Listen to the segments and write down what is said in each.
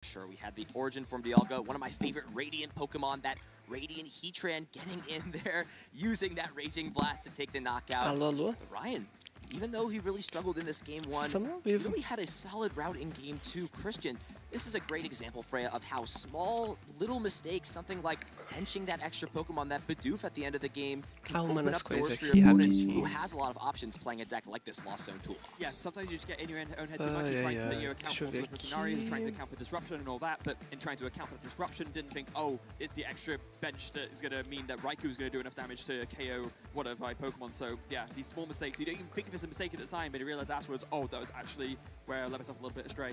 Sure, we had the Origin from Dialga, one of my favorite Radiant Pokemon, that Radiant Heatran getting in there, using that Raging Blast to take the knockout. Alô, alô? But Ryan, even though he really struggled in this game one, Estamos ao vivo. really had a solid route in game two. Christian, this is a great example, Freya, of how small, little mistakes, something like benching that extra Pokemon, that Bidoof at the end of the game, can Arrumando open as up doors coisas for your aqui opponent who rapidinho. has a lot of options playing a deck like this Lost Zone Toolbox. Yeah, sometimes you just get in your own head too much. You're trying to account for all the different scenarios, trying to account for disruption and all that, but in trying to account for disruption, didn't think, oh, it's the extra bench that is going to mean that Raikou's going to do enough damage to KO one of my Pokemon. So yeah, these small mistakes, you don't even think of it as a mistake at the time, but you realize afterwards, oh, that was actually where I let myself a little bit astray.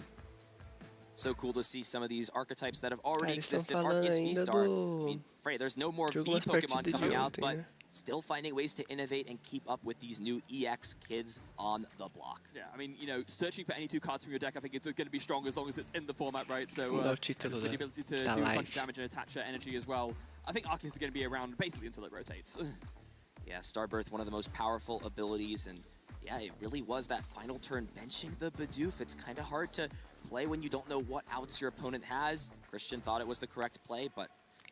So cool to see some of these archetypes that have already Eles estão existed. falando Arceus ainda V-Star. I do mean, Frey, there's no more V de algumas Pokemon partidas coming de out, ontem, but né? still finding ways to innovate and keep up with these new EX kids on the block. Yeah, I mean, you know, searching for any two cards from your deck, I think it's going to be strong as long as it's in the format, right? So, Vamos dar o with título the ability to do da a bunch live. of damage and attach energy as well, I think Arceus is going to be around basically until it rotates. Yeah, Starbirth, one of the most powerful abilities, and yeah, it really was that final turn benching the Bidoof. It's kind of hard to play when you don't know what outs your opponent has. Christian thought it was the correct play, but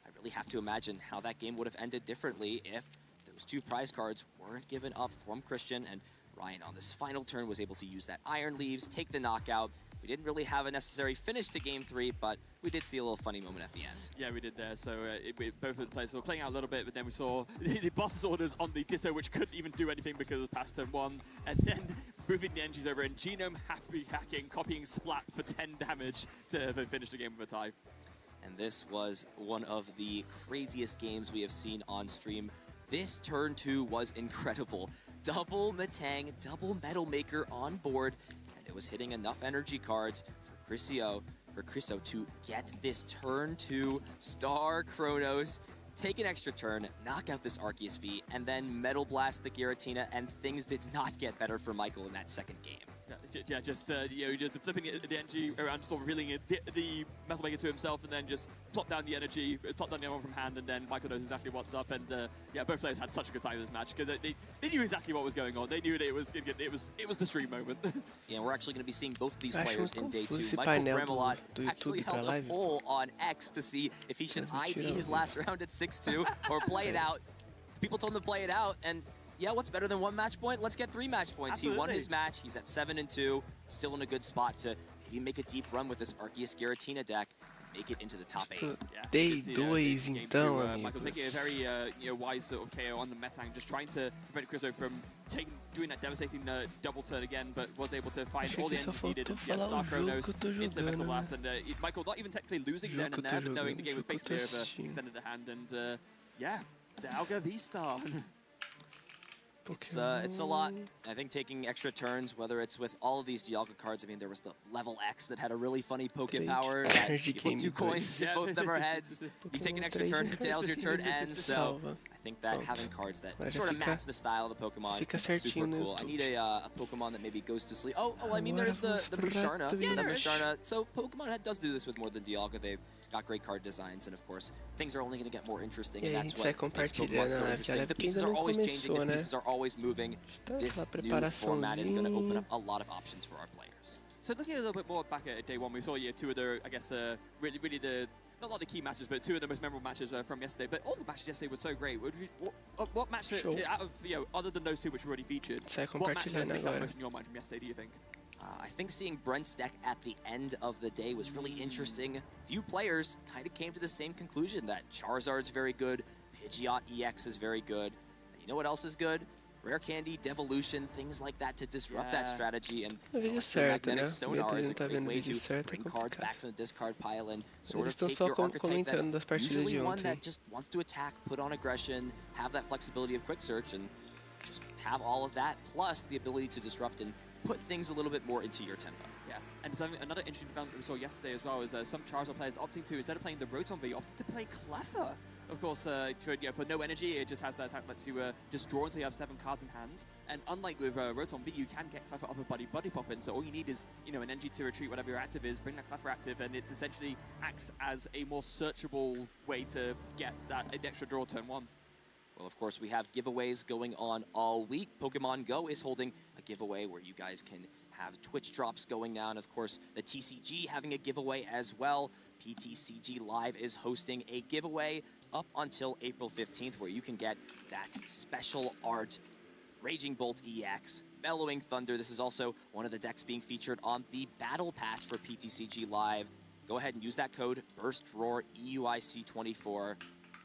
I really have to imagine how that game would have ended differently if those two prize cards weren't given up from Christian, and Ryan on this final turn was able to use that Iron Leaves, take the knockout. We didn't really have a necessary finish to game three, but we did see a little funny moment at the end. Yeah, we did there. So both of the players were playing out a little bit, but then we saw the boss's orders on the Ditto, which couldn't even do anything because it was past turn one, and then moving the energies over and Genome hacking, copying Splat for 10 damage to finish the game with a tie. And this was one of the craziest games we have seen on stream. This turn two was incredible. Double Metang, double Metal Maker on board, and it was hitting enough energy cards for Chriso to get this turn two Star Chronos, take an extra turn, knock out this Arceus V, and then Metal Blast the Giratina, and things did not get better for Michael in that second game. Yeah, just you know, just flipping the energy around, sort of reeling the Metal Maker to himself, and then just plop down the energy, plop down the other one from hand, and then Michael knows exactly what's up. And yeah, both players had such a good time in this match because they knew exactly what was going on. They knew that it was the stream moment. Yeah, we're actually going to be seeing both of these Acho players in day two. esse Michael painel Gramelot do actually YouTube pra held a live. poll on X to see if he should ID tirar his o last round at 6-2 or play it out. People told him to play it out, and yeah, what's better than one match point? Let's get 3 match points. Absolutely. He won his match. He's at 7-2, still in a good spot to maybe make a deep run with this Arceus Giratina deck, make it into the top 8. Yeah, Day you can see, 2, in game então, two, Michael taking a amigos. very you know, wise sort of KO on the Metang, just trying to prevent Chriso from doing that devastating double turn again, but was able to find Acho all the que só energies needed and faltou get falar Star o jogo Chronos que eu tô into Metal jogando, Blast. né? And Michael not even technically losing Jogo then que and eu there, tô but knowing jogando, the game was jogo que eu basically tô over, assistindo. extended the hand, and yeah, Dialga V-Star. It's a lot. I think taking extra turns, whether it's with all of these Dialga cards, I mean, there was the level X that had a really funny Poke Trade. power that Energy you flip Game 2 dois. coins, if both of them are heads. You take an extra turn, it tails, your turn ends. So Salva. I think that Pronto. having cards that Agora sort of fica- match the style of the Pokemon, fica super certinho no cool. I YouTube. need a Pokemon that maybe goes to sleep. Oh, I mean, Agora there's the vamos pra Musharna. Twitch. The Musharna. So Pokemon does do this with more than Dialga. They've got great card designs, and of course, things are only going to get more interesting, E and aí a that's gente sai what makes Pokemon compartilhando so na interesting. tela The porque pieces ainda are não always changing, começou, the né? pieces are always moving. Está This aquela new format is going to open preparaçãozinha. up a lot of options for our players. So looking a little bit more back at day one, we saw two of the, I guess, really the, not a lot of key matches, but two of the most memorable matches from yesterday. But all the matches yesterday were so great. What match, Show. out of, you know, other than those two which we already featured, Sai what match compartilhando sticks out agora. most in your mind from yesterday, do you think? I think seeing Brent's deck at the end of the day was really interesting. Few players kind of came to the same conclusion that Charizard's very good, Pidgeot EX is very good. And you know what else is good? Rare Candy, Devolution, things like that to disrupt that Yeah. strategy. And No vídeo certo, né? Electromagnetic Sonar Meu is a tá great vendo o way vídeo to certo, é bring cards complicado. back from the discard pile and sort Eles of estão take só your archetype that's comentando das partidas usually de one ontem. that just wants to attack, put on aggression, have that flexibility of quick search, and just have all of that, plus the ability to disrupt and put things a little bit more into your tempo. Yeah, and something, another interesting development we saw yesterday as well is some Charizard players opting to, instead of playing the Rotom V, opted to play Cleffa. Of course, for no energy, it just has that attack lets you just draw until you have 7 cards in hand. And unlike with Rotom V, you can get Cleffa off a Buddy Pop in, so all you need is, you know, an energy to retreat whatever your active is, bring that Cleffa active, and it essentially acts as a more searchable way to get that extra draw turn 1. Well, of course, we have giveaways going on all week. Pokemon Go is holding a giveaway where you guys can have Twitch drops going down. Of course, the TCG having a giveaway as well. PTCG Live is hosting a giveaway up until April 15th where you can get that special art Raging Bolt EX, Bellowing Thunder. This is also one of the decks being featured on the Battle Pass for PTCG Live. Go ahead and use that code BURSTROAR EUIC24.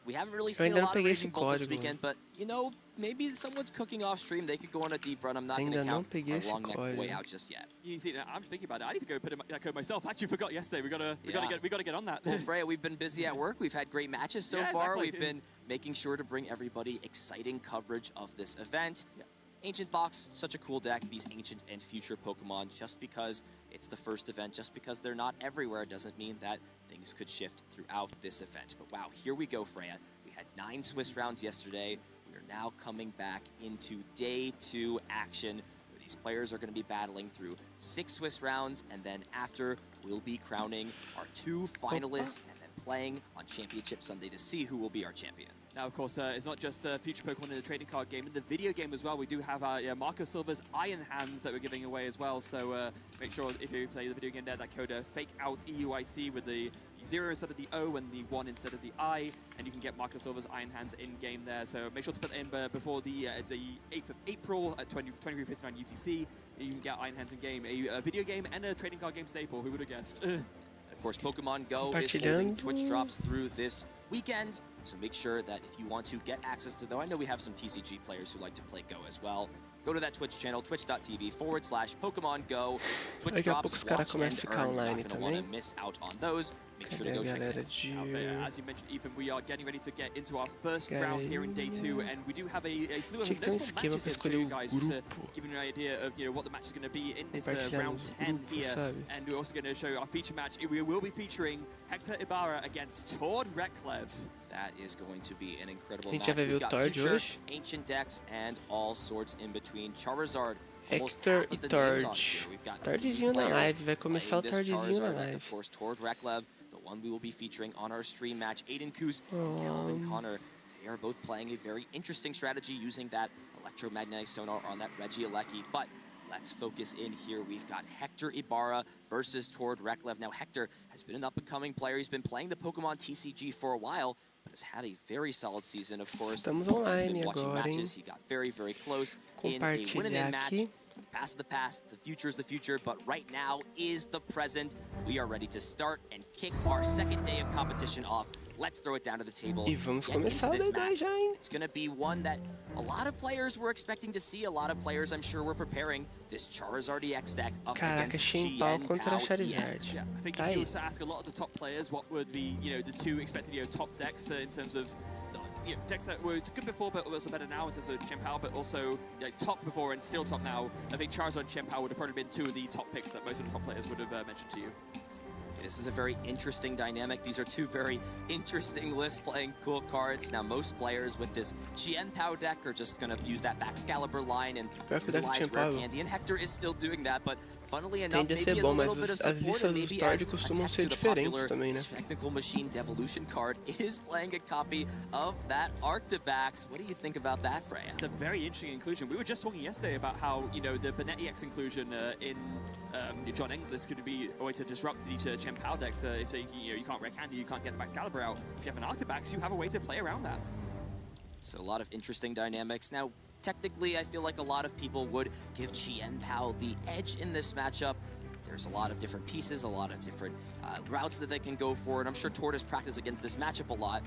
We haven't really seen a lot of Raging Bolt this weekend, but, you know, maybe someone's cooking off stream. They could go on a deep run. I'm not going to count our long neck way out just yet. You see, I'm thinking about it. I need to go put in that code myself. I actually forgot yesterday. We gotta get on that. Well, Freya, we've been busy at work. We've had great matches so far. Exactly. We've been making sure to bring everybody exciting coverage of this event. Yeah. Ancient Box, such a cool deck. These ancient and future Pokemon, just because it's the first event, just because they're not everywhere, doesn't mean that things could shift throughout this event. But wow, here we go, Freya. We had 9 Swiss rounds yesterday. We are now coming back into day 2 action, where these players are going to be battling through 6 Swiss rounds, and then after, we'll be crowning our 2 finalists, and then playing on Championship Sunday to see who will be our champion. Now, of course, it's not just future Pokemon in the trading card game. In the video game as well, we do have Marco Silva's Iron Hands that we're giving away as well. So make sure if you play the video game there, that code fake out EUIC with the 0 instead of the O and the 1 instead of the I, and you can get Marco Silva's Iron Hands in game there. So make sure to put it in before the 8th of April at 23:59 UTC. You can get Iron Hands in game, a video game and a trading card game staple. Who would have guessed? Of course, Pokemon Go is holding Twitch drops through this weekend, so make sure that if you want to get access to those, I know we have some TCG players who like to play Go as well. Go to that Twitch channel, twitch.tv/Pokemon Go. Twitch drops, watch and earn. You're not going to want to miss out on those. Make sure to go check it out. As you mentioned, Ethan, we are getting ready to get into our first round here in day 2, and we do have a slew of notable matches here for you guys, just to give you an idea of what the match is going to be in this round 10 here. And we're also going to show our feature match. We will be featuring Hector Ibarra against Tord Reklev. That is going to be an incredible match. We've got future, ancient decks, and all sorts in between. Charizard, Hector e Tord. Tardzinho na live, vai começar o tardzinho na live. Of course, Tord Reklev, the one we will be featuring on our stream match. Aiden Koos and Galvin Connor, they are both playing a very interesting strategy using that electromagnetic sonar on that Regieleki. But let's focus in here. We've got Hector Ibarra versus Tord Reklev. Now, Hector has been an up-and-coming player. He's been playing the Pokemon TCG for a while, but has had a very solid season, of course. Estamos He's online been watching agora, matches. He got very, very close in a win-and-in match. The past is the past, the future is the future, but right now is the present. We are ready to start and kick our second day of competition off. Let's throw it down to the table. E vamos começar this match. já, hein? It's going to be one that a lot of players were expecting to see. A lot of players, I'm sure, were preparing this Charizard EX deck up against Chien contra Pao EX. Yeah, I think if you were to ask a lot of the top players what would be, the 2 expected, top decks in terms of decks that were good before but also better now in terms of Chien Pao, but also top before and still top now, I think Charizard and Chien Pao would have probably been 2 of the top picks that most of the top players would have mentioned to you. This is a very interesting dynamic. These are 2 very interesting lists playing cool cards. Now, most players with this Chien Pao deck are just going to use that Baxcalibur line and utilize Rare Candy, and Hector is still doing that, but funnily enough, maybe as a little bit of support and maybe as a tech to the popular Technical Machine Devolution card is playing a copy of that Arctibax. What do you think about that, Freya? It's a very interesting inclusion. We were just talking yesterday about how, the Bennett EX inclusion in John Eng's list could be a way to disrupt these Chien Pao decks. If you can't Rare Candy, you can't get the Baxcalibur out. If you have an Arctibax, you have a way to play around that. So a lot of interesting dynamics. Now, technically, I feel like a lot of people would give Chien Pao the edge in this matchup. There's a lot of different pieces, a lot of different routes that they can go for, and I'm sure Tord has practiced against this matchup a lot.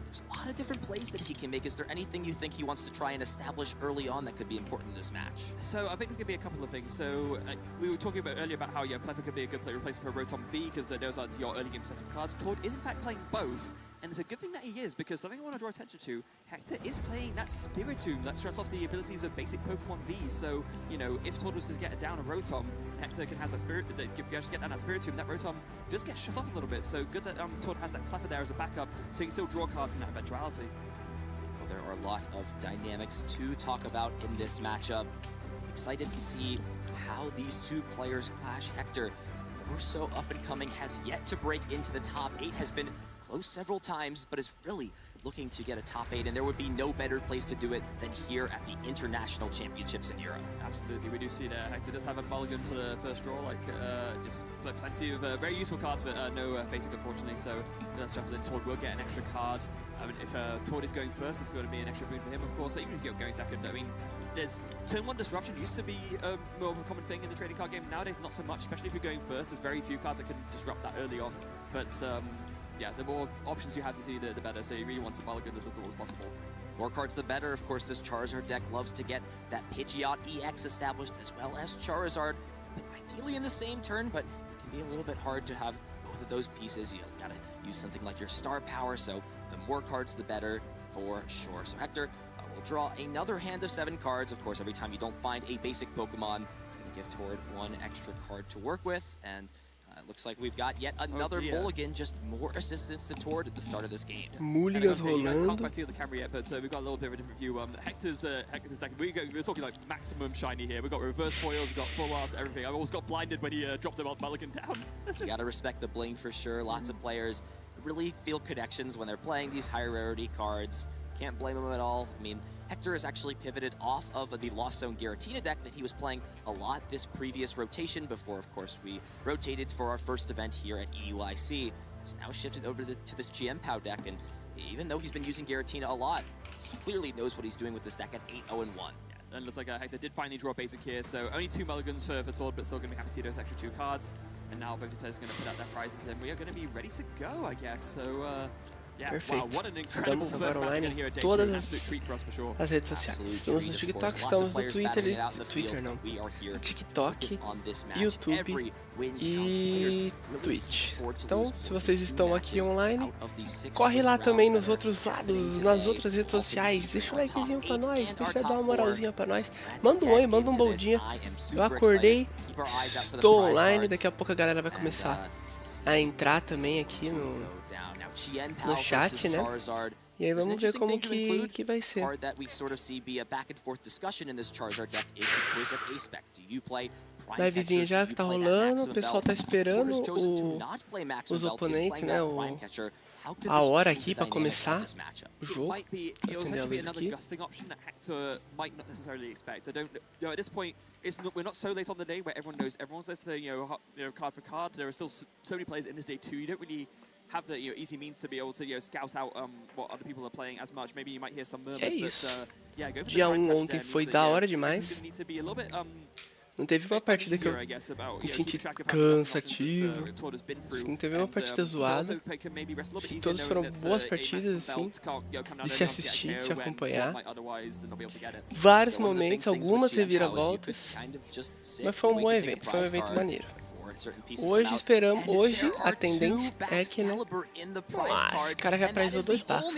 There's a lot of different plays that he can make. Is there anything you think he wants to try and establish early on that could be important in this match? So I think there's going to be a couple of things. So we were talking about earlier about how Clever could be a good play replacement for Rotom V because those are your early game setup cards. Tord is in fact playing both. And it's a good thing that he is, because something I want to draw attention to, Hector is playing that Spiritomb that shuts off the abilities of basic Pokemon V. So, if Tord was to get down a Rotom, Hector can have that Spirit, that you actually get down that Spiritomb, that Rotom does get shut off a little bit. So good that Tord has that Cleffa there as a backup, so he can still draw cards in that eventuality. Well, there are a lot of dynamics to talk about in this matchup. Excited to see how these 2 players clash. Hector, more so up and coming, has yet to break into the top 8, has been close several times, but is really looking to get a top 8, and there would be no better place to do it than here at the International Championships in Europe. Absolutely, we do see that Hector does have a mulligan for the first draw, like just plenty of very useful cards, but no basic unfortunately, so let's shuffle in. Tord will get an extra card. I mean, if Tord is going first, it's going to be an extra boon for him, of course, so even if you're going second, I mean, there's turn 1 disruption used to be more of a common thing in the trading card game. Nowadays, not so much, especially if you're going first. There's very few cards that can disrupt that early on, but yeah, the more options you have to see, the better, so you really want to mulligan as little as possible. More cards the better. Of course, this Charizard deck loves to get that Pidgeot EX established as well as Charizard, but ideally in the same turn, but it can be a little bit hard to have both of those pieces. You gotta use something like your star power, so the more cards the better for sure. So Hector will draw another hand of 7 cards. Of course, every time you don't find a basic Pokemon, it's gonna give Tord 1 extra card to work with, and it looks like we've got yet another mulligan, just more assistance to Tord at the start of this game. Mulligan rolando. You guys can't quite see the camera yet, but we've got a little bit of a different view. Hector's deck, we're talking like maximum shiny here. We've got reverse foils, we've got full arts, everything. I almost got blinded when he dropped the mulligan down. You gotta respect the bling for sure. Lots of players really feel connections when they're playing these high rarity cards. Can't blame him at all. I mean, Hector has actually pivoted off of the Lost Zone Giratina deck that he was playing a lot this previous rotation before, of course, we rotated for our first event here at EUIC. He's now shifted over to this GM POW deck, and even though he's been using Giratina a lot, he clearly knows what he's doing with this deck at 8-0-1. And it looks like Hector did finally draw basic here, so only 2 mulligans for Tord, but still going to be happy to see those extra 2 cards. And now both players are going to put out their prizes, and we are going to be ready to go, I guess. So, yeah, perfeito. Wow, what an incredible first match again here at Day 2. An absolute treat for us, for sure. As redes sociais. Estamos no TikTok, estamos no Twitter, não. TikTok, YouTube e Twitch. Então, se vocês estão aqui online, corre lá também nos outros lados, nas outras redes sociais. Deixa um likezinho pra nós, deixa dar uma moralzinha pra nós. Manda um oi, manda um bom dia. Eu acordei, estou online, daqui a pouco a galera vai começar a entrar também aqui no chat, né? E aí vamos ver como que vai ser. Livezinha já que tá rolando, o pessoal tá esperando os oponentes, né? A hora aqui pra começar o jogo. Acender a luz aqui. We're not so late on the day where everyone knows everyone's. Let's say, card for card. There are still so many players in this day too. You don't really have the easy means to be able to scout out what other people are playing as much. Maybe you might hear some murmurs, but yeah, go for Dia the 1 ontem foi da hora demais. Não teve uma partida que eu me senti cansativo. Não teve uma partida zoada. Todas foram boas partidas, assim, de se assistir, de se acompanhar. Vários momentos, algumas reviravoltas. Mas foi um bom evento, foi um evento maneiro. Hoje a tendência é que não. Nossa, o cara já prazou 2 packs.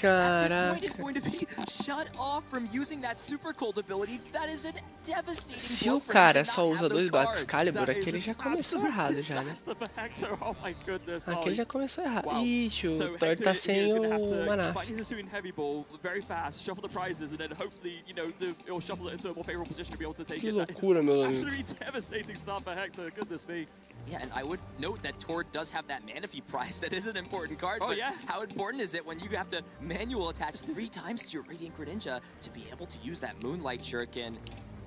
Caraca. Se o cara só usa 2 Black Excalibur, aquele já começou errado já, né? Aquele já começou errado. Ixi, o Thor tá sem o Maná. Que loucura, meu amigo. Yeah, and I would note that Tord does have that Manaphy prize. That is an important card, but how important is it when you have to manual attach 3 times to your Radiant Greninja to be able to use that Moonlight Shuriken?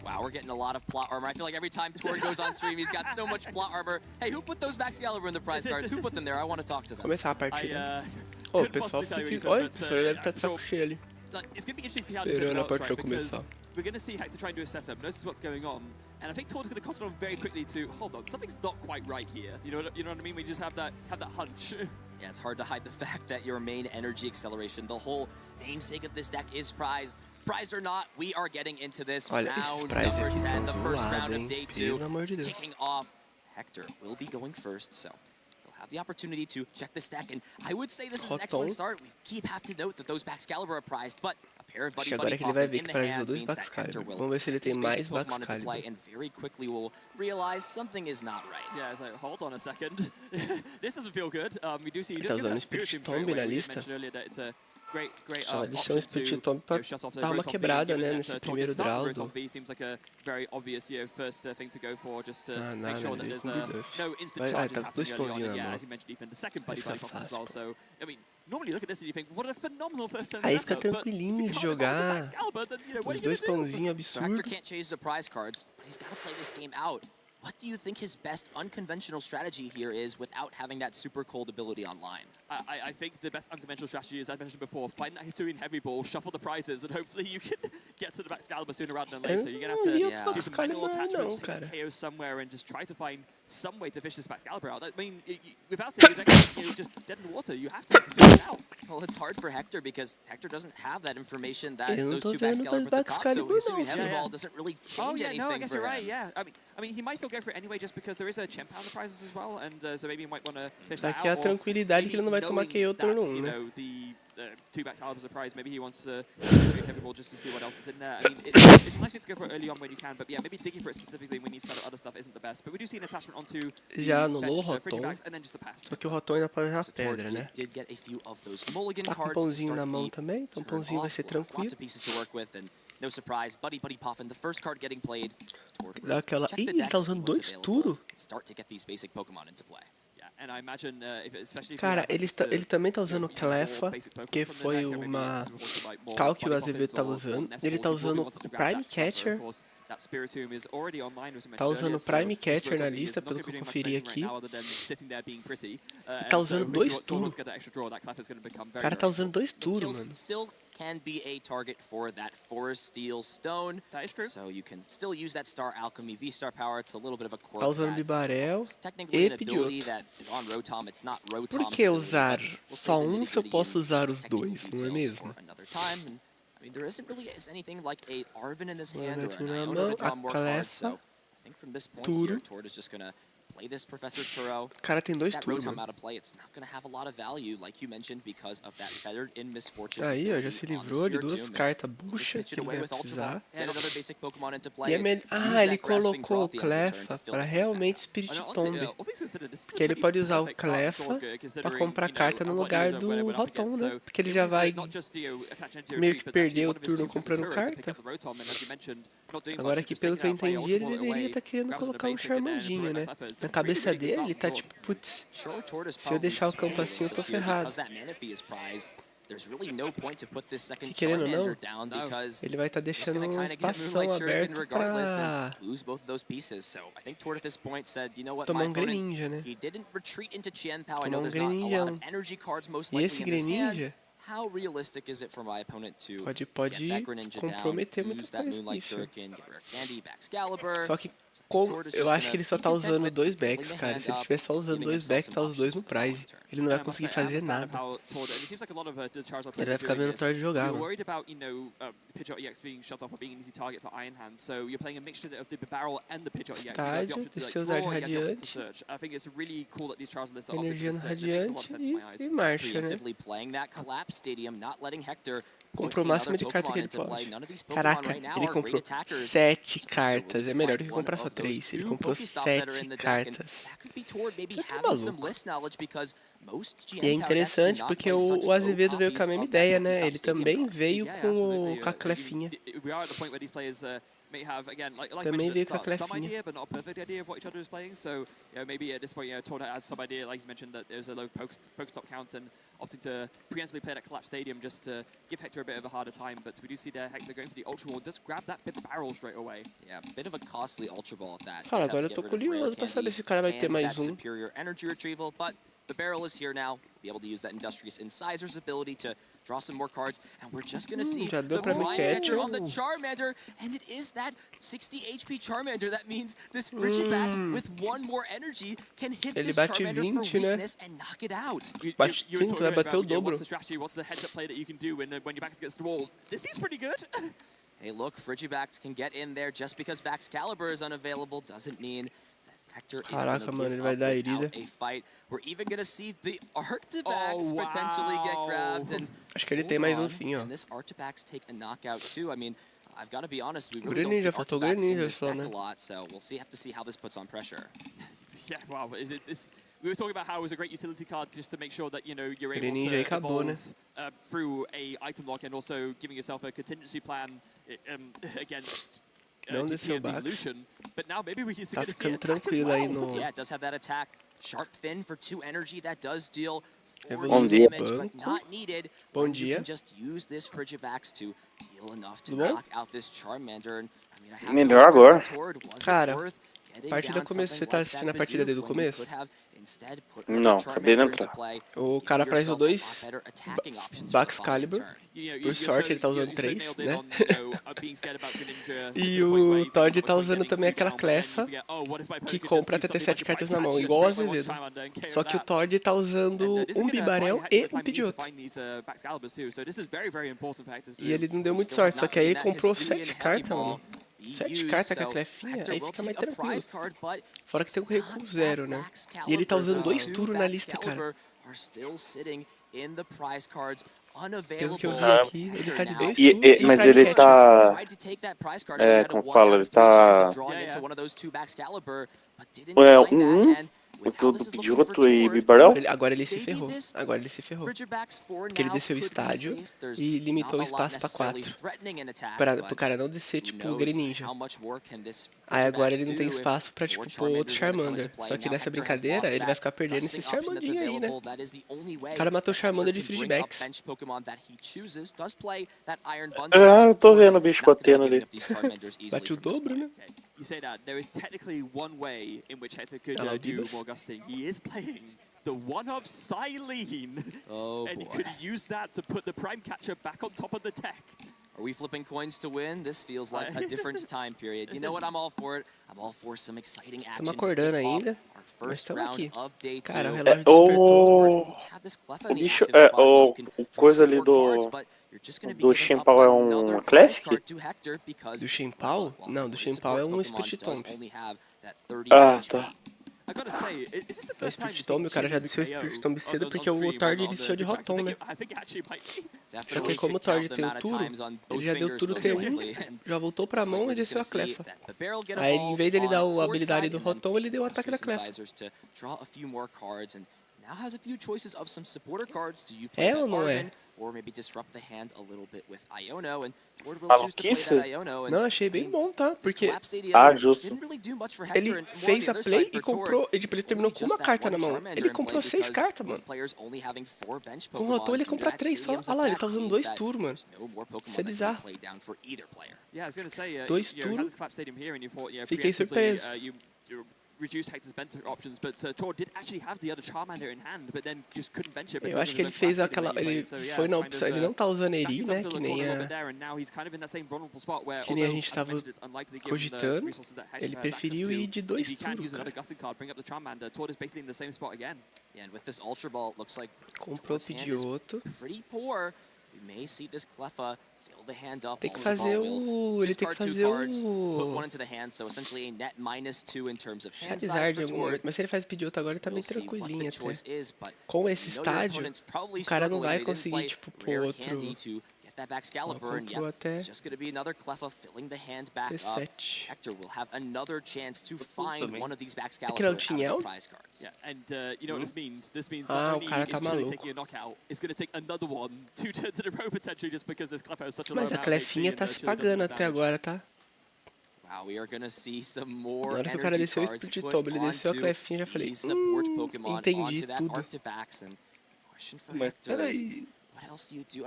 Wow, we're getting a lot of plot armor. I feel like every time Tord goes on stream, he's got so much plot armor. Hey, who put those Max Excalibur in the prize cards? Who put them there? I want to talk to them. Começar a partida. Ô, o pessoal fica... Olha, o pessoal deve estar de saco cheio ali. It's going to be interesting to see how this develops, right? Because we're going to see Hector try and do a setup, notice what's going on, and I think Tord's going to concentrate on very quickly to hold on. Something's not quite right here. You know what I mean? We just have that hunch. Yeah, it's hard to hide the fact that your main energy acceleration, the whole namesake of this deck, is prized. Prized or not, we are getting into this round number 10, the first round of day 2. It's kicking off. Hector will be going first, so have the opportunity to check the stack, and I would say this is an excellent start. We have to note that those Back Excalibur are prized, but a pair of Buddy Pokémon in the hand means that Hector will Vamos ver se ele tem mais Back Pokemon into play, Excalibur. and very quickly will realize something is not right. Yeah, it's like, hold on a second. This doesn't feel good. We do see he does Tá give usando that Spirit Spirit Tomb straight Tomb away. na We did lista. mention earlier that it's a Só de ser um split top pra dar uma quebrada, né, nesse primeiro draw do... Ah, nada, ele com B2. Vai, tá com 2 pãozinhos na mão. Vai ficar fácil. Aí fica tranquilinho de jogar. Os 2 pãozinhos absurdos. What do you think his best unconventional strategy here is without having that super cold ability online? I think the best unconventional strategy is, as I mentioned before, find that Hisuian heavy ball, shuffle the prizes, and hopefully you can get to the Excalibur sooner rather than later. You're going to have to do some manual attachments, take some KOs somewhere, and just try to find some way to fish this Excalibur out. I mean, without it, you're just dead in the water. You have to figure it out. Well, it's hard for Hector because Hector doesn't have that information that those two Excalibur at the top, so Hisuian heavy ball doesn't really change anything. No, I guess for you're him. right, yeah. I mean, he might still go for it anyway just because there is a Chen Pounder prizes as well, and so maybe he might want to fish that out. Aqui é a tranquilidade que ele não vai tomar KO turno 1, né? Two Excalibur surprise. Maybe he wants to do heavy ball just to see what else is in there. I mean, it's a nice thing to go for it early on when you can, but yeah, maybe digging for it specifically when you need to set other stuff isn't the best. But we do see an attachment onto já the anulou o bench, Rotom, bags, and then just the pass. só que o Rotom ainda pode usar pedra, né? Tá com um pãozinho na mão também, então o pãozinho vai ser tranquilo. No surprise, Buddy Puffin, the first card getting played. Dá aquela... Ih, ele tá usando 2 turos? Start to get these basic Pokémon into play. Cara, ele também tá usando Cleffa, que foi uma cal que o Azevedo tava usando. Ele tá usando o Prime Catcher. Tá usando o Prime Catcher na lista, pelo que eu conferi aqui. Tá usando 2 turos. O cara tá usando 2 turos, mano. Can be a target for that Forest Steel Stone. That is true. So you can still use that Star Alchemy V-Star power. It's a little bit of a quirk. Tá usando Bibarel technically e an ability that is on Rotom. It's not Rotom's Por que ability, usar we'll só save the um se eu nitty-gritty posso usar os and 2, technical não é details mesmo? for another time. And, I mean, there isn't really anything like a Arven in this hand or Aqui an na Iona mão, to draw a more cards. So Cleffa, I think from this point Turo. here, Tord is just gonna play this Professor Churro. O cara tem 2 That turos, Rotom mano. out of play, it's not going to have a lot of value, like you mentioned, because of that Feathered in Misfortune. Tá aí, ó, já ability se on the livrou de 2 Spiritomb. cartas Just bucha pitch que it ele away vai with Ultra Ball. precisar. Get another basic Pokemon into play. E é Use ele that grasping colocou o draw at the end of the turn Cleffa to fill para the realmente gap. Spirit Tomb. Que ele pode usar o Cleffa para comprar carta no lugar do Rotom, né? Porque ele já vai meio que perder o turno comprando carta. Agora aqui, pelo que eu entendi, ele deveria estar querendo colocar um Charmandinho, né? Na cabeça dele, ele tá tipo, putz, se eu deixar o campo assim, eu tô ferrado. E querendo ou não, ele vai estar deixando um espação aberto pra tomar um Greninja, né? Tomar um Greninjão. E esse Greninja pode comprometer muita coisa, bicho. Só que eu acho que ele só tá usando 2 backs, cara. Se ele estiver só usando 2 backs, tá os 2 no prize. Ele não vai conseguir fazer nada. Ele vai ficar vendo o Tord jogar, mano. Estágio, deixa eu usar de Radiante. Energia no Radiante e marcha, né? Comprou o máximo de carta que ele pode. Caraca, ele comprou 7 cartas. É melhor do que comprar só 3. Ele comprou 7 cartas. Tá maluco. E é interessante porque o Azevedo veio com a mesma ideia, né? Ele também veio com a Clefinha. Também veio com a Clefinha. But not a perfect idea of what each other is playing. So, maybe at this point, Tord has some idea, like you mentioned, that there's a low Pokestop count and opting to preemptively play that Collapse Stadium just to give Hector a bit of a harder time. But we do see there Hector going for the Ultra Ball, does grab that bit barrel straight away. Yeah, a bit of a costly Ultra Ball at that. Cara, agora eu tô curioso pra saber se o cara vai ter mais um. Superior energy retrieval, but the barrel is here now. Be able to use that Industrious Incisors ability to draw some more cards, and we're just gonna see já deu the pra Prime Catcher on the Charmander, and it is that 60 HP Charmander. That means this Frigibax with 1 more energy can hit this Charmander 20, for weakness and knock it out. Bate 20, vai bater o dobro. What's the strategy? What's the heads-up play that you can do when your back against the wall? This seems pretty good. Hey, look, Frigibax can get in there. Just because Baxcalibur is unavailable doesn't mean Hector is going to give up without a fight. We're even going to see the Arctibax potentially get grabbed. And acho que ele tem mais um sim, ó. and this Arctibax take a knockout too. I mean, I've got to be honest, we really don't see faltou Arctibax in Greninja this só, deck né? a lot, so we'll have to see how this puts on pressure. Yeah, wow. We were talking about how it was a great utility card just to make sure that, you know, you're able Greninja to acabou, né? evolve through a item lock and also giving yourself a contingency plan against Não desceu o evolution. But now maybe we can Tá see ficando attack as tranquilo aí well. no... Yeah, it does have that attack. Sharp Fin for 2 energy. That does deal 40 Bom dia. damage, but not needed. Bom when you dia. can just use this Frigibax to deal enough to Tudo bom? knock out this Charmander. And, I mean, I have Melhor to wonder agora. if Tord wasn't Cara, worth getting partida down começou, você something tá like assistindo a that partida desde o Bidoof when you começo? could have instead put Não, another acabei de Charmander into entrar. play, O giving cara apareceu yourself a lot 2 better attacking options for the Bax following Caliber. turn. Por sorte ele tá usando 3, né? E E o Todd tá usando também aquela clefa que compra até ter 7 cartas na mão, igual o Azevedo. Só que o Todd tá usando um Bibarel e um Pidgeotto. E ele não deu muito sorte, só que aí ele comprou 7 cartas, mano. 7 cartas com a clefinha, aí fica mais tranquilo. Fora que tem um recuo 0, né? E ele tá usando 2 turnos na lista, cara. Pelo que eu vi aqui, ele tá de 2 turnos Mas pra ele catch. tá... como fala, ele tá... O do Pidgeotto e Bibarel? Agora ele se ferrou. Agora ele se ferrou. Porque ele desceu o estádio e limitou o espaço pra 4. Pro cara não descer, tipo, o Greninja. Aí agora ele não tem espaço pra, tipo, pôr outro Charmander. Só que nessa brincadeira, ele vai ficar perdendo esses Charmandinho aí, né? O cara matou o Charmander de Frigibax. Ah, eu tô vendo o bicho batendo ali. Bate o dobro, né? You say that there is technically one way in which Hector could do more gusting. He is playing the one of Silene, and he could use that to put the Prime Catcher back on top of the deck. Are we flipping coins to win? This feels like a different time period. You know what? I'm all for it. I'm all for some exciting action. Estamos acordando ainda. Our Mas first estamos round aqui. of day 2. Cara, o relógio despertou. O bicho o coisa ali do Chimpao é um Classic? Do Chimpao? Não, do Chimpao é um Spirit Tomb. Ah, tá. O Spirit Tomb, o cara já desceu o Spirit Tomb cedo porque o Tord iniciou de Rotom, né? Só que como o Tord tem o Turo, ele já deu Turo T1, já voltou pra mão e desceu a Clefa. Aí em vez dele dar a habilidade do Rotom, ele deu o ataque da Clefa. É ou não é? Maluquice? Não, achei bem bom, tá? Porque justo. ele fez a play e comprou. Ele terminou com uma carta na mão. Ele comprou 6 cartas, mano. Com o Rotom ele compra 3 só. Olha lá, ele tá usando 2 turnos, mano. Isso é bizarro. 2 turnos. Fiquei surpreso. Reduce Hector's bench options, but Tord did actually have the other Charmander in hand, but then just couldn't bench it. Eu acho que ele fez aquela, ele foi na opção, ele não tá usando Eri, né, que nem a gente tava cogitando. Ele preferiu ir de 2 turnos, cara. Comprou o Pidgeotto. Tem que fazer o... Ele tem que fazer o... Charizard em algum momento. Mas se ele faz Pidgeotto agora, ele tá meio tranquilinho até. Com esse estádio, o cara não vai conseguir, tipo, pôr outro... Comprou até 17. É que não tinha El? Ah, o cara tá maluco. Mas a Clefinha tá se pagando até agora, tá? Na hora que o cara desceu o Spirit Tomb, ele desceu a Clefinha, já falei, entendi tudo. Mas peraí.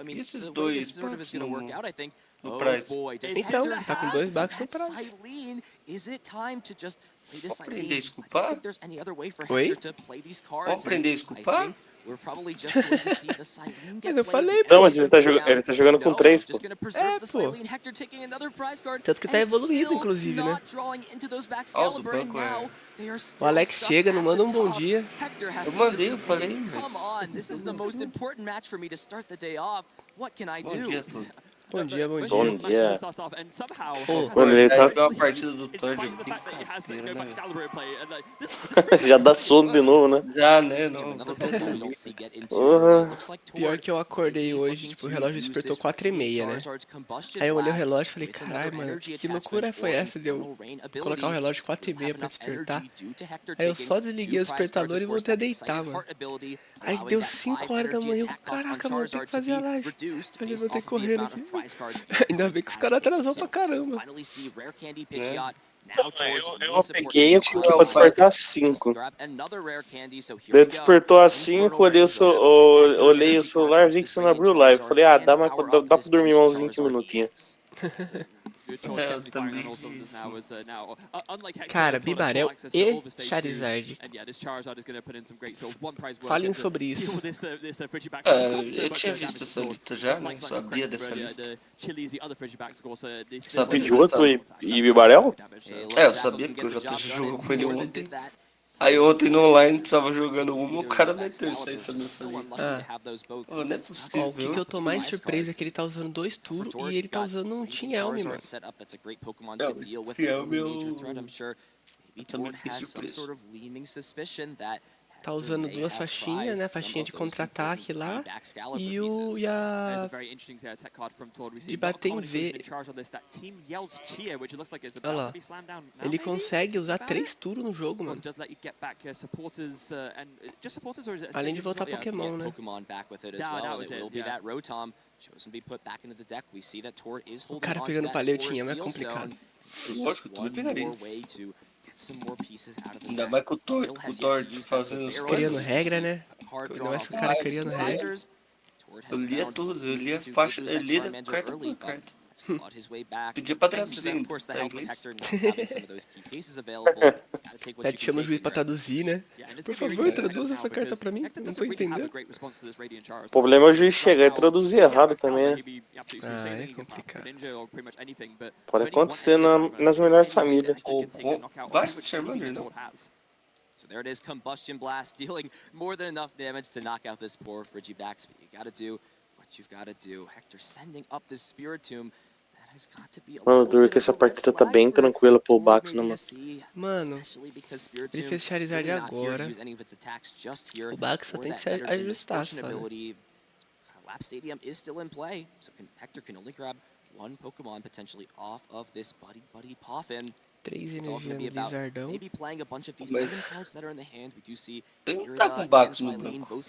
E esses 2 Bucks no price? Então, tá com 2 Bucks no price. Vou aprender a esculpar? Oi? Vou aprender a esculpar? Mas eu falei, não, mas ele tá jogando com 3, pô. É, pô. Tanto que tá evoluindo, inclusive, né? Ó, do banco é... O Alex chega, não manda um bom dia. Eu mandei, eu falei, mas... This is the most important match for me to start the day off. What can I do? Bom dia, tudo. Bom dia, bom dia. Bom dia. Mano, ele tá... uma partida do Thor de brincadeira, né? Já dá sono de novo, né? Já, né? Não, vou até dormir. Pior que eu acordei hoje, tipo, o relógio despertou 4h30, né? Aí eu olhei o relógio e falei, caralho, mano, que loucura foi essa de eu colocar o relógio 4h30 pra despertar? Aí eu só desliguei o despertador e voltei a deitar, mano. Aí deu 5 horas da manhã, eu, caraca, mano, tem que fazer a live. Aí eu levantei correndo assim. Ainda bem que os caras atrasou pra caramba. Eu peguei e fui pra despertar às 5. Daí despertou às 5, olhei o celular, vi que você não abriu live. Falei, dá pra dormir uns 20 minutinhos. Cara, Bibarel e Charizard. Falem sobre isso. Eu tinha visto essa lista já, não sabia dessa lista. Sabia de outro e Bibarel? Eu sabia porque eu já jogou com ele ontem. Aí ontem no online tava jogando uma, o cara meteu isso aí também. Eu falei, não é possível. Ó, o que eu tô mais surpreso é que ele tá usando 2 turnos e ele tá usando um Tinhelm, mano. O Tinhelm eu também fiquei surpreso. Tá usando 2 faixinhas, né? Faixinha de contra-ataque lá. E a de bater em V. Olha lá. Ele consegue usar 3 turnos no jogo, mano. Além de voltar Pokémon, né? O cara pegando palhetinha é complicado. Lógico, tudo pegaria. Ainda mais com o Thor fazendo as Criando coisas. regra, né? Não é que o cara criando regra. Eu lia tudo, eu lia faixa, eu lia carta por carta. Pedia pra traduzir em inglês. Pede chama o juiz pra traduzir, né? Por favor, traduza essa carta pra mim. Não tô entendendo. O problema é o juiz chegar e traduzir errado também, né? É complicado. Pode acontecer nas melhores famílias. Vai se Charmander, não? So there it is, Combustion Blast, dealing more than enough damage to knock out this poor Frigibax, but you gotta do what you've gotta do. Hector sending up this Spiritomb. That has got to be a Mano, duro que essa partida tá bem tranquila pro Bax, né, mano? Mano, ele fez Charizard agora. O Bax só tem que se ajustar, sabe? Lap Stadium is still in play, so Hector can only grab one Pokemon potentially off of this Buddy Poffin. 3 energia no Blizzardão. Ele tá com o Bax no banco.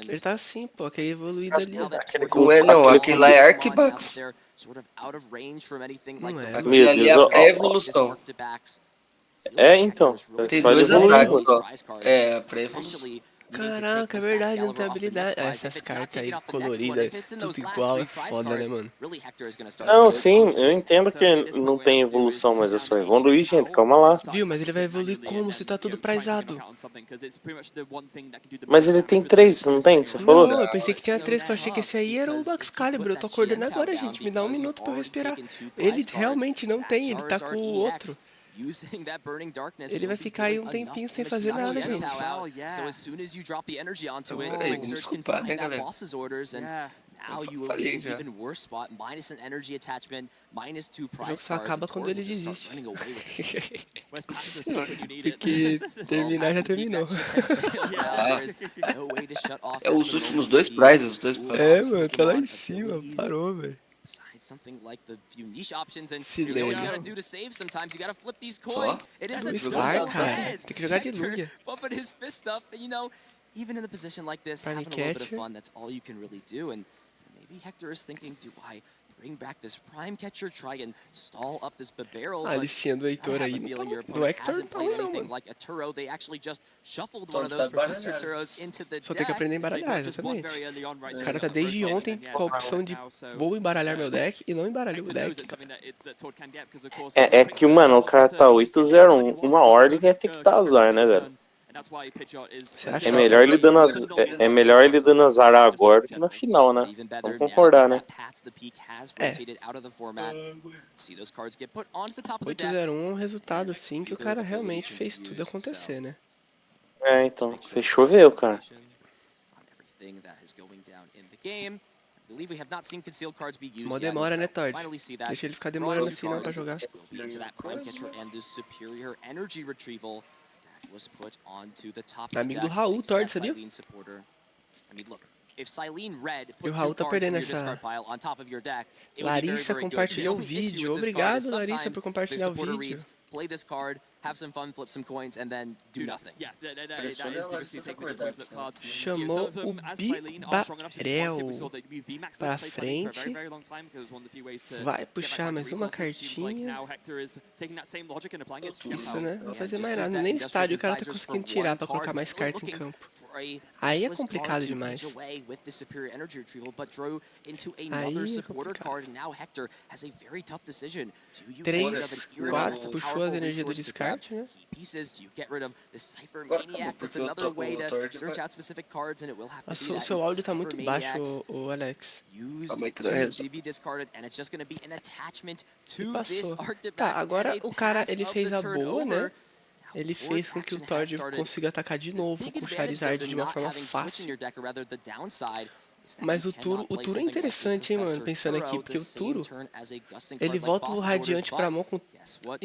Ele tá assim, pô, que é evoluído ali. Não, aquele lá é Arquibax. Não é, Aquele ali é evolução. É, então. Tem 2 ataques, ó. É, pra evolução. Caraca, é verdade, não tem habilidade. Essas cartas aí coloridas, tudo igual, é foda, né, mano? Não, sim, eu entendo que não tem evolução, mas é só evoluir, gente, calma lá. Viu, mas ele vai evoluir como se tá tudo prizado? Mas ele tem 3, não tem? Você falou? Não, eu pensei que tinha 3, eu achei que esse aí era o Excalibur. Eu tô acordando agora, gente, me dá um minuto pra eu respirar. Ele realmente não tem, ele tá com o outro. Ele vai ficar aí um tempinho sem fazer nada, gente. Desculpa, né, galera? Now you will be in an even worse spot, -an energy attachment, -2 prize só acaba cards, quando ele just desiste. running away with this one. Porque terminar já terminou. É os últimos 2 prizes, os 2 prizes. É, mano, tá lá em cima, parou, velho. Something like the few niche options, and you know what you gotta do to save sometimes. You gotta flip these coins. It is a Star, cara. Tem que jogar de Lugia. Bumping his fist up, and you know, even in a position like this, having a little bit of fun, that's all you can really do. And maybe Hector is thinking, do I bring back this Prime Catcher, try and stall up this Bibarel? A listinha do Heitor aí, do Hector tá ruim não, mano. Só tem que aprender a embaralhar, exatamente. O cara tá desde ontem com a opção de vou embaralhar meu deck e não embaralhou o deck. É que, mano, o cara tá 8-0-1, uma ordem é ter que dar azar, né, velho? É melhor ele dando azar agora do que na final, né? Vamos concordar, né? É. 8-0-1 é um resultado, assim, que o cara realmente fez tudo acontecer, né? É, então, fez chover, cara. Mó demora, né, Todd? Deixa ele ficar demorando assim não pra jogar. Amigo do Raul, Todd, sabia? E o Raul tá perdendo essa... Larissa compartilhou o vídeo. Obrigado, Larissa, por compartilhar o vídeo. Chamou o Gabriel pra frente. Vai puxar mais uma cartinha. Isso, né? Não vai fazer mais nada. Nem no estádio o cara tá conseguindo tirar pra colocar mais cartas em campo. Aí é complicado demais. Aí é complicado. 3, 4, puxou as energias do descarte, né? Nossa, o seu áudio tá muito baixo, o Alex. Passou. Tá, agora o cara, ele fez a boa, né? Ele fez com que o Todd consiga atacar de novo com o Charizard de uma forma fácil. Mas o Turo é interessante, hein, mano, pensando aqui, porque o Turo, ele volta o Radiante pra mão,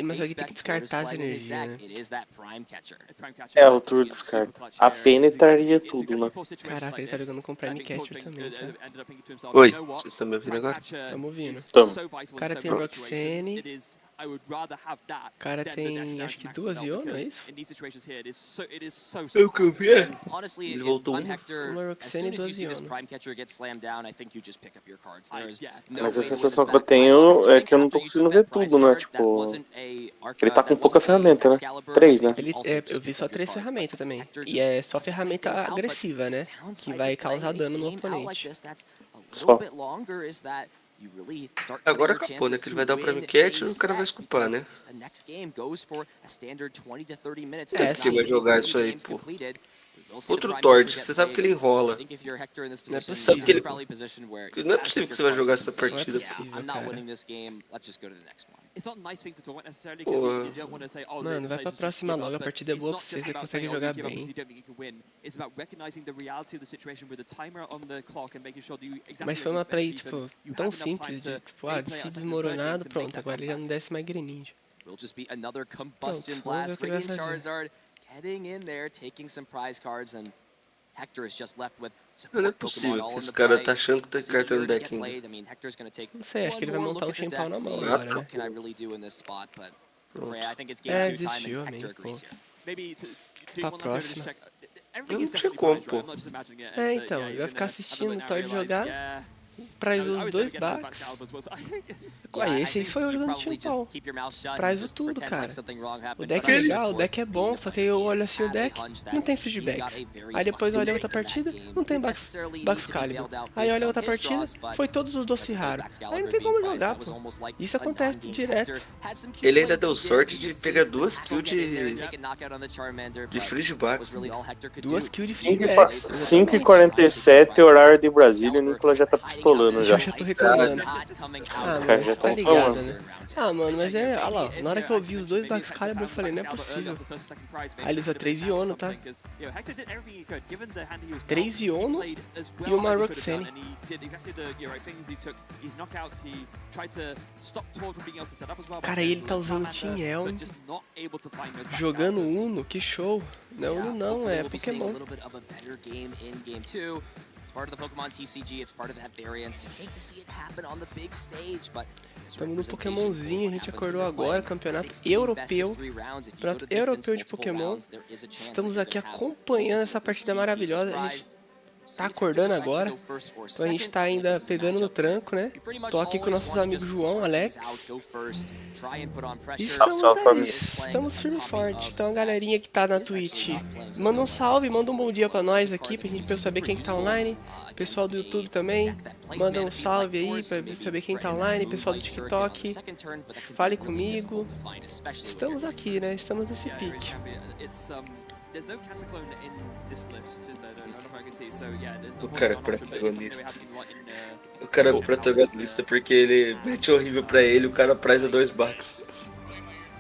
mas ele tem que descartar as energias, né? É, o Turo descarta. A penetraria tudo, né? Caraca, ele tá jogando com Prime Catcher também, tá? Oi, vocês estão me ouvindo agora? Tamo ouvindo. Tamo. O cara tem Roxane. O cara tem, acho que 2 Iono, é isso? É o campeão? Ele voltou uma Roxane e 2 Iono. Mas a sensação que eu tenho é que eu não tô conseguindo ver tudo, né? Tipo, ele tá com pouca ferramenta, né? 3, né? Eu vi só 3 ferramentas também. E é só ferramenta agressiva, né? Que vai causar dano no oponente. Só. Agora acabou, né? Que ele vai dar o Prime Cat e o cara vai escupar, né? É, que vai jogar isso aí, pô. Outro Tord, você sabe que ele enrola. Não é possível. Não é possível que você vai jogar essa partida. Mano, vai pra próxima logo, a partida é boa pra você consegue jogar bem. Mas foi uma play, tipo, tão simples, de, tipo, se desmoronado, pronto, agora ele já não desce mais Greninja. Pronto, vamos ver o que ele vai fazer. Heading in there, taking some prize cards, and Hector is just left with não é possível que esse cara tá achando que tem carta no deck ainda. Não sei, acho que ele vai montar um Chempal na mão agora, né? É, desistiu, amigo, pô. Pra próxima. Não tinha como, pô. É, então, ele vai ficar assistindo o Todd jogar. Prize os 2 backs. Ué, esse aí sou eu jogando Chempal. Prize tudo, cara. O deck é legal, o deck é bom, só que aí eu olho assim o deck, não tem Frigibacks. Aí depois eu olho a outra partida, não tem Baxcalibur. Aí olha a outra partida, foi todos os doce raros. Aí não tem como jogar, pô. Isso acontece direto. Ele ainda deu sorte de pegar 2 kills de Frigibacks. 2 kills de Frigibacks. 5h47, horário de Brasília, o Nicolas já tá pistolando já. Eu já tô reclamando. Ah, mano, já tá ligado, né? Ah, mano, mas é... Olha lá, na hora que eu vi os 2 Baxcalibur, eu falei, não é possível. Aí ele usa 3 Iono, tá? 3 Iono e uma Roxane. Cara, ele tá usando Team Elm, jogando Uno, que show. Não, Uno não, é Pokémon. Part of the Pokémon TCG, it's part of that variance. You hate to see it happen on the big stage, but estamos no Pokémonzinho, a gente acordou agora, campeonato europeu de Pokémon. Estamos aqui acompanhando essa partida maravilhosa. A gente tá acordando agora, então a gente tá ainda pegando no tranco, né? Tô aqui com nossos amigos João, Alex. E estamos firme e forte. Então a galerinha que tá na Twitch, manda um salve, manda um bom dia pra nós aqui, pra gente saber quem que tá online. Pessoal do YouTube também, manda um salve aí pra saber quem tá online. Pessoal do TikTok, fale comigo. Estamos aqui, né? Estamos nesse pique. O cara é protagonista. O cara é protagonista porque ele mete horrível pra ele, o cara priza 2 bucks.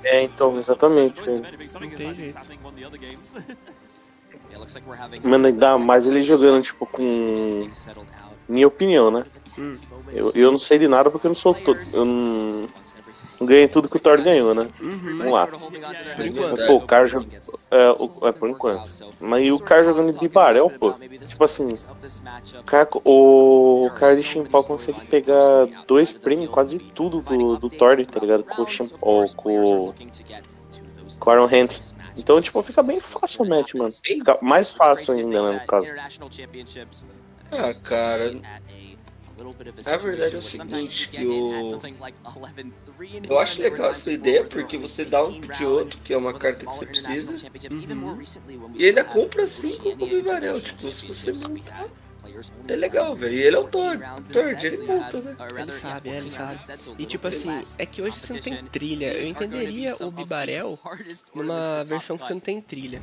É, então, exatamente. Não tem jeito. Mano, ainda mais ele jogando, tipo, com... Minha opinião, né? Eu não sei de nada porque eu não sou... Eu não ganhei tudo que o Thor ganhou, né? Vamos lá. Por enquanto. Pô, o cara joga... por enquanto. Mas o cara jogando de Bibarel, pô... Tipo assim... O cara de Chimpau consegue pegar 2 prêmios, quase tudo do Thor, tá ligado? Com o Chimpau, com o Iron Hands. Então, tipo, fica bem fácil o match, mano. Fica mais fácil ainda, né, no caso. Ah, cara... A verdade é o seguinte, que eu acho legal essa ideia, porque você dá um de outro, que é uma carta que você precisa, e ainda compra 5 com o Bibarel, tipo, se você montar, é legal, velho. E ele é o Thor, ele monta, né? Ele sabe. E tipo assim, é que hoje você não tem trilha. Eu entenderia o Bibarel numa versão que você não tem trilha.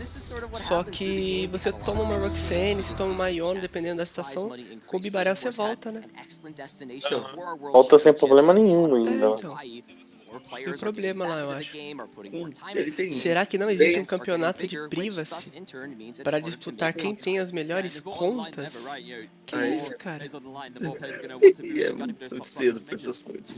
Só que você toma uma Roxanne, você toma uma Iono, dependendo da situação, com o Bibarel você volta, né? Volta sem problema nenhum ainda. Então. Tem problema lá, eu acho. Será que não existe um campeonato de privacy para disputar quem tem as melhores contas? Que isso, cara? É muito cedo pra essas coisas.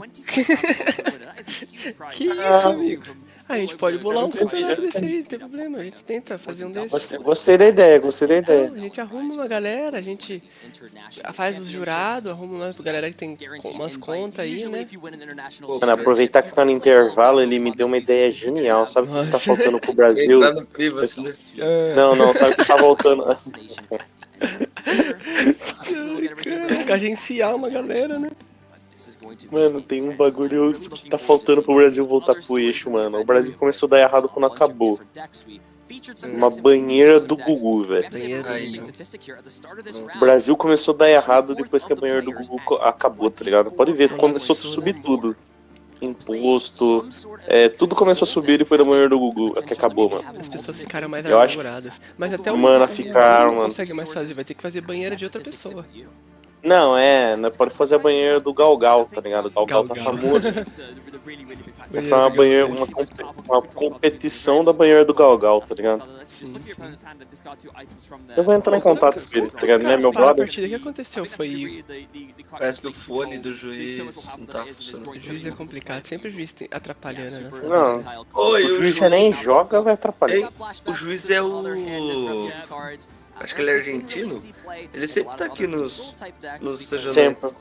Que isso, amigo? A gente pode bolar um campeonato desse aí, não tem problema. A gente tenta fazer um desses. Gostei da ideia, Então, a gente arruma uma galera, a gente faz os jurados, arruma uma galera que tem umas contas aí, né? Mano, aproveitar que tá no intervalo, ele me deu uma ideia genial. Sabe o que tá faltando pro Brasil? Não, sabe o que tá voltando? Agenciar uma galera, né? Mano, tem um bagulho que tá faltando pro Brasil voltar pro eixo, mano. O Brasil começou a dar errado quando acabou. Uma banheira do Gugu, velho. O Brasil começou a dar errado depois que a banheira do Gugu acabou, tá ligado? Pode ver, começou a subir tudo. Imposto, tudo começou a subir depois da banheira do Gugu, que acabou, mano. As pessoas ficaram mais amarguradas. Mas até o Mano, ficaram, não consegue mais fazer, vai ter que fazer banheira de outra pessoa. Não, pode fazer a banheira do Galgal, tá ligado? O Galgal tá famoso. Foi uma banheira, uma competição da banheira do Galgal, tá ligado? Eu vou entrar em contato com ele, tá ligado? Não é meu brother? A partida que aconteceu foi... Parece que o fone do juiz não tá funcionando. O juiz é complicado, sempre o juiz atrapalhando, né? Não, o juiz já nem joga, vai atrapalhar. O juiz é o... Acho que ele é argentino. Ele sempre tá aqui nos CG. Sempre.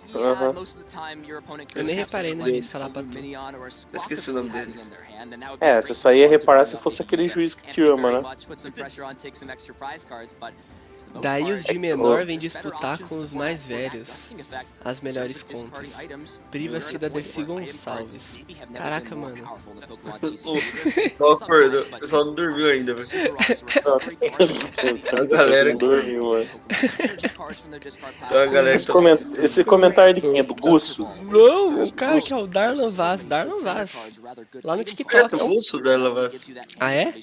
Eu nem reparei no juiz falar pra tu. Eu esqueci o nome dele. Você só ia reparar se fosse aquele juiz que te ama, né? Daí os de menor vêm disputar com os mais velhos as melhores contas. Privacy da Dercy Gonçalves. Caraca, mano. Não acordou, o pessoal não dormiu ainda, velho. A galera não dormiu, mano. Então a galera esse comentário de quem? É do Gusso? Não, o cara que é o Darlan Vaz. Darlan Vaz. Lá no TikTok. É o Gusso, Darlan Vaz. Ah, é?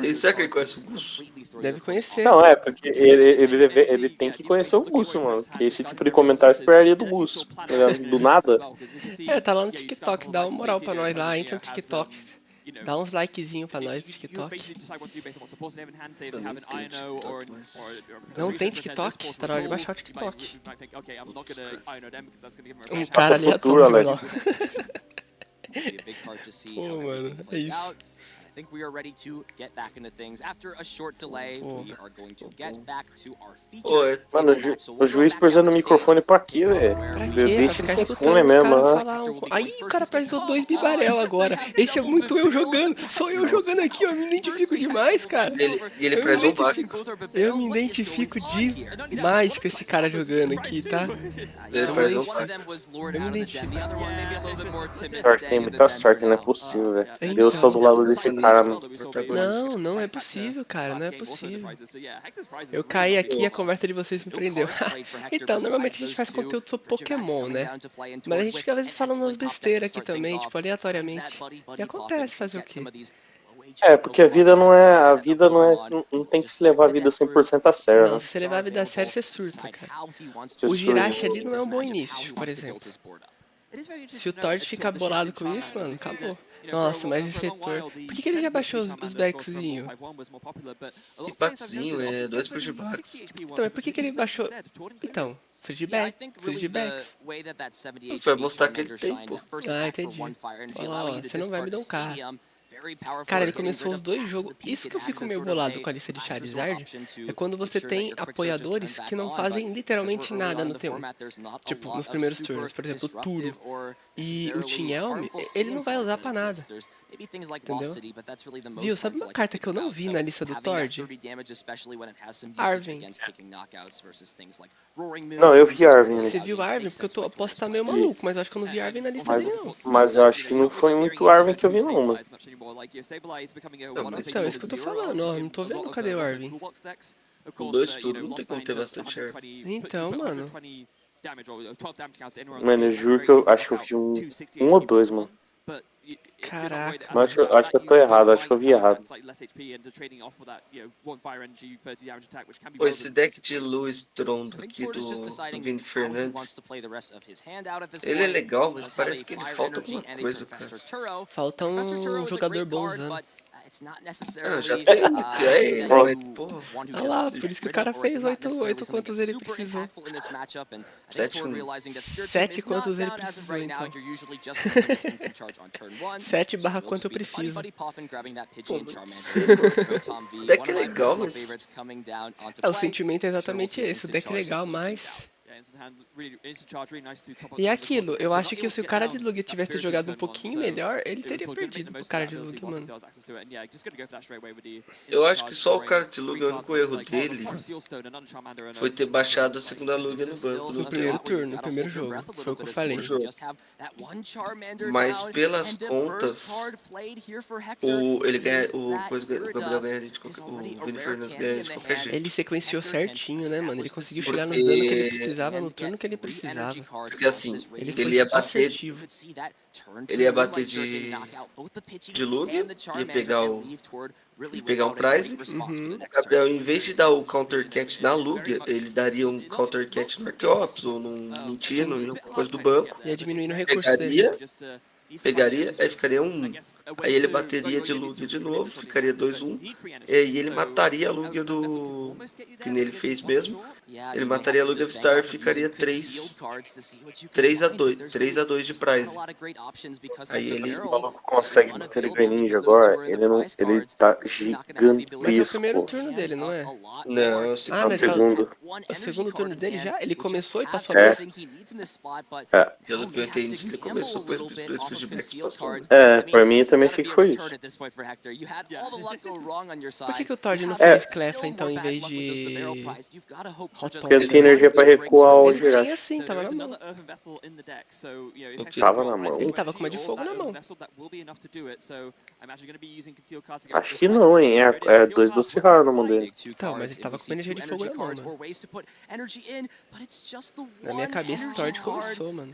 E será que ele conhece o Gusso? Deve conhecer. Não, porque ele tem que conhecer o Gusso, mano. Porque esse tipo de comentário esperaria do Gusso. Do nada. Tá lá no TikTok. Dá uma moral pra nós lá. Entra no TikTok. Dá uns likezinho pra nós no TikTok. Não tem TikTok? Tá na hora de baixar o TikTok. Um cara aleatório lá. Pô, mano, é isso. I think we are ready to get back into things. After a short delay, we are going to get back to our feature. Mano, o juiz precisando do microfone pra quê, velho? Deixa ele com fome mesmo, né? Aí o cara apresentou 2 Bibarel agora. Esse é muito eu jogando. Sou eu jogando aqui, eu me identifico demais, cara. E ele apresentou Eu me identifico demais com esse cara jogando aqui, tá? Ele apresentou Eu me identifico. Tem muita sorte, não é possível, velho. Deus tá do lado desse cara. Não é possível, cara, não é possível. Eu caí aqui e a conversa de vocês me prendeu. Então, normalmente a gente faz conteúdo sobre Pokémon, né? Mas a gente fica às vezes falando umas besteiras aqui também, tipo, aleatoriamente. E acontece fazer o quê? Porque a vida não é, não tem que se levar a vida 100% a sério. Não, se você levar a vida a sério, você surta, cara. O Jirachi ali não é um bom início, por exemplo. Se o Todd ficar bolado com isso, mano, acabou. Nossa, mas esse Hector... Por que ele já baixou os backzinhos? Que backzinho, é 2 pushbacks. Então, mas por que ele baixou... Então, Frigibacks. Foi mostrar que ele tem, pô. Ah, entendi. Olha lá, ó, você não vai me dar um carro. Cara, ele começou os 2 jogos. Isso que eu fico meio bolado com a lista de Charizard é quando você tem apoiadores que não fazem literalmente nada no T1. Tipo, nos primeiros turnos. Por exemplo, o Turo e o Tinhelm, ele não vai usar pra nada. Entendeu? Viu? Sabe uma carta que eu não vi na lista do Tord? Arvin. Não, eu vi Arvin. Você viu Arvin? Porque eu posso estar meio maluco, mas eu acho que eu não vi Arvin na lista dele, não. Mas eu acho que não foi muito Arvin que eu vi, não, mano. Então, é isso que eu tô falando, ó. Não tô vendo cadê o Arvin. Com 2 turnos não tem como ter bastante Arvin. Então, mano. Mano, eu juro que eu acho que eu vi um ou 2, mano. Caraca. Mas acho que eu tô errado, acho que eu vi errado. Pô, esse deck de luz trondo aqui do Vini Fernandes, ele é legal, mas parece que ele falta alguma coisa, cara. Falta um jogador bonzão. Ah, já tem, aí, porra. Ah lá, por isso que o cara fez 8 quantos ele precisou. 7 quantos ele precisou, então. 7 barra quanto eu preciso. O deck é legal, mas... O sentimento é exatamente esse, o deck é legal, mas... E é aquilo, eu acho que se o cara de Lug tivesse jogado um pouquinho melhor, ele teria perdido pro cara de Lug, mano. Eu acho que só o cara de Lug, o único erro dele foi ter baixado a segunda Lug no banco. No primeiro turno, no primeiro jogo, foi o que eu falei. Mas pelas contas, ele ganha, o Gabriel ganha de qualquer, o Vini Fernandes ganha de qualquer jeito. Ele sequenciou certinho, né, mano? Ele conseguiu chegar nos danos que ele precisava no turno que ele precisava. Porque assim, ele ia bater de Lug, ia pegar um prize. O Gabriel, em vez de dar o counter cat na Lug, ele daria um counter cat no Archeops ou num Tino, em alguma coisa do banco. Ia diminuindo o recurso dele. Pegaria, aí ficaria 1. Aí ele bateria de Lug de novo, ficaria 2-1. E aí ele mataria a Lug do... que nele fez mesmo. Ele mataria a Lug of Star, ficaria 3-2 de prize. Aí ele... Se o maluco consegue bater ele Greninja agora, ele tá gigantesco. Mas é o primeiro turno dele, não é? Não, é o segundo. É o segundo turno dele já? Ele começou e passou a vez? Pelo que eu entendi, ele começou com os feedbacks. Pra mim também achei que foi isso. Por que o Tord não fez Cleffa então em vez de... Porque ele tem energia pra recuar o Ele tinha Giraff. sim, tava na mão. Tava na mão? Ele tava com uma de fogo na mão. Acho que não, hein? É 2 doce raro na mão dele. Então, mas ele tava com uma energia de fogo na mão, mano. Na minha cabeça o Tord começou, mano.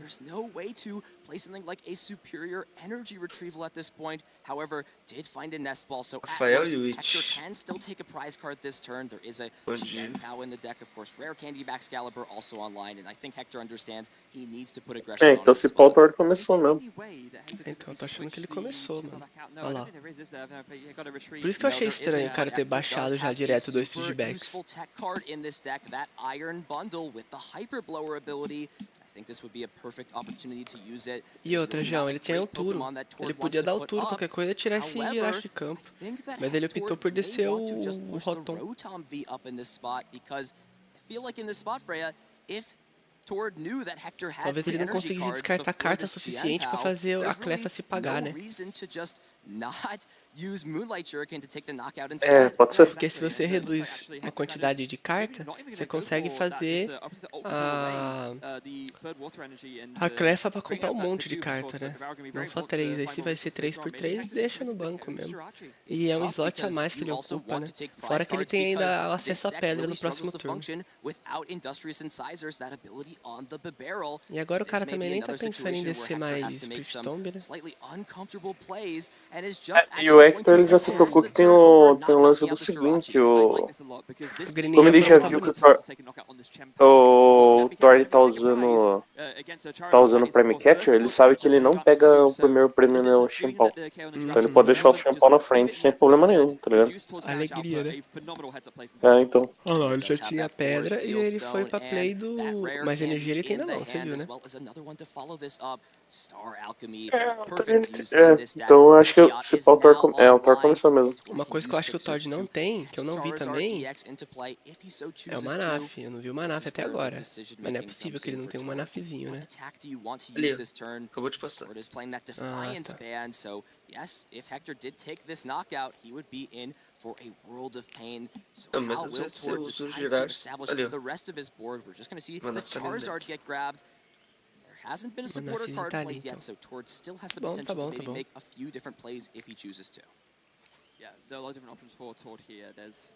Play something like a superior energy retrieval at this point. However, did find a nest ball, so Rafael Hector can still take a prize card this turn. There is a Pow in the deck, of course. Rare Candy Excalibur also online, and I think Hector understands he needs to put aggression on. Então se pau, o Tord começou mesmo. Então, eu tô achando que ele começou, mano. Olha lá. Por isso que eu achei estranho o cara ter baixado já direto 2 feedbacks. E outra, João, ele tinha o Turo. Ele podia dar o Turo, qualquer coisa, tirar esse Jirachi de campo. Mas ele optou por descer o Rotom. Talvez ele não conseguisse descartar carta suficiente pra fazer a Cleffa se pagar, né? Pode ser. Porque se você reduz a quantidade de carta, você consegue fazer a Cleffa pra comprar um monte de carta, né? Não só 3, aí se vai ser 3x3, deixa no banco mesmo. E é um slot a mais que ele ocupa, né? Fora que ele tem ainda acesso à pedra no próximo turno. E agora o cara também nem tá pensando em descer mais Priest Tomb, né? E o Hector ele já se tocou que tem o lance do seguinte, como ele já viu que o Thor tá usando o Prime Catcher, ele sabe que ele não pega o primeiro prêmio no Chimpao. Então ele pode deixar o Chimpao na frente sem problema nenhum, tá ligado? Alegria, né? É, então. Olha lá, ele já tinha pedra e ele foi pra play do... Mas energia ele tem na mão, você viu, né? Então eu acho que o Thor começou mesmo. Uma coisa que eu acho que o Todd não tem, que eu não vi também, é o Manaf. Eu não vi o Manaf até agora. Mas não é possível que ele não tenha um Manafzinho, né? Ali, acabou de passar. Yes, if Hector did take this knockout, he would be in for a world of pain. So mas how will Tord decide to establish the rest of his board? We're just going to see the Charizard get grabbed. There hasn't been a supporter card played yet, so Tord still has the potential to maybe make a few different plays if he chooses to. Yeah, there are a lot of different options for Tord here. There's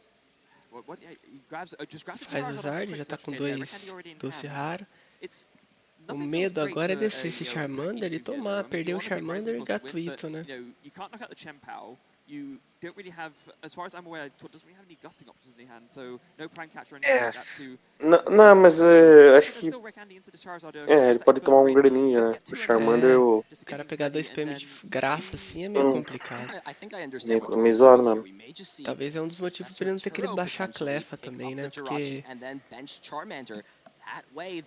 he grabs just grabs the Charizard já tá com dois doce raro. O medo agora é descer esse Charmander e tomar, perder o Charmander gratuito, né? You can't knock out the Chien-Pao. You don't really have, as far as I'm aware, Tord doesn't really have any gusting options in the hand, so no Prime Catcher or anything like that to... Não, mas acho que... ele pode tomar um Greninja, né? O Charmander o cara pegar 2 PM de graça assim é meio complicado. Meio zoado mesmo. Talvez é um dos motivos pra ele não ter querido baixar a Clefa também, né? Porque...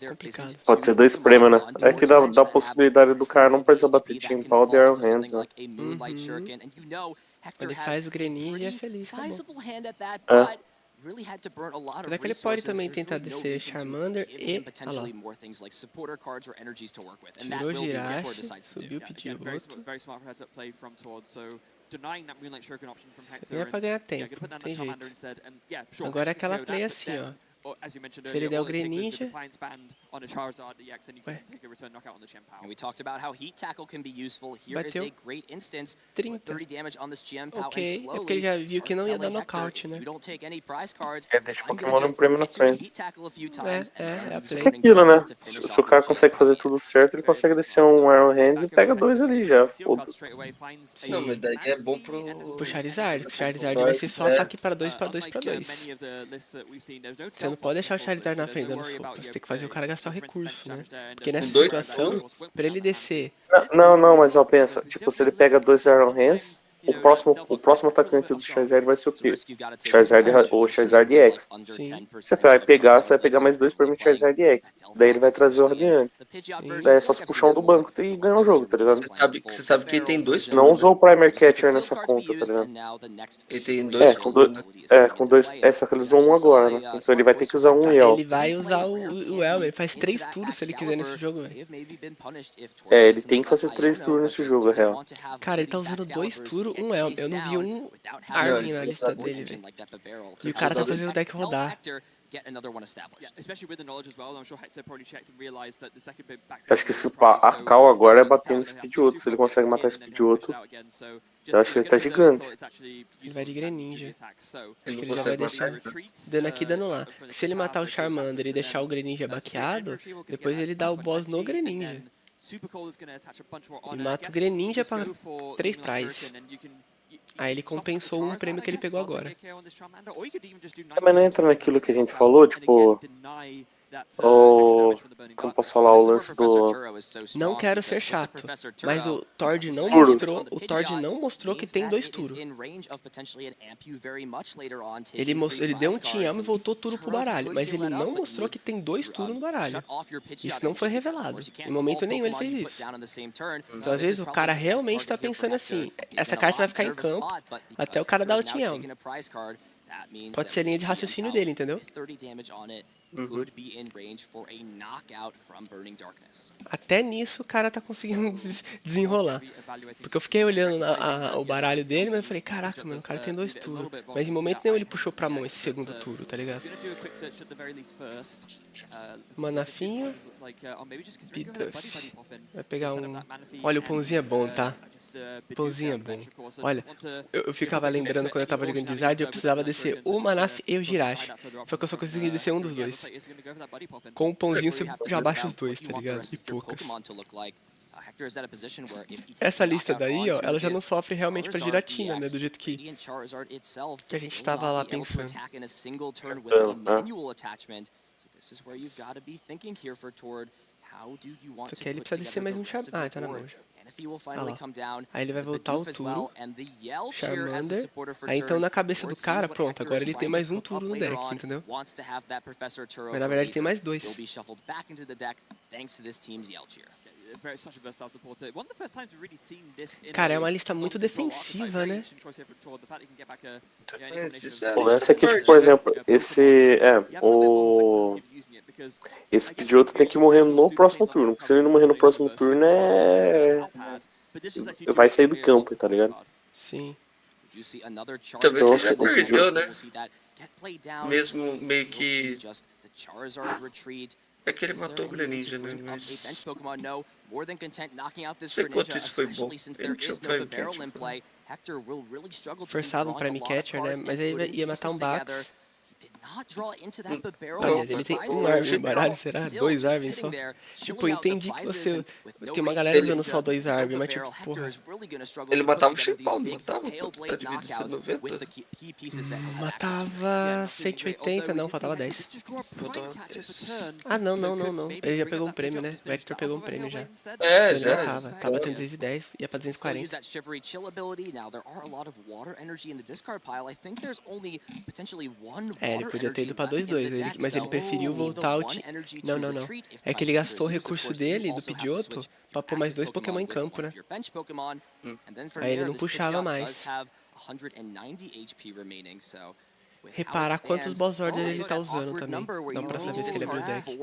complicado. Pode ser 2 prêmios, né? É que dá a possibilidade do cara não precisar bater Chimpao de Iron Hands, né? Ele faz o Greninja e é feliz, tá bom. Será que ele pode também tentar descer Charmander e... olha lá. Tirou Girache, subiu, pediu outro. Não é pra ganhar tempo, não tem jeito. Agora é aquela play assim, ó. Se ele der o Greninja... bateu 30. Ok, é porque ele já viu que não ia dar knockout, né? Deixa o Pokémon no prêmio na frente. É a play. É aquilo, né? Se o cara consegue fazer tudo certo, ele consegue descer um Iron Hands e pega 2 ali já. Não, mas daí é bom pro Charizard. O Charizard vai ser só ataque para 2 para 2 para 2. Você não pode deixar o Charizard na frente dando soco. Você tem que fazer o cara gastar o recurso, né? Porque nessa situação, pra ele descer... Não, mas ó, pensa. Tipo, se ele pega 2 Iron Hands, o próximo atacante do Charizard vai ser o quê? O Charizard X. Sim. Você vai pegar mais 2 pra mim Charizard X. Daí ele vai trazer o Radiante. Daí é só se puxar um do banco e ganhar o jogo, tá ligado? Você sabe que ele tem 2 Não usou o Primer Catcher nessa conta, tá ligado? Ele tem 2 com 2. Só que ele usou um agora, né? Então ele vai ter que usar um Yell. Ele vai usar o Elmer, ele faz 3 turnos se ele quiser nesse jogo, velho. Ele tem que fazer 3 turnos nesse jogo, é real. Cara, ele tá usando 2 turnos, um Elmer. Eu não vi um Armin na lista dele, velho. E o cara tá fazendo o deck rodar. Acho que a Cal agora é batendo speed outro. Se ele consegue matar speed outro, eu acho que ele tá gigante. Ele vai de Greninja. Acho que ele já vai deixar dando aqui, dando lá. Se ele matar o Charmander e deixar o Greninja baqueado, depois ele dá o boss no Greninja. E mata o Greninja pra 3 prize. Aí ele compensou um prêmio que ele pegou agora. Mas não entra naquilo que a gente falou, tipo... como posso falar, o lance do... Não quero ser chato, mas o Tord não mostrou que tem 2 turos. Ele deu um team e voltou turo pro baralho, mas ele não mostrou que tem 2 turos no baralho. Isso não foi revelado. Em momento nenhum ele fez isso. Então às vezes o cara realmente tá pensando assim, essa carta vai ficar em campo até o cara dar o team. Pode ser a linha de raciocínio dele, entendeu? Até nisso o cara tá conseguindo desenrolar. Porque eu fiquei olhando o baralho dele, mas eu falei, caraca, mano, o cara tem 2 turos. Mas em momento nenhum ele puxou pra mão esse segundo turo, tá ligado? Manafinho. Vai pegar um... Olha, o pãozinho é bom, tá? O pãozinho é bom. Olha, eu ficava lembrando quando eu tava jogando de Zard, eu precisava descer o Manaf e o Girache. Só que eu só consegui descer um dos 2. Com o pãozinho você já baixa os 2, tá ligado? E poucas. Essa lista daí, ó, ela já não sofre realmente pra giratina, né? Do jeito que a gente tava lá pensando. Só que aí ele precisa descer mais um Charmander. Ah, tá na mão já. Ah lá. Aí ele vai voltar o turno, Charmander. Aí então na cabeça do cara, pronto, agora ele tem mais um turno no deck, entendeu? Mas na verdade tem mais dois. Cara, é uma lista muito defensiva, né? O lance é que, tipo, por exemplo, esse Pidgeotto tem que morrer no próximo turno. Porque se ele não morrer no próximo turno, vai sair do campo, tá ligado? Sim. Também ele já perdeu, né? Mesmo meio que... É que ele matou o Greninja, né? Mas... Não sei quanto isso foi bom. Ele tinha Prime Catcher. Forçava um Prime Catcher, né? Mas aí ia matar um Bax. Aliás, ele tem um Arven no baralho, será? 2 Arven só? Tipo, eu entendi que você... Tem uma galera usando só 2 Arven, mas tipo, porra... Ele matava o Chempal, não matava? Quanto tá de vida? 190? Matava 180, não, faltava 10. Ah, não. Ele já pegou um prêmio, né? O Hector pegou um prêmio já. É, ele já. Tava 310, ia pra 240. É, ele podia ter ido pra 2-2, mas ele preferiu voltar ao time. Não. É que ele gastou o recurso dele, do Pidgeotto, pra pôr mais 2 Pokémon em campo, né? Aí ele não puxava mais. Reparar quantos Boss Order ele tá usando também. Dá pra saber se ele abriu o deck.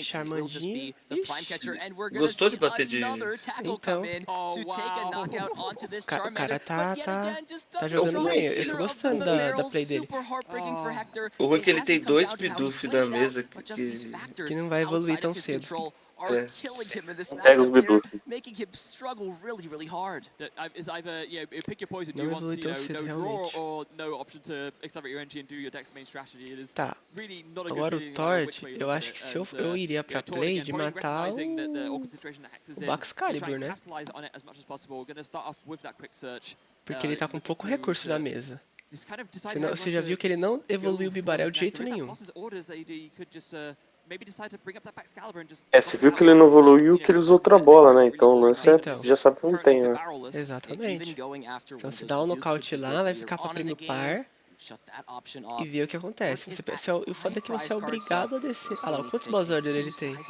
Charmandinho. Gostou de bater de... Então, o cara tá jogando bem. Eu tô gostando da play dele. O ruim é que ele tem 2 Bidoof na mesa que não vai evoluir tão cedo. Pega os Bidoof. Não evolui tão cedo, realmente. Tá. Agora o Tord, eu acho que se eu iria pra play de matar o Baxcalibur, né? Porque ele tá com pouco recurso na mesa. Você já viu que ele não evoluiu o Bibarel de jeito nenhum. Você viu que ele não evoluiu que ele usou outra bola, né? Então o lance já sabe que não tem, né? Exatamente. Então se dá um nocaute lá, vai ficar pra prêmio par e ver o que acontece. O foda é que você é obrigado a descer. Ah lá, quantos Boss Order ele tem? Vocês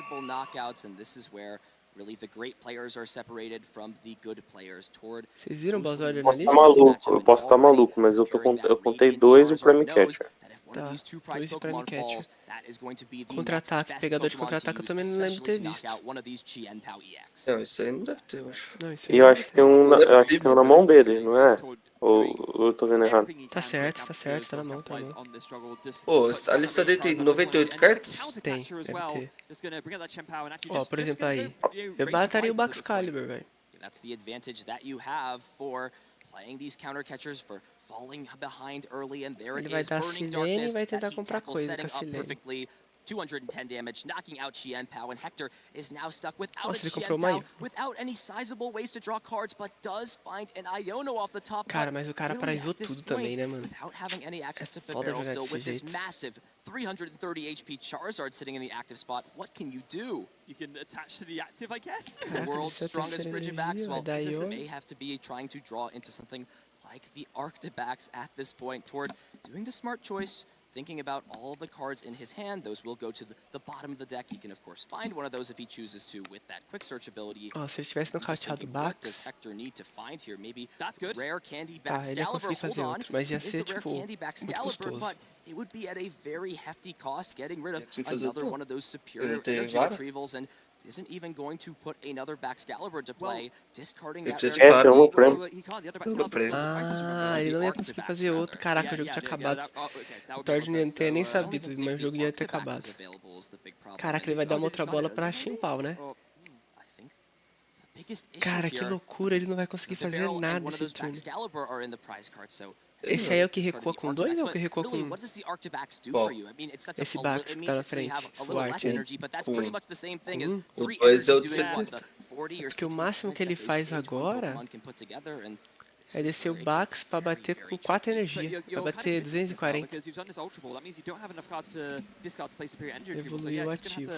viram o Boss Order na lista? Eu posso estar maluco, mas eu contei 2 e o Prime Catcher. Tá, 2 Prime Catcher. Contra-ataque, pegador de contra-ataque eu também não lembro de ter visto. Não, isso aí não deve ter, eu acho. E eu acho que tem um na mão dele, não é? Ou eu tô vendo errado? Tá certo, tá na mão, Pô, a lista dele tem 98 cartas? Tem, deve ter. Ó, por exemplo aí, eu mataria o Baxcalibur, velho. Ele vai dar Silene e vai tentar comprar coisa com a Silene. 210 damage, knocking out Chien-Pao, and Hector is now stuck without Nossa, a Chien-Pao, without any sizable ways to draw cards, but does find an Iono off the top. Cara, mas o cara paralisou tudo também, né, mano? Without having any access to Barrel still with this massive 330 HP Charizard sitting in the active spot, what can you do? You can attach to the active, I guess. The world's strongest Frigibax, well, may have to be trying to draw into something like the Arctibax at this point toward doing the smart choice. Thinking about all of the cards in his hand, those will go to the bottom of the deck. He can, of course, find one of those if he chooses to with that quick search ability. Oh, se ele tivesse nocauteado o What Bax, does Hector need to find here? Maybe rare candy tá, ele ia Baxcalibur. conseguir fazer outro, mas ia ser, tipo, muito But it would be at a very hefty cost getting rid of Yeah, another one of those superior energy retrievals and isn't even going to put another Baxcalibur to play, discarding that rare É, tem um prêmio. Ah, ele não ia conseguir fazer outro. Caraca, o jogo tinha acabado. O Tord não tinha nem sabido, mas o jogo ia ter acabado. Caraca, ele vai dar uma outra bola pra Chien-Pao, né? Cara, que loucura, ele não vai conseguir fazer nada esse turno. Esse aí é o que recua com 2 ou é o que recua com 1? Esse Bax que tá na frente, o Art. O 2 é o de 70. Porque o máximo que ele faz agora é descer o Bax pra bater com 4 energia, pra bater 240. Evoluiu o ativo.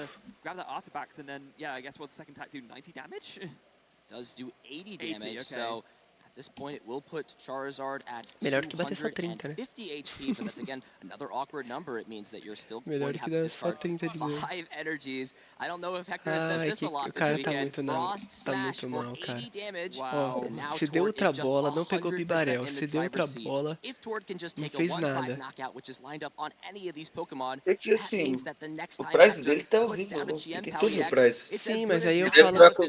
Melhor que bater só 30, né? Melhor que dar só 30 de novo. O cara tá muito mal, cara. Ó, se deu outra bola, não pegou o Bibarel. Se deu outra bola, não fez nada. É que assim, o price dele tá horrível, não. Tem tudo no price. Sim, mas aí eu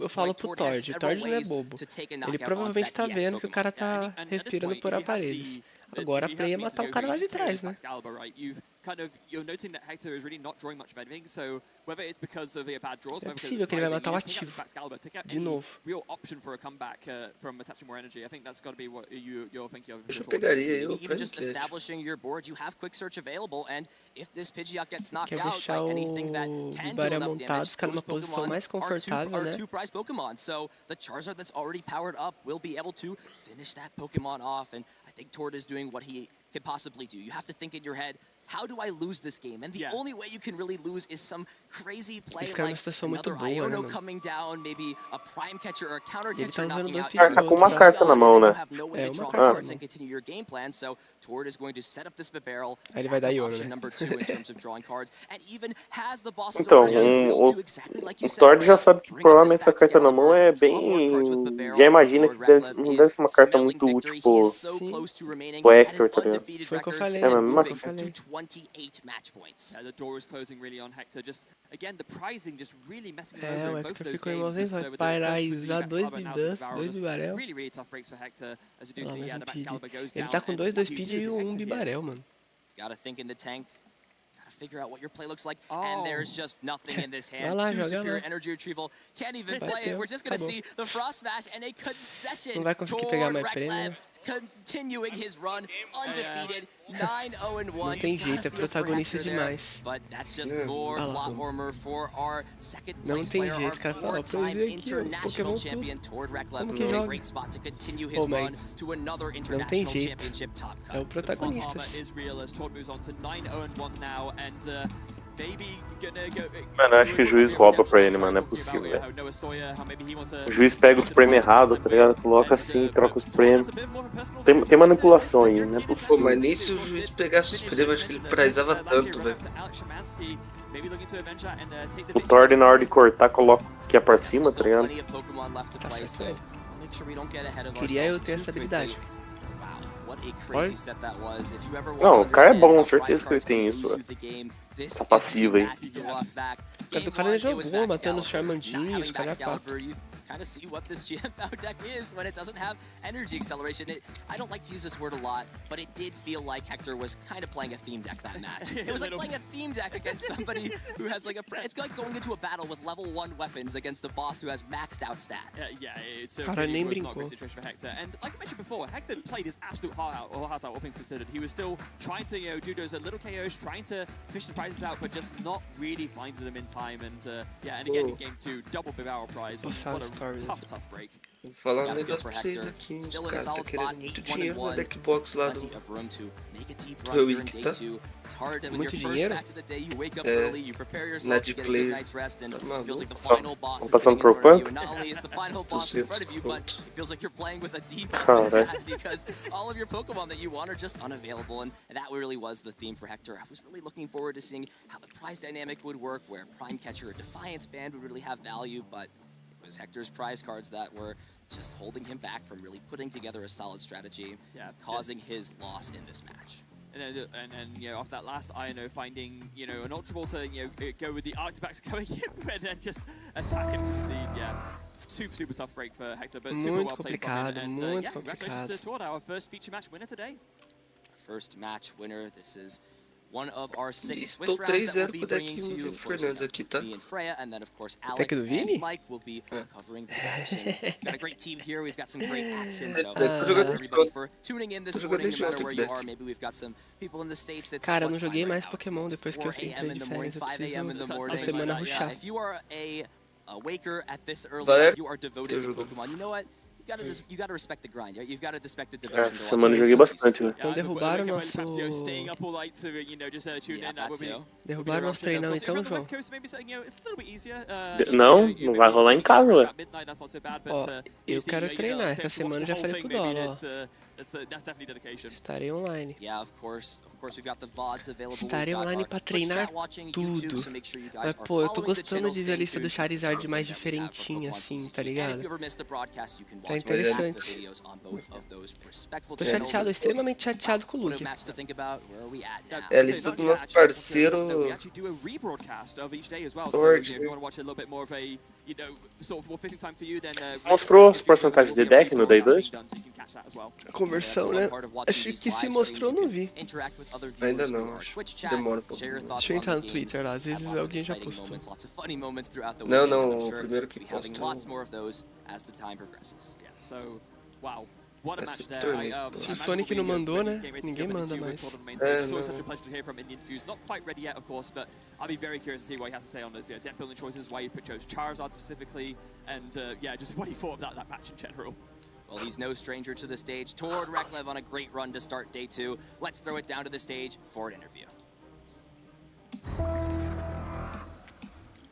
falo pro Tord. O Tord não é bobo. Ele provavelmente tá vendo que o cara tá respirando por aparelhos. Agora a play é matar o cara lá de trás, né? You're noting that Hector is really not drawing much of anything, so whether it's because of a bad draws, é possível que ele vai matar o ativo de novo. Real option for a comeback from attaching more energy. I think that's got to be what you're thinking of. Eu pegaria eu. Even just establishing your board, you have quick search available, and if this Pidgeot gets knocked Quer out deixar by anything that can do enough damage, ficar numa posição mais confortável, né? two prize Pokemon. So the Charizard that's already powered up will be able to finish that Pokemon off, and I think Tord is doing what he could possibly do. You have to think in your head, how do I lose this game? And the only way you can really lose is some crazy play like another Iono coming down, maybe a Prime Catcher or a Counter Catcher knocking out Tá com uma carta na mão, né? no way to draw cards and continue your game plan. So Tord is going to set up this barrel. Aí ele vai dar Iono, option né? number 2 in terms of drawing cards, and even has the bosses. Então, o Tord já sabe que provavelmente essa carta na mão é bem... Já imagina que não deve ser uma carta muito útil pro Hector, tá ligado? Foi o que eu falei, É, mas... 28 match points. The door is closing really on Hector. Just again, the pricing just really messing him É, over o in both Hector those ficou games. igualzinho, vai paraisar 2 Bidan, 2 Bibarel. Really tough breaks for Hector. As you do see, the Excalibur goes down. Ele tá com 2 Speed e 1 Bibarel, mano. Gotta think in the tank. Figure out what your play looks like, and there's just nothing in this hand. Lá, Two joga superior lá. energy retrieval, can't even play it. We're just gonna see the Frost Smash and a concession. Não vai conseguir pegar mais Toward prêmio. Reklev, continuing his run, undefeated, 9-0-1. Não tem jeito, é protagonista demais. But that's just more plot armor for our second Não place tem player, jeito, our cara. Fala, pra eu four-time ver aqui, ó, os international Pokémon champion tudo. Toward Reklev, Como que in a joga? great spot to continue his Mas run to another não tem international jeito. championship top cut. É o protagonista. Is real as Tord moves on to 9-0-1 now, and maybe gonna go. Mano, eu acho que o juiz rouba pra ele, mano, não é possível, velho. O juiz pega os prêmios errados, tá ligado? Coloca assim, troca os prêmios. Tem manipulação aí, não é Pô, possível. mas nem se o juiz pegasse os prêmios, acho que ele prizava tanto, velho. O Tord, na hora de cortar, coloca o que é pra cima, tá ligado? Queria eu ter essa habilidade. Não, o cara é bom, certeza que ele tem isso, velho. Tá passivo aí. Mas o cara já jogou, matando os Charmandinhos, os cara 4. Kind of see what this GM deck is when it doesn't have energy acceleration. I don't like to use this word a lot, but it did feel like Hector was kind of playing a theme deck that match. It was like playing a theme deck against somebody who has like it's like going into a battle with level 1 weapons against a boss who has maxed out stats. Yeah, it's a Cara, nem really not a great brincou. situation for Hector. And like I mentioned before, Hector played his absolute heart out, all things considered. He was still trying to, do those little KOs, trying to fish the prizes out, but just not really finding them in time. And and again in game 2, double barrel prize. What a tough break. Vou falar um negócio pra vocês aqui, os caras tá querendo muito dinheiro na deckbox lá do EUIC, tá? Muito dinheiro? Na de play, tá maluco? Tá passando por quanto? Caralho. Because all of your Pokemon that you want are just unavailable, and that really was the theme for Hector. I was really looking forward to seeing how the prize dynamic would work, where Prime Catcher or Defiance Band would really have value, but it was Hector's prize cards that were just holding him back from really putting together a solid strategy, causing his loss in this match. And then off that last Iono finding an Ultra Ball to go with the Arctibax going in and then just attack and concede. Super tough break for Hector, but super well played from him. And congratulations to Tord, our first feature match winner today. First match winner. This is one of our 6 Swiss Estou rounds that 3-0 we'll be com o bringing to deck you. do Of course, Fernandes aqui, tá? me and Freya, and then of course Deck Alex do Vini? and Mike will be covering the action. We've got a great team here. We've got some great action. So Tô thank jogando you everybody for tuning in this Tô jogando morning, no desde matter ontem where com you deck. are. Maybe we've got some people in the States. It's Cara, eu what não time joguei right mais now? Pokémon It's depois que eu 4 entrei a.m. de in the morning, férias. Eu 5 a.m. in preciso the uma morning. semana rushar. If you are a waker at this early, Valer, you are devoted to Pokemon. You know what? You gotta respect the grind, right? You've got to respect the devotion. Essa semana eu joguei bastante, velho. Então derrubaram o nosso... Derrubaram o nosso treinão então, João? Não, não vai rolar em casa, ué. Ó, eu quero treinar. Essa semana eu já falei pro Dolo, ó. Estarei online. Estarei online pra treinar tudo. Mas, pô, eu tô gostando de ver a lista do Charizard mais diferentinha, assim, tá ligado? Tá interessante. Tô chateado, extremamente chateado com o Lugia. É a lista do nosso parceiro Lorde. Mostrou as porcentagens de deck no Day 2? A conversão, né? Acho que se mostrou, não vi. Ainda não, acho. Demora um pouco. Deixa eu entrar no Twitter lá, às vezes alguém já postou. Não, não, o primeiro que postou. Se o Sonic não mandou, né? Ninguém manda mais. É, Well, he's no stranger to the stage. Toward Reklev on a great run to start day 2. Let's throw it down to the stage for an interview.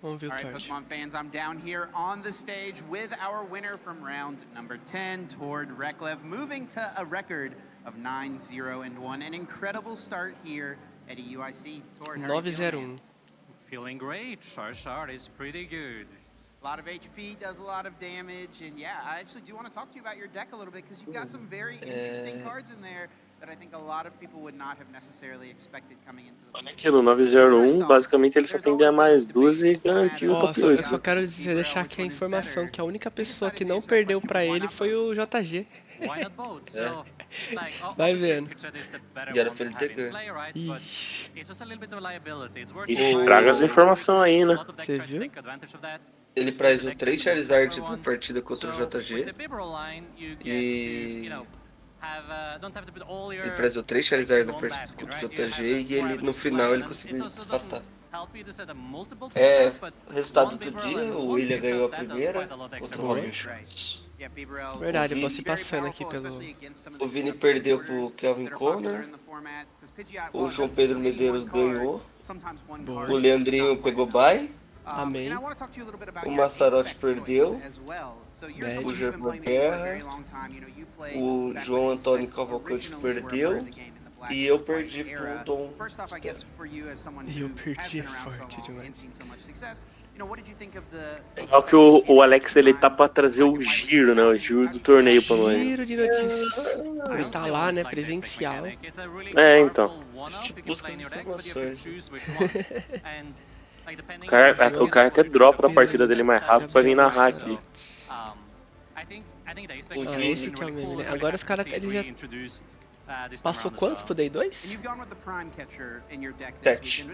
Vamos ver o Alright, Torch. Pokemon fans, I'm down here on the stage with our winner from round number 10, Tord Reklev, moving to a record of 9-0-1. An incredible start here at EUIC. Tord, how are you feeling? 9-0-1. Feeling great. Charizard is pretty good. A lot of HP, does a lot of damage, and yeah, I actually do want to talk to you about your deck a little bit because you've got some very interesting cards in there that I think a lot of people would not have necessarily expected coming into the Aqui no 901, basicamente ele só tem que ganhar mais duas e garantir o Ó, top eu 8. só quero deixar aqui a informação que a única pessoa que não perdeu pra ele foi o JG. Why not both? So, like, Vai obviously, vendo. Pitchad is the better E era one pra to ele have ter in ganho. play, right? But Ixi. it's just a little bit of a liability. It's worth Ixi, it. traga as informações aí, né? A lot of decks Você try to viu? take advantage of that. Ele prazou 3 Charizard na partida contra o So, with the JG. Bibarel line, you get E- to, you know, don't have to put all your Ele prazou 3 Charizard na eggs in one partida basket, contra o right? You JG have e ele private no final display, ele and conseguiu it also doesn't empatar. help you to set a multiple É, pitchup, but resultado one do Bibarel dia, and o one William ganhou a pitchup, that does primeira quite a lot extra contra o damage. Robin. Yeah, Bibarel, Verdade, eu O posso ir passando aqui pelo... O Vini perdeu pro Kelvin Conner. O João Pedro Medeiros ganhou. O Leandrinho pegou bye. Amém. O Massarotti perdeu. Bad. O Germán Guerra. O João Antônio Cavalcante perdeu. E eu perdi pro Dom. E eu perdi, é forte demais. Só que o Alex ele tá pra trazer o giro, né? O giro do torneio pra nós. Giro de notícias. Vai tá lá, né? Presencial. É, então. Busca informações. O cara até dropa da partida dele mais rápido pra vir narrar aqui. Ah, esse que é o meme, né? Agora os caras, ele já... Passou quantos pro Day 2? Sete.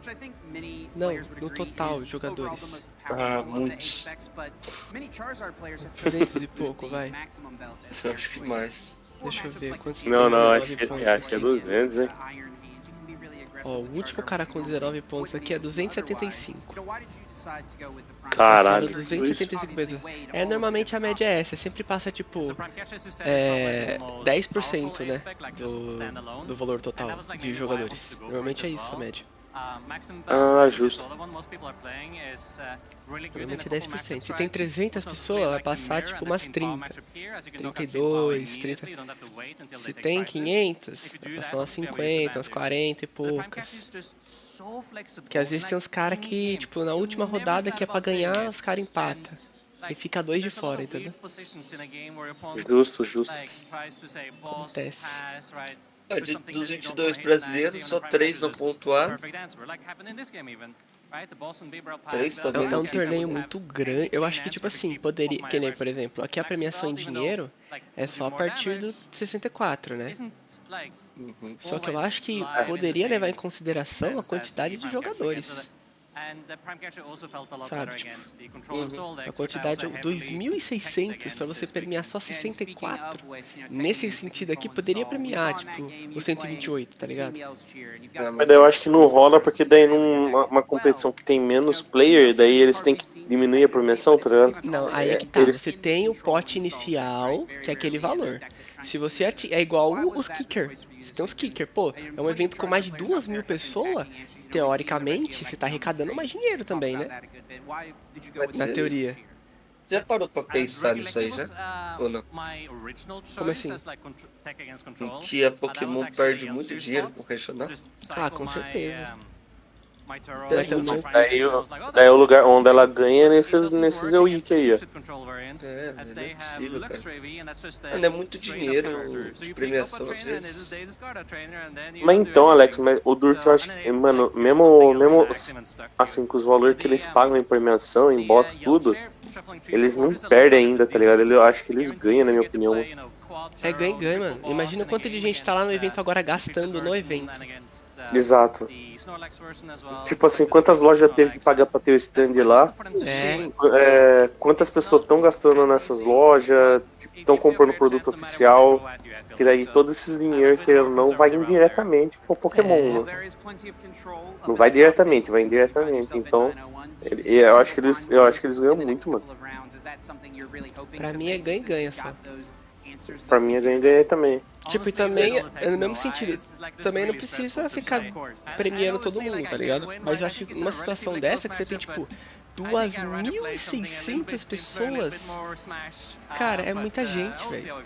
Não, no total, jogadores. Ah, muitos. 300 e pouco, vai. Eu acho que mais. Deixa eu ver quantos Não, tem, acho 19 pontos que é aqui. 200, hein? Ó, o último cara com 19 pontos aqui é 275. Caralho. 275 vezes. É, normalmente a média é essa, sempre passa tipo 10%, né, do valor total de jogadores. Normalmente é isso a média. Ah, justo. Normalmente é 10%. Se tem 300 pessoas, vai passar tipo umas 30. 32, 30. Se tem 500, vai passar umas 50, umas 40 e poucas. Porque às vezes tem uns caras que, tipo, na última rodada que é pra ganhar, os caras empatam. E fica 2 de fora, entendeu? Justo, justo. Acontece. Dos 22 brasileiros, só 3 não pontuaram. 3 também. É um torneio muito grande. Eu acho que, tipo assim, poderia... Que nem, por exemplo, aqui a premiação em dinheiro é só a partir do 64, né? Só que eu acho que poderia levar em consideração a quantidade de jogadores. Sabe, tipo, a quantidade de 2.600 pra você premiar só 64. Nesse sentido aqui, poderia premiar, tipo, o 128, tá ligado? Mas daí eu acho que não rola, porque daí numa competição que tem menos player, daí eles têm que diminuir a premiação, tá ligado? Não, aí é que tá. Você tem o pote inicial, que é aquele valor. Se você é igual os kicker. Você tem os kicker, pô, é um evento com mais de 2.000 pessoas, teoricamente, você tá arrecadando mais dinheiro também, né? Na teoria. Já parou pra pensar nisso aí, já? Ou não? Como assim? Em que a Pokémon perde muito dinheiro com o regional? Ah, com certeza. Daí o lugar onde ela ganha é nesses EUIC aí, ó. É, não é possível, cara. Mano, é muito dinheiro de premiação, às vezes. Mas então, Alex, mas o Durk, eu acho que, mano, mesmo assim, com os valores que eles pagam em premiação, em bots, tudo, eles não perdem ainda, tá ligado? Eu acho que eles ganham, na minha opinião. É ganha, mano. Imagina quanto de gente tá lá no evento agora gastando no evento. Exato. Tipo assim, quantas lojas teve que pagar pra ter o stand lá? Quantas pessoas estão gastando nessas lojas, estão comprando produto oficial, que daí todo esse dinheiro que não vai indiretamente pro Pokémon, né? Não vai diretamente, vai indiretamente. Então, eu acho que eles ganham muito, mano. Pra mim é ganha só. Pra mim é ganha também. Tipo, e também, é no mesmo sentido, também não precisa ficar premiando todo mundo, tá ligado? Mas eu acho que uma situação dessa, que você tem, tipo, 2.600 pessoas, cara, é muita gente, velho.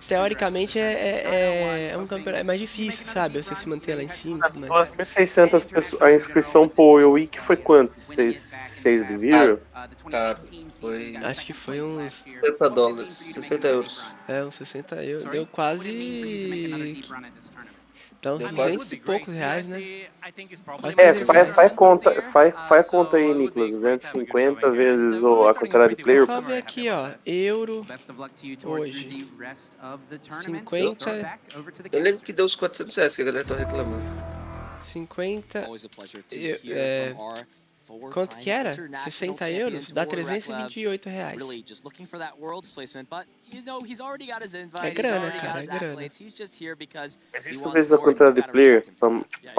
Teoricamente é um campeonato mais difícil, sabe? Você se manter lá em cima. 2.600 pessoas. A inscrição pro EUIC foi quanto? 6 de vírgula? Cara, foi... Acho que foi uns... 60 dólares, 60 euros. É, uns 60 euros. Deu quase... Dá uns 200 e poucos reais, né? Faz conta aí, Nicolas. 250 vezes a quantidade de player. Só ver aqui, ó. Euro. Hoje. 50. Eu lembro que deu os 400 reais que a galera tá reclamando. 50. Quanto que era? 60 euros? Dá 328 reais. É grana, cara, é grana. Mas isso vezes a quantidade de player, pra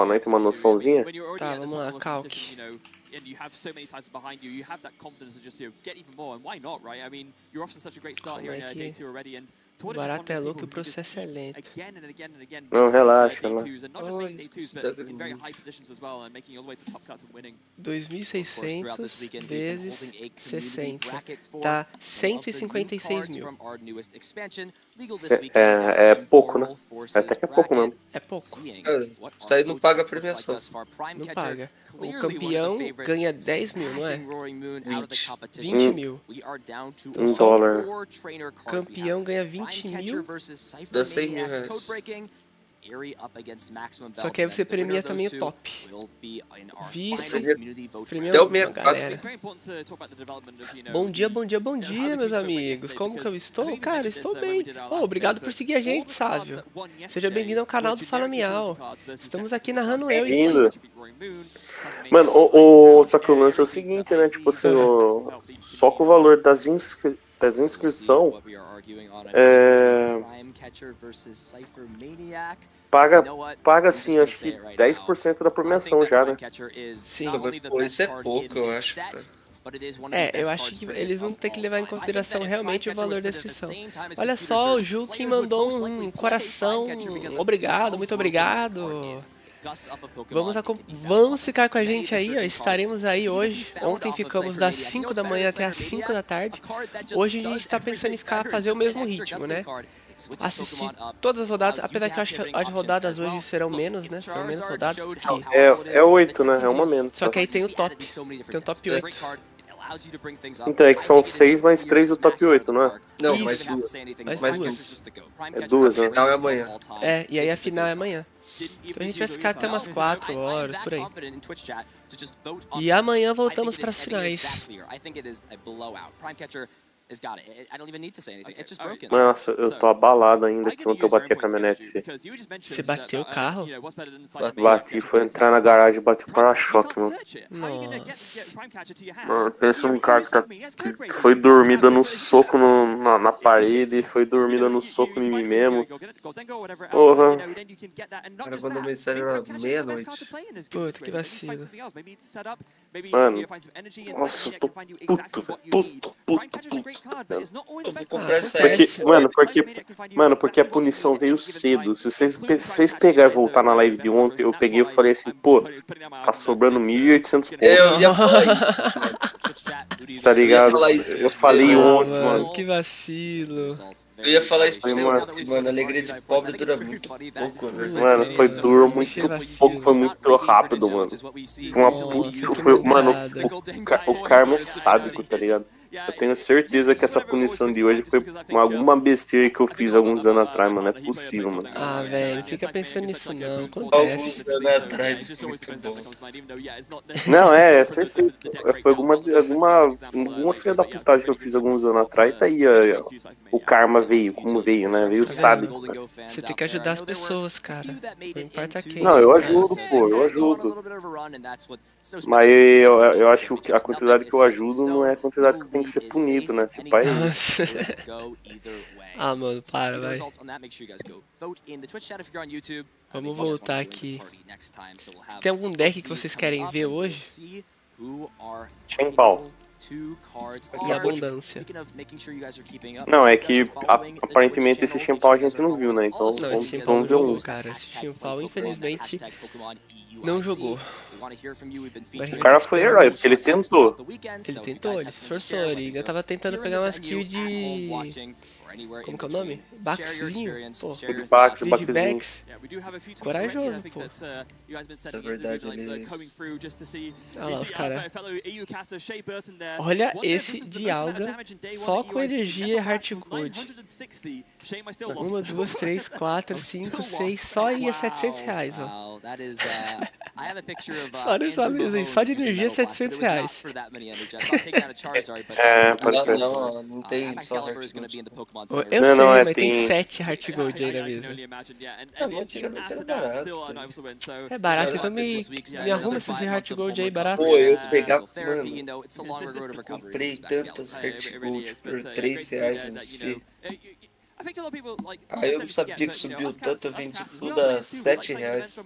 nós ter uma noçãozinha. Tá, vamos lá, calque. And you have so many titles behind you, you have that confidence to just get even more, and why not, right? I mean, you're off to such a great start here in day 2 already, and o barato é louco e o processo é lento. Não, relaxa, né? 2.600 vezes 60 dá 156 mil. É pouco, né? Até que é pouco mesmo. É pouco. Isso aí não paga a premiação. Não paga. O campeão ganha 10 mil, não é? 20 mil. $1. Campeão ganha 20 mil. Dá 100 mil reais. Só que aí você premia também o top. Vice, premia até o uma galera. Bom dia, bom dia, bom dia, meus amigos. Como que eu estou? Cara, estou bem. Oh, obrigado por seguir a gente, Sávio. Seja bem-vindo ao canal do Fala Miau. Estamos aqui narrando eu e... Mano, só que o lance é o seguinte, né? Tipo assim, só com o valor das inscrições, paga assim, acho que 10% da premiação já, né? Sim, isso é pouco, eu acho. Eu acho que eles vão ter que levar em consideração realmente o valor da inscrição. Olha só, o Ju que mandou um coração. Obrigado, muito obrigado. Vamos ficar com a gente aí, ó. Estaremos aí hoje. Ontem ficamos das 5 da manhã até as 5 da tarde. Hoje a gente tá pensando em fazer o mesmo ritmo, né? Assistir todas as rodadas, apesar que eu acho que as rodadas hoje serão menos, né? Serão menos rodadas que... É 8, né? É uma menos. Só que aí tem o top. Tem o top 8. Então é que são 6 mais 3 do top 8, não é? Não, mais 2. Mais 2. É 2, né? A final é amanhã. E aí a final é amanhã. Então a gente vai ficar até umas 4 horas, por aí. E amanhã voltamos para as finais. Nossa, eu tô abalado ainda que ontem eu bati a caminhonete. Você bateu o carro? Bati, foi entrar na garagem e bati o para-choque, mano. Nossa. Mano, pensa num cara que foi dormir dando um soco na parede, foi dormir dando um soco em mim mesmo. Porra. O cara mandou mensagem na meia-noite. Puta, que vacilo. Mano, nossa, eu tô puto. Eu vou comprar essa Porque a punição veio cedo. Se vocês pegarem e voltar na live de ontem, eu peguei e falei assim, pô, tá sobrando 1.800 pontos. Eu ia falar isso. Tá ligado? Eu falei ontem, mano. Que vacilo. Eu ia falar isso pra você ontem, mano. A alegria de pobre dura muito pouco, velho. Mano, durou muito pouco, foi muito rápido, mano. Mano, o karma é sádico, tá ligado? Eu tenho certeza que essa punição de hoje foi alguma besteira que eu fiz alguns anos atrás, mano. Não é possível, mano. Ah, velho, fica pensando nisso não. Alguns anos atrás, muito bom. Não, é certeza. Foi alguma filha da putagem que eu fiz alguns anos atrás. Tá aí, o karma veio, como veio, né? Veio sádico. Você tem que ajudar as pessoas, cara. Não importa quem. Não, eu ajudo, pô, eu ajudo. Mas eu acho que a quantidade que eu ajudo não é a quantidade que tem que ser punido, né? Esse pai Ah, mano, para, vai. Vamos voltar aqui. Tem algum deck que vocês querem ver hoje? Shenpao. E abundância. Não, é que aparentemente esse Shenpao a gente não viu, né? Então Não, esse Shenpao não jogou, cara. Esse Shenpao, infelizmente, não jogou. O cara foi herói, porque ele tentou. Ele se esforçou, ele ainda tava tentando pegar umas kills de... Como que é o nome? Baxzinho? Pô, Baxzinho. Corajoso, pô. Isso é verdade, ele... Olha lá os caras. Olha esse Dialga só com energia Heart Gold. 1, 2, 3, 4, 5, 6, só ia R$700, ó. Só nessa mesa aí, só de energia R$700. Não tem só Heart Gold. Eu sei, mas tem 7 Heart Gold aí na mesa. É barato, então me arruma esses Heart Gold aí barato. Pô, eu pegar, mano, comprei tantas Heart Gold por R$3 em si. Aí eu não sabia que subiu tanto, eu vendi tudo a R$7.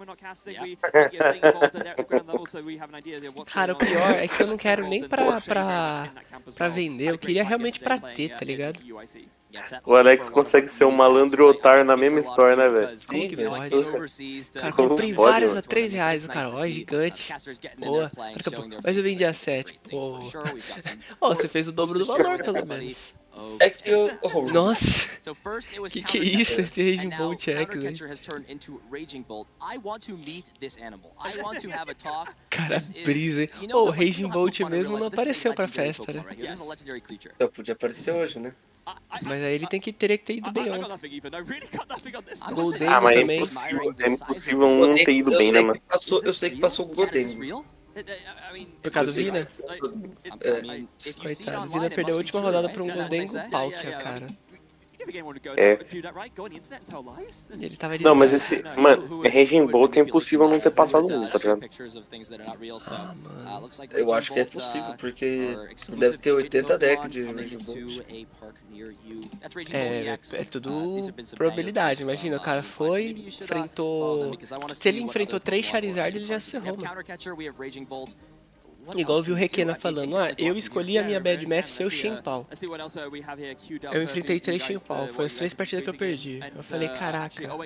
Cara, o pior é que eu não quero nem pra vender, eu queria realmente pra ter, tá ligado? O Alex consegue ser um malandro e otário na mesma história, né, velho? Como que pode? Cara, comprei vários a R$3, o cara, ó, gigante. Boa. Mas eu vendi a 7. Pô. Ó, você fez o dobro do valor, pelo menos. É que eu... Nossa! Que é isso? Esse Raging Bolt X, cara, brisa, hein? O Raging Bolt mesmo não apareceu pra festa, né? Só podia aparecer hoje, né? Mas aí ele teria que ter ido bem ontem. Golden mas também. é impossível um não ter ido bem, né, mano? Eu sei que passou o Golden. Por causa do Vina? Coitado, o Vina perdeu a última rodada pra um Golden com Palkia, cara. É. Ele tava Não, mas esse... Mano, Raging Bolt é impossível não ter passado um, tá ligado? Ah, mano. Eu acho que é possível, porque deve ter 80 decks de Raging Bolt. É tudo probabilidade. Imagina, o cara foi, enfrentou... Se ele enfrentou 3 Charizard, ele já se ferrou, mano. Igual eu vi o Requena falando, eu escolhi a minha Bad Match ser o Shenpao. Eu enfrentei 3 Shenpao, foi as 3 partidas que eu perdi. Eu falei, caraca. Tipo...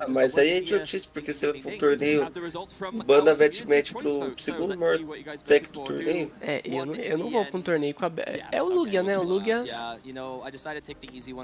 Mas aí é idiotice, porque você vai pro torneio, banda a Bad Match pro segundo maior deck do torneio. Eu não vou pra um torneio com a... É o Lugia, né? O Lugia...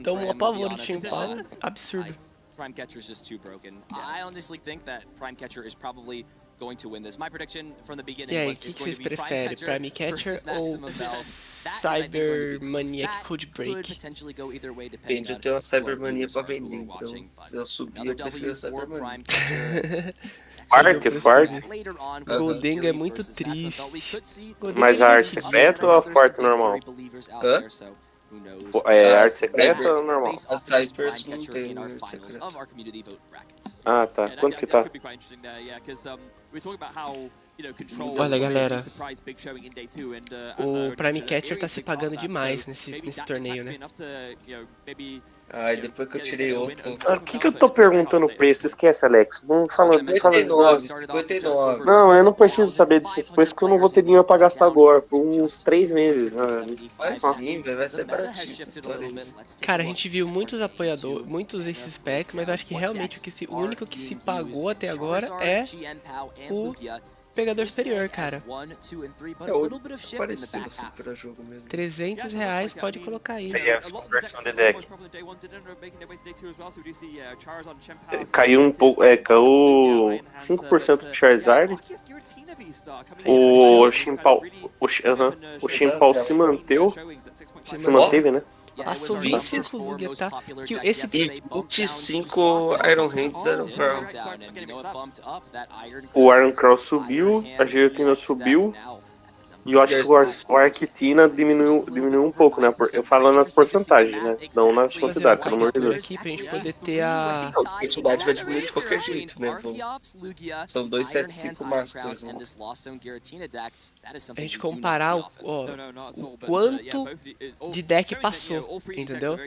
Então, um apavoro de Shenpao, absurdo. Prime Catcher is just too broken. I honestly think that Prime Catcher is probably going to win this. My prediction from the beginning E aí, o was que it's going vocês to be Prime preferem? Catcher Prime Catcher versus ou Maximum Belt. That is, I think, going to be Cyber close. Maniac That Code could Break? potentially go either way depending Depende, eu on tenho uma who our Cybermania viewers pra are who vender, are então watching, but eu subi, another eu prefiro W a for Cybermania. Prime Catcher. Arte, Forte. O Goldengo é muito triste. Goldengo Mas é a arte divertido. secreta ou a forte normal? Hã? É Ah, arte secreta ou normal? A Cypers não tem arte secreta. Ah, tá. Quanto que tá? Olha, galera, o Prime Catcher tá se pagando demais nesse torneio, né? Ai, depois que eu tirei outro. O que eu tô perguntando o preço? Esquece, Alex. Não fala. 59. Não, eu não preciso saber desses preços porque eu não vou ter dinheiro pra gastar agora, por uns 3 meses. Vai sim, velho, vai ser baratinho essa história aí. Cara, a gente viu muitos apoiadores, muitos desses packs, mas eu acho que realmente o único que se pagou até agora é o Pegador Superior, cara. É o parecido assim pra jogo mesmo. R$300 pode colocar aí. E a conversão de deck. Caiu um pouco, caiu 5% do Charizard. O Chimpal se manteve, né? Passou 25 Lugia, tá? Que esse E 25 Iron Hands eram pra... O Iron Cross subiu, a Giratina subiu. E eu acho que o Arquitina diminuiu um pouco, né? Eu falo nas porcentagens, né? Não nas quantidades, pelo amor de Deus. Aqui pra gente poder ter a... Não, a quantidade vai diminuir de qualquer jeito, né? São 275 Masters. A gente comparar o quanto de deck passou, entendeu?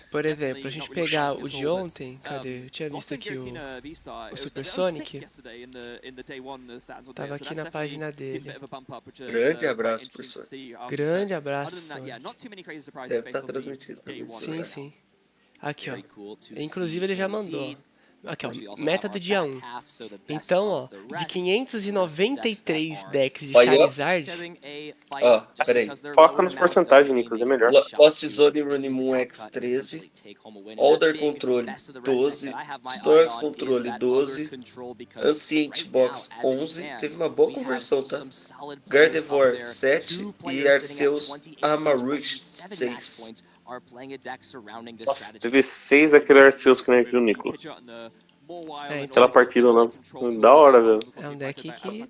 Por exemplo, a gente pegar o de ontem, cadê? Eu tinha visto aqui o Super Sonic. Tava aqui na página dele. Grande abraço, professor. Grande abraço, Sonic. Deve estar transmitido. Sim, sim. Aqui, ó. Inclusive ele já mandou. Aqui, ó, meta do dia 1. Então, ó, de 593 decks de Charizard... Ó, peraí. Foca nas porcentagens, Nicolas, é melhor. Lost Zone Running Moon X13, Older Control 12, Storms Control 12, Ancient Box 11, teve uma boa conversão, tá? Gardevoir 7 e Arceus Amarant 6. Nossa, teve 6 daquele Arceus que nem viu o Nicolas. Aquela partida lá, da hora, velho. É um deck que...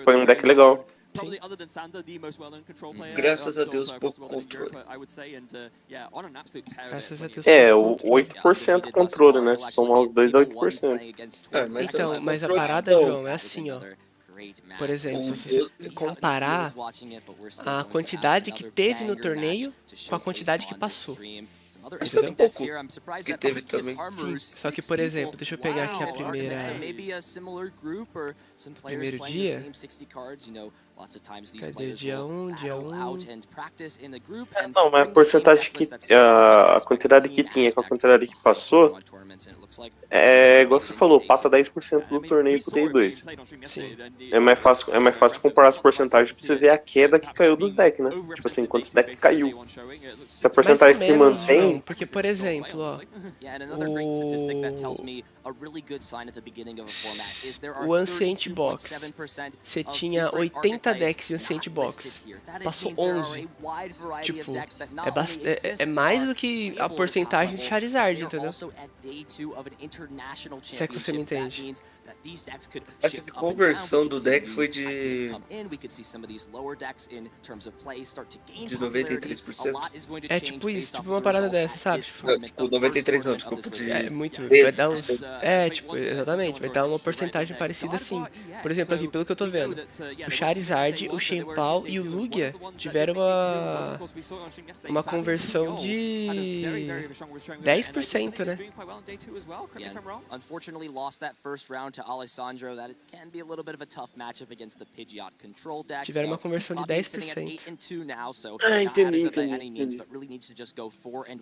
Foi um deck legal. Graças a Deus, pouco controle. Graças a Deus. O 8% controle, né? Se somar os dois dá 8%. Então, mas a parada, João, é assim, ó. Por exemplo, se você comparar a quantidade que teve no torneio com a quantidade que passou. Isso é pouco que teve também. Sim, só que, por exemplo, deixa eu pegar aqui a primeiro dia. Cadê o dia 1? Dia 1. Não, mas a porcentagem que... A quantidade que tinha com a quantidade que passou... igual você falou, passa 10% do torneio pro T2. Sim. É mais fácil comparar as porcentagens pra você ver a queda que caiu dos decks, né? Tipo assim, quantos decks caiu. Se a porcentagem se mantém... João, porque, por exemplo, ó... O Ancient Box, você tinha 80 decks de Ancient Box, passou 11. Tipo, é mais do que a porcentagem de Charizard, entendeu? Se é que você me entende. Acho que a conversão do deck foi de 93%. É tipo isso, tipo uma parada dessa, sabe? Tipo, 93 não, desculpa. É muito, vai dar uns... tipo, exatamente, vai dar uma porcentagem parecida assim. Por exemplo, aqui, pelo que eu tô vendo, o Charizard, o Shenpao e o Lugia tiveram uma conversão de 10%, né? Unfortunately lost that first round to Alessandro. That can be a little bit of a tough matchup against the Pidgeot control deck. Tiveram uma conversão de 10%. Entendi. Entendi.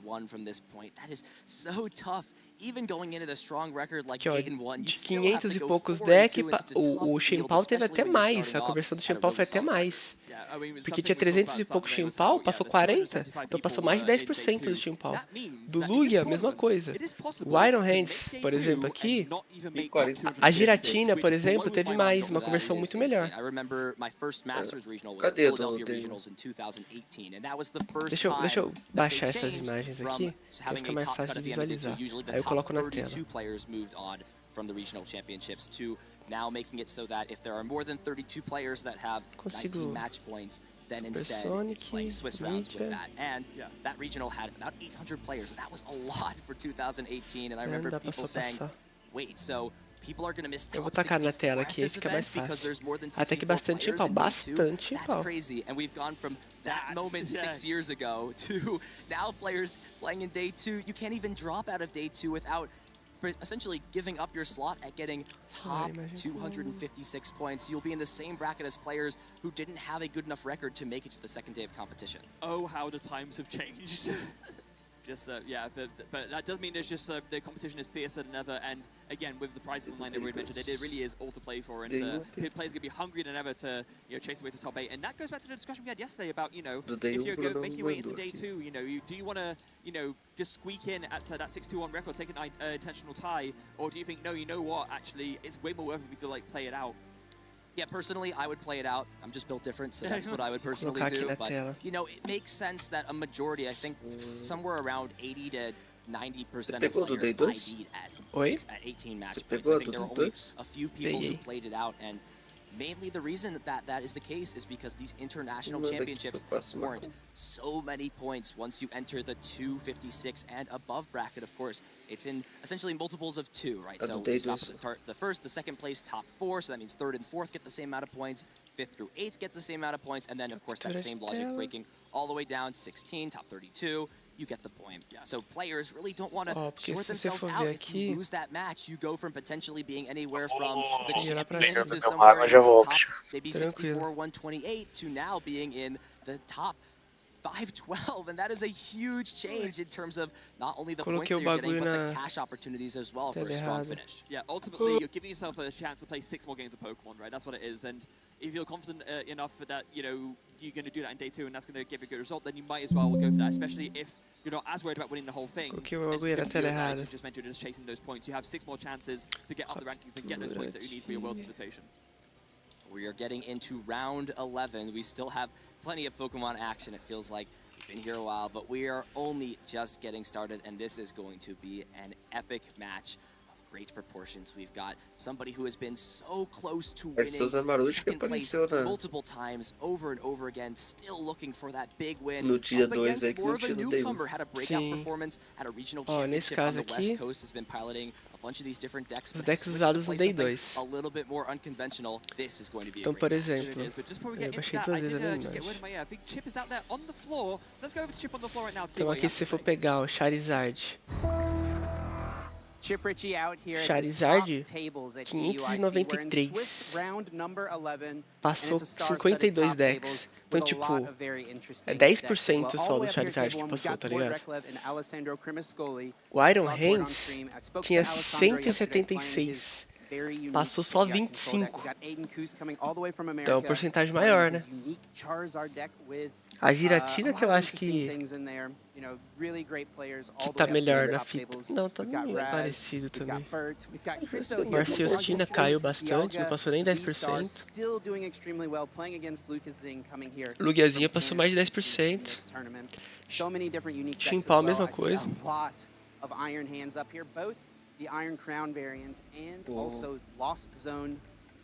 1 from this point. That is so tough. Even going into the strong record like Aqui, ó, Game 1, you de still have 500 to e go poucos 4-2 deck, in such a o tough Shen field, Pao teve especially até when you're mais, starting a off conversão do at Shen a Pao really foi até solid record. mais. Yeah, I mean, Porque something tinha we talked 300 about e at the pouco start of the day Shen was Pao, how, yeah, passou there's 40, 275 então passou people mais de in day 10% 2. do Shen Pao. That means Do that in this Lugia, a mesma tournament, coisa. it is possible O Iron to Hands, make por day exemplo, 2 aqui, and not even E make top 40. a 256, Giratina, por which exemplo, blows teve my mind, mais, uma honestly. conversão muito melhor. I remember my first Masters regional was Cadê o Philadelphia do- Regionals in 2018, and that was the first Deixa time eu that they baixar essas changed imagens from aqui, que having fica a mais top cut fácil at de the end of day 2. visualizar. Usually the Aí eu top coloco na tela. 32 players moved on from the regional championships to now making it so that if there are more than 32 players that have 19 match points, then instead it's playing Swiss rounds with that. And that regional had about 800 players, and that was a lot for 2018. And I remember people saying, wait, so people are going to miss Eu vou top tacar na 64 tela at aqui, aí this fica event mais because fácil. there's more than Até que 64 bastante players Shen in Pao, day 2. bastante Shen That's Pao. crazy. And we've gone from that moment 6 years ago to now players playing in day 2. You can't even drop out of day 2 without essentially giving up your slot at getting top 256 points. You'll be in the same bracket as players who didn't have a good enough record to make it to the second day of competition. Oh, how the times have changed. Just yeah, but that does mean there's just the competition is fiercer than ever, and again with the prizes online that we mentioned, it really is all to play for, and players gonna be hungrier than ever to chase away to top 8, and that goes back to the discussion we had yesterday about if you're making your way into day 2, do you want to just squeak in at that 6-2-1 record, take an intentional tie, or do you think no, you know what, actually it's way more worth it to play it out? Yeah, personally, I would play it out. I'm just built different, so that's what I would personally do. But, it makes sense that a majority, I think somewhere around 80 to 90% of players ID'd at 18 match points. I think there were only a few people who played it out, and mainly the reason that is the case is because these international championships warrant so many points once you enter the 256 and above bracket. Of course, it's in essentially multiples of 2, right? So you stop at the first, the second place, top 4, so that means 3rd and 4th get the same amount of points, 5th through 8th get the same amount of points, and then of course that same logic breaking all the way down, 16, top 32, you get the point. So players really don't want to short themselves out. If you lose that match, you go from potentially being anywhere from the champion to somewhere in top maybe 64, 128 to now being in the top 512, and that is a huge change in terms of not only the points that you're getting, but the cash opportunities as well for a strong finish. Yeah, ultimately, you're giving yourself a chance to play 6 more games of Pokemon, right? That's what it is, and if you're confident enough that, you're going to do that in day 2 and that's going to give a good result, then you might as well go for that, especially if you're not as worried about winning the whole thing. As you just mentioned, just chasing those points. You have 6 more chances to get up the rankings and get those points that you need for your World's Invitation. We are getting into round 11. We still have plenty of Pokemon action. It feels like we've been here a while, but we are only just getting started, and this is going to be an epic match of great proportions. We've got somebody who has been so close to winning second place multiple times over and over again, still looking for that big win. No dia Up 2 against more of a newcomer, had a breakout performance at a regional championship on the West Coast, has been piloting a bunch of these different decks, but has switched to play something a little bit more unconventional. This is going to be a great match. But just before we get into that, I did just get word of my big Chip is out there on the floor, so let's go over to Chip on the floor right now to see Então what aqui se for pegar o Charizard, Chip Ritchie out here Charizard, at the top tables at EUIC. We're in Swiss round number 11. Passou 52 decks. Então, tipo, é 10% só do Charizard que passou, tá ligado? O Iron Hands tinha 176. Passou só 25. Então é uma porcentagem maior, né? A Giratina que eu acho que tá melhor na fita. Não, tá meio parecido também. O Arceustina caiu bastante, não passou nem 10%. Lugiazinha passou mais de 10%. Shen Pao, mesma coisa. The Iron Crown variant and also Lost Zone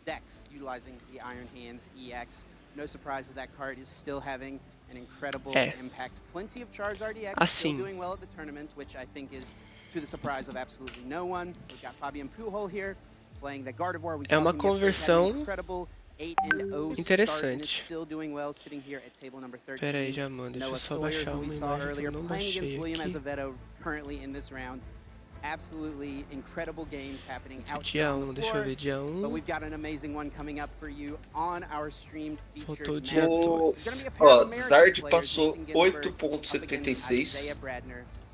decks utilizing the Iron Hands EX. No surprise that card is still having an incredible impact. Plenty of Charizard EX still doing well at the tournament, which I think is to the surprise of absolutely no one. We've got Fabian Pujols here playing the Gardevoir. We saw him conversão incredible 8-0 start and is still doing well sitting here at table number 13. Pera aí, já mano, deixa eu só baixar uma imagem que eu não baixei aqui. Currently in this round. Absolutely incredible games happening out Dia here on the deixa eu ver, dia 1. But we've got an amazing one coming up for you on our streamed featured Faltou dia 2. Ó, Zard passou 8.76.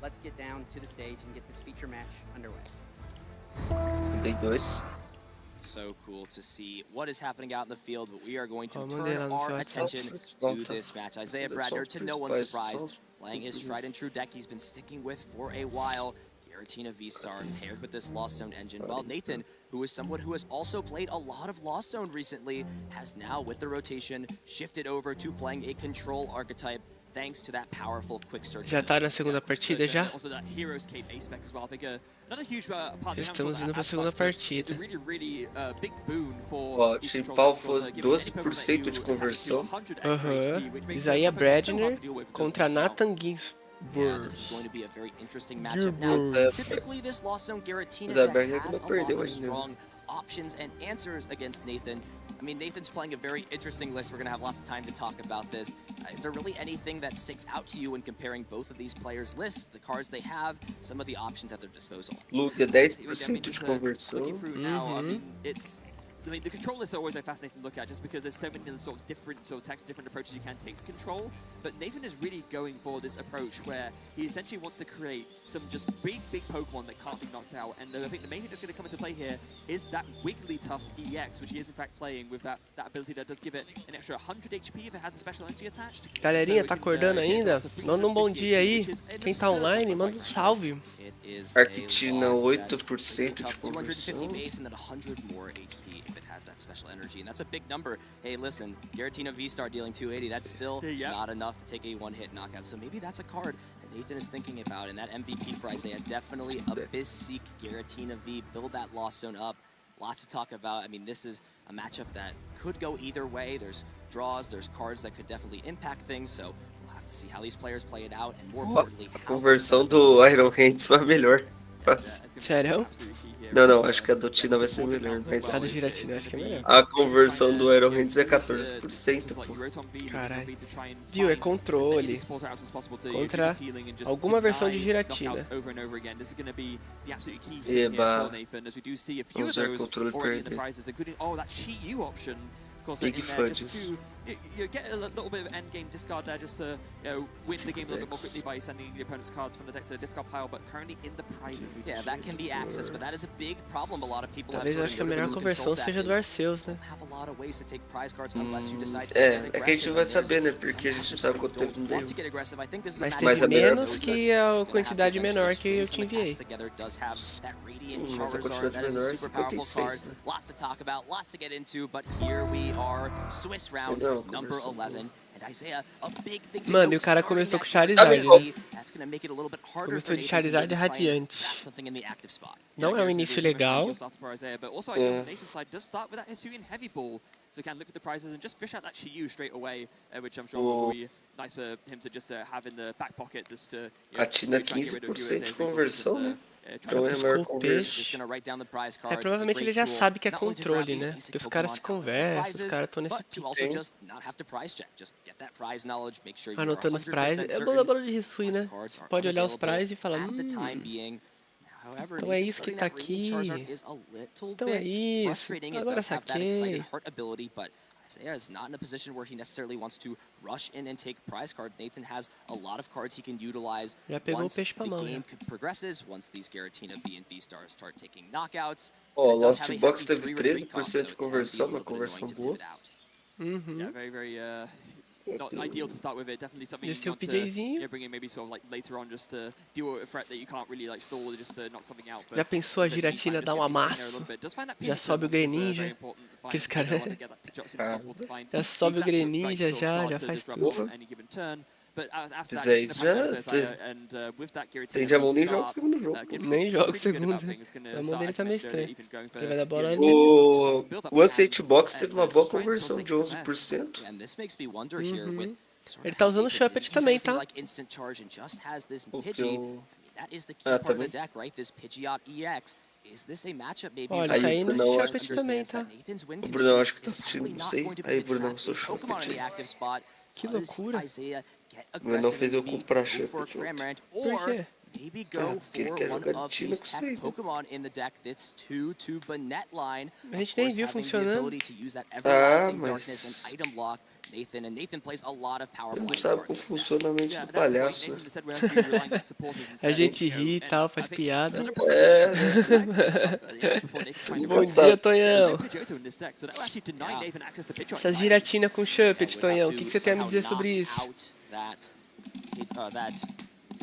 let's get down to the stage and get this feature match underway. Tem 2. So cool to see what is happening out in the field, but we are going to turn our attention to this match. Isaiah Bradner, to no one's surprise, playing his tried and true deck he's been sticking with for a while. Giratina V-Star paired with this Lost Zone engine, while Nathan, who is someone who has also played a lot of Lost Zone recently, has now, with the rotation, shifted over to playing a control archetype, thanks to that powerful quick search. Já tá na segunda partida já? Estamos indo pra segunda partida. Ó, Chimpal foi 12% de conversão. Isaiah Bradner contra Nathan Ginsburg. Yeah, this is going to be a very interesting matchup. Now, typically this Lost Zone Giratina deck has a lot of strong options and answers against Nathan. I mean, Nathan's playing a very interesting list. We're going to have lots of time to talk about this. Is there really anything that sticks out to you when comparing both of these players' lists, the cards they have, some of the options at their disposal? Luke, 10% de conversão. I mean, the control lists are always a fascinating to look at just because there's so many sort of different approaches you can take to control. But Nathan is really going for this approach where he essentially wants to create some just big Pokemon that can't be knocked out. And I think the main thing that's going to come into play here is that Wigglytuff EX, which he is in fact playing with that ability that does give it an extra 100 HP if it has a special energy attached. Galerinha, tá acordando ainda? Manda um bom dia aí. Quem tá online, manda um salve. Arquitina 8% de conversão. Has that special energy, and that's a big number. Hey, listen, Giratina V-Star dealing 280, that's still not enough to take a one-hit knockout. So maybe that's a card that Nathan is thinking about, and that MVP for Isaiah, definitely Abyss-Seek Giratina V, build that Lost Zone up. Lots to talk about. I mean, this is a matchup that could go either way. There's draws, there's cards that could definitely impact things, so we'll have to see how these players play it out, and more importantly, a conversão do Iron Hand foi a melhor. Sério? Não, acho que a do Tina vai ser melhor. Mas a do Giratina acho que é melhor. A conversão do Iron Hands é 14%, pô. Caralho. Viu, é controle. Contra alguma versão de Giratina. Eba. Vamos ver controle perder. Big fudges. You get a little bit of endgame discard there just to win the game a little bit more quickly by sending the opponent's cards from the deck to the discard pile, but currently in the prizes. Yeah, that can be accessed, but that is a big problem. A lot of people Talvez eu acho que a melhor conversão seja do Arceus, né? É que a gente não vai saber, né? Porque a gente não sabe quanto tempo não deu. Mas teve menos que a quantidade menor que eu te enviei. Mas a quantidade menor é 56, né? Lots to talk about, lots to get into, but here we are, Swiss round number 11. Mano, e o cara começou com Charizard, né? Começou de Charizard radiante. Não é um início legal. So can look at the prizes and just fish out that Shiyu straight away, which I'm sure will be nice for him to just have in the back pocket just to. A Tina 15% de conversão, né? Então é a maior conversão. É, provavelmente ele já sabe que é controle, né? Porque os caras se conversam, os caras estão nesse anotando os prizes. É bola de Risui, né? Você pode olhar os prizes e falar, então é isso que tá aqui. Então é isso. Agora saquei. Isaiah is not in a position where he necessarily wants to rush in and take prize card. Nathan has a lot of cards he can utilize once the game progresses, once these Giratina V and V-Stars start taking knockouts. Ó, Lost Box teve 13% de conversão, uma conversão boa. Yeah, very not ideal to start with it. Definitely something you want to bring in maybe sort of like later on just to deal with a threat that you can't really like stall just to knock something out. Já pensou a Giratina dar um amasso? Já sobe o Greninja. Aqueles caras. Já sobe o Greninja, já faz tudo. Fizer isso já. Tem Diamond nem joga o segundo jogo. Nem joga o segundo. A mão dele tá meio estranha. Ele vai dar bola ali. O One Box teve uma boa conversão de 11%. Ele tá usando o Shuppet também, tá? Olha, tá aí no Shuppet também, tá? O Brunão acho que tá assistindo, não sei. Aí, Brunão, seu Shuppet. Que loucura. Mas não fez eu comprar Shuppet. Por quê? Maybe go for one of these tech Pokémon in the deck that's 2 Banette line. A gente nem viu funcionando. Ah, mas Nathan, and Nathan plays a lot of Você powerful não lane sabe cards como in this funciona a mente do palhaço, né? A gente ri e tal, faz piada. Bom Nunca dia, sabe. Tonhão. Yeah. Essa giratina com Shuppet, Tonhão, o que você tem a me dizer sobre isso?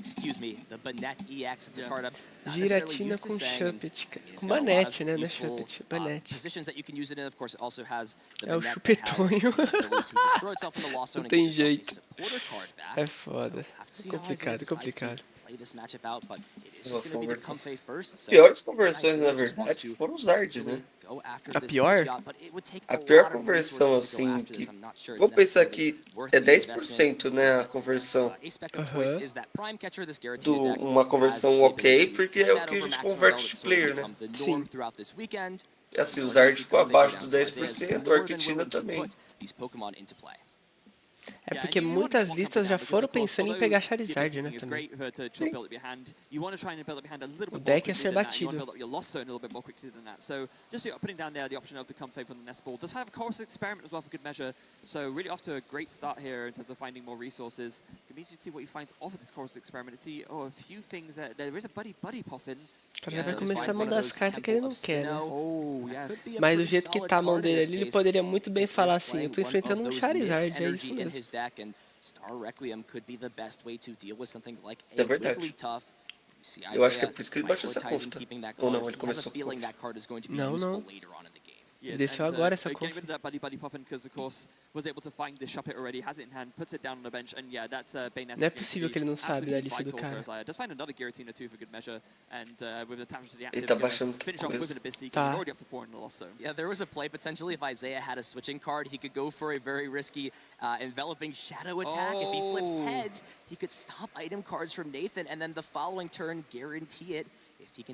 Excuse me, the Banette EX, it's a card I'm not necessarily Giratina used to com saying, and Shuppet, it's com got a lot of Banette, né? Não é useful Shuppet, Banette. positions that you can use it in. Of course, it also has the É o Banette that has chupetonho. the ability to just throw itself in the lost zone Não and get tem yourself a jeito. supporter card back. É foda. So, have to É see how Isaiah complicado, decides to complicado. play this matchup out, but it is just going to be the Comfey first. So Piores conversões, na Isaiah just wants verdade, to foram os arts, potentially né? go after A this pior? Pidgeot, but it would take A a pior lot of conversão, resources to go assim, after this. que... I'm not sure it's Vamos pensar necessarily que worth é the investment. 10%, né, a conversão. A-spec of choice is that Prime Catcher, this Do Giratina deck uma has conversão the ok, ability to porque play é o that que a over gente maximum converte Velvet, de so it'll player, né? become the Sim. norm throughout this weekend. E assim, We're os gonna arts see ficam Comfey go abaixo down, do so Isaiah's 10%, o more than Arquetina willing to também. put these Pokemon into play. É porque muitas listas já foram pensando em pegar Charizard, né, também. O deck é ser batido. So just putting down there the option of the Comfey from the Nest Ball does have a Chorus Experiment as well for good measure. So really off to a great start here in terms of finding more resources. Can be interesting to see what he finds off of this Chorus Experiment. To see a few things that there is a Buddy Puffin. O cara vai começar a mandar as cartas que ele não quer, né? Oh, yes. Mas do jeito que tá a mão dele ali, ele poderia muito bem falar assim, eu tô enfrentando um Charizard, é isso mesmo. Star Requiem could be the best way to deal with something like É a verdade. Wigglytuff. Eu acho que é por isso que ele baixou essa conta. Ou não, ele começou com feeling that card is going to be Não, useful não. later on in the game. Yes, Desceu and, agora essa getting conta. rid of that Buddy Puffin because, of course, was able to find the Shuppet already, has it in hand, puts it down on the bench, and yeah, that's Bayonetta. Não é possível que ele não sabe da lista do cara. Does find another Giratina too for good measure, and with the damage to the Ele active, tá baixando finish off with coisa. an Abyss Seeking, Tá. already up to 4 in the lost zone. Yeah, there was a play potentially if Isaiah had a switching card, he could go for a very risky enveloping shadow attack. If he flips heads, he could stop item cards from Nathan, and then the following turn guarantee it.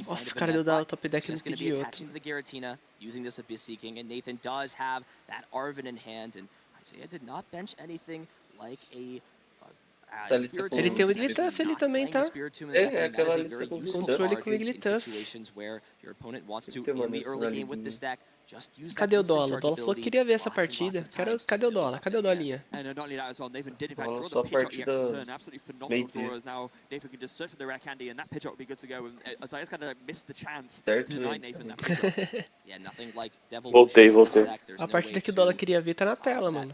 Nossa, o cara deu da top deck no Just going to be Pidgeot. attaching to the Giratina, using this Abyss Seeking, and Nathan does have that Arven in hand, and Isaiah did not bench anything like a Spiritomb. Ele tem o Wigglytuff ali também, tá? É, aquela lista com Controle com o Wigglytuff. Cadê o Dola? O Dola falou que queria ver essa partida. Cadê o Dola? Cadê o Dolinha? And not only that as well, Nathan did in fact Well, draw só the a Pidgeot partir EX das return. Absolutely phenomenal meio-dia. draw as now Nathan can just search for the rare candy and that Pidgeot will be good to go. And Isaiah's kind of missed the chance to Certo, deny né? Nathan that Pidgeot. Yeah, nothing like Voltei. A partida que o Dola queria ver tá na tela, mano.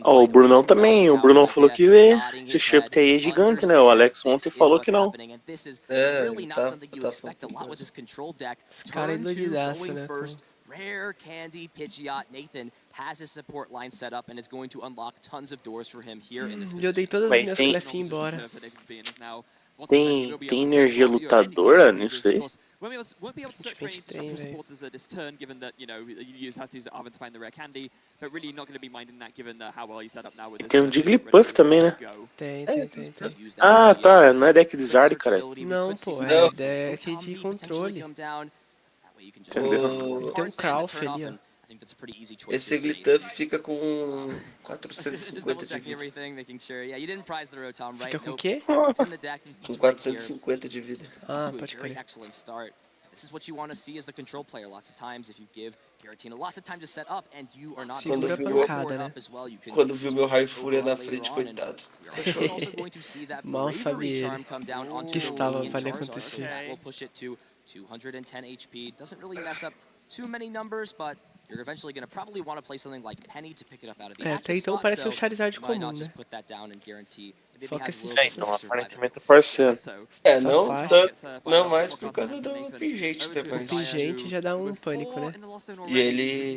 Ó, o Brunão também. O Brunão falou que vê. Esse Shuppet aí é gigante, né? O Alex ontem falou que não. É, tá Esse cara é doidaço, né? Rare candy Pidgeot. Nathan has his support line set up and is going to unlock tons of doors for him here in this Eu dei position. todas as Mas minhas tem- clefs embora. Tem energia lutadora nisso aí? Won't be able to search for any disruptive supporters this turn, given that, you know, you have to use Arven to find the rare candy, but really not going to be minding that given how well he's set up now with this. Tem um Jigglypuff também, né? Tem. Ah, tá. Não é deck de Zard, cara. Não, pô, Não. é deck de controle. O- Tem um Crawf ali, ó. Esse Wigglytuff fica com 450 de vida. Fica com o quê? Com 450 de vida. Ah, pode crer. This is what you want to see as the control player. Lots of times, if you give Giratina lots of time to set up and you are not Segura a able to pancada, board né? up as well, you can Quando viu meu raio fúria na go frente, early on, and coitado. we're also going to see that Mal bravery sabia ele charm come down onto que the estava Radiant para Charizard, acontecer. so that will push it to 210 HP. Doesn't really mess up too many numbers, but you're eventually going to probably want to play something like Penny to pick it up out of the É, active até então spot, parece so um Charizard you might comum, not né? just put that down and guarantee. Maybe Só it que has a esse- little É, bit então of survivability. aparentemente é parceiro. É, Só não, faixa. não mais por causa do pingente também. O pingente já dá um pânico, né? E ele...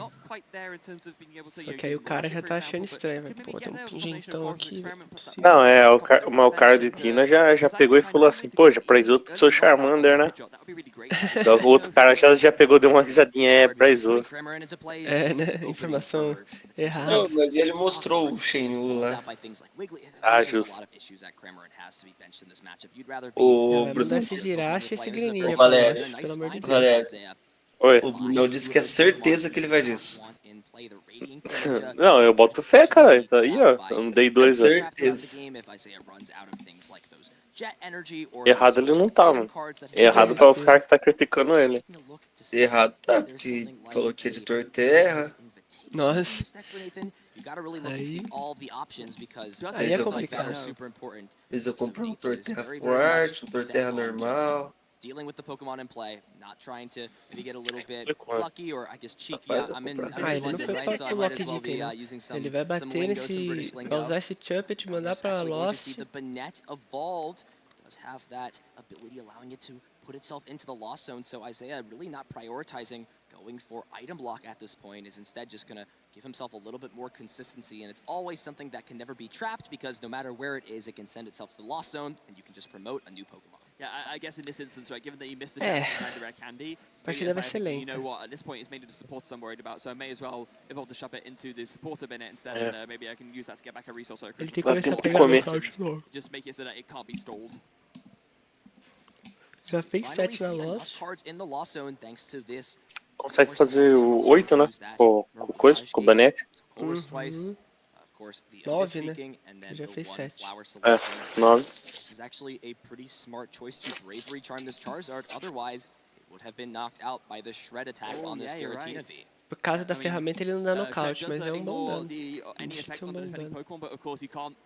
Só que aí o cara já tá achando estranho, velho. Pô, tem um pingentão aqui, velho. Não, o cara de Tina já pegou e falou assim, pô, já praisou o seu Charmander, né? Então, o outro cara já pegou, deu uma risadinha, praisou. É, né? Informação errada. Não, mas ele mostrou o Shenmue lá. Ah, justo. O Vai Bruno, mandar esse Jirachi e esse Greninja pra Valério. nós, pelo amor de Deus. Valério. Oi. o Brunão disse que é certeza que ele vai disso. Não, eu boto fé, cara. Tá aí, ó. Eu não dei dois, ó. Certeza. Errado ele não tá, mano. Errado tá os caras que tá criticando ele. Errado tá, porque falou que é editor terra. Nossa. Aí é complicado. Fiz eu comprar um Torterra forte, um Torterra normal. Dealing with the Pokemon in play, not trying to maybe get a little bit lucky or I guess cheeky. I'm in ele não foi right, so I might as well be using some ele vai bater nesse, vai usar esse Chuppet, mandar pra Lost. The Banette evolved does have that ability allowing it to put itself into the Lost Zone, so Isaiah really not prioritizing going for item block at this point, is instead just going to give himself a little bit more consistency, and it's always something that can never be trapped because no matter where it is, it can send itself to the Lost Zone, and you can just promote a new Pokemon. Yeah, I guess in this instance, right, given that you missed the chance to find the rare candy, you know what, at this point it's mainly the supporters I'm worried about, so I may as well evolve the Shuppet into the supporter Bennett instead, and maybe I can use that to get back a resource or a just make it so that it can't be stalled. Já fez 7 na Lost. Consegue fazer o 8, né? Com o Banette. 9, né? Já fez 7. 9. This is actually a pretty smart choice to Bravery Charm this Charizard, otherwise it would have been knocked out by the Shred attack on this Giratina V. Por causa da ferramenta ele não dá nocaute, mas é um bom dano. Any effect on the defending Pokemon, but of course you can't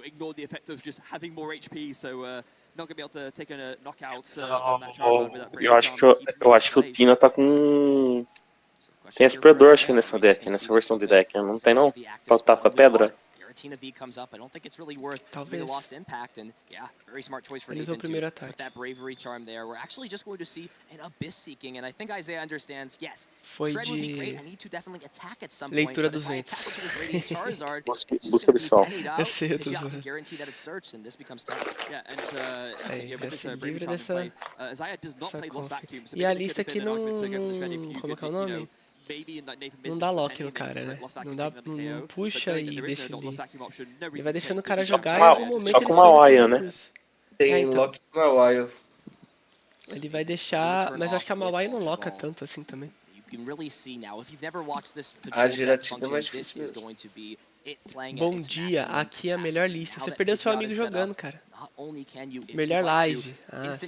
ignore the effect of just having more HP, so not gonna be able to take a knockout on that Charizard with that Bravery Charm. Eu acho que o Tina tá com... Tem Aspirador, acho que nessa deck, nessa versão de deck. Não tem não? Tá com a pedra? Giratina V comes up. I don't think it's really worth the lost impact, and yeah, very smart choice for Nathan to put that Bravery Charm there. We're actually just going to see an Abyss Seeking, and I think Isaiah understands. Yes, Shred would be great. I need to definitely attack at some point. Leitura but if I attack with this Radiant Charizard, busca visual. Pidgeot can guarantee that it's searched, and this becomes tough. Yeah, and with this Bravery Charm in play, Isaiah does not play Lost Vacuum, so e a lista aqui não... Como é o nome? Não dá lock no cara, né? Não puxa e deixa ele. Ele vai deixando o cara jogar e em algum momento só com uma Waia, né? Tem lock com a Waia. Ele vai deixar, mas eu acho que a Mawai não loca tanto assim também. A Giratina é mais difícil Bom dia, aqui é a melhor lista. Você perdeu seu amigo jogando, cara. Melhor live. Ah, você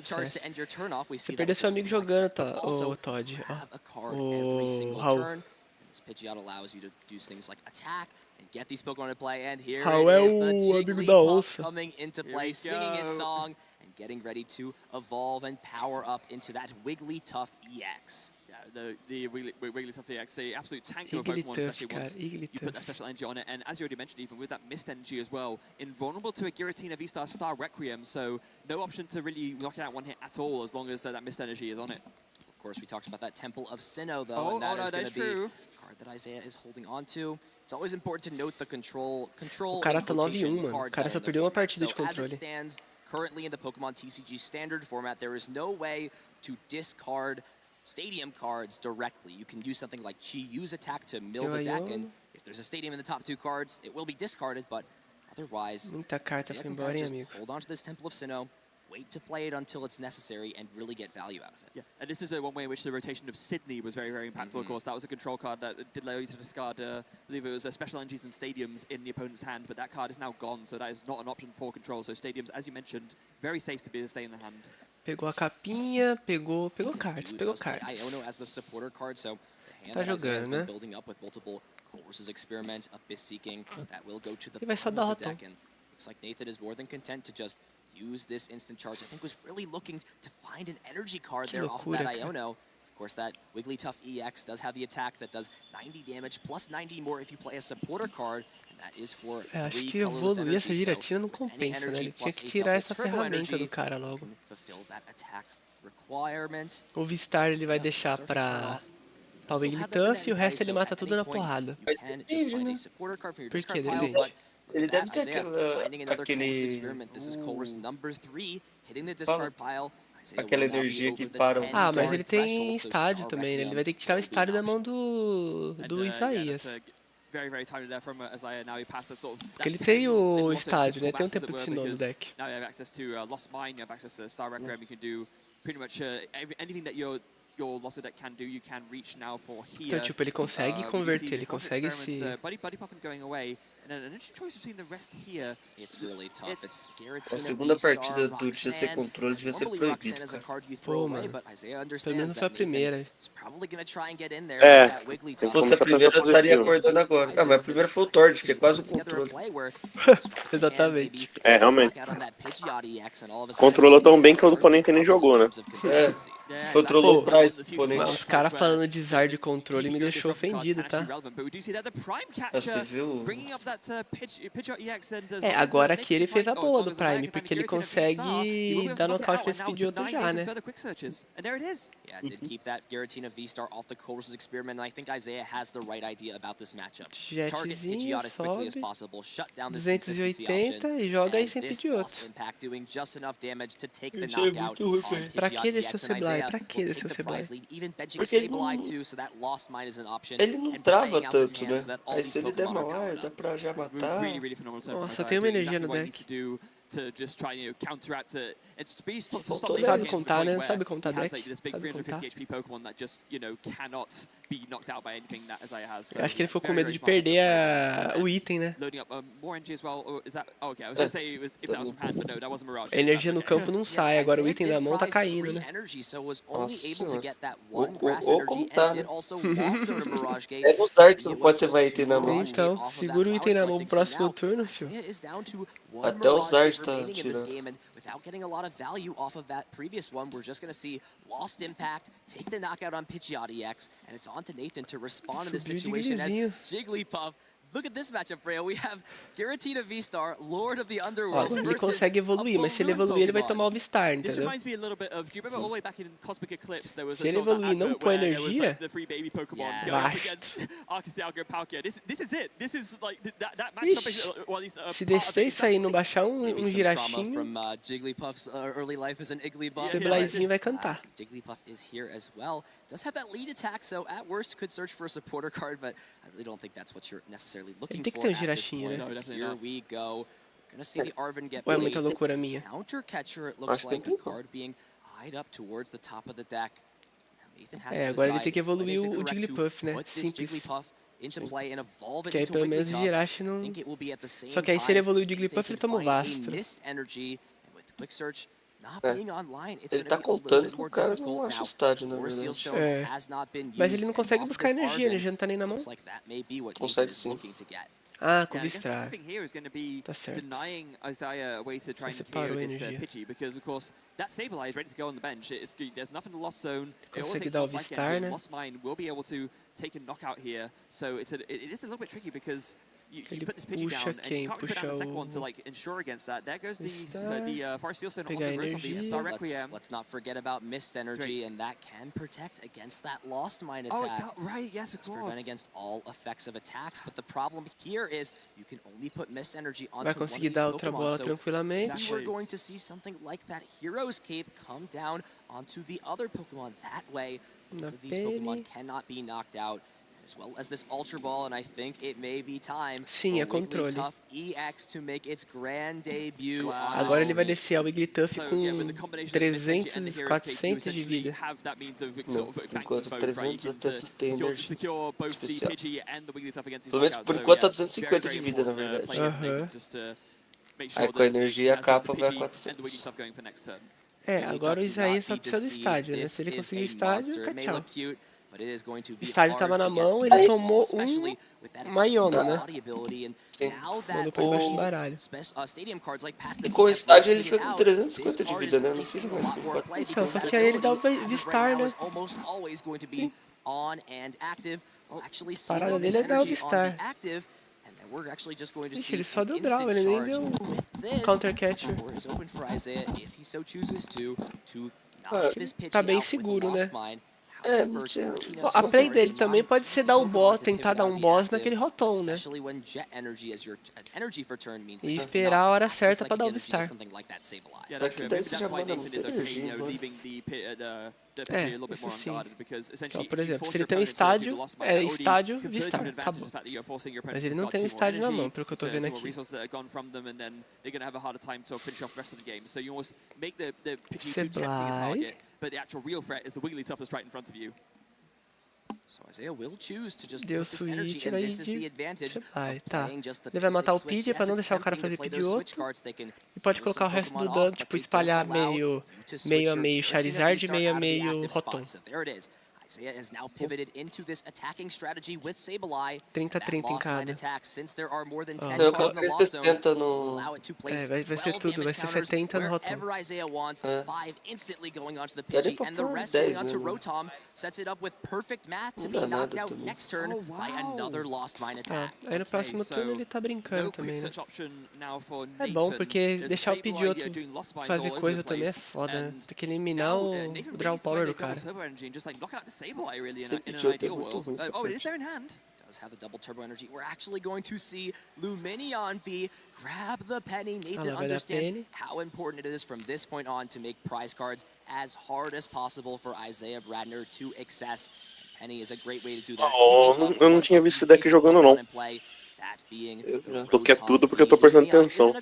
perdeu seu amigo jogando, ô Todd. Ô Raul. Raul é o amigo da onça. Getting ready to evolve and power up into that Wigglytuff EX. Yeah, the Wigglytuff EX, the absolute tank of a Pokemon, especially once you put that special energy on it. And as you already mentioned, even with that mist energy as well, invulnerable to a Giratina V-Star Star Requiem, so no option to really knock it out one hit at all as long as that mist energy is on it. Of course, we talked about that Temple of Sinnoh, though, and that is going to be a card that Isaiah is holding on to. It's always important to note the control o cara tá 9-1, mano. O cara só perdeu uma partida de controle. Currently in the Pokemon TCG standard format, there is no way to discard stadium cards directly. You can use something like Chi-Yu's attack to mill the deck, and if there's a stadium in the top 2 cards, it will be discarded, but otherwise, muita carta foi embora, hein, amigo. Hold on to this Temple of Sinnoh, wait to play it until it's necessary, and really get value out of it. Yeah, and this is one way in which the rotation of Sydney was very, very impactful, of course. That was a control card that did allow you to discard, I believe it was special energies and stadiums in the opponent's hand, but that card is now gone, so that is not an option for control. So stadiums, as you mentioned, very safe to stay in the hand. Pegou a capinha, pegou cartas. Iono as the supporter card, so the hand tá jogando, né? building up with multiple Colress's Experiment, Abyss Seeking, that will go to the bottom of the deck, and looks like Nathan is more than content to just use this instant charge. I think was really looking to find an energy card there off of that Iono. Of course, that Wigglytuff EX does have the attack that does 90 damage, plus 90 more if you play a supporter card, and that is for 3 acho que evoluir essa Giratina não compensa, né? Ele tinha que tirar essa ferramenta do cara logo. O V-Star ele vai deixar pra Wigglytuff e o resto ele mata tudo na porrada. Depende, né? Por que depende? Ele deve ter aquela energia que para um... Ah, mas ele tem estádio também, né? Ele vai ter que tirar o estádio da mão do Isaías. Porque ele tem o estádio, né? Tem um tempo de Sinnoh no deck. Now you have access to Lost Mine, you have access to Star Requiem, you can do pretty much anything that you're your Losso deck can do, you can reach now for here. Então, tipo, ele consegue converter, ele consegue se... Buddy Puffin going away, and an interesting choice between the rest here. It's really tough. It's A segunda partida do TCG controle devia ser proibido, cara. Pô, mano. Pelo menos foi a primeira. É, Se fosse a primeira, eu estaria acordando agora. Ah, mas a primeira foi o Tord, que é quase o controle. Exatamente. É, realmente. Controlou tão bem que o oponente nem jogou, né? É, controlou o price do oponente. Os caras falando de Zard de controle me deixou ofendido, tá? Você viu? É, agora aqui ele fez a boa do Prime, porque ele consegue dar nocaute nesse Pidgeotto já, né? Yeah, did keep that Giratina V-Star off the Cold experiment, and I think Isaiah has the right idea about this matchup. Target Pidgeot as quickly as possible, shut down this consistency option, 280 e joga aí sem and this Pidgeotto. lost impact doing just enough damage to take the Isso é knockout muito ruim, on velho. Pra que Pidgeot descer o EX, and Sableye? Isaiah Pra que will descer take o the prize Sableye? lead, even benching Porque ele Sableye não- too, so that lost mine is an option. Ele não and trava playing out this tanto, hand né? so that all Aí these se ele der Pokemon uma are ar, powered dá up. pra já matar. Really phenomenal turn from Nossa, Isaiah, tem uma doing energia exactly no what he needs deck. to do to just try, counteract it. It's to be stop Faltou the sabe game to the contar, point né? where Sabe contar he has deck. this big Sabe 350 contar. HP Pokemon that just, cannot be knocked out by anything that Isaiah has. So Eu acho que ele ficou com very, medo very de smart to perder play that. o item, né? Loading up more energy as well, or is that... Oh, okay, I was going to say if that was from hand, but no, that wasn't Mirage. A energia no campo não sai, agora o item da mão tá caindo, né? Ou como tá, né? É no Zard, você não pode levar item na mão. Então, segura o item na mão pro próximo turno, tio. Até o Zard tá tirando. Without getting a lot of value off of that previous one, we're just going to see Lost Impact take the knockout on Pidgeot EX, and it's on to Nathan to respond in this Subiu situation as Jigglyzinho. Jigglypuff. Look at this matchup, Freya. We have Giratina V-Star, Lord of the Ó, Underworld, ele versus consegue evoluir, mas se ele evoluir, ele vai tomar o V-Star, This entendeu? reminds me a little bit of, do you remember all the way back in Cosmic Eclipse, there was Se a ele sort of evoluir e não advert pôr where there was energia, like the free baby Pokemon Yes. going Vai. up against Arceus, Dialga, and Palkia. This is it. This is like that matchup Ixi, is, or at least se part of descer it. isso aí e não baixar maybe um some trauma girachinho, from Jigglypuff's early life as an Igglybuff. o Sablazinho vai cantar. Jigglypuff is here as well. Does have that lead attack, so at worst could search for a supporter card, but I really don't think that's what you're necessarily looking tem que for ter um at this girachinho, point. né? No, definitely Here not. we go. We're gonna see the Arven get Ou é played. muita loucura minha? Counter catcher, it looks Acho que like a não. card being eyed up towards the top of the deck. Now Nathan has É, to agora ele decide tem que when evoluir is it o correct to Jigglypuff, né? put this Simples. Jigglypuff into play and evolve it Que aí into pelo menos o Wigglytuff. Jirachi I não... think it will be at the same Só que aí se ele time, evoluir o Nathan Jigglypuff, can ele toma o find a Vastro. missed energy, and with Quick Search not É. being online, it's Ele gonna tá be a little contando bit que more o cara difficult não acha now. estádio, na Force verdade. Sealstone É. has not been Mas used, ele não and consegue off buscar this energia, a Arven, energia não tá nem na mão. looks like that may be what Consegue Nathan is sim. looking to get. Ah, com Yeah, I guess the Vistrar. thing here is going to be Tá certo. denying Isaiah a way to try and Separou KO a this energia. Pidgey, because of course that Sableye is ready to go on the bench. There's nothing in the Lost Zone. It all Consegue takes dar o one Psychic Vistar, Energy, né? and Lost Mine will be able to take a knockout here. So it is a little bit tricky because you Ele put this Pidgey puxa down and quem? you can't really put down the Puxa second one to o- like ensure against that. There goes Vistar, the Forest Sealstone on pegar the road on the energia. Star Requiem. Let's not forget about missed energy, and that can protect against that Lost Mine Oh, attack. right, yes, of It's course. prevent against all effects of attacks, but the problem here is you can only put missed energy onto Vai one of conseguir these dar outra Pokemon, bola so tranquilamente. we were going to see something like that Hero's Cape come down onto the other Pokemon. That way, both Na of these Pokemon pele. cannot be knocked out, as well as this Ultra Ball, and I think it may be time Sim, é for controle. Wigglytuff EX to make its grand debut Wow. on Agora the ele vai screen. descer ao Wigglytuff So, com yeah, with the combination of Mist Energy and the 300, Hero's Cape, you 400 de essentially vida. have that means of Não, sort of por banking enquanto both, right? You 300 can até que tem energia secure both the especial. Pidgey and the Wigglytuff against these Pelo menos knockouts. por So, enquanto tá yeah, 250 very, de very vida, na important, verdade. play of Nathan, Aham. just to make Aí sure com a that energia he a has both capa the vai Pidgey and the 400. Wigglytuff going for next turn. É, agora o Wigglytuff do Isaías not só be precisa do deceived. estádio, né? This Se ele is conseguir o a estádio, monster. It may tchau. look cute, but it is going to O be estádio hard tava na to get mão, through ele this tomou wall, especially with that Maiona, expanded né? body ability, and Sim. now that Mandou pra all embaixo do these baralho. stadium cards like Path to E the com o Past estádio ele rotated foi com out, 350 this de card vida, is né? really Não sei seeing a mais lot com more play 400. Então, because só that que aí ele dá o ability, as of right Vistar, now, né? is almost always going to be Sim. on and active. We'll actually see Parada the dele missed é dar o energy on Vistar. the active, and then we're actually just going to Ixi, see ele só an deu draw, instant ele nem charge deu with this. Counter Catcher. The door is open for Isaiah if he so chooses to Ah, knock this Pidgey tá bem out with seguro, Lost né? Mine. É, However, não tinha- Giratina A so play far dele is também not pode ser easy dar o Pokemon boss, to tentar pivot dar out um the boss active, naquele rotom, né? especially when Jet Energy as your energy for turn means that E you esperar cannot a hora access certa pra psychic dar o energy Vistar. to something like that Sableye. Yeah, Daqui that's true. daí Maybe você that's já why manda Nathan is muita okay, energia, mano. leaving the Pidgey a little bit isso more sim. unguarded, because Então, essentially por if you exemplo, force se ele your tem um opponent to do estádio, the Lost Mine, that already estádio, confers you Vistar, an advantage acabou. the fact that you're forcing your opponent Mas to ele não discard tem um 2 more estádio na energy, mão, pelo que eu tô so vendo some more aqui. resources that are gone from them, and then they're going to have a harder time to finish off the rest of the game. So you almost make the Pidgey too tempting a Sableye. target, but the actual real threat is the Wigglytuff that's right in front of you. So Isaiah will choose to just Deu put this energy, switch, and daí this is the advantage você vai, of tá. playing just the Ele vai matar o basic switch. Pidgey pra Yes, não it's deixar o cara tempting to fazer play Pidgey those switch outro. cards. They can E pode throw colocar o some resto do Pokemon dano, off, tipo, but they espalhar don't allow meio you to switch your Giratina Charizard e V-Star out of the meio active Rotom. spot. So there it is. Isaiah has now pivoted into this attacking strategy with Sableye. 30-30 em cada. Attack, since there are more than 10 Eu cards in the coloquei lost zone, 60 will no... allow it to place vai ser 12 tudo, vai damage ser counters 70 no Rotom. wherever Isaiah wants. 5 instantly going onto the Daria Pidgey, pra and the pôr rest 10, going onto né, mano? Rotom. Sets it up with perfect math to Não be dá knocked nada out também. next turn by another Lost Mine attack. Aí no próximo turno ele tá brincando no também, né? quick switch option now for É bom, Nathan. porque There's deixar o Sableye, Pidgeotto doing lost mines fazer all over coisa the também é place, foda, né? and Tem que eliminar now, o Nathan draw really power do spent their cara. double turbo energy and just like knock out the Sableye really Esse in an Pidgeotto é ideal muito world. ruim, essa Oh, it is parte. there in hand. Does have the double turbo energy. We're actually going to see Luminion V grab the penny. Nathan lá vai dar understands penny. how important it is from this point on to make prize cards as hard as possible for Isaiah Bradner to access. Penny is a great way to do that. Eu não tinha visto esse deck jogando, não. Tô tudo porque eu tô prestando atenção.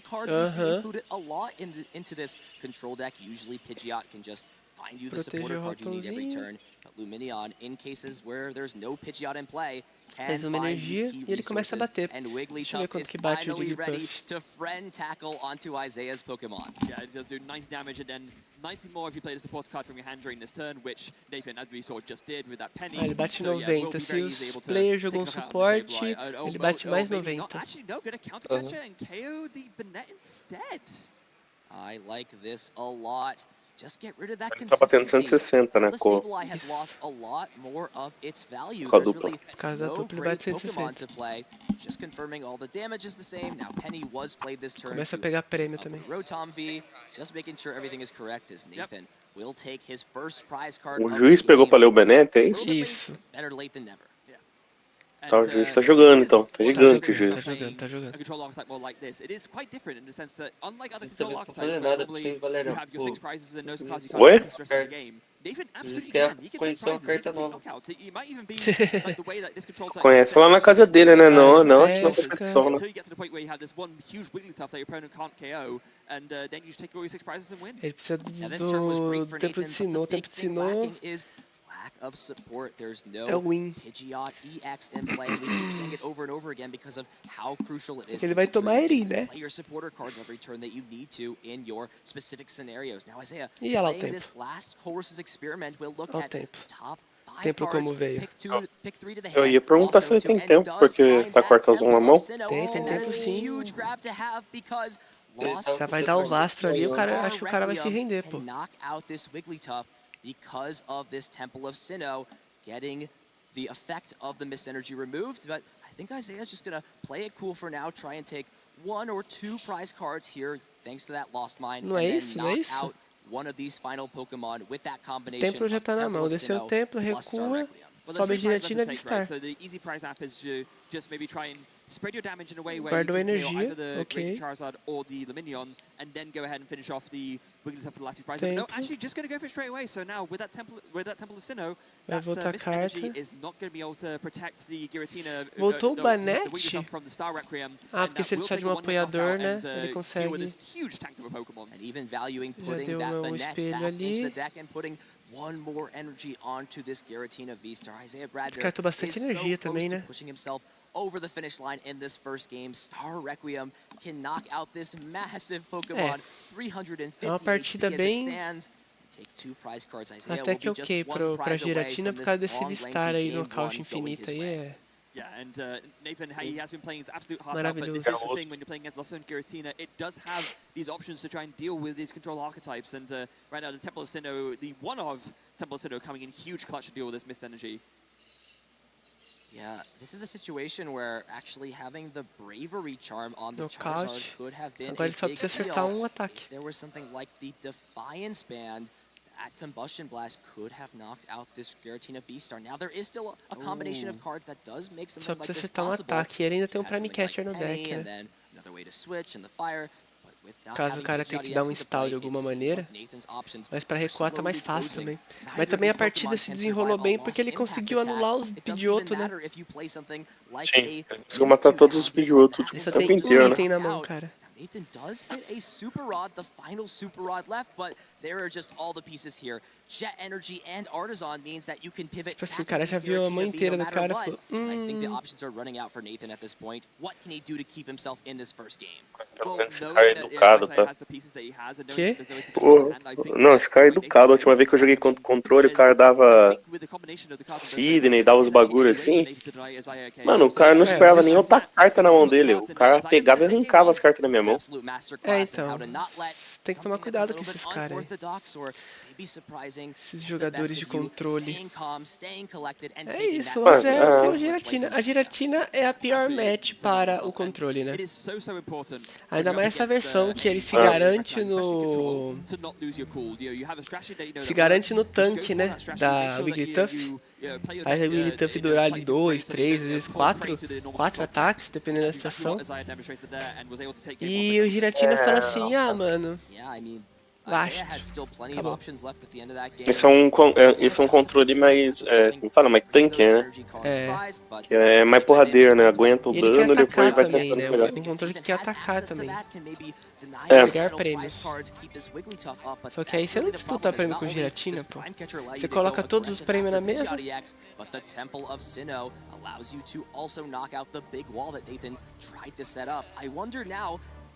Protege o Rotomzinho. Luminion, in cases where there's no Pidgeot in play, can Faz uma find these energia key e ele começa a bater. and Deixa eu ver Wigglytuff quanto is que bate o finally ready Jigglypuff. to friend tackle onto Isaiah's Pokemon. Yeah, it does do 90 damage and then 90 more if you play the support card from your hand during this turn, which Nathan, as we saw, just did with that penny. Ele bate So, yeah, will 90. be Se very easy o able to player take jogou a knockout on the suporte, Sableye. ele bate mais maybe 90. not. Actually, no, gonna countercatcher and KO the Banette instead. I like this a lot. Just get rid of that Tá batendo consistency. 160, né, The com Sableye has lost a lot more of its value. Com a There's dupla. really Por causa da no dupla, ele great bate Pokemon 160. to play. Just confirming all the damage is the same. Now Penny was played this turn. Começa a to pegar prêmio up também. Rotom V, just making sure everything is correct as Nathan will take his first prize card. O of juiz the pegou game. pra ler o Banette, é A isso? little bit Isso. late, better late than never. Tá, o juiz tá jogando, então. Tá gigante o Tá juiz. jogando, tá jogando. A control archetype more like this. It is quite different in the sense that, unlike other Também control não archetypes, falei where nada pra normally você, you Valerão. have your Pô, 6 prizes and those cards you Oi? can't access the rest of the game. Nathan absolutely quer can. He can take conhecer uma prizes, he carta can take nova. knockouts. It might even be like the way that this control type Conhece lá na casa dele, né? Não, não, aqui na Pesca. competição, né? until you get to the point where you have this one huge Wigglytuff that your opponent can't KO, and then you just take all your 6 prizes and win. Ele precisa Now this turn was great do for tempo Nathan, de Sinnoh. O but the tempo big de thing Sinnoh lacking is lack of support. There's é no win. Pidgeot EX in play. We keep saying it over and over again because of how crucial it is Ele to vai make sure tomar you Eri, can né? play your supporter cards every turn that you need to in your specific scenarios. Now Isaiah, E olha lá o playing tempo. this last Chorus's experiment, we'll look Olha o at tempo. top 5 Tempo cards, como veio. pick 3 to the hand. Eu ia perguntar also se ele to, tem and tempo, does porque find tá that com a cartazão Temple na of mão. Sinnoh. Tem That tempo is a sim. huge grab to have because lost Já vai dar os astros ali, o cara, acho que o cara vai se render, pô. can knock out this Wigglytuff because of this Temple of Sinnoh getting the effect of the Mist Energy removed. But I think Isaiah's just gonna play it cool for now, try and take 1 or 2 prize cards here, thanks to that Lost Mine, Não é and isso, then não é knock isso? out one of these final Pokemon with that O combination templo já of tá na Temple mão. of Desceu o Sinnoh templo, plus Star recua, Requiem. Well, sobe a there's 3 prizes giratina to de take, right? Star. So the easy prize app is to just maybe try and spread your damage in a way where Guardou you can KO energia, either the ok. Great Charizard or the Luminion, and then go ahead and finish off the Wigglytuff for the last 2 prizes. No, Templo. actually, just going to go for it straight away. So now with that Temple of Sinnoh, Vai that voltar Mist Energy carta. is not going to be able to protect the Giratina, Voltou o the Banette? Wigglytuff from the Star Requiem. Ah, and porque that se ele will precisar take de a um one-hit apoiador, knockout né? and, Ele deal with consegue. this huge tank of a Pokemon. And even valuing Já putting deu that um Banette espelho back into the ali. deck and putting one more energy onto this Giratina V-Star. Isaiah Bradner Descartou bastante is energia so close também, to né? pushing himself over the finish line in this first game. Star Requiem can knock out this massive Pokemon. 350 É uma partida HP as it bem- stands. Take 2 prize cards. Isaiah Até will que be just ok one pra prize away Giratina from por causa this desse long, V-Star lengthy aí, game nocaute 1 going infinito his aí way. é... Yeah, and Nathan, he has been playing his absolute heart out, but this Maravilhoso. is the thing when you're playing against Lost Zone Giratina, it does have these options to try and deal with these control archetypes, and right now the Temple of Sinnoh, the one of Temple of Sinnoh coming in huge clutch to deal with this Mist Energy. Yeah, this is a situation where actually having the Bravery Charm on the Knockout. Charizard could have been Agora a ele só big precisa deal. acertar ataque. If there was something like the Defiance Band, that Combustion Blast could have knocked out this Giratina V-Star. Now there is still a combination of cards that does make Só something like precisa this acertar possible. ataque. E ele ainda tem Had Prime something like Catcher no Penny, deck, and né? then another way to switch and the fire. But without Caso having o cara Pidgeot tente dar EX into install play, de alguma it seems maneira, like Nathan's options mas pra are recuar tá mais slowly fácil closing. também. Neither Mas também a of these partida Pokemon se can desenrolou survive a bem Lost porque ele Impact conseguiu attack. anular os It doesn't Pidgeotto, even né? matter if you play something like Sim, a conseguiu matar Mimikyu todos os down, because Pidgeotto that tipo, Ele is só o tem tempo so um inteiro, né? item na knocked mão, out. cara. Nathan does hit a super rod, the final super rod left, but there are just all the pieces here. Jet energy and artisan means that you can pivot back O cara já viu a mão inteira do cara e falou, I think the options are running out for Nathan at this point. What can he do to keep himself in this first game? Pelo menos esse cara é educado, tá? Que? Não, esse cara é educado. A última vez que eu joguei contra o controle, o cara dava Sidney, dava os bagulhos assim. Mano, o cara não esperava nem outra carta na mão dele. O cara pegava e arrancava as cartas na minha mão. É, então. Tem que tomar cuidado com esses caras aí. Esses jogadores de controle. É isso, o 1-0 é o Giratina. A Giratina é a pior match para o controle, né? Ainda mais essa versão que ele se garante no... Se garante no tanque, né? Da Wigglytuff. Faz a Wigglytuff durar ali 2, 3, às vezes 4 ataques, dependendo da situação. E o Giratina fala assim, ah, mano... Acabou. Esse é um controle mais, como fala, mais tanque, né? Que é mais porradeiro, né? Aguenta o dano e depois vai também, tentando né? melhor. Um controle que quer atacar também. É. Pegar prêmios. Só que aí você não disputa prêmio com Giratina, pô. Você coloca todos os prêmios na mesa.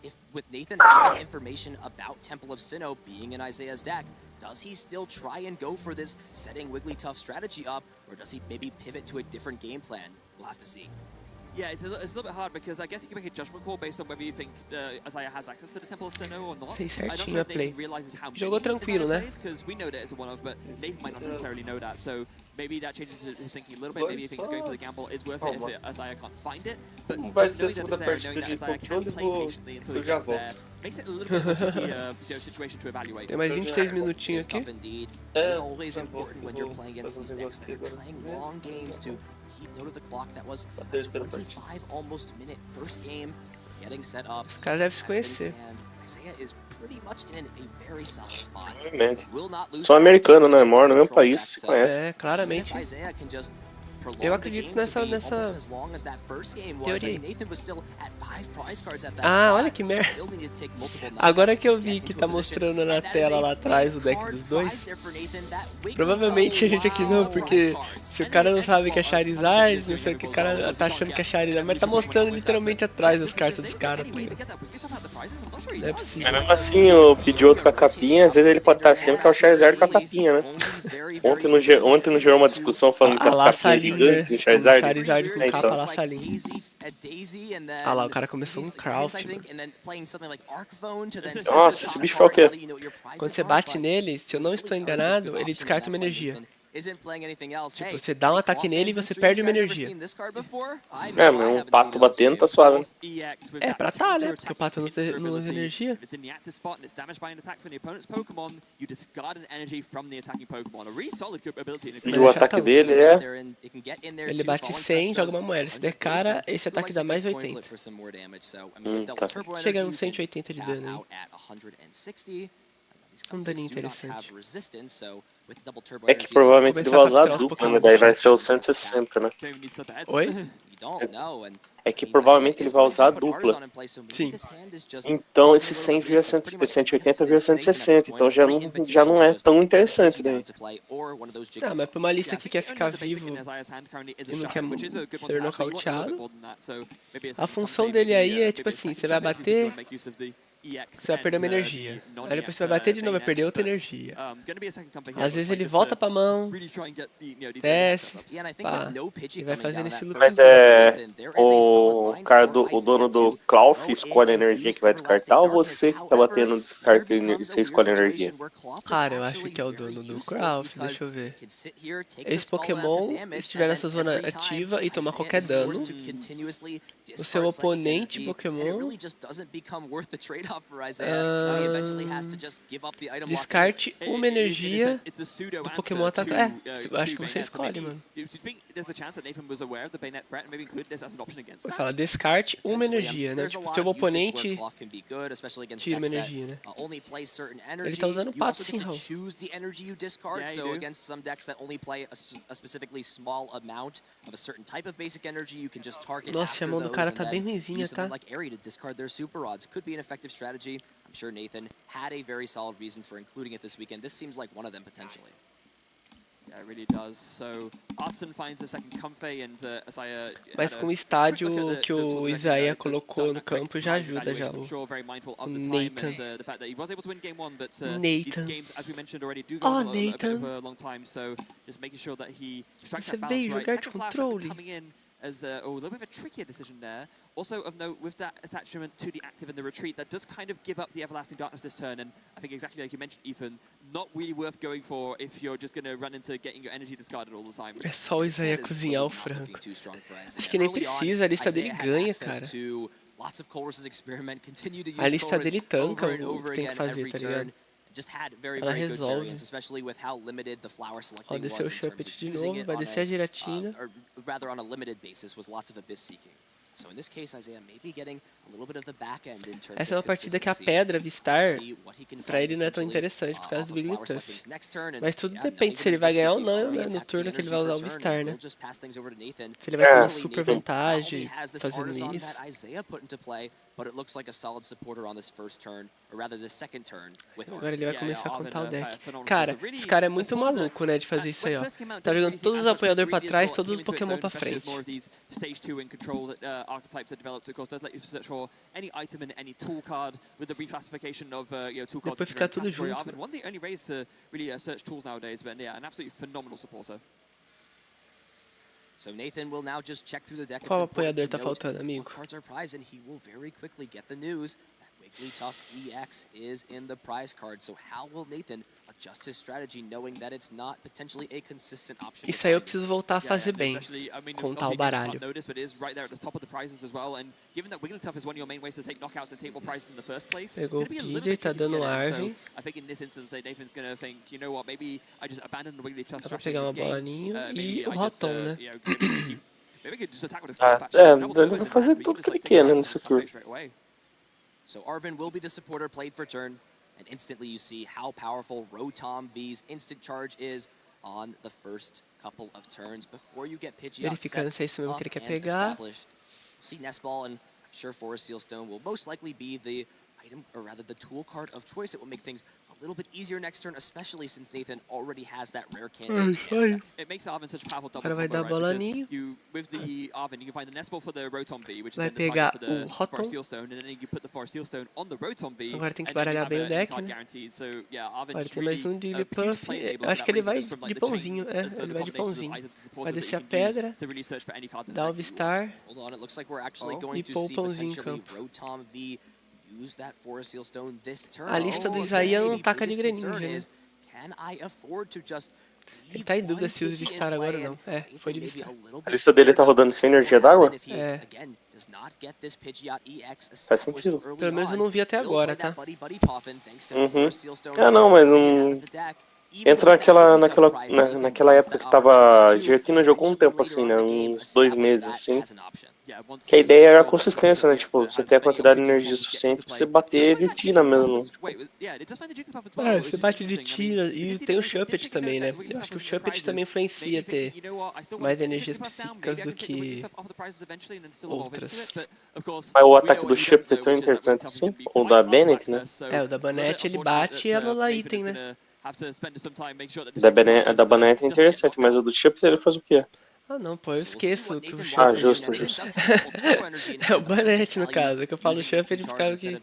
If with Nathan having information about Temple of Sinnoh being in Isaiah's deck, does he still try and go for this setting Wigglytuff strategy up, or does he maybe pivot to a different game plan? We'll have to see. Yeah, it's a little bit hard because I guess you can make a judgment call based on whether you think Isaiah has access to the Temple of Sinnoh or not. Fez I don't certinho know a if play. Nathan realizes how many Jogou tranquilo, né? because we know that it's a one-off, but Nathan might not necessarily know that. So maybe that changes his thinking a little bit. Maybe he thinks going for the gamble is worth it if Isaiah can't find it. But Vai just ser a knowing that segunda it's there, knowing partida that de Isaiah can controle, play patiently until he eu já gets there, volto. makes it a little bit of a tricky situation to evaluate. Tem mais 26 minutinhos aqui. Indeed. It is always important when you're playing against these decks that are playing long games to keep note of the clock. That was a 25 almost minute first game getting set up. Os caras devem se conhecer. Isaiah is pretty much in a very solid spot. São americanos, né? Moram no mesmo país, se conhecem. É, claramente. Eu acredito nessa teoria. Ah, olha que merda. Agora que eu vi que tá mostrando na tela lá atrás o deck dos dois, provavelmente a gente aqui não, porque se o cara não sabe que é Charizard, não sei o que o cara tá achando que é Charizard, mas tá mostrando literalmente atrás as cartas dos caras. Não é possível. Mas mesmo assim, eu pedi outro com a capinha, às vezes ele pode estar achando que é o Charizard com a capinha, né? Ontem não gerou uma discussão falando que as capinhas gigantes do Charizard. Charizard com capa então. lá, Salim. Ah lá, o cara começou um craft. Nossa, esse bicho foi o quê? Quando você bate nele, se eu não estou enganado, ele descarta uma energia. Tipo, você dá um ataque nele e você perde uma energia. É, mas um pato batendo tá suave. É, pra tá, né? Porque o pato não usa energia. E o ataque dele é... Ele bate 100, joga uma moeda. Se der cara, esse ataque dá mais 80. Tá. Chega uns 180 de dano aí. Um daninho interessante. É que provavelmente ele vai usar a dupla, né? Daí vai ser o 160, né? Oi? É que provavelmente ele vai usar a dupla. Sim. Então esse 100 vira 180 vira 160. Então já não é tão interessante daí. Ah, mas pra uma lista que quer ficar vivo e não quer ser nocauteado, a função dele aí é tipo assim, você vai bater, você vai perder uma energia. Aí depois você vai bater de novo, vai perder outra energia. Às vezes ele volta pra mão, desce, pá, e vai fazendo esse loop. Mas o dono do Clough escolhe a energia que vai descartar, ou você que tá batendo descarta e você escolhe a energia? Cara, eu acho que é o dono do Clough, deixa eu ver. Esse Pokémon, se estiver nessa zona ativa e tomar qualquer dano, o seu oponente Pokémon Descarte uma energia do Pokémon atacar. Acho que você escolhe, mano. Vou falar, descarte uma energia, né? Tipo, seu oponente tira uma energia, né? Ele tá usando pato sim, Raul. Nossa, a mão do cara tá bem ruimzinha, tá? I'm sure Nathan had a very solid reason for including it this weekend. This seems like one of them potentially. Yeah, it really does. So Arson finds the second comfy and Isaiah. Mas com o estádio que o Isaiah colocou no campo já ajuda já o Nathan. Você veio jogar de controle. As a little bit of a trickier decision there. Also of note, with that attachment to the active in the retreat, that does kind of give up the Everlasting Darkness this turn, and I think exactly like you mentioned, Ethan, not really worth going for if you're just going to run into getting your energy discarded all the time. É só o Isaiah cozinhar o frango. Acho que nem precisa, a lista dele ganha, cara. A lista dele tanca o que tem que fazer, tá ligado? Ela resolve. Ó, desceu o Shuppet de novo, vai descer a giratina. Essa é uma partida que a pedra Vistar, pra ele não é tão interessante por causa do Big Tuff. Mas tudo depende se ele vai ganhar ou não, né, no turno que ele vai usar o Vistar, né? Se ele vai ter uma super vantagem fazendo isso. Agora ele vai começar a contar o deck. Cara, esse cara é muito maluco, né, de fazer isso aí, ó. Tá jogando todos os apoiadores pra trás, todos os Pokémon pra frente. Depois ficar tudo junto. Qual apoiador tá faltando, amigo? Wigglytuff EX is in the prize card, so how will Nathan adjust his strategy knowing that it's not potentially a consistent option? Isso aí eu preciso voltar a fazer bem, contar o baralho. Pegou o Kid, tá dando Arvin. Dá pra pegar uma bolaninha e o Rotom, né? Ele vai fazer tudo que ele quer, né, nesse turno. So Arvin will be the supporter played for turn, and instantly you see how powerful Rotom V's instant charge is on the first couple of turns before you get Pidgeot set up and established. See Nestball, and I'm sure Forest Seal Stone will most likely be the item, or rather the tool card of choice. It will make things a little bit easier next turn, especially since Nathan already has that rare candidate. It makes Arvin such a powerful double combo, right? Because you, with the Arvin, you can find the Nestball for the Rotom V, which is vai then the target pegar for the Forest Seal Stone, and then you put the Forest Seal Stone on the Rotom V. Agora tem que baralhar bem o deck, né? Agora tem mais um de Lipuff. Acho que ele vai de pãozinho, ele vai de pãozinho. Vai descer a pedra, dá o Vistar e pôr o pãozinho em campo. A lista do Isaiah não taca de Greninja, né? Ele tá em dúvida se usa Vistar agora ou não. Foi de Vistar. A lista dele tá rodando sem energia d'água? Faz sentido. Pelo menos eu não vi até agora, tá? Não, mas não... Entra naquela época que tava... Giratina jogou um tempo assim, né? Uns 2 meses, assim. Que a ideia era a consistência, né? Tipo, você tem a quantidade de energia suficiente pra você bater de tira mesmo. Você bate de tira e tem o Shuppet também, né? Eu acho que o Shuppet também influencia ter mais energias psíquicas do que outras. Mas o ataque do Shuppet é tão interessante assim? Ou da Bennett, né? O da Bennett ele bate e ela lá item, né? Da Bennett é interessante, mas o do Shuppet ele faz o quê? Ah não, pô, eu esqueço que o Shuppet... justo. É o Bennett no caso, é que eu falo Shuppet por causa que...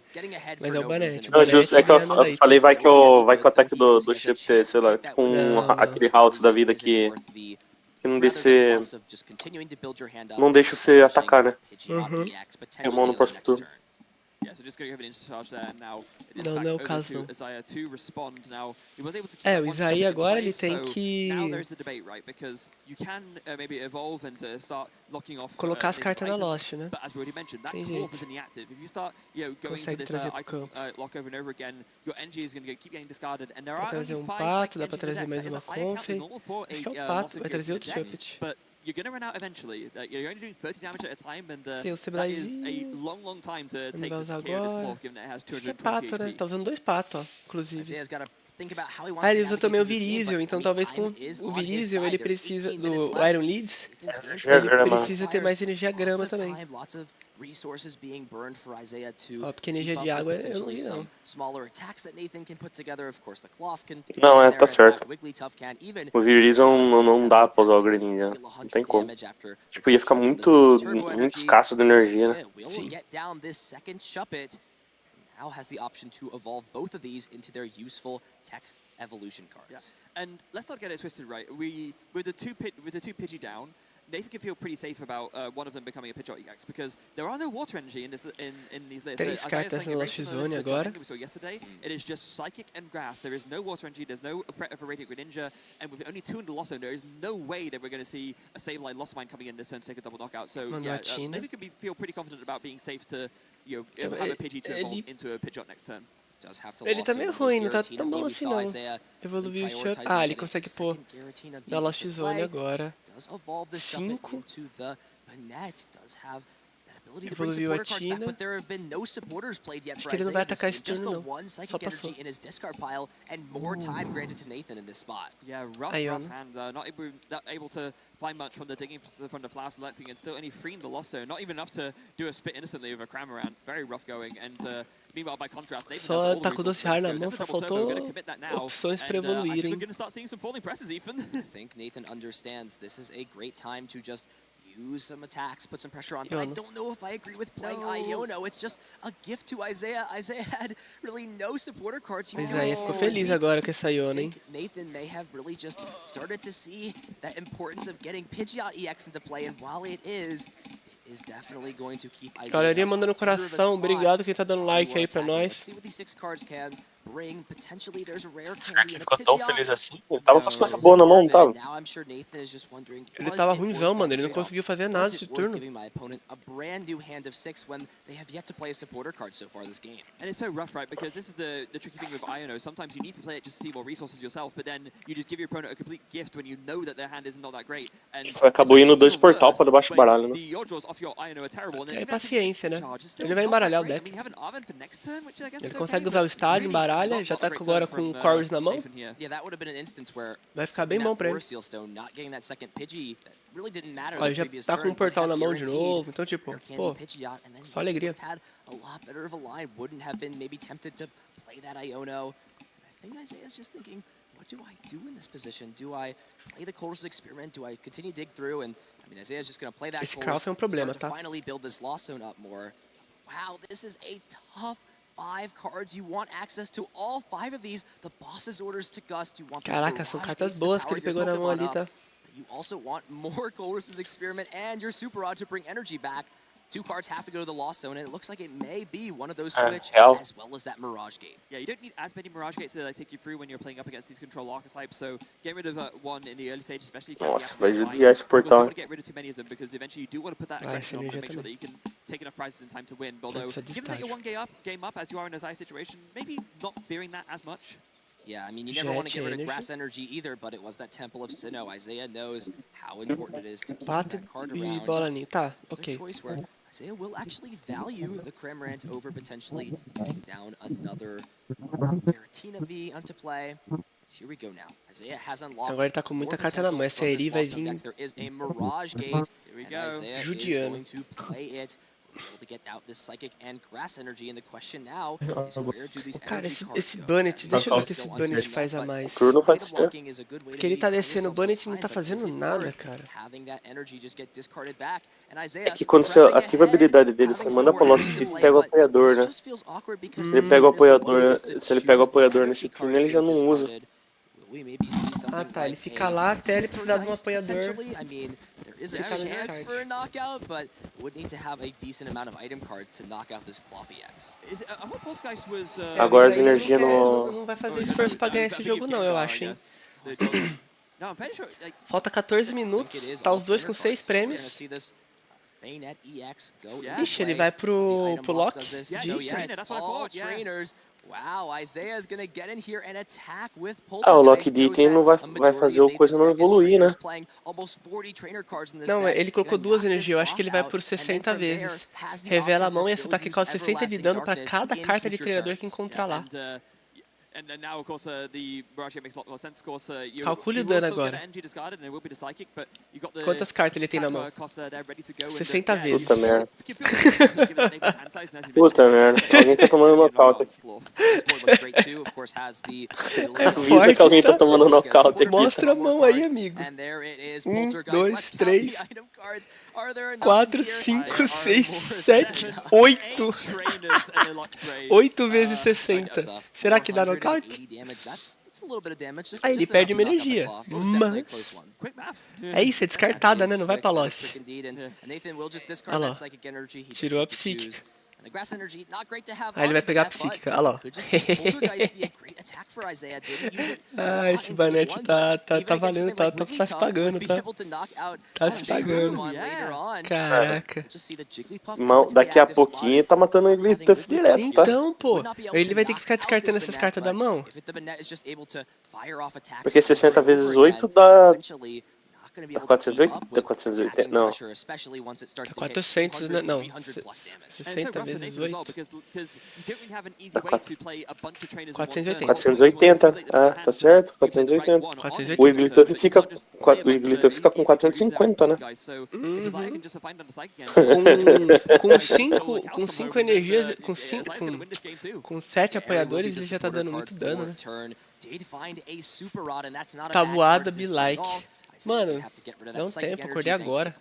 Mas é o Bennett. Não, justo, é que eu falei vai que o ataque do Shuppet, sei lá, com aquele Halt da vida que não deixa você atacar, né? Eu mão no próximo turno. so just going to have an intercharge there, and now it is Não, back não é o over caso to não. Isaiah to respond. Now, he was able to keep É, that o one Isaí shot in agora ele place, tem so que now there's the debate, right? Because you can maybe evolve and start locking off colocar as these cartas na items, Lost, né? but as we already mentioned, that Tem Cloth jeito. is inactive. If you start, going for Consegue this trazer pro item campo. lock over and over again, your energy is going to keep getting discarded, and there Vai are only trazer 5 pato, dá psychic pra engines in the trazer deck. mais That is uma a higher count Confe. than normal for Acho que é o a pato, Lost vai trazer outro deck, Shuffet. but you're going to run out eventually. You're only doing 30 damage at a time, and Tem o that is a Stabilize. long time to Não take vai to usar KO this agora. Cloth, given that it has Acho que é 220 pato, né? HP. Tá usando 2 patos, ó, inclusive. Isaiah's got to think about how he wants Ah, to ele usa navigate também o through this game, Virizium, but então I mean, talvez time com is o on his Virizium side. ele There's precisa 18 minutes do left. Iron Leads. Nathan's game Já Ele grama. precisa ter mais energia lots grama of também. time, lots of resources being burned for Isaiah to Ó, porque keep energia up de with água eu não potentially vi não. some smaller attacks that Nathan can put together. Of course, the Cloth can Não, get in tá there and certo. attack. Wigglytuff can even O Virizium não dá pra usar o Greninja. Não tem como. Tipo, ia ficar muito escasso de energia, né? Will Sim. get down this second Shuppet. Now has the option to evolve both of these into their useful tech evolution cards. Yeah. And let's not get it twisted, right? With the two Pidgey down, Nathan can feel pretty safe about one of them becoming a Pidgeot EX, because there are no water energy in these lists. 3 cartas na Lost Zone agora. We saw yesterday. It is just Psychic and Grass. There is no water energy. There's no threat of a Radiant Greninja, and with only 2 in the Lost Zone, there is no way that we're going to see a Sableye Lost Mine coming in this turn to take a double knockout. So yeah, Nathan can feel pretty confident about being safe to have a Pidgey to evolve into a Pidgeot next turn. Ele tá meio ruim, não tá tão bom assim não. Evoluiu o Shuffet. Ah, ele consegue pôr na Lost Zone agora. 5. Evoluiu a Tina. Acho que ele não vai atacar esse turno não. Só passou. Yeah, rough hand. Not able to find much from the digging from the Flower selecting, and still only freeing the Lost Zone. Not even enough to do a spit instantly with a Cramorant. Very rough going. And meanwhile, by contrast, Nathan has all the resources ready to go. That's a double turbo. We're going to commit that now. Opções pra And I think evoluírem. we're going to start seeing some falling presses, Ethan. I think Nathan understands this is a great time to just use some attacks, put some pressure on. But I don't know if I agree with playing Iono. It's just a gift to Isaiah. Isaiah had really no supporter cards. Isaiah ficou feliz agora com essa Iono, hein? Nathan may have really just started to see that importance of getting Pidgeot EX into play, and while it is definitely going to keep Isaiah. Galerinha mandando coração, obrigado quem tá dando like aí pra nós. See what these 6 cards can bring. Potentially there's a rare Esse cara ficou tão feliz assim. Ele tava com as coisas boas na mão, não tava? Now I'm sure Nathan is just wondering. Ele tava ruimzão, mano, ele não conseguiu fazer nada esse turno. Giving my opponent a brand new hand of 6 when they have yet to play a supporter card so far this game. And it's so rough, right? Because this is the tricky thing with Iono. Sometimes you need to play it just to see more resources yourself, but then you just give your opponent a complete gift when you know that their hand is not that great. And acabou indo 2 portal pra debaixo do baralho, né? The yaw draws off your Iono are terrible. And then É even after paciência, né? charge, it's still Ele vai not embaralhar o that great. deck. I mean, you have an Arven for next turn, which I guess Ele is consegue okay, usar o but estádio, really embaralha, not já a tá great agora turn com from, Cores na mão. Nathan here. Yeah, that would have been an instance where Vai ficar bem bom pra ele. Sealstone not getting that second Pidgey that really didn't matter. Ó, ele já tá com um portal na mão de novo, então tipo, pô, só alegria. Had a lot better of a line, wouldn't have been maybe tempted to play that Iono. And I think Isaiah's just thinking, what do I do in this position? Do I play the Colress's Experiment? Do I continue to dig through? And I mean, Isaiah's just going to play that Esse Kraus é problema, start to tá? finally build this Lost Zone up more. Wow, this is a tough 5 cards. You want access to all 5 of these. The boss's orders to Gust. You want Caraca, são cartas boas que ele pegou na mão ali, tá? You also want more Colress's Experiment and your Super Rod to bring energy back. 2 cards have to go to the Lost Zone, and it looks like it may be one of those switch, as well as that Mirage Gate. Yeah, you don't need as many Mirage Gates to take you through when you're playing up against these control archetypes, so get rid of one in the early stage, especially if you have Nossa, the vai absolute judiar esse line. Of course, you portal. want to get rid of too many of them, because eventually you do want to put that aggression on and make sure that you can take enough prizes in time to win. Although, given that you're one game up as you are in a Isaiah situation, maybe not fearing that as much. Yeah, I mean, you never want to get rid of Grass Energy either, but it was that Temple of Sinnoh. Isaiah knows how important it is to keep Pato that card e around. bola ninja, tá, Another ok. choice where Isaiah will actually value the Cramorant over potentially putting down another Giratina V onto play. Here we go now. Isaiah has unlocked. Agora ele tá com muita carta na mão, essa Eri vai vir There is a Mirage Gate. Here we and go. Isaiah is Judiando. going to play it. Able to get out this Psychic and Grass Energy, and the question now is where do these Cara, energy cards esse go? Bannet, deixa eu ver o que esse Bannet faz a mais. O turno vai ser. Porque ele tá descendo o Bannet e não tá fazendo nada, cara. É que quando você ativa a habilidade dele, você manda pra Lost City e pega o apoiador, né? Se ele pega o apoiador nesse turno, ele já não usa. Ah tá, ele fica lá até ele precisar de um apoiador. There is a chance for a knockout, but would need to have a decent amount of item cards to knock out this Cloth EX. Agora as energias no... Não vai fazer esforço pra ganhar esse jogo não, eu acho, hein? Falta 14 minutos, tá os dois com 6 prêmios. Ixi, ele vai pro Lock de o Lock de item não vai fazer o coisa não evoluir, né? Não, ele colocou 2 energias, eu acho que ele vai por 60 vezes. Revela a mão e esse ataque causa 60 de dano pra cada carta de treinador que encontrar lá. Calcule o dano agora. Quantas cartas ele tem na mão? 60 vezes. Puta merda. Puta merda. Alguém tá tomando nocaute aqui. Avisa que alguém tá tomando nocaute aqui. Mostra a mão aí, amigo. 1, 2, 3, 4, 5, 6, 7, 8. 8 vezes 60. Será que dá nocaute? Aí ele perde uma energia, mas é isso, é descartada, né? Não vai pra Lost. Olha lá, tirou a psíquica. Aí ele vai pegar a psíquica, olha lá. Ah, esse Banete tá valendo, tá se pagando, tá? Tá se pagando. Caraca. Daqui a pouquinho tá matando o Wigglytuff direto, tá? Então, pô, ele vai ter que ficar descartando essas cartas da mão. Porque 60 vezes 8 dá 480? 480? Não. Tá 400, né? Não. 60 vezes 8. 480. Ah, tá certo? 480. O Wigglytuff fica com 450, né? Com 5 energias, com 7 apoiadores, ele já tá dando muito dano, né? Tabuada, be like. Mano, não tempo, acordei agora.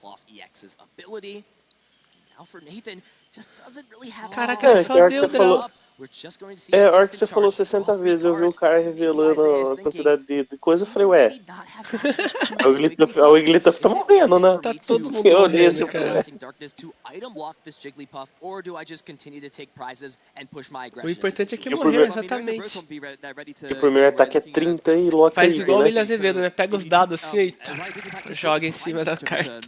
Caraca, só deu drop. A hora que você falou 60 vezes, eu vi o cara revelando a quantidade de coisa, eu falei, ué, o Wigglytuff tá morrendo, né? Tá todo mundo morrendo, cara. O importante é que morreu, exatamente. E o primeiro ataque é 30 e Loki faz aí, igual o né? William Azevedo, né? Pega os dados assim e joga em cima da carta.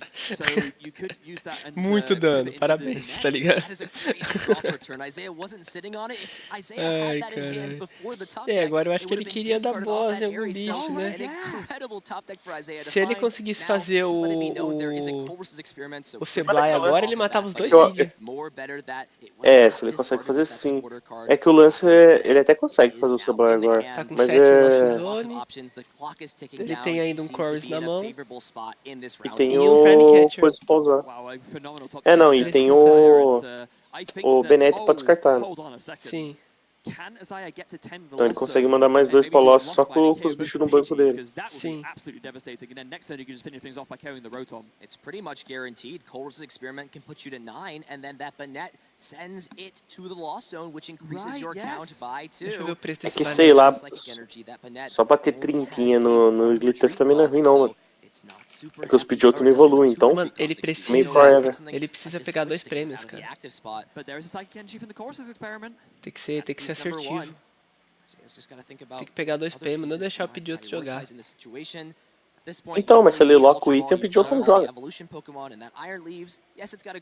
Muito dano, parabéns, tá ligado? Ai, cara. É, agora eu acho que ele queria dar boss em algum bicho, né? Se ele conseguisse fazer o Seblai agora, ele matava os dois vídeos. É, se ele consegue fazer sim. É que o lance, ele até consegue fazer o Seblai agora. Tá com Mas 7 é... Zone. Ele tem ainda um Chorus na mão. E tem um Prime o Catcher. coisa pra usar. É, não, e tem o Bennett pra descartar. Sim. Então ele consegue mandar mais 2 Colossos só com os bichos no banco dele. Sim. It's pretty much guaranteed. Cole's experiment can put you to 9, and then that Bennett sends it to the loss zone, which increases your count by 2. Deixa eu ver o preço É desse que Banete. sei lá, só bater 30 no Wigglytuff também não é ruim não, mano. Porque os Pidgeotto não evoluem, então... Mano, ele meio forever. precisa pegar 2 prêmios, cara. Tem que ser assertivo. Tem que pegar 2 prêmios, não deixar o Pidgeotto jogar. Então, mas se ele loca o item, o Pidgeotto não joga.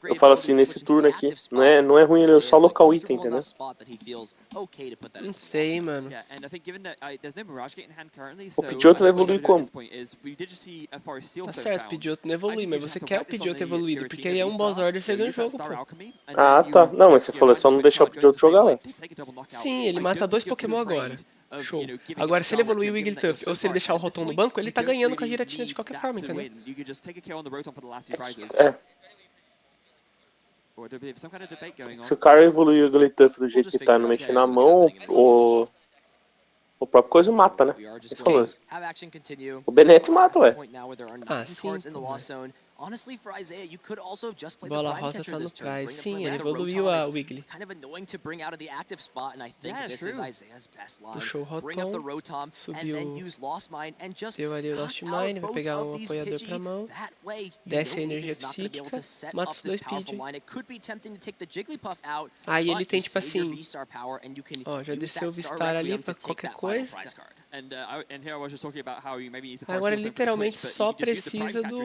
Eu falo assim, nesse turno aqui, não é ruim ele só locar o item, entendeu? Não sei, mano. O Pidgeotto vai evoluir como? Tá certo, o Pidgeotto não evolui, mas você quer o Pidgeotto evoluído, porque aí é um boss order, você ganha o jogo, pô. Ah, tá. Não, mas você falou, é só não deixar o Pidgeotto jogar, ué. Sim, ele mata 2 Pokémon agora. Show. Agora, se ele evoluir o Wigglytuff ou se ele deixar o Rotom no banco, ele tá ganhando com a giratina de qualquer forma, entendeu? É. Se o cara evoluir o Wigglytuff do jeito que tá, não mexer na mão, o próprio coisa mata, né? Esse é o lance. O Bennett mata, ué. Ah, sim. Honestly, for Isaiah, you could also just play Bola the Prime rosa Catcher tá no this turn. prize. Bring up Sim, something ele like the evoluiu Rotom. a It's Wiggly. kind of annoying to bring out of the active spot, and I think this is Isaiah's best line. Puxou o Bring up the Rotom, Rotom and then use Lost Mine and just deu ali o Lost Mine, vai pegar o apoiador pra mão. That way, Desce a energia psíquica, mata os dois Speed. It could be tempting to take the Jigglypuff out. Aí ele tem tipo assim, ó, já desceu o V-Star ali pra qualquer coisa. Agora ele literalmente só precisa do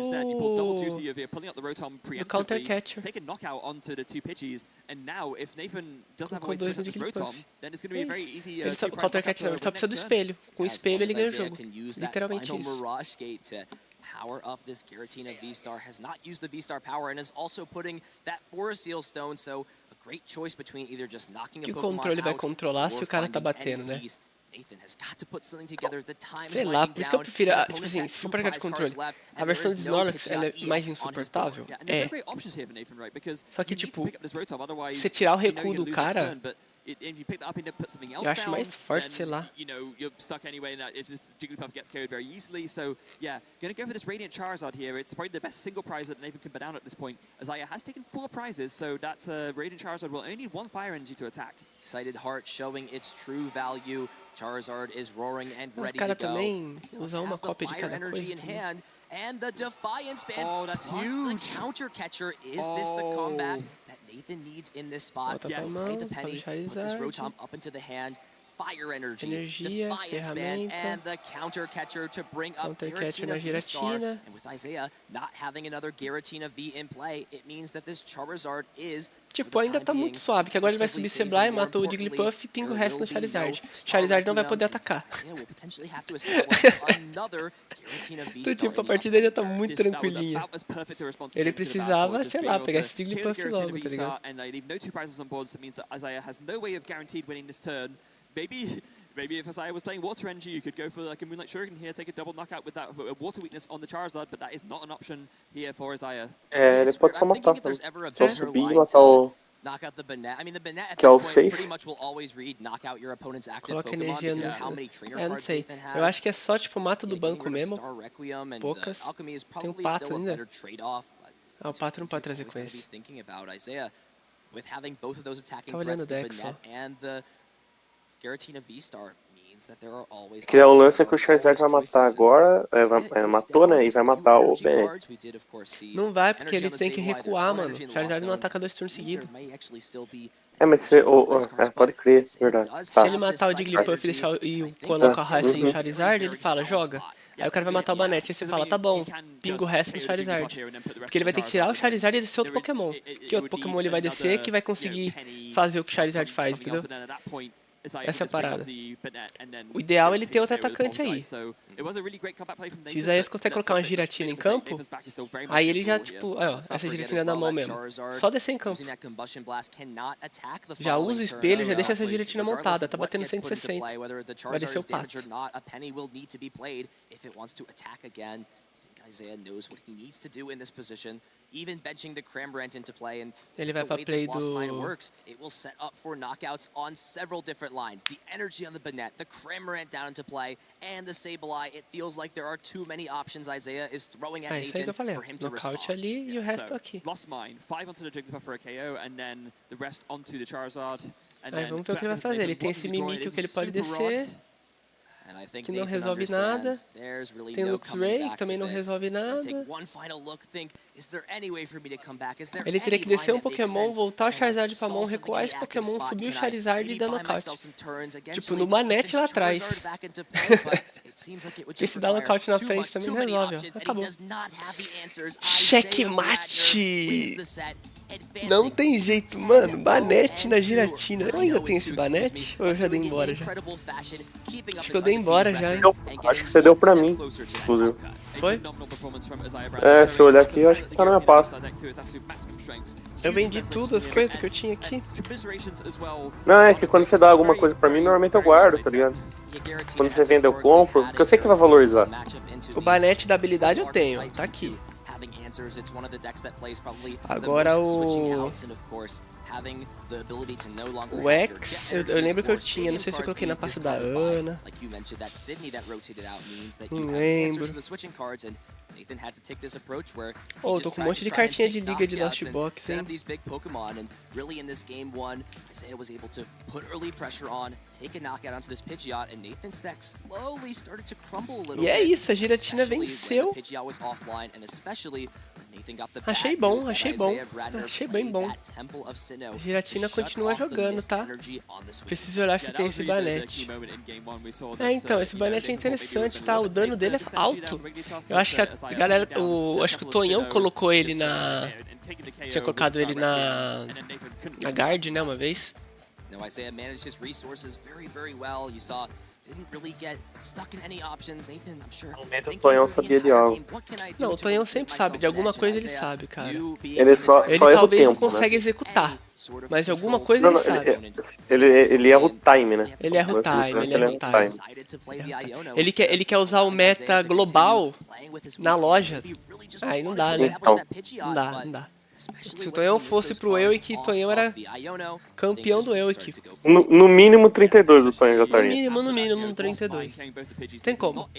Counter Catcher. Com dois no Jigglypuff. Ele só, Counter Catcher não, ele só precisa do espelho. Com o espelho ele ganha o jogo. Literalmente isso. Power up this Giratina V-Star, has not used the V-Star power and is also putting that Forest Seal Stone, so a great choice between either just knocking a Que o Pokémon controle vai out controlar se o cara tá or batendo, né? Nathan has got to put something together. The time Sei lá, por isso que eu prefiro, tipo assim, se for pra jogar de controle, a versão de Snorlax ela é mais insuportável. É. Só que tipo, você tirar o recuo do cara, eu acho mais forte, sei lá. You're stuck anyway, and if this Jigglypuff gets KO'd very easily, so yeah, gonna go for this Radiant Charizard here. It's probably the best single prize that Nathan can put down at this point. Isaiah has taken 4 prizes, so that Radiant Charizard will only need 1 Fire Energy to attack. Excited Heart showing its true value. Charizard is roaring and ready to cara go. também usa uma cópia de cada energy in coisa. hand, and the Defiance Band. Oh, that's plus huge. The Counter Catcher. Is this the combat that Nathan needs in this spot? Yes. Play the Penny, put this Rotom up into the hand. Fire Energy, Defiance Band, and the Counter Catcher to bring up Giratina V-Star. And with Isaiah not having another Giratina V in play, it means that this Charizard is, tipo, ainda tá muito suave, que agora ele vai subir Sebly, matou o Jigglypuff e pinga o resto no Charizard. Charizard não vai poder atacar. Então, tipo, a partida ainda tá muito tranquilinha. Ele precisava, sei lá, pegar esse Jigglypuff logo, tá ligado? Maybe if Isaiah was playing Water Energy, you could go for like a Moonlight Shuriken here, take a double knockout with that Water Weakness on the Charizard, but that is not an option here for Isaiah. É, ele pode só matar, só subir e matar o... Knock out the Banette. I mean, the Banette at que é o this point safe. pretty much will always read knock out your opponent's active Coloca Pokémon energia because no... of how many trainer Eu não cards sei. Nathan has. Eu acho que é só, tipo, mato do banco mesmo. Star Requiem and Poucas. Alchemy is Tem probably Pato still a ainda. better trade-off. Ah, o Pato não pode trazer Always com gonna be esse. thinking about Isaiah with having both of those attacking Tá olhando threats, o the deck Banette só. and the Giratina V-Star means that there are always Que o lance é que o Charizard vai matar agora, matou, né, e vai matar o Bennett. Não vai, porque ele tem que recuar, mano. O Charizard não ataca 2 turnos seguidos. É, mas você... pode crer, verdade. Tá. Se ele matar o Jigglypuff e colocar o resto no Charizard, ele fala, joga. Aí o cara vai matar o Banette, aí você fala, tá bom, pinga o resto no Charizard. Porque ele vai ter que tirar o Charizard e descer outro Pokémon. Que outro Pokémon ele vai descer que vai conseguir fazer o que o Charizard faz, entendeu? Essa é a parada. O ideal é ele ter outro atacante aí. Se o Isaiah consegue colocar uma Giratina em campo, aí ele já, tipo, ó, essa Giratina na mão mesmo. Só descer em campo. Já usa o espelho e já deixa essa Giratina montada. Tá batendo 160. Vai descer o Pato. Isaiah knows what he needs to do in this position. Even benching the Cramorant into play, and ele vai the pra way play this Lost Mine do... works, it will set up for knockouts on several different lines. The energy on the Banette, the Cramorant down into play, and the Sableye. It feels like there are too many options Isaiah is throwing at Nathan for him to respond. Ali e o resto aqui. Lost Mine, 5 onto the Jigglypuff for a KO, and then the rest onto the Charizard. Aí vamos ver o que ele vai fazer. Ele tem esse Mimikyu que ele pode descer, que não resolve nada. Tem o Luxray, que também não resolve nada. Ele teria que descer um Pokémon, voltar o Charizard pra mão, recuar esse Pokémon, subir o Charizard e dar nocaute. Tipo, no Banette lá atrás. Esse dar nocaute na frente também não resolve, ó. Acabou. Checkmate! Não tem jeito, mano. Banette na Giratina. Eu ainda tenho esse Banette? Ou eu já dei embora já? Acho que eu dei embora já, hein? Acho que você deu pra mim, inclusive. Foi? É, se eu olhar aqui, eu acho que tá na minha pasta. Eu vendi tudo, as coisas que eu tinha aqui. Não, é que quando você dá alguma coisa pra mim, normalmente eu guardo, tá ligado? Quando você vende, eu compro, porque eu sei que vai valorizar. O Banette da habilidade eu tenho, tá aqui. Agora o X, eu lembro que eu tinha, não sei se eu coloquei na pasta da Ana. Não lembro. Oh, tô com um monte de cartinha de liga de Lost Box, hein? E é isso, a Giratina venceu. Achei bom, achei bom. Achei bem bom. A Giratina continua jogando, tá? Preciso olhar se tem esse Banete. É, então, esse Banete é interessante, tá? O dano dele é alto. Eu acho que a galera, acho que o Tonhão colocou ele na... Tinha colocado ele na guard, né, uma vez. No, Isaiah managed his resources very, very well. You saw didn't really get stuck in any options. Nathan, I'm sure. O Tonhão sabia de algo. Não, o Tonhão sempre sabe, de alguma coisa ele sabe, cara. Ele só ele erra o talvez tempo, não consegue né? executar, mas de alguma coisa Não, ele sabe. Ele erra o time, né? Ele erra o time, ele erra o time. Ele quer usar o meta global na loja. Aí não dá, né? Então. Não dá, não dá. Se o Tonhão fosse pro EUIC, o Tonhão era campeão do EUIC. No mínimo 32 do Tonhão já estaria. No mínimo 32. Tem como.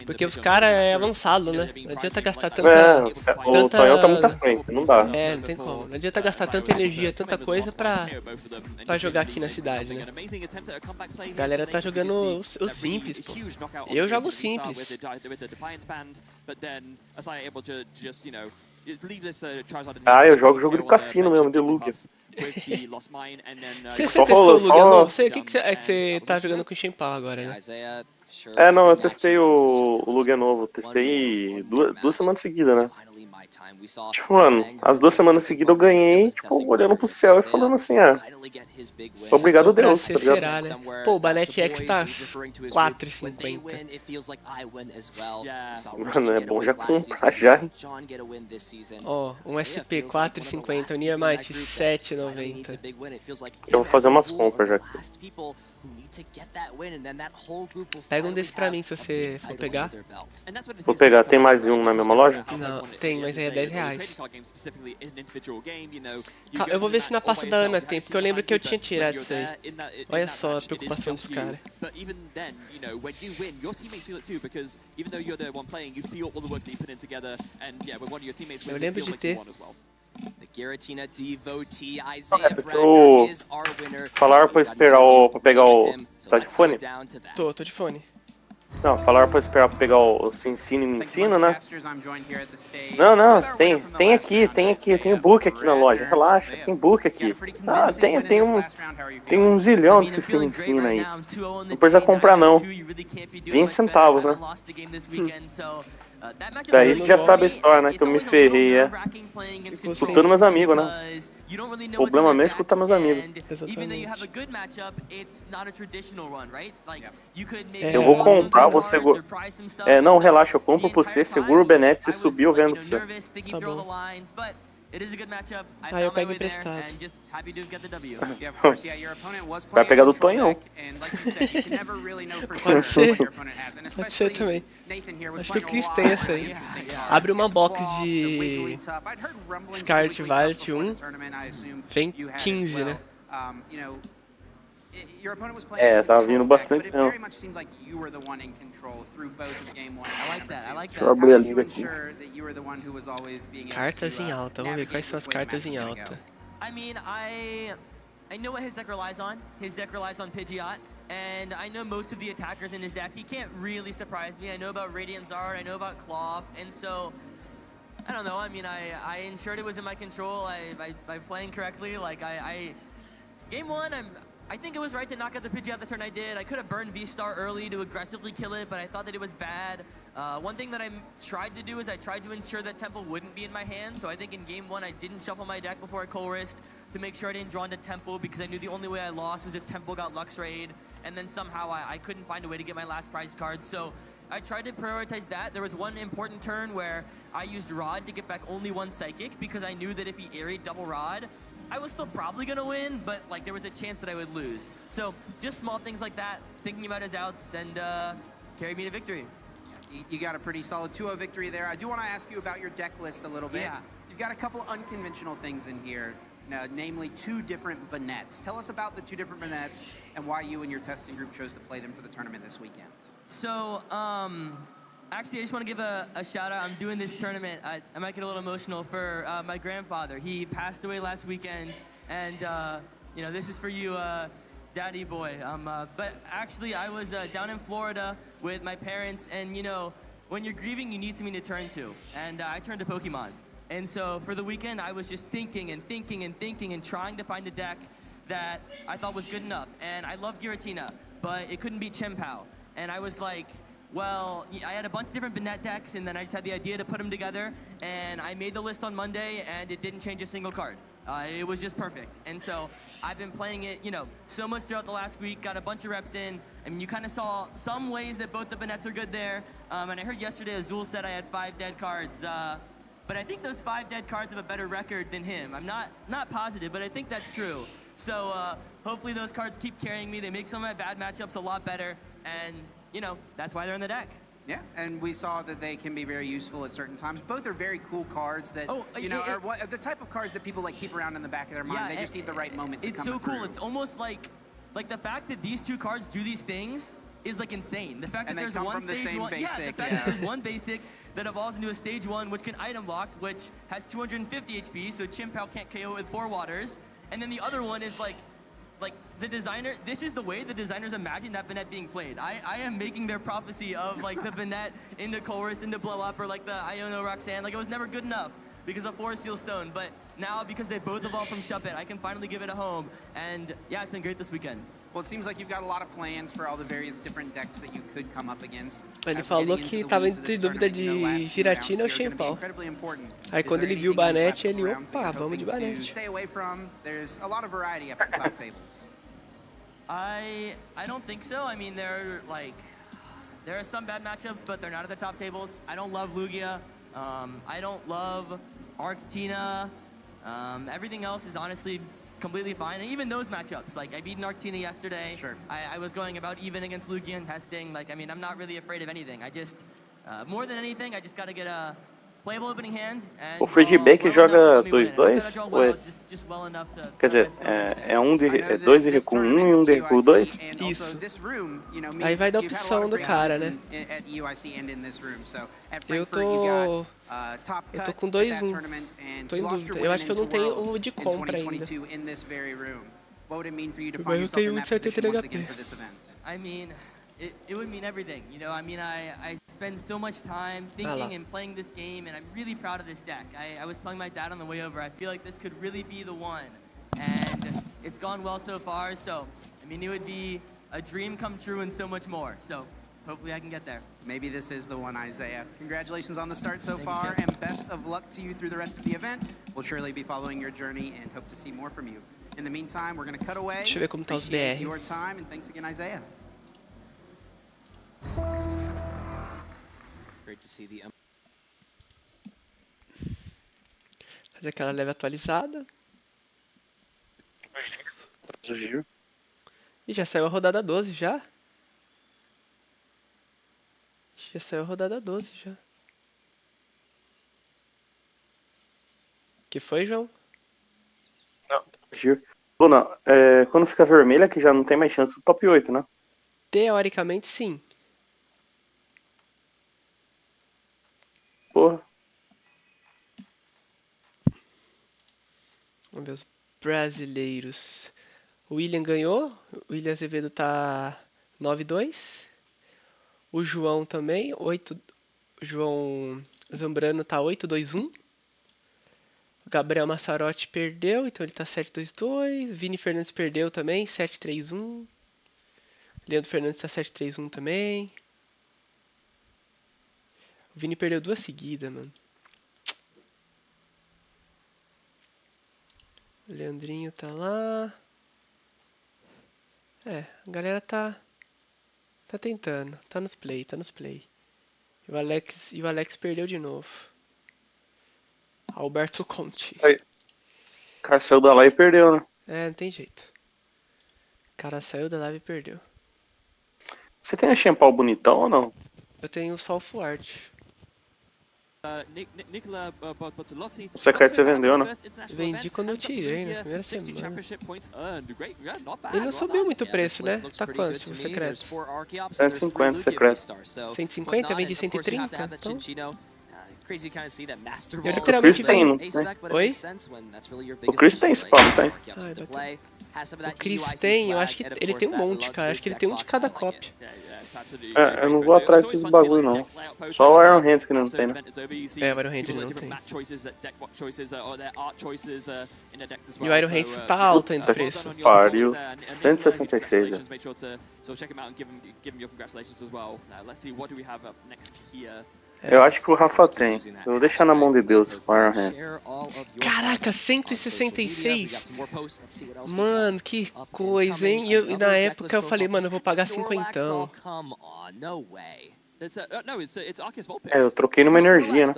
Porque os caras é avançado, né? Não adianta gastar tanta... O Tonhão tá muito à frente, não dá. É, não tem como. Não adianta gastar tanta energia, tanta coisa pra jogar aqui na cidade, né? A galera tá jogando o simples, pô. Eu jogo simples. Eu jogo jogo do cassino mesmo, de Lugia. Você testou o Lugia novo? O que você tá jogando com o Shenpao agora, né? Não, eu testei o Lugia novo. Testei duas semanas seguidas, né? Tipo, mano, as 2 semanas seguidas eu ganhei, tipo, olhando pro céu e falando assim, obrigado a Deus, tá ligado? Será, né? Pô, o Banete X tá 4,50. Mano, é bom já comprar já. Ó, um SP 4,50, o Niamite 7,90. Eu vou fazer umas compras já aqui. Pega um desse pra mim se você for pegar. Vou pegar, tem mais um na mesma loja? Não, tem, mas aí é R$10. Eu vou ver se na pasta da Ana tem, porque eu lembro que eu tinha tirado isso aí. Olha só a preocupação dos caras. Eu lembro de ter. Falaram pra esperar pra pegar o... Tá de fone? Tô de fone. Não, falaram pra esperar pra pegar o Se Ensina e Me Ensina, né? Não, tem aqui, tem um book aqui na loja, relaxa, tem book aqui. Tem um zilhão de Se Ensina e Me Ensina aí. Não precisa comprar não. 20 centavos, né? Daí você já sabe a história, né? Que eu me ferrei, escutando meus amigos, né? O problema mesmo é escutar meus amigos. Eu vou comprar, vou segurar. Não, relaxa, eu compro pra você, seguro o Benete, se subir eu vendo pra você. Tá bom. Eu pego emprestado. Vai pegar do Tonhão. Pode ser também. Acho que o Chris tem essa aí. Abre uma box de Scarlet Violet 1, vem 15, né? Tava vindo bastante não. Deixa eu abrir a liga aqui. Cartas em alta, vamos ver quais são as cartas em alta. I know what his deck relies on. His deck relies on Pidgeot, and I know most of the attackers in his deck. He can't really surprise me. I know about Radiant Zard, I know about Cloth, and so I don't know. I mean, I ensured it was in my control by playing correctly. Like game 1, I think it was right to knock out the Pidgeot the turn I did. I could have burned V-Star early to aggressively kill it, but I thought that it was bad. One thing that I tried to do is I tried to ensure that Temple wouldn't be in my hand. So I think in game 1 I didn't shuffle my deck before I Cold Wrist to make sure I didn't draw into Temple, because I knew the only way I lost was if Temple got Lux Raid, and then somehow I couldn't find a way to get my last prize card. So I tried to prioritize that. There was one important turn where I used Rod to get back only 1 Psychic, because I knew that if he aeried double Rod, I was still probably gonna win, but like there was a chance that I would lose. So just small things like that, thinking about his outs, and carried me to victory. You got a pretty solid 2-0 victory there. I do want to ask you about your deck list a little bit. Yeah. You've got a couple unconventional things in here, namely 2 different Banets. Tell us about the 2 different Banets and why you and your testing group chose to play them for the tournament this weekend. So, actually, I just want to give a shout out. I'm doing this tournament. I might get a little emotional for my grandfather. He passed away last weekend, and you know, this is for you, Daddy boy. But actually, I was down in Florida with my parents, and you know, when you're grieving, you need something to turn to, and I turned to Pokemon. And so for the weekend, I was just thinking and trying to find a deck that I thought was good enough. And I love Giratina, but it couldn't beat Chien-Pao. And I was like, well, I had a bunch of different Banette decks, and then I just had the idea to put them together. And I made the list on Monday, and it didn't change a single card. It was just perfect. And so I've been playing it, you know, so much throughout the last week, got a bunch of reps in. I mean, you kind of saw some ways that both the Banettes are good there. And I heard yesterday Azul said I had 5 dead cards. But I think those 5 dead cards have a better record than him. I'm not positive, but I think that's true. So hopefully those cards keep carrying me. They make some of my bad matchups a lot better. And, you know, that's why they're in the deck. Yeah, and we saw that they can be very useful at certain times. Both are very cool cards that, you know, are the type of cards that people like keep around in the back of their mind. They just need the right moment to come through. It's so cool. It's almost like the fact that these 2 cards do these things is like insane. The fact that there's one stage 1, the fact that there's one basic that evolves into a stage 1, which can item block, which has 250 HP, so Chien-Pao can't KO it with 4 waters. And then the other one is like the designer, this is the way the designers imagine that Banette being played. I am making their prophecy of like the Banette into Chorus, into Blow Up, or like the Iono Roxanne. Like it was never good enough because of Forest Seal Stone. But now, because they both evolved from Shuppet, I can finally give it a home. And yeah, it's been great this weekend. Well, it seems like you've got a lot of plans for all the various different decks that you could come up against. Ele falou que tava entre dúvida de Giratina ou Chien-Pao. Aí quando ele viu o Banette, ele, opa, vamos de Banette. Stay away from. There's a lot of variety up at the top tables. I don't think so. I mean, there are some bad matchups, but they're not at the top tables. I don't love Lugia. I don't love Arctina. Everything else is honestly completely fine. And even those matchups, like I beat Arctina yesterday. Sure. I was going about even against Lugia in testing. Like, I mean, I'm not really afraid of anything. I just, more than anything, I just got to get a playable opening hand. And o Frigibake joga 2-2? Well quer dizer, é 2 de recuo 1 e 1 de recuo 2? Isso. Aí vai da opção do cara, né? Eu tô com 2-1. Tô em dúvida. Eu acho que eu não tenho o de compra ainda. Mas eu tenho 1 de 70 de HP. I mean, it would mean everything, you know. I mean, I spend so much time thinking and playing this game, and I'm really proud of this deck. I was telling my dad on the way over, I feel like this could really be the one, and it's gone well so far. So, I mean, it would be a dream come true and so much more. So, hopefully I can get there. Maybe this is the one, Isaiah. Congratulations on the start so far, and best of luck to you through the rest of the event. We'll surely be following your journey and hope to see more from you. In the meantime, we're going to cut away. Deixa eu ver como tá os Appreciate BR. your time, and thanks again, Isaiah. Great to see the Fazer aquela leve atualizada. E já saiu a rodada 12 já. Já saiu a rodada 12 já. Que foi, João? Não, giro. Não, quando fica vermelha que já não tem mais chance do top 8, né? Teoricamente, sim. Porra. Vamos ver os brasileiros. O William ganhou. O William Azevedo tá 9-2. O João também. O João Zambrano tá 8-2-1. O Gabriel Massarotti perdeu, então ele tá 7-2-2. Vini Fernandes perdeu também, 7-3-1. Leandro Fernandes tá 7-3-1 também. O Vini perdeu 2 seguidas, mano. O Leandrinho tá lá. A galera tá tentando. Tá nos play. E o Alex perdeu de novo. Alberto Conte. Aí. O cara saiu da live e perdeu, né? Não tem jeito. O cara saiu da live e perdeu. Você tem a Chien-Pao bonitão ou não? Eu tenho só o Full Art. Essa carta você vendeu, né? Vendi quando eu tirei, na primeira semana. Ele não subiu muito o preço, né? Tá quanto se você cresce? 150 você cresce. 150? Vendi 130? Então... Eu O literalmente Chris tem, não vendi... tem? Oi? O Chris tem esse pau, não tem? O Chris tem, eu acho que ele tem um monte, cara. Acho que ele tem um de cada cópia. Eu não vou atrás desses bagulho, não. Só o Iron Hands que não tem, né? É, o Iron Hands não tem. E o Iron Hands tá alto ainda o preço. Pariu. 166, né? Eu acho que o Rafa tem. Eu vou deixar na mão de Deus o Iron Hands. Caraca, 166? Mano, que coisa, hein? E na época eu falei, mano, eu vou pagar 50. Eu troquei numa energia, né?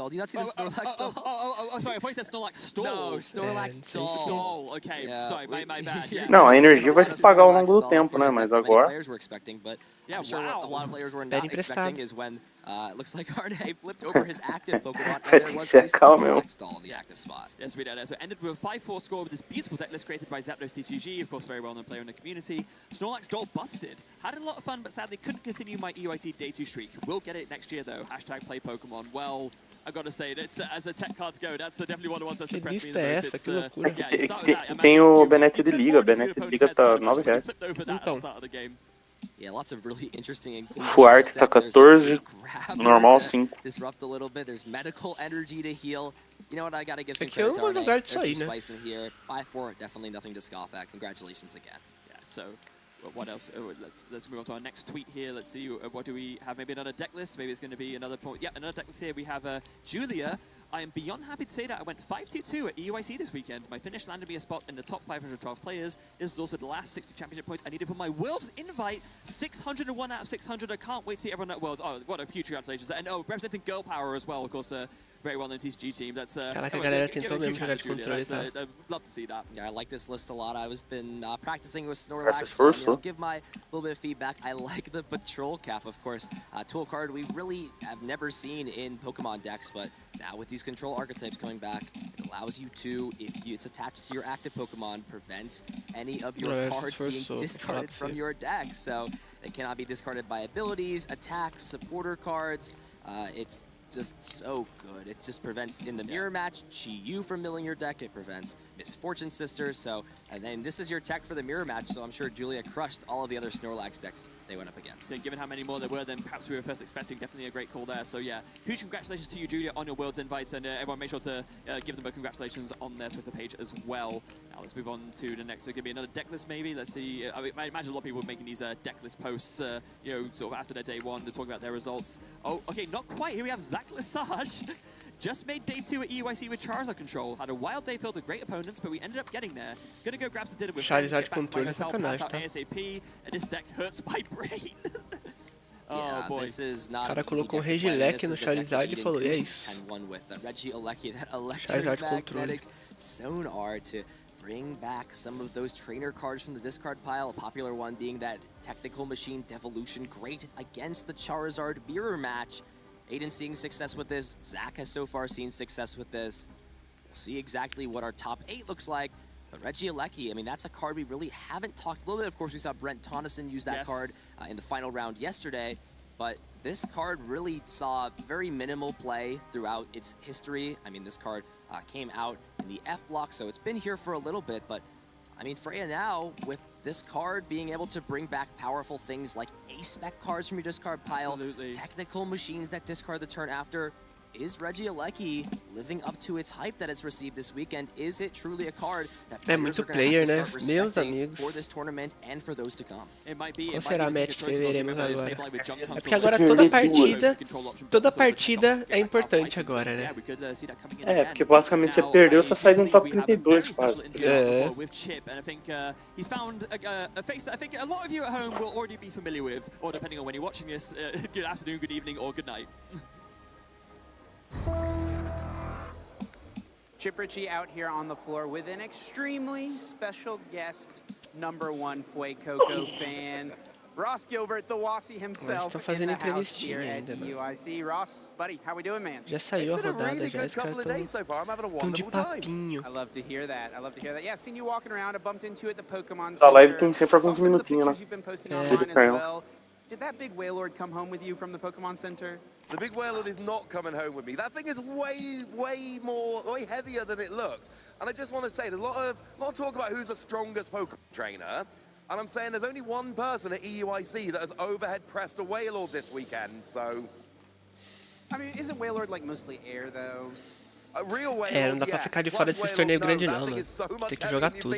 Não, a energia vai se pagar ao longo do tempo, né? Mas agora... Pede emprestado. Isso é calma, meu. Yes, we did. So ended with a 5-4 score with this beautiful deck list created by Zapdos TCG, of course, very well-known player in the community. Snorlax Doll busted. Had a lot of fun, but sadly couldn't continue my EUIC Day 2 streak. Will get it next year, though. Hashtag play Pokemon. Well, I gotta say, that's, as a tech cards go, that's definitely one of the ones that's impressed me the most. It's, Tem o Benete de Liga. Benete de Liga tá R$9. Então. Yeah, lots of really interesting Full Art tá 14, normal 5. Disrupt a little bit. There's medical energy to heal. You know what? I gotta give some Aqui eu credit não to vou Arne. jogar disso There's aí, some né? spice in here. 5-4, definitely nothing to scoff at. Congratulations again. Yeah, so what else? Let's move on to our next tweet here. Let's see, what do we have? Maybe another deck list. Maybe it's going to be another point. Yeah, another deck list here. We have Julia. I am beyond happy to say that I went 5-2-2 at EUIC this weekend. My finish landed me a spot in the top 512 players. This is also the last 60 championship points I needed for my Worlds invite. 601 out of 600. I can't wait to see everyone at Worlds. Oh, what a huge congratulations. And representing Girl Power as well, of course. Very well-known TCG team. That's Caraca, a galera tentou mesmo jogar de controle, tá? I'd love to see that. Yeah, I like this list a lot. I've been practicing with Snorlax. So, give my little bit of feedback. I like the Patrol Cap, of course. Tool card we really have never seen in Pokemon decks, but now with these control archetypes coming back, it allows you to, if it's attached to your active Pokemon, prevent any of your cards being discarded from your deck. So they cannot be discarded by abilities, attacks, supporter cards. It's just so good. It just prevents in the mirror match Chi-Yu from milling your deck. It prevents Misfortune Sisters. So, and then this is your tech for the mirror match. So I'm sure Julia crushed all of the other Snorlax decks they went up against. And given how many more there were than perhaps we were first expecting, definitely a great call there. So yeah, huge congratulations to you, Julia, on your Worlds invites, and everyone make sure to give them a congratulations on their Twitter page as well. Now let's move on to the next. So give me another deck list maybe. Let's see. I imagine a lot of people making these deck list posts, you know, sort of after their day one to talk about their results. Oh, okay, not quite. Here we have Zach Lesage. Just made day 2 at EUIC with Charizard control. Had a wild day filled with great opponents, but we ended up getting there. Gonna go grab some dinner with friends, get back to my hotel, pass out ASAP, and this deck hurts my brain. Oh boy. This is not o cara colocou um Regieleki no Charizard e falou, é isso. Charizard magnetic sonar to bring back some of those trainer cards from the discard pile. A popular one being that Technical Machine Devolution, great against the Charizard mirror match. Aiden seeing success with this. Zach has so far seen success with this. We'll see exactly what our top 8 looks like. But Regieleki, I mean, that's a card we really haven't talked a little bit. Of course, we saw Brent Tonneson use that card in the final round yesterday. But this card really saw very minimal play throughout its history. I mean, this card came out in the F block, so it's been here for a little bit. But I mean, Freya now, with this card being able to bring back powerful things like A-spec cards from your discard pile, technical machines that discard the turn after, is Regieleki living up to its hype that it's received this weekend? Is it truly a card that players are going to have to start respecting for this tournament and for those to come? Qual será a match que veremos agora? É porque agora toda partida é importante agora, né? É, porque basicamente você perdeu, você sai de um top 32 quase. É. He's found a face that I think a lot of you at home will already be familiar with, or depending on when you're watching this, good afternoon, good evening, or good night. Chip Ritchie out here on the floor with an extremely special guest, #1 Fuecoco fan. Ross Gilbert, the Wasi himself, Estão fazendo in the house entrevistinha here at ainda, mano. EUIC. Ross, buddy, how we doing, man? Já saiu a rodada, já. Os caras tão de papinho. I love to hear that. I love to hear that. Yeah, seen you walking around. I bumped into it at the Pokémon A Center. live tem sempre Saw alguns some of the minutinhos, né? pictures you've been posting online as well. Did that big Wailord come home with you from the Pokémon Center? The big Wailord is not coming home with me. That thing is way heavier than it looks. And I just want to say, there's a lot of talk about who's the strongest Pokemon trainer. And I'm saying there's only one person at EUIC that has overhead pressed a Wailord this weekend, so... I mean, isn't Wailord like mostly air, though? A real Wailord, não dá pra ficar de fora desses torneios grandes não, mano. Tem que jogar tudo.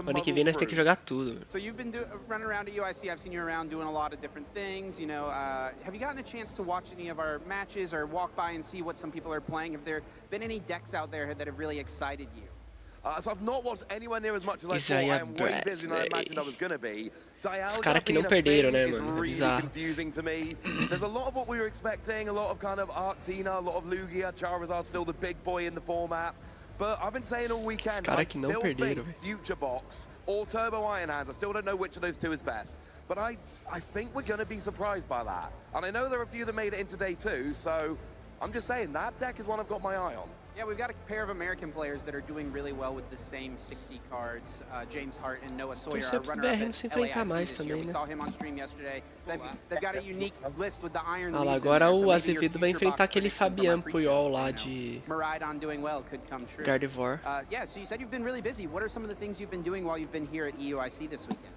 Ano que vem nós temos que jogar tudo. So you've been running around at EUIC. I've seen you around doing a lot of different things. You know, have you gotten a chance to watch any of our matches or walk by and see what some people are playing? Have there been any decks out there that have really excited you? So I've not watched anywhere near as much as I thought. I am way busier than I imagined I was going to be. Os caras que não perderam, né, is mano? really confusing to me. There's a lot of what we were expecting, a lot of kind of Arctina, a lot of Lugia, Charizard still the big boy in the format. But I've been saying all weekend, I still think Future Box or Turbo Iron Hands. I still don't know which of those two is best. But I think we're going to be surprised by that. And I know there are a few that made it into day 2, so I'm just saying that deck is one I've got my eye on. Yeah, we've got a pair of American players that are doing really well with the same 60 cards. James Hart and Noah Sawyer are runner-up at LAIC this year. We saw him on stream yesterday. They've got a unique list with the Iron Leagues. Agora o Azevedo vai enfrentar aquele Fabian Puyol lá de Gardevoir. Yeah, so you said you've been really busy. What are some of the things you've been doing while you've been here at EUIC this weekend?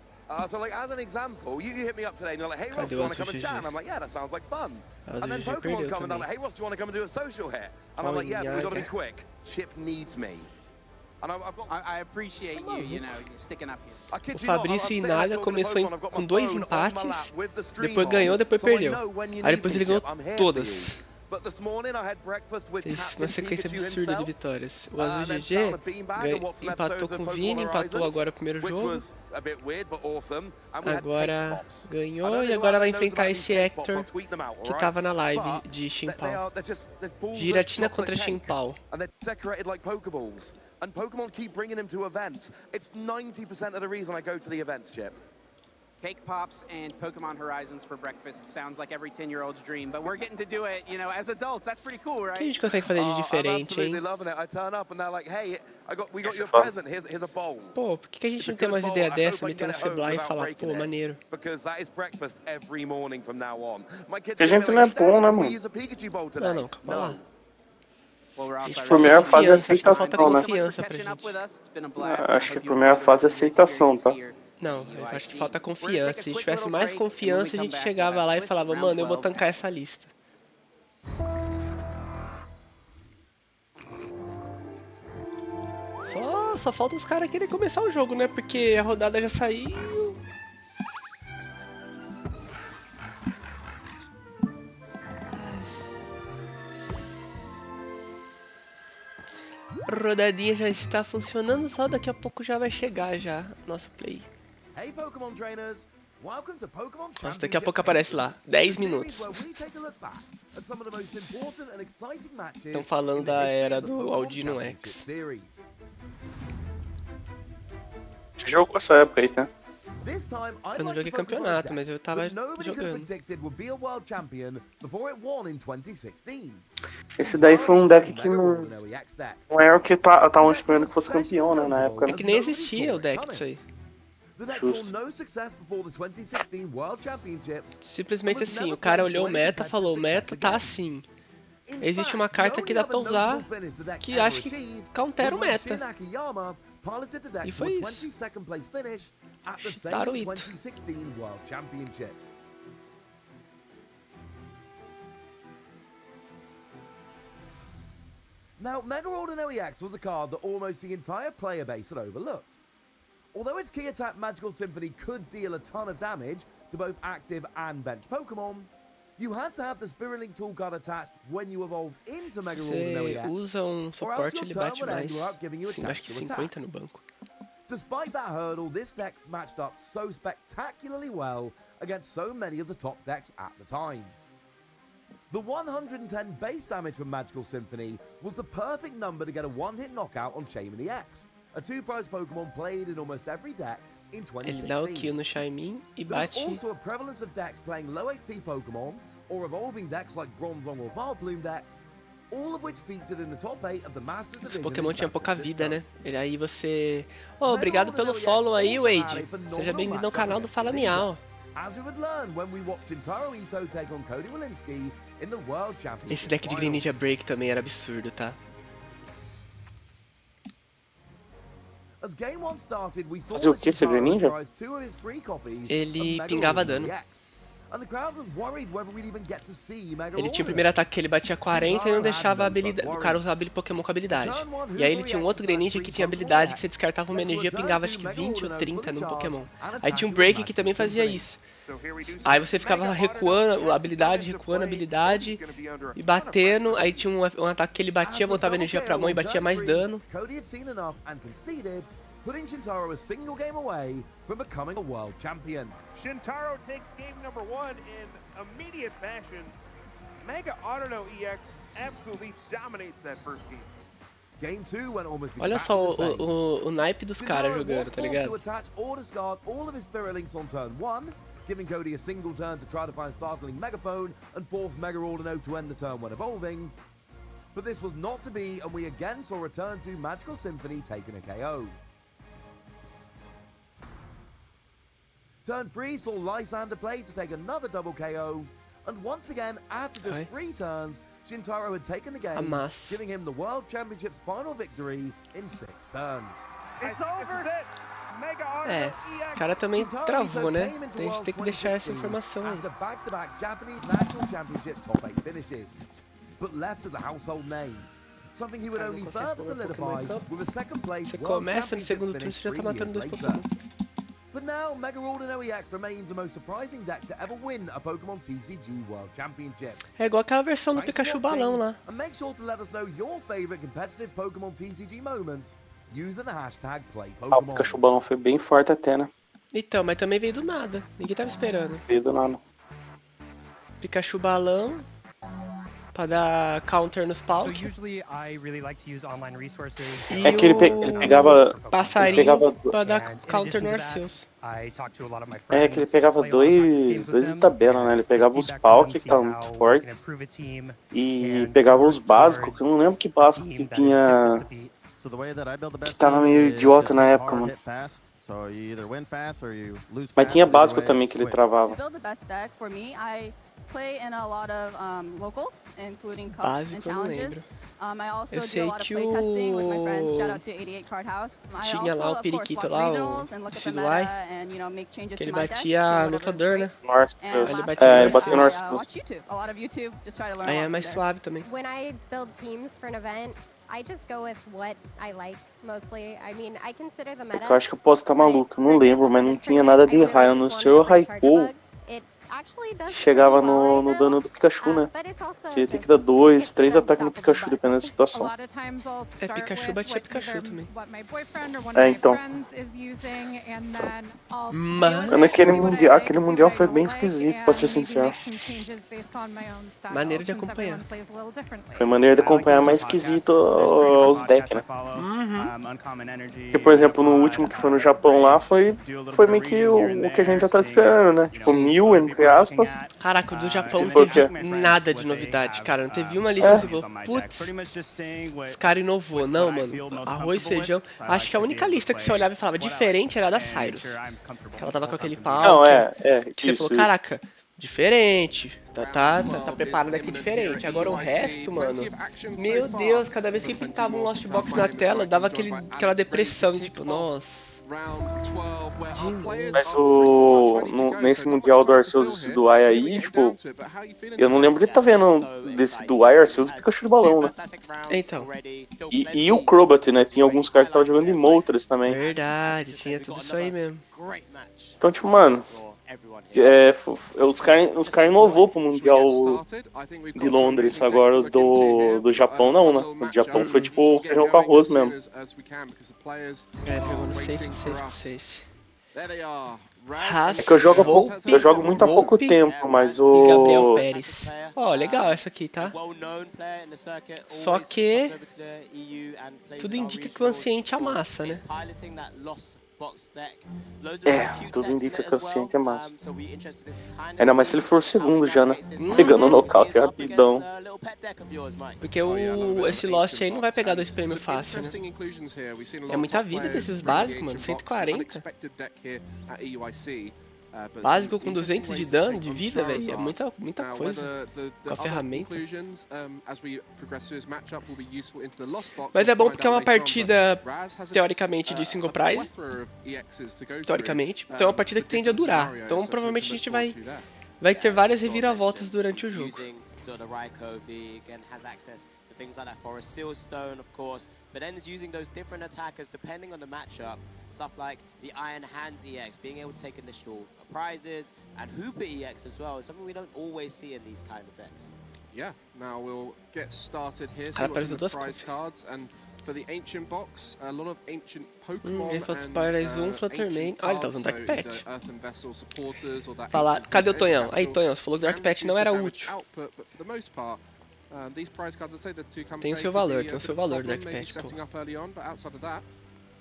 So like as an example, you hit me up today and you're like, hey Ross, do you want to come and chat? And I'm like, yeah, that sounds like fun. And then Pokemon come and they're like, hey Ross, do you want to come and do a social hit? And I'm like, yeah, but we got to be quick. Chip needs me. And I appreciate you know, sticking up here. O Fabrício Inaga começou com 2 empates, depois ganhou, depois perdeu. Aí depois ele ganhou todas. Uma sequência absurda de vitórias. O Azul GG empatou com o Vini, empatou agora o primeiro jogo. Agora ganhou e agora vai enfrentar esse Hector que tava na live de Ximpao. Giratina contra Ximpao. And Pokemon keep bringing him to events. It's 90% of the reason I go to the events, Chip. Cake pops and Pokemon Horizons for breakfast sounds like every 10-year-old's dream, but we're getting to do it, you know, as adults. That's pretty cool, right? O que a gente consegue fazer de diferente, I'm absolutely loving it. I turn up and they're like, hey, we got you a present. Here's a bowl. Pô, por que a gente não tem mais ideia dessa, meter no celular e falar, pô, maneiro? Because that is breakfast every morning from now on. My kids a gente não é bom, né, mano? Não, calma lá. A primeira fase é aceitação, né? Acho que a primeira fase é aceitação, tá? Não, eu acho que falta confiança. Se tivesse mais confiança, a gente chegava lá e falava, mano, eu vou tancar essa lista. Só falta os caras querem começar o jogo, né? Porque a rodada já saiu. A rodadinha já está funcionando, só daqui a pouco já vai chegar já nosso play. Nossa, daqui a pouco aparece lá, 10 minutos. Estão falando da era do Aldino X. Jogou essa época aí, né? Eu não joguei campeonato, mas eu tava jogando. Esse daí foi um deck que não é o que estavam esperando que fosse campeão, né, na época. É que nem existia o deck disso aí. Simplesmente assim, o cara olhou o meta e falou, o meta tá assim. Existe uma carta que dá pra usar que acho que countera o meta. E foi isso. Chutaram o Ito. Now, Mega World in EUIC was a card that almost the entire player base had overlooked. Although its key attack Magical Symphony could deal a ton of damage to both active and bench Pokemon, you had to have the Spirit Link tool card attached when you evolved into Mega World in EUIC, usa suporte, ele bate mais. Sim, acho que 50 no banco. Despite that hurdle, this deck matched up so spectacularly well against so many of the top decks at the time. The 110 base damage from Magical Symphony was the perfect number to get a one-hit knockout on Shaman EX, a two-prize Pokémon played in almost every deck in Ele dá o 2016. kill no Shaymin e There's bate. also a prevalence of decks playing low HP Pokémon or evolving decks like Bronzong or Vileplume decks, all of which featured in the top 8 of the Masters Os Division. Pokémon in tinham San pouca vida, Francisco. né? E aí você... Oh, obrigado pelo follow aí, Wade. Seja bem-vindo ao canal do Fala Miau. As we would learn when we watched Shintaro Ito take on Cody Walensky in the World Championship. Esse deck de Green Ninja Break também era absurdo, tá? As game 1 started, we saw Fazer o que esse Green Ninja? two of his free copies Ele of Mega pingava Order dano. EX. And the crowd was worried whether we'd even get to see Mega Ele tinha o Order. primeiro ataque que ele batia 40 e não deixava a habilidade, o cara usar Pokémon com habilidade. E aí ele tinha um outro Greninja que tinha habilidade que você descartava uma energia, pingava acho que 20 ou 30 num Pokémon. Aí tinha um Break que também fazia isso. Aí você ficava recuando a habilidade e batendo. Aí tinha um ataque que ele batia, botava energia pra mão e batia mais dano. Cody had seen enough and conceded, putting Shintaro a single game away from becoming a world champion. Shintaro takes game number 1 in immediate fashion. Mega Autono EX absolutely dominates that first game. Game 2 went almost Olha exactly só the same. o naipe dos caras Shintaro jogando, was tá forced ligado? to attach or discard all of his Spirit Links on turn 1, giving Cody a single turn to try to find Startling Megaphone and force Mega Ordino to end the turn when evolving. But this was not to be, and we again saw return to Magical Symphony taking a KO. Turn 3 saw Lysander play to take another double KO, and once again, after just 3 turns, Shintaro had taken the game, giving him the World Championship's final victory in 6 turns. It's over. É, o cara também travou, né? A gente tem que deixar essa informação aí. After back-to-back Japanese National Championship top 8 finishes, but left as a household name. Something he would only further solidify with a second place Você World começa no Championships segundo turno, finish você já 3 tá matando years dois later. Pokémon. For now, Mega Ordino EX remains the most surprising deck to ever win a Pokémon TCG World Championship. É igual aquela versão do Pikachu balão lá. And make sure to let us know your favorite competitive Pokémon TCG moments using the hashtag O #PlayPokémon. Pikachu balão foi bem forte até, né? Então, mas também veio do nada. Ninguém tava esperando. Veio do nada. Pikachu balão. Pra dar counter nos paus. É que ele pegava... Passarinho pra dar counter no Arceus. É que ele pegava dois de tabela, né? Ele pegava os Palk, que estavam muito fortes, e pegava os básicos, que eu não lembro que básico que tinha... Que tava meio idiota na época, mano. Mas tinha básico também que ele travava. Play in a lot of locals, including cups and challenges. I also do a lot of play testing with my friends. Shout out to 88 Card House. I Tinha also, lá o of course, periquito watch lá, regionals o and look at the Shiluai, meta and, you know, make changes que to ele my deck. batia lutador, né? And Ele lastly, batia I watch YouTube. A lot of YouTube. Just try to learn Aí a é lot mais from suave também. When I build teams for an event, I just go with what I like mostly. I mean, I consider the meta. Eu acho que eu posso estar maluco, não lembro, mas não tinha nada de raio no seu Raikou. Chegava no dano do Pikachu, né? Você tem que dar 2, 3 ataques no Pikachu, dependendo da situação. É, Pikachu batia Pikachu também. É, então. Mano, aquele mundial foi bem esquisito, pra ser sincero. Maneiro de acompanhar. Foi maneiro de acompanhar, mais esquisito os decks, né? Porque, por exemplo, no último que foi no Japão lá, foi meio que o que a gente já tá esperando, né? Tipo, 1000, entre aspas. Caraca, o do Japão não teve nada de novidade, cara. Não teve uma lista que falou, putz, esse cara inovou. Não, mano. Arroz, feijão. Acho que a única lista que você olhava e falava diferente era a da Cyrus. Que ela tava com aquele pau. Não, que você falou, caraca, diferente. Tá preparado aqui diferente. Agora o resto, mano. Meu Deus, cada vez que pintava um Lost Box na tela, dava aquela depressão, tipo, nossa. Mas nesse Mundial do Arceus e Duai aí, tipo, eu não lembro de estar vendo desse Duai, Arceus e Pikachu de balão, né? Então. E o Crobat, né? Tinha alguns caras que estavam jogando de Moltres também. Verdade, tinha tudo isso aí mesmo. Então, tipo, mano, os caras inovou pro Mundial de Londres, agora do Japão não, né? O Japão foi tipo feijão com arroz mesmo. Jogou no safe. Haas, É que eu jogo, Volpe, eu jogo muito há pouco tempo, mas e Gabriel o... Pérez. Ó, legal essa aqui, tá? Só que tudo indica que o Anciente amassa, né? Tudo indica que o Anciente é massa. Ainda mais se ele for o segundo já, né? Pegando o nocaute rapidão. Porque esse Lost aí não vai pegar 2 prêmios fácil, né? É muita vida desses básicos, mano. 140. Básico com 200 de dano, de vida, velho. É muita coisa com a ferramenta. Mas é bom porque é uma partida, teoricamente, de single prize. Teoricamente. Então é uma partida que tende a durar. Então provavelmente a gente vai ter várias reviravoltas durante o jogo. Things like that Forest Seal Stone, of course, but then is using those different attackers depending on the matchup. Stuff like the Iron Hands EX, being able to take initial prizes, and Hooper EX as well, is something we don't always see in these kind of decks. Yeah, now we'll get started here, see what's in the prize cards, and for the Ancient box, a lot of Ancient Pokémon and Ancient cards, so the Earthen Vessel supporters or that Cadê o Tonhão? Aí, Tonhão, você falou que o Dark Patch não era útil. Output, but for the most part, these prize cards, I'd say the two come tem o seu valor, Dark Patch. Setting up early on, but outside of that,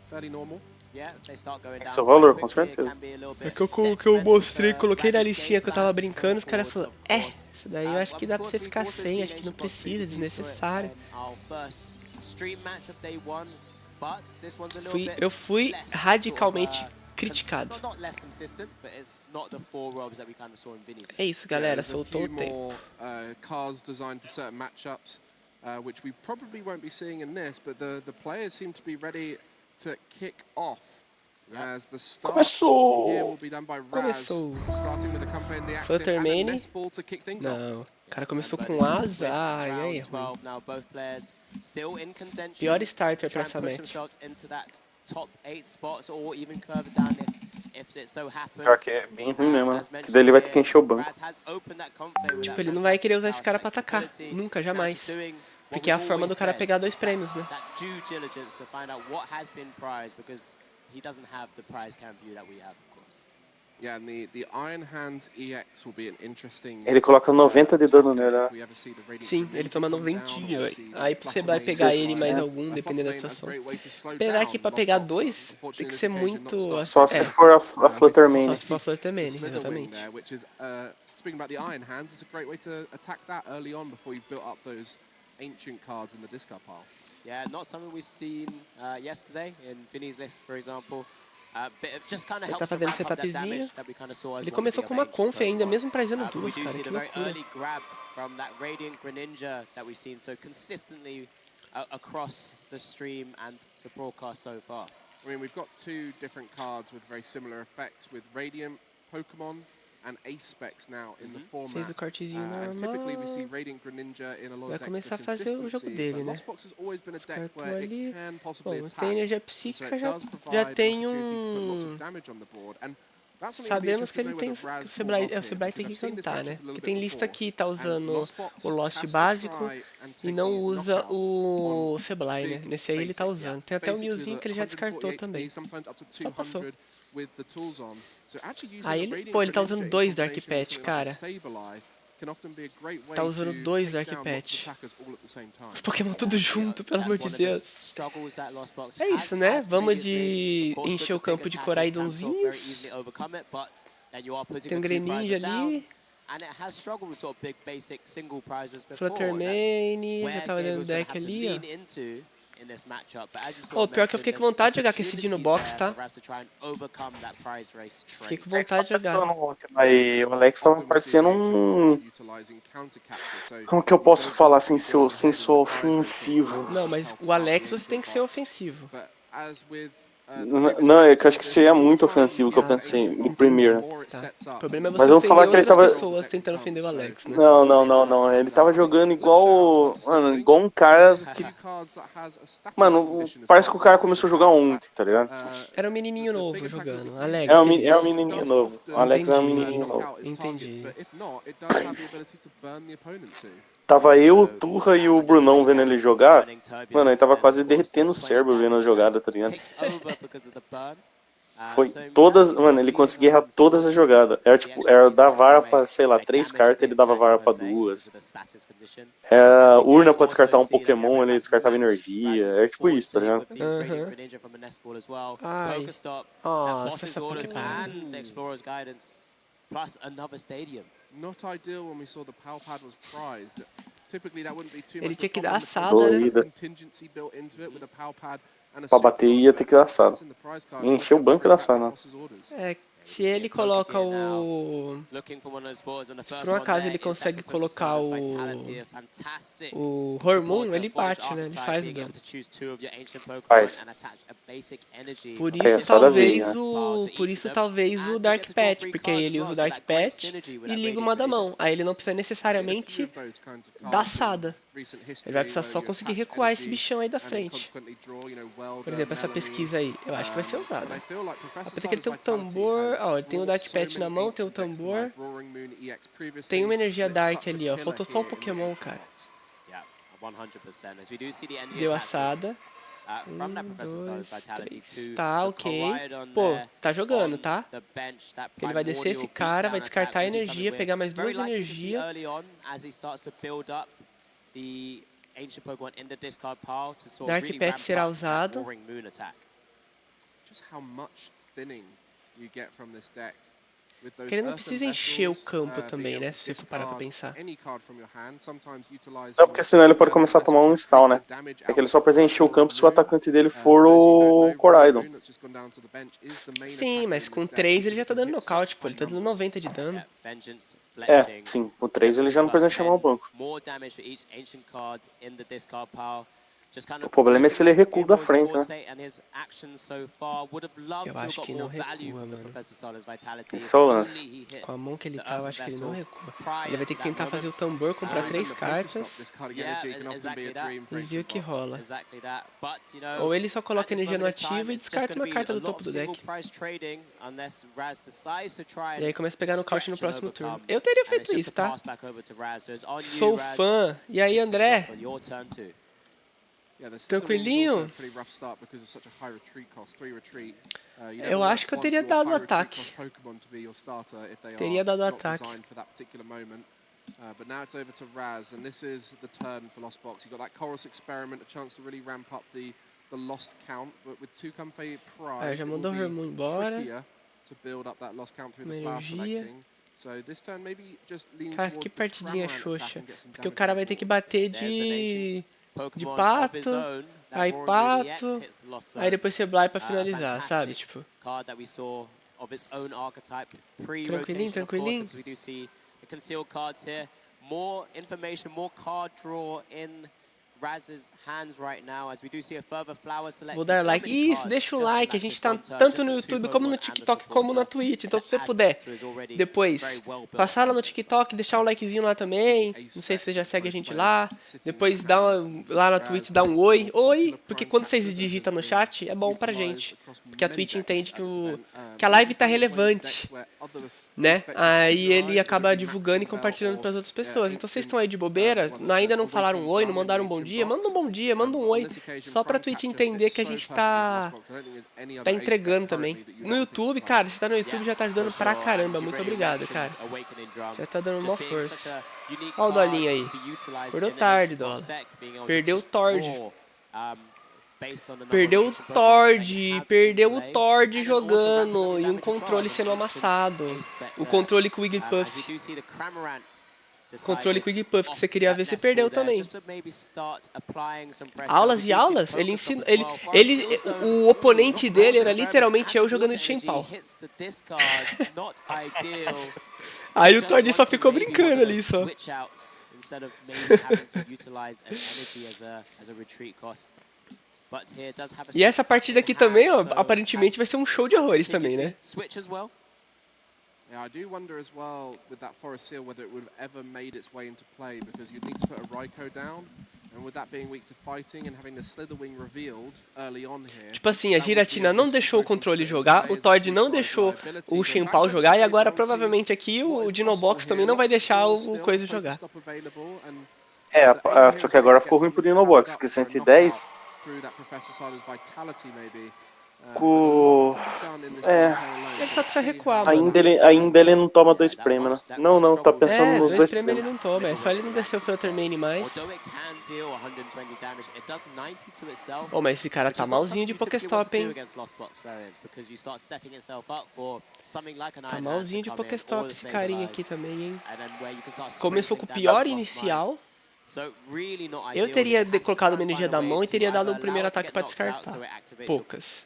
fairly normal. Tem seu valor, com certeza. É que eu mostrei, coloquei na listinha que eu tava brincando, os caras falaram, isso daí eu acho que dá pra você ficar sem, acho que não precisa, desnecessário. Eu fui radicalmente criticado. É isso, galera, soltou o tempo. Cards designed for certain matchups, which we probably won't be seeing in this, but the players seem to be ready to kick off. As the start here will be done by Raz, starting with the campaign the active and the next ball to kick things off. Não, o cara começou com asa, e aí, pior starter pra essa match. Pior que é bem ruim mesmo, né? Que daí ele vai ter que encher o banco. Tipo, ele não vai querer usar esse cara pra atacar, nunca, jamais. Porque é a forma do cara pegar 2 prêmios, né? He doesn't have the prize cam view that we have, of course. Yeah, and the Iron Hands EX will be an interesting. Ele coloca 90 de dano nele, né? Sim, ele toma 90, velho. Aí você vai pegar ele mais algum, dependendo da situação. Esperar aqui pra pegar 2, tem que ser muito... Só se for a Fluttermane. Só se for a Fluttermane, exatamente. Speaking about the Iron Hands, it's a great way to attack that early on before you've built up those ancient cards in the discard pile. Yeah, not something we've seen yesterday in Vinny's list, for example. But it just kind of helps to wrap up that damage that we kind of saw as ele começou com uma conf ainda, mesmo prazendo 2, cara, que loucura. Early grab from that Radiant Greninja that we've seen so consistently across the stream and the broadcast so far. I mean, we've got 2 different cards with very similar effects with Radiant Pokémon and Ace specs now in the format. Fez o cortezinho normal. Typically we see Radiant Greninja in a lot of decks começar a fazer o jogo dele, né? Lost Box has always been a deck where it can possibly attack. Tem energia psíquica, já tem Sabemos que ele tem o Sebrae tem que cantar, né? Porque tem lista que tá usando o Lost básico e não usa o Sebrae, né? Nesse aí ele tá usando. Tem até o Milzinho que ele já descartou também. Só passou. Aí ele tá usando 2 Dark Patch, cara. Tá usando 2 Dark Patch. Os Pokémon tudo junto, pelo amor de Deus. É isso, né? Vamos de encher o campo de Coraidonzinhos. Tem um Greninja ali. Fluttermane, já tava dando deck ali, ó. Pior que eu fiquei com vontade de jogar com esse Dino Box, tá? Fiquei com vontade de jogar. Aí o Alex tava parecendo um... Como que eu posso falar sem ser ofensivo? Não, mas o Alex você tem que ser ofensivo. Não, é que eu acho que seria muito ofensivo que eu pensei em primeiro. Tá. O problema é você ofender outras pessoas tentando ofender o Alex, né? Não. Ele tava jogando igual... Mano, igual um cara que... Mano, parece que o cara começou a jogar ontem, tá ligado? Era um menininho novo jogando. Alex. É um menininho novo. O Alex é um menininho novo. Entendi. Tava eu, o Turra e o Brunão vendo ele jogar. Mano, ele tava quase derretendo o cérebro vendo a jogada, tá ligado? Foi todas, mano, ele conseguia errar todas as jogadas. Era tipo, era dar vara pra, sei lá, 3 cartas, ele dava vara pra 2. Era urna pra descartar um Pokémon, ele descartava energia. Era tipo isso, tá ligado? Ai. Nossa, essa Pokémon. Not ideal when we saw the Pal Pad was prized. Typically that wouldn't be too Ele much tinha que of a dar problem, assada, né? contingency built into it with a Pal Pad and a Pra bater ia ter que dar assada. E encher o banco e dar assada. É, se ele coloca o... Se por um acaso ele consegue colocar o Hormone, ele bate, né? Ele faz o dano. Faz. Por isso talvez o Dark Patch, porque aí ele usa o Dark Patch e liga uma da mão. Aí ele não precisa necessariamente dar assada. Ele vai precisar só conseguir recuar esse bichão aí da frente. Por exemplo, essa pesquisa aí, eu acho que vai ser usada. Apesar que ele tem um tambor, ó, ele tem o Dark Patch na mão, tem o tambor. Tem uma energia Dark ali, ó, faltou só um Pokémon, cara. Deu assada. 1, 2, 3. Tá, ok. Pô, tá jogando, tá? Ele vai descer esse cara, vai descartar a energia, pegar mais 2 energias. Dark Patch será usado. Porque ele não precisa encher o campo também, né? Se você for parar pra pensar. Não, porque senão ele pode começar a tomar um stall, né? É que ele só precisa encher o campo se o atacante dele for o Coraidon. Sim, mas com 3 ele já tá dando nocaute, pô. Ele tá dando 90 de dano. É, sim. Com 3 ele já não precisa chamar o banco. O problema é se ele recua da frente, né? Eu acho que não recua, mano. Esse é o lance. Com a mão que ele tá, eu acho que ele não recua. Ele vai ter que tentar fazer o tambor, comprar 3 cartas e ver o que rola. Ou ele só coloca energia no ativo e descarta uma carta do topo do deck. E aí começa a pegar nocaute no próximo turno. Eu teria feito isso, tá? Sou fã. E aí, André? Tranquilinho? Eu acho que eu teria dado ataque. Teria dado ataque. But now it's over to Raz, and this is the turn for Lost Box. You got that Chorus experiment, a chance to really ramp up the lost count, but with two Comfey prize, já mandou o Hermon embora. To build up that lost count through the fast selecting. So this turn maybe just lean cara, que partidinha xoxa. Porque o cara vai ter que bater de pato, aí pato, aí depois você Bly pra finalizar, sabe? Tipo. Tranquilinho, tranquilinho. Concealed cards here. More information, more card draw in Raz's hands right now, as we do see a further flower selection. Vou dar like. Isso, deixa o like. A gente tá tanto no YouTube como no TikTok como na Twitch. Então se você puder depois passar lá no TikTok, deixar um likezinho lá também. Não sei se você já segue a gente lá. Depois dá lá na Twitch, dá um oi. Oi, porque quando vocês digitam no chat é bom pra gente. Porque a Twitch entende que a live tá relevante, né? Aí ele acaba divulgando e compartilhando para as outras pessoas. Então vocês estão aí de bobeira, ainda não falaram um oi, não mandaram um bom dia, manda um bom dia, manda um oi, só pra Twitch entender que a gente tá entregando também. No YouTube, cara, se tá no YouTube já tá ajudando pra caramba, muito obrigado, cara. Já tá dando uma força. Olha o Dolinho aí. Acordou tarde, Dola. Perdeu o Tord. Perdeu o Tord jogando e um controle sendo amassado. O controle com o Wigglypuff. Controle com o Wigglypuff que você queria ver, você perdeu também. Aulas e aulas? Ele ensina. O oponente dele era literalmente eu jogando de Shenpao. Aí o Tord só ficou brincando ali só. E essa partida aqui também, ó, aparentemente vai ser um show de horrores também, né? Yeah, I do wonder as well with that Forest Seal whether it would have ever made its way into play, because you'd need to put a Raikou down, and with that being weak to fighting and having the Slitherwing revealed early on here. Tipo assim, a Giratina não deixou o controle jogar, o Tord não deixou o Shenpao jogar, e agora provavelmente aqui o Dinobox também não vai deixar o coisa jogar. É, só que agora ficou ruim pro Dinobox, porque 110... Ele só precisa recuar, mano. Ainda ele não toma 2 prêmios, né? Não, tá pensando nos 2 prêmios ele não toma, é só ele não descer o Fluttermane mais. Oh, mas esse cara tá malzinho de Pokéstop, hein? Tá malzinho de Pokéstop esse carinha aqui também, hein? Começou com o pior inicial. Eu teria colocado uma energia da mão e teria dado o primeiro ataque pra descartar. Poucas.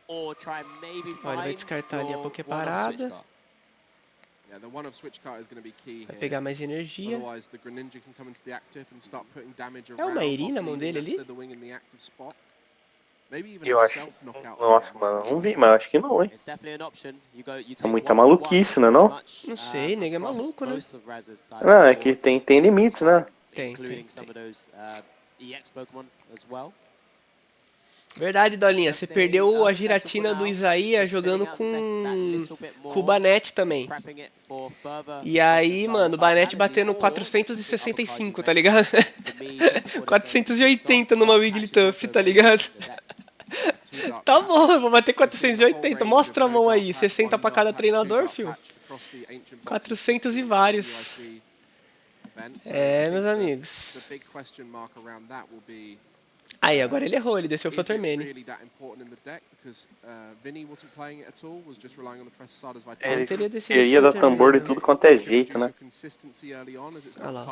Olha, ele vai descartar ali a Poké parada. Vai pegar mais energia. É uma Iri na mão dele ali? Eu acho. Nossa, mano, não vi, mas acho que não, hein? É muita maluquice, né, não? Não sei, nego é maluco, né? Não, é que tem limites, né? Tem. Verdade, Dolinha, você perdeu a giratina do Isaías jogando com o Banete também. E aí, mano, o Banete batendo 465, tá ligado? 480 numa Wigglytuff, tá ligado? Tá bom, eu vou bater 480. Mostra a mão aí, 60 pra cada treinador, fio. 400 e vários. É, meus amigos. Aí, agora ele errou, ele desceu o Fluttermane. Ele queria dar tambor de tudo quanto é jeito, né?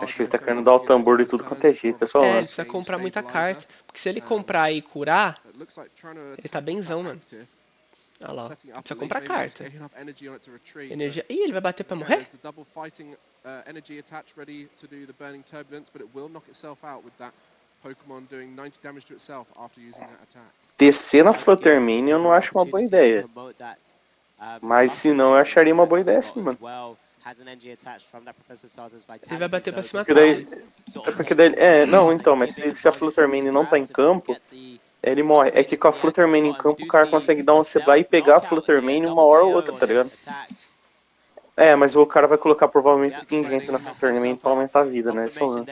Acho que ele tá querendo dar o tambor de tudo quanto é jeito, pessoal. Ele precisa comprar muita carta. Porque se ele comprar e curar, ele tá benzão, mano. Olha lá, precisa comprar carta. Energia. Ih, ele vai bater pra morrer? Descer na Fluttermane eu não acho uma boa ideia. Mas se não, eu acharia uma boa ideia sim, mano. Ele vai bater pra cima não, então, mas se a Fluttermane não tá em campo, ele morre. É que com a Fluttermane em campo, o cara consegue dar um CBA e pegar a Fluttermane uma hora ou outra, tá ligado? É, mas o cara vai colocar provavelmente Stingente na Fluttermane pra aumentar a vida, né? Esse é o lance.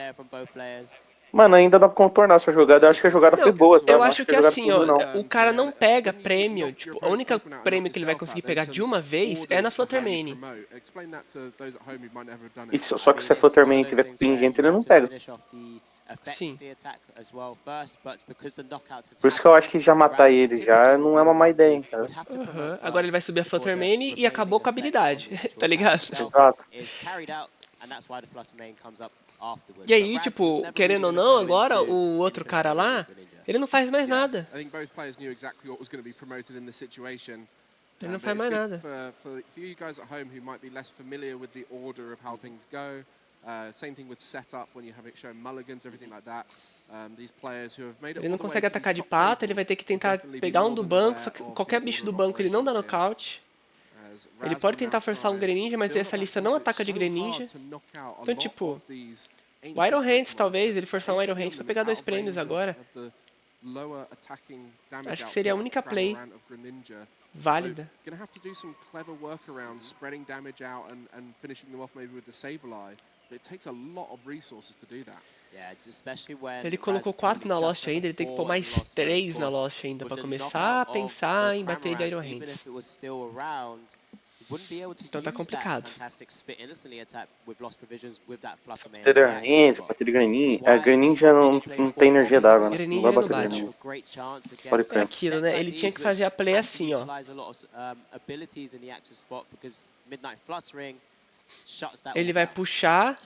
Mano, ainda dá pra contornar essa jogada. Eu acho que a jogada foi boa, tá? Eu acho que assim, ó, o cara não pega prêmio. Tipo, a única prêmio que ele vai conseguir pegar de uma vez é na Fluttermane. Só que se a Fluttermane tiver pingente, ele não pega. Sim. Por isso que eu acho que já matar ele já não é uma má ideia, hein, cara. Agora ele vai subir a Fluttermane e acabou com a habilidade, tá ligado? Exato. E aí, tipo, querendo ou não, agora o outro cara lá, ele não faz mais nada. Ele não faz mais nada. Ele não consegue atacar de pata, ele vai ter que tentar pegar um do banco, só que qualquer bicho do banco ele não dá nocaute. Ele pode tentar forçar um Greninja, mas essa lista não ataca de Greninja. Então, tipo, o Iron Hands, talvez, ele forçar um Iron Hands pra pegar 2 prêmios agora. Acho que seria a única play válida. Ele colocou 4 na Lost ainda, ele tem que pôr mais 3 na Lost ainda pra começar a pensar em bater de Iron Hands. Então tá complicado. Bater Hands, bater de Greninja. A Greninja não tem energia d'água, né? Greninja não bate. É aquilo, né? Ele tinha que fazer a play assim, ó. Ele vai puxar,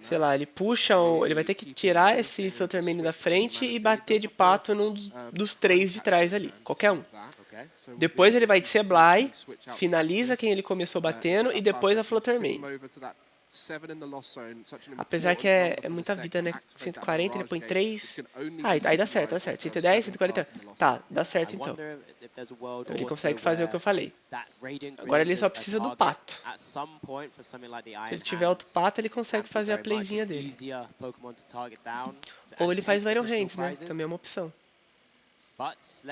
sei lá, ele puxa, ele vai ter que tirar esse Fluttermane da frente e bater de pato num dos 3 de trás ali, qualquer um. Depois ele vai Sebly, finaliza quem ele começou batendo e depois a Fluttermane. Apesar que é muita vida, né? 140, ele põe 3. Aí dá certo, dá certo. 110, 140. Tá, dá certo então. Então ele consegue fazer o que eu falei. Agora ele só precisa do pato. Se ele tiver outro pato, ele consegue fazer a playzinha dele. Ou ele faz o Iron Hands, né? Também é uma opção.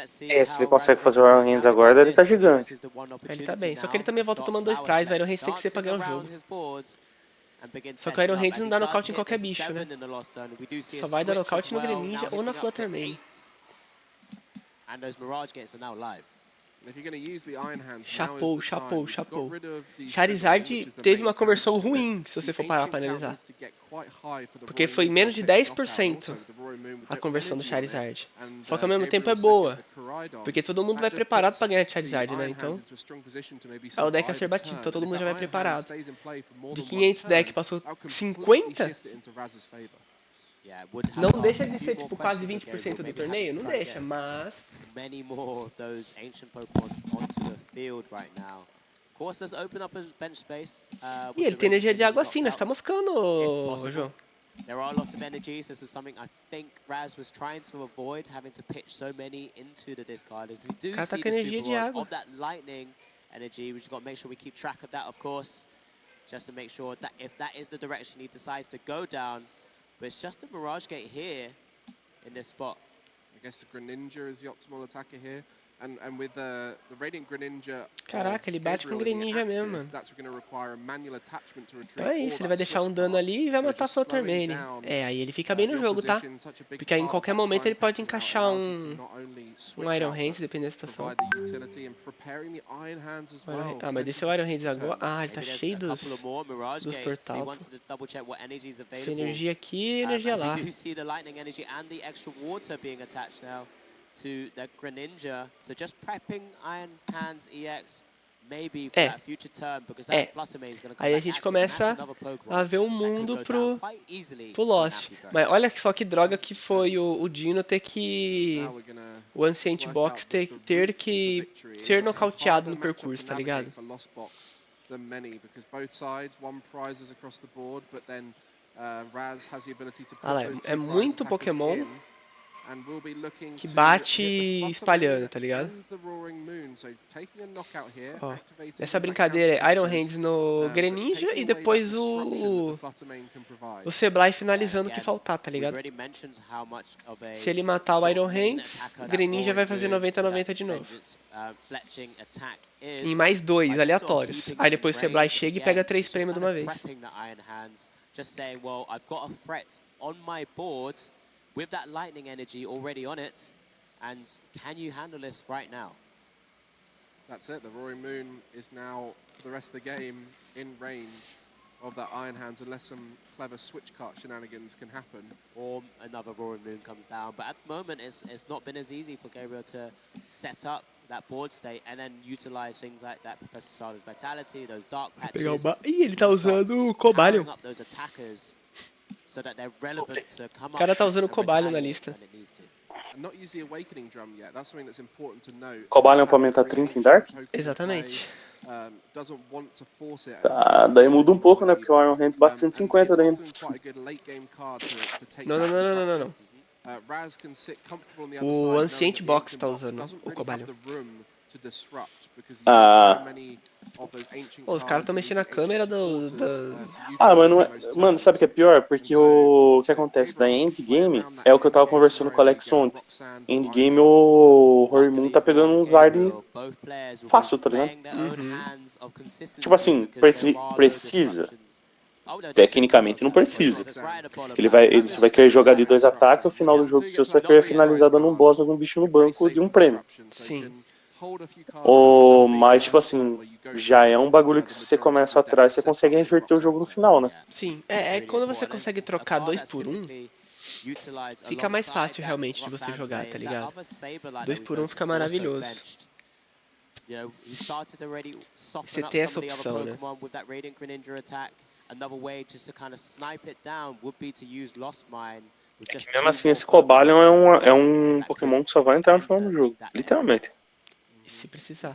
Se ele consegue fazer o Iron Hands agora, ele tá gigante. Ele tá bem, só que ele também volta tomando 2 prizes. O Iron Hands tem que ser pra ganhar o jogo. Só que o Iron Hands não dá nocaute em qualquer bicho, né? Só vai dar nocaute no Greninja ou na Fluttermane. And those Mirage gates are now live. Chapou. Charizard teve uma conversão ruim, se você for parar pra analisar. Porque foi menos de 10% a conversão do Charizard. Só que ao mesmo tempo é boa. Porque todo mundo vai preparado pra ganhar de Charizard, né? Então é o deck a ser batido, então todo mundo já vai preparado. De 500 deck passou 50? Não deixa de ser tipo quase 20% do torneio? Não deixa, mas... Many more of those ancient Pokemon onto the field right now. Of course, does open up a bench space. E ele tem energia de água assim, nós tá moscando, João. There are a lot of energies. This is something I think Raz was trying to avoid, having to pitch so many into the discard. We do see the super of that lightning energy. We just got to make sure we keep track of that, of course, just to make sure that if that is the direction he decides to go down. But it's just the Mirage Gate here in this spot. I guess the Greninja is the optimal attacker here. And with the Radiant Greninja. Caraca, ele bate com Greninja mesmo, mano. Então é isso, ele vai deixar um dano ali e vai matar sua Tormane. É, aí ele fica bem no jogo, tá? Porque aí em qualquer momento ele pode encaixar um Iron Hands, dependendo da situação. Ah, mas desceu o Iron Hands agora. Ah, ele tá cheio dos portal. Essa energia aqui e energia lá. To the Greninja, so just prepping Iron Hands EX maybe for that future turn because that Fluttermane is going to come. Aí a gente começa a ver um mundo pro Lost. Mas olha só que droga que foi o Dino ter que... O Ancient Box ter que ser nocauteado no percurso, tá ligado? Ah lá, é muito Pokémon que bate espalhando, tá ligado? Ó, nessa brincadeira é Iron Hands no Greninja e depois o Sableye finalizando o que faltar, tá ligado? Se ele matar o Iron Hands, o Greninja vai fazer 90-90 de novo. Em mais 2 aleatórios. Aí depois o Sableye chega e pega 3 prêmios de uma vez. With that lightning energy already on it, and can you handle this right now? That's it. The Roaring Moon is now, for the rest of the game, in range of that Iron Hands, unless some clever switch cart shenanigans can happen. Or another Roaring Moon comes down. But at the moment, it's not been as easy for Gabriel to set up that board state and then utilize things like that Professor Sada's Vitality, those dark patches. Ih, ele tá usando o Cobalion. O cara tá usando o Cobalion na lista. Cobalion pra aumentar 30 em Dark? Exatamente. Tá, daí muda um pouco, né? Porque o Iron Hands bate 150 daí. Não. O Ancient Box tá usando o Cobalion. Os caras estão mexendo na câmera Ah, mas não é... Mano, sabe o que é pior? Porque o que acontece da endgame é o que eu tava conversando com o Alex ontem. Endgame o Roaring Moon tá pegando uns ARD fácil, tá ligado? Tipo assim, precisa. Tecnicamente não precisa. Você vai querer jogar de 2 ataques, no final do jogo você vai querer finalizar dando um boss, algum bicho no banco de um prêmio. Sim. Mas, tipo assim, já é um bagulho que se você começa atrás, você consegue reverter o jogo no final, né? Sim, quando você consegue trocar 2 por 1, fica mais fácil realmente de você jogar, tá ligado? 2 por 1 fica maravilhoso. Você tem essa opção, né? Mesmo assim, esse Cobalion é um Pokémon que só vai entrar no final do jogo, literalmente. Se precisar.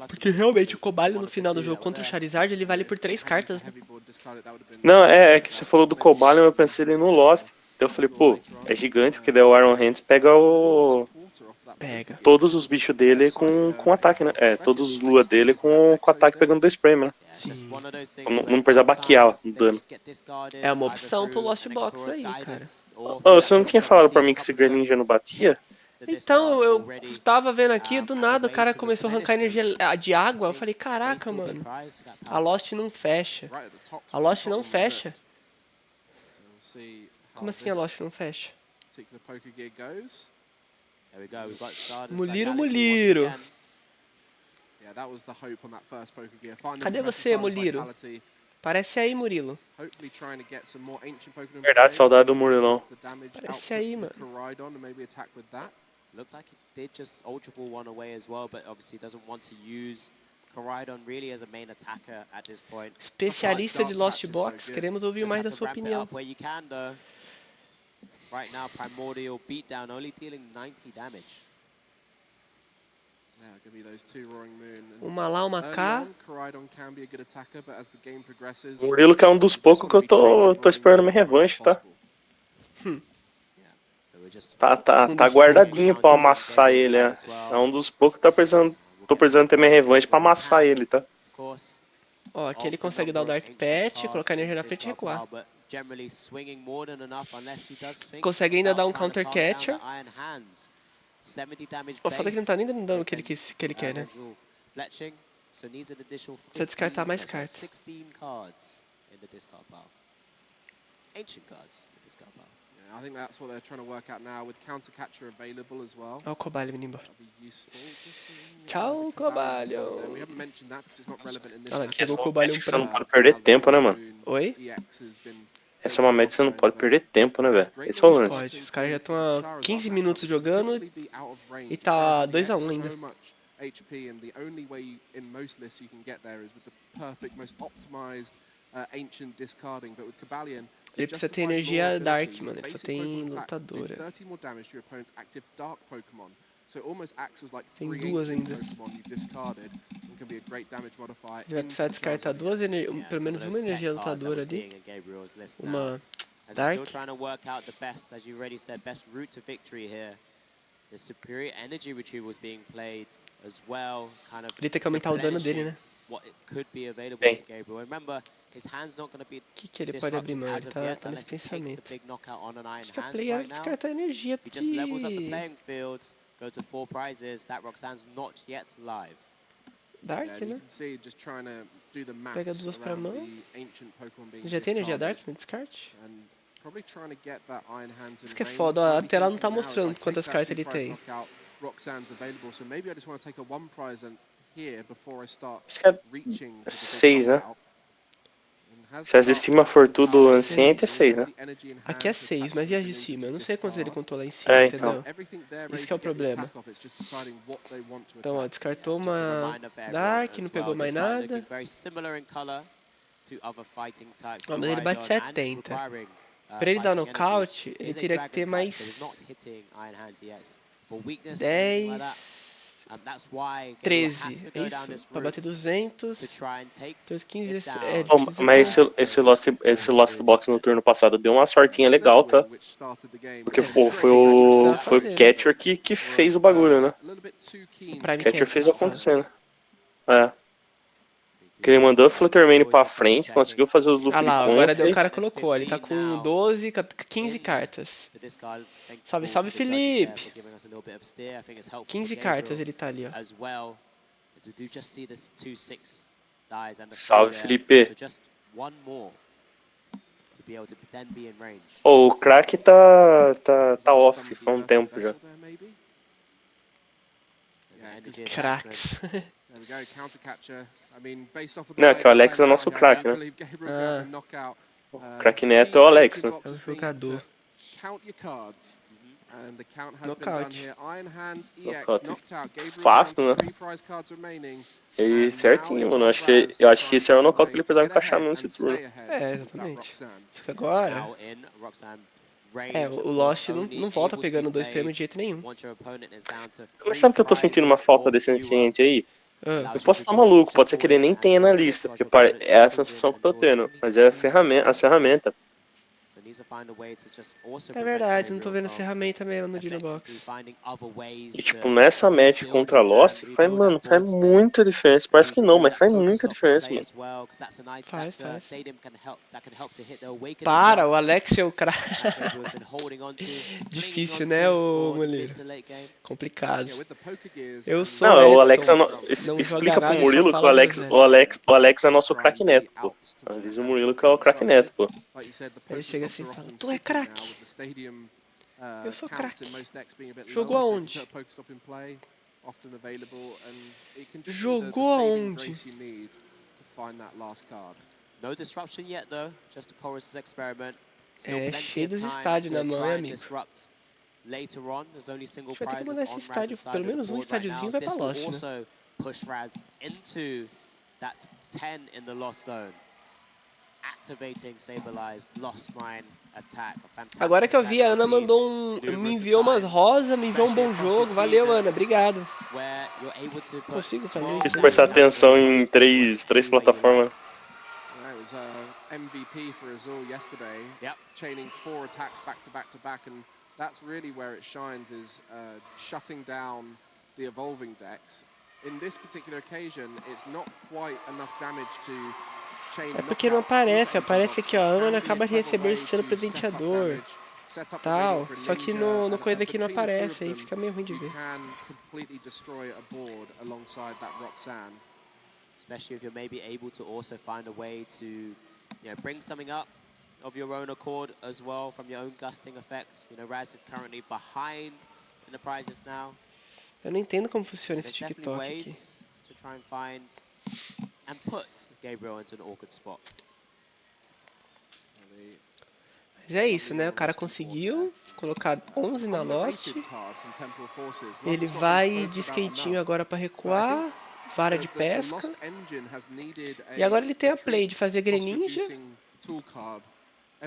Porque realmente o Cobalion no final do jogo contra o Charizard, ele vale por 3 cartas. Né? Não, é que você falou do Cobalion, eu pensei ele no Lost. Então eu falei, pô, é gigante, porque daí o Iron Hands pega todos os bichos dele com ataque, né? Todos os Lua dele com ataque pegando 2 prêmios, né? Sim. Não precisa baquear o dano. É uma opção pro Lost Box aí, cara. Você não tinha falado pra mim que esse Greninja não batia? Então, eu tava vendo aqui, do nada o cara começou a arrancar energia de água. Eu falei, caraca, mano. A Lost não fecha. A Lost não fecha. Como assim a Lost não fecha? Muliro. Cadê você, Muliro? Parece aí, Murilo. Verdade, saudade do Murilão. Parece aí, mano. Looks like he did just Ultra Ball one away as well, but obviously doesn't want to use Koraidon really as a main attacker at this point. Especialista de Lost Box, queremos ouvir mais da sua opinião. Right now, Primordial beatdown, only dealing 90 damage. Uma lá, uma cá. O Murilo que é um dos poucos que eu tô esperando minha revanche, tá? Tá guardadinho pra amassar ele, é. É um dos poucos que tô precisando ter minha revanche pra amassar ele, tá? Ó, aqui ele consegue dar o Dark Patch, colocar energia na frente e recuar. Consegue ainda dar um Counter Catcher. Pô, foda que ele não tá nem dando dano que ele quer, né? Precisa descartar mais cartas. I think that's what they're trying to work out now with counter catcher available as well. Ó o Cobalho vindo embora. Tchau, Cobalho. We haven't mentioned that because it's not relevant in this match. Pegou o Cobalho Você não pode perder tempo, né, mano? Oi? Essa é uma match que você não pode perder tempo, né, velho? Esse é o lance. Pode, os caras já estão há 15 minutos jogando e tá 2-1 ainda. HP, and the only way in most lists you can get there is with the perfect, most optimized ancient discarding, but with Cobalion ele precisa ter energia Dark, mano. Ele só tem lutadora. Tem duas ainda. Ele vai precisar descartar duas pelo menos uma energia lutadora ali. Uma Dark. Ele tem que aumentar o dano dele, né? O que ele pode abrir mão? Ele tá nesse pensamento. Acho que a play é descartar a energia de... Dark, né? Pega duas pra mão. Já tem energia Dark no descarte? Isso que é foda, ó, a tela não tá mostrando quantas cartas ele tem. Isso é 6, né? Se as de cima for tudo anciente, é 6, né? Aqui é 6, mas e as de cima? Eu não sei quantos ele contou lá em cima, entendeu? Isso que é o problema. Então, ó, descartou uma Dark, não pegou mais nada. Ó, mas ele bate 70. Pra ele dar nocaute, ele teria que ter mais 10... 13, é isso? Pra bater 200, 15, mas esse Lost Box no turno passado deu uma sortinha legal, tá? Porque foi o Catcher que fez o bagulho, né? O Catcher fez acontecendo. É. Que ele mandou o Fluttermane pra frente, conseguiu fazer os loop de contra. Agora o cara colocou, ele tá com 12, 15 cartas. Salve, salve, Felipe! 15 cartas ele tá ali, ó. Salve, Felipe! Oh, o crack tá off há um tempo já. Cracks. Não, que o Alex é o nosso crack, né? O crack neto é o Alex, né? É o jogador. Nocaute. Fácil, né? E certinho, mano. Eu acho que esse era o nocaute que ele precisava encaixar mesmo nesse turno. É, exatamente. Só que agora... o Lost não volta pegando 2 PM de jeito nenhum. Mas sabe que eu tô sentindo uma falta desse anciente aí? Eu posso estar maluco, pode ser que ele nem tenha na lista, porque é a sensação que eu tô tendo, mas é a ferramenta. É verdade, não tô vendo as ferramentas mesmo no Dino Box. E tipo, nessa match contra a Lost, faz muita diferença. Parece que não, mas faz muita diferença, mano. Faz. Para, o Alex é o cara. Difícil, né, ô Moleiro? Complicado. Eu sou não, o Alex explica pro Murilo que o Alex é nosso craque neto, pô. Diz o Murilo que é o craque neto, pô. Ele chega assim. você fala, tu é craque. Eu sou craque. Jogou aonde? Jogou aonde? No disruption yet though, just a chorus experiment. É, cheio dos estádios na mão, amigo. Later on, there's only single Vai ter que prizes mandar esse on estádio, Raz's side pelo of the menos um board right estádiozinho now. vai pra This will Lost, né? also push Raz into that 10 in the Lost zone. Activating Saberline's Lost Mine attack. Agora que eu vi, a Ana mandou me enviou umas rosas, me enviou um bom jogo. Valeu, Ana, obrigado. Consigo fazer isso? Tem que prestar atenção em três plataformas. It was MVP for Azul yesterday, chaining 4 attacks back to back to back, and that's really where it shines, is shutting down the evolving decks. In this particular occasion, it's not quite enough damage to chain. É porque não aparece, aparece aqui, ó, a Ana acaba de receber esse selo presenteador, tal, só que no coisa aqui não aparece, aí fica meio ruim de ver. Especially if you're maybe able to also find a way to, bring something up of your own accord as well from your own gusting effects. Raz is currently behind in the prizes now. Eu não entendo como funciona esse TikTok aqui. To try and find and put Gabriel into an awkward spot. Mas é isso, né? O cara conseguiu colocar 11 na Lost. Ele vai de skatinho agora pra recuar. Vara de pesca. E agora ele tem a play de fazer Greninja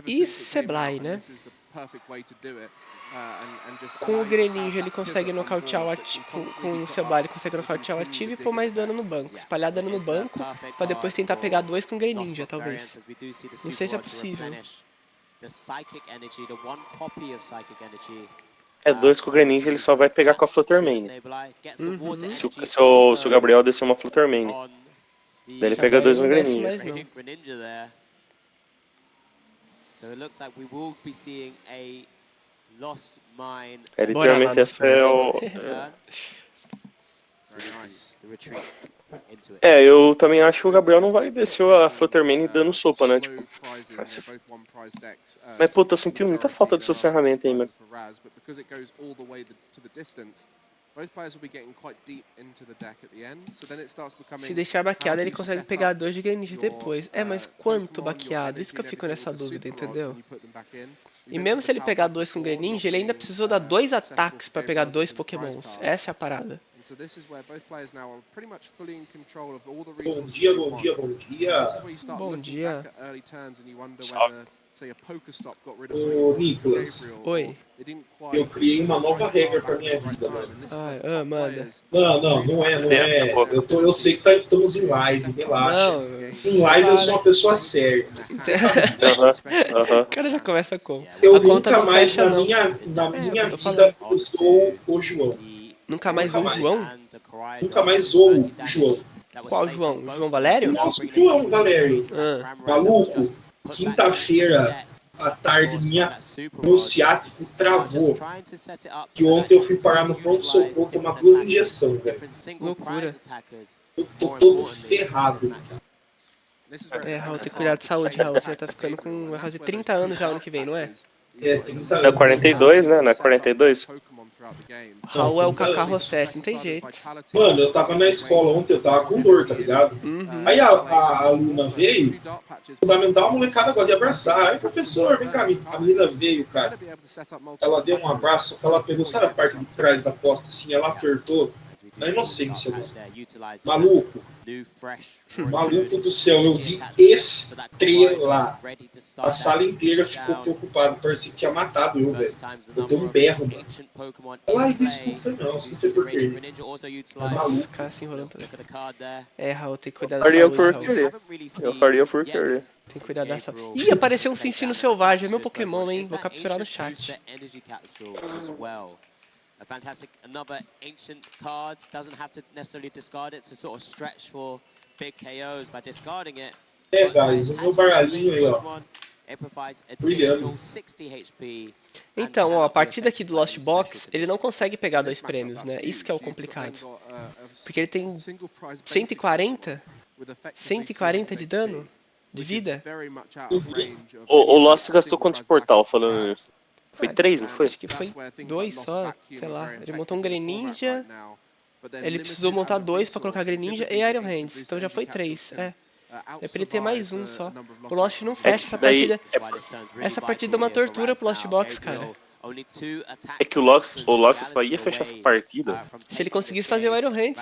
e Sebly, né? Com o Greninja ele consegue nocautear o ativo, com o Sebly ele consegue nocautear o ativo e pôr mais dano no banco. Espalhar dano no banco pra depois tentar pegar 2 com Greninja, talvez. Não sei se é possível. É, 2 com o Greninja ele só vai pegar com a Fluttermane. Se o Gabriel descer uma Fluttermane. Daí ele pega 2 no Greninja. É, literalmente essa é o... É, eu também acho que o Gabriel não vai descer a Fluttermane dando sopa, né? Tipo, mas puta, eu senti muita falta dessas ferramentas aí, mano. Se deixar baqueado, ele consegue pegar 2 de Greninja depois. É, mas quanto baqueado? Isso que eu fico nessa dúvida, entendeu? E mesmo se ele pegar 2 com Greninja, ele ainda precisou dar 2 ataques pra pegar 2 Pokémons. Essa é a parada. Bom dia, bom dia, bom dia. Bom dia. Ô, Nicolas. Oi. Eu criei uma nova regra pra minha vida, mano. Manda. Não é. Eu sei que estamos em live, relaxa. Em live eu sou uma pessoa séria. Você sabe disso. O cara já começa como? Eu nunca mais na minha vida eu sou o João. Nunca mais um João? Nunca mais o João. Qual João? O João Valério? Nossa, João Valério. Maluco, quinta-feira à tarde meu ciático travou. Que ontem eu fui parar no pronto-socorro tomar 2 injeções, velho. Loucura. Eu tô todo ferrado. É, Raul, tem que cuidar de saúde, Raul. Você tá ficando com... vai fazer 30 anos já ano que vem, não é? É, 30 anos. É 42, né? Não é 42? Raul é o Kaká Rossetti, não tem jeito. Mano, eu tava na escola ontem, eu tava com dor, tá ligado? Aí a aluna veio, fundamental, a molecada gosta de abraçar. Aí, professor, vem cá, a menina veio, cara. Ela deu um abraço, ela pegou, sabe a parte de trás da costa, assim, ela apertou. Na inocência, mano. Maluco. Maluco do céu, eu vi estrela. A sala inteira ficou preocupada, parecia que tinha matado eu, velho. Eu dei um berro, mano. Ai, desculpa, não sei porquê. Tá maluco. Cara se enrolando todo. É, Raul, tem que cuidar da saúde, Eu faria por querer. Tem que cuidar da saúde. Ih, apareceu um Cincino Selvagem, é meu Pokémon, hein? Vou capturar no chat. A fantastic, another ancient card. Doesn't have to necessarily discard it to sort of stretch for big KOs by discarding it. É, guys, o meu baralhinho aí, ó. Brilhando. Então, ó, a partir daqui do Lost Box, ele não consegue pegar 2 prêmios, né? Isso que é o complicado. Porque ele tem 140? 140 de dano? de vida. O Lost gastou quantos portal falando nisso? Foi 3, não foi? Acho que foi 2 só, sei lá. Ele montou um Greninja, ele precisou montar 2 pra colocar Greninja e Iron Hands, então já foi 3, é. É pra ele ter mais um só. O Lost não fecha essa partida. Essa partida é uma tortura pro Lost Box, cara. É que o Lost só ia fechar essa partida se ele conseguisse fazer o Iron Hands.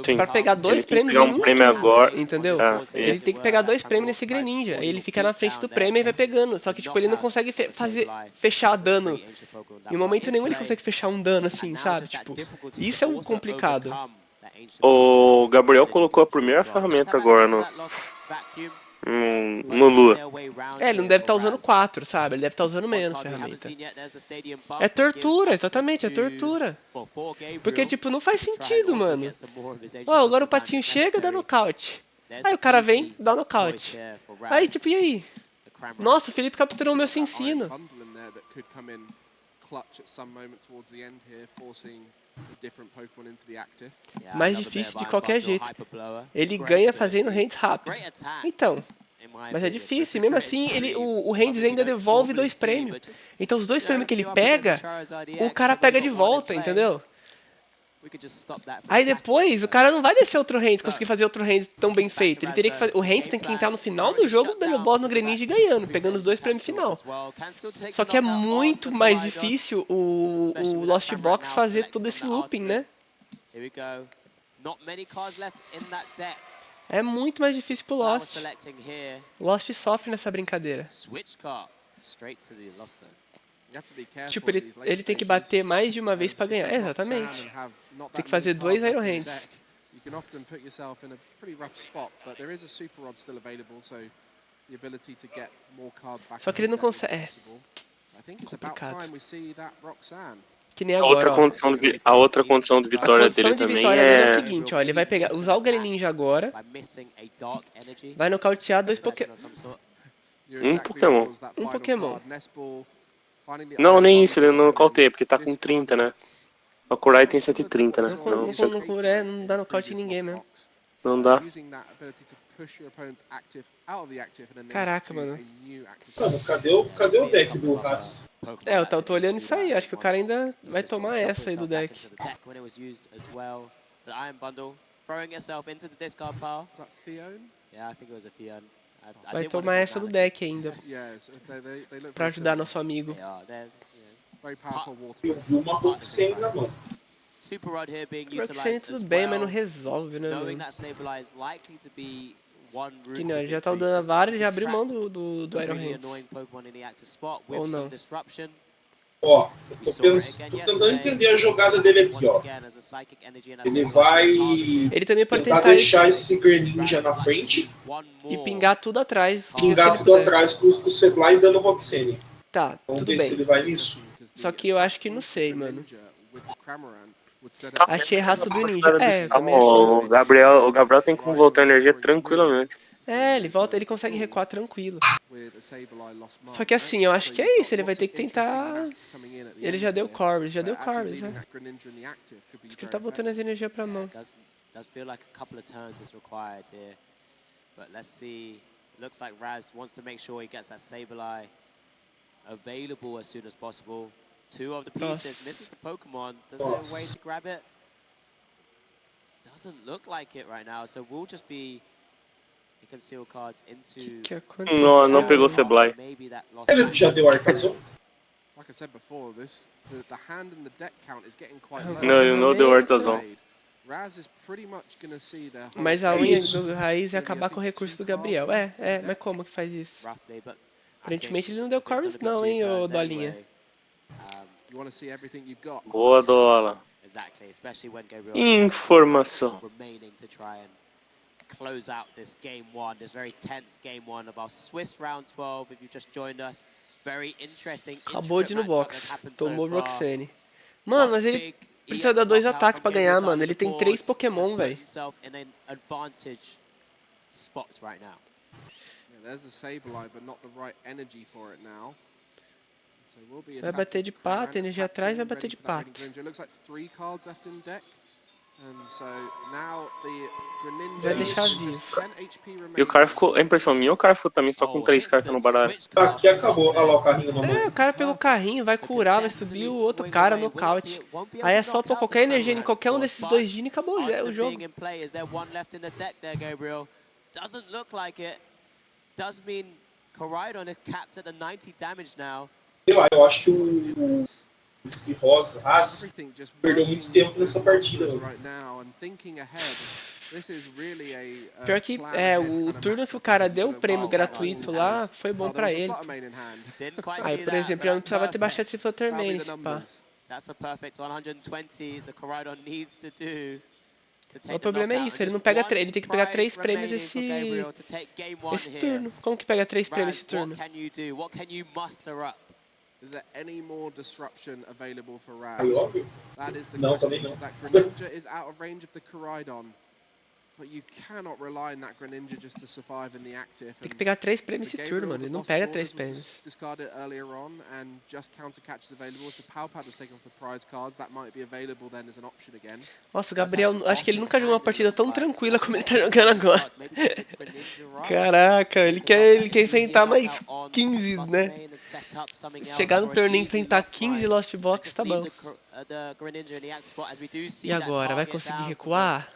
Sim. Pra pegar 2 prêmios pegar um prêmio agora, entendeu? Ele tem que pegar 2 prêmios nesse Greninja. Aí ele fica na frente do prêmio e vai pegando. Só que tipo, ele não consegue fechar dano. Em momento nenhum ele consegue fechar um dano assim, sabe? Tipo, isso é um complicado. O Gabriel colocou a primeira ferramenta agora no Lua. Ele não deve estar usando 4, sabe? Ele deve estar usando menos ferramenta. É tortura, exatamente, é tortura. Porque, tipo, não faz sentido, mano. Ó, agora o patinho chega e dá nocaute. Aí o cara vem, dá nocaute. Aí, tipo, e aí? Nossa, o Felipe capturou o meu Sensino. Mais difícil de qualquer jeito. Ele ganha fazendo hands rápido. Então, mas é difícil. Mesmo assim, o hands ainda devolve 2 prêmios. Então os 2 prêmios que ele pega, o cara pega de volta, entendeu? Aí depois, o cara não vai descer outro hands, conseguir fazer outro hands tão bem feito. Ele teria que fazer. O hands tem que entrar no final do jogo, dando boss no Greninja e ganhando, pegando os 2 prêmios final. Só que é muito mais difícil o Lost Box fazer todo esse looping, né? É muito mais difícil pro Lost. O Lost sofre nessa brincadeira. Tipo, ele tem que bater mais de uma vez pra ganhar. Exatamente. Tem que fazer 2 Iron Hands. Só que ele não consegue. É complicado. Que nem agora, a outra condição de vitória dele também é o seguinte, ó, ele vai pegar, usar o Greninja agora, vai nocautear 2 Pokémon. Um Pokémon. Não, nem isso, ele não nocauteia, porque tá com 30, né? O Kurai tem 130, né? Não dá nocaute em ninguém mesmo. Não dá. Caraca, mano. Mano, cadê o deck do Haas? Eu tô olhando isso aí, acho que o cara ainda vai tomar essa aí do deck. Vai tomar essa do deck ainda. Pra ajudar nosso amigo. Eu vi uma Roxane na mão. Roxane tudo bem, mas não resolve, né, mano? Que não, ele já tá dando a vara, ele já abriu mão do Iron Hands. Ou não? Ó, eu tô tentando entender a jogada dele aqui, ó. Ele vai ele também pode tentar deixar esse Greninja na frente e pingar tudo atrás. Pingar tudo atrás com o Seblai dando Roxane. Tá, vamos tudo ver bem. se ele vai nisso. Só que eu acho que não sei, mano. Achei rato do ninja. O Gabriel tem como voltar a energia tranquilamente. Ele volta, ele consegue recuar tranquilo. Só que assim, eu acho que é isso, ele vai ter que tentar... Ele já deu Corvus, né? Acho que ele tá botando as energias pra mão. Looks like Raz wants to make sure he gets that Sableye available as soon as possible. 2 of the pieces, misses the Pokémon. Does there a way to grab it? Doesn't look like it right now, so we'll just be conceal cards into... Não pegou o Seblai. Ele já deu Arcazon? Like I said before, the hand and the deck count is getting quite low. Não, ele não deu Arcazon. Mas a unha do Raiz é acabar com o recurso do Gabriel. Mas como que faz isso? Aparentemente ele não deu Corvus não, hein, ô Dolinha. Boa, Dola. Informação. Close out this game 1, this very tense game 1 of our Swiss round 12. If you've just joined us, very interesting. Acabou de ir no box, tomou Roxane. Mano, mas ele precisa dar 2 ataques pra ganhar, mano. Ele tem 3 Pokémon, velho. Vai bater de pato, energia atrás vai bater de pato. Vai deixar vivo. E o cara ficou, a impressão minha, o cara ficou também só com 3 cartas no baralho. Aqui acabou. Olha lá o carrinho na mão. O cara pegou o carrinho, vai curar, vai subir o outro cara, nocaute. Aí é só pôr qualquer energia em qualquer um desses 2 Gini e acabou o jogo. Sei lá, eu acho que esse Rosa perdeu muito tempo nessa partida. Pior que o turno que o cara deu o prêmio gratuito lá foi bom pra ele. Aí, por exemplo, eu não precisava ter baixado esse Flutterman, pá. O problema é isso, ele não pega ele tem que pegar 3 prêmios esse turno. Como que pega 3 prêmios esse turno? Is there any more disruption available for Raz? That is the question. That Greninja is out of range of the Koraidon, but you cannot rely on that Greninja just to survive in the active. Tem que pegar 3 prêmios esse turno, mano. Ele não pega 3 prêmios. Discarded earlier on and just counter catches available. If the Power Pad was taken off the prize cards, that might be available then as an option again. Nossa, o Gabriel, acho que ele nunca jogou uma partida tão tranquila como ele tá jogando agora. Caraca, ele quer enfrentar mais 15, né? Chegar no torneio e enfrentar 15 Lost Box, tá bom. E agora, vai conseguir recuar?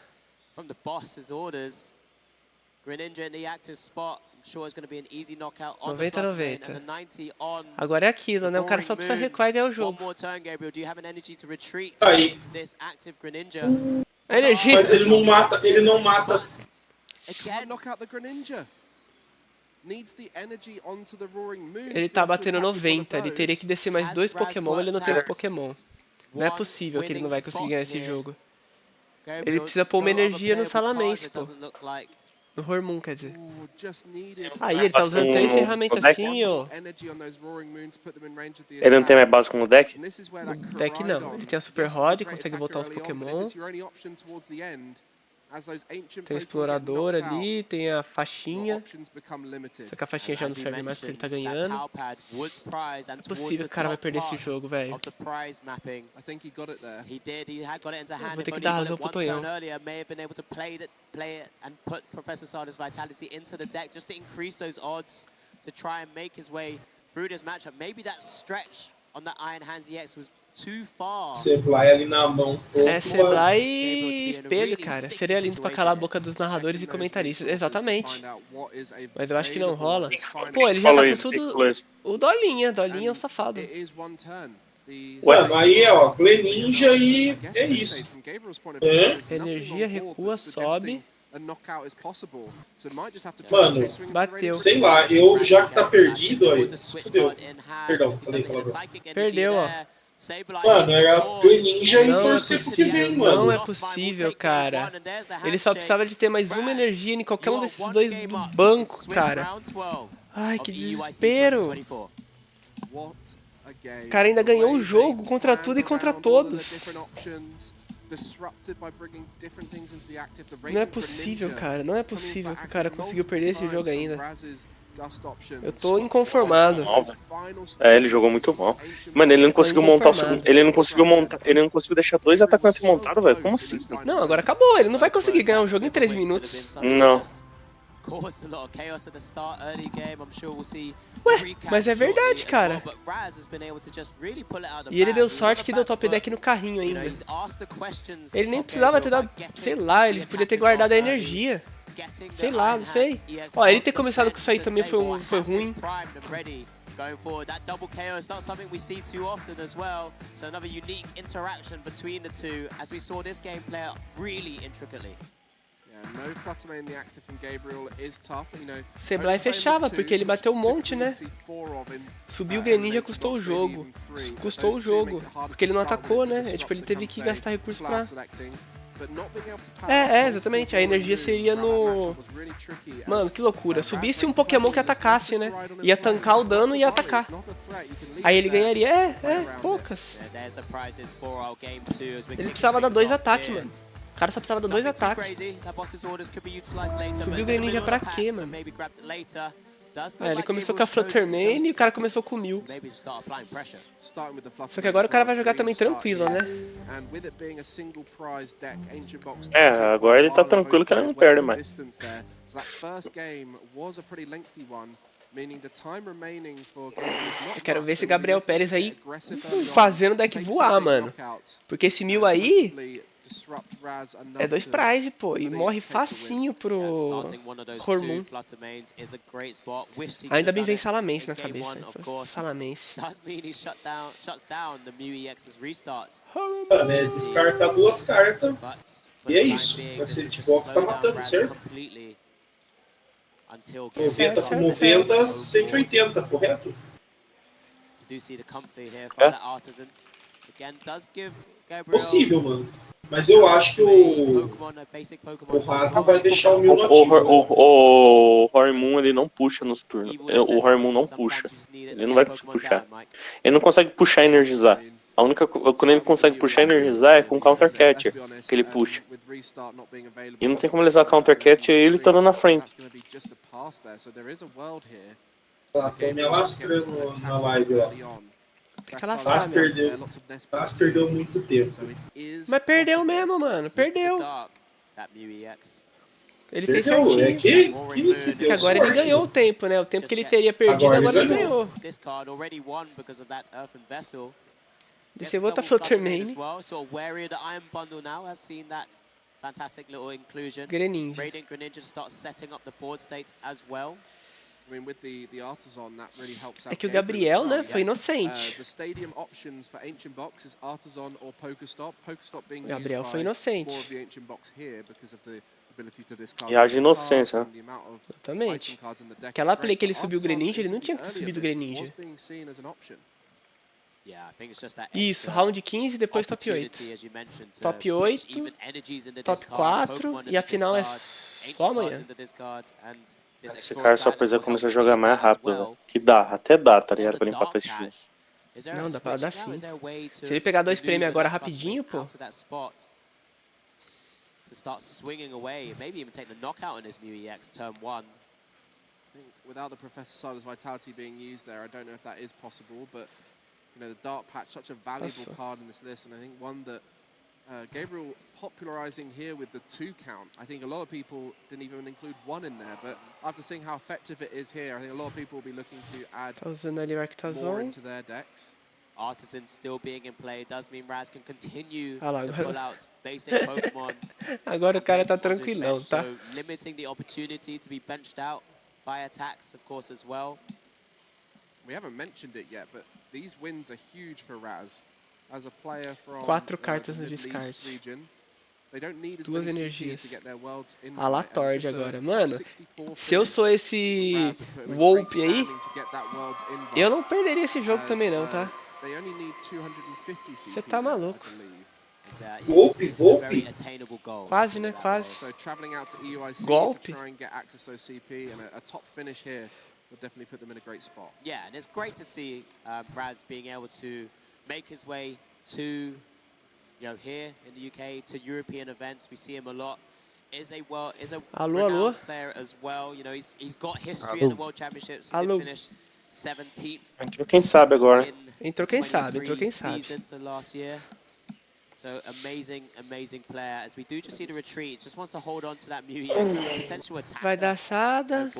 90-90. Agora é aquilo, né? O cara só precisa recuar e ganhar o jogo. Aí. A energia. Mas ele não mata. Ele tá batendo 90, ele teria que descer mais 2 Pokémon, ele não tem os Pokémon. Não é possível que ele não vai conseguir ganhar esse jogo. Ele precisa pôr uma energia no Salamence, pô. No Hormoon, quer dizer. Aí, ele tá usando 3 ferramentas assim, ó. Ele não tem mais básico no deck? No deck não. Ele tem a Super Rod, consegue botar os Pokémon. Tem o explorador ali, tem a faixinha. Só que a faixinha já não serve mais porque ele tá ganhando. É possível que o cara vai perder esse jogo, velho. Vou ter que dar razão pro Tonhão. Seblai ali na mão. Seblai e espelho, cara. Seria lindo pra calar a boca dos narradores e comentaristas. Exatamente. Mas eu acho que não rola. Pô, ele já tá com tudo... O Dolinha. Dolinha é um safado. Ué, aí ó, Greninja e é isso. Energia, recua, sobe. Mano, bateu. Sei lá, eu já que tá perdido, aí, fudeu. Perdão, falei palavrão. Perdeu, ó. Mano, era Greninja e torcer pro que vem, mano. Não é possível, cara. Ele só precisava de ter mais uma energia em qualquer um desses 2 do banco, cara. Ai, que desespero. O cara ainda ganhou o jogo contra tudo e contra todos. Não é possível, cara. Não é possível que o cara conseguiu perder esse jogo ainda. Eu tô inconformado. Ele jogou muito mal. Mano, ele não conseguiu montar o segundo. Ele não conseguiu deixar 2 atacantes montados, velho. Como assim? Não, agora acabou. Ele não vai conseguir ganhar o jogo em 3 minutos. Não. Ué, mas é verdade, cara. E ele deu sorte que deu top deck no carrinho ainda. Ele nem precisava ter dado, sei lá, ele podia ter guardado a energia. Sei lá, não sei. Ó, ele ter começado com isso aí também foi ruim. Going forward, that double KO is not something we see too often as well. So another unique interaction between the two as we saw this game play out really intricately. No Flutterman in the active from Gabriel is tough, you know. Seblai fechava porque ele bateu um monte, né? Subiu o Greninja custou o jogo. Custou o jogo. Porque ele não atacou, né? É tipo, ele teve que gastar recurso pra... exatamente. A energia seria no... Mano, que loucura. Subisse um Pokémon que atacasse, né? Ia tancar o dano e ia atacar. Aí ele ganharia, poucas. Ele precisava dar 2 ataques, mano. O cara só precisava dar 2 ataques. Subiu o Greninja pra quê, mano? Ele começou com a Fluttermane e o cara começou com 1000. Só que agora o cara vai jogar também tranquilo, né? Agora ele tá tranquilo que ele não perde mais. Eu quero ver esse Gabriel Pérez aí fazendo o deck voar, mano. Porque esse 1000 aí é 2 prize, pô, e morre facinho pro Hormoon. Ainda bem vem Salamence na cabeça. Salamence. Mano, é descartar 2 cartas. E é isso. Esse hitbox tá matando, certo? 90 por 90, 180, correto? Possível, mano. Mas eu acho que o Haas não vai deixar o 1000 no ativo. O Hormoon, ele não puxa nos turnos. O Hormoon não puxa. Ele não vai conseguir puxar. Ele não consegue puxar e energizar. A única quando ele consegue puxar e energizar é com Counter Catcher que ele puxa. E não tem como ele usar Counter Catcher e ele tá na frente. Tô me alastrando na live, ó. Haas perdeu muito tempo. Mas perdeu mesmo, mano. Perdeu. Ele fez certinho. Que agora ele ganhou o tempo, né? O tempo que ele teria perdido, agora ele ganhou. Deixa eu voltar Fluttermane. Greninja. É que o Gabriel, né, foi inocente. O Gabriel foi inocente. E age inocência, né? Exatamente. Aquela play que ele subiu o Greninja, ele não tinha que ter subido o Greninja. Isso, round 15 depois top 8. Top 8, top 4 e a final é só amanhã. Esse cara só precisa começar a jogar mais rápido, né? Que dá, até dá, tá ligado? Pra limpar fast. Não, dá pra dar sim. Se ele pegar 2 prêmios agora rapidinho, pô. To start swinging away, maybe even take the knockout in his new EX turn 1. Without the Professor Silas Vitality being used there, I don't know if that is possible, but you know, the Dark Patch, such a valuable card in this list, and I think one that Gabriel popularizing here with the 2 count. I think a lot of people didn't even include 1 in there, but after seeing how effective it is here, I think a lot of people will be looking to add more into their decks. Artisan still being in play does mean Raz can continue to pull out basic Pokémon. Agora o cara tá tranquilão, tá? So limiting the opportunity to be benched out by attacks, of course, as well. We haven't mentioned it yet, but these wins are huge for Raz as a player from 4 cartas no descarte. Region. They don't need as 2 many energias. CP to get their worlds in. A la Tord agora. Mano, se eu sou esse Wolpe aí, eu não perderia esse jogo também não, tá? Você tá maluco. Golpe. Quase, né? Quase. Golpe. Would definitely put them in a great spot. Yeah, and it's great to see Raz being able to make his way to, here in the UK, to European events. We see him a lot. Is a renowned player as well. You know, he's got history in the World Championships. He did finish 17th. Entrou quem sabe agora. Entrou quem sabe. Last year. So amazing player. As we do just see the retreat, just wants to hold on to that Mew potential attack. Vai dar assada.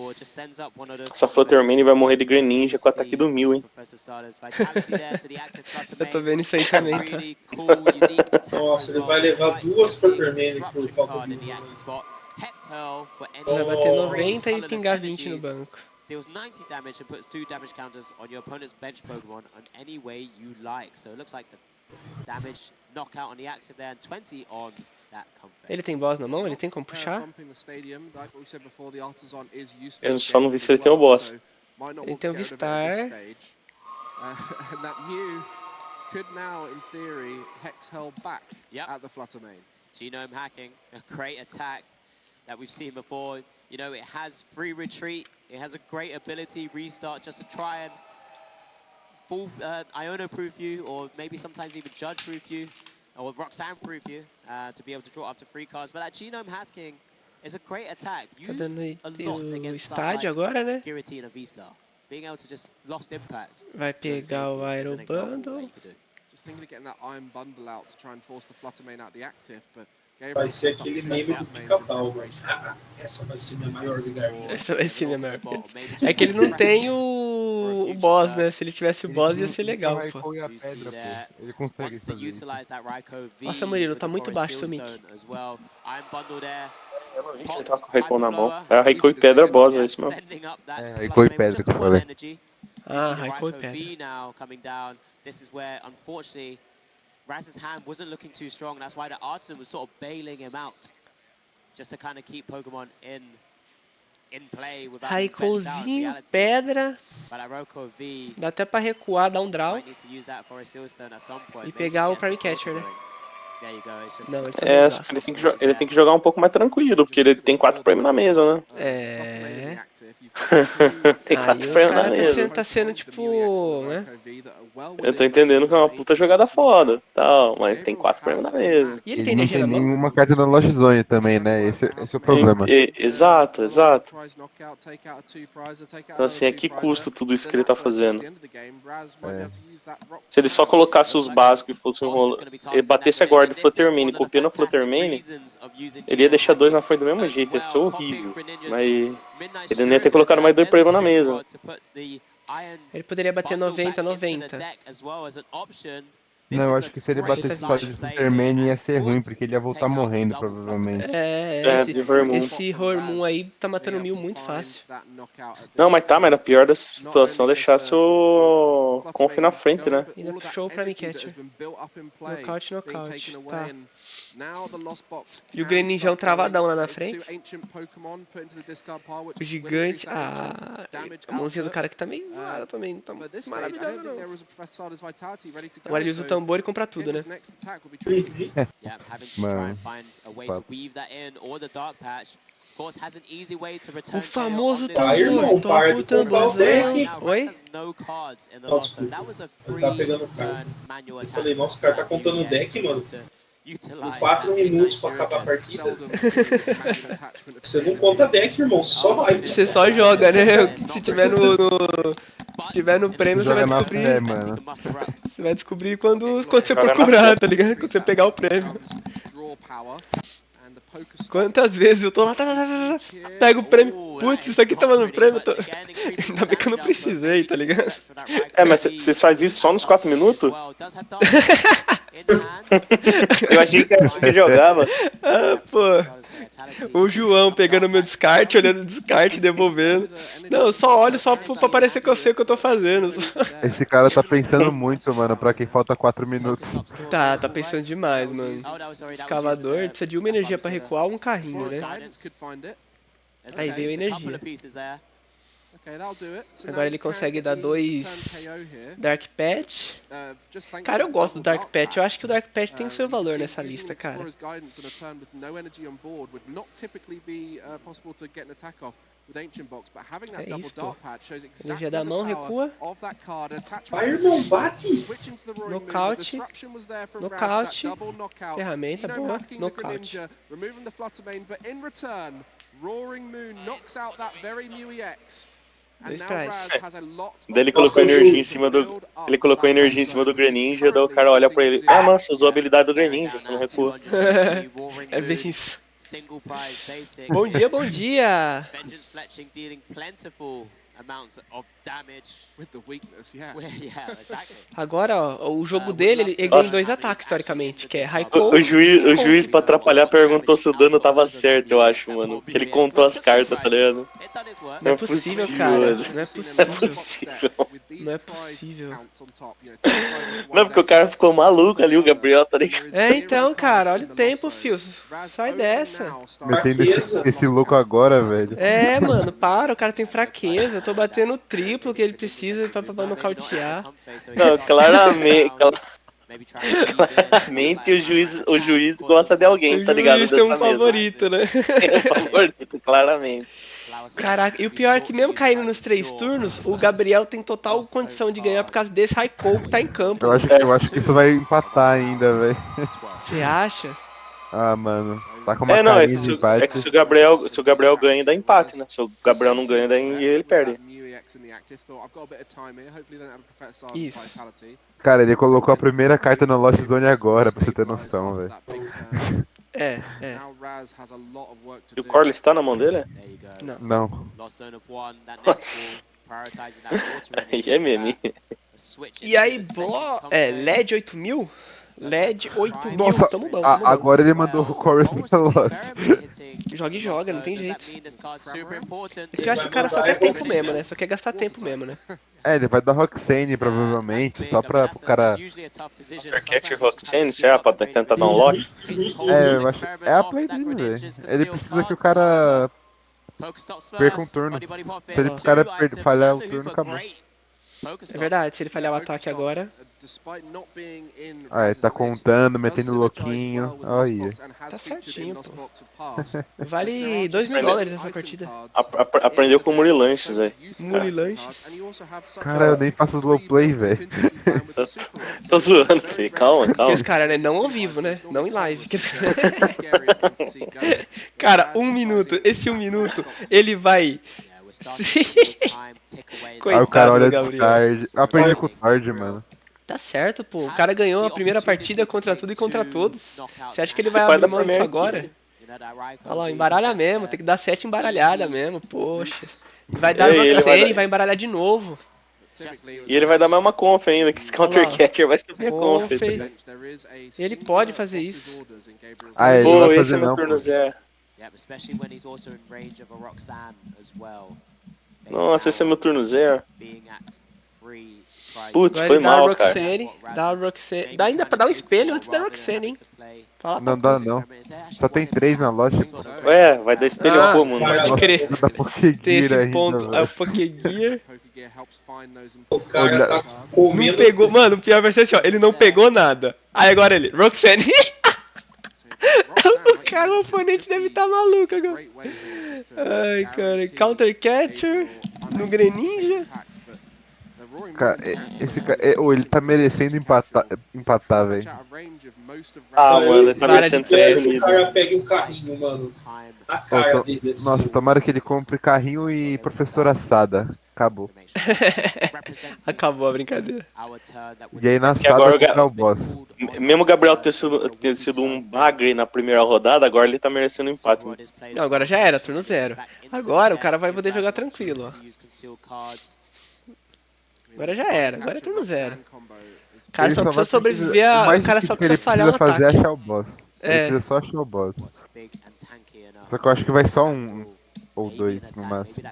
Essa Fluttermane vai morrer de Greninja com o ataque do 1000, hein? Eu tô vendo isso aí também, tá? Nossa, ele vai levar 2 Fluttermane por falta de Vai bater 90 e pingar 20 no banco. Deals 90 damage and puts 2 damage counters on your opponent's bench Pokemon on any way you like. So it looks like the damage knockout on the active there and 20 on that comfort. Ele tem boss na mão? Ele tem como puxar? Eu só não vi se ele tem o boss. Ele tem o Vistar. And that Mew could now, in theory, hex Hell back at the Fluttermane. Genome hacking, a great attack that we've seen before. You know, it has free retreat. It has a great ability, restart, just to try and full Iono-proof you, or maybe sometimes even Judge-proof you, or Roxanne-proof you, to be able to draw up to 3 cards. But that Genome hacking Tá dando o estádio agora, né? Vai pegar o Iron Bundle. Vai ser aquele meme do pica-pau, mano. Essa vai ser minha maior vigarista. Essa vai ser minha maior vigarista. É que ele não tem o boss, né? Se ele tivesse o boss ia ser legal, pô. A pedra, pô. Ele consegue fazer isso. Nossa, Murilo, tá muito baixo seu mic. Eu não vi que ele tava com o Raikon na mão. É a Raikon e pedra boss, é isso mesmo. É, Raikon e pedra que eu falei. Ah, Raikon e pedra. Raz's hand wasn't looking too strong. That's why the Artisan was sort of bailing him out, just to kind of keep Pokemon in play without Raikonzinho, pedra. Dá até pra recuar, dar um draw. E pegar o Prime Catcher, né? Não, ele tem que jogar um pouco mais tranquilo, porque ele tem 4 prêmios na mesa, né? É. Tem 4 prêmios na mesa. Tá sendo tipo, né? Eu tô entendendo que é uma puta jogada foda, tal, mas tem 4 prêmios na mesa. E ele tem não tem nenhuma carta na loja zone também, né? Esse é o problema. Exato. Então assim, é que custa tudo isso que ele tá fazendo. Se ele só colocasse os básicos e fosse ele batesse agora de Fluttermane, copiando a Fluttermane, ele ia deixar 2 na frente do mesmo jeito, ia ser horrível. Mas ele não ia ter colocado mais 2 prêmios na mesa. Ele poderia bater 90. Não, eu acho que se ele batesse só de Superman ia ser ruim, porque ele ia voltar morrendo, provavelmente. Esse Hormoon aí tá matando 1000 muito fácil. Não, mas na pior da situação, deixasse o Conf na frente, né? E no show pra Catcher. Nocaute. Tá. E o Greninjão travadão lá na frente. O gigante. A mãozinha do cara que tá meio zoada também. Não tá maravilhosa, não. Agora ele usa o tambor e compra tudo, né? Mano. O famoso irmão, para de comprar o deck. Oi? Não, desculpa. Ele tá pegando carta. Eu falei, nossa, o cara tá contando o deck, mano. Com 4 minutos pra acabar a partida. Você não conta deck, irmão, só vai. Você só joga, né? Se tiver no prêmio, você vai descobrir. Fé, mano. Você vai descobrir quando você procurar, tá ligado? Quando você pegar o prêmio. Quantas vezes eu tô lá, pego o prêmio, putz, isso aqui tava no prêmio, ainda bem que eu não precisei, tá ligado? Mas você faz isso só nos 4 minutos? Eu achei que era assim que jogava. Ah, pô. O João pegando meu descarte, olhando o descarte, devolvendo. Não, eu só olho só pra parecer que eu sei o que eu tô fazendo. Esse cara tá pensando muito, mano, pra quem falta 4 minutos. Tá pensando demais, mano. Escavador precisa de uma energia pra recuar um carrinho, né? Aí veio energia. Agora ele consegue dar 2 Dark Patch. Cara, eu gosto do Dark Patch. Eu acho que o Dark Patch tem o seu valor nessa lista, cara. É isso, pô. Energia da mão, recua. Vai, irmão, bate! Nocaute. Ferramenta boa. Nocaute. Daí ele colocou energia em cima do. Ele colocou energia em cima do Greninja, daí o cara olha pra ele. Ah, mano, você usou a habilidade do Greninja, você não recua. É bem isso. Bom dia, bom dia! Agora, ó, o jogo dele, ele ganha 2 ataques, teoricamente, que é Raikon. O juiz, pra atrapalhar, perguntou se o dano tava certo, eu acho, mano. Ele contou as cartas, tá ligado? Não é possível, cara. Não é possível. Não é possível. Não, porque o cara ficou maluco ali, o Gabriel, tá ligado? É, então, cara, olha o tempo, fio. Sai dessa. Metendo esse louco agora, velho. É, mano, para, o cara tem fraqueza. Eu tô batendo o triplo que ele precisa pra nocautear. Não, claramente o juiz gosta de alguém, tá ligado? O juiz tem um favorito, né? Tem um favorito, claramente. Caraca, e o pior é que mesmo caindo nos 3 turnos, o Gabriel tem total condição de ganhar por causa desse Raikon que tá em campo. Eu acho que isso vai empatar ainda, velho. Você acha? Ah, mano. Tá com uma não, carinha de empate. é que se o Gabriel ganha, dá empate, né? Se o Gabriel não ganha, daí ele perde. Isso. Cara, ele colocou a primeira carta na Lost Zone agora, pra você ter noção, velho. É. E o Corliss tá na mão dele? Não. Nossa. Aí é meme. E aí, LED 8000? LED 8000, Nossa, tamo bom. agora ele mandou o Corliss pra Lost. Joga, não tem jeito. É que eu acho que o cara só quer tempo mesmo, né? Só quer gastar tempo mesmo, né? Ele vai dar Roxane, provavelmente, só pro cara... Catcher Roxane, será? Pra tentar dar um lock? Eu acho... É a play dele, velho. Ele precisa que o cara perca um turno. Se o cara falhar o turno, acabou. É verdade, se ele falhar o ataque agora... Ele tá contando, metendo louquinho. Olha. Tá certinho, pô. Vale $2.000 essa partida. Aprendeu com o Murilanches, velho. Murilanches? Cara, eu nem faço slow play, velho. Tô zoando, filho. Calma. Porque cara, né? Não ao vivo, né? Não em live. Cara, 1 minuto. Esse 1 minuto, ele vai... Aí o cara olha de tarde. Aprendi com o tarde, mano. Tá certo, pô. O cara ganhou a primeira partida contra tudo e contra todos. Você acha que ele vai abrir mão disso agora? Olha lá, embaralha mesmo. Tem que dar 7 embaralhada mesmo. Poxa. Vai dar Roxane e vai embaralhar de novo. E ele vai dar mais uma conf ainda, que esse counter catcher vai subir a conf. Ele pode fazer isso. Ele não vai fazer não, turno zero. Nossa, esse é meu turno zero. Putz, foi mal, cara. Dá o Roxane. Dá ainda pra dar um espelho antes da Roxane, hein? Não dá não. Só tem 3 na loja. Ué, vai dar espelho como, mano? Pode crer. Tem esse ponto. É o Pokégear. O cara tá comendo. Não pegou, mano, o pior vai ser assim, ó. Ele não pegou nada. Aí agora ele, Roxane. O cara, o oponente deve estar maluco agora. Ai, cara. Counter Catcher no Greninja. Cara, esse cara, ele tá merecendo empatar, velho. Mano, ele tá merecendo ser punido. O cara pega um carrinho, mano. Na cara dele, assim. Nossa, tomara que ele compre carrinho e professora Sada. Acabou. Acabou a brincadeira. E aí na Sada comprar o boss. Mesmo o Gabriel ter sido um bagre na primeira rodada, agora ele tá merecendo empate. Não, agora já era, turno 0. Agora o cara vai poder jogar tranquilo, ó. Agora já era, agora é turno 0. O cara só precisa sobreviver o cara só precisa falhar no ataque. O que ele precisa fazer é achar o boss. Ele precisa só achar o boss. Só que eu acho que vai só um ou 2 no máximo.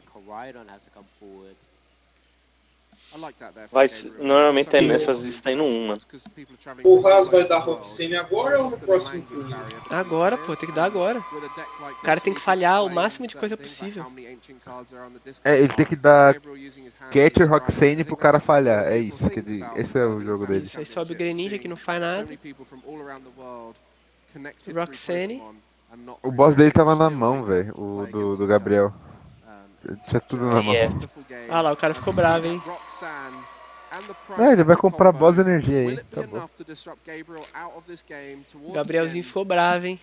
Normalmente nessas listas tá indo 1, mano. O Raz vai dar Roxane agora ou no próximo turno? Agora, pô, tem que dar agora. O cara tem que falhar o máximo de coisa possível. Ele tem que dar Catcher Roxane pro cara falhar. É isso, esse é o jogo dele. Aí sobe o Greninja que não faz nada. Roxane. O boss dele tava na mão, velho, o do Gabriel. Tinha tudo na mão. Ah lá, o cara ficou bravo, hein. Ele vai comprar boss de energia aí. Tá bom. Gabrielzinho ficou bravo, hein.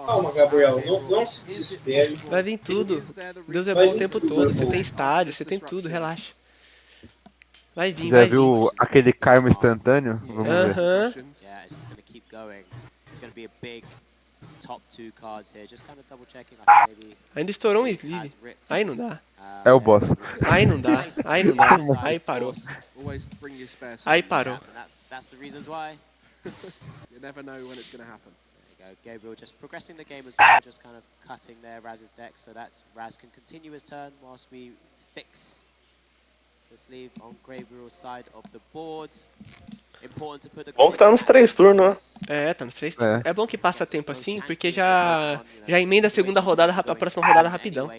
Calma, Gabriel, não se desespere. Vai vir tudo. Deus é bom o tempo todo. Você tem estádio, você tem tudo, relaxa. Vai vir, vai vir. Já viu aquele karma instantâneo? Vamos ver. Ainda estourou um sleeve. Aí não dá. É o boss. Aí não dá. Aí não dá. Aí parou. Aí parou. Gabriel just progressing the game as well, just kind of cutting there Raz's deck so that Raz can continue his turn whilst we fix the sleeve on Gabriel's side of the board. Bom que tá nos 3 turnos, né? Tá nos 3 turnos. É bom que passa tempo assim, porque já emenda a segunda rodada, a próxima rodada rapidão.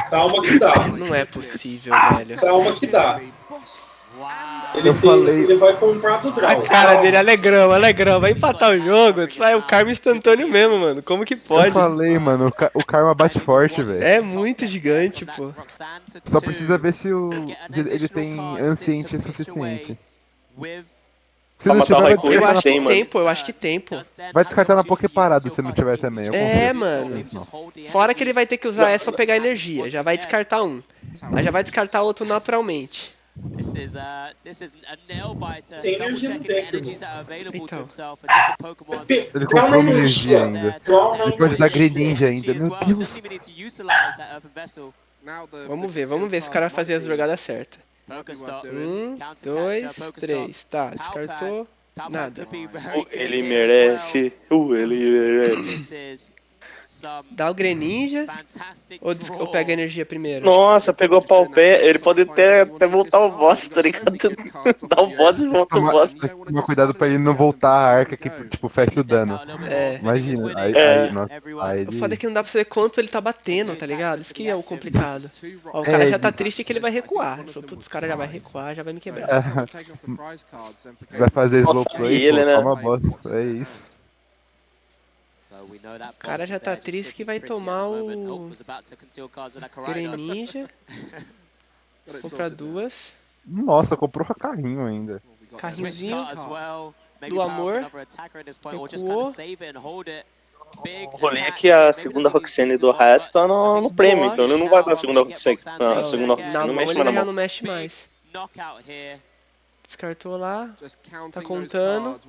Calma que dá. Não é possível, velho. Calma que dá. Ele vai comprar do draw. A cara dele, alegrão, vai empatar o jogo, sai o karma instantâneo mesmo, mano. Como que pode? Eu falei, mano, o karma bate forte, velho. É muito gigante, pô. Só precisa ver se ele tem anciente suficiente. Se não tiver, vai descartar eu acho que tempo. Vai descartar na Poké parada se não tiver também. Mano. Fora que ele vai ter que usar essa pra pegar energia. Já vai descartar um. Mas já vai descartar outro naturalmente. Tem energia no deck, então. Ele comprou uma energia ainda. Ele pode dar Greninja ainda. Meu Deus. Vamos ver se o cara vai fazer as jogadas certas. 1, 2, 3. Tá, descartou. Nada. Ele merece. Ele merece. Dá o Greninja ou pega a energia primeiro? Nossa, pegou pau pé. Ele pode até voltar o boss, tá ligado? Dá o boss e volta o boss. Toma cuidado pra ele não voltar a arca que, tipo, fecha o dano. Imagina. Aí O foda é que não dá pra saber quanto ele tá batendo, tá ligado? Isso que é o complicado. Ó, o cara já tá triste que ele vai recuar. Ele falou, putz, o cara já vai recuar, já vai me quebrar. Vai fazer slow play, toma boss. É isso. O cara já tá triste que vai tomar o Greninja. Comprar duas. Nossa, comprou um carrinho ainda. Carrinhozinho do amor. Recuou. O rolê é que a segunda Roxane do Haas tá no prêmio, então ele não vai dar a segunda Roxane. A segunda Roxane não mexe mais na mão. Ele já não mexe mais. Descartou lá. Tá contando.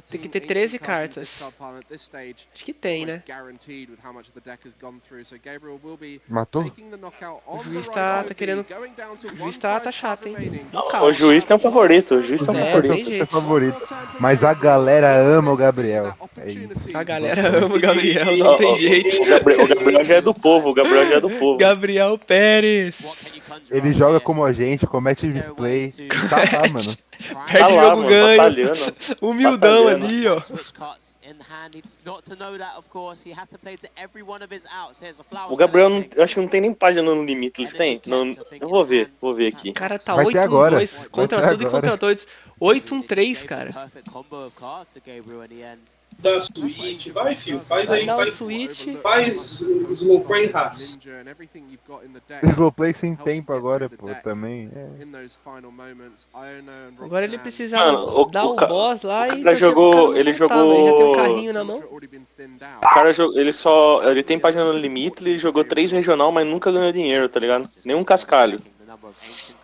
Tem que ter 13 cartas. Acho que tem, né? Matou? O juiz tá querendo... O juiz tá chato, hein? O juiz tem um favorito. O juiz tem um favorito. Mas a galera ama o Gabriel. É isso. A galera ama o Gabriel, não tem jeito. O Gabriel já é do povo. O Gabriel já é do povo. Gabriel Pérez. Ele joga como a gente, comete misplay. Tá lá, mano. Perde o jogo ganho. Humildão ali, ó. O Gabriel, eu acho que não tem nem página no limite, eles têm? Não, eu vou ver aqui. O cara tá 8-1-2 contra tudo e contra todos. 8-1-3, cara. Da Switch, vai, filho, faz aí. Dá o Switch. Faz o slow play Haas. Slow play sem tempo agora, pô, também. Agora ele precisa dar o boss lá e... Ele jogou... Ele já tem um carrinho na mão. O cara, ele tem página no limite, ele jogou 3 regional, mas nunca ganhou dinheiro, tá ligado? Nenhum cascalho.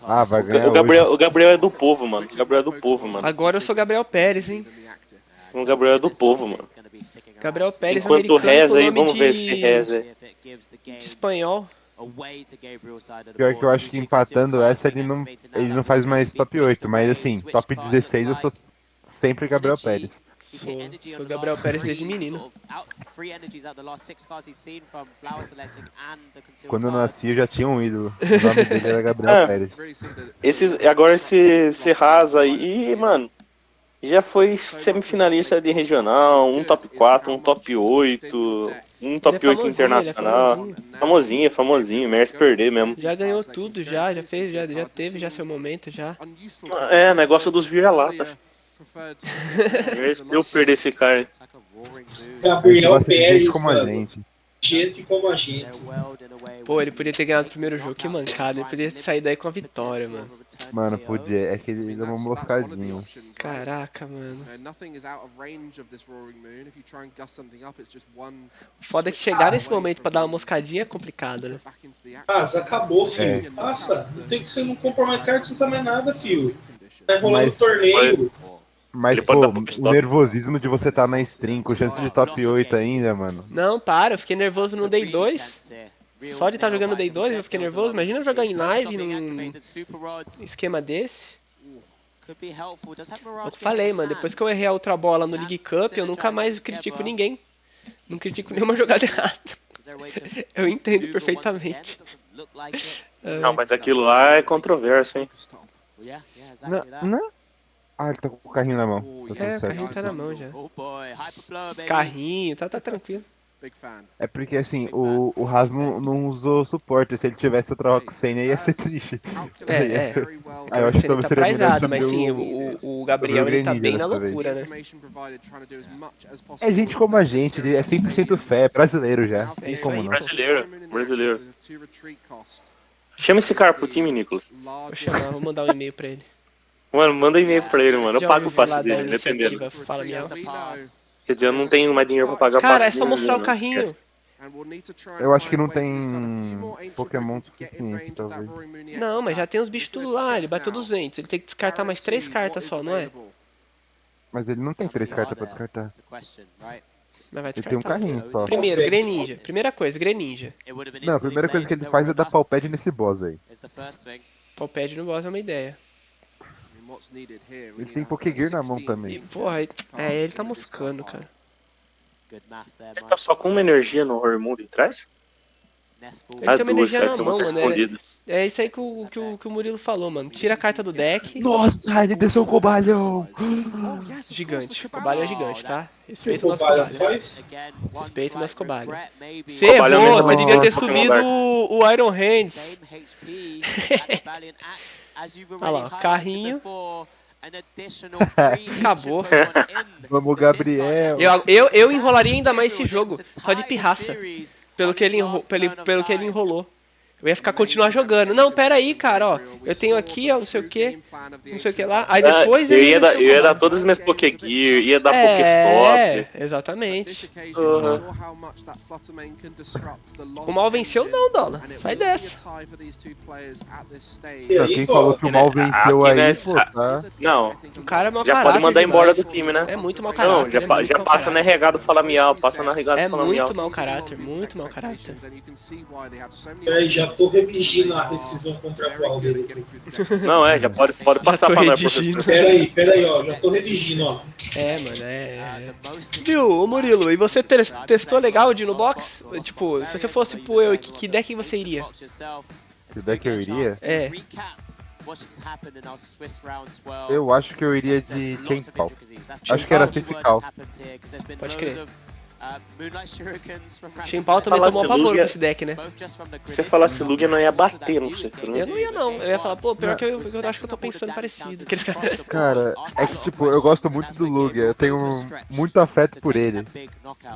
Ah, vai ganhar o Gabriel é do povo, mano. O Gabriel é do povo, mano. Agora eu sou Gabriel Pérez, hein? O Gabriel é do povo, mano. Gabriel Pérez, enquanto reza aí, vamos ver se reza. De espanhol. Pior que eu acho que empatando essa ele não faz mais top 8, mas assim, top 16 eu sou sempre Gabriel Pérez. Sou Gabriel Pérez desde menino. Quando eu nasci eu já tinha um ídolo. O nome dele era Gabriel Pérez. Agora esse rasa aí, mano, já foi semifinalista de regional, um top 4, um top 8, um top 8 internacional. Famosinho, merece perder mesmo. Já ganhou tudo, já fez, já teve já seu momento, já. É, negócio dos vira-lata. Mereceu perder esse cara. Gabriel Pérez, como a gente. Gente como a gente. Pô, ele podia ter ganhado o primeiro jogo, que mancada. Ele podia sair daí com a vitória, mano. Mano, podia. É que ele deu uma moscadinha. Caraca, mano. Foda é que chegar nesse momento pra dar uma moscadinha é complicado, né? Acabou, filho. Nossa, você não compra mais carta, você não faz mais nada, filho. Tá rolando torneio. Mas, pô, o nervosismo de você estar na stream com chance de top 8 ainda, mano. Não, para, eu fiquei nervoso no Day 2. Só de estar jogando Day 2 eu fiquei nervoso. Imagina eu jogar em live num esquema desse. Eu falei, mano, depois que eu errei a outra bola no League Cup, eu nunca mais critico ninguém. Não critico nenhuma jogada errada. Eu entendo perfeitamente. Não, mas aquilo lá é controverso, hein? Não. Ah, ele tá com o carrinho na mão. O carrinho tá na mão já. Carrinho, tá tranquilo. É porque assim, o Haas não usou suporte. Se ele tivesse outra Roxane aí ia ser triste. Aí eu acho que talvez seria melhor mas sim, o Gabriel ele tá bem na loucura, né? É gente como a gente, é 100% fé, é brasileiro já. É isso aí. Brasileiro. Chama esse cara pro time, Nicolas. Vou chamar, vou mandar um e-mail pra ele. Mano, manda e-mail pra ele, mano. Eu pago o passe dele, dependendo. Fala, Quer dizer, eu não tenho mais dinheiro pra pagar o passe Cara, dele. é só mostrar o carrinho. Eu acho que não tem Pokémon suficiente, talvez. Não, mas já tem os bichos tudo lá, ele bateu 200. Ele tem que descartar mais 3 cartas só, não é? Mas ele não tem 3 cartas pra descartar. Mas vai Ele tem um carrinho só. Primeiro, Greninja. Primeira coisa, Greninja. Não, a primeira coisa que ele faz é dar palpad nesse boss aí. Palpad no boss é uma ideia. Ele tem Pokégear na mão também. E, porra, ele tá moscando, cara. Ele tá só com uma energia no Hormundo em trás? Ele tem uma energia na mão, mano. É isso aí que o Murilo falou, mano. Tira a carta do deck. Nossa, ele desceu o cobalhão! Gigante. O cobalho é gigante, tá? Respeita o nosso cobalho. Respeita o nosso cobalho. Você Cobalho errou, você mesmo, devia ter Pokémon subido Dark. o Iron Hands. Olha lá, carrinho. Acabou. Vamos, Gabriel. Eu enrolaria ainda mais esse jogo, só de pirraça. Pelo que ele enrolou. Eu ia continuar jogando. Não, pera aí, cara, ó. Eu tenho aqui, ó, não sei o que lá. Aí depois eu ia dar todas as minhas Pokégear, ia dar Pokéstop. Exatamente. O mal venceu não, Dola. Sai dessa. Quem falou que o mal venceu aí, pô, tá? Não. O cara é mau já caráter, pode mandar demais. embora do time, né? É muito mau caráter. Não, já passa na regada fala miau, passa na regada fala miau. É muito mau caráter, muito mau caráter. Peraí, já tô redigindo a rescisão contratual dele aqui. Não, já pode passar pra nós, professor. Peraí, ó, já tô redigindo, ó. Mano, Viu, ô Murilo, e você testou legal o Dinobox? Tipo, se você fosse pro EUIC, que deck você iria? Que deck eu iria? É. Eu acho que eu iria de Chainpaw. Acho que era Cifical. Pode crer. Chainpaw também tomou pavor com esse deck, né? Se você falasse Lugia, não ia bater, não sei. Eu não ia, não. Eu ia falar, pô, pior que eu acho que eu tô pensando parecido. Cara, é que tipo, eu gosto muito do Lugia, eu tenho muito afeto por ele.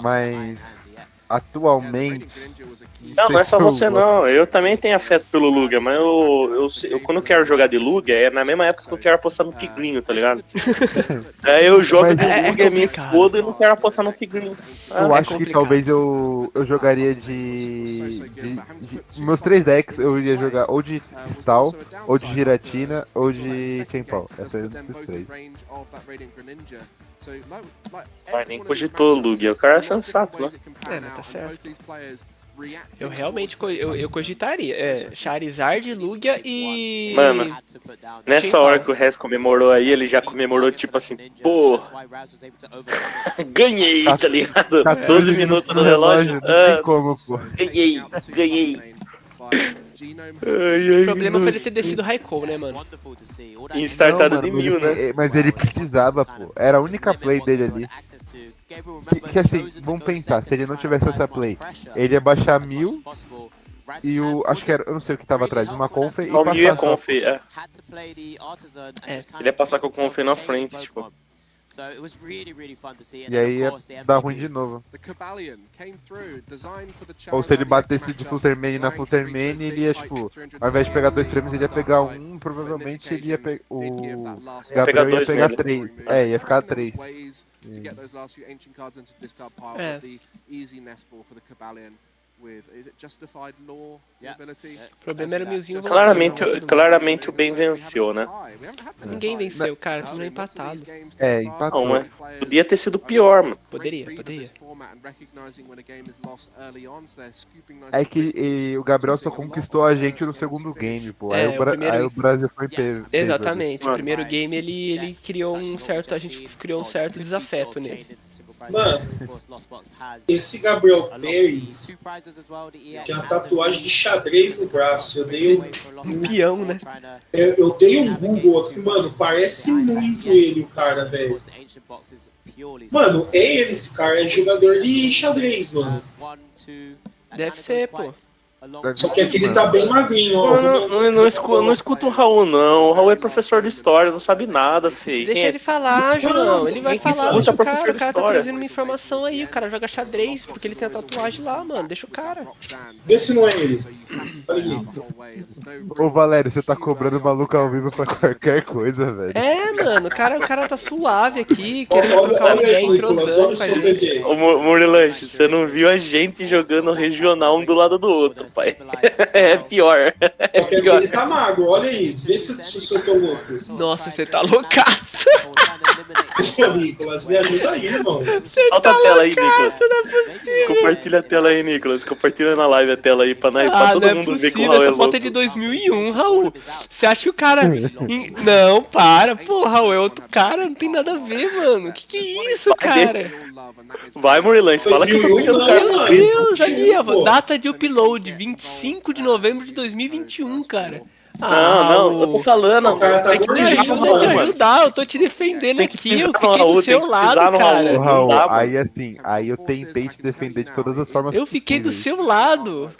Mas atualmente. Não é só você não. Eu também tenho afeto pelo Lugia, mas eu quando eu quero jogar de Lugia, é na mesma época que eu quero apostar no Tigrinho, tá ligado? Aí eu jogo de Lugia, me foda e não quero apostar no Tigrinho. Eu acho que talvez eu jogaria meus 3 decks eu iria jogar ou de Stall, ou de Giratina, ou de Chainpaw. Essa é desses 3. Mas nem cogitou o Lugia, o cara é sensato, né? Mas tá certo. Eu realmente eu cogitaria. Charizard, Lugia e... Mano, nessa hora que o Rez comemorou aí, ele já comemorou tipo assim, pô, ganhei, tá ligado? 12 minutos no relógio. Não tem como, pô. Ganhei. O problema foi ele ter descido Raikou, né, mano? E startado de 1000, né? Mas ele precisava, pô. Era a única play dele ali. Que assim, vamos pensar, se ele não tivesse essa play, ele ia baixar 1000 e acho que era, eu não sei o que tava atrás, uma conf e passar só. Ele ia passar com o conf na frente, tipo. E aí ia dar ruim de novo. Ou se ele batesse de Fluttermane na Fluttermane, ele ia, tipo, ao invés de pegar 2 prêmios, ele ia pegar 1, provavelmente ele ia pegar. O Gabriel ia pegar 3. Ia ficar 3. O problema era o Milzinho. Claramente o bem venceu, né? Ninguém venceu, cara, tudo empatado. Empatou. Não, podia ter sido pior, mano. Poderia. É que o Gabriel só conquistou a gente no segundo game, pô. Aí o Brasil foi peso. Exatamente, o primeiro game ele criou um certo. A gente criou um certo desafeto nele. Mano, esse Gabriel Pérez tem uma tatuagem de xadrez no braço. Eu dei um peão, né? Eu dei um Google aqui, mano. Parece muito ele, o cara, velho. Mano, é ele esse cara, é jogador de xadrez, mano. Deve ser, pô. Só que aqui ele tá bem magrinho, ó. Não escuta o Raul, não. O Raul é professor de história, não sabe nada, feio. Deixa ele falar, João. Ele vai falar. Deixa o cara tá trazendo uma informação aí. O cara joga xadrez porque ele tem a tatuagem lá, mano. Deixa o cara. Vê se não é ele. Ô Valério, você tá cobrando maluco ao vivo pra qualquer coisa, velho. É, mano, o cara tá suave aqui, querendo trocar uma ideia, entrosando com a gente. Ô Murilanche, você não viu a gente jogando regional um do lado do outro, pai. É pior. Só que ele tá magro, olha aí. Vê se eu tô louco. Nossa, você tá loucaço. Ô, Nicolas, me ajuda aí, irmão. Solta a tela aí, Nicolas. Compartilha a tela aí, Nicolas. Compartilha na live a tela aí pra todo mundo ver que o Raul é essa louco. foto é de 2001, Raul. Você acha que o cara... Não, para. Pô, Raul é outro cara, não tem nada a ver, mano. Que é isso, cara? Vai, Murilanche, fala que eu tô pegando cara. Meu Deus, ali, ó. Data de upload, 25 de novembro de 2021, cara. Não, eu tô falando. O cara tá gordinho, Ajuda a te ajudar, eu tô te defendendo aqui, eu fiquei do seu lado, cara. Raul, aí assim, aí eu tentei te defender de todas as formas Eu fiquei do seu lado.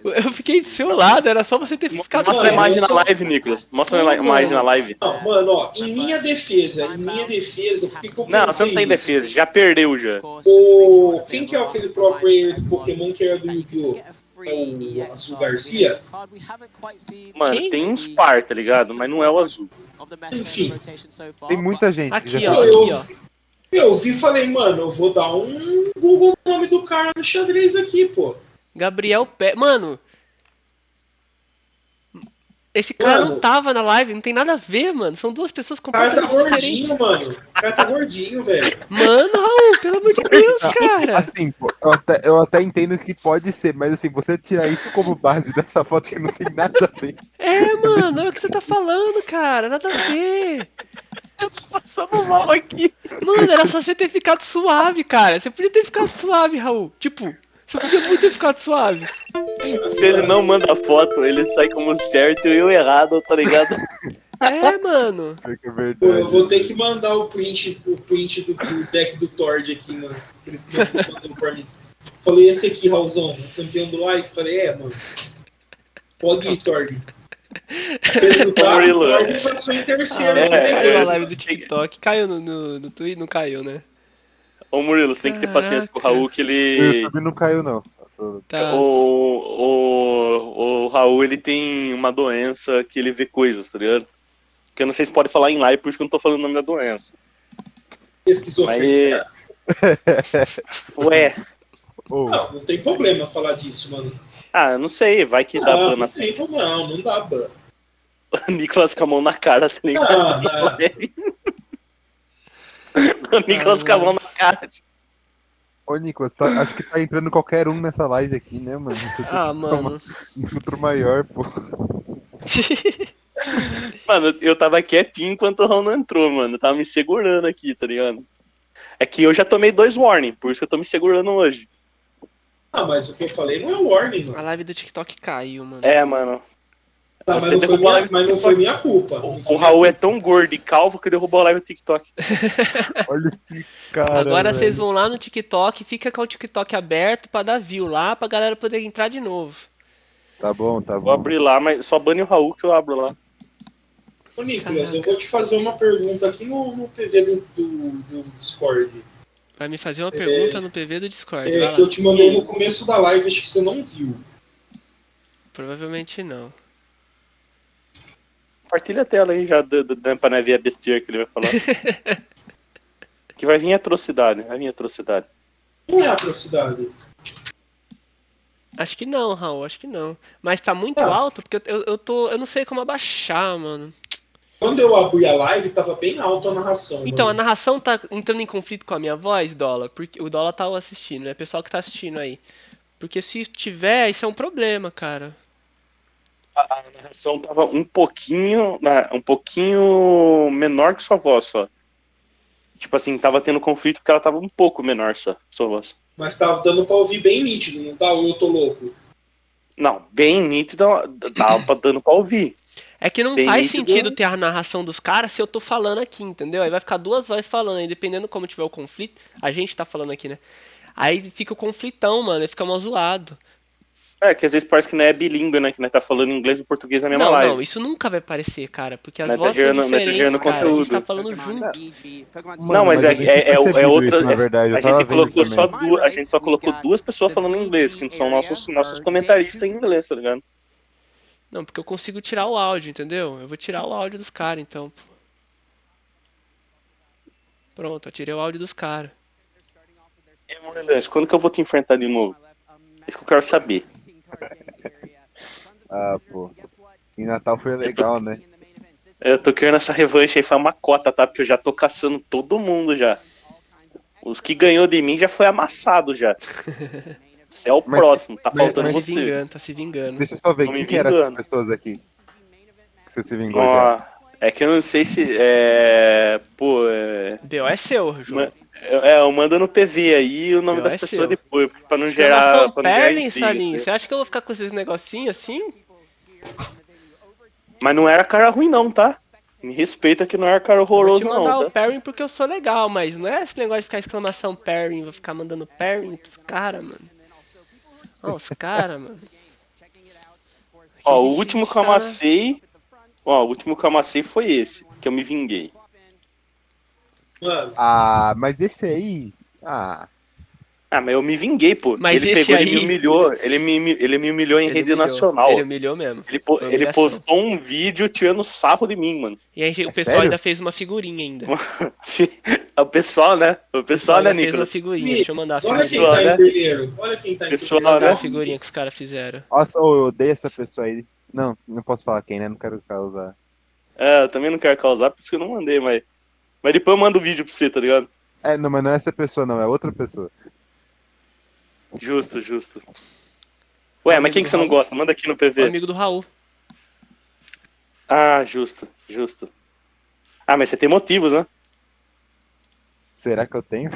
Eu fiquei do seu lado, era só você ter ficado... Mostra a imagem na live, Nicolas. Mostra a imagem na live. Não, mano, ó, em minha defesa, porque que eu não, você não tem defesa, já perdeu já. Quem que é aquele pro player do Pokémon que era do Yu-Gi-Oh? É o Azul Garcia? Mano, Quem? tem uns par, tá ligado? Mas não é o azul. Enfim. Tem muita gente. Aqui, que já ó, falou. aqui, ó. Eu vi e falei, mano, eu vou dar um Google no nome do cara no xadrez aqui, pô. Gabriel Pé... Mano... Esse cara não tava na live, não tem nada a ver, mano. São duas pessoas O cara tá completamente diferentes. gordinho, mano. O cara tá gordinho, velho. Mano, Raul, pelo amor de Deus, cara. Assim, pô, eu até entendo que pode ser, mas assim, você tirar isso como base dessa foto que não tem nada a ver. É, mano, é o que você tá falando, cara. Nada a ver. Passando mal aqui. Mano, era só você ter ficado suave, cara. Você podia ter ficado suave, Raul. Tipo, você podia muito ter ficado suave. Se ele não manda foto, ele sai como certo e eu errado, tá ligado? É, mano. É verdade. Pô, eu vou ter que mandar o print do deck do Tord aqui, mano. Ele mandou pra mim. Falei, esse aqui, Raulzão, campeão do like. Falei, mano. Pode ir, Tord. Resultado, o Tord passou em terceiro. Caiu na live do TikTok. Caiu no Twitter, não caiu, né? Ô Murilo, você tem que ter paciência com o Raul, que ele... O YouTube não caiu, não. Tá. O Raul, ele tem uma doença que ele vê coisas, tá ligado? Que eu não sei se pode falar em live, por isso que eu não tô falando o nome da doença. Esquizofrenia. Ué. Não tem problema falar disso, mano. Ah, eu não sei, vai que dá ban. Não tem problema, não dá ban. O Nicolas com a mão na cara, tá ligado? O Nicolas com a mão na cara. Ô, Nicolas, acho que tá entrando qualquer um nessa live aqui, né, mano? Você mano. Um filtro maior, pô. Mano, eu tava quietinho enquanto o Raul não entrou, mano. Eu tava me segurando aqui, tá ligado? É que eu já tomei 2 warning, por isso que eu tô me segurando hoje. Ah, mas o que eu falei não é warning, mano. A live do TikTok caiu, mano. É, mano. Tá, mas não foi minha culpa. O Raul é tão gordo e calvo que derrubou a live do TikTok. Olha que cara. Agora velho. vocês vão lá no TikTok, fica com o TikTok aberto pra dar view lá, pra galera poder entrar de novo. Tá bom, tá Vou bom. abrir lá, mas só bane o Raul que eu abro lá. Ô, Nicolas, eu vou te fazer uma pergunta aqui no PV do Discord. Vai me fazer uma pergunta no PV do Discord. Que eu te mandei no começo da live, acho que você não viu. Provavelmente não. Compartilha a tela aí já pra não ver a besteira que ele vai falar. Que vai vir atrocidade, Não é atrocidade. Acho que não, Raul, acho que não. Mas tá muito alto, porque eu não sei como abaixar, mano. Quando eu abri a live, tava bem alto a narração. Então, mano. a narração tá entrando em conflito com a minha voz, Dólar? Porque o Dólar tá assistindo, é o pessoal que tá assistindo aí. Porque se tiver, isso é um problema, cara. A narração tava um pouquinho menor que sua voz, só. Tipo assim, tava tendo conflito porque ela tava um pouco menor só, sua voz. Mas tava dando pra ouvir bem nítido, não tá? Ou eu tô louco? Não, bem nítido, tava dando pra ouvir. É que não Bem faz nítido. sentido ter a narração dos caras se eu tô falando aqui, entendeu? Aí vai ficar duas vozes falando, aí dependendo como tiver o conflito, a gente tá falando aqui, né? Aí fica o conflitão, mano, aí fica mal zoado. É, que às vezes parece que não é bilíngue, né? Que não tá falando inglês e português na mesma live. Não, isso nunca vai parecer, cara, porque as Não vozes tá são diferentes, cara. conteúdo. A gente tá falando junto. Não, mas é outra. Isso, na verdade. A gente colocou só duas. A gente só colocou duas pessoas falando inglês, que são nossos comentaristas em inglês, tá ligado? Não, porque eu consigo tirar o áudio, entendeu? Eu vou tirar o áudio dos caras, então. Pronto, eu tirei o áudio dos caras. Quando que eu vou te enfrentar de novo? Isso que eu quero saber. Ah, pô. Em Natal foi legal, né? Eu tô querendo essa revanche aí, foi uma cota, tá? Porque eu já tô caçando todo mundo já. Os que ganhou de mim já foi amassado já. Você é o próximo, tá faltando você. Tá se vingando. Deixa eu só ver, quem que eram essas pessoas aqui? Que você se vingou já? É que eu não sei se. B.O. é seu, João. Eu mando no PV aí o nome das pessoas depois, pra não gerar. Perlin, Salim, você acha que eu vou ficar com esses negocinhos assim? Mas não era cara ruim não, tá? Me respeita que não era cara horroroso não, tá? Eu vou te mandar o Perrin porque eu sou legal, mas não é esse negócio de ficar exclamação Perrin, vou ficar mandando Perrin pros caras, mano. Ó, os caras, mano. Ó, o último que eu amassei... Ó, o último que eu amassei foi esse, que eu me vinguei. Ah, mas esse aí... mas eu me vinguei, pô. Mas ele esse pegou, aí... ele me humilhou em rede nacional. Ele humilhou mesmo. Ele postou um vídeo tirando sarro de mim, mano. E aí o pessoal ainda fez uma figurinha ainda. O pessoal, né? O pessoal, né, fez Nicolas? uma figurinha. Deixa eu mandar a figurinha. figurinha. Olha quem tá em primeiro. Olha quem tá em Pessoal, primeiro. Mandar a figurinha que os caras fizeram. Nossa, eu odeio essa pessoa aí. Não posso falar quem, né? Não quero causar. Eu também não quero causar, por isso que eu não mandei, mas depois eu mando o vídeo pra você, tá ligado? Não, mas não é essa pessoa não, é outra pessoa. Justo. Ué, mas quem que você não gosta? Manda aqui no PV. O amigo do Raul. Ah, justo. Ah, mas você tem motivos, né? Será que eu tenho?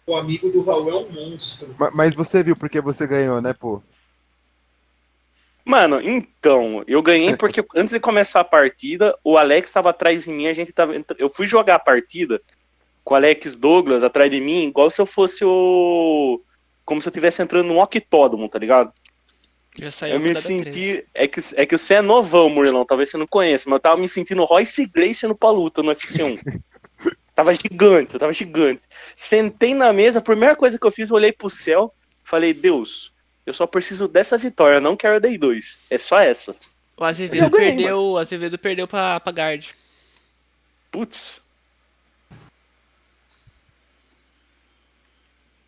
O amigo do Raul é um monstro. Mas você viu porque você ganhou, né, pô? Mano, então, eu ganhei porque antes de começar a partida, o Alex tava atrás de mim, eu fui jogar a partida com o Alex Douglas atrás de mim, igual se eu fosse como se eu estivesse entrando num octódromo, tá ligado? Eu me senti... É que você é novão, Murilão, talvez você não conheça, mas eu tava me sentindo Royce Gracie no Paluta, no FC1. Tava gigante. Sentei na mesa, a primeira coisa que eu fiz, eu olhei pro céu, falei, Deus, eu só preciso dessa vitória, eu não quero Day 2. É só essa. O Azevedo perdeu pra Guard. Putz.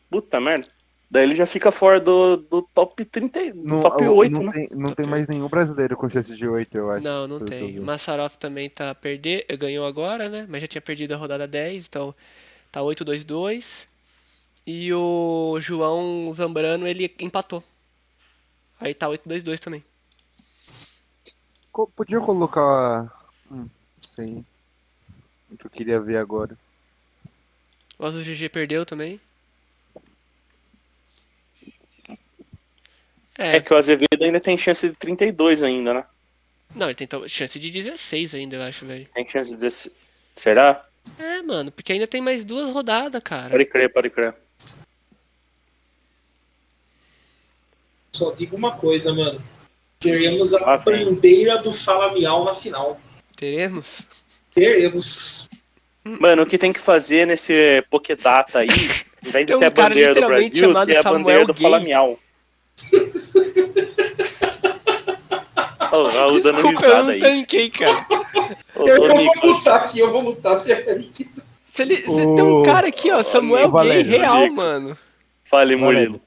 Puta merda. Daí ele já fica fora do top 30, top 8, né? Não tem mais nenhum brasileiro com chance de 8, eu acho. Não tem. O Massarov também ganhou agora, né? Mas já tinha perdido a rodada 10, então tá 8-2-2. E o João Zambrano, ele empatou. Aí tá 8-2-2 também. Podia colocar... Não sei. O que eu queria ver agora. O Azul GG perdeu também. É que o Azevedo ainda tem chance de 32 ainda, né? Não, ele tem chance de 16 ainda, eu acho, velho. Tem chance de... Será? Mano, porque ainda tem mais 2 rodadas, cara. Pode crer. Só digo uma coisa, mano. Teremos a bandeira do Fala Miau na final. Teremos. Mano, o que tem que fazer nesse Pokédata aí, em vez de ter a bandeira do Brasil, ter a bandeira do Fala Miau. O Raul dando desculpa, eu não tanquei, cara. Eu vou lutar. Tem um cara aqui, ó, Samuel Gay real, mano. Fale, Murilo.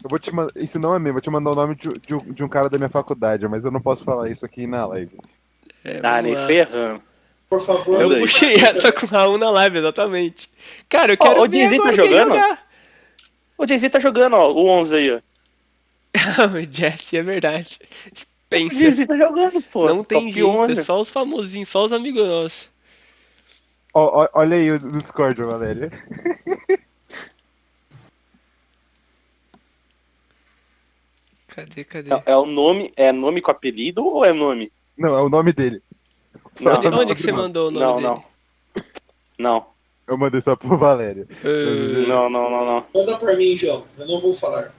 Eu vou te mandar. Isso não é mesmo, vou te mandar o nome de um cara da minha faculdade, mas eu não posso falar isso aqui na live. Nem ferrando. Por favor. Eu puxei essa com o Raul na live, exatamente. Cara, eu quero ver agora quem jogar. O Jay-Z tá jogando, ó, o 11 aí, ó. O Jesse, é verdade. Pensa. O Jay-Z tá jogando, pô. Não tem jeito, é só os famosinhos, só os amigos nossos. Olha aí o Discord, Valéria. Cadê? É o nome, é nome com apelido ou é nome? Não, é o nome dele. Onde que você mandou o nome dele? Não. Eu mandei só pro Valério. Não. Manda pra mim, João. Eu não vou falar.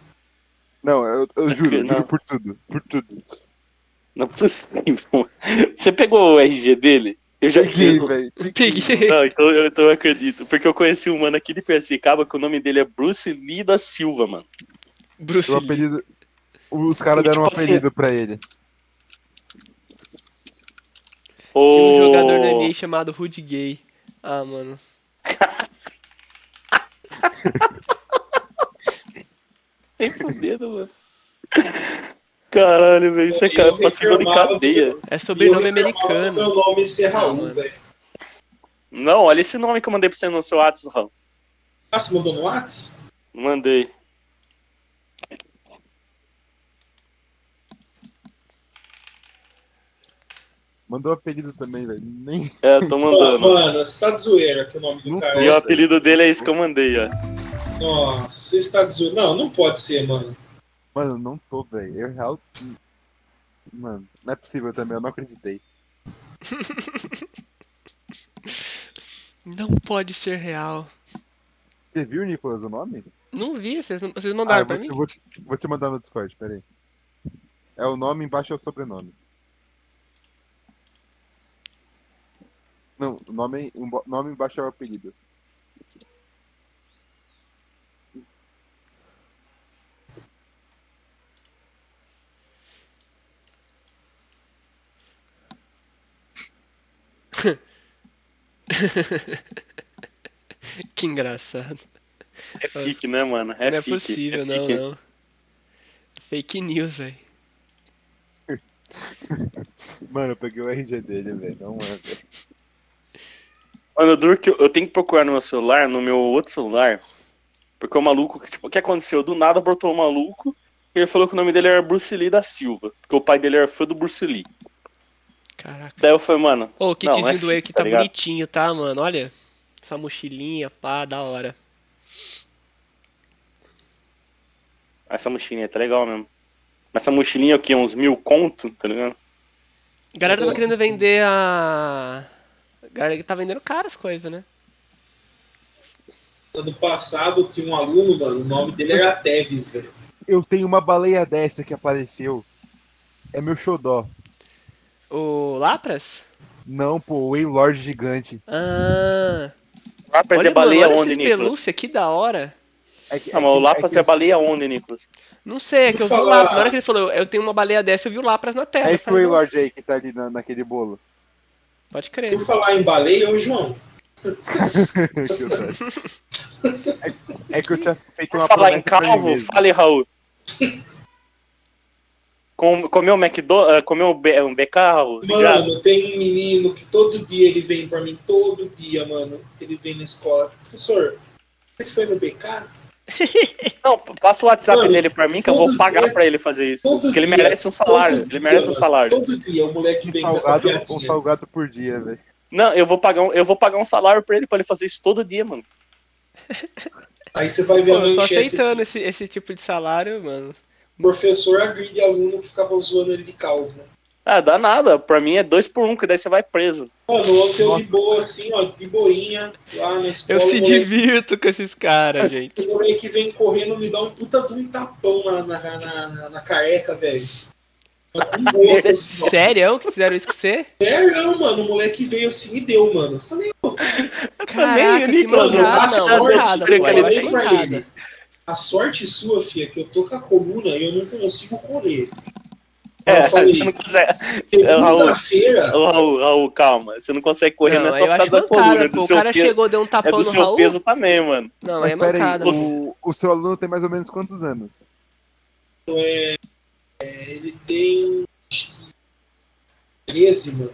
Não, eu juro, juro por tudo. Por tudo. Não é possível. Você pegou o RG dele? Eu já Peguei, velho. Peguei. Não, então eu acredito. Porque eu conheci um mano aqui de Piracicaba que o nome dele é Bruce Lee da Silva, mano. Bruce Lee. Apelido, os caras deram um apelido pra ele. Tinha um jogador da NBA chamado Rudy Gay. Ah, mano. Nem fudendo, mano. Caralho, velho, isso é passível de cadeia. É sobrenome americano. Meu nome ser Raul, velho. Não, olha esse nome que eu mandei pra você no seu WhatsApp, Raul. Ah, você mandou no WhatsApp? Mandei. Mandou apelido também, velho. Nem... É, tô mandando. Mano, você tá de zoeira que o nome do cara. E o apelido dele é esse que eu mandei, ó. Nossa, você está de zoeira. Não pode ser, mano. Mano, não tô, velho. Eu real. Mano, não é possível também, eu não acreditei. Não pode ser real. Você viu, Nicolas, o nome? Não vi, vocês mandaram pra mim? Vou te mandar no Discord, peraí. É o nome, embaixo é o sobrenome. Não, o nome embaixo é o apelido. Que engraçado. É fique, né, mano? Não é possível, não. Fake news, velho. Mano, eu peguei o RG dele, velho. Não é, velho. Mano, duro que eu tenho que procurar no meu celular, no meu outro celular. Porque o maluco, tipo, o que aconteceu? Do nada brotou o maluco e ele falou que o nome dele era Bruce Lee da Silva. Porque o pai dele era fã do Bruce Lee. Caraca. Daí eu falei, mano. Ô, o kitzinho do EUIC tá ligado? bonitinho, tá, mano? Olha. Essa mochilinha, pá, da hora. Essa mochilinha tá legal mesmo. Mas essa mochilinha é o quê? Uns 1000 conto, tá ligado? A galera tava querendo vender a galera tá vendendo caro as coisas, né? Ano passado tinha um aluno, mano, o nome dele era Teves, velho. Eu tenho uma baleia dessa que apareceu. É meu xodó. O Lapras? Não, pô, o Waylord gigante. Ah. Lapras olha, é baleia mano, olha onde, esses Nicolas? pelúcia, que da hora. Não, mas o Lapras é baleia onde, Nicolas? Não sei, é que eu vi o Lapras. Na hora que ele falou, eu tenho uma baleia dessa, eu vi o Lapras na tela. É esse Waylord aí que tá ali naquele bolo. Pode crer. Por falar em baleia, ô João. É que eu tinha feito Por uma falar em promessa pra mim calvo, mesmo. fale, Raul. Comeu um McDonald's, comeu um BK, Raul? De graça? Mano, tem um menino que todo dia ele vem pra mim, todo dia, mano. Ele vem na escola. Professor, você foi no BK? Não, passa o WhatsApp Mano, dele pra mim que eu vou pagar pra ele fazer isso. Porque ele merece um salário. Ele merece um salário. Todo dia o moleque vem com essa piadinha. Um salgado por dia, velho. Não, eu vou pagar um salário pra ele fazer isso todo dia, mano. Aí você vai ver a eu tô manchete. aceitando esse tipo de salário, mano. Professor agride aluno que ficava zoando ele de calvo. Ah, dá nada. Pra mim é 2 por 1, que daí você vai preso. Mano, ontem eu de boa, assim, ó, de boinha, lá na escola. Eu se divirto com esses caras, gente. O moleque vem correndo, me dá um puta de um tapão na careca, velho. Nossa, assim, sério que fizeram isso com você? Sério, mano, o moleque veio assim e deu, mano. Eu falei, caraca, que mancada, a sorte sua, filha, que eu tô com a coluna e eu não consigo correr. Você não consegue. Raul, calma. Você não consegue correr, não é só por causa da coluna. O cara chegou, deu um tapão no Raul. É do seu peso também, mano. Não, mas é mancada. O seu aluno tem mais ou menos quantos anos? Ele tem 13, mano.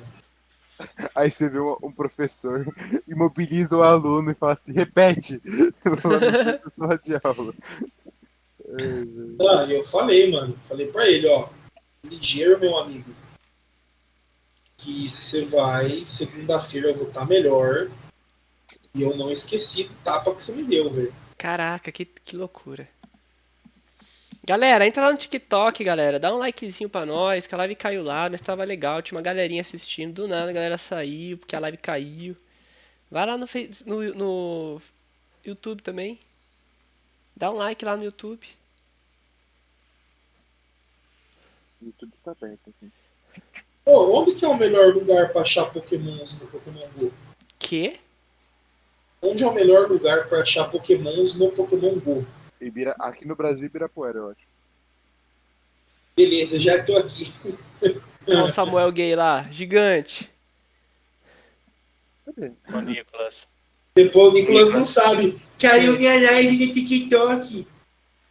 Aí você vê um professor, imobiliza o aluno e fala assim, repete, lá na sala de aula. Ah, eu falei, mano, falei pra ele, ó, ligeiro, meu amigo, que você vai, segunda-feira eu vou estar melhor, e eu não esqueci do tapa que você me deu, velho. Caraca, que loucura. Galera, entra lá no TikTok, galera. Dá um likezinho pra nós, que a live caiu lá, nós tava legal. Tinha uma galerinha assistindo, do nada a galera saiu, porque a live caiu. Vai lá no YouTube também. Dá um like lá no YouTube. YouTube tá aberto aqui. Pô, onde que é o melhor lugar pra achar Pokémons no Pokémon GO? Que? Onde é o melhor lugar pra achar Pokémons no Pokémon GO? Aqui no Brasil, Ibirapuera, eu acho. Beleza, já tô aqui. Olha o Samuel Gay lá, gigante. O Nicolas. Depois o Nicolas não sabe. Caiu minha live no TikTok.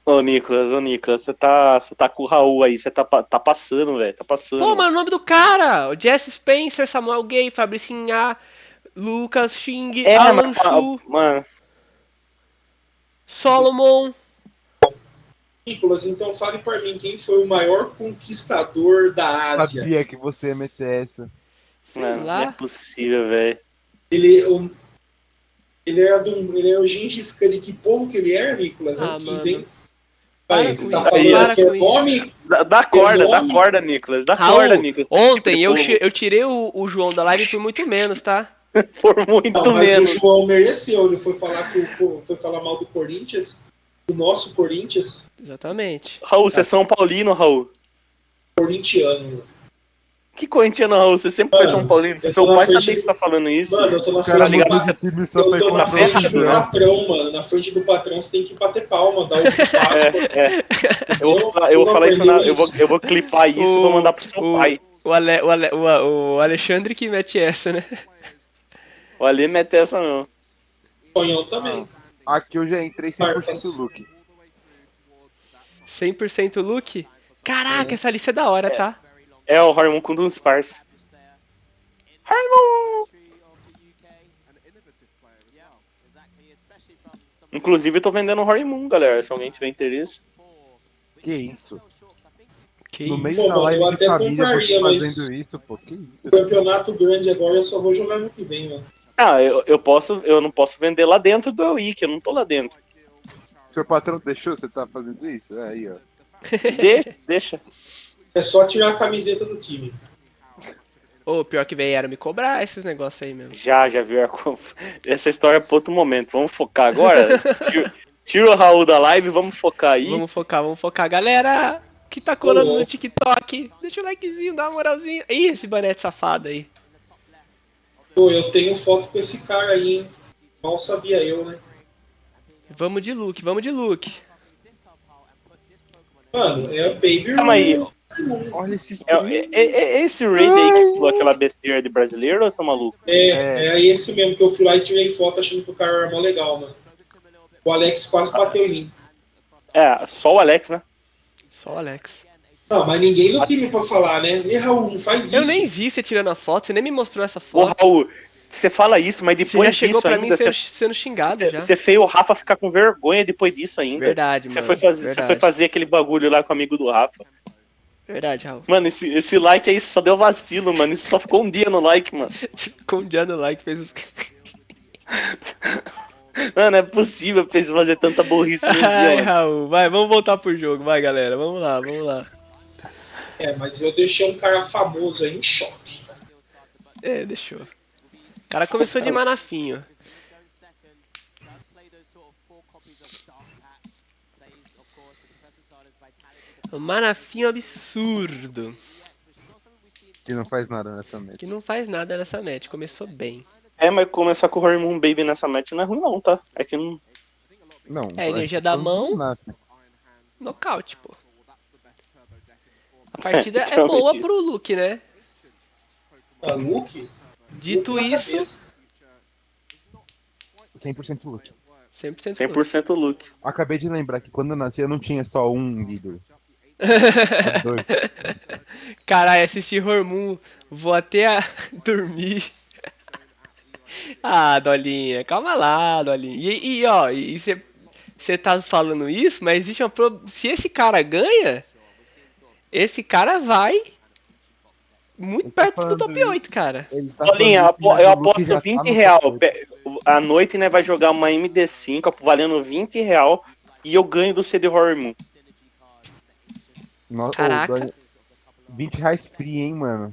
Ô, Nicolas, você tá com o Raul aí, você tá passando, velho, tá passando. Pô, mas o nome do cara, o Jesse Spencer, Samuel Gay, Fabricinha, Lucas Xing, Alan Shu, mano. Solomon. Nicolas, então fale pra mim, quem foi o maior conquistador da Ásia? Sabia que você ia meter essa. Mano, não é possível, velho. Ele era o Gengis Khan, de que povo que ele era, Nicolas? É um 15, hein? Aí, você tá falando que é nome? Dá corda, Nicolas. Dá Raul, corda, Nicolas. Ontem eu tirei o João da live por muito menos, tá? Por muito mas menos. O João mereceu, ele foi falar mal do Corinthians, do nosso Corinthians. Exatamente. Raul, você é São Paulino, Raul? Corintiano. Que corintiano, Raul? Você sempre foi São Paulino. Seu pai sabia que você tá falando isso. Mano, eu tô na frente do patrão, mano. Na frente do patrão você tem que bater palma, dar o passo. Eu vou falar isso, eu vou clipar isso e vou mandar pro seu pai. O Alexandre que mete essa, né? O Ale mete essa não. O Tonhão também. Aqui eu já entrei 100% look. 100% look? Caraca, essa lista é da hora, tá? É o Harmon com uns parça. Harmon! Inclusive eu tô vendendo o Harmon, galera, se alguém tiver interesse. Que isso? No meio da live de família você fazendo isso, pô, que isso? Campeonato grande agora eu só vou jogar no que vem, mano. Ah, eu não posso vender lá dentro do EUIC, eu não tô lá dentro. Seu patrão deixou você tá fazendo isso? Aí, ó. Deixa. É só tirar a camiseta do time. Ô, pior que vieram me cobrar esses negócios aí mesmo. Já viu. Essa história é pra outro momento. Vamos focar agora? Tira o Raul da live, vamos focar aí. Vamos focar. Galera que tá colando no TikTok, deixa o likezinho, dá uma moralzinha. Ih, esse banete safado aí. Pô, eu tenho foto com esse cara aí, hein? Mal sabia eu, né? Vamos de look. Mano, é o Baby. Calma aí. Olha esses. Esse raid aí que falou aquela besteira de brasileiro ou tá maluco? É esse mesmo que eu fui lá e tirei foto achando que o cara era mó legal, mano. O Alex quase bateu em mim. É, só o Alex, né? Só o Alex. Não, mas ninguém do time pra falar, né? E Raul, não faz isso. Eu nem vi você tirando a foto, você nem me mostrou essa foto. Ô, Raul, você fala isso, mas depois já chegou disso pra ainda... mim sendo xingado já. Você fez o Rafa ficar com vergonha depois disso ainda. Verdade, mano. Você foi fazer aquele bagulho lá com o amigo do Rafa. Verdade, Raul. Mano, esse like aí só deu vacilo, mano. Isso só ficou um dia no like, mano. Ficou um dia no like, fez os... Mano, é possível fazer tanta burrice no dia, Ai, mano. Raul, vai, vamos voltar pro jogo, vai, galera. Vamos lá. É, mas eu deixei um cara famoso aí em choque. É, deixou. O cara começou de manafinho. Um manafinho absurdo. Que não faz nada nessa match. Começou bem. É, mas começar com o Hormone Baby nessa match não é ruim não, tá? É que não... Não. É a energia da mão. Nocaute, pô. A partida é boa pro Luke, né? A Luke? Dito isso... 100% Luke. 100% Luke. Acabei de lembrar que quando eu nasci eu não tinha só um líder. Caralho, assistir Hormone, vou até dormir. Ah, Dolinha, calma lá, Dolinha. E ó, você tá falando isso, mas existe uma se esse cara ganha, esse cara vai muito perto do top 8, cara. Dolinha, eu aposto 20 real. À noite, né, vai jogar uma MD5 valendo 20 real e eu ganho do CD Hormone. Caraca. 20 reais free, hein, mano.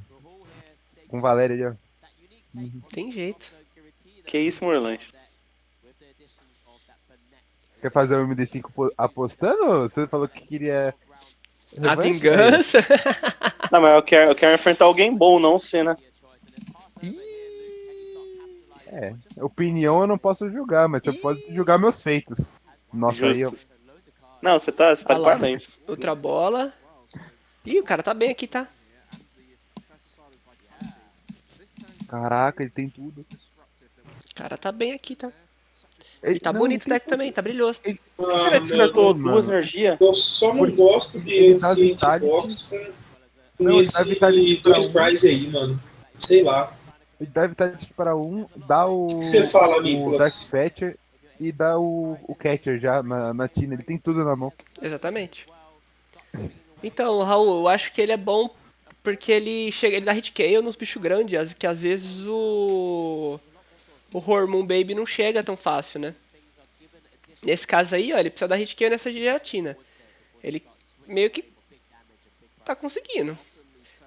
Com Valéria ali, ó. Tem jeito. Que isso, Morlange? Quer fazer o MD5 apostando? Você falou que queria... A vingança? Não, mas eu quero enfrentar alguém bom, não você, né? Opinião eu não posso julgar, mas você pode julgar meus feitos. Nossa, aí eu... Não, você tá de parabéns. Outra bola. Ih, o cara tá bem aqui, tá? Caraca, ele tem tudo. O cara tá bem aqui, tá? E tá bonito o deck também, tá brilhoso. Por que ele descartou 2 energias? Eu só não gosto de Ancient Box com esse 2 prize aí, mano. Sei lá. Ele deve estar para dá o. O que você fala, o Nicolas? Dark Patcher e dá o Catcher já na Tina. Ele tem tudo na mão. Exatamente. Então, Raul, eu acho que ele é bom porque ele dá hit KO nos bichos grandes, que às vezes o Hormone Baby não chega tão fácil, né? Nesse caso aí, ó, ele precisa dar hit KO nessa gelatina. Ele meio que tá conseguindo.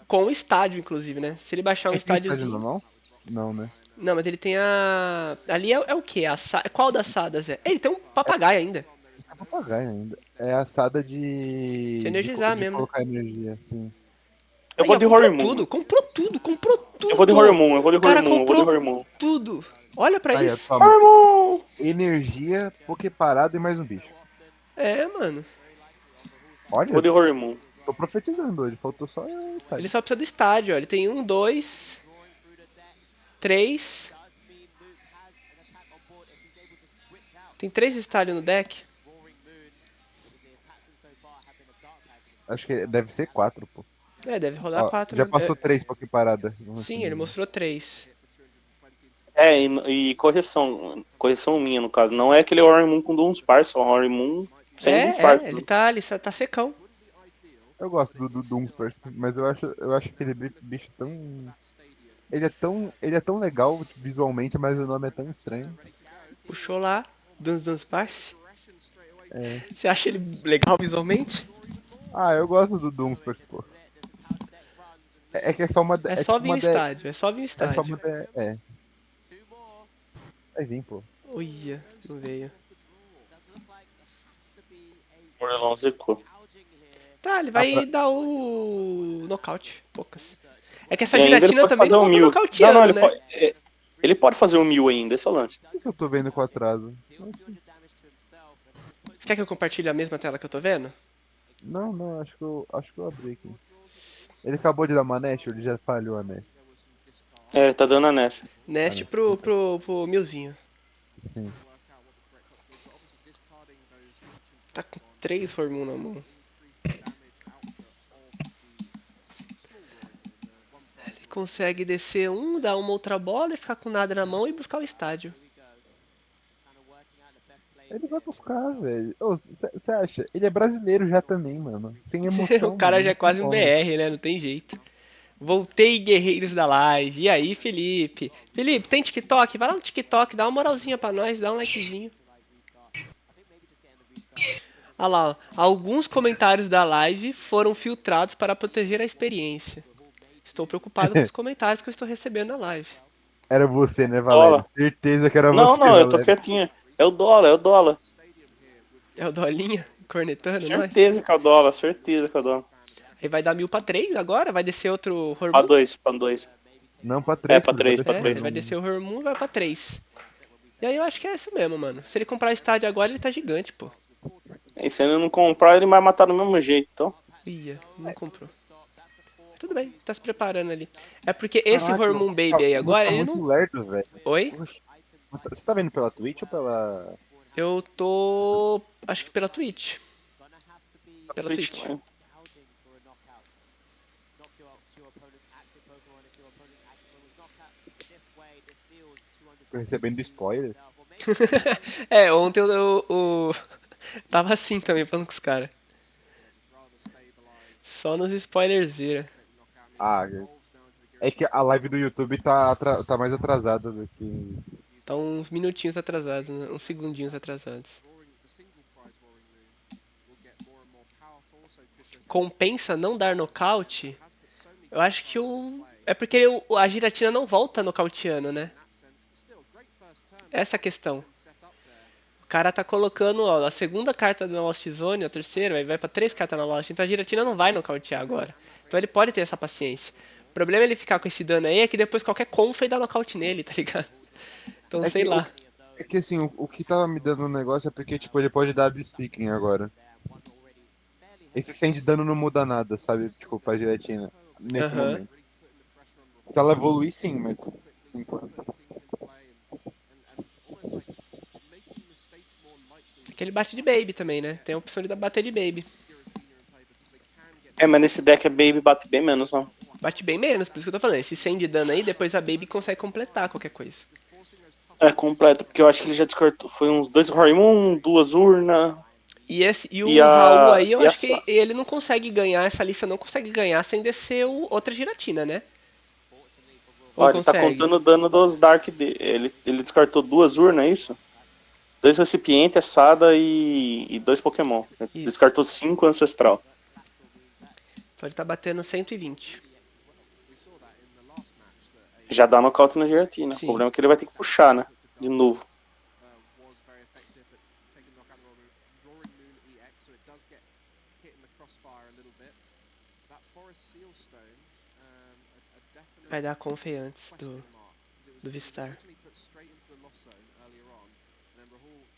Com o estádio, inclusive, né? Se ele baixar um estádiozinho... normal? Não, né? Não, mas ele tem a... Ali é o quê? Qual das sadas é? Ele tem um papagaio ainda. É papagaio ainda. É a assada de... Se energizar de mesmo. colocar energia, sim. Eu vou de Hormone. Comprou tudo. Eu vou de Hormone, Comprou tudo. Olha pra aí, isso. Energia, Poké parado e mais um bicho. É, mano. Olha. Vou de Hormone. Tô profetizando hoje, faltou só o estádio. Ele só precisa do estádio, ó. Ele tem 1, 2, 3. Tem 3 estádios no deck. Acho que deve ser 4, pô. É, deve rodar 4. Já passou 3 Poké parada. Sim, ele mostrou 3. E correção minha, no caso. Não é aquele Hormone com Dunsparce, é o Hormone sem Dunsparce. Ele tá secão. Eu gosto do Dunsparce, mas eu acho aquele bicho tão... Ele é tão legal tipo, visualmente, mas o nome é tão estranho. Puxou lá, Dunsparce. É. Você acha ele legal visualmente? Ah, eu gosto do Dunsparce, pô. É que é só uma... É só vir no estádio, É só uma... Vai vir, pô. Uia, não veio. Morelão zicou. Tá, ele vai dar o nocaute, poucas. É que essa gelatina também não conta nocauteando, não, né? Ele pode fazer o 1000 ainda, esse é o lance. Por que eu tô vendo com atraso? Você quer que eu compartilhe a mesma tela que eu tô vendo? Não, acho que eu abri aqui. Ele acabou de dar uma Nash, ele já falhou a Nash. É, ele tá dando a Nash. Nash pro Milzinho. Sim. Tá com 3 Hormone na mão. Ele consegue descer dar uma outra bola e ficar com nada na mão e buscar o estádio. Ele vai buscar, velho. Você acha? Ele é brasileiro já também, mano. Sem emoção. O cara mano, já é quase um BR, né? Não tem jeito. Voltei, guerreiros da live. E aí, Felipe? Felipe, tem TikTok? Vai lá no TikTok, dá uma moralzinha pra nós, dá um likezinho. Olha lá, ó. Alguns comentários da live foram filtrados para proteger a experiência. Estou preocupado com os comentários que eu estou recebendo na live. Era você, né, Valério? Certeza que era você. Não, eu tô quietinho. É o dólar. É o Dolinha cornetando, nós? Certeza que é o dólar. Aí vai dar 1000 pra 3 agora? Vai descer outro Hormone? Pra 2. Não, pra 3. É, pra 3. Ele vai descer o Hormone e vai pra 3. E aí eu acho que é isso mesmo, mano. Se ele comprar estádio agora, ele tá gigante, pô. E se ele não comprar, ele vai matar do mesmo jeito, então. Ia, não comprou. Tudo bem, tá se preparando ali. É porque esse Hormone Baby aí agora, ele não... lerdo, velho. Oi? Você tá vendo pela Twitch ou pela... Eu tô... acho que pela Twitch. Pela Twitch. Tô recebendo spoiler. É, ontem eu tava assim também, falando com os caras. Só nos spoilerzinhos. Ah, é que a live do YouTube tá mais atrasada do que... Tá uns minutinhos atrasados, né? Uns segundinhos atrasados. Compensa não dar nocaute? Eu acho que é porque a giratina não volta nocauteando, né? Essa é a questão. O cara tá colocando, ó, a segunda carta na Lost Zone, a terceira, aí vai pra 3 cartas na Lost. Então a giratina não vai nocautear agora. Então ele pode ter essa paciência. O problema é ele ficar com esse dano aí, é que depois qualquer confa dá nocaute nele, tá ligado? Então sei lá. É que assim, o que tava me dando um negócio é porque, tipo, ele pode dar Abseeking agora. Esse Send dano não muda nada, sabe? Tipo, pra giratina. Nesse momento. Se ela evoluir, sim, mas... Enquanto... Que ele bate de Baby também, né? Tem a opção de bater de Baby. Mas nesse deck a Baby bate bem menos, não. Bate bem menos, por isso que eu tô falando. Esse 100 de dano aí, depois a Baby consegue completar qualquer coisa. Completa, porque eu acho que ele já descartou. Foi uns 2 Hormon, 2 Urna. E o Raul aí, eu acho que ele não consegue ganhar, essa lista não consegue ganhar sem descer outra giratina, né? Ó, ele tá contando o dano dos Dark dele. Ele descartou 2 Urna, é isso? 2 recipientes, assada e 2 Pokémon. Ele descartou 5 ancestral. Então ele tá batendo 120. Já dá nocaute na giratina. Sim. O problema é que ele vai ter que puxar, né? De novo. Vai dar conf antes do Vistar.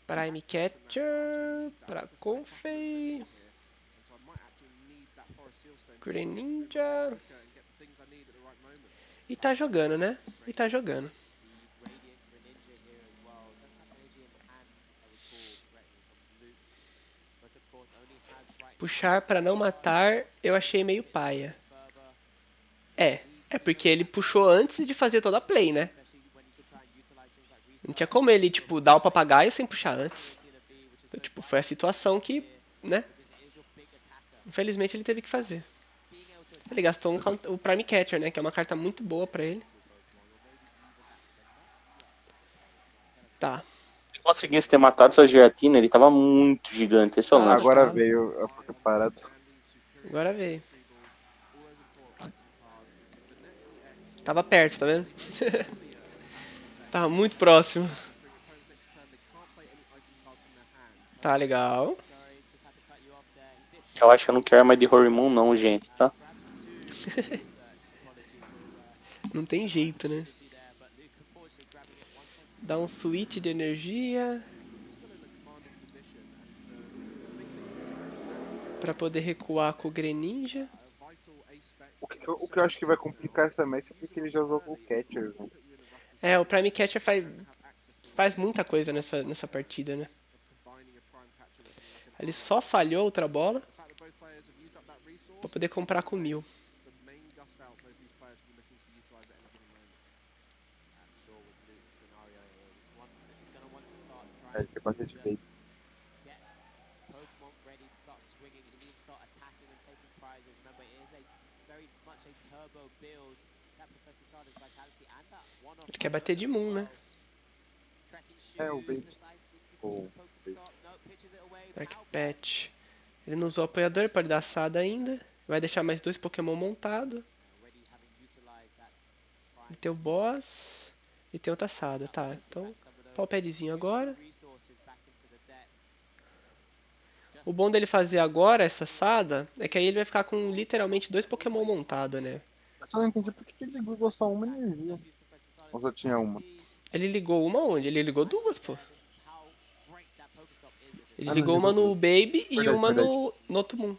Prime Catcher pra conf. Greninja. E tá jogando, né? E tá jogando. Puxar pra não matar, eu achei meio paia. É porque ele puxou antes de fazer toda a play, né? Não tinha como ele, tipo, dar o papagaio sem puxar antes. Então, tipo, foi a situação que, né? Infelizmente ele teve que fazer. Ele gastou o Prime Catcher, né? Que é uma carta muito boa pra ele. Tá. Se conseguisse ter matado essa giratina, ele tava muito gigante. Esse é o lance. Agora veio a parada. Agora veio. Tava perto, tá vendo? Tava muito próximo. Tá legal. Eu acho que eu não quero mais de Hormon não, gente, tá? Não tem jeito, né? Dá um switch de energia. Pra poder recuar com o Greninja. O que eu acho que vai complicar essa match é porque ele já usou o Catcher, né? O Prime Catcher faz muita coisa nessa partida, né? Ele só falhou outra bola pra poder comprar com 1000. Ele quer bater de bait. Ele quer bater de Moon, né? O bait. Dark Patch. Ele não usou o apoiador, ele pode dar assada ainda. Vai deixar mais 2 Pokémon montados. Ele tem o boss. E tem outra assada, tá. Então, pau padzinho agora. O bom dele fazer agora essa assada é que aí ele vai ficar com literalmente 2 Pokémon montados, né? Eu só não entendi por que ele ligou só uma energia. Ou só tinha uma? Ele ligou uma onde? Ele ligou 2, pô. Ele ligou uma no Baby e uma no Notumon.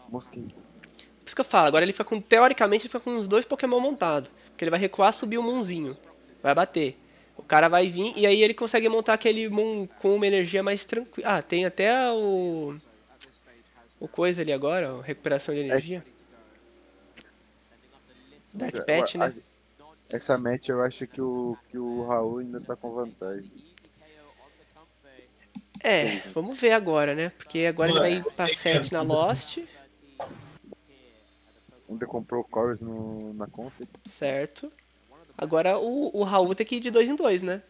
Mosquinho. Por isso que eu falo, agora ele fica com, teoricamente, ele fica com uns 2 Pokémon montados. Porque ele vai recuar, subir o Moonzinho. Vai bater. O cara vai vir e aí ele consegue montar aquele Moon com uma energia mais tranquila. Ah, tem até o coisa ali agora, a recuperação de energia. Dark Patch, né? Essa match eu acho que o Raul ainda tá com vantagem. Vamos ver agora, né? Porque agora ele vai pra 7 na Lost. Ainda comprou o Chorus na conta. Certo. Agora o Raul tem que ir de 2 em 2, né?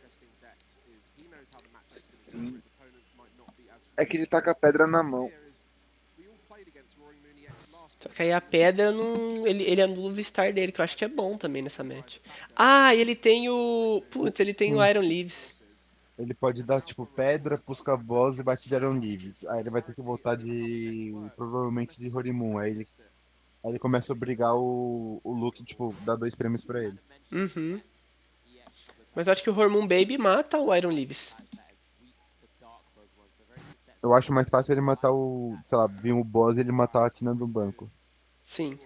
Sim. É que ele tá com a pedra na mão. Só que aí a pedra não... Ele anula o Vistar dele, que eu acho que é bom também nessa match. Ah, ele tem o... Putz, ele tem o Iron Leaves. Ele pode dar, tipo, pedra, busca boss e bate de Iron Leaves. Aí ele vai ter que voltar de... provavelmente de Horimun. Aí ele começa a obrigar o Luke, tipo, dar 2 prêmios pra ele. Uhum. Mas acho que o Hormone Baby mata o Iron Leaves. Eu acho mais fácil ele matar o... sei lá, vir o boss e ele matar a Tina do banco. Sim.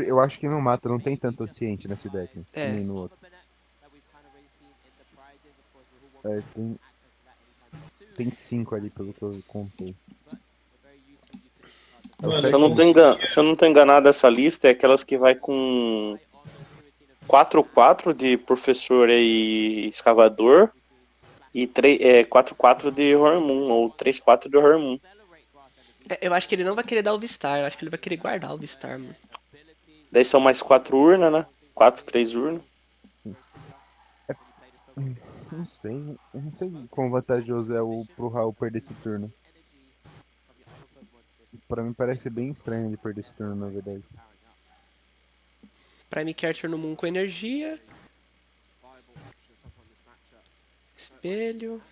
Eu acho que não mata, não tem tanto Ciente nesse deck, que É. nem no outro. É, tem 5 ali, pelo que eu contei. Se eu não tô enganado, essa lista é aquelas que vai com 4-4 de professor e escavador e 4-4 de Hormone, ou 3-4 de Hormone. Eu acho que ele não vai querer dar o Vistar, eu acho que ele vai querer guardar o Vistar, mano. Daí são mais 4 urnas, né? 3 urnas. Eu não sei quão vantajoso é pro Raul perder esse turno. Pra mim parece bem estranho ele perder esse turno, na verdade. Prime Catcher no Moon com energia. Espelho.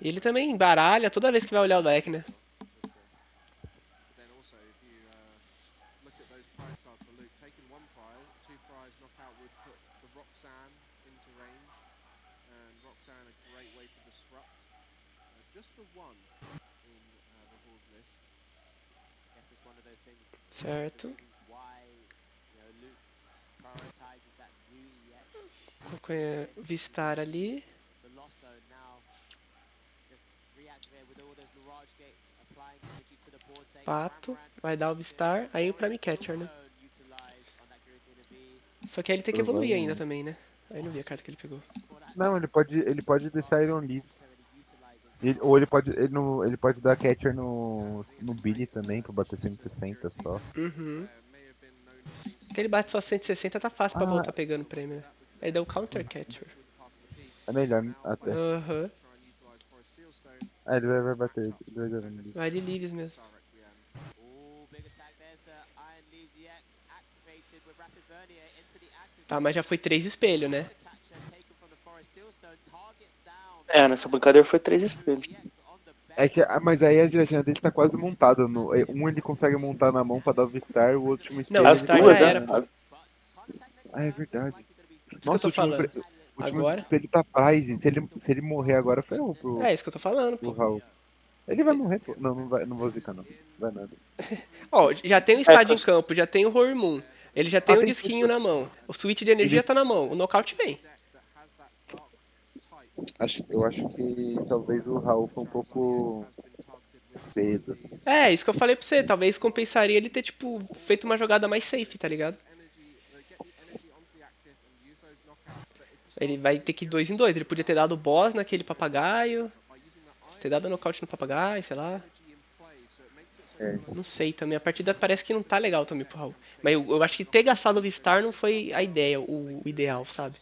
E ele também embaralha toda vez que vai olhar o deck, né? Certo. Coloquei Vistar ali. Pato. Vai dar o Vistar. Aí o Prime Catcher, né? Só que aí ele tem que evoluir ainda também, né? Aí não vi a carta que ele pegou. Não, ele pode descer Iron Leaves. Ou ele pode dar Catcher no Billy também, pra bater 160 só. Uhum. Se ele bate só 160, tá fácil pra voltar pegando o prêmio, né? Aí dá o Counter Catcher. É melhor, até. Aham. Ele vai bater. Vai de Leaves mesmo. Tá, mas já foi 3 espelhos, né? Nessa brincadeira foi 3 espelhos. Mas aí a giratina dele tá quase montada. Um ele consegue montar na mão pra dar o Vistar, o último espelho. Não, o Vistar já era, pô. É verdade. Nossa, o último espelho tá Prize. Se ele morrer agora, ferrou pro. É isso que eu tô falando, pô. Raul. Ele vai morrer, pô. Não vai, não vou zicar, não. Vai nada. Ó, já tem o estádio em campo, já tem o Hormoon. Ele já tem o disquinho na mão. O switch de energia tá na mão. O nocaute vem. Eu acho que talvez o Raul foi um pouco cedo. É, isso que eu falei pra você. Talvez compensaria ele ter, tipo, feito uma jogada mais safe, tá ligado? Ele vai ter que ir 2 em 2. Ele podia ter dado boss naquele papagaio. Ter dado nocaute no papagaio, sei lá. Não sei também. A partida parece que não tá legal também pro Raul. Mas eu acho que ter gastado o Vistar não foi a ideia, o ideal, sabe?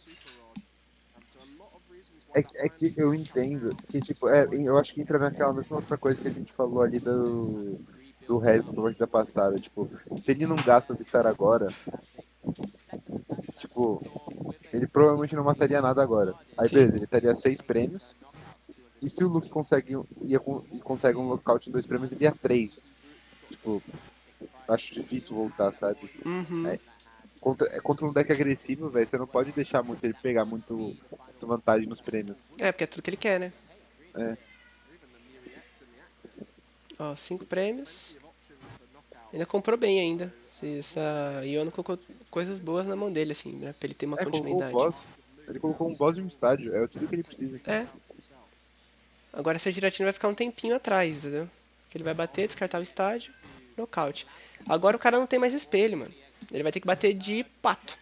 É que eu entendo que, tipo, eu acho que entra naquela mesma outra coisa que a gente falou ali do resto da partida passada. Tipo, se ele não gasta o Vistar agora, tipo, ele provavelmente não mataria nada agora. Aí, beleza, ele teria 6 prêmios. E se o Luke consegue um lockout em 2 prêmios, ele ia 3. Tipo, acho difícil voltar, sabe? Uhum. Contra um deck agressivo, velho, você não pode deixar muito ele pegar muito vantagem nos prêmios. É, porque é tudo que ele quer, né? É. Ó, 5 prêmios. Ainda comprou bem ainda. Essa Iona colocou coisas boas na mão dele, assim, né? Pra ele ter uma continuidade. Ele colocou um boss e um estádio, é tudo que ele precisa. É. Agora essa giratina vai ficar um tempinho atrás, entendeu? Que ele vai bater, descartar o estádio, nocaute. Agora o cara não tem mais espelho, mano. Ele vai ter que bater de pato.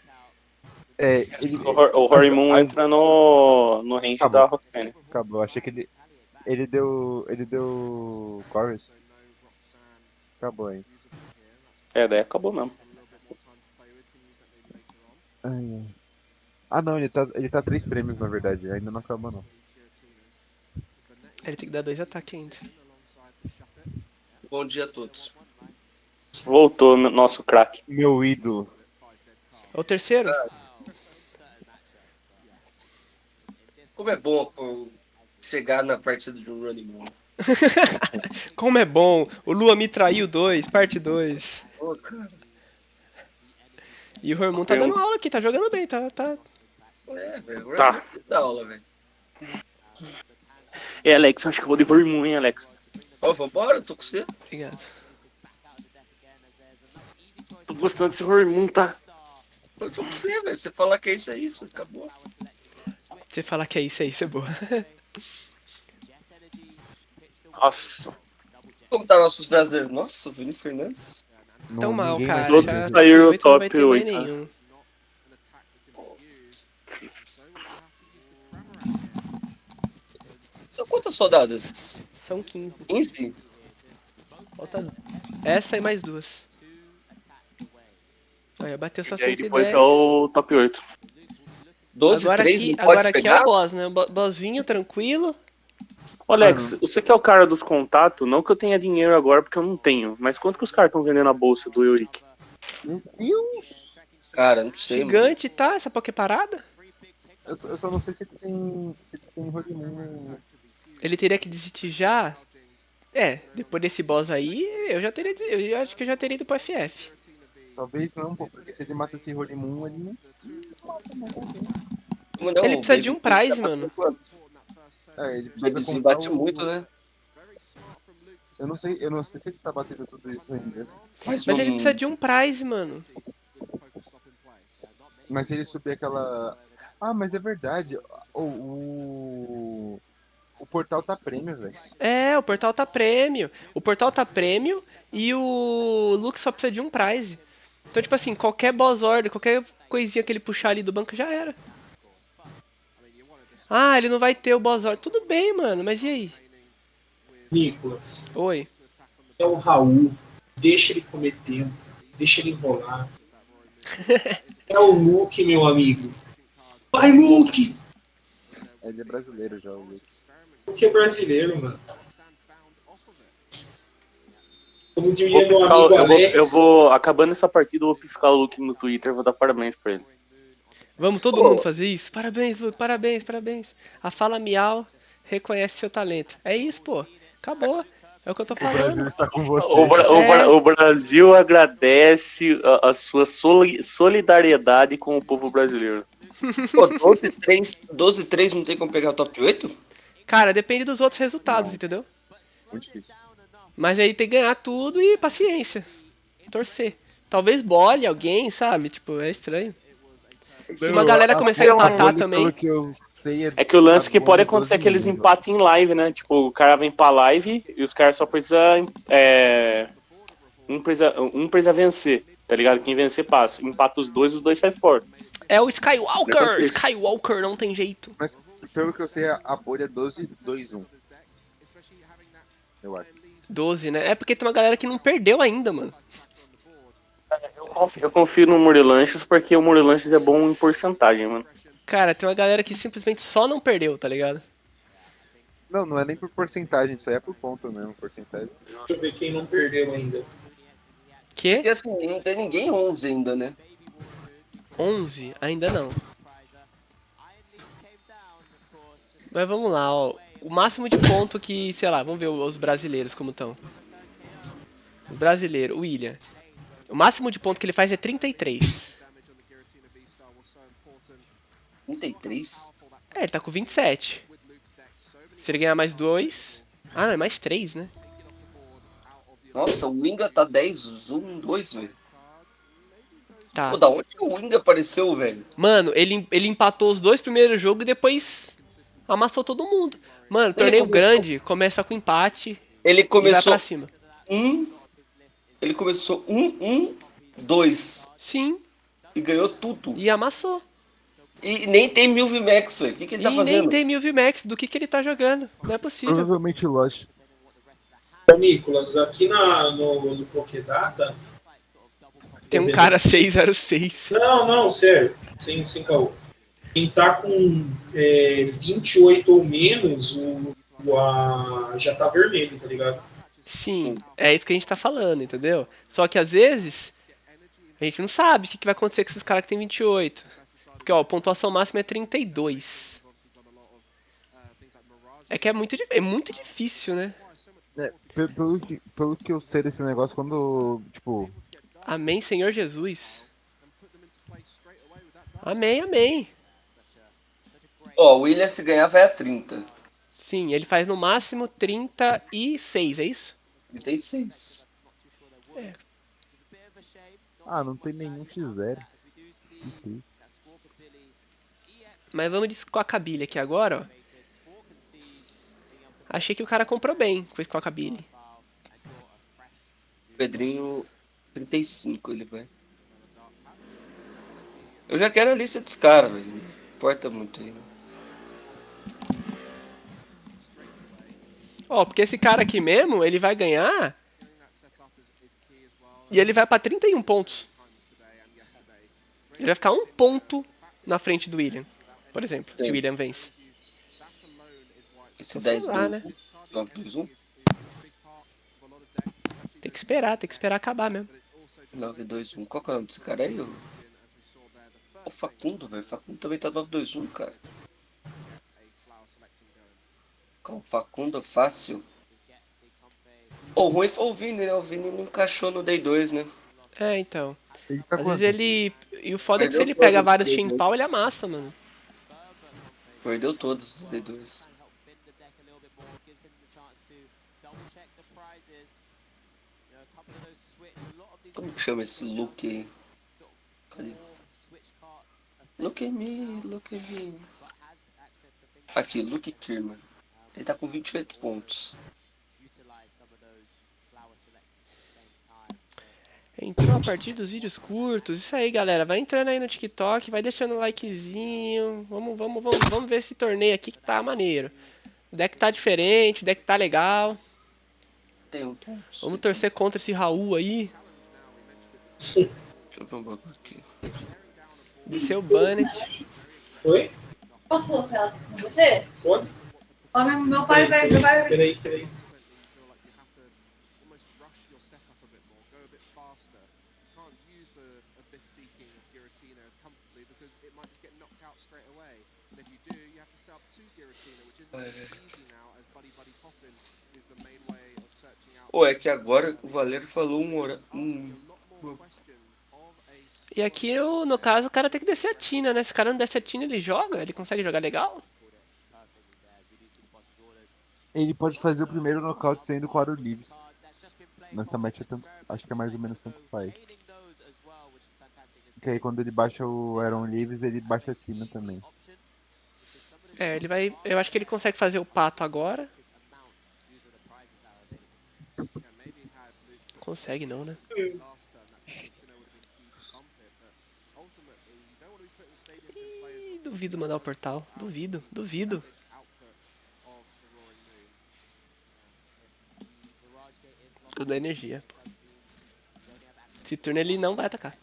O Horimoon entra no range da Rockman. Acabou, achei que ele deu chorus. Acabou aí. Daí acabou mesmo. Ah não, ele tá 3 prêmios na verdade, ainda não acabou não. Ele tem que dar 2 ataques ainda. Bom dia a todos. Voltou nosso craque. Meu ídolo. É o terceiro? Como é bom chegar na partida de um running man. Como é bom. O Lua me traiu 2, parte 2. Pô, cara. E o Hormon tá dando aula aqui, tá jogando bem, tá. É, velho. Tá. Dá aula, velho. Alex, acho que eu vou de Hormon, hein, Alex. Ó, vambora, eu tô com você. Obrigado. Tô gostando desse Hormon, tá? Eu tô com você, velho. Você falar que é isso, acabou. Você falar que é isso é boa. Nossa. Como tá nossos brasileiros? Nossa, o Vini Fernandes. Tão mal, cara. Todos saíram top 8. Nenhum. São quantas rodadas? São 15. 15? Falta essa e mais 2. Olha, bateu só 110. E aí depois é o top 8. 12, agora 3, aqui, não pode agora pegar? aqui é o boss, né? Bossinho, tranquilo. Ô, Alex, você que é o cara dos contatos, não que eu tenha dinheiro agora, porque eu não tenho, mas quanto que os caras estão vendendo a bolsa do EUIC? Meu Deus! Cara, não sei, gigante, mano. Tá? Essa Poké parada? Eu só não sei se tem Rolimon. Ele teria que desistir já? É, depois desse boss aí, eu acho que eu já teria ido pro FF. Talvez não, pô, porque se ele mata esse Rolimon, ele não ele precisa de um prize, mano. É, ele precisa comprar bate muito, né? Eu não sei se ele tá batendo tudo isso ainda. Mas ele precisa de um prize, mano. Mas se ele subir aquela... Ah, mas é verdade. O portal tá prêmio, velho. É, o portal tá prêmio. O portal tá prêmio e o Luke só precisa de um prize. Então, tipo assim, qualquer boss order, qualquer coisinha que ele puxar ali do banco já era. Ah, ele não vai ter o boss order. Tudo bem, mano, mas e aí? Nicolas. Oi. É o Raul. Deixa ele comer tempo. Deixa ele enrolar. É o Luke, meu amigo. Vai, Luke! Ele é brasileiro já, o Luke. Luke é brasileiro, mano. Como diria meu amigo Alex. Eu vou, acabando essa partida, eu vou piscar o Luke no Twitter, vou dar parabéns pra ele. Vamos todo mundo fazer isso? Parabéns, Luke, parabéns. A fala miau reconhece seu talento. É isso, pô. Acabou. É o que eu tô falando. O Brasil está com você. O Brasil agradece a sua solidariedade com o povo brasileiro. Pô, 12-3 não tem como pegar o top 8? Cara, depende dos outros resultados, entendeu? Muito difícil. Mas aí tem que ganhar tudo e paciência. Torcer. Talvez bole alguém, sabe? Tipo, é estranho. Se uma galera começar a empatar também. É que o lance que pode acontecer é que eles empatem em live, né? Tipo, o cara vem pra live e os caras só precisam. Um precisa vencer, tá ligado? Quem vencer passa. Empata os dois saem fora. É o Skywalker! Skywalker não tem jeito. Mas pelo que eu sei, a bolha é 12-2-1. Eu acho. 12, né? É porque tem uma galera que não perdeu ainda, mano. Eu confio no Murilanches porque o Murilanches é bom em porcentagem, mano. Cara, tem uma galera que simplesmente só não perdeu, tá ligado? Não é nem por porcentagem, isso aí é por ponto mesmo, porcentagem. Deixa eu ver quem não perdeu ainda. Que? Porque assim, não tem ninguém 11 ainda, né? 11? Ainda não. Mas vamos lá, ó. O máximo de ponto que, sei lá, vamos ver os brasileiros como estão. O brasileiro, o William. O máximo de ponto que ele faz é 33. 33? É, ele tá com 27. Se ele ganhar mais 2... Ah, não, é mais 3, né? Nossa, o Winga tá 10-1-2, velho. Tá. Pô, da onde o Winga apareceu, velho? Mano, ele empatou os 2 primeiros jogos e depois amassou todo mundo. Mano, torneio grande começa com empate ele começou e vai pra cima. Ele começou 1-1-2. Sim. E ganhou tudo. E amassou. E nem tem 1000 VMAX, velho. O que ele tá fazendo? E nem tem 1000 VMAX. Do que ele tá jogando? Não é possível. Provavelmente Lost. Nicolas, aqui no Pokédata... Tem um cara 606. Não, sério. Sem caô. Quem tá com 28 ou menos, já tá vermelho, tá ligado? Sim, é isso que a gente tá falando, entendeu? Só que às vezes A gente não sabe o que vai acontecer com esses caras que tem 28. Porque, ó, a pontuação máxima é 32. É que é muito difícil, né? Pelo que eu sei desse negócio, quando, tipo... Amém, Senhor Jesus. Amém, amém. Ó, o William se ganhar vai a 30. Sim, ele faz no máximo 36, é isso? 36. É. Ah, não tem nenhum X0. Mas vamos de Squawkabilly aqui agora, ó. Achei que o cara comprou bem com o Squawkabilly. Pedrinho, 35 ele vai. Eu já quero a lista dos caras, velho. Não importa muito aí, não. Ó, porque esse cara aqui mesmo, ele vai ganhar... E ele vai pra 31 pontos. Ele vai ficar 1 ponto na frente do William, por exemplo, se o William vence. Esse 10 lá, né? 9-2-1? Tem que esperar acabar mesmo. 9-2-1. Qual que é o nome desse cara aí? O Facundo, velho. Facundo também tá 9-2-1, cara. Com o Facundo fácil. O ruim foi o Vini, né? O Vini não encaixou no Day 2, né? É, então. Tá Às vezes ele... E o foda é que se ele pega vários chimpau, ele amassa, mano. Perdeu todos os Day 2. Como que chama esse look aí? Cadê? Look at me, look at me. Aqui, Luke Kirman. Ele tá com 28 pontos. Entrou a partir dos vídeos curtos. Isso aí, galera. Vai entrando aí no TikTok, vai deixando o likezinho. Vamos ver esse torneio aqui que tá maneiro. O deck tá diferente, o deck tá legal. Vamos torcer contra esse Raul aí. Deixa eu ver um bagulho aqui. Desceu o Bannet. Oi? Posso falar com você? Pode? Meu pai vai... Peraí. Pô, é que agora o Valério falou E aqui, no caso, o cara tem que descer a Tina, né? Se o cara não desce a Tina, ele joga? Ele consegue jogar legal? Ele pode fazer o primeiro nocaute saindo com o Aro Leaves. Nessa match acho que é mais ou menos tanto faz. Que aí quando ele baixa o Iron Leaves, ele baixa a Tina também. É, ele vai... Eu acho que ele consegue fazer o pato agora. Consegue não, né? Ih, duvido mandar o portal. Duvido. Tudo é energia, pô. Esse turno ele não vai atacar.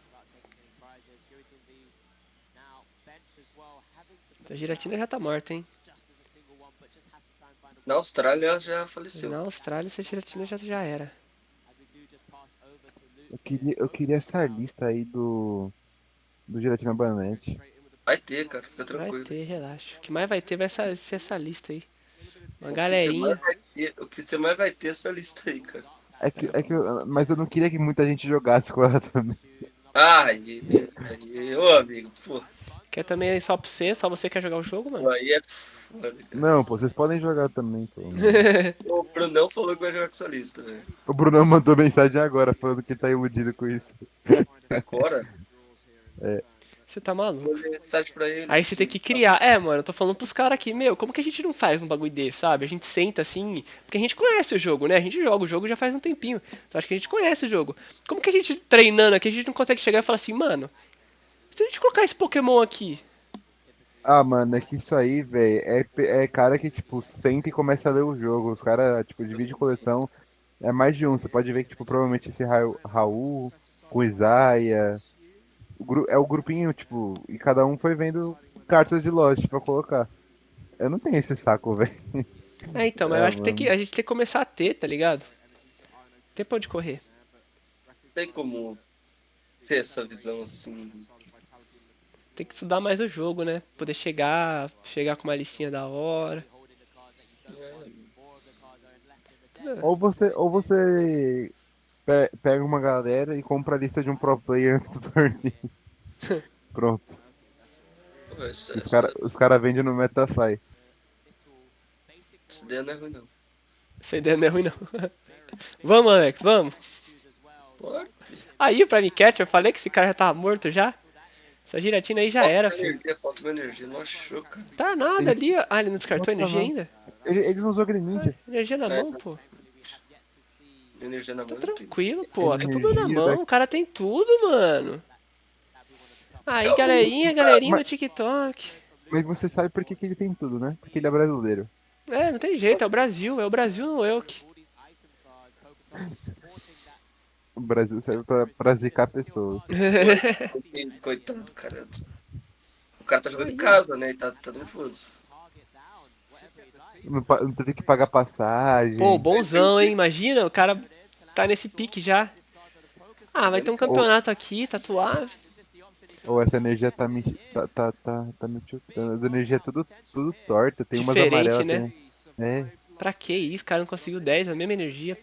A giratina já tá morta, hein? Na Austrália já faleceu. Na Austrália essa giratina já era. Eu queria essa lista aí do Giratina Banete. Vai ter, cara, fica tranquilo. Vai ter, relaxa. O que mais vai ter vai ser essa lista aí. Uma galerinha. O que você mais vai ter essa lista aí, cara. Mas eu não queria que muita gente jogasse com ela também. Ô amigo, pô. Quer também só pra você? Só você quer jogar o jogo, mano? Aí é foda. Não, pô, vocês podem jogar também, pô. O Brunão falou que vai jogar com essa lista, velho. O Brunão mandou mensagem agora falando que tá iludido com isso. Agora? É. Você tá maluco? Mandei mensagem pra ele. Aí você tem que criar. É, mano, eu tô falando pros caras aqui, meu, como que a gente não faz um bagulho desse, sabe? A gente senta assim, porque a gente conhece o jogo, né? A gente joga o jogo já faz um tempinho. Então acho que a gente conhece o jogo. Como que a gente treinando aqui, a gente não consegue chegar e falar assim, mano, se a gente colocar esse Pokémon aqui... Ah, mano, é que isso aí, velho, é cara que, tipo, senta e começa a ler o jogo. Os caras, tipo, divide coleção, é mais de um. Você pode ver que, tipo, provavelmente esse Raul, com Isaiah, é o grupinho, tipo, e cada um foi vendo cartas de loja pra colocar. Eu não tenho esse saco, velho. É, então, mas eu acho que a gente tem que começar a ter, tá ligado? Tem pra onde correr. Tem como ter essa visão assim. Tem que estudar mais o jogo, né? Poder chegar com uma listinha da hora. Ou você pega uma galera e compra a lista de um pro player antes do torneio. Pronto. Os cara vendem no MetaFi. Essa ideia não é ruim, não. Essa ideia não é ruim, não. Vamos, Alex, vamos. Pode. Aí, o Prime Catcher, eu falei que esse cara já tava morto já. Essa giratina aí já era, filho. Falta uma energia, não achou, cara. Tá nada ali, ó. Ah, ele não descartou energia ainda? Ele não usou Greninja. Energia na mão, pô. Energia na mão. Tá tranquilo, pô. Tá tudo na mão. O cara tem tudo, mano. Aí, galerinha do TikTok. Mas você sabe por que ele tem tudo, né? Porque ele é brasileiro. É, não tem jeito, é o Brasil no EUIC. O Brasil serve pra zicar pessoas. Coitado, cara. O cara tá jogando em casa, né? E tá nervoso. Não teve que pagar passagem. Pô, bonzão, hein? Imagina, o cara tá nesse pique já. Ah, vai ter um campeonato aqui, tá suave. Ou essa energia tá me chutando. As energias tudo torta. Tem umas diferente, amarelas, né? É. Pra que isso? O cara não conseguiu 10, a mesma energia.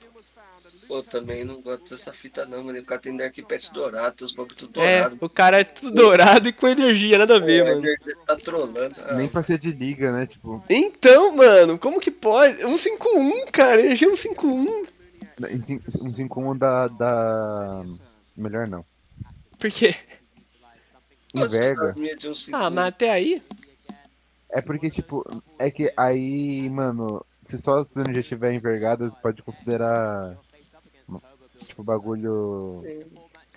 Pô, também não gosto dessa fita não, mano. O cara tem Dark Pet dourado, tem os bagulho tudo dourado. O cara é tudo dourado e com energia, nada a ver, mano. A energia tá trolando. Nem pra ser de liga, né? Tipo. Então, mano, como que pode? 151, cara, energia 151. 151 da. Melhor não. Por quê? Enverga. Ah, mas até aí? É porque, tipo, é que aí, mano, se só as energias estiverem envergadas, pode considerar, tipo, bagulho...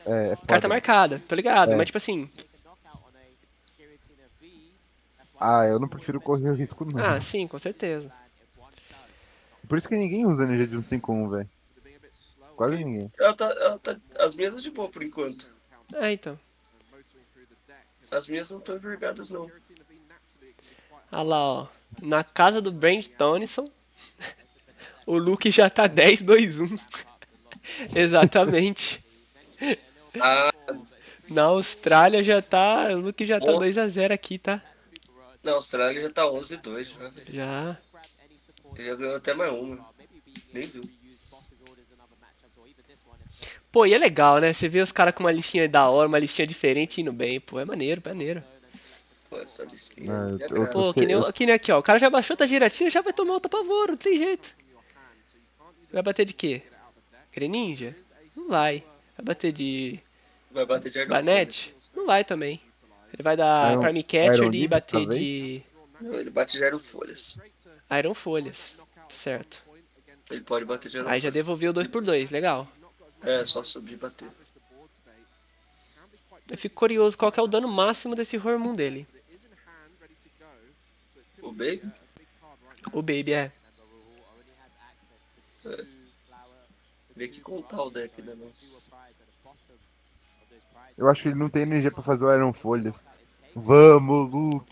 É foda. Carta marcada, tô ligado, mas tipo assim... Ah, eu não prefiro correr o risco, não. Ah, sim, com certeza. Por isso que ninguém usa energia de 151, velho. Quase ninguém. As minhas são de boa por enquanto. É, então. As minhas não estão envergadas, não. Olha lá, ó. Na casa do Brand Tonison, o Luke já tá 10-2-1. Exatamente. Na Austrália já tá... O Luke já tá 2-0 aqui, tá? Na Austrália já tá 11-2 já. Já. Ele já ganhou até mais uma. Nem viu. Pô, e é legal, né? Você vê os caras com uma listinha da hora, uma listinha diferente indo bem. Pô, é maneiro, maneiro. Pô, essa listinha. Pô, que nem aqui, ó. O cara já baixou, tá giratinho, já vai tomar outra pavoro, não tem jeito. Vai bater de quê? Greninja? Não vai. Vai bater de... Vai bater de Banete? Não vai também. Ele vai dar Prime Catcher ali e bater talvez? de... Não, ele bate de Iron Folhas. Iron Folhas. Certo. Ele pode bater de Iron Aí já devolveu 2x2, legal. É, só subir e bater. Eu fico curioso qual que é o dano máximo desse Hormone dele. O Baby? O Baby, é. Vê que contar o deck, né, nossa. Eu acho que ele não tem energia pra fazer o Iron Folhas. Vamos, Luke!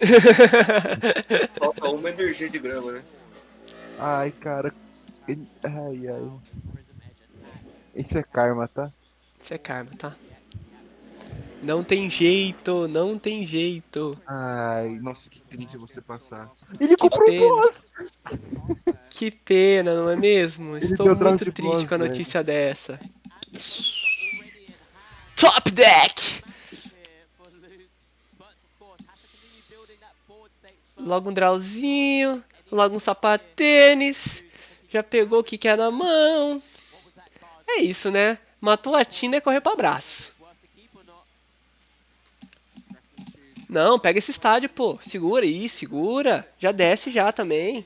Falta uma energia de grama, né? Ai, cara. Ai. Isso é karma, tá? Isso é karma, tá? Não tem jeito, não tem jeito. Ai, nossa, que triste você passar. Ele comprou os boss! Que pena, não é mesmo? Estou muito triste com a notícia dessa. Top Deck! Logo um drawzinho, logo um sapatênis. Já pegou o que quer na mão. É isso, né? Matou a Tina e correu pra abraço. Não, pega esse estádio, pô. Segura aí, segura. Já desce já também.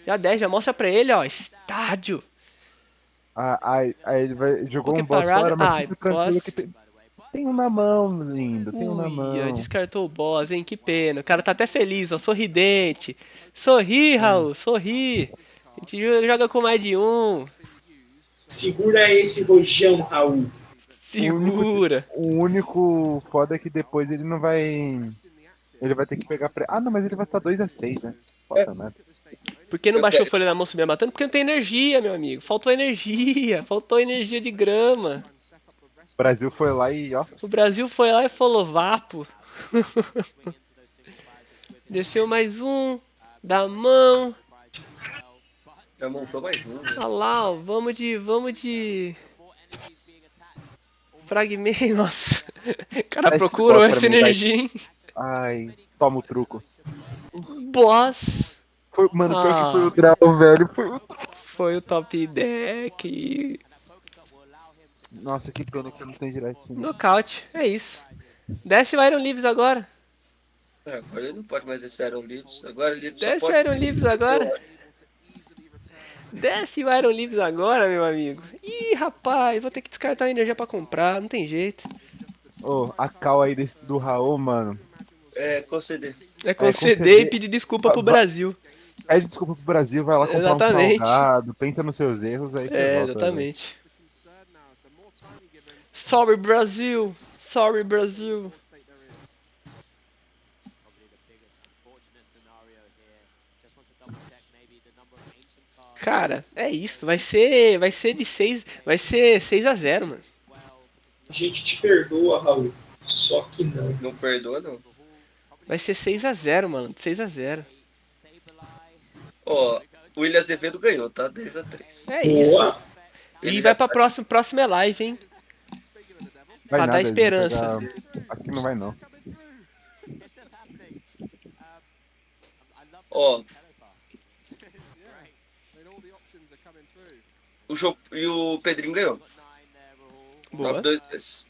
Já desce, já mostra pra ele, ó. Estádio. Aí ele jogou um boss fora, mas fica tranquilo que tem um na mão, lindo. Tem um na mão. Descartou o boss, hein? Que pena. O cara tá até feliz, ó. Sorridente. Sorri, Raul, sorri. A gente joga com mais de um. Segura esse rojão, Raul. Segura. O único foda é que depois ele não vai... Ele vai ter que pegar... Ah, não, mas ele vai estar 2-6, né? Foda nada. Por que não baixou folha na mão subir matando? Porque não tem energia, meu amigo. Faltou energia de grama. O Brasil foi lá e, ó... O Brasil foi lá e falou vapo. Desceu mais um. Da mão. Já montou mais um, né? Olha lá, ó. Vamos de... Fragmento. Nossa. O cara procurou essa energia, hein? Ai, toma o truco. Boss. Mano, pior que foi o draw, velho. Foi o top deck. Nossa, que pena que você não tem direitinho. Nocaute, é isso. Desce o Iron Leaves agora. Agora ele não pode mais descer Iron Leaves. Agora ele só Desce pode... o Iron Leaves agora. Desce o Iron Leaves agora, meu amigo. Ih, rapaz, vou ter que descartar a energia pra comprar, não tem jeito. Ô, a cal aí do Raul, mano. É, conceder. É conceder e pedir desculpa pro Brasil. Pede desculpa pro Brasil, vai lá comprar um salgado, pensa nos seus erros, aí você volta. Exatamente. Sorry, Brasil. Sorry, Brasil. Cara, é isso. Vai ser de 6, vai ser 6-0, mano. A gente te perdoa, Raul. Só que não. Não perdoa, não. Vai ser 6-0, mano. 6-0. Ó, o William Azevedo ganhou, tá? 10-3. É isso. E vai pra próxima live, hein? Vai pra nada, dar esperança. Aqui não vai, não. Ó. E o Pedrinho ganhou. Boa. 9-2-2.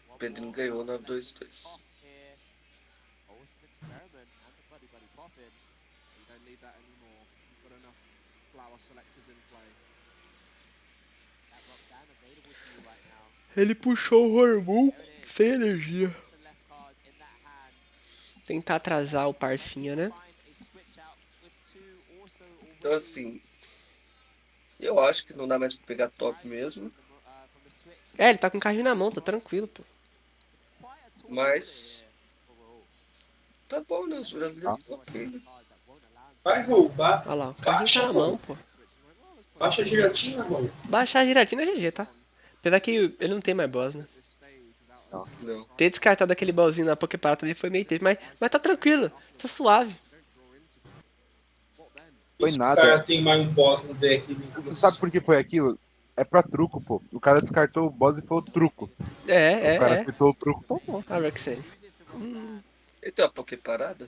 O Pedrinho ganhou 9-2-2. Ele puxou o Hormon sem energia. Tentar atrasar o parcinha, né? Então assim, eu acho que não dá mais pra pegar top mesmo. É, ele tá com o carrinho na mão, tá tranquilo, pô. Mas tá bom, né? Os brasileiros ok. Vai roubar. Olha lá, o carrinho tá na mão, pô. Baixa a giratina, mano. Baixar a giratina é GG, tá? Apesar que ele não tem mais boss, né? Não. Ter descartado aquele ballzinho na Poképarata ali foi meio triste, mas tá tranquilo, tá suave. Foi Esse nada. cara tem mais um boss no deck. Você sabe por que foi aquilo? É pra truco, pô. O cara descartou o boss e foi o truco. O cara acertou o truco, tomou. Ah, Roxane. Ele tem uma Poképarada?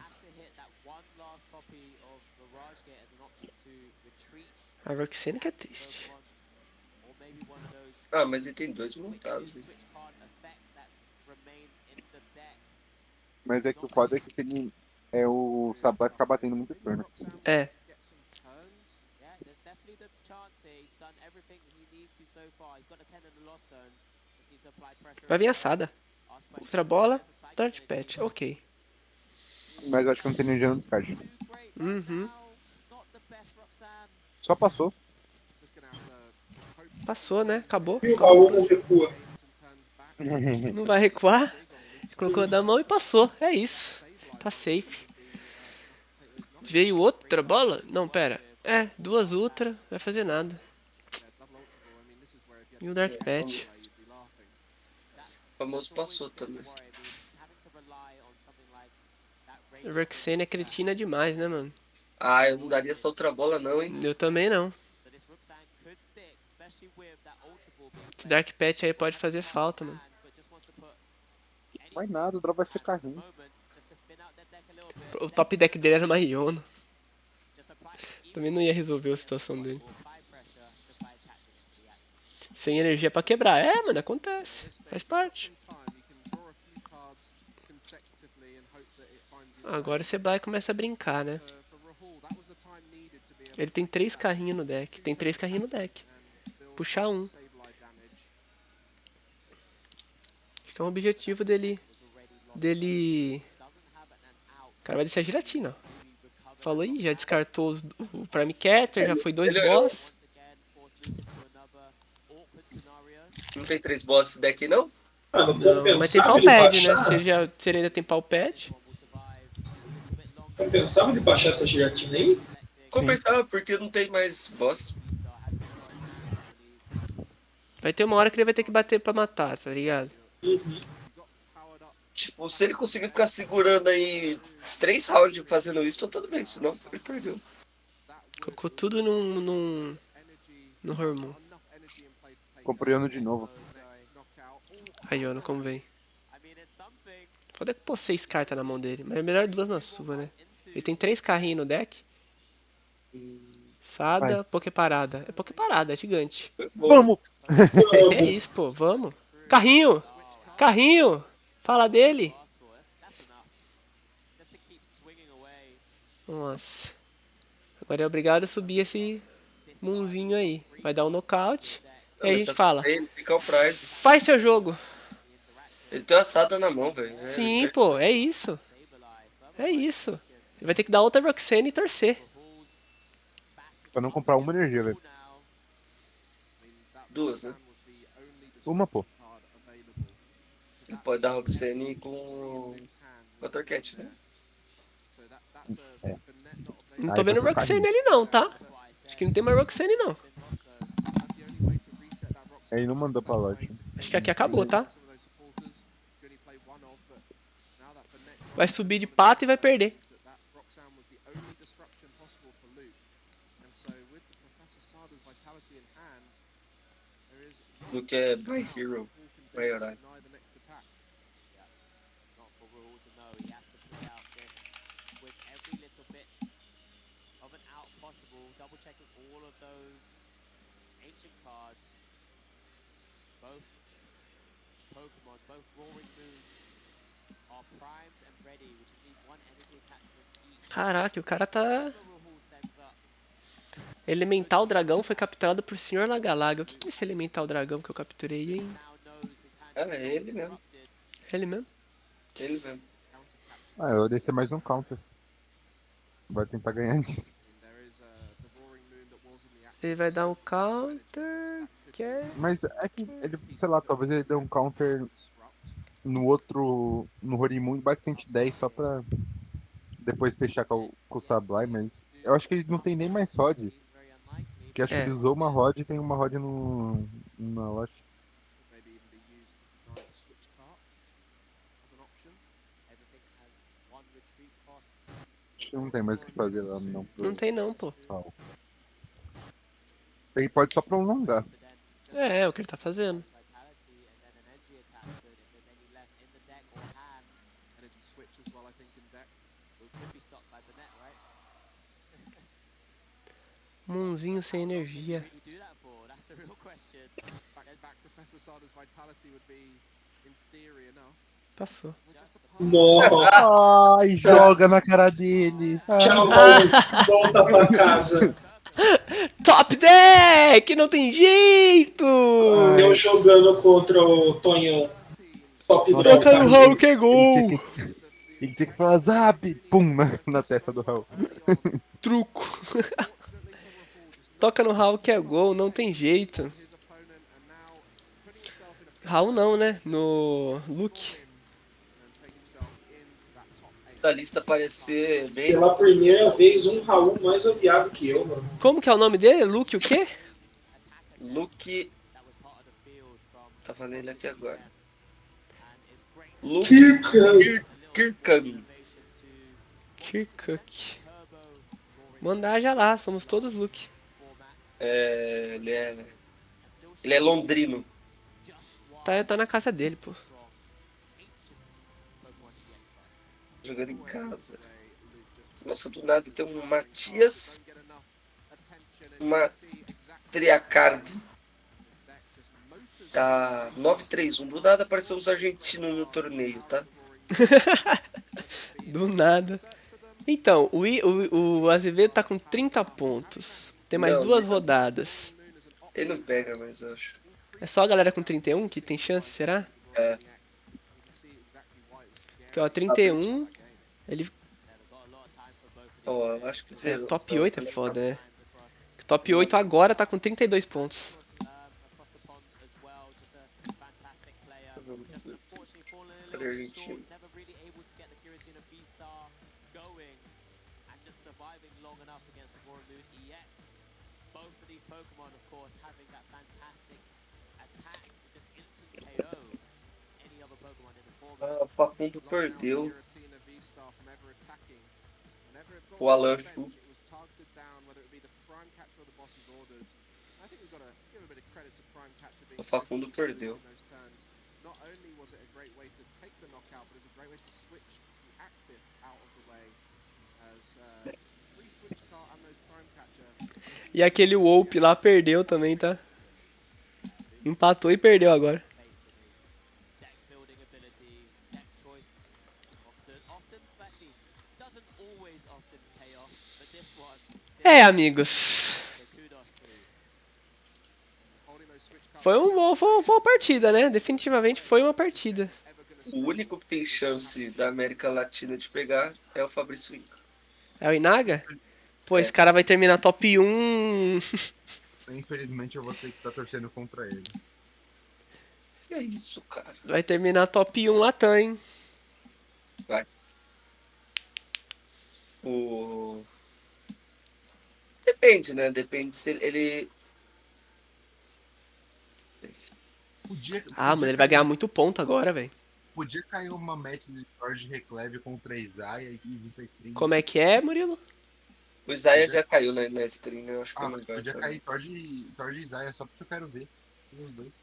A Roxane que é triste. Ah, mas ele tem 2 montados. Hein? Mas é que o foda é que se ele... o Sabat vai ficar batendo muito turno. É. Vai vir assada. Outra bola, Dart Patch, ok. Mas eu acho que não tem energia no descarte. Uhum. Só passou. Passou, né? Acabou. E o Raul não recua. Não vai recuar. Colocou da mão e passou. É isso. Tá safe. Veio outra bola? Não, pera. É, 2 ultra. Vai fazer nada. E o Dark Patch. O famoso passou também. O Roxane é cretina demais, né, mano? Ah, eu não daria essa outra bola não, hein? Eu também não. Esse Dark Patch aí pode fazer falta, mano. Não vai nada, o draw vai ser carrinho. O top deck dele era uma Iono. Também não ia resolver a situação dele. Sem energia pra quebrar. É, mano, acontece. Faz parte. Agora o Sebai começa a brincar, né? Ele tem 3 carrinhos no deck. Tem 3 carrinhos no deck. Puxar um. Acho que é um objetivo dele. O cara vai descer a giratina, ó. Falou aí, já descartou o Prime Catcher, já foi 2 boss. Não tem 3 boss esse deck não? Ah, não, mas tem Palpad, né? Se ele ainda tem Palpad. Compensava de baixar essa giratina aí? Compensava porque não tem mais boss. Vai ter uma hora que ele vai ter que bater pra matar, tá ligado? Tipo, se ele conseguir ficar segurando aí 3 rounds fazendo isso, tá tudo bem, senão ele perdeu. Colocou tudo no hormônio. Comprei ano de novo. Aí, ó, não convém. Foda que pôr 6 cartas na mão dele, mas é melhor 2 na sua, né? Ele tem 3 carrinhos no deck. Sada, Poképarada. É Poképarada, é gigante. Vamos! É isso, pô, vamos. Carrinho! Carrinho! Fala dele! Nossa. Agora é obrigado a subir esse munzinho aí. Vai dar um nocaute. E aí a gente fala. Faz seu jogo. Ele tem uma Sada na mão, velho. Sim, pô, é isso. É isso. Ele vai ter que dar outra Roxane e torcer. Pra não comprar uma energia, velho. 2, né? Uma, pô. Ele pode dar Roxane com a Torquete, né? É. Não tô vendo Roxane ali não, tá? Acho que não tem mais Roxane não. Ele não mandou pra loja. Acho que aqui acabou, tá? Vai subir de pato e vai perder. Do que é My Hero, My Herói. Caraca, o cara tá... Elemental Dragão foi capturado por Sr. Lagalaga. O que é esse Elemental Dragão que eu capturei, hein? É ele mesmo. Ele mesmo? Ele mesmo. Ah, eu vou descer mais um counter. Vai tentar ganhar nisso. Ele vai dar um counter... Que é... Mas é que ele, sei lá, talvez ele dê um counter no outro... No Horimun e bate 110 só pra depois fechar com o Sablai, mas... Eu acho que ele não tem nem mais Rod. Porque acho que ele usou uma Rod e tem uma Rod na loja. Acho que não tem mais o que fazer lá, não. Não tem não, pô. Ele pode só prolongar. É o que ele tá fazendo. Munzinho sem energia. Passou. Nossa! Ai, joga na cara dele. Tchau, Raul. Volta pra casa. Top deck! Não tem jeito! Eu jogando contra o Tonhão. Top deck. Toca no Raul que é gol! Ele tinha que falar zap! Pum! Na testa do Raul. Truco. Toca no Raul que é gol, não tem jeito. Raul não, né? No Luke. Da lista aparecer bem. Pela primeira vez, um Raul mais odiado que eu, mano. Como que é o nome dele? Luke o quê? Luke. Tá falando ele aqui agora. Luke Kirkan. Kirkuk. Mandar já lá, somos todos Luke. Ele é londrino. Tá na casa dele, pô. Jogando em casa. Nossa, do nada tem um Matias. Uma Triacardi. Tá 9-3-1. Do nada apareceu os argentinos no torneio, tá? Do nada. Então, o Azevedo tá com 30 pontos. Tem mais 2 rodadas. Ele não pega mais, eu acho. É só a galera com 31 que tem chance, será? É. Porque, ó, 31, ele... Eu acho que zero. Top 8 é foda, né? Top 8 agora tá com 32 pontos. Ah, o Facundo perdeu. O Alan Chu. O Facundo perdeu. Not only was it a great way to take the knockout, but it's a great way to switch the active out of the way. As free switch card and those prime catcher. E aquele Wolf lá perdeu também, tá? Empatou e perdeu agora. É, amigos. Foi uma partida, né? Definitivamente foi uma partida. O único que tem chance da América Latina de pegar é o Fabrício Inca. É o Inaga? Pô, esse cara vai terminar top 1. Infelizmente eu vou ter que estar torcendo contra ele. Que é isso, cara? Vai terminar top 1 Latam, hein? Vai. Depende, né? Depende se ele... Mano, ele vai ganhar muito ponto agora, velho. Podia cair uma match de George Recleve contra Isaiah e vir pra stream. Como é que é, Murilo? O Isaiah já caiu na stream, né? Eu acho que mas podia cair George e Isaiah só porque eu quero ver os dois.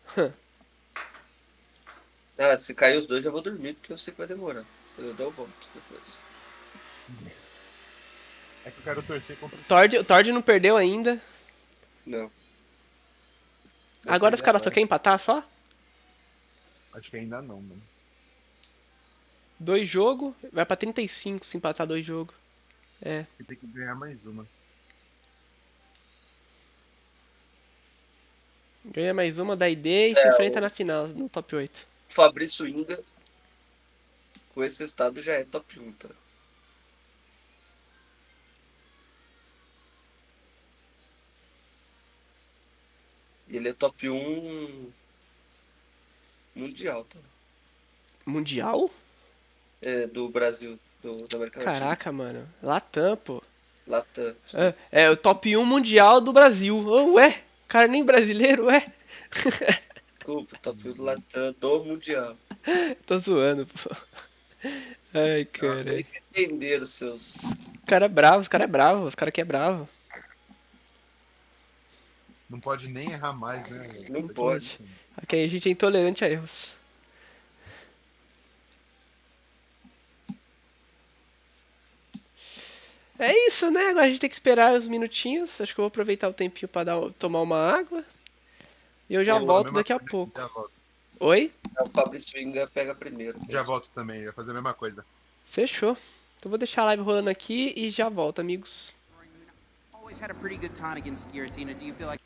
Se cair os dois, já vou dormir, porque eu sei que vai demorar. Eu dou volta depois. É que eu quero torcer contra o Tord não perdeu ainda. Não. Agora os caras só querem empatar só? Acho que ainda não, mano. 2 jogos, vai pra 35 se empatar 2 jogos. É. Tem que ganhar mais uma. Ganha mais uma da ID e se enfrenta na final, no top 8. Fabrício Inga, com esse estado, já é top 1, tá? E ele é top 1 mundial, tá? Mundial? É, do Brasil, da América Latina. Caraca, mano. Latam, pô. Latam. É o top 1 mundial do Brasil. Ué, cara nem brasileiro, ué. Desculpa, top 1 do Latam do mundial. Tô zoando, pô. Ai, cara. Tem que entender os seus... Os cara é bravo, os cara que é bravo. Não pode nem errar mais, né? Não pode. Aqui a gente é intolerante a erros. É isso, né? Agora a gente tem que esperar uns minutinhos. Acho que eu vou aproveitar o tempinho pra tomar uma água. E eu já volto daqui a pouco. Já volto. Oi? O Fabrício Inga pega primeiro. Já volto também, ia fazer a mesma coisa. Fechou. Então vou deixar a live rolando aqui e já volto, amigos. Always had a pretty good time against Giratina. Do you feel like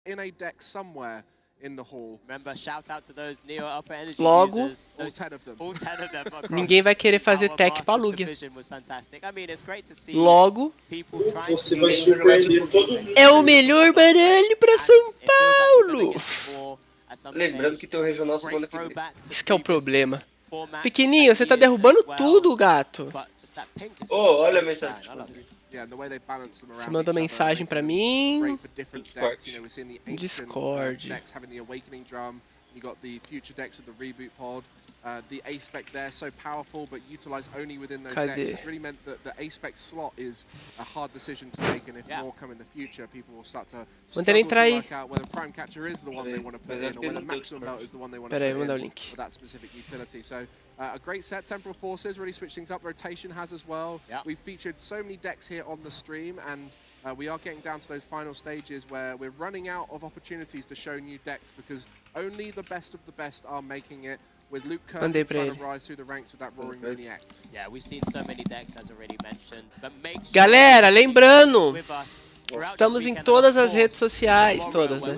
in a deck somewhere in the hall. Remember, shout out to those Neo upper energy Logo, users. All 10 of them. All 10 of them across ninguém vai querer fazer our tech Masters pra Lugia. division was fantastic. I mean, it's great to see Logo, people trying Você to vai surpreender todo mundo. é o melhor baralho pra São Paulo. Lembrando que tem o regional semana que vem. Esse que é o problema. Pequenininho, você tá derrubando tudo, gato. Oh, olha a mensagem. Você mandou mensagem pra mim. Discord. You got the future decks of the reboot pod. The A-Spec there, so powerful, but utilized only within those decks. It's really meant that the A-Spec slot is a hard decision to make, and if more come in the future, people will start to struggle to work out whether Prime Catcher is the one they want to put in, or whether Maximum Belt is the one they want to put in for that specific utility. So a great set. Temporal Forces really switched things up. Rotation has as well. We've featured so many decks here on the stream, and we are getting down to those final stages where we're running out of opportunities to show new decks because only the best of the best are making it. With Luke Kirk trying to rise through the ranks with that Roaring Maniacs. Yeah, we've seen so many decks as already mentioned. But make sure Galera, lembrando, estamos em todas as redes sociais, todas, né?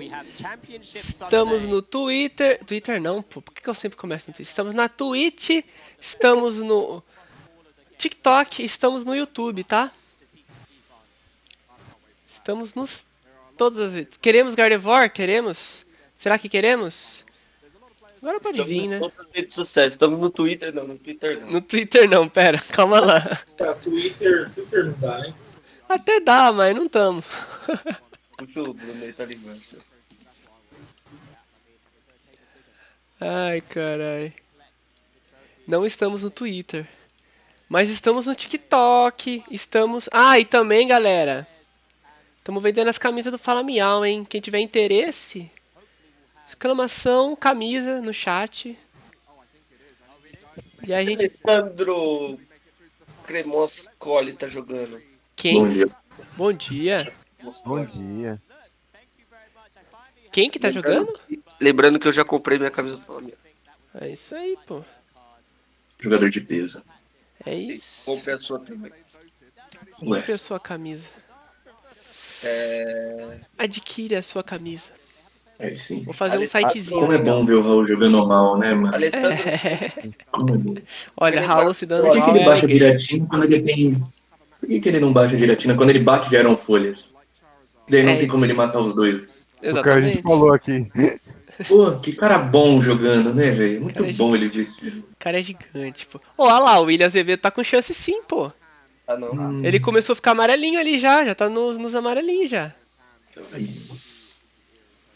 Estamos no Twitter, Twitter não, pô, por que eu sempre começo no Twitter? Estamos na Twitch, estamos no TikTok, estamos no YouTube, tá? Estamos nos todas as redes. Queremos Gardevoir? Queremos? Será que queremos? Agora pode vir, né? Estamos no Twitter, não. No Twitter não. No Twitter não, pera, calma lá. Twitter não dá, né? Até dá, mas não tamo. Puxa o Bruno aí, tá ligado. Ai, carai. Não estamos no Twitter. Mas estamos no TikTok. Estamos... Ah, e também, galera. Estamos vendendo as camisas do Fala Miau, hein? Quem tiver interesse... Exclamação, camisa no chat. E a gente... Alessandro Cremoscoli tá jogando. Quem? Bom dia. Bom dia. Bom dia. Quem que tá jogando? Lembrando que eu já comprei minha camisa do Flamengo. É isso aí, pô. Jogador de peso. É isso. Comprei a sua também. Compre a sua camisa. Adquira a sua camisa. É, sim. Vou fazer um sitezinho. Como é bom ver o Raul jogando mal, né, mano? Alessandro... Olha, Raul se dando mal. Por que ele baixa alegria. direitinho quando ele tem... Por que ele não baixa direitinho? Quando ele bate já eram folhas. Daí não tem como ele matar os dois. Exatamente. O que a gente falou aqui. Pô, que cara bom jogando, né, velho? Muito bom ele disse. O cara é gigante, pô. Ó, olha lá, o William Azevedo tá com chance sim, pô. Ah, não. Ele começou a ficar amarelinho ali já tá nos amarelinhos já.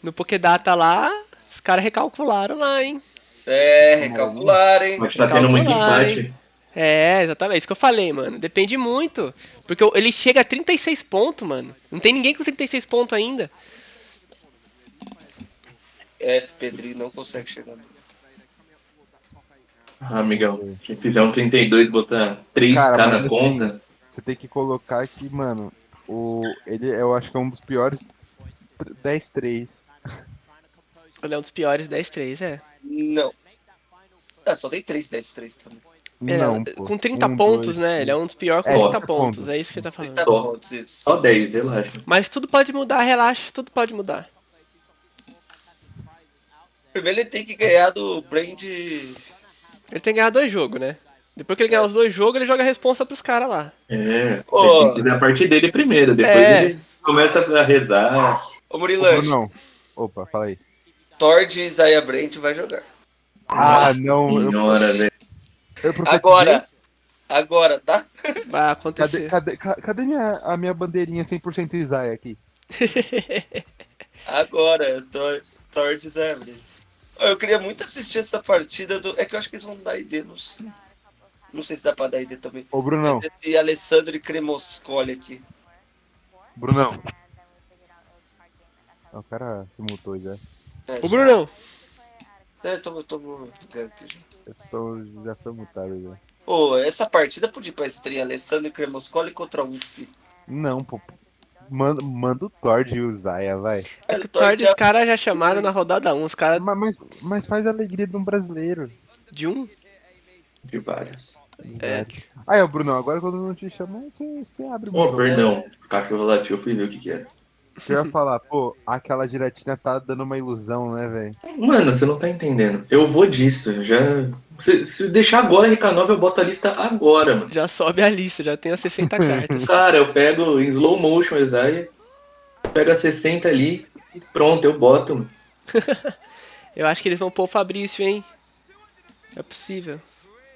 No Pokédata lá, os caras recalcularam lá, hein? Recalcularam, hein? Mas tá tendo muito empate. É, exatamente, isso que eu falei, mano. Depende muito. Porque ele chega a 36 pontos, mano. Não tem ninguém com 36 pontos ainda. Pedrinho não consegue chegar. Ah, amigão, se fizer um 32 botar 3k na conta... Você tem que colocar que, mano, ele eu acho que é um dos piores 10-3. Ele é um dos piores 10-3, é. Não. Só tem 3 10-3 também. Não, pô. Com 30 pontos, né? Ele é um dos piores com 30 pontos. É isso que ele tá falando. 30 pontos, isso. Só 10, relaxa. Mas tudo pode mudar, relaxa, tudo pode mudar. Primeiro ele tem que ganhar do Brand... Ele tem que ganhar 2 jogos, né? Depois que ele ganhar os 2 jogos, ele joga a responsa pros caras lá. Ele tem que fazer a parte dele primeiro, depois ele começa a rezar. Ô, Murilanche. Não. Opa, fala aí. Tord e Isaiah Brent vai jogar. Ah, não. Senhora, velho. Agora, tá? Vai acontecer. Cadê a minha bandeirinha 100% Isaiah aqui? Agora, Tord e Isaiah Brent. Eu queria muito assistir essa partida do... É que eu acho que eles vão dar ID, não sei. Não sei se dá pra dar ID também. Ô, Brunão. Esse Alessandro Cremoscoli aqui. Brunão. O cara se mutou já. Ô, Brunão. Eu tô aqui já. Já foi mutado já. Pô, essa partida podia ir pra estreia Alessandro Cremoscoli contra o UF. Não, pô. Manda o Tord e o Zaya, vai. O Tord os caras já chamaram na rodada 1. Os caras... Mas faz a alegria de um brasileiro. De um? De vários. Aí, ó, Bruno, agora quando não te chamam, você abre o perdão. Cachorro latiu, eu fui ver o que era. Eu ia falar, pô, aquela diretinha tá dando uma ilusão, né, velho? Mano, você não tá entendendo. Eu vou disso. Já. Se deixar agora RK9, eu boto a lista agora, mano. Já sobe a lista, já tem as 60 cartas. Cara, eu pego em slow motion, Isaiah, pego a 60 ali e pronto, eu boto, mano. Eu acho que eles vão pôr o Fabrício, hein? É possível.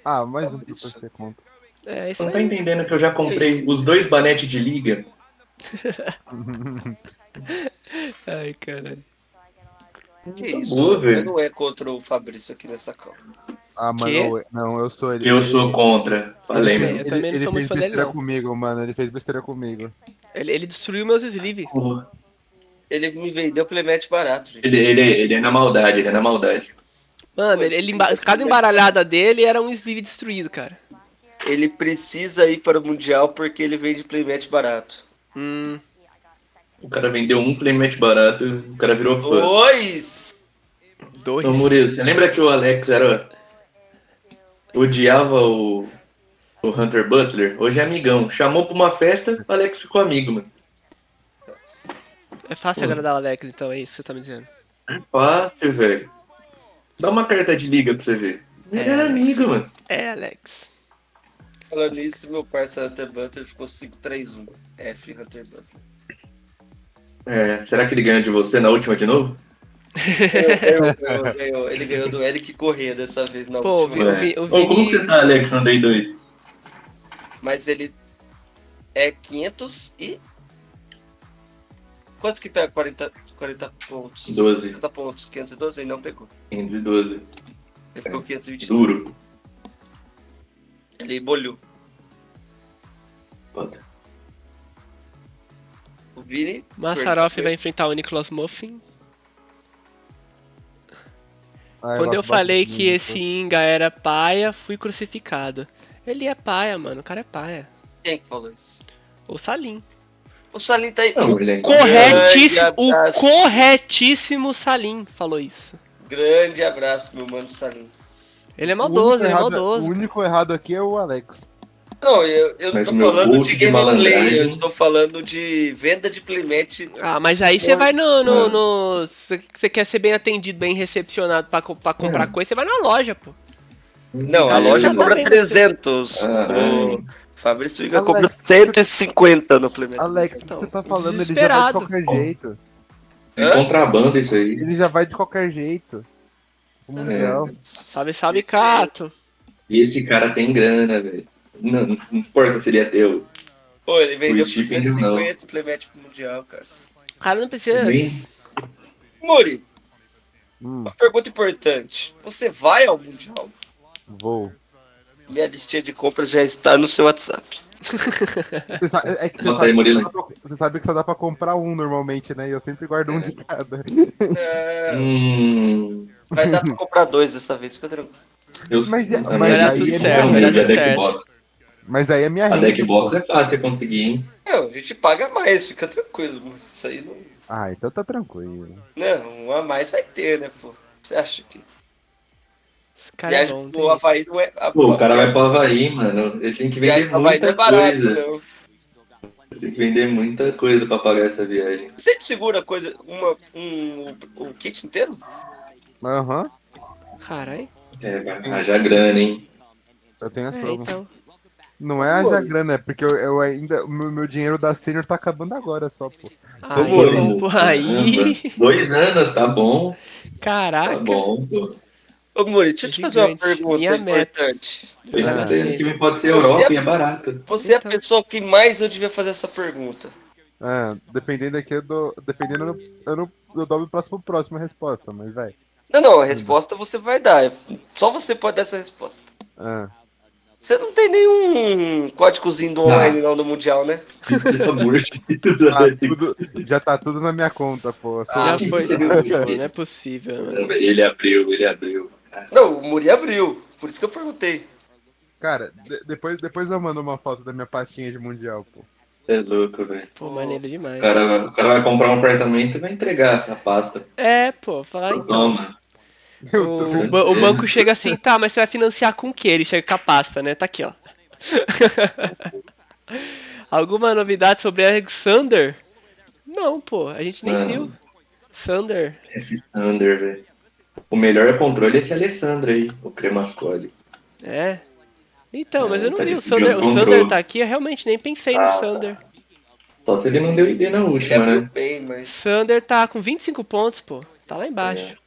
Ah, mais um pra você conta. É isso Não aí. tá entendendo que eu já comprei os 2 banetes de liga? Ai, caralho. Que isso, boa, eu velho. não é contra o Fabrício aqui nessa calma. Ah, mano, não, eu sou ele. Eu sou contra. Falei, mano. Eu também não sou muito fã fez dele, besteira não. comigo, mano. Ele fez besteira comigo. Ele destruiu meus sleeve. Ele me vendeu playmatch barato, gente. Ele é na maldade, ele é na maldade. Mano, cada embaralhada dele era um sleeve destruído, cara. Ele precisa ir para o Mundial porque ele vende playmatch barato. O cara vendeu um playmatch barato, o cara virou fã. 2! Então, Murilo, você lembra que o Alex odiava o Hunter Butler? Hoje é amigão. Chamou pra uma festa, o Alex ficou amigo, mano. É fácil agradar o Alex, então, é isso que você tá me dizendo. É fácil, velho. Dá uma carta de liga pra você ver. Ele era amigo, mano. É, Alex. Falando nisso, meu parceiro Hunter Butler ficou 5-3-1. F Hunter Butler. É, será que ele ganhou de você na última de novo? Ganhou. Ele ganhou do Eric Corrêa dessa vez na Pô, última. Como que você tá, Alex, no Day 2? Mas ele é 500 e... Quantos que pega 40 pontos? 12. 50 pontos. 512 ele não pegou. 512. Ele ficou 520. Duro. Ele bolhou. Foda. O Vini... Massaroff vai enfrentar o Nicholas Muffin. Quando eu gosto falei bastante que do esse Inga era paia, fui crucificado. Ele é paia, mano. O cara é paia. Quem que falou isso? O Salim. O Salim tá aí. O corretíssimo Salim falou isso. Grande abraço pro meu mano Salim. Ele é maldoso, ele é maldoso. O único errado aqui é o Alex. Não, eu não tô falando de gameplay, eu estou falando de venda de playmatch. Ah, mas aí você vai Você quer ser bem atendido, bem recepcionado pra comprar coisa, você vai na loja, pô. Não, a loja cobra 300. O Fabrício Iga cobra 150 no playmatch. Alex, o que você tá falando? Ele já vai de qualquer jeito. É contrabando isso aí. Ele já vai de qualquer jeito. O Mundial. Salve, Cato. E esse cara tem grana, velho. Não importa se ele é teu. Pô, ele vendeu por 150 playmatch pro Mundial, cara. O cara não precisa... Muri, uma pergunta importante. Você vai ao Mundial? Vou. Minha listinha de compras já está no seu WhatsApp. Você sabe que só dá pra comprar um normalmente, né? E eu sempre guardo um de cada. Vai dar pra comprar 2 dessa vez, fica tranquilo. Mas aí Mas aí é minha renda. A deckbox é fácil de conseguir, hein? Não, a gente paga mais, fica tranquilo. Isso aí não... Ah, então tá tranquilo. Não, um a mais vai ter, né, pô? Você acha que... Viagem pro Havaí não é... Pô, o cara vai pro Havaí, mano. Ele tem que vender muita coisa. Não. Tem que vender muita coisa pra pagar essa viagem. Sempre segura coisa, o kit inteiro? Aham. Caralho. Vai haja grana, hein? Eu tenho as provas. Então. Não é haja grana, é porque eu ainda. O meu dinheiro da Senior tá acabando agora só, pô. Aí. 2 anos, tá bom. Caraca. Tá bom, pô. Ô, Muri, deixa eu te fazer uma pergunta importante. Que me pode ser Europa e é barato. Você é a pessoa que mais eu devia fazer essa pergunta. Dependendo aqui, dependendo, eu dou o próximo resposta, mas vai. Não, a resposta você vai dar. Só você pode dar essa resposta. Você não tem nenhum códigozinho do online não do Mundial, né? Já tá tudo na minha conta, pô. Já foi, não é possível. Mano. Ele abriu. Não, o Muri abriu. Por isso que eu perguntei. Cara, depois eu mando uma foto da minha pastinha de Mundial, pô. É louco, velho. Pô, maneiro demais. O cara vai comprar um apartamento e vai entregar a pasta. É, pô, fala então. Toma. O banco chega assim, tá, mas você vai financiar com o quê? Ele chega com a pasta, né? Tá aqui, ó. Alguma novidade sobre Alexander? Não, pô, a gente nem viu. Thunder. Thunder, velho. O melhor controle é esse Alessandro aí, o Cremascoli. É. Então, mas eu não tá vi o decidindo Thunder. O Thunder tá aqui, eu realmente nem pensei no Thunder. Só se ele não deu ID na última, Ele abriu né? bem, mas... Thunder tá com 25 pontos, pô. Tá lá embaixo.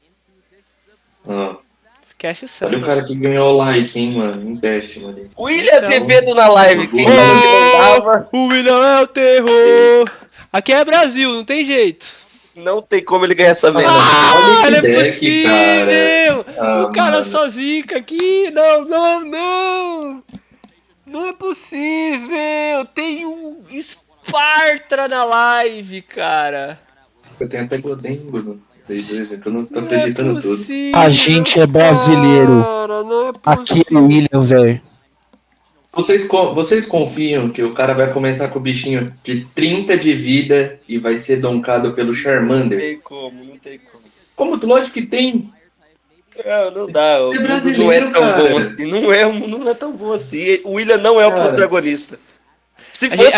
Esquece o Thunder. Olha o cara que ganhou o like, hein, mano. Em décimo ali. O William Azevedo na live, quem falou que não dava... O William é o terror. Aqui é Brasil, não tem jeito. Não tem como ele ganhar essa merda. Não é possível! O cara só zica aqui. Não, não, não. Não é possível. Tem um Sparta na live, cara. Eu tenho até Godengo no Play 2, então não tô acreditando tudo. A gente é brasileiro. Cara, não é aqui é o William, velho. Vocês confiam que o cara vai começar com o bichinho de 30 de vida e vai ser doncado pelo Charmander? Não tem como, não tem como. Como? Lógico que tem. Não dá, o mundo não é tão bom assim. Não é tão bom assim. O William não é o protagonista. Se fosse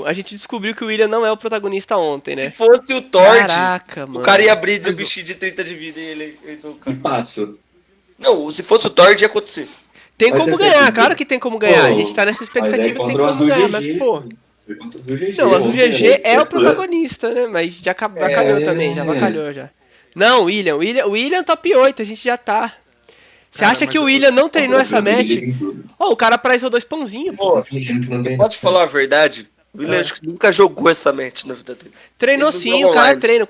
a gente descobriu que o William não é o protagonista ontem, né? Se fosse o Tord, caraca, mano. O cara ia abrir de um bichinho de 30 de vida e ele que passo. Não, se fosse o Tord ia acontecer. Tem como ganhar, claro que tem como ganhar. A gente tá nessa expectativa que tem como ganhar, mas pô. Não, o Azul GG é o protagonista, né? Mas já calhou também, já calhou já. Não, William top 8, a gente já tá. Você acha que o William não treinou essa match? Ó, o cara praisou 2 pãozinhos, pô. Pode te falar a verdade? O William acho que nunca jogou essa match na vida dele. Treinou sim, o cara treina.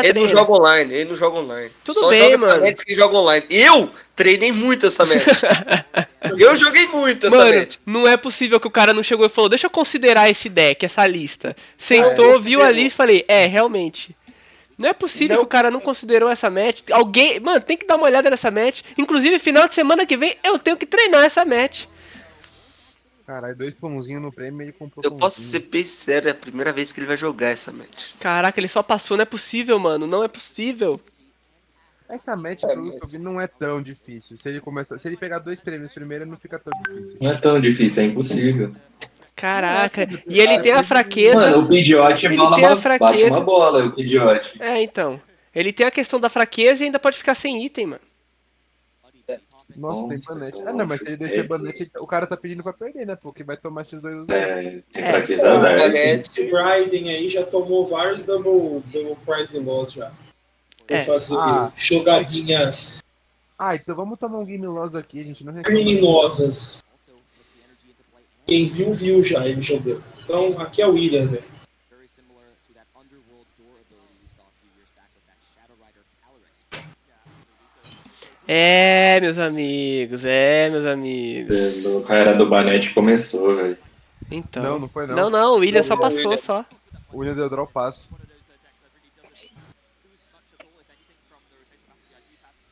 Ele não joga online, Tudo Só bem, joga mano. Essa match quem joga online. Eu treinei muito essa match. Eu joguei muito essa match. Não é possível que o cara não chegou e falou, deixa eu considerar esse deck, essa lista. Sentou, viu a lista e falei, realmente. Não é possível que o cara não considerou essa match. Alguém, mano, tem que dar uma olhada nessa match. Inclusive, final de semana que vem, eu tenho que treinar essa match. Caralho, 2 pãozinhos no prêmio e ele comprou Eu posso ser bem sério, é a primeira vez que ele vai jogar essa match. Caraca, ele só passou, não é possível, mano. Não é possível. Essa match, pelo que eu vi, não é tão difícil. Se ele pegar 2 prêmios primeiro, não fica tão difícil. Não é tão difícil, é impossível. Caraca, e ele tem a fraqueza... Mano, o Pidgeot bate uma bola, o Pidgeot. Então. Ele tem a questão da fraqueza e ainda pode ficar sem item, mano. Nossa, tem banete. Não, mas se ele descer banete, o cara tá pedindo pra perder, né? Porque vai tomar X2. Tem fraqueza da Esse Raiden aí já tomou vários double prize loss já. Vou fazer jogadinhas... então vamos tomar um game loss aqui, a gente não reclama. Criminosas. Quem viu já ele jogando. Então, aqui é o William, velho. Meus amigos, O cara do Banete começou, velho. Então. Não foi não. Não, o William só passou, só. O William deu draw passo.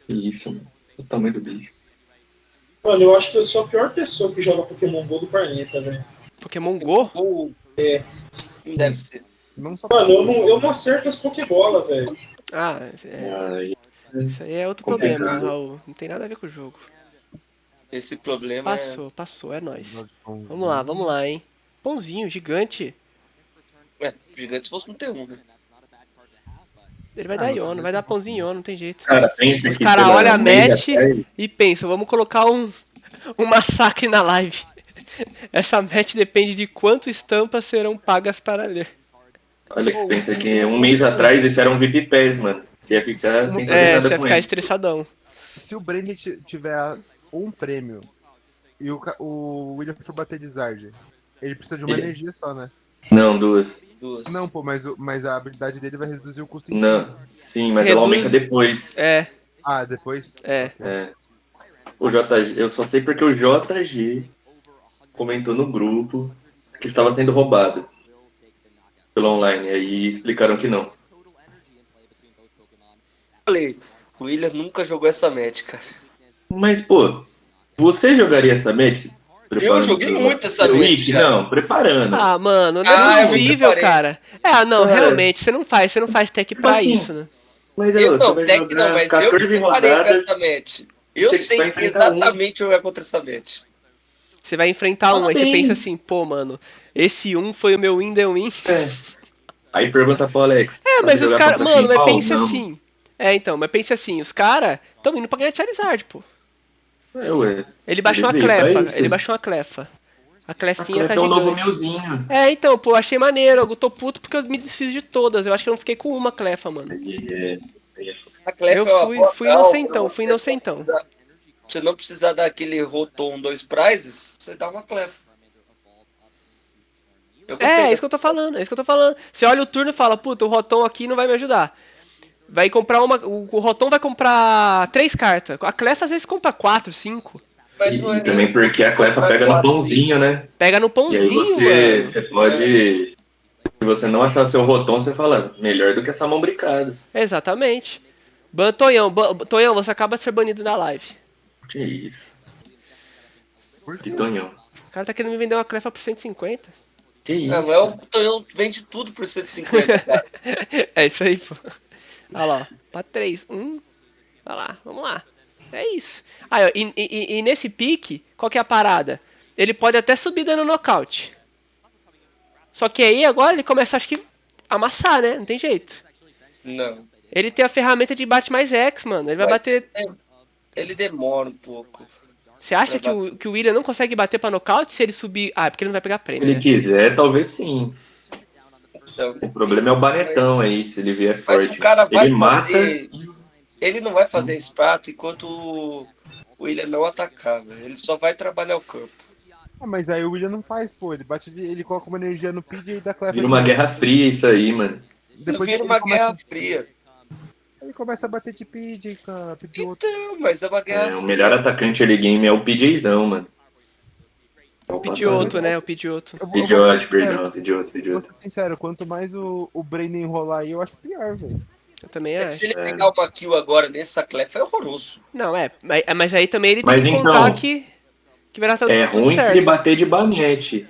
Isso, mano. O tamanho do bicho. Mano, eu acho que eu sou a pior pessoa que joga Pokémon GO do planeta, velho. Pokémon GO? Deve ser. Não só Mano, eu não acerto as Pokébolas, velho. Isso aí é outro problema, Raul. Não tem nada a ver com o jogo. Esse problema Passou, é nóis. Vamos lá, hein. Pãozinho, gigante. Gigante se fosse um T1, né? Ele vai dar Iono, vai dar pãozinho Iono, não tem jeito. Cara, pensa os caras olham a match e pensam, vamos colocar um massacre na live. Essa match depende de quanto estampas serão pagas para ler. Olha que pensa que um mês atrás isso era um VIP Pass, mano. Você ia ficar sem fazer nada você ia com ficar ele. estressadão. Se o Brand tiver um prêmio e o William for bater de Zard, ele precisa de uma energia só, né? Não, 2. Não, pô, mas a habilidade dele vai reduzir o custo em Não, sim, mas ela aumenta depois. Depois? O JG, eu só sei porque o JG comentou no grupo que estava sendo roubado pelo online, aí explicaram que não. Falei, o William nunca jogou essa match, cara. Mas, pô, você jogaria essa match? Eu joguei muito essa match. Não, preparando. Mano, não é possível, cara. Realmente, você não faz tech pra isso, né? Mas eu não, tech não, mas eu preparei pra essa match. Eu sei exatamente jogar contra essa match. Você vai enfrentar aí você pensa assim, pô, mano, esse foi o meu win the win. Aí pergunta pro Alex. Mas os caras... Mano, mas pensa não. assim. Então, mas pensa assim, os caras estão indo pra ganhar Charizard, pô. Ué. Ele baixou uma clefa, ele baixou uma clefa. A clefinha tá é o gigante. novo milzinho. Então, pô, achei maneiro. Eu tô puto porque eu me desfiz de todas. Eu acho que eu não fiquei com uma clefa, mano. A clefa Eu fui inocentão. Você não precisar dar aquele Rotom 2 prizes, você dá uma clefa. Isso que eu tô falando, Você olha o turno e fala, puta, o Rotom aqui não vai me ajudar. Vai comprar o Rotom vai comprar 3 cartas. A clefa às vezes compra 4, 5. E também porque a clefa pega no pãozinho, né? Pega no pãozinho, e aí mano. Você pode... Se você não achar seu Rotom, você fala, melhor do que essa mão brincada. Exatamente. Tonhão, você acaba de ser banido da live. Que isso? Que Tonhão? O cara tá querendo me vender uma clefa por 150. Que isso? O Tonhão vende tudo por 150, cara. É isso aí, pô. Olha lá, ó. Pra 3. Olha lá, vamos lá. É isso. Aí, ó, e nesse pique, qual que é a parada? Ele pode até subir dando nocaute. Só que aí agora ele começa, acho que, a amassar, né? Não tem jeito. Não. Ele tem a ferramenta de bate mais X, mano. Ele vai bater... Ele demora um pouco. Você acha que o William não consegue bater pra nocaute se ele subir... Ah, é porque ele não vai pegar prêmio, Se ele quiser, talvez sim. Então, o problema é o Banetão aí, se ele vier forte. Mas o cara vai ele mata... Ele não vai fazer Sprato enquanto o William não atacar, velho. Ele só vai trabalhar o campo. Mas aí o William não faz, pô. Ele coloca uma energia no PID e dá clefa. Vira uma guerra fria isso aí, mano. Depois vira uma guerra fria. Ele começa a bater de PID, cara. Então, mas é uma guerra fria. O melhor atacante early game é o PJzão, mano. O Pidgeotto, né? O Pidgeotto. Pidgeotto. Vou ser sincero, quanto mais o Brain enrolar aí, eu acho pior, velho. Eu também acho. Se ele pegar uma kill agora nessa clefa, é horroroso. Não, mas aí também ele tem que contar que vai dar tudo certo. É ruim se ele bater de banete.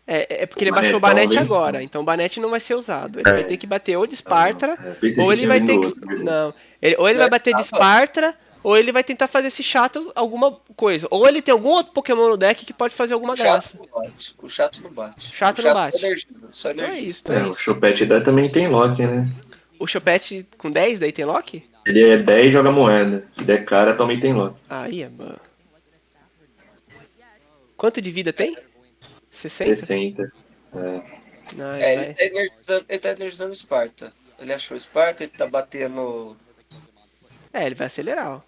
É porque ele baixou o Banete agora, então o Banete não vai ser usado. Ele vai ter que bater ou de Sparta, ou ele vai ter que... Não, ou ele vai bater de Sparta, ou ele vai tentar fazer esse chato alguma coisa. Ou ele tem algum outro Pokémon no deck que pode fazer alguma graça. O chato não bate. Chato não bate. Então é isso. O Chupette também tem lock, né? O Chupette com 10 daí tem lock? Ele é 10 e joga moeda. Se der cara, também tem lock. Aí é bom. Quanto de vida tem? 60. Ele tá energizando Sparta. Ele achou Sparta, ele tá batendo... ele vai acelerar, ó.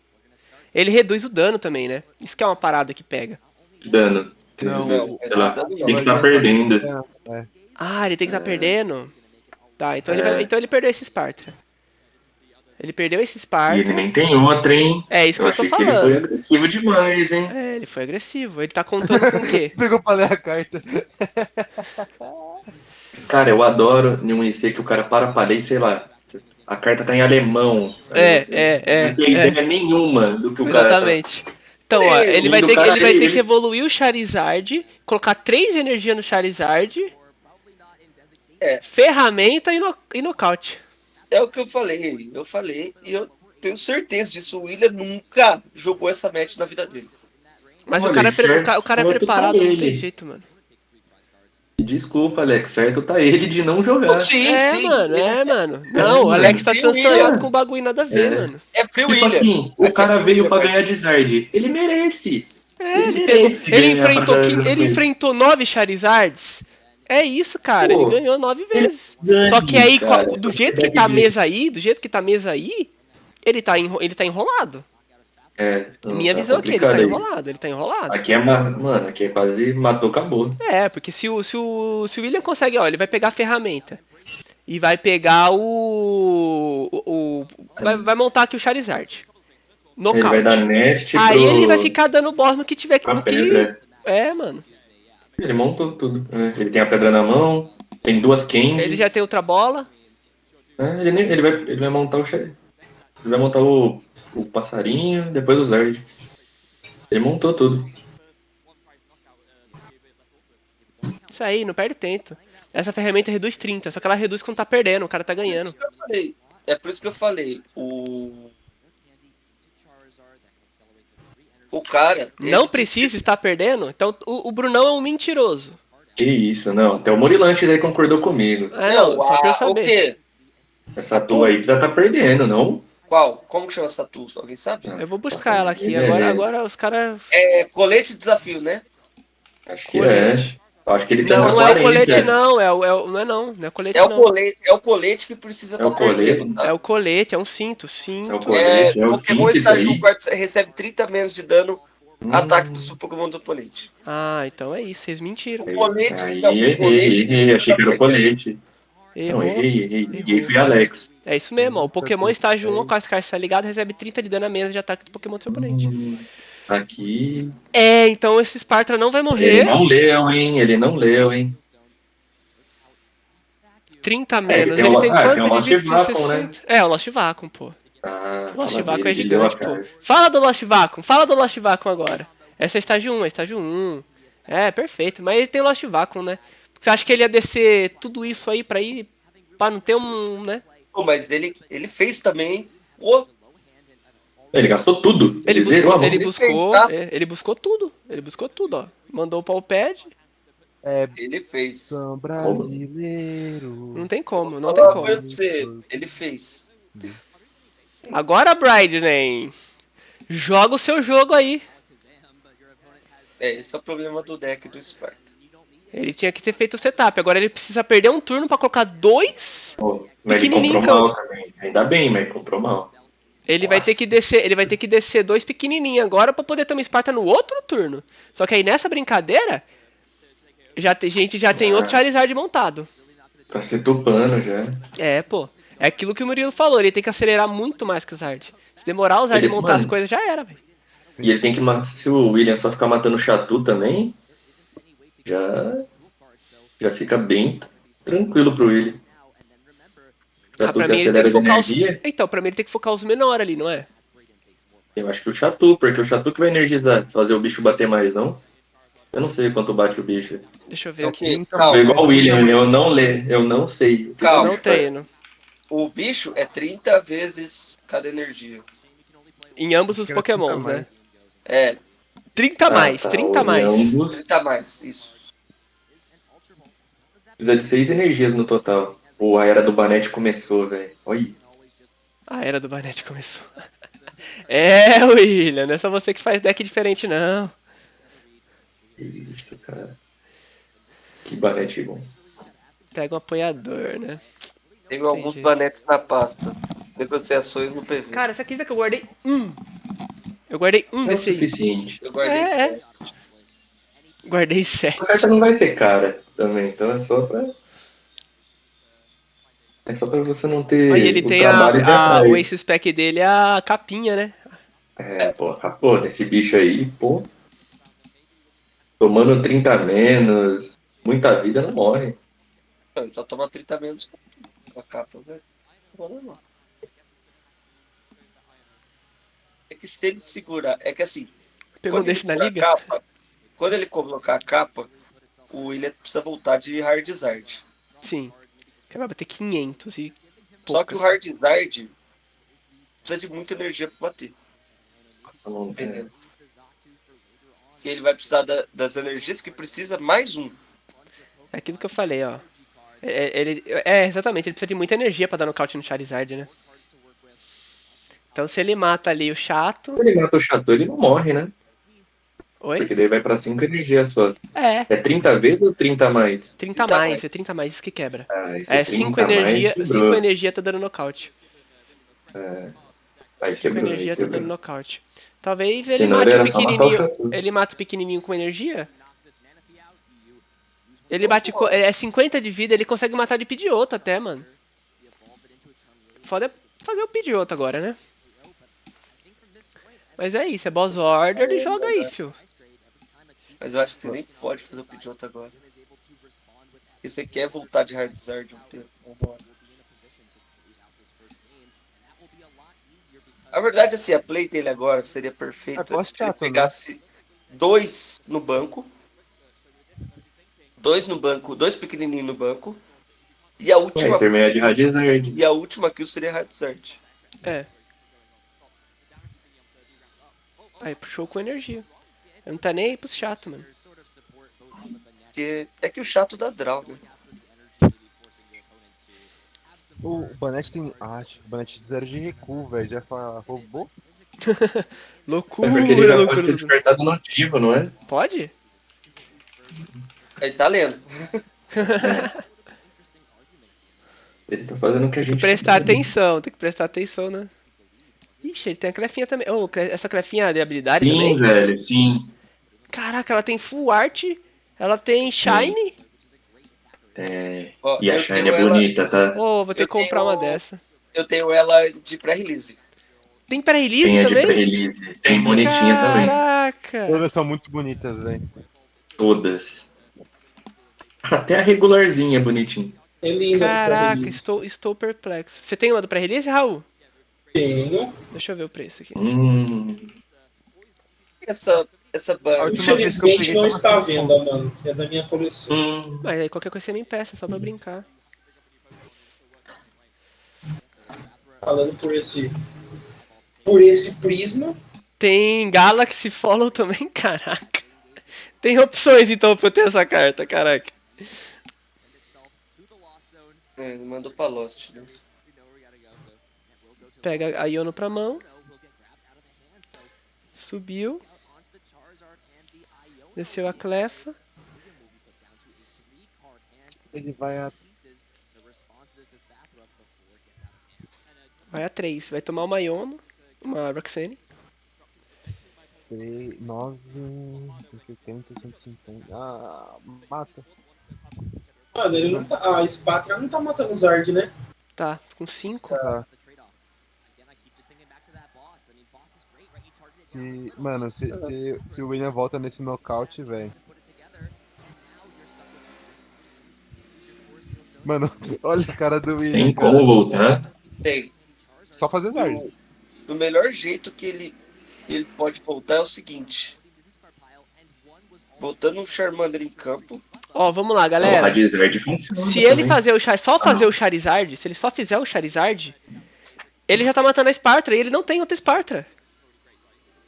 Ele reduz o dano também, né? Isso que é uma parada que pega. Dano. Não, tem que estar perdendo. Ele tem que estar perdendo? Tá, então ele perdeu esse Sparta. Ele perdeu esse Sparta. E ele nem tem outra, hein? É isso que eu tô falando. Ele foi agressivo demais, hein? Ele foi agressivo. Ele tá contando com o quê? Pegou pra ler a carta. Cara, eu adoro em um IC que o cara para a parede, sei lá. A carta tá em alemão. Não tem ideia nenhuma do que o cara tá. Exatamente. Então, ó, ele vai ter que evoluir o Charizard, colocar 3 energias no Charizard, ferramenta e nocaute. É o que eu falei. E eu tenho certeza disso. O William nunca jogou essa match na vida dele. Mas o cara é preparado, não tem jeito, mano. Desculpa, Alex, certo tá ele de não jogar. Sim. Mano. Não, o Alex tá transtornado com o bagulho nada a ver, mano. É free tipo William. Assim, o cara veio pra ganhar de Zard. Ele merece. Ele enfrentou 9 Charizards. É isso, cara. Ele ganhou 9 vezes. Só que aí, do jeito que tá a mesa aí, ele tá enrolado. Minha visão aqui, ele tá enrolado. Aqui é quase matou, acabou. Porque se o William consegue, ó, ele vai pegar a ferramenta. E vai pegar vai montar aqui o Charizard. Nocaute. Ele vai dar nest aí ele vai ficar dando boss no que tiver que... mano. Ele montou tudo. Ele tem a pedra na mão, tem 2 Candy. Ele já tem outra bola. Ele vai montar o Charizard. Ele vai montar o passarinho, depois o Zard. Ele montou tudo. Isso aí, não perde tempo. Essa ferramenta reduz 30, só que ela reduz quando tá perdendo, o cara tá ganhando. É por isso que eu falei. O cara... Não precisa estar perdendo? Então o Brunão é um mentiroso. Que isso, não. Até o Morilanches aí concordou comigo. Não, só pra eu saber. O quê? Essa tua aí já tá perdendo, não? Qual? Como que chama essa tool? Alguém sabe? Eu vou buscar ela aqui. Agora os caras... É colete de desafio, né? Acho que é. Acho que ele tá não, na não 40. É o colete, não. Não é não. Não é colete, é o não. Colete, é o colete que precisa estar perdendo. É o colete, é um cinto. É o colete, é o Pokémon cinto estágio aí. 4 recebe 30 menos de dano ataque do seu Pokémon do oponente. Ah, então é isso. Vocês mentiram. Errei. Achei que era o colete. Errou. Não, errei. Fui Alex. É isso mesmo, ó. O Pokémon estágio 1, com as cartas tá ligado, recebe 30 de dano a menos de ataque do Pokémon do seu oponente. Aqui. Então esse Sparta não vai morrer. Ele não leu, hein? 30 menos. Ele tem quanto de vida? 60? Né? É, o Lost Vacuum, pô. Lost Vacuum é gigante, pô. Fala do Lost Vacuum agora. Essa é estágio 1, É, perfeito. Mas ele tem Lost Vacuum, né? Você acha que ele ia descer tudo isso aí pra não ter né? Pô, mas ele fez também. Pô. Ele gastou tudo. Ele zerou a mão. Ele buscou tudo. Ele buscou tudo, ó. Mandou o pau-pad. Ele fez. São brasileiro. Não tem como. Ele fez. Agora, Bridney, joga o seu jogo aí. Esse é o problema do deck do Sparta. Ele tinha que ter feito o setup. Agora ele precisa perder um turno pra colocar 2 pequenininhos em campo. Ainda bem, mas comprou mal. Ele vai ter que descer 2 pequenininhos agora pra poder ter uma Sparta no outro turno. Só que aí nessa brincadeira, a gente já tem outro Charizard montado. Tá se tupando já. Pô. É aquilo que o Murilo falou, ele tem que acelerar muito mais que o Zard. Se demorar o Zard montar as coisas, já era, velho. E ele tem que... Se o William só ficar matando o Chatu também, já fica bem tranquilo pro William. Pra mim ele tem que focar Então, pra mim ele tem que focar os menores ali, não é? Eu acho que o Chatu, porque o Chatu que vai energizar, fazer o bicho bater mais, não? Eu não sei quanto bate o bicho. Deixa eu ver aqui. Igual o William, eu não sei. Calma. Não treino. O bicho é 30 vezes cada energia. Em ambos os Pokémons, né? 30 mais. 30 mais, isso. Precisa de 6 energias no total. Pô, a era do Banete começou, velho. Olha. A era do Banete começou. William, não é só você que faz deck diferente, não. Isso, cara. Que Banete bom. Pega um apoiador, né? Tem alguns banetes na pasta. Negociações no PV. Cara, você acredita que eu guardei Eu guardei desse aí. Suficiente. Eu guardei 7. Guardei 7. A carta não vai ser cara também, então é só pra... você não ter e ele tem o Ace Spec dele, a capinha, né? Pô, desse bicho aí, pô. Tomando 30 menos, muita vida não morre. Só toma 30 menos com a capa, velho. É que se ele segurar, é que assim. Pegou desse na liga? Quando ele colocar a capa, o William precisa voltar de Hardizard. Sim. Que vai bater 500 e. Só que o Hardizard precisa de muita energia pra bater. Entendeu? E ele vai precisar das energias que precisa mais um. É aquilo que eu falei, ó. Exatamente, ele precisa de muita energia pra dar nocaute no Charizard, né? Então se ele mata ali o chato... Se ele mata o chato, ele não morre, né? Oi? Porque daí vai pra 5 energias só. É 30 vezes ou 30 a mais? 30 mais, é 30 a mais, isso que quebra. É 5 energia tá dando nocaute. Aí 5 quebrou, energia tá dando nocaute. Talvez ele ele mate o pequenininho com energia. Ele bate 50 de vida, ele consegue matar de Pidgeotto até, mano. Foda é fazer o Pidgeotto agora, né? Mas é isso, é boss order e joga aí, fio. Mas eu acho que você nem pode fazer o Pidgeotto agora. Porque você quer voltar de Hardizard um tempo. Vambora. A verdade, assim, a play dele agora seria perfeita se ele pegasse 2 no banco. 2 no banco, 2 pequenininhos no banco. E a última... de Hardizard. E a última kill seria Hardizard. Aí puxou com energia. Não tá nem aí pros chato, mano. porque é que o chato dá draw, né? O Banete tem. Acho que o Banete de 0 de recuo, velho. Já roubou? É porque ele já pode ser descartado no ativo, não é? Pode? Ele tá lendo. Ele tá fazendo o que a gente. Tem que prestar atenção, tem que prestar atenção, né? Ixi, ele tem a clefinha também. Oh, essa clefinha de habilidade também? Sim, velho, sim. Caraca, ela tem full art, ela tem shine. E a shine é bonita, tá? Oh, vou ter que comprar uma dessa. Eu tenho ela de pré-release. Tem pré-release Tem a de também? pré-release. Tem bonitinha também. Caraca! Todas são muito bonitas, velho. Todas. Até a regularzinha é bonitinha. É linda. Caraca, estou perplexo. Você tem uma do pré-release, Raul? Tenho. Deixa eu ver o preço aqui. Essa Infelizmente não está à venda, mano. É da minha coleção. Mas aí qualquer coisa você me peça, só pra brincar. Falando por esse prisma. Tem Galaxy Follow também, caraca. Tem opções então pra eu ter essa carta, caraca. Ele mandou pra Lost, né? Pega a Iono pra mão. Subiu. Desceu a Clefa. Ele vai a... Vai a 3. Vai tomar uma Iono. Uma Roxane. 3, 9, 80, 150. Ah, mata. Mano, ele não tá. A Spatra não tá matando o Zard, né? Tá, com 5. Tá. Mano, se o William volta nesse nocaute, velho. Mano, olha a cara do William. Tem como voltar? Tem. Só fazer Zard. Do melhor jeito que ele pode voltar é o seguinte. Botando um Charmander em campo. Ó, vamos lá, galera. Se ele fazer só fazer o Charizard, se ele só fizer o Charizard, ele já tá matando a Spartra e ele não tem outra Spartra.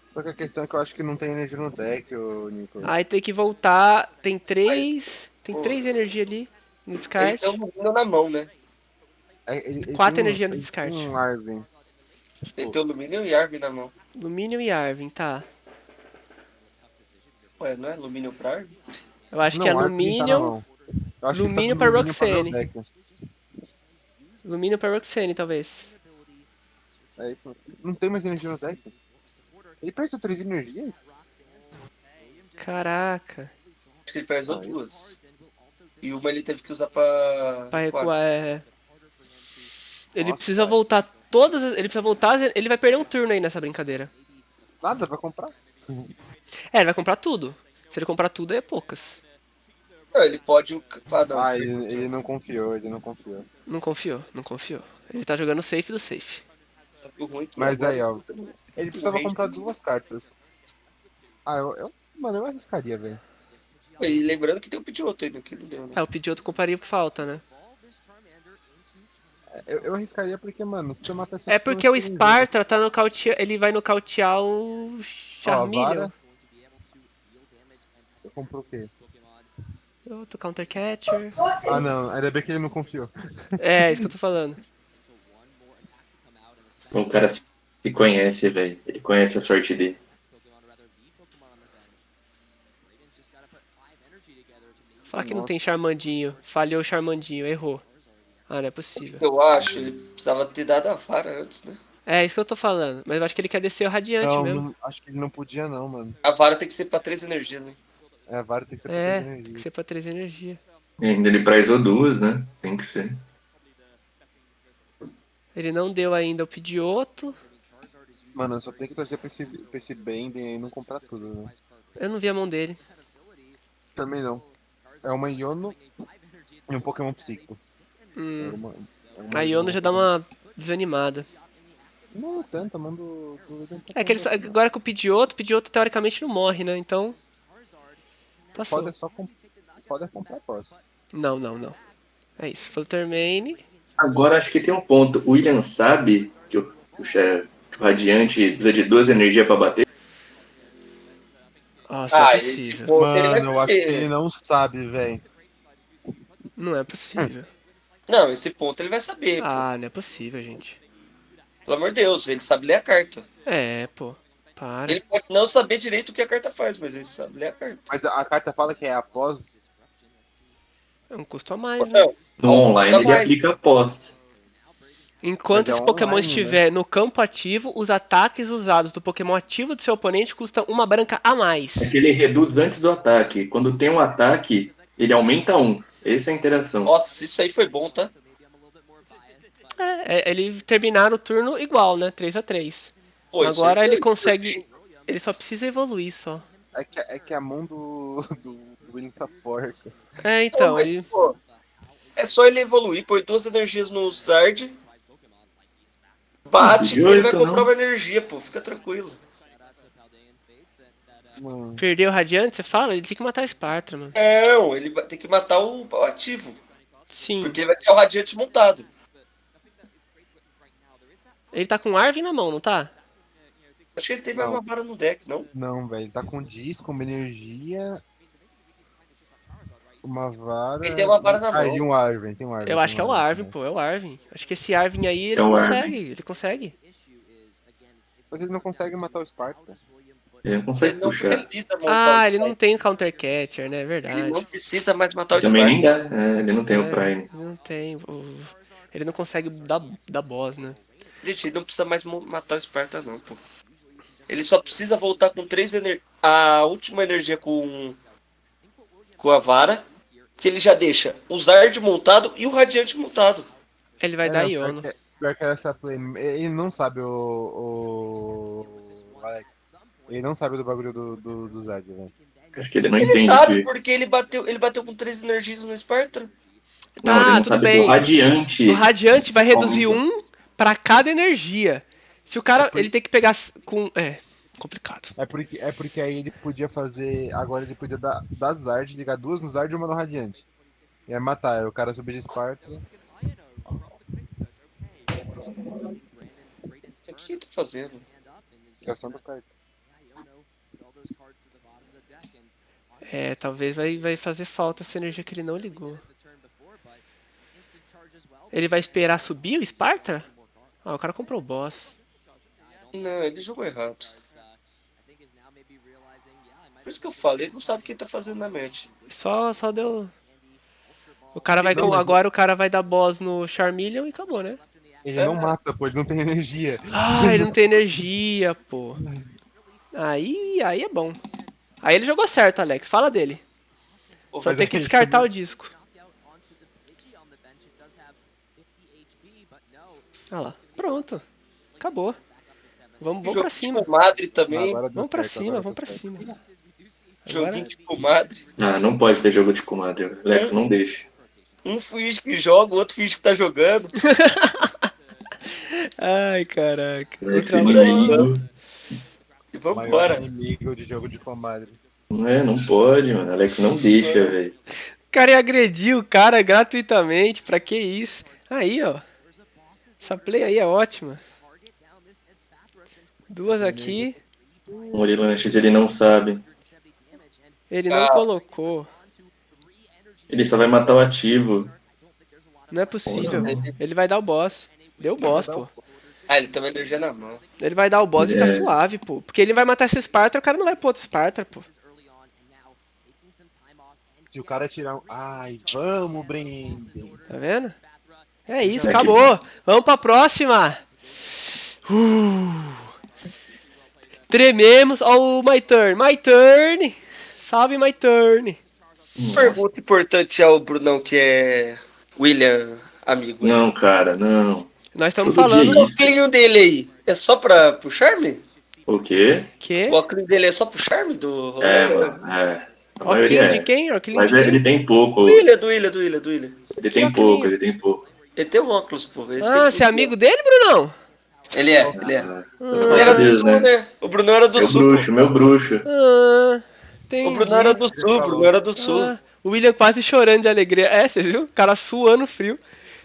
Só que a questão é que eu acho que não tem energia no deck, ô Nicolas. Aí tem que voltar. Tem 3 energia ali no descarte. Ele tem um na mão, né? 4 energia no descarte. Arvin. Ele tem o Luminion e Arvin na mão. Luminion e Arvin, tá. Ué, não é Luminion pra Arvin? Eu acho que é Luminion. Tá Luminion pra Roxane. Luminion pra Roxane, talvez. É isso. Não tem mais energia no deck? Ele prestou 3 energias? Caraca. Acho que ele prestou 2. E uma ele teve que usar pra recuar, Ele precisa voltar todas. Ele precisa voltar. Ele vai perder um turno aí nessa brincadeira. Nada, vai comprar? Ele vai comprar tudo. Se ele comprar tudo, é poucas. Não, ele pode. Ele não confiou, Não confiou. Ele tá jogando safe do safe. Mas aí, ó. Ele precisava comprar 2 cartas. Mano, eu arriscaria, velho. E lembrando que tem o Pidgeotto ainda, que não deu, né? O Pidgeotto compraria o que falta, né? Eu arriscaria porque, mano, se você matar esse... É porque o Sparta tá nocautear, ele vai nocautear o Charmeleon. Eu comprou o quê? Outro Counter Catcher. Ah, não, ainda bem que ele não confiou. É, isso que eu tô falando. O cara se conhece, velho. Ele conhece a sorte dele. Fala que não tem Charmandinho. Falhou o Charmandinho, errou. Ah, não é possível. Eu acho, ele precisava ter dado a vara antes, né? É, isso que eu tô falando. Mas eu acho que ele quer descer o Radiante mesmo. Não, acho que ele não podia não, mano. A vara tem que ser pra 3 energias, né? A vara tem que ser pra 3 energias. Tem que ser pra 3 energias. E ainda ele prizou 2, né? Tem que ser. Ele não deu ainda o Pidgeotto. Mano, eu só tenho que torcer pra esse Brandon aí não comprar tudo, né? Eu não vi a mão dele. Também não. É uma Iono e um Pokémon Psíquico. A Iono já dá uma desanimada. Não tanto, mando... É que ele, agora com o Pidgeotto teoricamente não morre, né? Então... Passou. Foda é comprar Porsche. Não. É isso, Fluttermane. Agora acho que tem um ponto. O William sabe que o Radiante precisa de 2 energias pra bater? Nossa, não é possível. Mano, eu acho que ele não sabe, velho. Não é possível. Não, esse ponto ele vai saber, pô. Ah, não é possível, gente. Pelo amor de Deus, ele sabe ler a carta. É, pô. Para. Ele pode não saber direito o que a carta faz, mas ele sabe ler a carta. Mas a carta fala que é após. É um custo a mais, né? No online ele aplica após. Enquanto esse Pokémon estiver no campo ativo, os ataques usados do Pokémon ativo do seu oponente custam uma branca a mais. É que ele reduz antes do ataque. Quando tem um ataque, ele aumenta 1. Essa é a interação. Nossa, isso aí foi bom, tá? Ele terminar o turno igual, né? 3-3. Agora ele consegue... Ele só precisa evoluir, só. É que a mão do William tá porca. Então, mas, pô, é só ele evoluir, põe 2 energias no Zard, bate e ele vai comprar uma energia, pô. Fica tranquilo. Perdeu o Radiante, você fala? Ele tem que matar a Esparta, mano. Não, ele vai ter que matar o ativo. Sim. Porque ele vai ter o Radiante montado. Ele tá com o Arvin na mão, não tá? Acho que ele tem mais uma vara no deck, não? Não, velho. Ele tá com disco, uma energia... Uma vara... Ele tem uma vara na mão. E um Arvin, tem um Arvin. Eu acho que é o Arvin, pô. É o Arvin. Acho que esse Arvin aí, ele consegue. Mas ele não consegue matar o Sparta. Ele não consegue puxar. Ele não tem Counter Catcher, né? É verdade. Ele não precisa mais matar o Sparta. Também nem dá. Ele não tem o Prime. Não tem. Ele não consegue dar boss, né? Gente, ele não precisa mais matar o Sparta, não, pô. Ele só precisa voltar com 3 energias. A última energia com a vara. Que ele já deixa o Zard montado e o Radiante montado. Ele vai dar Iono. Pior que essa play. Ele não sabe o Alex. Ele não sabe do bagulho do Zard, velho. Acho que ele não entende. Ele sabe porque ele bateu com 3 energias no Sparta. Não, tudo bem. O Radiante. O Radiante vai reduzir 1 pra cada energia. Se o cara. Ele tem que pegar com. Complicado. É porque aí ele podia fazer. Agora ele podia dar Zard, ligar 2 no Zard e uma no Radiante. E aí matar. Aí o cara subir de Sparta. O que ele tá fazendo? Ligação do carta. Talvez vai fazer falta essa energia que ele não ligou. Ele vai esperar subir o Sparta? O cara comprou o boss. Não, ele jogou errado. Por isso que eu falei, ele não sabe o que ele tá fazendo na match. Só deu... Agora o cara vai dar boss no Charmeleon e acabou, né? Ele não mata, pô, ele não tem energia. Ele não tem energia, pô. Aí é bom. Aí ele jogou certo, Alex. Fala dele. Só tem que descartar o disco. Olha lá. Pronto. Acabou. Vamos pra cima. Comadre também. Vamos pra cima. Joguinho de comadre. Não pode ter jogo de comadre. Alex não deixa. Um finge que joga, o outro finge que tá jogando. Ai, caraca. E vambora. Inimigo de jogo de comadre. Não pode, mano. Alex não deixa, velho. O cara ia agredir o cara gratuitamente. Pra que isso? Aí, ó. Essa play aí é ótima. 2 aqui. O Morilanches, ele não sabe. Ele não colocou. Ele só vai matar o ativo. Não é possível. Ele vai dar o boss. Deu o boss, pô. Ele tem uma energia na mão. Ele vai dar o boss e tá suave, pô. Porque ele vai matar esse Sparta e o cara não vai pôr outro Sparta, pô. Se o cara tirar... Ai, vamos, Brandon. Tá vendo? É isso, acabou. Vamos pra próxima. Trememos. Ó, o My Turn. My Turn. Salve, My Turn. Pergunta importante ao Brunão, que é William, amigo. Não, cara, não. Nós estamos falando... O óculos dele aí é só pro charme? O quê? O óculos dele é só pro charme do rolê? Óculos de quem? Mas ele tem pouco. Do William. Ele tem pouco. Ele tem um óculos, pô. Você é amigo dele, Brunão? Ele é. Ele era do Sul, né? O Brunão era do Sul. Meu bruxo. O Brunão era do Sul. O William quase chorando de alegria. Você viu? O cara suando frio.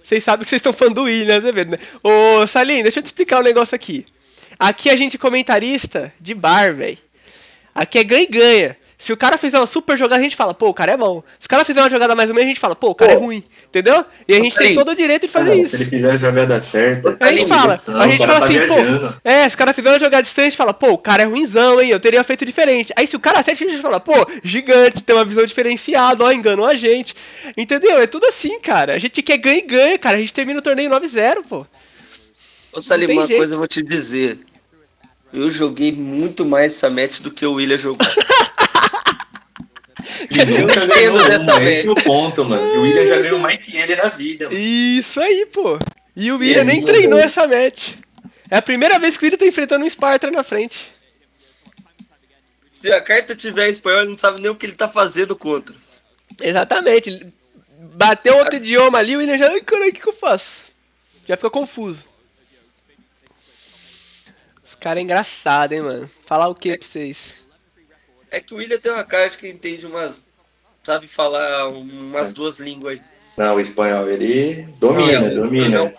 Vocês sabem que vocês estão falando do William, né? Ô, Salim, deixa eu te explicar um negócio aqui. Aqui a gente é comentarista de bar, velho. Aqui é ganha e ganha. Se o cara fizer uma super jogada, a gente fala, pô, o cara é bom. Se o cara fizer uma jogada mais ou menos, a gente fala, pô, o cara é ruim. Entendeu? E a gente tem todo o direito de fazer isso. Se ele fizer a jogada certa, a gente fala assim, pô, se o cara fizer uma jogada distante, a gente fala, pô, o cara é ruinzão, hein, eu teria feito diferente. Aí se o cara acerta, a gente fala, pô, gigante, tem uma visão diferenciada, ó, enganou a gente. Entendeu? É tudo assim, cara. A gente quer ganha e ganha, cara. A gente termina o torneio 9-0, pô. Ô, Salim, uma coisa eu vou te dizer. Eu joguei muito mais essa match do que o William jogou. Ele nunca ganhou dessa match. Esse é o ponto, mano. E o William já ganhou mais que ele na vida, mano. Isso aí, pô. E o William nem treinou essa match. É a primeira vez que o William tá enfrentando um Sparta na frente. Se a carta tiver em espanhol, ele não sabe nem o que ele tá fazendo contra. Exatamente. Bateu outro idioma ali, o William já... Ai, caralho, o que eu faço? Já fica confuso. Os caras é engraçado, hein, mano. Falar o que pra vocês? É que o William tem uma carta que entende umas... Sabe falar umas duas línguas aí. Não, o espanhol, ele domina.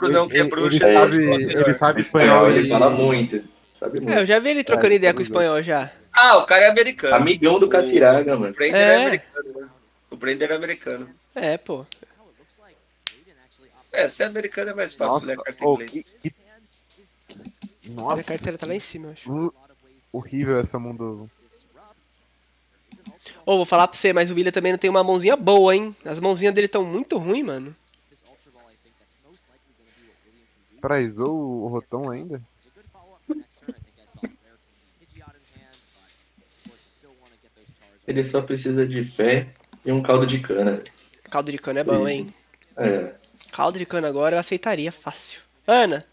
Não, que é bruxo. Ele sabe espanhol, ele fala muito. Sabe muito. Eu já vi ele trocando ideia com o espanhol já. Ah, o cara é americano. Amigão do Caciraga, mano. O Brender é americano, né? O Brender é americano. É, pô. Ser americano é mais fácil, né? Carta inglês. Nossa. A carteira tá lá em cima, eu acho. Horrível essa mundo. Vou falar pra você, mas o William também não tem uma mãozinha boa, hein? As mãozinhas dele tão muito ruins, mano. Prizou o Rotom ainda? Ele só precisa de fé e um caldo de cana. Caldo de cana é bom, hein? É. Caldo de cana agora eu aceitaria fácil. Ana!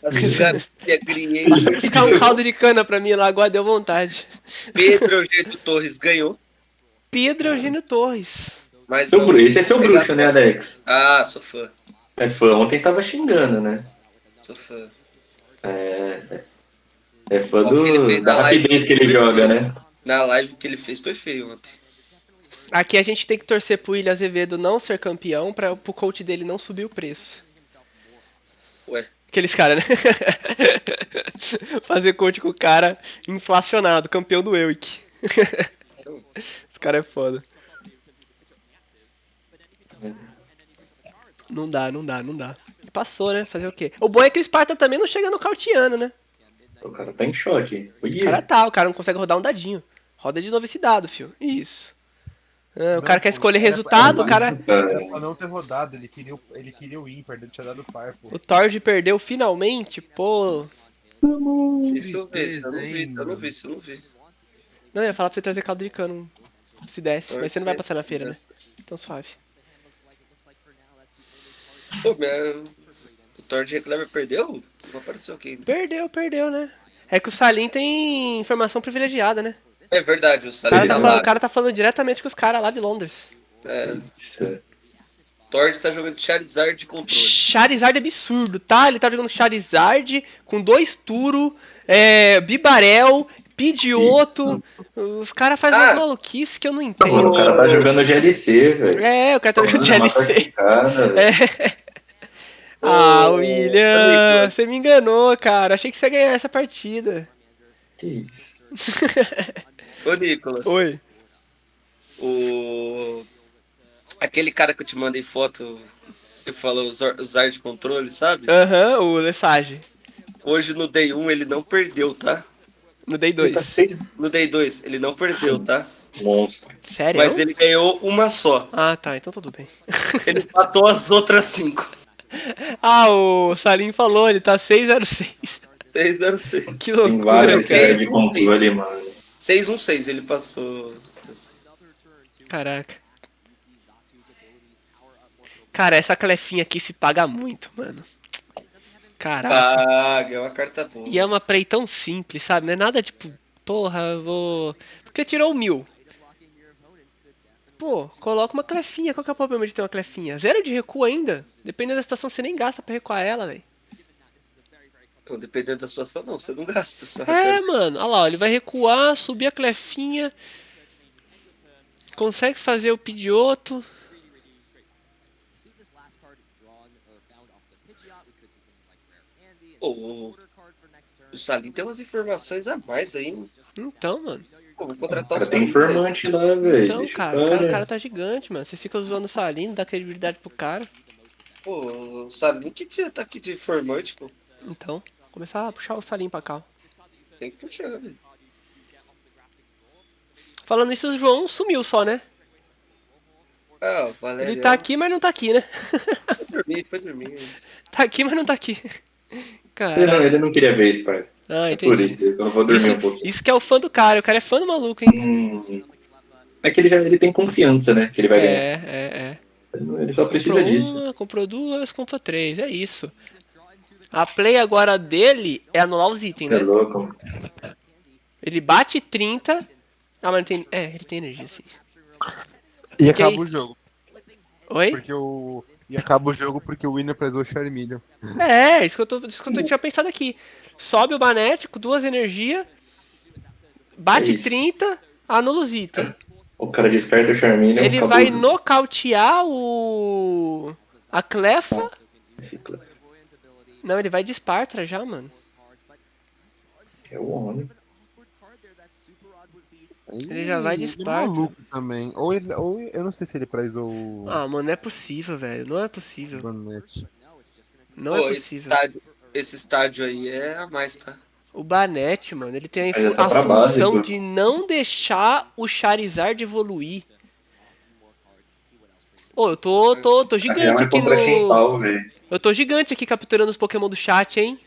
Passa buscar um caldo de cana pra mim lá, agora deu vontade. Pedro Eugênio Torres ganhou. Pedro Eugênio Torres. Mas esse é seu bruxo, né, Alex? Ah, sou fã. É fã, ontem tava xingando, né? Sou fã. É fã da rapidez que ele joga, né? Na live que ele fez foi feio ontem. Aqui a gente tem que torcer pro William Azevedo não ser campeão pro coach dele não subir o preço. Ué. Aqueles caras, né? Fazer coach com o cara inflacionado, campeão do EUIC. Esse cara é foda. Não dá. Passou, né? Fazer o quê? O bom é que o Sparta também não chega nocauteando, né? O cara tá em choque. O cara não consegue rodar um dadinho. Roda de novo esse dado, fio. Isso. O cara quer escolher resultado, o cara... Era pra não ter rodado, ele queria o ímpar, ele tinha dado par, pô. O Torge perdeu finalmente, pô. Eu não vi. Não, eu ia falar pra você trazer caldo de cano, se desse, mas você não vai passar na feira, né? Então suave. Pô, o Torge Reclaimer perdeu? Não apareceu aqui ainda. Perdeu, né? É que o Salim tem informação privilegiada, né? É verdade, o Salim o cara tá falando diretamente com os caras lá de Londres. Torge tá jogando Charizard de controle. Charizard é absurdo, tá? Ele tá jogando Charizard com 2 Turo, Bibarel, Pidgeotto. Os caras fazem umas maluquices que eu não entendo. O cara tá jogando GLC, velho. O cara tá jogando GLC. William, você me enganou, cara. Achei que você ia ganhar essa partida. Que isso? Ô, Nicolas. Oi. Aquele cara que eu te mandei foto, que falou usar de controle, sabe? O Lesage. Hoje no Day 1 ele não perdeu, tá? No Day 2. No Day 2 ele não perdeu, tá? Monstro. Sério? Mas ele ganhou uma só. Ah, tá. Então tudo bem. Ele matou as outras 5. O Salim falou, ele tá 606. 606. Que loucura, tem várias cara. de controle, mano. 616 ele passou. Caraca. Cara, essa clefinha aqui se paga muito, mano. Caraca. Paga, é uma carta boa. E é uma play tão simples, sabe? Não é nada tipo, porra, eu vou... Porque tirou o 1000. Pô, coloca uma clefinha. Qual que é o problema de ter uma clefinha? 0 de recuo ainda? Dependendo da situação, você nem gasta pra recuar ela, velho. Dependendo da situação, não. Você não gasta. Só mano. Olha lá, ele vai recuar, subir a clefinha. Consegue fazer o Pidgeotto. O Salim tem umas informações a mais aí. Então, mano. Pô, vou contratar o Tem Salim. informante lá, velho. Então, cara, o cara tá gigante, mano. Você fica zoando o Salim, dá credibilidade pro cara. Pô, o Salim que tá aqui de informante, pô. Então, começar a puxar o Salim pra cá. Tem que puxar, velho. Falando isso, o João sumiu só, né? Ah, o Valério. Ele tá aqui, mas não tá aqui, né? Foi dormir. Tá aqui, mas não tá aqui. Cara. Ele não queria ver isso, pai. Ah, entendi. Por isso, eu vou dormir um pouquinho. Isso que é o fã do cara. O cara é fã do maluco, hein? É que ele tem confiança, né? Que ele vai ganhar. É. Ele só precisa disso. Comprou 2, comprou 3. É isso. A play agora dele é anular os itens, né? É louco. Ele bate 30. Ah, mas não tem... ele tem energia, sim. E acaba o jogo. Oi? E acaba o jogo porque o winner prezou o Charmeleon. Isso que eu tinha pensado aqui. Sobe o Banete com 2 energias. Bate 30, anula os itens. O cara desperta o Charmeleon. Ele acabou. vai nocautear a Clefa. Não, ele vai de Espartra já, mano. É o homem. Ele já vai de Espartra. Ele é maluco também. Ou eu não sei se ele prezou o... Ah, mano, não é possível, velho. Não é possível. Banete. Não é possível. Esse estádio aí é a mais, tá? O Banete, mano, ele tem a função de não deixar o Charizard evoluir. Ô, eu tô gigante aqui no... Eu tô gigante aqui capturando os Pokémon do chat, hein?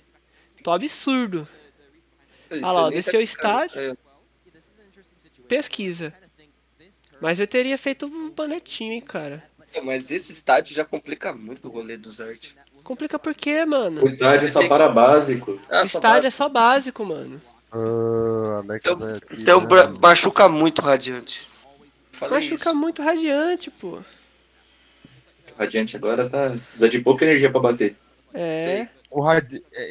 Tô absurdo. Olha lá, desceu o estádio. Pesquisa. Mas eu teria feito um Banetinho, hein, cara. Mas esse estádio já complica muito o rolê do Zert. Complica por quê, mano? O estádio é só para básico. O estádio é só básico, mano. Então machuca muito o Radiante. Machuca muito o Radiante, pô. O Radiante agora precisa de pouca energia pra bater.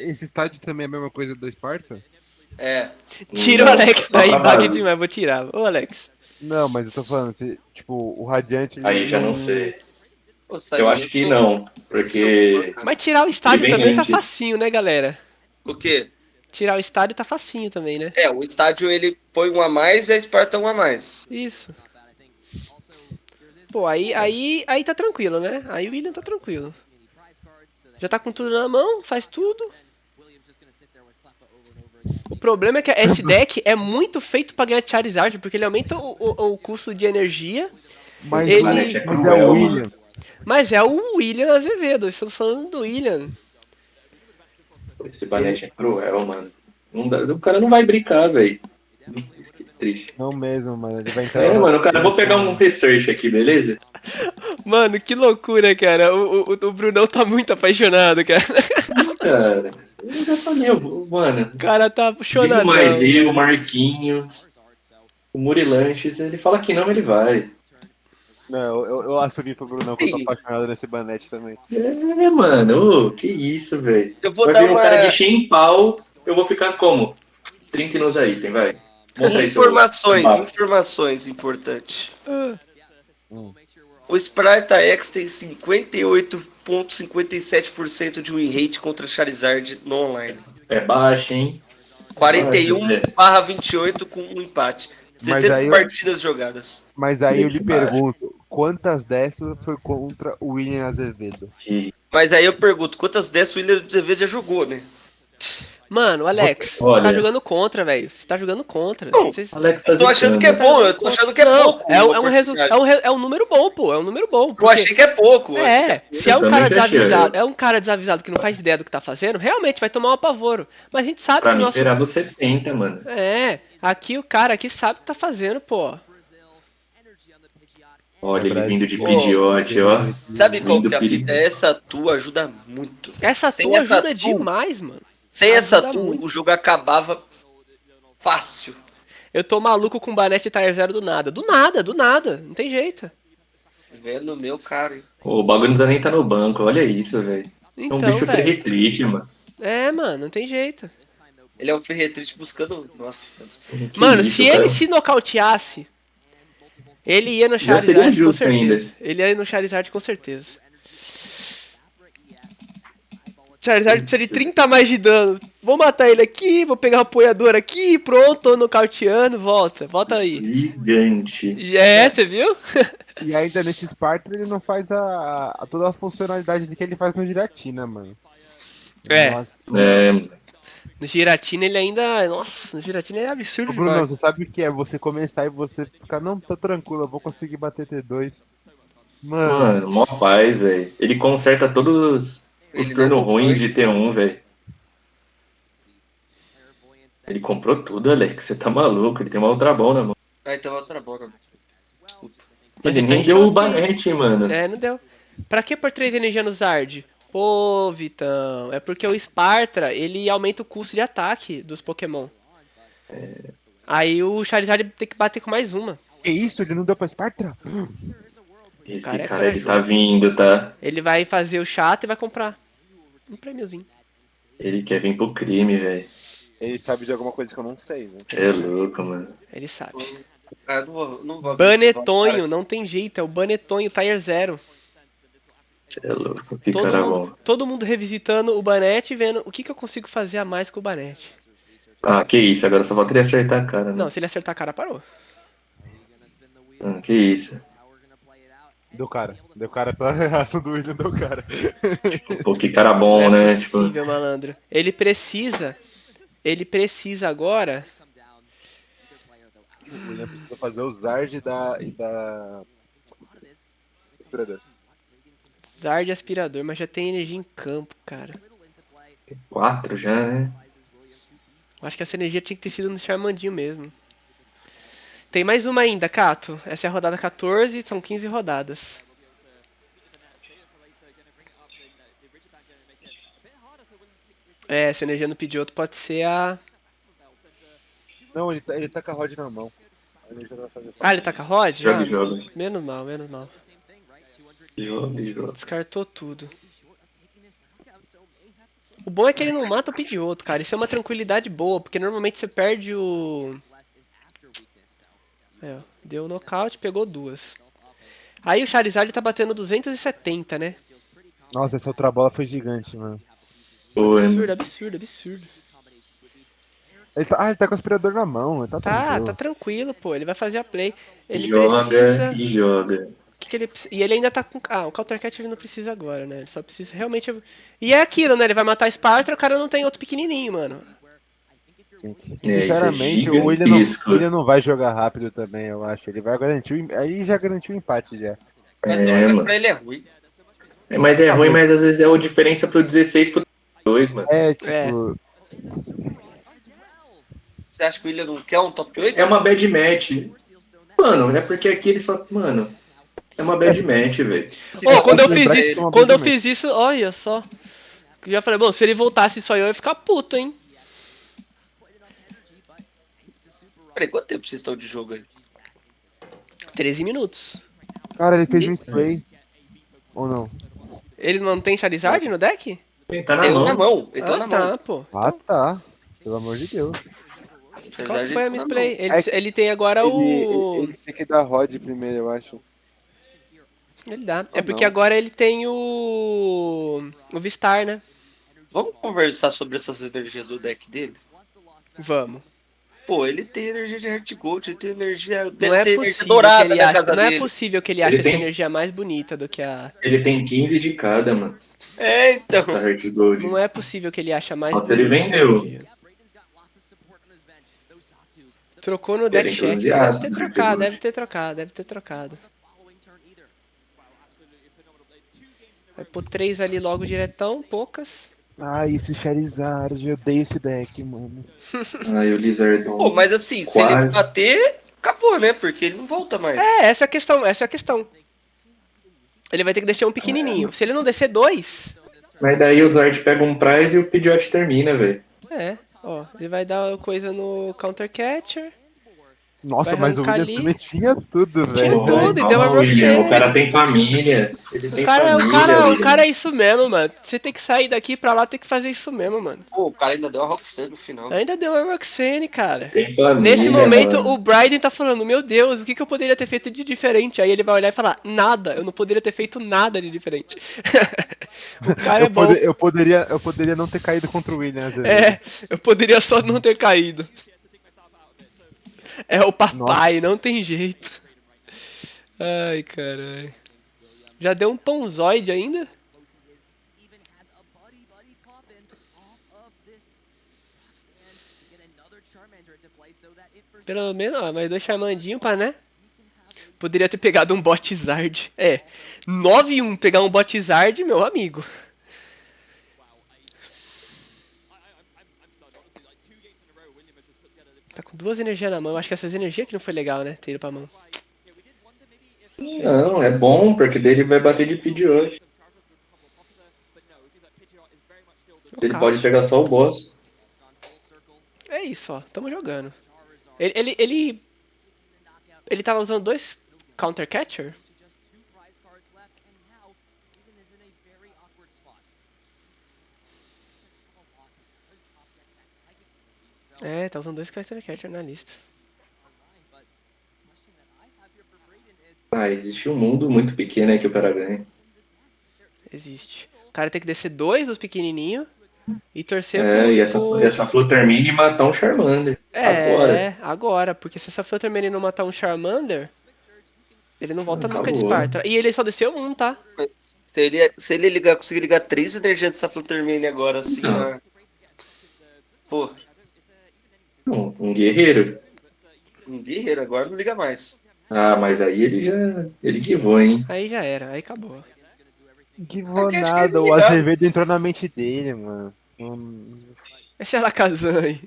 Esse estádio também é a mesma coisa do Esparta? Tira o Alex daí, bug demais, vou tirar. Ô, Alex. Não, mas eu tô falando, tipo, o Radiante... Aí já não sei. Eu acho que não, porque... Mas tirar o estádio também tá facinho, né, galera? O quê? Tirar o estádio tá facinho também, né? O estádio ele põe um a mais e a Esparta um a mais. Isso. Pô, aí tá tranquilo, né? Aí o William tá tranquilo. Já tá com tudo na mão, faz tudo. O problema é que esse deck é muito feito pra ganhar Charizard, porque ele aumenta o custo de energia. Mas é o William. Mas é o William Azevedo, estamos falando do William. Esse Banete é cruel, mano. O cara não vai brincar, velho. Triste. Não mesmo, mano. Ele vai entrar. Mano, cara, eu vou pegar um research aqui, beleza? Mano, que loucura, cara. O Brunão tá muito apaixonado, cara. Cara, eu já falei, mano. O cara tá apaixonado. Mas o Marquinho, o Murilanches, ele fala que não, ele vai. Não, eu assumi pro Brunão que eu tô apaixonado nesse Banete também. Mano, que isso, velho. Vai vir um cara de Shenpao, eu vou ficar como? 30 nos aí, vai. Informações importantes. O Sprite X tem 58,57% de win rate contra Charizard no online. É baixo, hein? 41/28 com um empate. 70 partidas jogadas. Mas aí eu lhe pergunto, quantas dessas foi contra o William Azevedo? Mas aí eu pergunto, quantas dessas o William Azevedo já jogou, né? Mano, Alex, você tá jogando contra, velho. Você tá jogando contra. Não, eu tô achando que é bom, eu tô achando que é pouco. É um número bom, pô. É um número bom. Eu achei que é pouco. Se é um cara desavisado que não faz ideia do que tá fazendo, realmente vai tomar um apavoro. Mas a gente sabe pra que o nosso... Pra mim, 70, mano. Aqui o cara aqui sabe o que tá fazendo, pô. Olha, ele vindo de Pidgeot, ó. Sabe qual que é a fita? Essa tua ajuda muito. Essa tua ajuda demais, mano. Sem essa tua, o jogo acabava fácil. Eu tô maluco com Banete Tire 0 do nada. Do nada. Não tem jeito. Vendo meu cara. O bagulho não precisa nem tá no banco, olha isso, velho. Então, é um bicho ferretrite, mano. Mano, não tem jeito. Ele é um ferretrite buscando... Nossa. Mano, se ele se nocauteasse, ele ia no Charizard com certeza. Ele ia no Charizard com certeza. Charizard precisa de 30 a mais de dano. Vou matar ele aqui, vou pegar o apoiador aqui, pronto, tô nocauteando, volta aí. Gigante. Você viu? E ainda nesse Sparta ele não faz toda a funcionalidade que ele faz no Giratina, mano. Nossa. No Giratina ele ainda... Nossa, no Giratina ele é absurdo. Ô, Bruno, você sabe o que é você começar e você ficar, não, tá tranquilo, eu vou conseguir bater T2. Mano, mó paz, velho. Ele conserta todos os turnos ruins de T1, velho. Ele comprou tudo, Alex. Você tá maluco. Ele tem uma outra bom na mão. Então outra boca. Ele nem deu o banete, mano. Não deu. Pra que por 3 energia no Zard? Pô, Vitão. É porque o Sparta, ele aumenta o custo de ataque dos Pokémon. Aí o Charizard tem que bater com mais uma. Que isso? Ele não deu pra Sparta? Esse cara ele tá vindo, tá? Ele vai fazer o chato e vai comprar um prêmiozinho. Ele quer vir pro crime, velho. Ele sabe de alguma coisa que eu não sei, né? É louco, mano. Ele sabe. Não vou Banetonho, não tem jeito, é o Banetonho Tire 0. É louco, que cara bom. Todo mundo revisitando o Banete e vendo o que eu consigo fazer a mais com o Banete. Ah, que isso, agora só falta ele acertar a cara, né? Não, se ele acertar a cara, parou. Que isso. Deu cara pela reação do William, deu cara. Pô, que cara bom, né? É possível, malandro. Ele precisa agora... O William precisa fazer o Zard e da... Aspirador. Zard e aspirador, mas já tem energia em campo, cara. 4 já, né? Acho que essa energia tinha que ter sido no Charmandinho mesmo. Tem mais uma ainda, Cato. Essa é a rodada 14, são 15 rodadas. Essa energia no Pidgeotto pode ser a... Não, ele tá com a Rod na mão. Ele tá com a Rod? Joga. Menos mal. Joga. Descartou tudo. O bom é que ele não mata o Pidgeotto, cara. Isso é uma tranquilidade boa, porque normalmente você perde o... deu nocaute, pegou 2. Aí o Charizard tá batendo 270, né? Nossa, essa outra bola foi gigante, mano. Absurdo. Ele tá com o aspirador na mão, tá tranquilo. Tá tranquilo, pô. Ele vai fazer a play. Ele joga. E ele ainda tá com... o Counter Cat ele não precisa agora, né? Ele só precisa realmente... E é aquilo, né? Ele vai matar a Sparta, o cara não tem outro pequenininho, mano. Sim. Sinceramente, o William não vai jogar rápido também, eu acho. Ele vai garantir... Aí já garantiu o empate, já. Mas pra ele é ruim. Mas é ruim, mas às vezes é a diferença pro 16 pro 2, mano. Tipo... Você acha que o William não quer um top 8? É uma bad match. Mano, é porque aqui ele só... Mano... É uma bad match, velho. Quando eu fiz isso, olha só. Eu já falei, bom, se ele voltasse só eu ia ficar puto, hein? Peraí, quanto tempo vocês estão de jogo aí? 13 minutos. Cara, ele fez um spray. Ou não? Ele não tem Charizard no deck? Ele tá na mão. Ele tá na mão. Pô. Tá. Pelo amor de Deus. Qual foi a misplay? Ele tem agora Ele tem que dar Rod primeiro, eu acho. Ele dá. É porque agora ele tem o Vistar, né? Vamos conversar sobre essas energias do deck dele? Vamos. Pô, ele tem energia de Heart Gold, ele tem energia... Não é possível dourada, não é possível que ele ache essa energia mais bonita do que a... Ele tem 15 de cada, mano. Então. Heart Gold. Não é possível que ele ache mais bonita. Ele vendeu. Trocou no deck check. Deve ter trocado. Vai pôr 3 ali logo diretão, poucas. Esse Charizard, eu odeio esse deck, mano. O Lizardon. Pô, mas assim, se ele bater, acabou, né? Porque ele não volta mais. Essa é a questão. Ele vai ter que deixar um pequenininho. Se ele não descer 2... Mas daí o Zard pega um prize e o Pidgeot termina, velho. Ele vai dar coisa no Counter Catcher. Nossa, mas o Williams também tinha tudo, velho. Tinha tudo, e deu uma William, Roxanne. O cara tem família. Ele tem família, o cara é isso mesmo, mano. Você tem que sair daqui pra lá, tem que fazer isso mesmo, mano. Pô, o cara ainda deu a Roxanne no final. Ainda deu uma Roxanne, cara. Tem família, Nesse momento, mano. o Bryden tá falando, meu Deus, o que eu poderia ter feito de diferente? Aí ele vai olhar e falar, nada, eu não poderia ter feito nada de diferente. O cara é bom. Eu poderia não ter caído contra o Williams. Eu poderia só não ter caído. É o papai, não tem jeito. Ai, caralho. Já deu um tonzoide ainda? Pelo menos, mas 2 Charmandinho pra, né? Poderia ter pegado um Botizard. 9-1 pegar um Botizard, meu amigo. Tá com 2 energias na mão. Acho que essas energias que não foi legal, né? Ter ido pra mão. Não, é bom, porque daí ele vai bater de Pidgeot. Ele pode pegar só o boss. É isso, ó. Tamo jogando. Ele tava usando 2 Counter Catcher? Tá usando 2 Counter Catcher na lista. Existe um mundo muito pequeno aí que o cara ganha. Existe. O cara tem que descer 2 dos pequenininhos e torcer e essa Fluttermine e matar um Charmander. Agora, porque se essa Fluttermine não matar um Charmander, ele não volta nunca de Esparta. E ele só desceu 1, tá? Se ele conseguir ligar 3 energias dessa Fluttermine agora, assim, né? Pô. Um guerreiro. Um guerreiro, agora não liga mais. Mas aí ele givou, hein? Aí já era, aí acabou. Givou nada, o Azevedo entrou na mente dele, mano. Esse é Alakazam aí.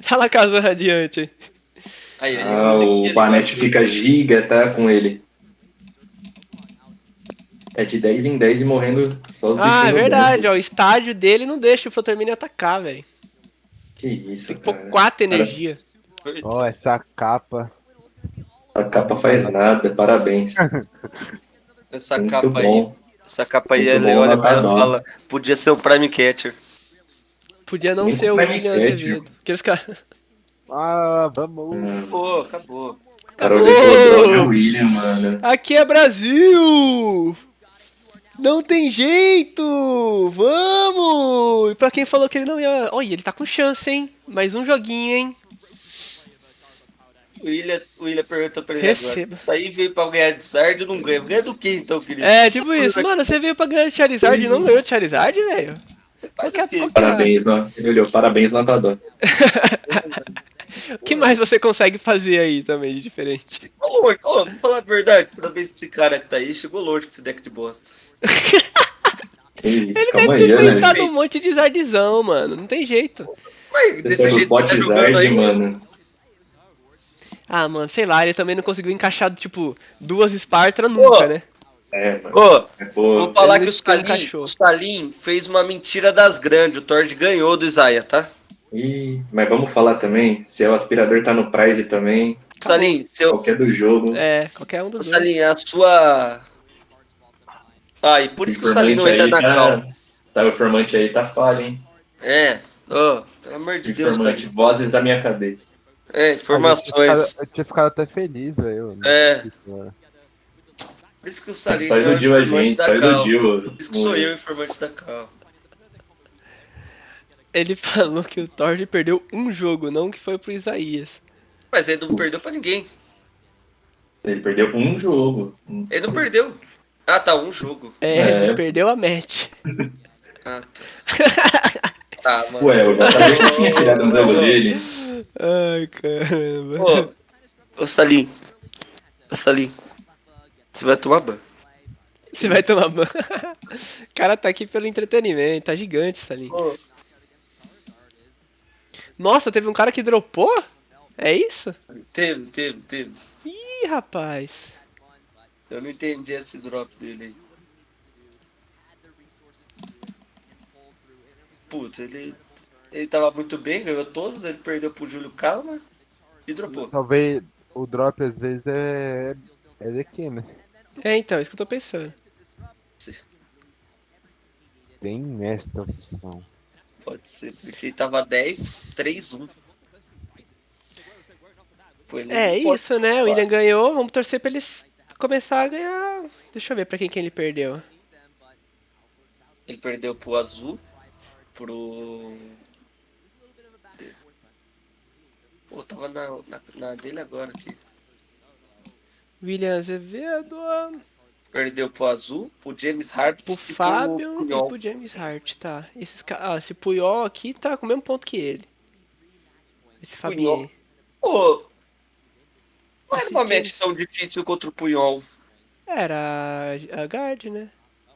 Alakazam radiante aí. O Banete fica giga, tá? Com ele. É de 10 em 10 e morrendo só os bichinhos. É verdade, ó. O estádio dele não deixa o Fluttermine atacar, velho. Que isso, tem que pôr 4 energia. Ó, essa capa. A capa faz nada, parabéns. Essa Muito capa bom. aí. Essa capa aí, ele olha pra ela e fala, podia ser o Prime Catcher. Podia não ser o William Azevedo. Aqueles caras. Vamos. Pô, acabou. Acabou. William, mano. Aqui é Brasil! Não tem jeito! Vamos! E pra quem falou que ele não ia... Olha, ele tá com chance, hein? Mais um joguinho, hein? O William perguntou pra ele agora. Isso aí veio pra ganhar de Charizard e não ganha. Ganha do que então, querido? Tipo isso. Mano, você veio pra ganhar de Charizard e não ganhou de Charizard, velho? Parabéns, ele olhou. Parabéns, notador. O que mais você consegue fazer aí também de diferente? Vou falar a verdade. Parabéns pra esse cara que tá aí. Chegou longe com esse deck de bosta. Ele deve ter pensado um monte de zardzão, mano. Não tem jeito. Mas desse jeito que tá jogando aí, mano. Mano, sei lá, ele também não conseguiu encaixar, tipo, 2 Sparta nunca, né? Vou falar que o Salim fez uma mentira das grandes. O Tord ganhou do Isaiah, tá? Mas vamos falar também, se o aspirador tá no prize também. Salim, qualquer do jogo. Qualquer um dos dois. Salim, a sua... e por isso que o Salim não entra na cal. O informante aí tá falha, hein? Pelo amor de Deus, Informante, vozes da minha cabeça. Informações. Eu tinha ficado até feliz, velho. Por isso que o Salim só iludiu a gente, só iludiu. Por isso que sou eu, informante da cal. Ele falou que o Tord perdeu um jogo, não que foi pro Isaías. Mas ele não perdeu pra ninguém. Ele perdeu um jogo. Ele não perdeu. Um jogo. Ele perdeu a match. Mano. Ué, eu já sabia que tinha tirado um jogo dele. Ai, caramba. Ô Salim. Você vai tomar ban. Você vai tomar ban. O cara tá aqui pelo entretenimento, tá gigante, Salim. Nossa, teve um cara que dropou? É isso? Teve. Ih, rapaz. Eu não entendi esse drop dele aí. Putz, ele tava muito bem, ganhou todos, ele perdeu pro Júlio Calma. E dropou. Talvez o drop às vezes é daqui, né? Então, isso que eu tô pensando. Tem esta opção. Pode ser, porque ele tava 10, 3-1. Isso, né? O William ganhou, vamos torcer pra eles começar a ganhar. Deixa eu ver pra quem ele perdeu. Ele perdeu pro azul, pro... Pô, tava na dele agora aqui. William Azevedo. Perdeu pro azul, pro James Hart pro Fábio e pro James Hart, tá. Esse Puyol aqui tá com o mesmo ponto que ele. Esse Fabinho aí. Pô, não era uma match tão difícil contra o Puyol. Era a guard, né?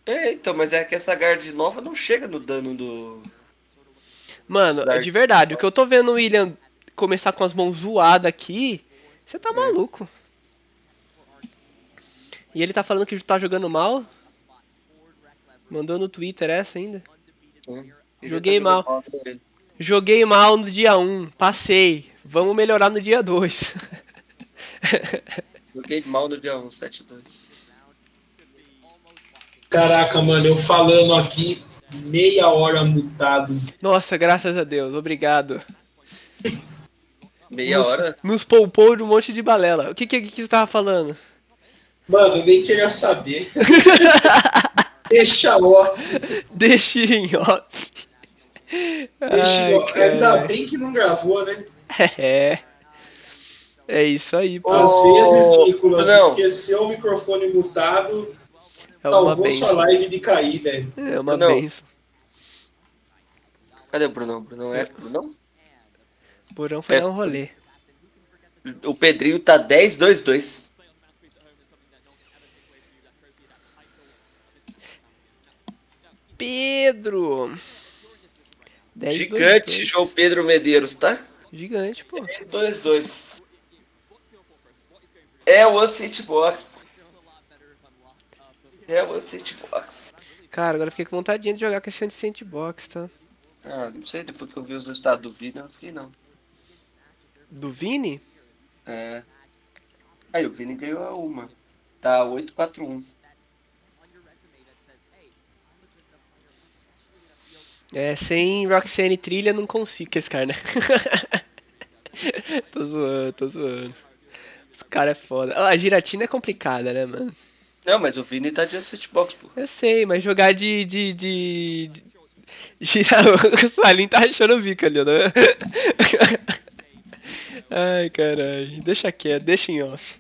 Então, mas é que essa guard nova não chega no dano do... Mano, de verdade, o que eu tô vendo o William começar com as mãos zoadas aqui, você tá maluco. E ele tá falando que tá jogando mal? Mandou no Twitter essa ainda? Joguei mal. Joguei mal no dia 1, passei. Vamos melhorar no dia 2. Joguei mal no dia 1, 7-2. Caraca, mano, eu falando aqui, meia hora mutado. Nossa, graças a Deus, obrigado. Meia hora? Nos poupou de um monte de balela. O que você tava falando? Mano, eu nem queria saber. Deixa off. Deixa em off. Ainda bem que não gravou, né? É isso aí, pô. Às vezes, Nicolas, esqueceu o microfone mutado, salvou sua live de cair, velho. É uma benção. Cadê o Brunão? Brunão é Brunão? O Brunão foi dar um rolê. O Pedrinho tá 10-2-2. Pedro! Gigante, João Pedro Medeiros, tá? Gigante, pô. 10-2-2. É o City Box, pô. É o City Box. Cara, agora eu fiquei com vontade de jogar com esse Anti Box, tá? Ah, não sei, depois que eu vi os resultados do Vini, eu não fiquei não. Do Vini? É. Aí o Vini ganhou uma. Tá 8-4-1. Sem Roxanne Trilha não consigo com esse cara, né? Tô zoando. Esse cara é foda. A giratina é complicada, né, mano? Não, mas o Vini tá de Setbox, pô. Eu sei, mas jogar girar o Salim tá achando o bico ali, né? Ai, caralho. Deixa quieto, deixa em off.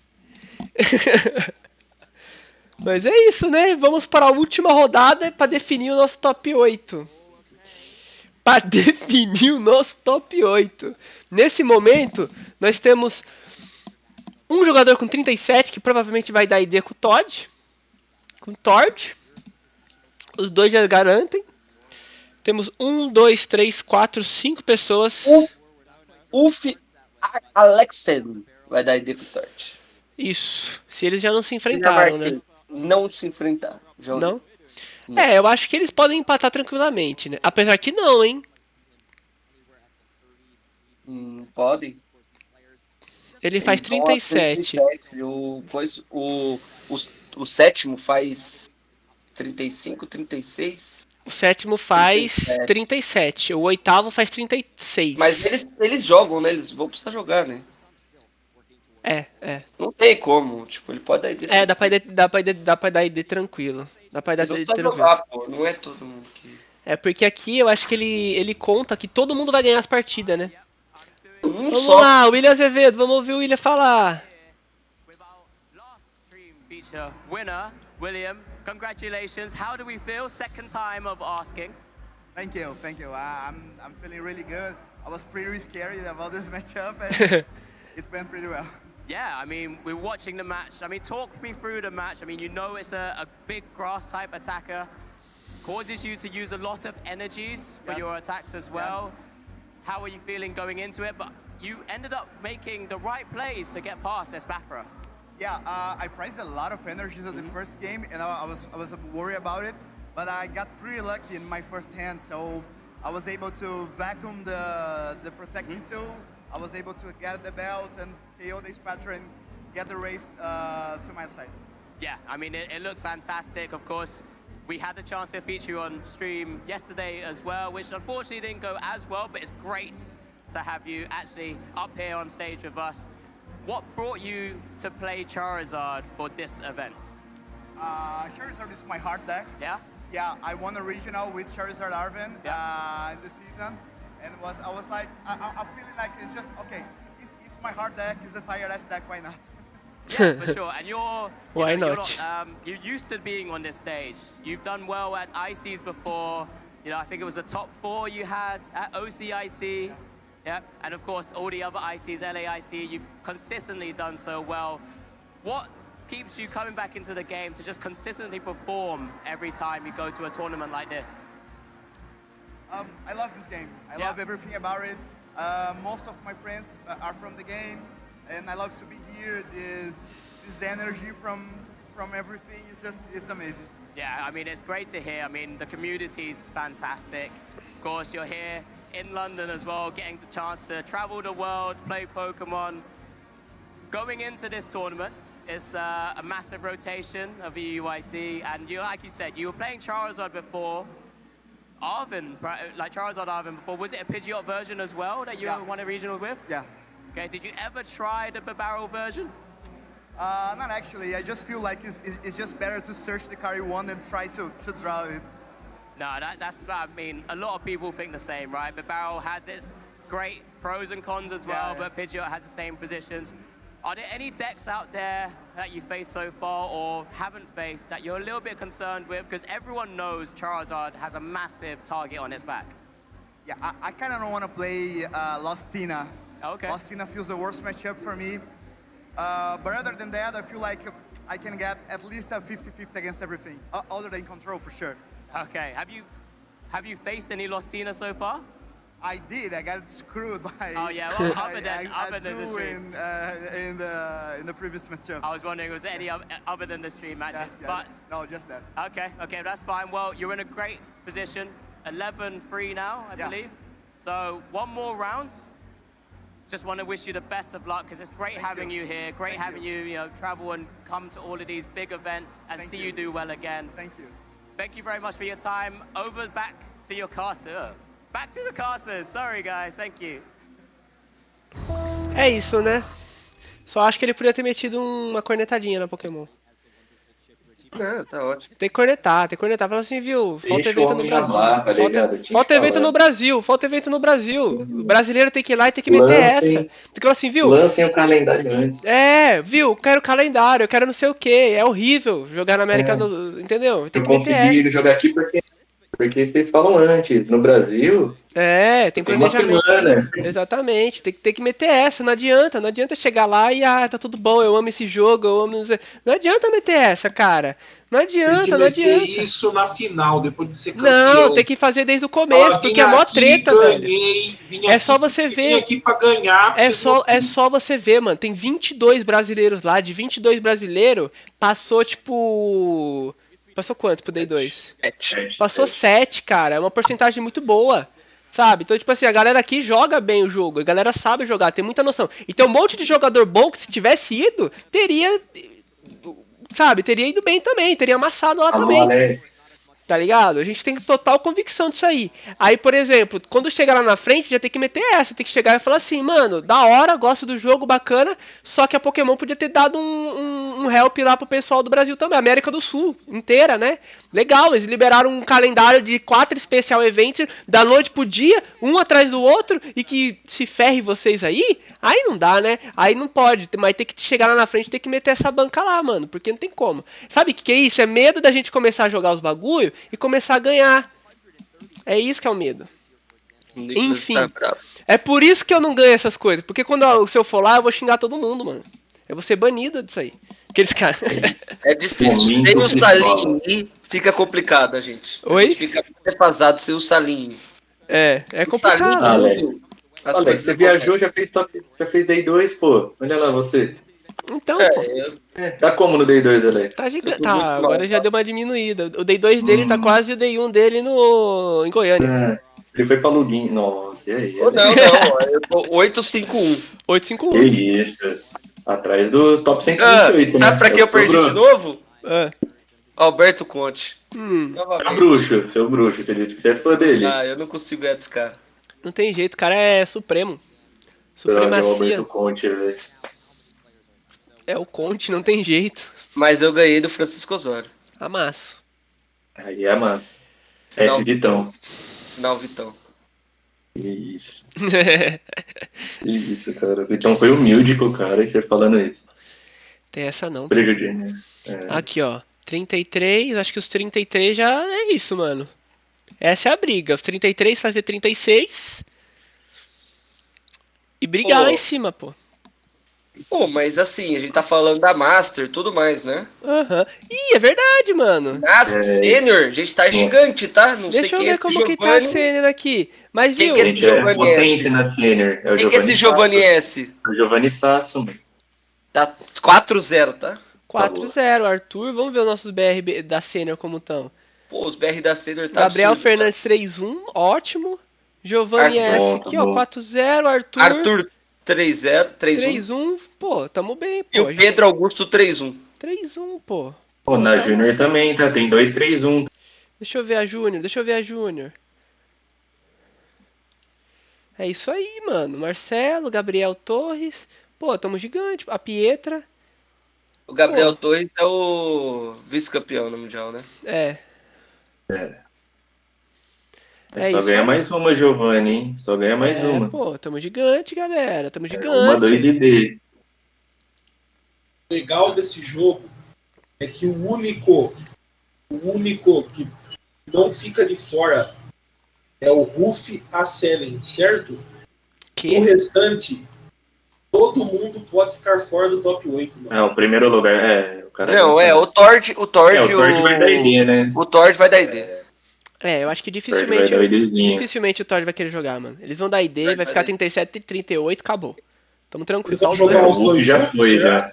Mas é isso, né? Vamos para a última rodada para definir o nosso top 8. Para definir o nosso top 8. Nesse momento, nós temos um jogador com 37, que provavelmente vai dar ID com o Todd. Com o Tord. Os dois já garantem. Temos 1, 2, 3, 4, 5 pessoas. Alexen vai dar ID com o Tord. Isso. Se eles já não se enfrentaram, né? Não se enfrentaram. Não? Eu acho que eles podem empatar tranquilamente, né? Apesar que não, hein? Podem. Ele faz 37. O sétimo faz 35, 36. O sétimo faz 37. O oitavo faz 36. Mas eles jogam, né? Eles vão precisar jogar, né? Não tem como. Tipo, ele pode dar ID. Dá pra dar ID tranquilo. Dá pra dar ID tranquilo. Jogar, pô. Não é todo mundo que... É porque aqui eu acho que ele conta que todo mundo vai ganhar as partidas, né? Vamos só. lá, William Azevedo, vamos ouvir o William falar. Winner, William, congratulations. How do we feel? Second time of asking. Thank you. I'm feeling really good. I was pretty scared about this matchup, and it went pretty well. Yeah, I mean, we're watching the match. I mean, talk me through the match. I mean, you know it's a big grass type attacker. Causes you to use a lot of energies for your attacks as well. Yes. How are you feeling going into it? But you ended up making the right plays to get past Espathra. Yeah, I priced a lot of energies at the first game, and I was worried about it. But I got pretty lucky in my first hand, so I was able to vacuum the protecting tool. I was able to get the belt and KO the Spectre and get the race to my side. Yeah, I mean, it looks fantastic. Of course, we had the chance to feature you on stream yesterday as well, which unfortunately didn't go as well, but it's great to have you actually up here on stage with us. What brought you to play Charizard for this event? Charizard is my hard deck. Yeah? Yeah, I won a regional with Charizard Arven in the season. And I was like, I'm feeling like it's just, okay, it's my hard deck, it's a tired ass deck, why not? Yeah, for sure. And Why you're not? you're used to being on this stage. You've done well at ICs before. You know, I think it was the top 4 you had at OCIC. Yeah, and of course, all the other ICs, LAIC, you've consistently done so well. What keeps you coming back into the game to just consistently perform every time you go to a tournament like this? I love this game. I love everything about it. Most of my friends are from the game, and I love to be here. This energy from everything is just, it's amazing. Yeah, I mean, it's great to hear. I mean, the community's fantastic. Of course, you're here in London as well, getting the chance to travel the world, play Pokemon. Going into this tournament, it's a massive rotation of EUIC, and like you said, you were playing Charizard before. Arven, like Charizard Arven before, was it a Pidgeot version as well that you won a regional with? Yeah. Okay, did you ever try the Barrel version? Not actually, I just feel like it's just better to search the card you want than try to draw it. No, that's, I mean, a lot of people think the same, right? But Barrel has its great pros and cons as well, but Pidgeot has the same positions. Are there any decks out there that you faced so far or haven't faced that you're a little bit concerned with? Because everyone knows Charizard has a massive target on its back. Yeah, I kind of don't want to play Lostina. Okay. Lostina feels the worst matchup for me. But other than that, I feel like I can get at least a 50-50 against everything, other than control for sure. Okay, have you faced any Lostina so far? I did. I got screwed by. Oh yeah, well, other than the stream. In the previous matchup. I was wondering, was there any other than the stream matches? Yes, no, just that. Okay, that's fine. Well, you're in a great position. 11-3 now, I believe. So one more round. Just want to wish you the best of luck because it's great having you here. Great having you, travel and come to all of these big events and see you do well again. Thank you. Thank you very much for your time. Back to your caster. Back to the casters. Sorry, guys. Thank you. É isso, né? Só acho que ele podia ter metido uma cornetadinha na Pokémon. Não, tá ótimo. Tem que cornetar. Fala assim, viu? Falta evento no Brasil. Falta evento no Brasil. O brasileiro tem que ir lá e tem que meter essa. Tem que falar assim, viu? Lancem o calendário antes. Viu? Quero calendário, eu quero não sei o que. É horrível jogar na América do... Entendeu? Tem que meter essa. Eu consegui jogar aqui porque vocês falam antes. No Brasil... tem planejamento. Exatamente, tem que meter essa, não adianta chegar lá e tá tudo bom, eu amo esse jogo, não adianta meter essa, cara. Não adianta. Isso na final, depois de ser campeão. Não, tem que fazer desde o começo, porque é mó treta, velho. É só você ver. Vim aqui pra ganhar. É só você ver, mano. Tem 22 brasileiros lá, de 22 brasileiros, passou tipo... Passou quantos pro Day 2? 7. Passou 7, cara. É uma porcentagem muito boa. Sabe? Então, tipo assim, a galera aqui joga bem o jogo. A galera sabe jogar, tem muita noção. E tem um monte de jogador bom que se tivesse ido, teria ido bem também. Teria amassado lá também. Alex. Tá ligado? A gente tem total convicção disso aí. Aí, por exemplo, quando chegar lá na frente, já tem que meter essa. Tem que chegar e falar assim, mano, da hora, gosto do jogo, bacana. Só que a Pokémon podia ter dado um help lá pro pessoal do Brasil também. América do Sul inteira, né? Legal, eles liberaram um calendário de 4 Special Events da noite pro dia, um atrás do outro. E que se ferre vocês aí, aí não dá, né? Aí não pode, mas tem que chegar lá na frente e ter que meter essa banca lá, mano. Porque não tem como. Sabe o que é isso? É medo da gente começar a jogar os bagulho e começar a ganhar. É isso que é o medo. Enfim, é por isso que eu não ganho essas coisas. Porque se eu for lá, eu vou xingar todo mundo, mano. Eu vou ser banido disso aí. Aqueles caras. É difícil. Sem o Salim fica complicado, gente. Oi? A gente fica defasado sem o Salim. É complicado. Alex, você viajou, já fez Day 2, pô. Olha lá você. Então, tá como no Day 2, Alex? Tá gigante. Agora já deu uma diminuída. O Day 2 dele tá quase o Day 1 dele em Goiânia. Ele foi pra Lugin. Nossa, e aí? Oh, não, eu tô 851. 851. Que isso. Atrás do top 128, sabe né? pra que eu perdi de novo? É. Alberto Conte. Seu bruxo, seu bruxo. Você disse que você é fã dele. Eu não consigo esse cara. Não tem jeito, o cara é supremo. Droga, o Supremacia. Alberto Conte, velho. É o Conte, não tem jeito. Mas eu ganhei do Francisco Osório. Amasso. Aí é, mano. Sinal F Vitão. Sinal Vitão. Isso. Isso, cara. O Vitão foi humilde com o cara e você falando isso. Tem essa não. Prejudica, né? Aqui, ó. 33, acho que os 33 já é isso, mano. Essa é a briga. Os 33 fazer 36. E brigar lá em cima, pô. Pô, mas assim, a gente tá falando da Master e tudo mais, né? Aham. Ih, é verdade, mano. Sênior, a gente tá gigante, tá? Não Deixa sei eu quem ver é como esse que tá Giovanni. a Sênior aqui. Mas Quem viu? que é esse Giovanni S? Na Sênior. É o Quem que é esse Giovanni S? O Giovanni Sasso, mano. Tá 4-0, tá? 4-0, Arthur. Vamos ver os nossos BR da Sênior como estão. Pô, os BR da Sênior tá Gabriel absurdo, Fernandes 3-1, ótimo. Giovanni S aqui, ó, 4-0. Arthur 3-0, 3-1. 3-1, pô, tamo bem, pô. E o Pedro Augusto 3-1. 3-1, pô. Pô, na Júnior também, tá? Tem 2-3-1. Deixa eu ver a Júnior, É isso aí, mano. Marcelo, Gabriel Torres. Pô, tamo gigante. A Pietra. O Gabriel Torres é o vice-campeão no Mundial, né? É. Só isso ganha aí. mais uma, Giovanni, hein? Só ganha mais uma. Pô, tamo gigante, galera. Tamo gigante. Uma, 2 e D. O legal desse jogo é que o único que não fica de fora é o Ruff Asselen, certo? O restante, todo mundo pode ficar fora do top 8. Mano. O primeiro lugar, o cara... Não, o Tord vai dar ID, né? O Tord vai dar ID. Eu acho que dificilmente o Tord vai querer jogar, mano. Eles vão dar ID, vai ficar 37 e 38, acabou. Tamo tranquilo. Eles vão jogar os dois já foi, já.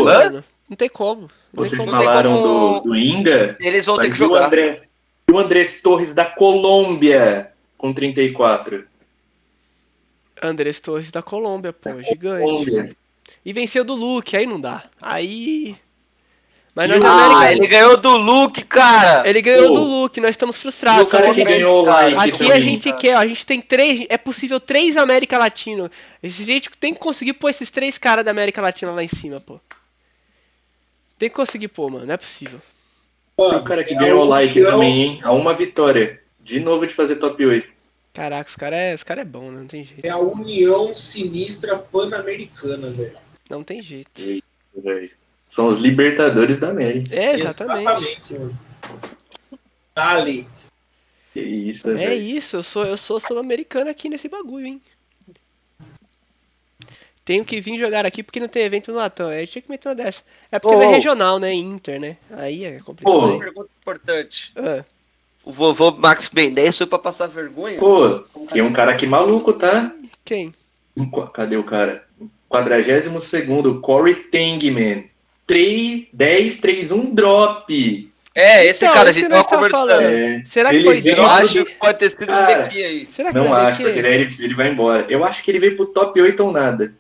Mano, não tem como. Vocês falaram do Inga? Eles vão ter que jogar. E o André Torres da Colômbia, com 34. Andrés Torres da Colômbia, pô, gigante. E venceu do Luke, aí não dá. Aí... Mas nós ele ganhou do Luke, cara! Ele ganhou do Luke, nós estamos frustrados. O cara que ganhou lá aqui a gente quer, ó, a gente tem 3, é possível 3 América Latina. Esse gente tem que conseguir pôr esses 3 caras da América Latina lá em cima, pô. Tem que conseguir pôr, mano, não é possível. O cara que ganhou o like também, hein? A uma vitória. De novo de fazer top 8. Caraca, os cara é bom, né? Não tem jeito. É a União Sinistra Pan-Americana, velho. Não tem jeito. Velho. São os Libertadores da América. Exatamente, mano. Dali. Que isso, velho. Isso, eu sou sul-americano aqui nesse bagulho, hein? Tenho que vir jogar aqui porque não tem evento no Latão. Aí tinha que meter uma dessa. É porque não é regional, né? Inter, né? Aí é complicado. Uma pergunta importante. O vovô Max Ben 10 foi pra passar vergonha? Pô, tem um cara aqui maluco, tá? Quem? Cadê o cara? 42º, Corey Tangman. 3-10-3-1 drop. Esse cara, a gente tava conversando. Será que foi Eu acho que pode ter sido um DQ aí. Será que não acho, porque ele vai embora. Eu acho que ele veio pro top 8 ou nada.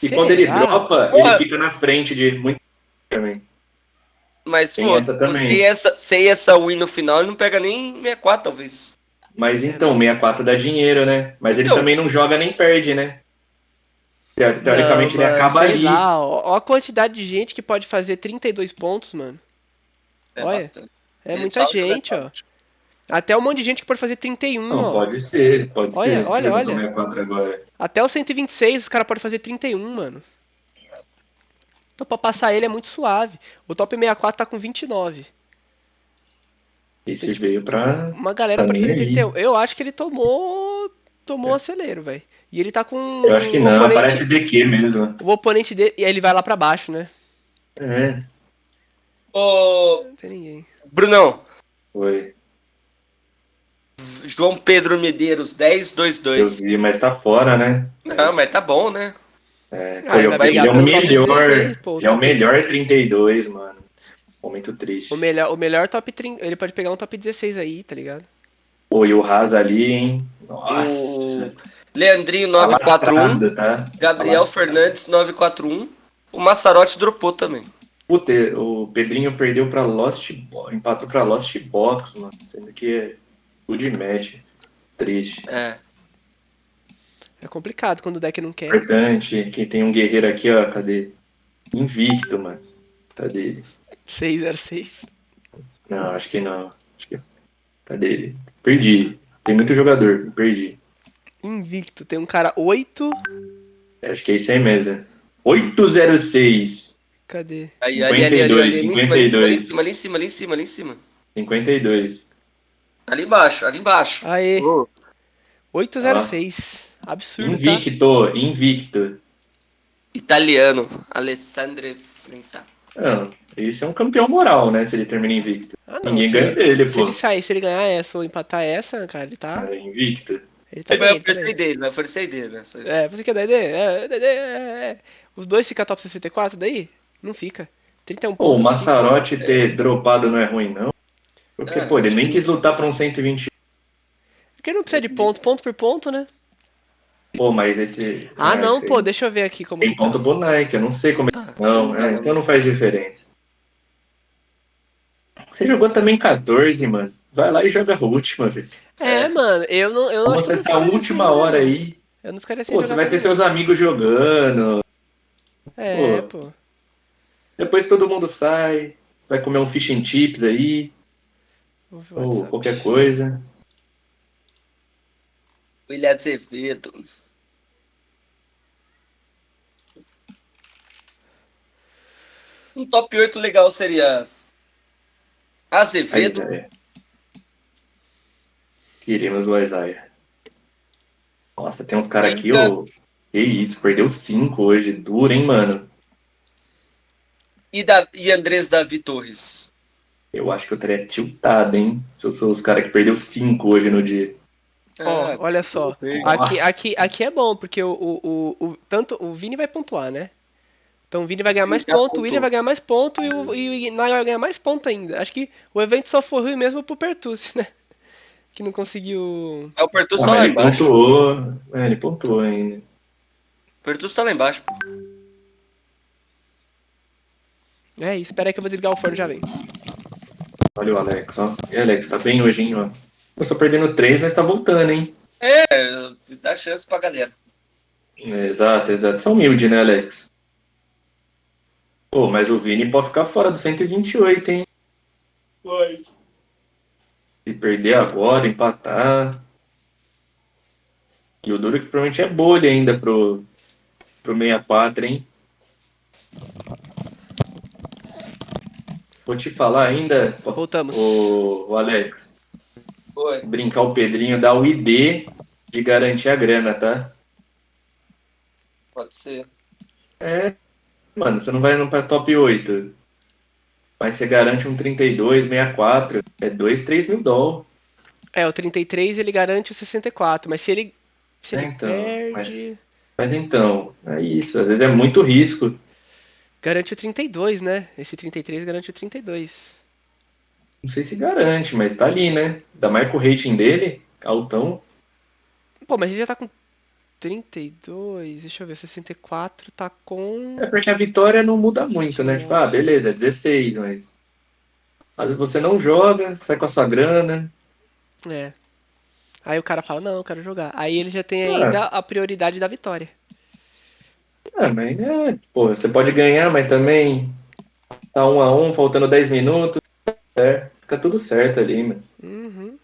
E quando ele dropa, ele fica na frente de muito também. Mas, pô, sem essa win no final, ele não pega nem 64, talvez. Mas então, 64 dá dinheiro, né? Mas ele também não joga nem perde, né? Teoricamente, ele acaba ali. Ó a quantidade de gente que pode fazer 32 pontos, mano. Olha, bastante. É muita gente, ó. Até um monte de gente que pode fazer 31, não, ó. Pode ser. Olha. Agora. Até o 126 os caras podem fazer 31, mano. Então pra passar ele é muito suave. O top 64 tá com 29. Esse veio pra... Uma galera pode fazer 31. Eu acho que ele tomou acelero, velho. E ele tá com... Eu acho que não, parece DQ mesmo. O oponente dele... E aí ele vai lá pra baixo, né? Não tem ninguém. Brunão. Oi. João Pedro Medeiros, 10-2-2. Eu vi, mas tá fora, né? Não, mas tá bom, né? Ele é o melhor 32, mano. Momento triste. O melhor top 30. Ele pode pegar um top 16 aí, tá ligado? Pô, e o Haas ali, hein? O Nossa. Leandrinho Tá 941. lastrado, tá? Gabriel Fernandes 941. O Massarotti dropou também. Puta, o Pedrinho perdeu pra Lost Box, empatou pra Lost Box, mano. Sendo que é good match. Triste. É. É complicado quando o deck não quer. Importante. Quem tem um guerreiro aqui, ó, cadê? Invicto, mano. Cadê ele? 606. Não, acho que não. Cadê ele? Perdi. Tem muito jogador, perdi. Invicto, tem um cara 8. Acho que é isso aí mesmo. 806. Cadê? Aí, 52, ali em cima, 52. ali em cima. 52. Ali embaixo. Aê. Oh. 806. Absurdo, Invicto. Italiano. Alessandro Frenta. Não, esse é um campeão moral, né? Se ele termina invicto. Ah, não. Ninguém ganha dele, se pô. ele sair, se ele ganhar essa ou empatar essa, cara, ele tá. Invicto. Ele tá Vai bem, tá bem. vai oferecer ID, né? Você quer dar ID? Os dois ficam top 64 daí? Não fica. 31 Pô, pontos. o Massarotti ter dropado não é ruim, não. Porque, pô, ele nem quis lutar pra um 120. Porque não precisa de ponto por ponto, né? Pô, mas esse. Não, esse pô, deixa eu ver aqui como tem que tá. ponto pro Nike, eu não sei como é. Não, então não faz diferença. Você jogou também 14, mano. Vai lá e joga a última, velho. Mano, eu não Vamos acho que acessar a última hora aí. Eu não ficaria sem Pô, jogar você vai ter também, seus amigos jogando. pô. Depois todo mundo sai. Vai comer um fish and chips aí. Ou qualquer coisa. William Azevedo. Um top 8 legal seria Azevedo. Queremos o Isaiah. Nossa, tem uns caras aqui, ô. Que isso, perdeu 5 hoje. Duro, hein, mano? E Andrés Davi Torres. Eu acho que eu estaria tiltado, hein? Se eu sou os caras que perdeu 5 hoje no dia. Olha só. Aqui é bom, porque tanto o Vini vai pontuar, né? Então o Vini vai ganhar mais ponto, o William vai ganhar mais ponto e o Nai vai ganhar mais ponto ainda. Acho que o evento só foi ruim mesmo pro Pertucci, né? Que não conseguiu. O Pertucci tá lá embaixo. Ele pontuou ainda. O Pertucci tá lá embaixo. É isso, espera aí que eu vou desligar o forno e já vem. Olha o Alex, ó. E Alex, tá bem hoje, hein, ó. Eu tô perdendo 3, mas tá voltando, hein? Dá chance pra galera. Exato. Você é humilde, né, Alex? Pô, mas o Vini pode ficar fora do 128, hein? Vai. Se perder agora, empatar. E o duro que provavelmente é bolha ainda pro 64, hein? Vou te falar ainda, Voltamos. O Alex. Oi. Brincar o Pedrinho dá o ID de garantir a grana, tá? Pode ser. Mano, você não vai pra top 8. Mas você garante um 32, 64. É 2, 3 mil dólares. O 33 ele garante o 64, mas se ele Então, perde. Mas então, é isso. Às vezes é muito risco. Garante o 32, né? Esse 33 garante o 32. Não sei se garante, mas tá ali, né? Ainda mais com o rating dele, altão. Pô, mas ele já tá com 32, deixa eu ver, 64 tá com... É porque a vitória não muda muito, né? Tipo, beleza, é 16, mas... Às vezes você não joga, sai com a sua grana. Aí o cara fala, não, eu quero jogar. Aí ele já tem ainda a prioridade da vitória. Mas pô, você pode ganhar, mas também tá 1-1, faltando 10 minutos. Fica tudo certo ali, mano. Uhum.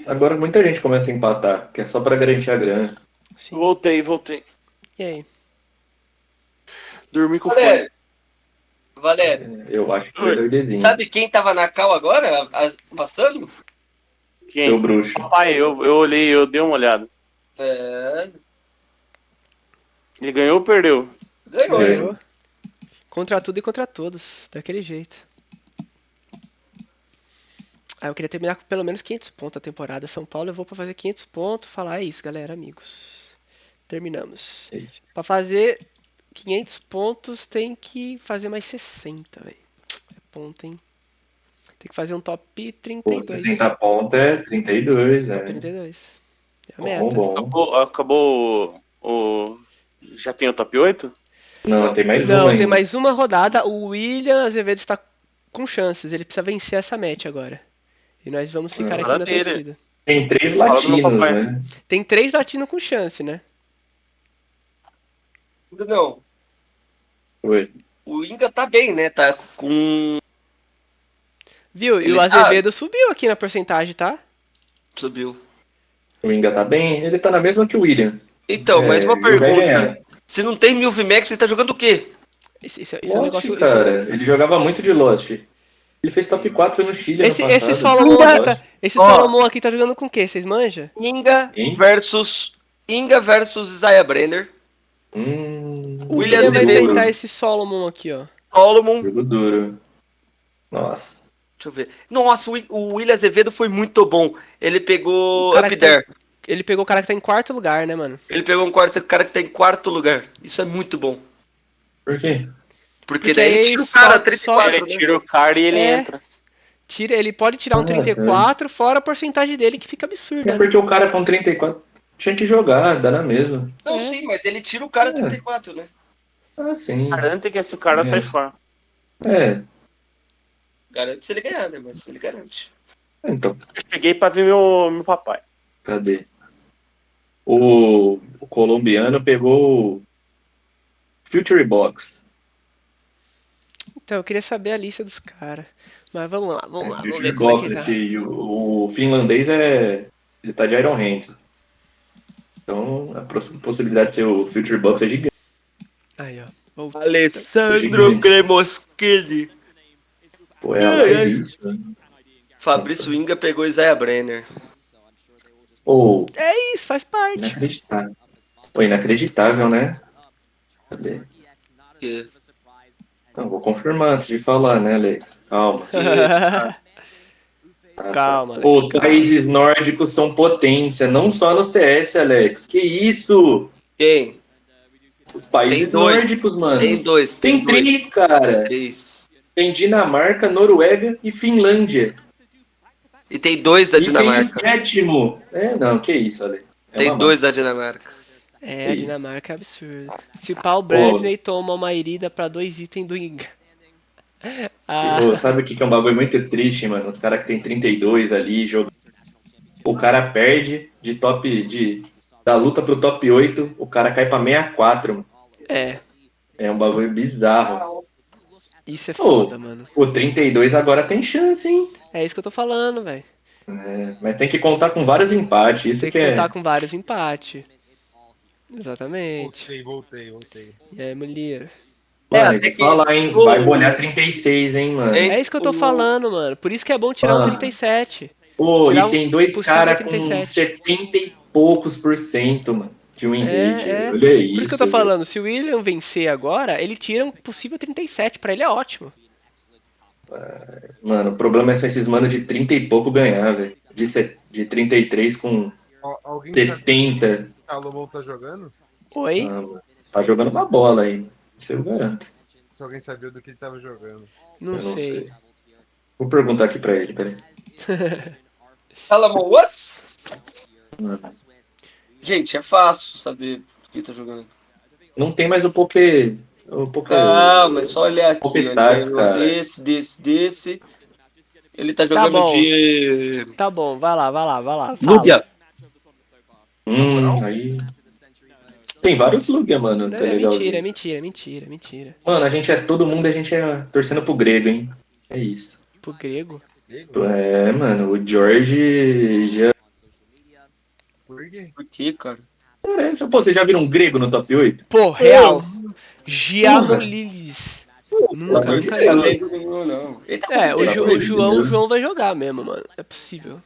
Agora muita gente começa a empatar, que é só pra garantir a grana. Sim. Voltei. E aí? Dormi com o fone. Valério. Eu acho que foi doidezinho. Sabe quem tava na cal agora, passando? Quem? O bruxo. Papai, eu olhei, eu dei uma olhada. Ele ganhou ou perdeu? Ganhou. Contra tudo e contra todos, daquele jeito. Eu queria terminar com pelo menos 500 pontos a temporada. São Paulo levou pra fazer 500 pontos. Falar, é isso, galera, amigos. Terminamos. Pra fazer 500 pontos tem que fazer mais 60, velho. É ponto, hein? Tem que fazer um top 32. 60 pontos é 32, top é. 32. É a Bom, meta. bom. Acabou o... Já tem o top 8? Não, tem mais Não, uma tem ainda. mais uma rodada. O William Azevedo está com chances. Ele precisa vencer essa match agora. E nós vamos ficar aqui na torcida. Tem 3 latinos, né? Tem 3 latinos com chance, né? Não. Oi. O Inga tá bem, né? Tá com... Viu? E o Azevedo subiu aqui na porcentagem, tá? Subiu. O Inga tá bem? Ele tá na mesma que o William. Então, mais uma ele vai ganhar. pergunta. Se não tem 1000 VMAX, ele tá jogando o quê? Esse é Lost, um negócio... cara. Ele jogava muito de Lost. Ele fez top 4 no Chile ano passado. Esse Solomon aqui tá jogando com o quê? Vocês manjam? Inga versus Isaiah Brenner. O William vai tentar esse Solomon aqui, ó. Solomon. Jogo duro. Nossa. Deixa eu ver. Nossa, o William Azevedo foi muito bom. Ele pegou Up There. Ele pegou o cara que tá em 4º lugar, né, mano? Ele pegou um cara que tá em 4º lugar. Isso é muito bom. Por quê? Porque daí ele tira o cara 34, Ele tira o cara e ele entra. Ele pode tirar um 34, fora a porcentagem dele, que fica absurda. É porque o cara com 34 tinha que jogar, dá na mesma. Não, sim, mas ele tira o cara 34, né? Ah, sim. Garante que esse cara sai fora. É. Garante se ele ganhar, né? Mas ele garante. Então. Eu cheguei pra ver meu papai. Cadê? O colombiano pegou o Future Box. Então, eu queria saber a lista dos caras. Mas vamos lá, vamos ver Future como é Box, que tá. o finlandês ele tá de Iron Hands. Então a possibilidade de ter o Future Box é gigante. Aí, ó. Alessandro Cremoschini. Pô, é isso, né? Fabrício Inga pegou Isaiah Brenner. Oh, é isso, faz parte. Inacreditável. Pô, inacreditável, né? Cadê? Que? Não, vou confirmar antes de falar, né, Alex? Calma. Calma, Alex, Os países nórdicos são potência, não só no CS, Alex. Que isso? Quem? Os países nórdicos, mano. Tem dois. Tem três, cara. Tem Dinamarca, Noruega e Finlândia. E tem 2 da Dinamarca. Tem o 7º. Não, que isso, Alex. Tem 2 da Dinamarca. A Dinamarca é absurdo. Se o Paul Bradley toma uma herida pra 2 itens do Inga. Sabe o que é um bagulho muito triste, mano? Os caras que tem 32 ali jogando. O cara perde da luta pro top 8, o cara cai pra 64, mano. É um bagulho bizarro. Isso é foda, mano. O 32 agora tem chance, hein? É isso que eu tô falando, velho. Mas tem que contar com vários empates. Isso tem que contar com vários empates. Exatamente. Voltei. E aí, mulher? Mano, tem que falar, hein? Vai bolhar 36, hein, mano? É isso que eu tô falando, mano. Por isso que é bom tirar um 37. E tem 2 caras com 70 e poucos %, mano. De win rate. Olha isso. Por isso que eu tô falando. Se o William vencer agora, ele tira um possível 37. Pra ele é ótimo. Mano, o problema é só esses manos de 30 e pouco ganhar, velho. De 33 com 70. Sabe o Salomão tá jogando? Oi? Tá jogando uma bola aí. Isso eu garanto. Se alguém sabia do que ele tava jogando. Não sei. Vou perguntar aqui pra ele, peraí. Salomão, what? Gente, é fácil saber do que tá jogando. Não tem mais o Poké. Mas é só olhar aqui. Desse. Ele tá jogando de... Tá bom, vai lá. Lugia. Aí... Tem vários Lugia, mano. É mentira. Mano, todo mundo, a gente é torcendo pro grego, hein? É isso. Pro grego? Mano, o George já... Por quê, cara? Vocês já viram um grego no top 8? Pô, real. Gianolilis. Nunca o João vai jogar mesmo, mano. É possível.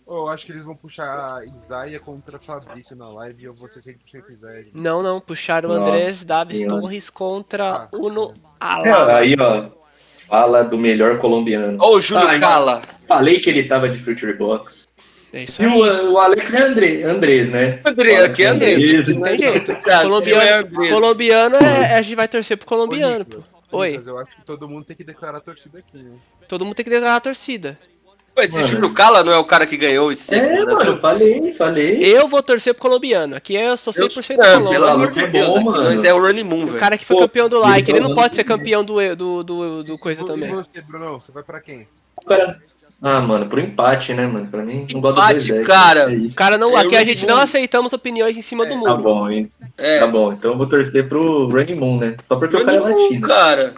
Eu acho que eles vão puxar Isaiah contra Fabrício na live e eu vou ser 100% Isaiah. Não. Puxaram o Andrés Davis Torres contra Uno Ala. Aí, ó. Fala do melhor colombiano. Ô, Júlio Cala. Falei que ele tava de Future Box. É isso E aí. o Alex é Andrés, né? Aqui é Andrés. Não tem jeito. Colombiano, Colombiano a gente vai torcer pro colombiano, pô. Oi. Nicolas, eu acho que todo mundo tem que declarar a torcida aqui, né? Todo mundo tem que declarar a torcida. Pô, esse Júlio Cala não é o cara que ganhou esse aqui? Mano, falei. Eu vou torcer pro colombiano. Aqui eu sou 100% colombiano. Pelo amor de Deus, aqui nós é o Running Moon, velho. O cara que foi campeão do like, ele não pode ser campeão do coisa também. E você, Bruno, você vai pra quem? Mano, pro empate, né, mano? Pra mim, não gosto dos dois. Cara. É isso. Cara, não, aqui a gente não aceitamos opiniões em cima do muro. Tá bom, hein? Tá bom, então eu vou torcer pro Running Moon, né? Só porque o cara é latino. Cara.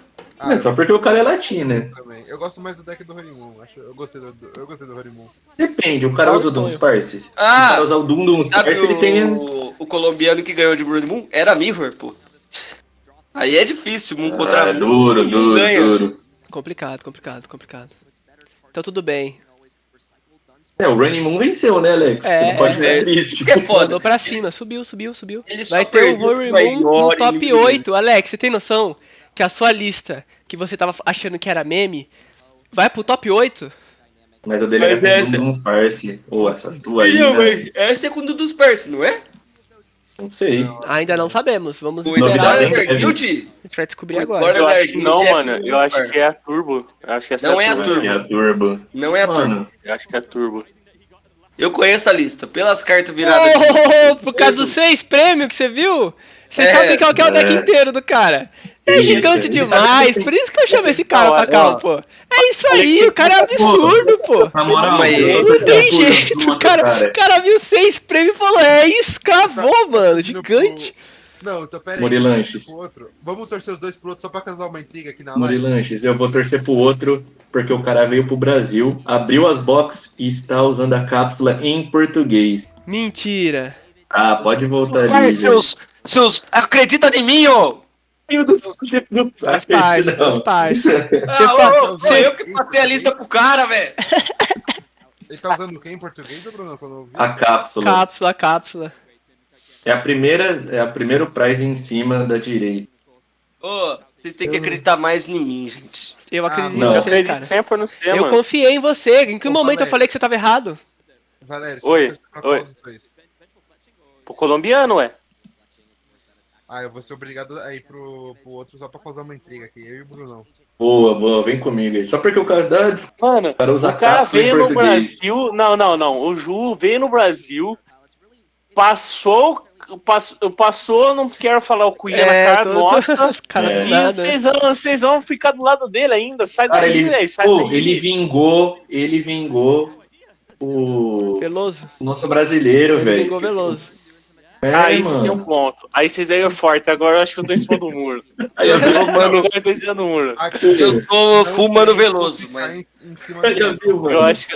Só porque o cara é latino, né? Eu gosto mais do deck do Honeymoon. Eu gostei do Honeymoon. Depende, o cara usa o Doom Sparse. Se o cara usar o Doom Sparse, ele tem... O colombiano que ganhou de Running Moon era Mirror, pô. Aí é difícil, um contra um. Duro. Complicado. Então tudo bem. O Running Moon venceu, né, Alex? Não pode ficar isso. É foda. Mandou pra cima, subiu. Ele vai ter o Running Moon no top 8. Alex, você tem noção que a sua lista, que você tava achando que era meme, vai pro top 8? Mas o dele é com o Doom Sparse. Ou essa sua aí, né? Essa é com o Doom Sparse, não é? Não sei. Ainda não sabemos. Vamos esperar. A gente vai descobrir agora. Eu acho que não, mano. Eu acho que é a Turbo. Eu acho que essa não é a Turbo. Não é a Turbo. Mano, eu acho que é a Turbo. Eu conheço a lista, pelas cartas viradas. Por causa dos 6 prêmios que você viu? Você sabe qual que é o deck inteiro do cara. É gigante demais, por isso que eu chamo esse cara pra cá, pô. É isso aí, o cara é absurdo, pô. Na moral, não tem jeito, o cara viu 6 prêmios e falou, é isso, cravou, mano, gigante. Não, então pera aí, Murilanches. Vamos torcer os dois pro outro só pra causar uma intriga aqui na live. Murilanches, eu vou torcer pro outro, porque o cara veio pro Brasil, abriu as boxes e está usando a cápsula em português. Mentira. Pode voltar ali. Seus, acredita em mim, ô! Faz parte. Eu que passei a lista pro cara, velho. Ele tá usando o que em português, Bruno? Quando eu vi? A cápsula. Cápsula. É a primeiro prize em cima da direita. Vocês têm que acreditar mais em mim, gente. Eu acredito em você, cara. Sempre no seu, eu confiei em você. Em que momento eu falei que você tava errado? Valério, Oi. Pro colombiano, ué. Eu vou ser obrigado a ir pro outro só pra causar uma intriga aqui. Eu e o Brunão. Boa, vem comigo aí. Só porque o cara dá. Mano, o cara veio no Brasil. Não. O Ju veio no Brasil. Passou, não quero falar o cuia na cara nossa. E vocês vão ficar do lado dele ainda. Sai daí, velho. Ele vingou o Veloso. Nosso brasileiro, velho. Vingou Veloso. Aí vocês têm um ponto. Aí vocês aí é forte. Agora eu acho que eu tô em cima do muro. Aí eu tô em cima do muro. Eu tô full Mano Veloso, mas. Eu acho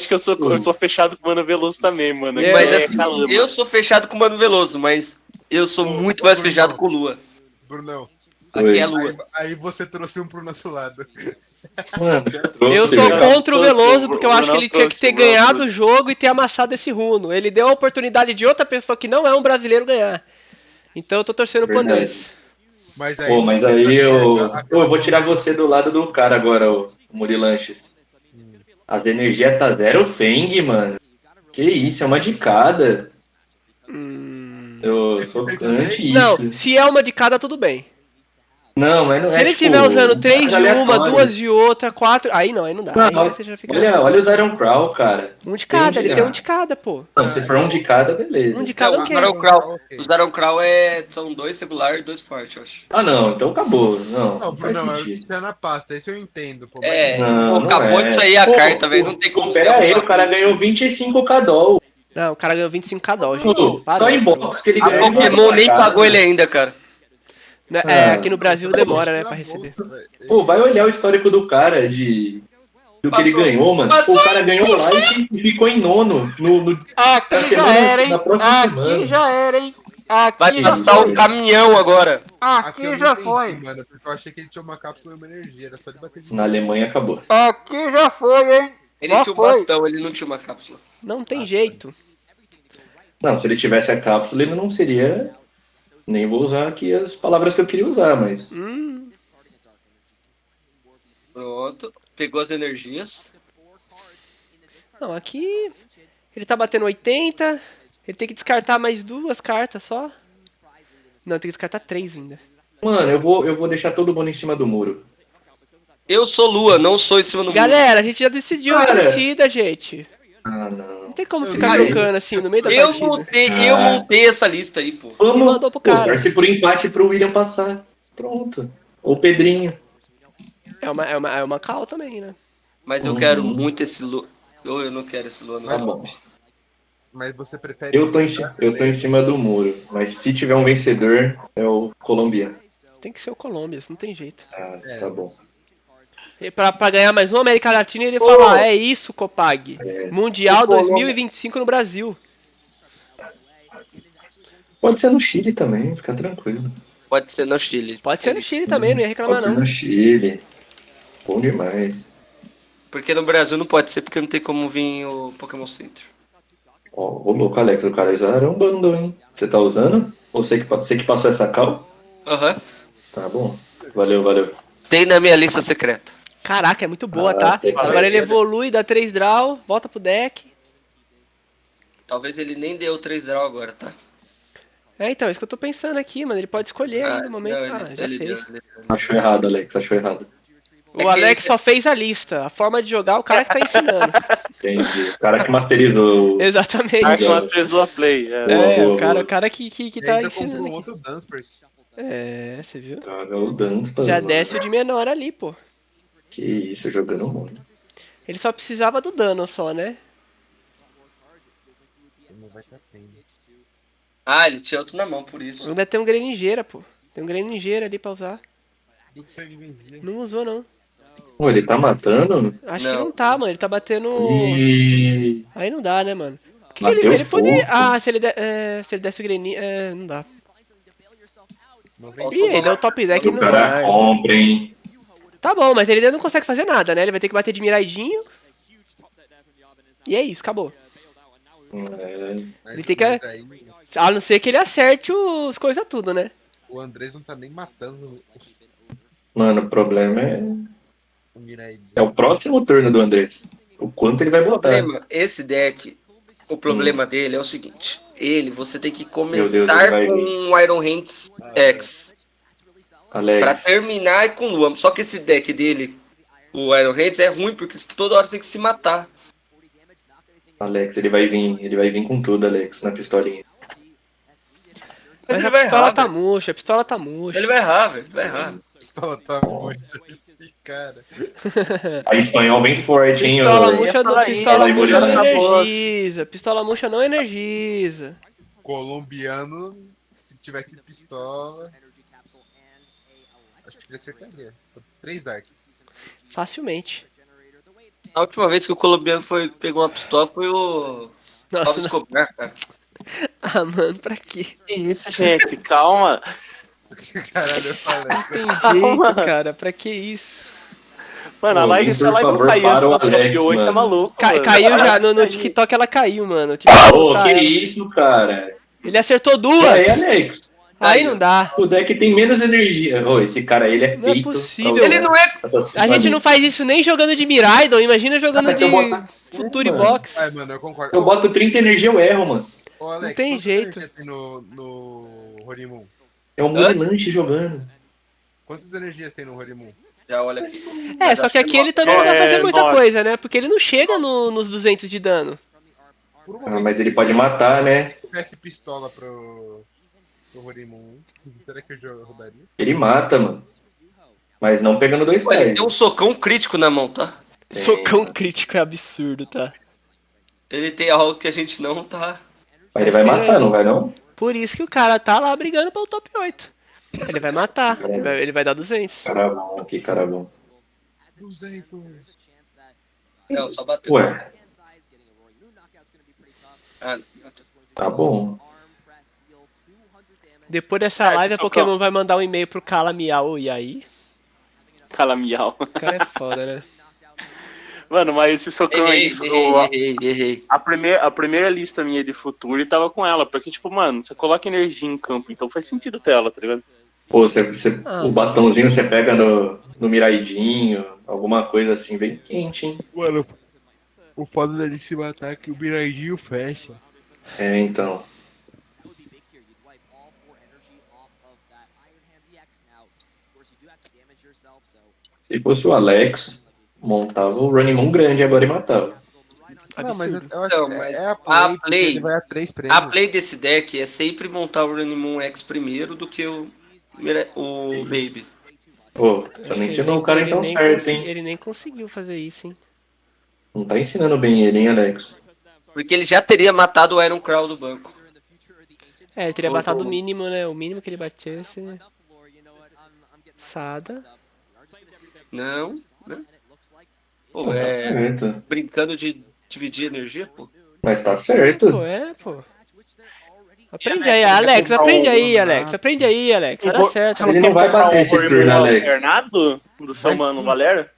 que eu sou fechado com o Mano Veloso também, mano. Mas eu sou fechado com o Mano Veloso, mas eu sou muito mais fechado com o Lua. Brunão. Aqui é Lua. Aí você trouxe um pro nosso lado. Mano, eu sou contra o Veloso, porque eu acho que ele tinha que ter ganhado o jogo e ter amassado esse runo. Ele deu a oportunidade de outra pessoa que não é um brasileiro ganhar. Então eu tô torcendo pro Andrés. Mas aí eu vou tirar você do lado do cara agora, o Murilanches. As energias tá 0 Feng, mano. Que isso, é uma dicada. Eu sou anti isso. Não, se é uma dicada, tudo bem. Não, mas não se ele estiver usando 3 de uma, 2 de outra, 4... Aí não dá. Aí você já fica... Olha o Iron Crow, cara. Um de cada, ele tem um de cada, pô. Não, se for um de cada, beleza. Um de cada o quê? Os Iron Crow são 2 regular e 2 forte, eu acho. Não, então acabou. Não, Bruno, isso é na pasta, isso eu entendo. Pô, acabou de sair a carta, velho. Não tem como Pera aí, o cara ganhou 25 Cadol. Não, o cara ganhou 25 Cadol, gente. Só em box que ele ganhou. A Pokémon nem pagou ele ainda, cara. Aqui no Brasil demora, né, pra receber. Pô, vai olhar o histórico do cara do que ele ganhou, mano. Pô, o cara ganhou lá e ficou em nono. Aqui já era, hein? Aqui já era, hein? Vai passar o caminhão agora. Aqui já foi. Mano, porque eu achei que ele tinha uma cápsula e uma energia. Era só de bater de Na Alemanha acabou. Aqui já foi, hein? Ele tinha um bastão, ele não tinha uma cápsula. Não tem jeito. Não, se ele tivesse a cápsula, ele não seria... Nem vou usar aqui as palavras que eu queria usar, mas... Pronto. Pegou as energias. Não, aqui... Ele tá batendo 80. Ele tem que descartar mais 2 cartas só. Não, tem que descartar 3 ainda. Mano, eu vou deixar todo mundo em cima do muro. Eu sou Lua, não sou em cima do Galera, muro. a gente já decidiu a torcida, gente. Ah, não. Não tem como ficar trocando assim no meio da partida. Eu montei essa lista aí, pô. E mandou pro cara. Torce por empate pro William passar. Pronto. Ou Pedrinho. É uma call também, né? Mas eu quero muito esse Lua. Eu não quero esse Lua, não. Tá bom. Mas você prefere... Eu tô em cima do muro. Mas se tiver um vencedor, é o colombiano. Tem que ser o Colômbia, não tem jeito. Ah, tá bom. E pra ganhar mais uma América Latina, ele fala, é isso, Copag. Mundial 2025 no Brasil. Pode ser no Chile também, fica tranquilo. Pode ser no Chile. Pode ser no Chile também, não ia reclamar Pode não. ser no Chile. Bom demais. Porque no Brasil não pode ser, porque não tem como vir o Pokémon Center. Ó, o louco, Alex, o cara usaram um bundle, hein? Você tá usando? Ou você que passou essa cal? Aham. Tá bom. Valeu. Tem na minha lista secreta. Caraca, é muito boa, tá? Agora ele evolui, dá 3 draw, volta pro deck. Talvez ele nem deu 3 draw agora, tá? É, então, é isso que eu tô pensando aqui, mano. Ele pode escolher aí no momento. Já fez. Achou errado, Alex, achou errado. O Alex só fez a lista. A forma de jogar, o cara que tá ensinando. Entendi. O cara que masterizou. Exatamente. O cara que masterizou a play. O cara que tá ensinando aqui. Outro Danfers. É, você viu? O Danfers, já desce o de menor ali, pô. Que isso, jogando muito. Ele só precisava do dano só, né? Não vai estar tendo. Ah, ele tinha outro na mão, por isso. Ainda tem um Greningeira, pô. Tem um Greningeira ali pra usar. Não usou, não. Pô, ele tá matando? Acho que não tá, mano. Ele tá batendo... Aí não dá, né, mano? Porque ele pode... Ah, se ele desse o Greninho... não dá. Ih, ele deu o top deck o no cara ar. compra, hein? Tá bom, mas ele ainda não consegue fazer nada, né? Ele vai ter que bater de miraidinho. E é isso, acabou. Ele tem que... A não ser que ele acerte os coisas tudo, né? O Andrés não tá nem matando. Mano, o problema é o próximo turno do Andrés. O quanto ele vai botar. Esse deck, o problema dele é o seguinte. Você tem que Deus, começar ele vai com um Iron Hands X. Alex. Pra terminar com Lua. Só que esse deck dele, o Iron Hands, é ruim porque toda hora você tem que se matar. Alex, ele vai vir com tudo, Alex, na pistolinha. Mas a pistola tá murcha, a pistola tá murcha. Ele vai errar, velho. Vai errar. A pistola tá murcha, esse cara. A espanhol vem forte, hein? Pistola murcha não energiza. Pistola murcha não energiza. Colombiano, se tivesse pistola... Acho que ele acertaria. 3 Dark. Facilmente. A última vez que o colombiano pegou uma pistola foi o... Nossa, Escobar, cara. Ah, mano, pra quê? Que isso, gente? Calma. Caralho, eu falei. Não tem jeito, cara. Pra que isso? Mano, a live, se a live não cair antes do top 8, é maluco. Caiu já. No TikTok ela caiu, mano. Que isso, cara? Ele acertou 2. E aí, Alex? Aí não dá. O deck tem menos energia. Esse cara aí, ele é feito. Não é possível. Ele não é... A gente não faz isso nem jogando de Miraidon. Imagina jogando de Future Box. Mano, eu concordo. Eu boto 30 energia, eu erro, mano. Ô, Alex, não tem jeito. Energia tem no Horimun? É um Murilanche jogando. Quantas energias tem no Horimun? Já olha aqui. Só que aqui ele também não vai fazer muita coisa, né? Porque ele não chega nos 200 de dano. Mas ele pode matar, né? Se tivesse pistola pro Horimun, será que eu rodaria? Ele mata, mano. Mas não pegando 2 pés. Ele tem um socão crítico na mão, tá? Socão crítico é absurdo, tá? Ele tem algo que a gente não tá... Mas ele vai matar, não vai não? Por isso que o cara tá lá brigando pelo top 8. Ele vai matar. Ele vai dar 200. Cara bom, que cara bom. 200. Não, só bateu. Ué. Tá bom. Depois dessa live, a Pokémon vai mandar um e-mail pro Calamial. E aí? Calamial. O cara é foda, né? Mano, mas esse socão aí... Errei. A primeira lista minha de futuro tava com ela. Porque, tipo, mano, você coloca energia em campo. Então faz sentido ter ela, tá ligado? Pô, o bastãozinho você pega no miraidinho. Alguma coisa assim, bem quente, hein? Mano, O foda dele se matar é que o Mirandinho fecha. É, então. Se fosse o Alex, montava o Running Moon grande agora e matava. Não, mas eu acho Não, que mas é a play, porque ele vai a 3 prêmios. A play desse deck é sempre montar o Running Moon X primeiro do que o Baby. Pô, você não ensinou o cara então certo, hein? Ele nem conseguiu fazer isso, hein? Não tá ensinando bem ele, hein, Alex? Porque ele já teria matado o Iron Crow do banco. É, ele teria matado o mínimo, né? O mínimo que ele batesse. Sada. Não, né? Pô, Tá certo. brincando de dividir energia, pô. Mas tá certo. Pô. Aprende aí, Alex. Aprende aí, Alex. Aprende aí, Alex. Vai dar certo. Ele não vai bater esse turno, Alex. Alternado do seu mano Valério?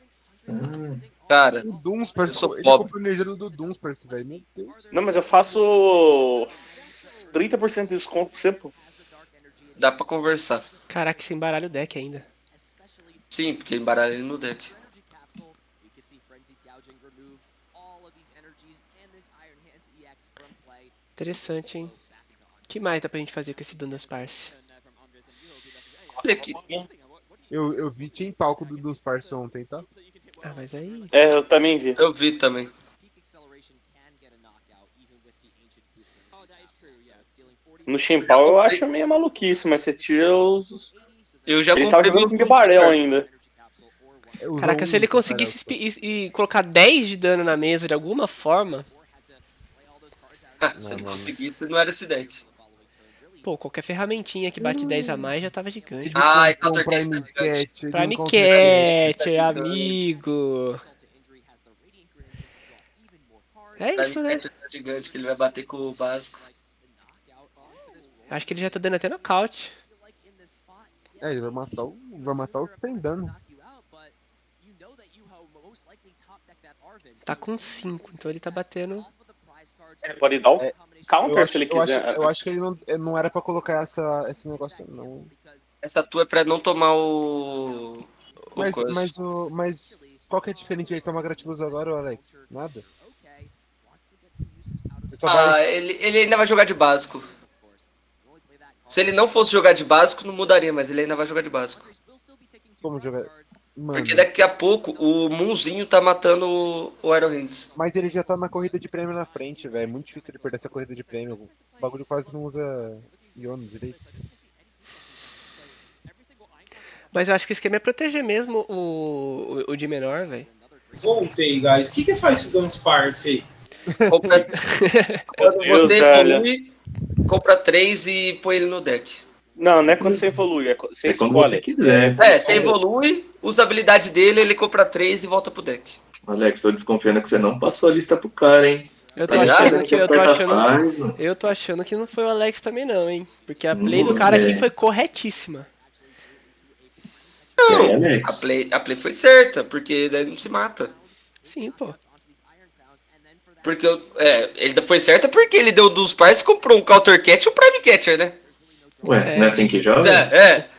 Cara, o Doomspers, ele comprou energia do Doomspers, velho. Meu Deus. Não, mas eu faço 30% de desconto pra você, pô. Dá pra conversar. Caraca, você embaralha o deck ainda. Sim, porque embaralha ele no deck. Interessante, hein? O que mais dá pra gente fazer com esse Dunas Parse? Olha aqui. Eu vi tinha palco dos Parse ontem, tá? Ah, mas aí... É, eu também vi. Eu vi também. No Chimpau eu acho meio maluquice, mas você tira os... Eu já ele tava jogando com Gabriel ainda. Caraca, se ele conseguisse colocar 10 de dano na mesa de alguma forma... Se ele conseguisse, não era esse deck. Pô, qualquer ferramentinha que bate 10 a mais já tava gigante. Ai, Prime Cat. Prime Cat, amigo. É isso, né? Gigante que ele vai bater com o básico. Acho que ele já tá dando até nocaute. É, ele vai matar o sem dano. Tá com 5, então ele tá batendo... Ele pode dar o counter se ele quiser. Eu acho que ele não era pra colocar esse negócio, não. Essa tua é pra não tomar o... Mas qual que é diferente aí? Toma gratiluz agora, Alex? Nada? Ele ainda vai jogar de básico. Se ele não fosse jogar de básico, não mudaria, mas ele ainda vai jogar de básico. Como jogar? Mano. Porque daqui a pouco o Moonzinho tá matando o Iron Hands. Mas ele já tá na corrida de prêmio na frente, velho. É muito difícil ele perder essa corrida de prêmio. O bagulho quase não usa Iono direito. Mas eu acho que o esquema é proteger mesmo o de menor, velho. Voltei, guys. O que faz esse Guns Parse aí? Quando você evolui, compra 3 e põe ele no deck. Não é quando você evolui, é quando você escolhe. Você quiser. Você evolui, usa a habilidade dele, ele compra 3 e volta pro deck. Alex, tô desconfiando que você não passou a lista pro cara, hein? Eu tô achando que não foi o Alex também não, hein? Porque a play do cara aqui foi corretíssima. Não, a play foi certa, porque daí não se mata. Sim, pô. Porque ele foi certa porque ele deu dos pais e comprou um Counter Cat e um Prime Catcher, né? Ué, não é assim que joga?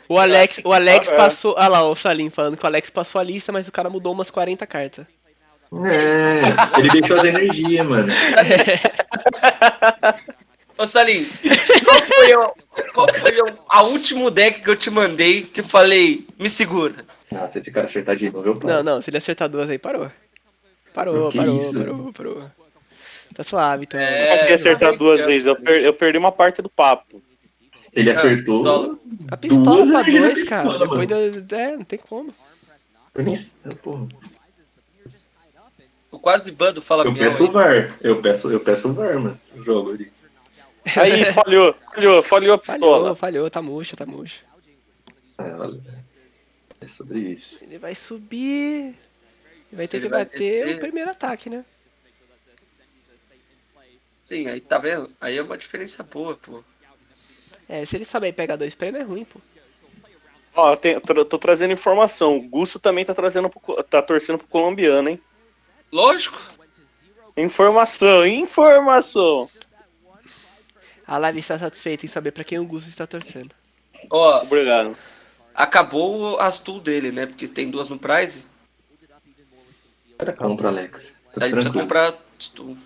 O Alex passou... Ah lá, o Salim falando que o Alex passou a lista, mas o cara mudou umas 40 cartas. Ele deixou as energias, mano. Ô Salim, qual foi a último deck que eu te mandei que eu falei, me segura? Ah, se esse cara acertar de novo, eu paro. Não, se ele acertar 2 aí, parou. Parou. Tá suave, então. Eu consegui acertar 2 vezes, eu perdi uma parte do papo. Ele acertou. A pistola pra 2, cara. Depois não tem como. Porra. Eu quase bando fala Eu peço o VAR. Eu peço o VAR, mano. O jogo ali. Aí, falhou a pistola. Falhou, tá murcha. É sobre isso. Ele vai subir. Vai ter que bater o primeiro ataque, né? Sim, aí tá vendo? Aí é uma diferença boa, pô. Se ele saber pegar 2 prêmios é ruim, pô. Ó, tô trazendo informação. O Gusto também tá torcendo pro colombiano, hein? Lógico. Informação. A live está satisfeita em saber pra quem o Gusto está torcendo. Ó, obrigado. Acabou as tool dele, né? Porque tem 2 no prize. Compra, Alex. Aí precisa comprar Stun.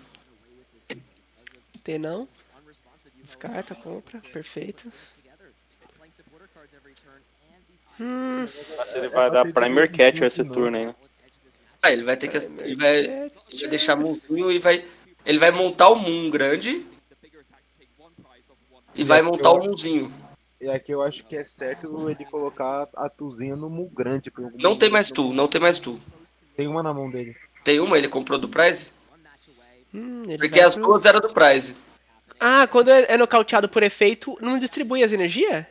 Tem não? Descarta, compra, perfeito. Nossa, ele vai dar Primer Catcher esse turno aí, né? Ah, ele vai ter que. Ele vai deixar Moonzinho e vai. Ele vai montar o Moon grande. E vai montar o Moonzinho. E aqui eu acho que é certo ele colocar a Tuzinha no Mu grande. Não tem mais Tu, não tem mais Tu. Tem uma na mão dele. Tem uma, ele comprou do Prize? Porque as duas eram do Prize. Ah, quando é nocauteado por efeito, não distribui as energias?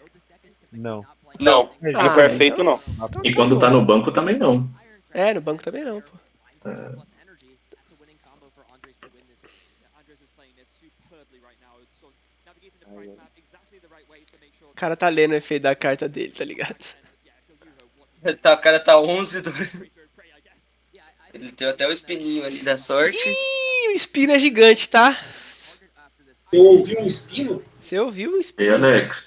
Não. Não, no perfeito não. E quando tá no banco também não. É, no banco também não, pô. O cara tá lendo o efeito da carta dele, tá ligado? O cara tá 11 do... Ele tem até o espininho ali da sorte. Ih, o espino é gigante, tá? Eu ouvi um espino? Você ouviu um espino? E Alex?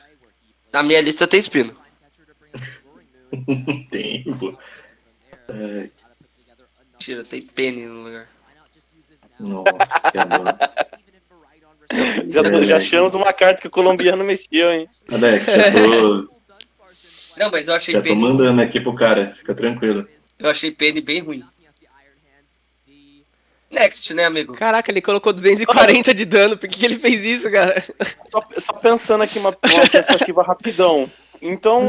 Na minha lista tem espino. Tem, pô. Mentira, tem Penny no lugar. Nossa, que adoro. Já achamos uma carta que o colombiano mexeu, hein? Alex, já tô... Não, mas eu achei Já tô Penny... mandando aqui pro cara, fica tranquilo. Eu achei Penny bem ruim. Next, né, amigo? Caraca, ele colocou 240 de dano. Por que ele fez isso, cara? Só pensando aqui uma perspectiva rapidão. Então,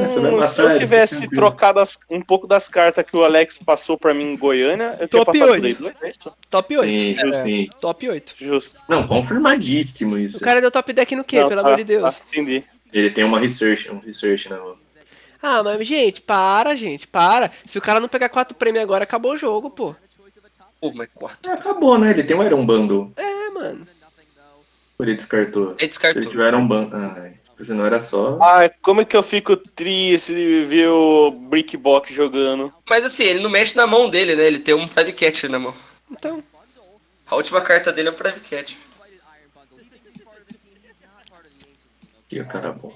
se eu tivesse trocado um pouco das cartas que o Alex passou pra mim em Goiânia, eu tinha passado Play 2, é isso? Top 8. Sim, sim. Top 8. Justo. Não, confirmadíssimo isso. O cara deu top deck no quê, pelo amor de Deus? Entendi. Ele tem um research na mão. Ah, mas gente, para. Se o cara não pegar 4 prêmios agora, acabou o jogo, pô. Pô, mas 4. Acabou, né? Ele tem um Iron Bundle. É, mano. Ele descartou. Ele descartou. Se ele tiver Iron Bundle... Ai, se não era só... Ai, como é que eu fico triste de ver o Brickbox jogando. Mas assim, ele não mexe na mão dele, né? Ele tem um Prime Catcher na mão. Então... A última carta dele é o Prime Catcher. Que cara bom.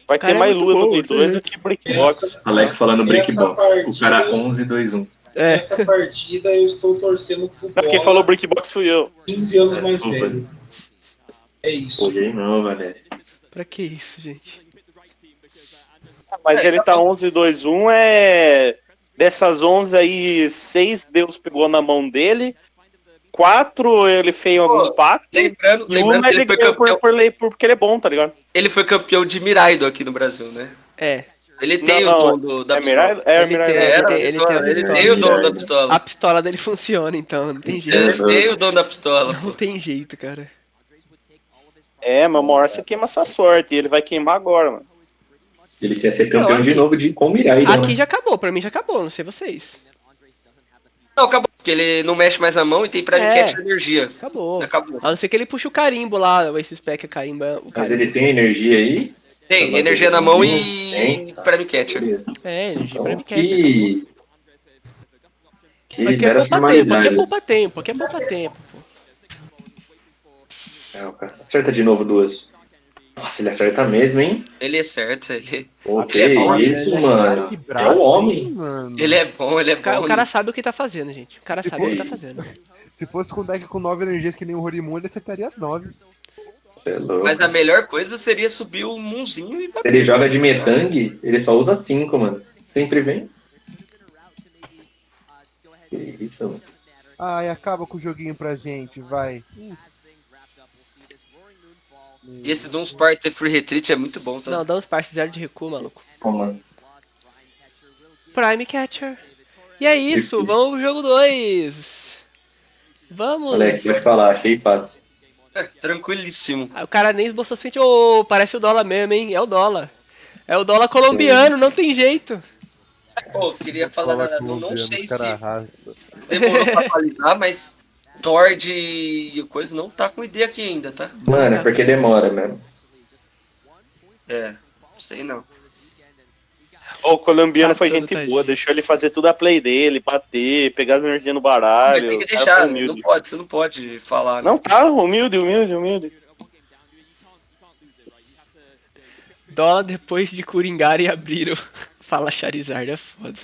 Vai ter mais lua no Play 2 do que Brickbox. Alex falando Brickbox. O cara 11-2-1. Essa partida eu estou torcendo pro Bola. Quem falou Brickbox fui eu. 15 anos mais velho. É isso. Joguei não, velho. Pra que isso, gente? Mas ele tá 11-2-1, dessas 11 aí, 6 Deus pegou na mão dele, 4 ele fez algum impacto, lembrando e uma que ele foi campeão porque ele é bom, tá ligado? Ele foi campeão de Miraido aqui no Brasil, né? É. Ele tem o dono da pistola. Ele tem o dono da pistola. A pistola dele funciona, então, não tem jeito. Ele tem o dono da pistola. Não tem jeito, cara. É, mas uma hora você queima sua sorte, e ele vai queimar agora, mano. Ele quer ser campeão de novo com Miraido. Aqui já acabou, pra mim já acabou, não sei vocês. Não, acabou, porque ele não mexe mais a mão e tem Prime Catch de energia. Acabou. A não ser que ele puxe o carimbo lá, esse spec carimba. Mas ele tem energia aí? Tem, energia na mão e Prime Catcher. É, energia então, Prime Catcher. Que aqui é poupa tempo, aqui é poupa tempo. É, o cara acerta de novo 2. Nossa, ele acerta mesmo, hein? Ele acerta, ele... Pô, que é bom, isso, mano. É o homem. Ele é bom, ele é bom. O cara sabe o que tá fazendo, gente. O cara sabe o que tá fazendo. Se fosse com deck com 9 energias que nem o Horimun, ele acertaria as 9. Mas a melhor coisa seria subir o Munzinho e bater. Se ele joga de Metang, ele só usa 5, mano. Sempre vem. Que isso, mano. Ai, acaba com o joguinho pra gente, vai. E esse Dunspark ter Free Retreat é muito bom, tá? Não, Dunspark 0 de recuo, maluco. Como? Prime Catcher. E é isso, vamos pro jogo 2. Vamos. Alex, pode falar, achei fácil. É, tranquilíssimo. O cara nem esboçou assim, ô, parece o dólar mesmo, hein? É o dólar. É o dólar colombiano, não tem jeito. Pô, queria falar nada, não sei se demorou pra atualizar, mas Tord e coisa não tá com ideia aqui ainda, tá? Mano, é porque demora mesmo. É, sei não. O colombiano foi gente boa, deixou ele fazer tudo a play dele, bater, pegar as energias no baralho. Tem que deixar, não pode, você não pode falar. Não, tá, humilde. Dólar depois de coringar e abriram. Fala Charizard, é foda.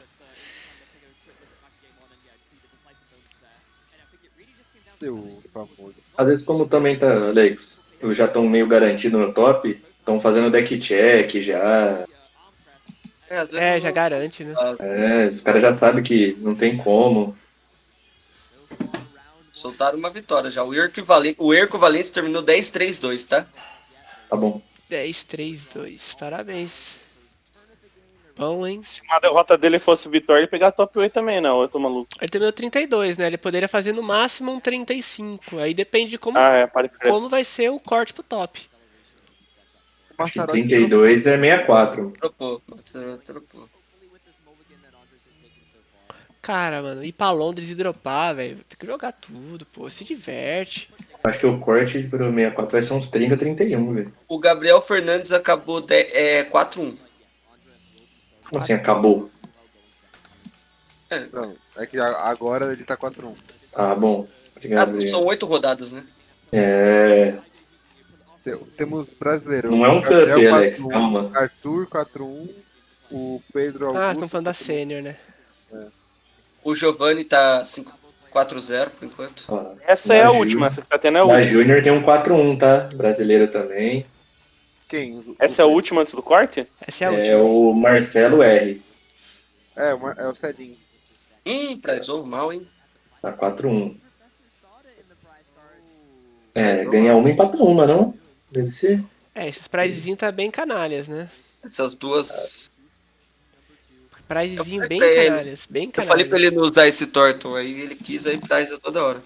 ser o famoso. Às vezes, como também tá, Alex, já estão meio garantidos no top, estão fazendo deck check já. Já garante, né? Os caras já sabem que não tem como. Soltaram uma vitória já. O Erco Valência terminou 10-3-2, tá? Tá bom. 10-3-2. Parabéns. Bom, hein? Se uma derrota dele fosse vitória, ele pegar top 8 também, não. Eu tô maluco. Ele terminou 32, né? Ele poderia fazer no máximo um 35. Aí depende de como, como vai ser o corte pro top. Acho que 32 é 64. Trocou. Cara, mano, ir pra Londres e dropar, velho. Tem que jogar tudo, pô. Se diverte. Acho que o corte pro 64 vai ser uns 30, 31, velho. O Gabriel Fernandes acabou 4-1. Como assim, acabou? Não, é que agora ele tá 4-1. Ah, bom. Obrigado, São 8 rodadas, né? Temos brasileiro. Não é um cup, Alex, calma. Arthur 4-1. O Pedro Augusto. estão falando da Sênior, né? O Giovanni tá 4-0 por enquanto. Essa é a última, essa que tá tendo é a última. A Júnior tem um 4-1, tá? Brasileiro também. Quem? Essa é a última antes do corte? Essa é a última. É o Marcelo R. É o Celinho. Prezou mal, hein? Tá 4-1. Ganha uma e empata uma, não? Deve ser. Esses prizezinhos tá bem canalhas, né? Essas duas... Prizezinho bem canalhas, bem canalhas. Eu falei pra ele não usar esse Tortle, aí ele quis, aí prize toda hora.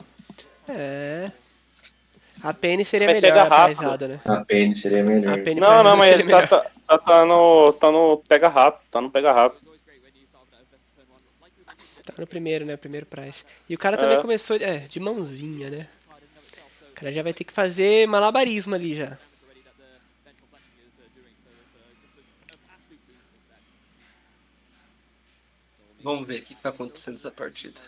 A Penny seria melhor a prizada, né? A Penny seria melhor. Não, mas ele tá no pega rápido, tá no pega rápido. Tá no primeiro, né? Primeiro prize. E o cara também começou de mãozinha, né? O cara já vai ter que fazer malabarismo ali já. Vamos ver o que vai acontecer nessa partida.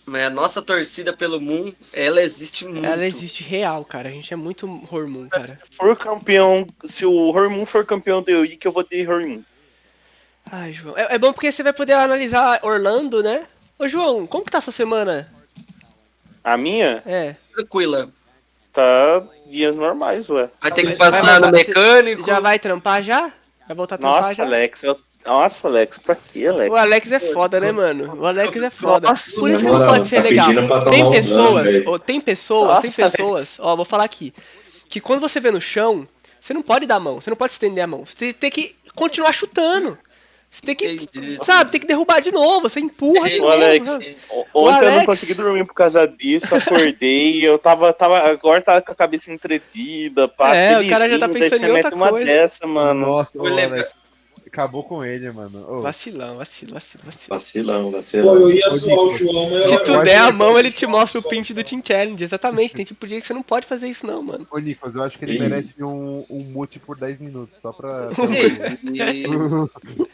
Mas a nossa torcida pelo Moon, ela existe muito. Ela existe real, cara. A gente é muito Hormoon, cara. Se o Hormoon for campeão do EUIC, eu vou ter Hormoon. Ai, João. É bom porque você vai poder analisar Orlando, né? Ô, João, como que tá a sua semana? A minha? Tranquila. Tá dias normais, ué. Vai ter que passar no mecânico. Já vai trampar já? Vai voltar a trampar já? Nossa, Alex, pra que, Alex? O Alex é foda, né, mano? O Alex é foda. Nossa, por isso que não pode ser legal. Tem pessoas, Alex. ó, vou falar aqui. Que quando você vê no chão, você não pode dar a mão, você não pode estender a mão. Você tem que continuar chutando. Você tem que, tem que derrubar de novo, você empurra de novo. Alex, ontem eu não consegui dormir por causa disso, acordei, agora tá com a cabeça entretida, pá, o cara já tá pensando em outra uma coisa. dessa, mano. Nossa, Alex, acabou com ele, mano. Vacilão. Vacilão. Pô, eu ia zoar o João, mas se tu der a mão, ele te mostra o print do Team Challenge. Exatamente, tem tipo de jeito que você não pode fazer isso não, mano. Ô, Nicolas, eu acho que ele merece um mute por 10 minutos, só pra...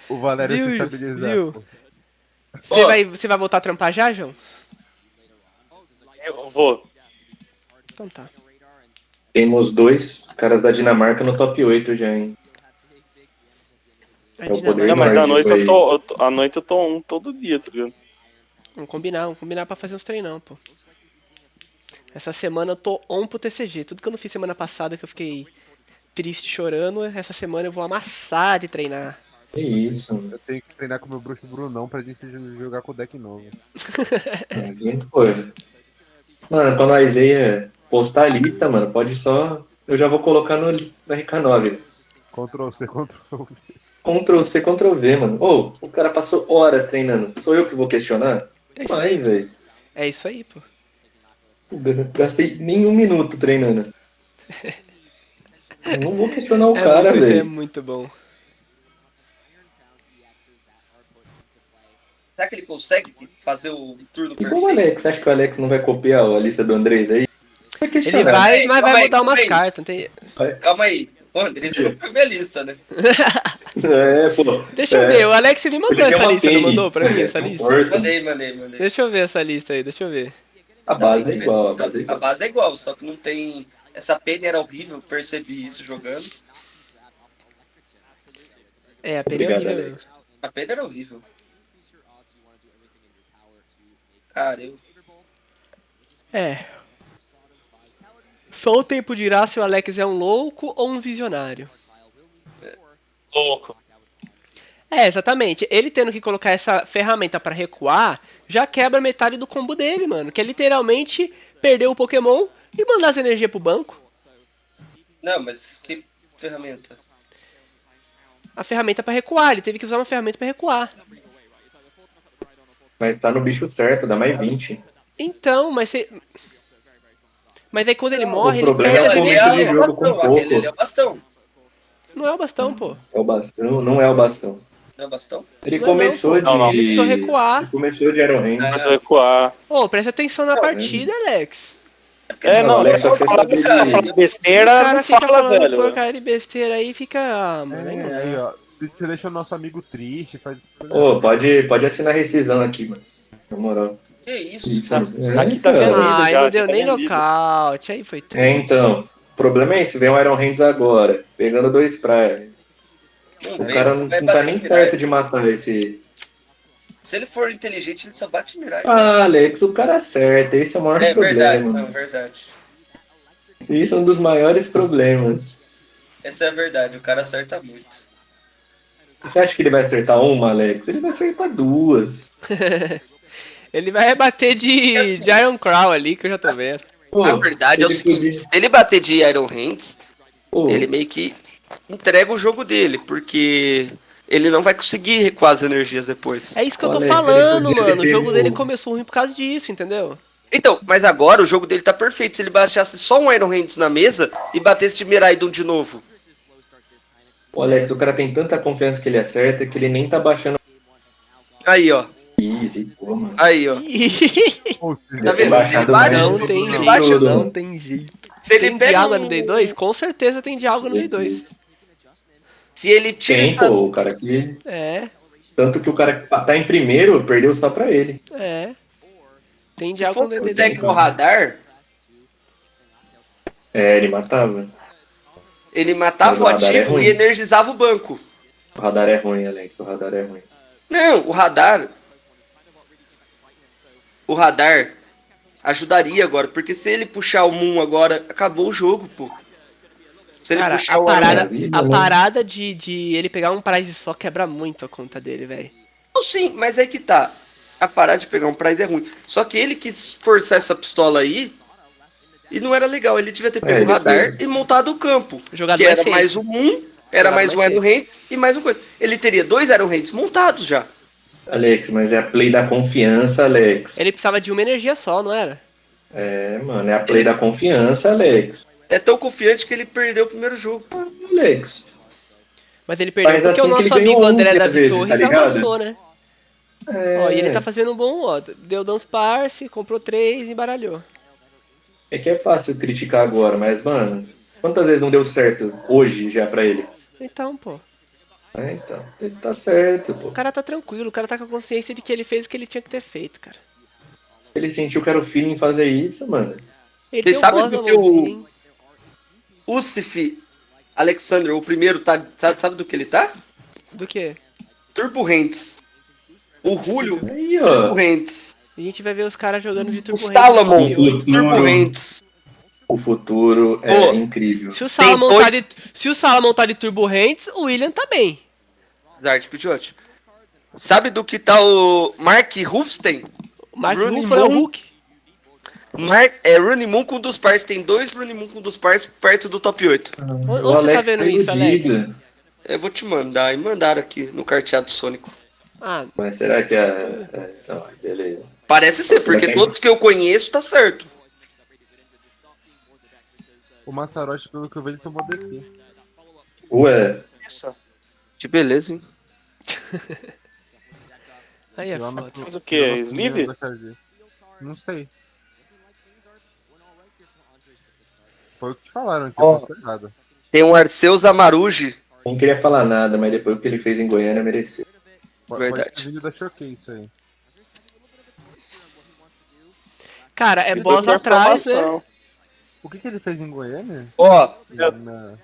o Valério se estabilizar. Viu? Você vai voltar a trampar já, João? Eu vou. Então tá. Temos 2 caras da Dinamarca no top 8 já, hein? Mas à noite eu tô todo dia, tá ligado? Vamos combinar pra fazer uns treinão, pô. Essa semana eu tô on pro TCG. Tudo que eu não fiz semana passada, que eu fiquei triste chorando, essa semana eu vou amassar de treinar. Que isso, eu tenho que treinar com o meu bruxo Brunão pra gente jogar com o deck novo. Quem foi? Mano, pra nós aí postar a lista, mano, pode só... Eu já vou colocar no RK9. Ctrl-C, Ctrl-V. Ctrl-C, Ctrl-V, mano. O cara passou horas treinando. Sou eu que vou questionar? Mas, velho. É isso aí, pô. Gastei nem 1 minuto treinando. Não vou questionar o cara, velho. Isso é muito bom. Será que ele consegue fazer o turno perfeito? Como o Alex? Você acha que o Alex não vai copiar a lista do Andrés aí? Ele vai, mas vai mudar umas cartas. Não tem... Calma aí. O Andrés copiou minha lista, né? Pô. Deixa eu ver, o Alex me mandou essa lista, não mandou pra mim essa lista? Mandei. Deixa eu ver essa lista aí, deixa eu ver. A base é igual, A base é igual, só que não tem... Essa Penny era horrível, percebi isso jogando. A Penny é horrível mesmo. A Penny era horrível. Cara, É. Só o tempo dirá se o Alex é um louco ou um visionário. Louco. É, exatamente. Ele tendo que colocar essa ferramenta pra recuar, já quebra metade do combo dele, mano. Que é literalmente perder o Pokémon e mandar as energias pro banco. Não, mas que ferramenta? A ferramenta pra recuar, ele teve que usar uma ferramenta pra recuar. Mas tá no bicho certo, dá mais 20. Então, mas você... Mas aí quando ele morre, o ele problema perde é a começo de energia. jogo com pouco. Aquele é o bastão. Não é o bastão, pô. É o bastão, não é o bastão. Não é o bastão? Ele Não é começou não, pô. de... Ele precisou recuar. Ele começou de Iron Hand. Começou a recuar. Ô, presta atenção na partida, Alex. Não, Alex você só for quer falar saber de... besteira, O cara não fica fala, falando velho. porcaria de besteira aí e fica... Ah, mano, Aí, ó. Você deixa o nosso amigo triste, faz... Ô, pode assinar rescisão aqui, mano. Na moral. Que isso? Aqui tá vendo Ai, já. não deu tá nem vendido. nocaute, aí foi tudo. Então, o problema é esse, vem o Iron Hands agora, pegando 2 praias. O cara não tá nem perto de matar esse... Se ele for inteligente, ele só bate Mirai. Ah, Alex, o cara acerta, esse é o maior problema. Verdade, não, verdade. Isso é um dos maiores problemas. Essa é a verdade, o cara acerta muito. Você acha que ele vai acertar uma, Alex? Ele vai acertar 2. Ele vai rebater de Iron Crow ali, que eu já tô vendo. A verdade é o seguinte, se ele bater de Iron Hands, ele meio que entrega o jogo dele, porque ele não vai conseguir recuar as energias depois. É isso que eu tô falando, mano. O jogo dele começou ruim por causa disso, entendeu? Então, mas agora o jogo dele tá perfeito. Se ele baixasse só um Iron Hands na mesa e batesse de Miraidon de novo. O Alex, o cara tem tanta confiança que ele acerta que ele nem tá baixando. Aí, ó. Easy, pô, mano. Aí, ó. Tá vendo? Não tem jeito, não tem jeito. Se ele tem pega Dialga no D2? Com certeza tem Dialga no D2. Se ele tira Tem, pô, o cara que... É. Tanto que o cara que tá em primeiro perdeu só pra ele. É. Tem Se Dialga no fosse o D2. deck no radar, É, ele matava. ele matava o Mas o radar é ativo ruim. e energizava o banco. O radar é ruim, Alex, o radar é ruim. Não, o radar ajudaria agora, porque se ele puxar o Moon agora, acabou o jogo, pô. Se ele Cara, puxar a parada de ele pegar um prize só quebra muito a conta dele, velho. Sim, mas é que tá. A parada de pegar um prize é ruim. Só que ele quis forçar essa pistola aí e não era legal. Ele devia ter pego o radar e montado o campo. Jogador que era é mais um Moon, era mais um Iron Hands e mais um coisa. Ele teria 2 Iron Hands montados já. Alex, mas é a play da confiança, Alex. Ele precisava de uma energia só, não era? É, mano, é a play da confiança, Alex. É tão confiante que ele perdeu o primeiro jogo. Alex. Mas ele perdeu Mas porque assim o que ele nosso amigo ganhou André 11 da vezes, Torres tá ligado? avançou, né? Ó, e ele tá fazendo um bom, ó. Deu dance parse, comprou 3 e embaralhou. É que é fácil criticar agora, mas, mano, quantas vezes não deu certo hoje já pra ele? Então, pô. É, então, ele tá certo, pô. O cara tá tranquilo, o cara tá com a consciência de que ele fez o que ele tinha que ter feito, cara. Ele sentiu que era o feeling fazer isso, mano. Ele Vocês tem sabem boss do na que mãozinha, hein? o Ucif Alexander, o primeiro, tá, sabe do que ele tá? Do quê? Turbo Hands. O Julio, Aí, ó. Turbo Hands. A gente vai ver os caras jogando de O Turbo Salomon, Hands. Turbo Hands. O futuro é incrível. Se o Salomon tá de Turbo Hands, o William tá bem. Zart Pidgeot. Sabe do que tá o Mark Rufstein? Mark Rooney Ruffalo é o Moon. Hulk. Rooney Moon com dos pars. Tem 2 Rooney Moon com dos pars perto do top 8. Onde você tá vendo isso, Alex? Eu vou te mandar. E mandaram aqui no carteado Sônico. Ah, Mas será que não, beleza. Parece ser, porque todos que eu conheço tá certo. O Massarote, pelo que eu vejo, ele tomou DP. Ué. Que beleza, hein? aí é foda. Mas o que? Sleeve? Não sei. Foi o que falaram, que eu posso ter errado. Tem um Arceus Amarugi. Não queria falar nada, mas depois o que ele fez em Goiânia mereceu. Verdade. Pode ser vídeo da Choquei isso aí. Cara, é boss atrás, né? O que ele fez em Goiânia? Ó,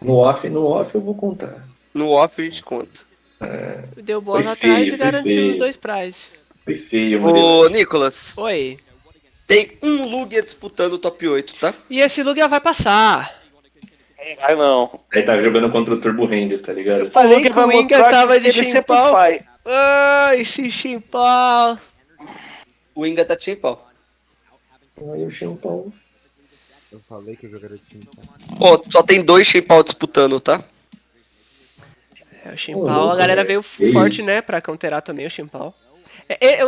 No off eu vou contar. no off a gente conta. Deu boss Foi atrás feio, e garantiu foi os 2 prizes. Foi feio, Ô, Nicolas. Oi. Tem um Lugia disputando o top 8, tá? E esse Lugia vai passar. Ai, não. Aí tá jogando contra o Turbo Rangers, tá ligado? Eu falei que o Inga tava de chimpau. Ai, esse chimpau. O Inga tá de chimpau. Ai, o chimpau. Eu falei que eu jogaria de chimpau. Ó, só tem 2 chimpau disputando, tá? O chimpau, a galera veio forte, né, pra counterar também o chimpau.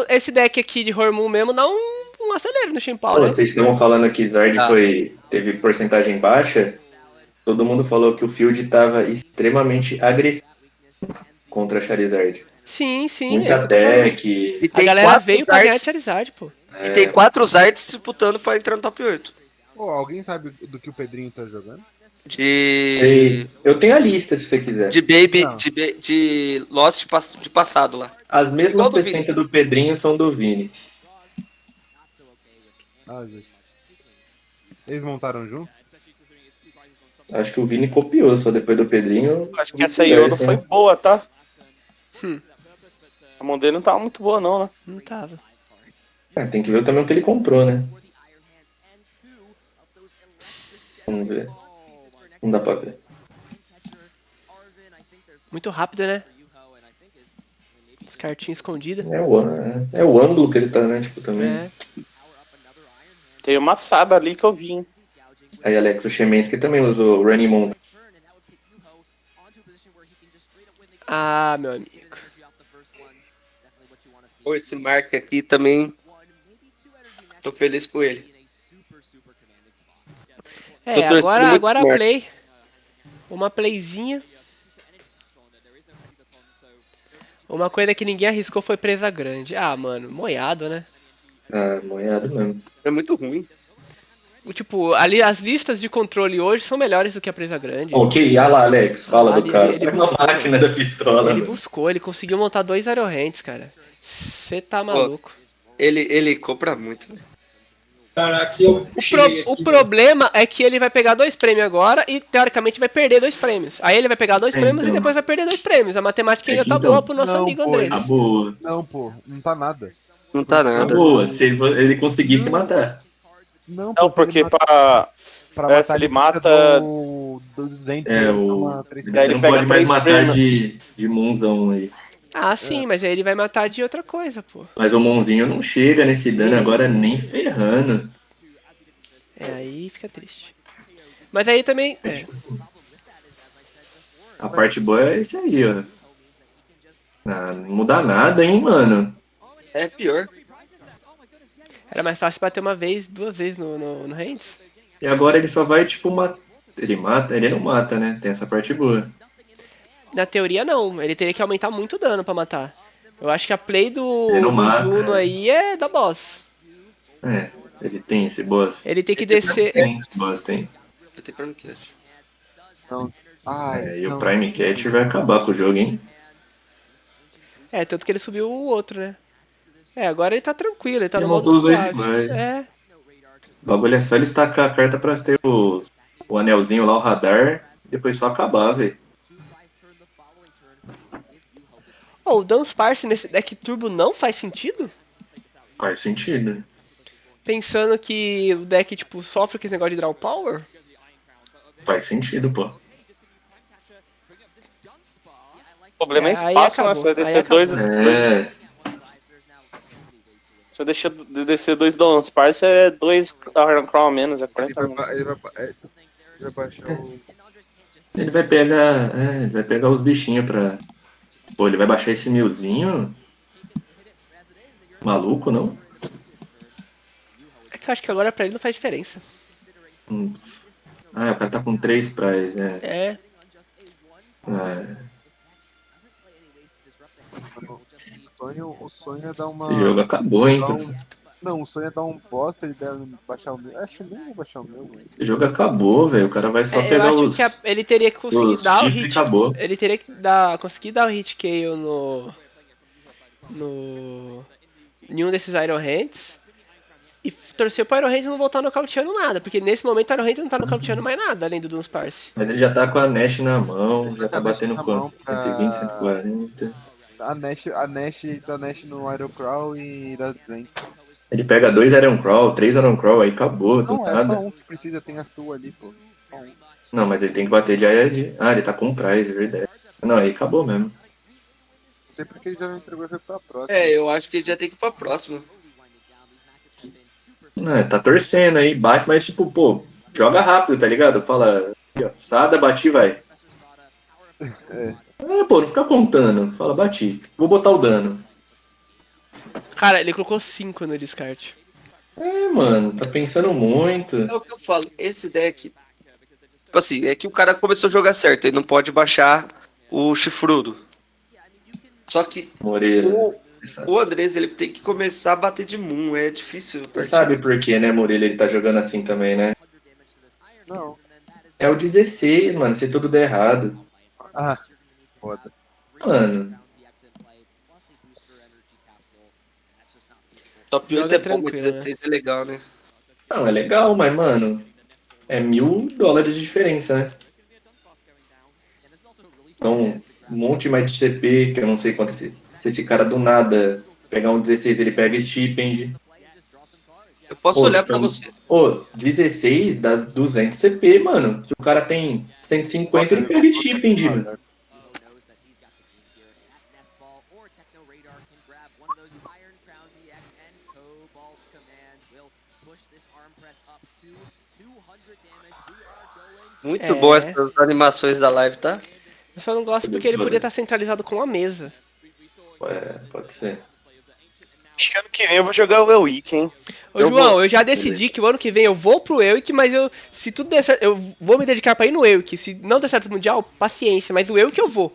Esse deck aqui de Hormoon mesmo dá um acelero no chimpau, né? Vocês estavam falando que Zard teve porcentagem baixa. Todo mundo falou que o Field tava extremamente agressivo contra a Charizard. Sim, Muita deck. A galera veio pra ganhar a Charizard, pô. E tem 4 Zards disputando pra entrar no top 8. Pô, alguém sabe do que o Pedrinho tá jogando? Eu tenho a lista, se você quiser. De Baby, de Lost de passado lá. As mesmas percentas do Pedrinho são do Vini. Ah, gente. Eles montaram junto? Acho que o Vini copiou, só depois do Pedrinho. Acho que essa Yono foi boa, tá? A mão dele não tava muito boa, não, né? Não tava. Tem que ver também o que ele comprou, né? Vamos ver. Não dá pra ver. Muito rápido, né? As cartinhas escondidas. É o ângulo que ele tá, né? Tipo, também. Tem uma assada ali que eu vi, hein? Aí Alex, o Shemensky também usou Running Moon. Ah, meu amigo. Pô, esse Mark aqui também. Tô feliz com ele. Agora a play. Uma playzinha. Uma coisa que ninguém arriscou foi presa grande. Ah, mano, moiado, né? Ah, moiado mesmo. É muito ruim. Tipo, ali as listas de controle hoje são melhores do que a presa grande. Ok, olha lá, Alex, fala do cara. Ele buscou, a máquina da pistola. Ele conseguiu montar 2 Aerohands, cara. Você tá maluco. Ele compra muito. Cara, aqui eu puxei o problema é que ele vai pegar 2 prêmios agora e teoricamente vai perder 2 prêmios. Aí ele vai pegar 2 prêmios e depois vai perder 2 prêmios. A matemática ainda tá boa pro nosso amigo André. Tá boa. Não, pô, não tá nada. Não tá nada. Tá boa, se ele conseguisse matar. Não, porque se ele mata do 200, você não pode mais matar de Monzão aí. Ah, sim, mas aí ele vai matar de outra coisa, pô. Mas o Monzinho não chega nesse dano agora nem ferrando. Aí fica triste. Mas aí também... A parte boa é isso aí, ó. Não muda nada, hein, mano. É pior. Era mais fácil bater uma vez, 2 vezes no Hands. E agora ele só vai, tipo, ele não mata, né? Tem essa parte boa. Na teoria, não. Ele teria que aumentar muito o dano pra matar. Eu acho que a play do Juno aí é da boss. Ele tem esse boss. Ele tem que descer... Tem esse boss, tem. Eu tenho Prime Cat. E o Prime Cat vai acabar com o jogo, hein? Tanto que ele subiu o outro, né? Agora ele tá tranquilo, ele tá no modo modo suave. O bagulho é só ele estacar a carta pra ter o anelzinho lá, o radar, e depois só acabar, velho. O Dunsparce nesse deck turbo não faz sentido? Faz sentido. Pensando que o deck, tipo, sofre com esse negócio de draw power? Faz sentido, pô. O problema é espaço, né? Você vai descer dois... Se eu descer 2 Dunsparce, é 2 Iron Crown a menos, é 40 ele vai baixar o... Ele vai pegar os bichinhos pra... Pô, ele vai baixar esse 1000zinho? Maluco, não? É que eu acho que agora pra ele não faz diferença. O cara tá com 3 praes, né? O sonho é dar uma... O jogo acabou, hein? Não, o sonho é dar um bosta, ele deve baixar o meu. Acho que nem vou baixar o meu. O jogo acabou, velho. O cara vai só pegar os... Eu acho que ele teria que conseguir dar o hit... Acabou. Ele teria que conseguir dar o hit KO em um desses Iron Hands e torcer pro Iron Hands não voltar nocauteando nada, porque nesse momento o Iron Hands não tá nocauteando mais nada, além do Dunsparce. Mas ele já tá com a Nash na mão, já tá batendo quanto? 120, 140... A Nash no Aerocrawl e dá 200. Ele pega 2 Iron Crawl, 3 Iron Crawl, aí acabou, Não, do é nada. só um que precisa, tem as tuas ali, pô. Não, mas ele tem que bater de AID. Ah, ele tá com um prize, é verdade. Não, aí acabou mesmo. Não sei porque ele já não entregou já pra próxima. Eu acho que ele já tem que ir pra próxima. Tá torcendo aí, bate, mas tipo, pô, joga rápido, tá ligado? Fala, Sada, bati, vai. Pô, não fica contando. Fala, bati. Vou botar o dano. Cara, ele colocou 5 no descarte. Mano, tá pensando muito. É o que eu falo, esse deck... Tipo assim, é que o cara começou a jogar certo, ele não pode baixar o chifrudo. Só que o Andrés, ele tem que começar a bater de Moon, é difícil. Você sabe por quê, né, Murilo? Ele tá jogando assim também, né? Não. É o 16, mano, se tudo der errado. Ah, foda. Mano. Top 8 é bom, mas 16 é legal, né? Não, é legal, mas, mano, é $1.000 de diferença, né? Então, um monte mais de CP, que eu não sei quanto se esse cara do nada pegar um 16, ele pega stipend. Eu posso olhar pra você. 16 dá 200 CP, mano. Se o cara tem 150, ele pega stipend, mano. Muito boa essas animações da live, tá? Eu só não gosto porque ele podia estar centralizado com a mesa. Pode ser. Acho que ano que vem eu vou jogar o EUIC, hein? João, eu já decidi que o ano que vem eu vou pro EUIC, mas se tudo der certo, eu vou me dedicar pra ir no EUIC. Se não der certo no Mundial, paciência, mas o EUIC eu vou.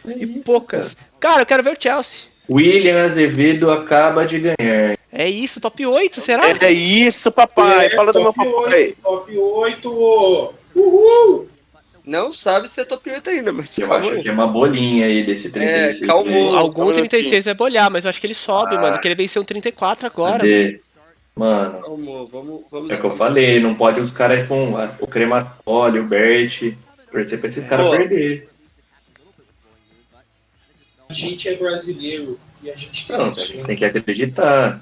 E poucas. Cara, eu quero ver o Chelsea. William Azevedo acaba de ganhar. É isso, top 8, será? É isso, papai. Fala do meu papai. Top 8. Uhul! Não sabe se é top 8 ainda, mas eu acho que é uma bolinha aí desse 36. Calmou. Algum 36 vai bolhar, mas eu acho que ele sobe, mano. Que ele venceu um 34 agora. Mano. Vamos é o que eu falei, não pode os caras com o crematório, o Bert, torcer pra esses caras perder. A gente é brasileiro e a gente tem que acreditar.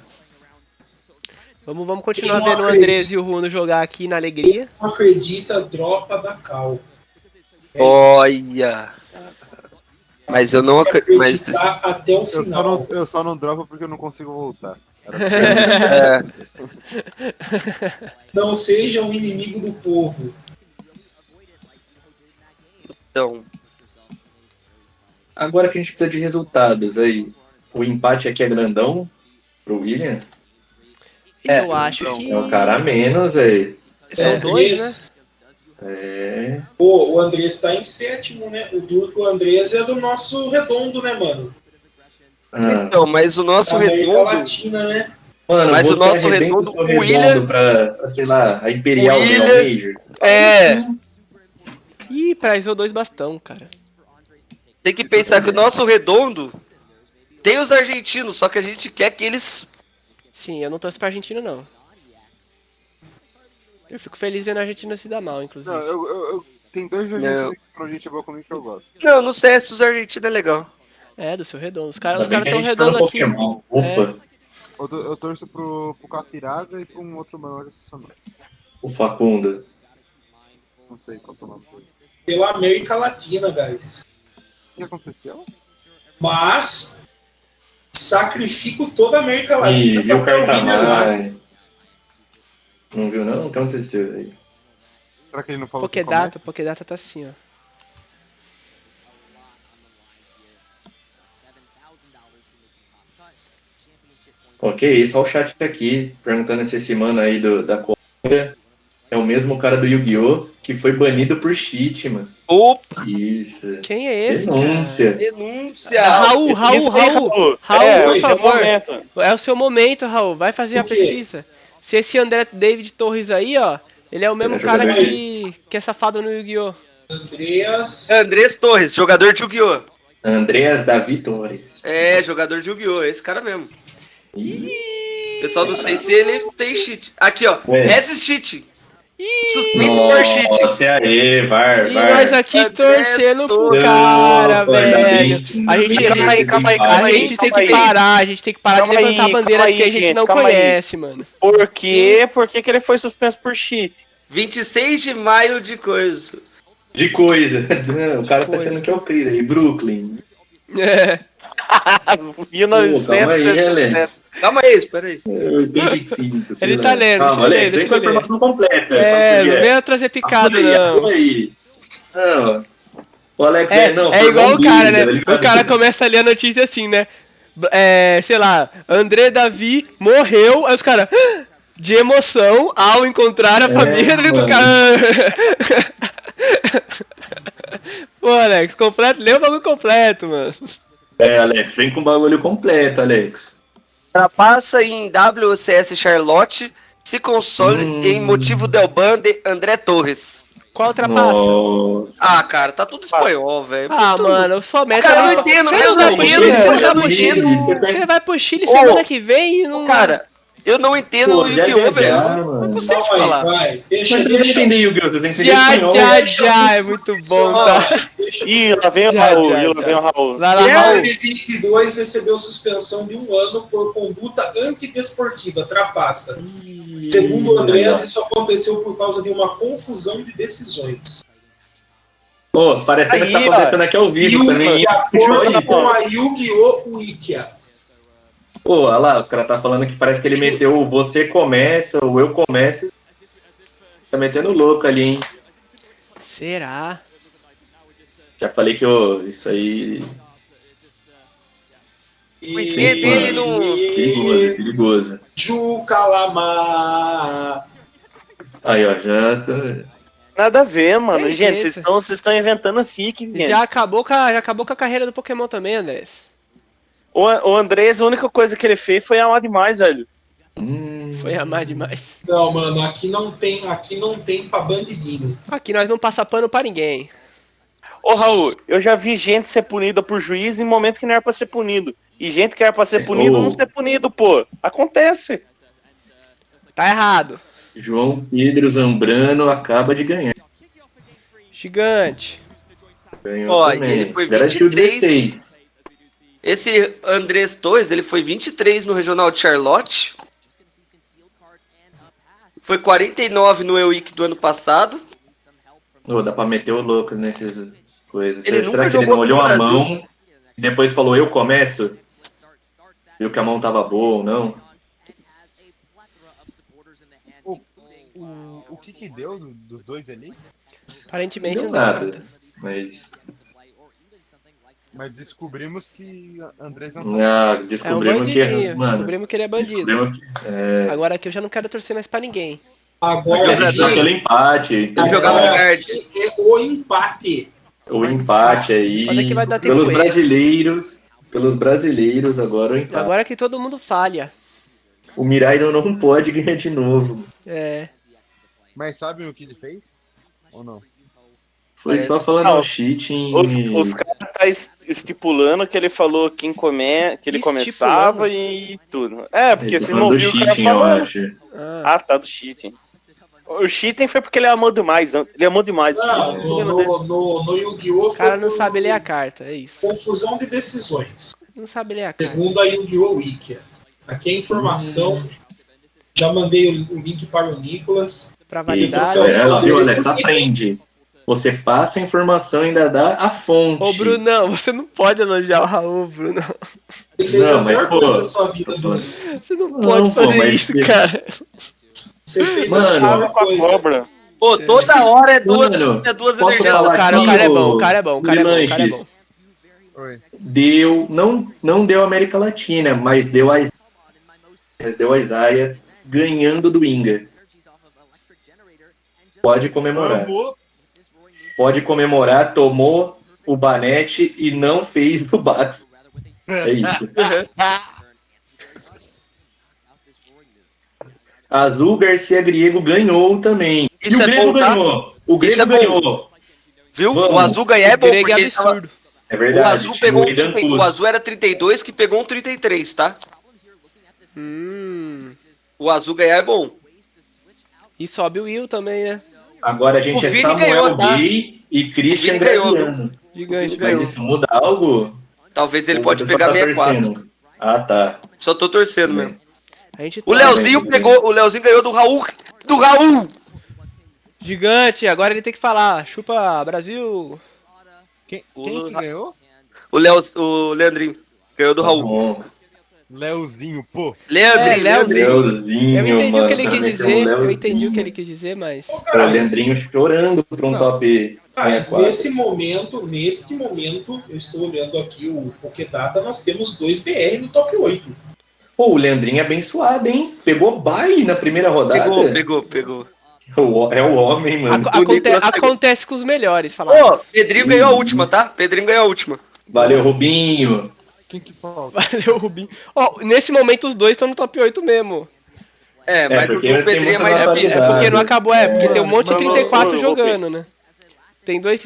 Vamos continuar vendo o Andrés e o Runo jogar aqui na alegria. Não acredita, dropa da cal. Olha. Mas eu não acredito. Mas... Até o final. Eu só não dropo porque eu não consigo voltar. Não seja um inimigo do povo. Então. Agora que a gente precisa de resultados aí. O empate aqui é grandão pro William? Eu acho que... É o cara a menos aí. São 2, né? Pô, o Andrés tá em 7º, né? O Andrés é do nosso redondo, né, mano? Então, mas o nosso redondo... Latina, né? Mano, mas o nosso redondo, o William... pra, sei lá, a Imperial Major. Ih, prazou 2 bastão, cara. Tem que pensar que o nosso redondo tem os argentinos, só que a gente quer que eles... Sim, eu não torço pra Argentina, não. Eu fico feliz vendo a Argentina se dar mal, inclusive. Não, tem 2 argentinos que são gente boa comigo que eu gosto. Não, no CS os argentinos é legal. Do seu redondo. Os caras tão redondos aqui. Pokémon. Ufa. Eu torço pro Caciraga e pro um outro mano que eu o Facundo. Não sei qual é o nome dele. Pela América Latina, guys. O que aconteceu? Mas sacrifico toda a América Latina viu o Winner. Não viu não? O que aconteceu aí? Será que ele não falou Pokédata tá assim, ó. Ok, isso, olha o chat aqui, perguntando se esse mano aí da Colômbia é o mesmo cara do Yu-Gi-Oh! Que foi banido por cheat, mano. Opa! Isso. Quem é esse, Denúncia. cara? Denúncia! Raul, por favor. É o seu momento, Raul. Vai fazer a pesquisa. Se esse André David Torres aí, ó, ele é o mesmo cara que é safado no Yu-Gi-Oh! Andrés Torres, jogador de Yu-Gi-Oh! Andreas Davi Torres. Jogador de Yu-Gi-Oh! Esse cara mesmo. Pessoal, não sei se ele tem cheat. Aqui, ó. Esse cheat. Nossa, aí, VAR. E nós aqui torcendo pro cara, velho. A gente tem que parar de levantar bandeiras que a gente não conhece, mano. Por quê? Por que ele foi suspenso por cheat? 26 de maio de coisa. De coisa. Não, o cara tá achando que é o Cris aí, Brooklyn. É. 1900. Calma aí, espera aí. 85. Ele tá lendo, calma, Alex, vem com a informação completa. Não venha trazer picado, não. Aí. Não. O Alex é igual o cara, né? O cara começa a ler a notícia assim, né? Sei lá, André Davi morreu, aí os caras... De emoção ao encontrar a família do cara. Pô, Alex, lê o bagulho completo, mano. Alex, vem com o bagulho completo, Alex. Passa em WCS Charlotte, se console em motivo del ban de André Torres. Qual ultrapassa? Ah, cara, tá tudo espanhol, velho. Mano, eu sou meta. Cara, eu não entendo, Você vai pro Chile semana que vem e não... Cara... Eu não entendo o Yu-Gi-Oh, velho. Não consigo te falar. Deixa eu entender Yu-Gi-Oh! Já, é muito bom, tá? Ih, lá vem o Raul. Raul. 22 recebeu suspensão de 1 ano por conduta antidesportiva, trapaça. Segundo o Andrés, isso aconteceu por causa de uma confusão de decisões. Pô, parece que tá acontecendo aqui ao vivo também. De acordo com a Yu-Gi-Oh! Wikia. Pô, olha lá, os caras tá falando que parece que ele meteu o você começa, o eu começo. Tá metendo louco ali, hein? Será? Já falei que isso aí... Perigoso. Jucalamar. Aí, ó, já tá... Nada a ver, mano. Gente, vocês estão inventando fic, gente. Já acabou com a carreira do Pokémon também, Andrés. O Andrés, a única coisa que ele fez foi amar demais, velho. Foi amar demais. Não, mano, aqui não tem pra bandidinho. Aqui nós não passa pano pra ninguém. Ô, Raul, eu já vi gente ser punida por juiz em momento que não era pra ser punido. E gente que era pra ser punido não ser punido, pô. Acontece. Tá errado. João Pedro Zambrano acaba de ganhar. Gigante. Ganhou também. Ele foi 23. Esse Andrés Torres, ele foi 23 no Regional de Charlotte. Foi 49 no EUIC do ano passado. Dá pra meter o louco nessas coisas. Ele Será que ele não olhou a mão e depois falou, eu começo? Viu que a mão tava boa ou não? O que deu dos dois ali? Aparentemente não deu nada. Mas descobrimos que Andrés não sabe. Descobrimos descobrimos que ele é bandido. Agora aqui eu já não quero torcer mais pra ninguém. Agora aquele empate. Ele jogava no card. É o empate. O empate aí. Mas aqui vai dar tempo pelos brasileiros agora o empate. Agora que todo mundo falha. O Mirai não pode ganhar de novo. Mas sabem o que ele fez? Ou não? Foi só falando cheating. Os caras tá estipulando que ele falou que ele começava e tudo. Porque você não viu o cara falando. Tá, do cheating. O cheating foi porque ele amou demais. Ele amou demais. No Yu-Gi-Oh! O cara não sabe ler a carta, é isso. Confusão de decisões. Não sabe ler a carta. Segundo a Yu-Gi-Oh! Wikia. Aqui a informação. Já mandei o link para o Nicolas. Pra validade. Viu, Alex? Aprende. Você passa a informação e ainda dá a fonte. Ô, Brunão, você não pode elogiar o Raul, Brunão. Ele fez a melhor coisa da sua vida, Bruno. Você não pode fazer isso, cara. Você fez a melhor coisa. Pô, toda hora é duas energias. O cara é bom, o cara é bom. Não deu América Latina, mas deu a Isaiah ganhando do Inga. Pode comemorar. Pode comemorar, tomou o Banete e não fez o bate. É isso. Azul Garcia Griego ganhou também. Isso e o Grego ganhou. O Grego ganhou. Viu? Vamos. O Azul ganhar é bom, porque é absurdo. É verdade. O Azul pegou o Azul era 32, que pegou um 33, tá? O Azul ganhar é bom. E sobe o Will também, né? Agora a gente é Samuel Gay e Christian Graziano. Gigante, mas isso muda algo? Talvez ele Ou pode você pegar só tá 64. torcendo? Ah, tá. Só tô torcendo mesmo. O Leozinho pegou, o Leozinho ganhou do Raul. Do Raul! Gigante, agora ele tem que falar. Chupa, Brasil. Quem que ganhou? O Leandrinho. Ganhou do Raul. Leozinho, pô. Leandrinho. Eu entendi mano, o que ele cara, quis meteu dizer. um Eu entendi o Leozinho. que ele quis dizer, mas. O Leandrinho chorando pra um top. Mas nesse momento, eu estou olhando aqui o Pokédata, nós temos 2 BR no top 8. Pô, o Leandrinho é abençoado, hein? Pegou bye na primeira rodada. Pegou. É o homem, mano. Acontece com os melhores, falar. Ô, Pedrinho ganhou a última, tá? Pedrinho ganhou a última. Valeu, Rubinho. Quem que falta? Valeu, Rubinho. Ó, nesse momento os dois estão no top 8 mesmo. Mas porque o Pedrinho é mais difícil. É porque não acabou, porque tem um monte de Mano, 34 jogando, né? Tem dois.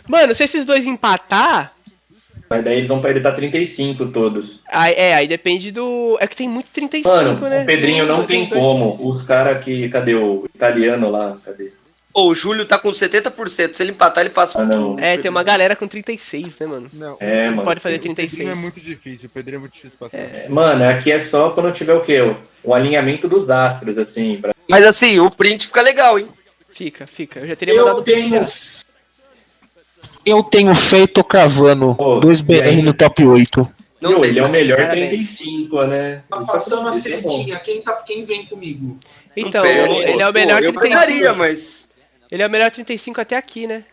Mano, se esses dois empatar. Mas daí eles vão pra ele tá 35 todos. Aí depende do. É que tem muito 35, Mano, né? o Pedrinho não tem como. Os caras que. Cadê o italiano lá? Cadê? O Júlio tá com 70%. Se ele empatar, ele passa não. Tem uma galera com 36, né, mano? Não. Mano. Pode fazer O Pedrinho 36. é muito difícil. O Pedrinho é muito difícil passar. Mano, aqui é só quando tiver o quê? O alinhamento dos astros, assim. Mas assim, o print fica legal, hein? Fica. Eu já teria mandado o print já. Eu tenho feito cravando 2 BR no top 8. Ele é o melhor 35, né? Tá passando a cestinha. Quem vem comigo? Então, ele é o melhor 35. Mas... Ele é o melhor 35 até aqui, né?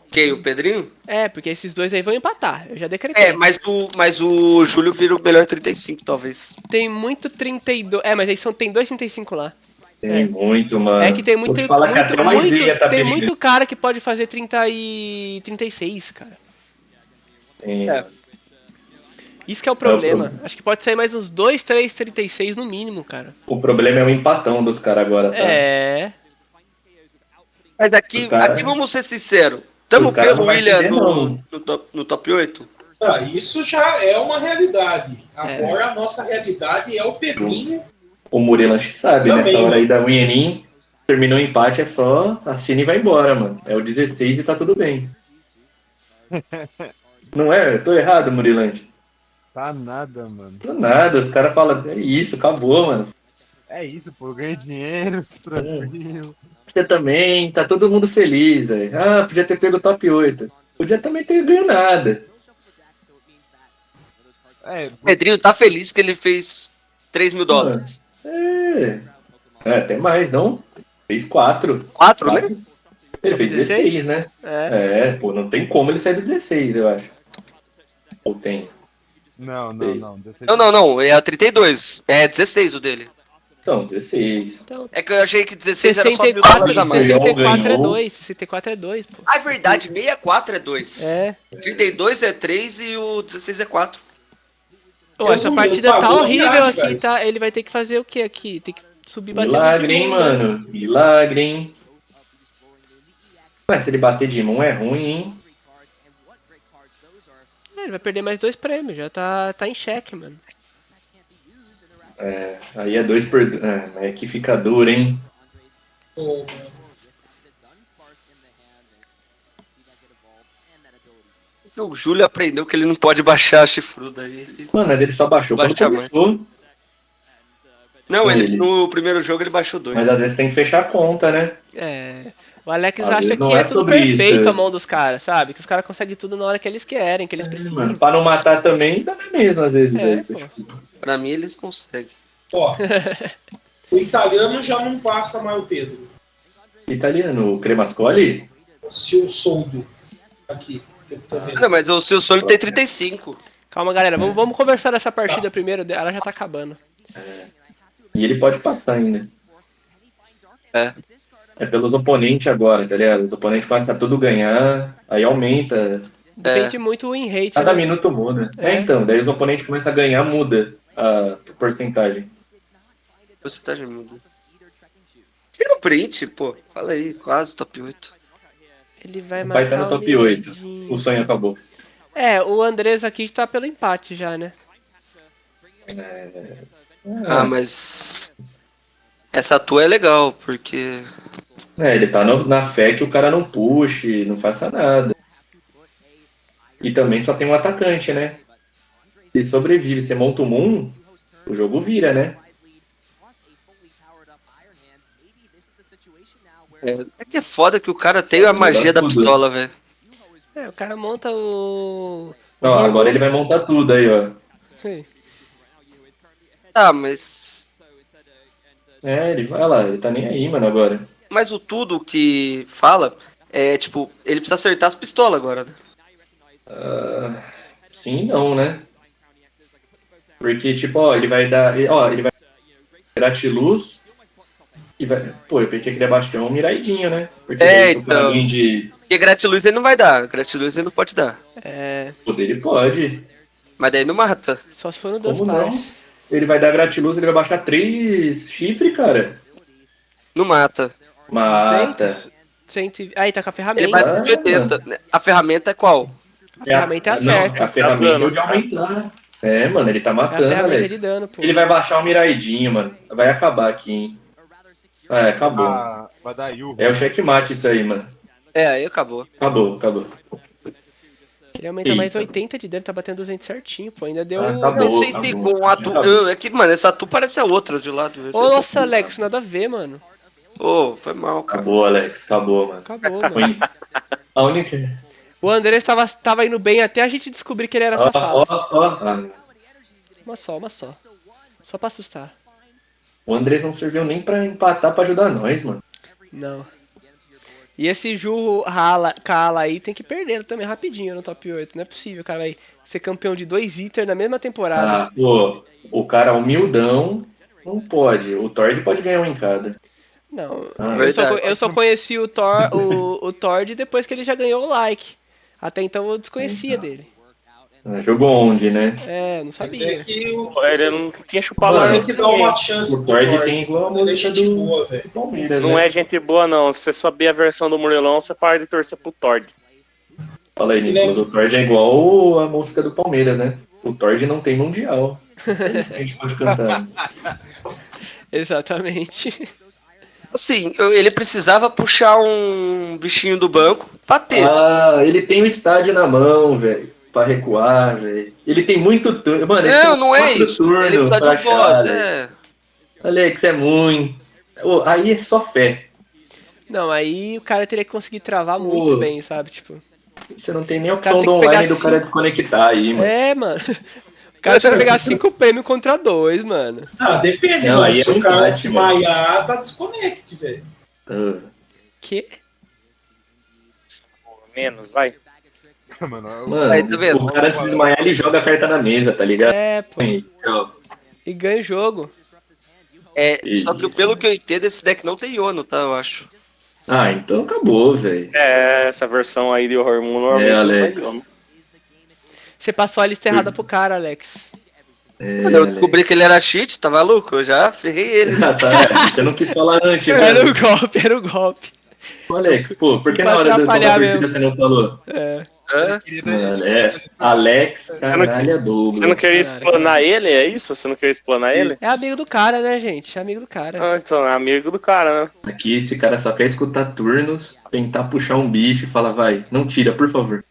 Quem? O Pedrinho? Porque esses dois aí vão empatar. Eu já decretei. Mas o Júlio vira o melhor 35, talvez. Tem muito 32. Mas aí tem dois 35 lá. Tem muito, mano. É que tem muito, tem muito muito cara que pode fazer 30 e 36, cara. Isso que é o problema. Acho que pode sair mais uns 2, 3, 36 no mínimo, cara. O problema é o empatão dos caras agora, tá? Mas aqui vamos ser sinceros. Tamo pelo William no top 8? Isso já é uma realidade. Agora a nossa realidade é o Pedrinho. O Murilanche sabe, Também, nessa hora mano. aí da Winning, terminou o empate, é só assina e vai embora, mano. É o 16 e tá tudo bem. Não é? Eu tô errado, Murilanche? Tá nada, mano. Tô nada, os caras falam, é isso, acabou, mano. É isso, pô, eu ganhei dinheiro, tranquilo. Você também, tá todo mundo feliz, velho. Ah, podia ter pego o top 8. Podia também ter ganho nada. O Pedrinho tá feliz que ele fez 3 mil dólares. Até mais, não? Fez 4. 4, né? Ele fez 16, né? Pô, não tem como ele sair do 16, eu acho. Ou tem? Não. 16. Não, é a 32. É 16 o dele. Então, 16. É que eu achei que 16 era só 1.000 dólares a mais. 64 é 2, 64 é 2, pô. Ah, é verdade, 64 é 2. 32 é 3 e o 16 é 4. Essa partida tá horrível aqui, tá? Ele vai ter que fazer o que aqui? Tem que subir batendo Milagre, hein, mano? Milagre, hein? Mas se ele bater de mão é ruim, hein? Ele vai perder mais 2 prêmios, já tá em xeque, mano. Aí é 2 por... é que fica duro, hein? O Júlio aprendeu que ele não pode baixar a chifruda aí. Mano, ele só baixou quando começou. Não, ele no primeiro jogo ele baixou 2. Mas às vezes tem que fechar a conta, né? O Alex Às acha vezes que não é é tudo sobre perfeito isso. a mão dos caras, sabe? Que os caras conseguem tudo na hora que eles querem, que eles precisam. Mano, pra não matar também, dá mesmo às vezes. Pra mim eles conseguem. Ó, o italiano já não passa mais o Pedro. Italiano, o Cremascoli? O seu soldo. Aqui. Não, mas o seu sonho tem 35. Calma, galera, vamos conversar dessa partida primeiro, ela já tá acabando. E ele pode passar ainda. É pelos oponentes agora, tá ligado? Os oponentes começam a tudo ganhar, aí aumenta. Depende muito o win rate. Cada né? minuto muda. Então, daí os oponentes começam a ganhar, muda a porcentagem. Porcentagem muda. Tira o print, pô. Fala aí, quase top 8. Ele vai Vai matar estar no top 8. O sonho acabou. O Andrés aqui tá pelo empate já, né? Mas... Essa tua é legal, porque... Ele tá na fé que o cara não puxe, não faça nada. E também só tem um atacante, né? Se sobrevive, você monta o Moon, o jogo vira, né? É que é foda que o cara tem a magia da pistola, velho. O cara monta o... Não, agora ele vai montar tudo aí, ó. Sim. Ah, mas... Ele vai lá, ele tá nem aí, mano, agora. Mas o tudo que fala é, tipo, ele precisa acertar as pistolas agora, né? Sim, não, né? Porque, tipo, ele vai dar... ele vai gratiluz e vai... Pô, eu pensei que ele ia baixar um miraidinho, né? Porque Então... além de... Porque gratiluz ele não vai dar, gratiluz ele não pode dar. Poder ele pode. Mas daí não mata. Só se for no Deus Como Pais. não? Ele vai dar gratiluz, ele vai baixar 3 chifres, cara. Não mata. Mata. 200... Aí tá com a ferramenta. Ele vai de 80. A ferramenta é qual? A ferramenta é a certa. A ferramenta é o de aumentar. Mano, ele tá matando, a ferramenta Alex. de dano, pô. Ele vai baixar o miraidinho, mano. Vai acabar aqui, hein. Acabou. Vai dar Yu. É o checkmate isso aí, mano. Aí acabou. Acabou. Ele aumenta mais 80 de dano, tá batendo 200 certinho, pô. Ainda deu... Não sei se com a tu... É que, mano, essa tu parece a outra de lado. Nossa, Alex, nada a ver, mano. Foi mal, cara. Acabou, Alex. Acabou, mano. Acabou, mano. A única... O Andrés tava indo bem até a gente descobrir que ele era safado. Uma só. Só pra assustar. O Andrés não serviu nem pra empatar pra ajudar nós, mano. Não. E esse Ju Kala aí tem que perder também rapidinho no top 8. Não é possível, cara, aí ser campeão de 2 ITER na mesma temporada. O cara humildão não pode. O Tord pode ganhar um em cada. Não, eu só conheci o Tord depois que ele já ganhou o like. Até então eu desconhecia dele. Jogou onde, né? Não sabia. Ele não tinha chupado nada. Tem que dar uma chance pro Tord. Tem igual a música do Palmeiras, não é gente boa, não. Se você saber a versão do Murilão, você para de torcer pro Tord. Fala aí, Nicolas. O Tord é igual a música do Palmeiras, né? O Tord não tem mundial. Isso a gente pode cantar. Exatamente. Assim, ele precisava puxar um bichinho do banco pra ter. Ele tem o estádio na mão, velho. Pra recuar, velho. Ele tem muito turno. Mano, não é isso. Ele precisa de um boss, Alex, é muito. Aí é só fé. Não, aí o cara teria que conseguir travar muito bem, sabe? Tipo. Você não tem nem opção do online do cara desconectar aí, mano. Mano. O cara tem que pegar 5 prêmios contra 2, mano. Depende, mano. Se o cara desmaiar, tá desconecte, velho. Que? Menos, vai. Mano, tá vendo? O cara se desmaiar, ele joga a carta na mesa, tá ligado? Pô. E ganha o jogo. Só que pelo que eu entendo, esse deck não tem Yono, tá? Eu acho. Então acabou, velho. Essa versão aí de Horror Moon normalmente Alex. não vai Yono. Você passou a lista errada pro cara, Alex. Eu descobri que ele era cheat, tá maluco? Eu já ferrei ele. Você não quis falar antes, Era o golpe. Alex, por que na hora da torcida você não falou? Alex, caralho, Você não queria explanar ele? É isso? Você não queria explanar ele? É amigo do cara, né, gente? É amigo do cara. Então, é amigo do cara, né? Aqui esse cara só quer escutar turnos, tentar puxar um bicho e falar, vai, não tira, por favor.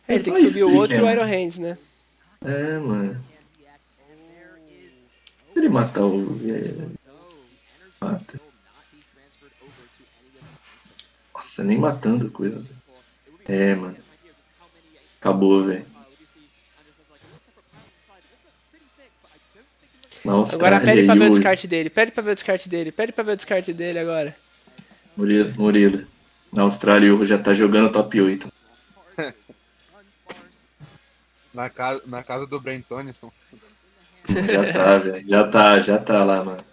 Ele tem que subir o outro Iron Hands, né? Mano. Se ele matar o... Mata. Nossa, nem matando coisa. Mano. Acabou, velho. Agora pede pra ver o descarte dele. Pede pra ver o descarte dele agora. Murilo. Na Austrália o já tá jogando top 8. Na casa do Brent Tonison. Já tá, velho. Já tá lá, mano.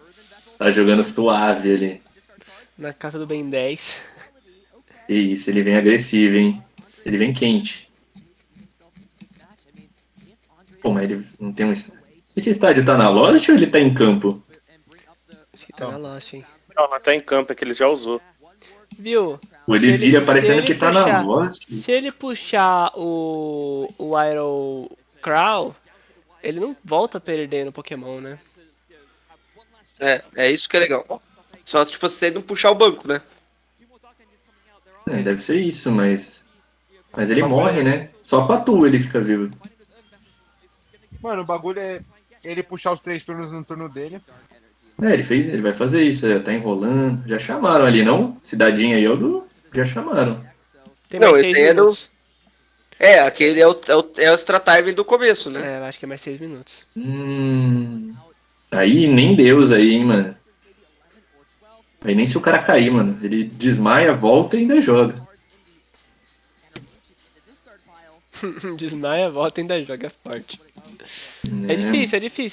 Tá jogando suave ali. Na casa do Ben 10. Isso, ele vem agressivo, hein? Ele vem quente. Pô, mas ele não tem um... Esse estádio tá na Lost ou ele tá em campo? Acho que tá na Lost, hein? Não tá em campo, é que ele já usou. Viu? Ele vira parecendo que tá na Lost. Se ele puxar o Iron Crow, ele não volta a perder no Pokémon, né? É isso que é legal. Só, tipo, você não puxar o banco, né? Deve ser isso, mas ele morre, né? Só com a tua ele fica vivo. Mano, o bagulho é ele puxar os 3 turnos no turno dele. Ele vai fazer isso, tá enrolando. Já chamaram ali, não? Cidadinha aí, já chamaram. Tem mais 6 minutos. Aquele é o extra time do começo, né? Eu acho que é mais 6 minutos. Aí nem Deus aí, hein, mano. Aí nem se o cara cair, mano. Ele desmaia, volta e ainda joga. Desmaia, volta e ainda joga forte. É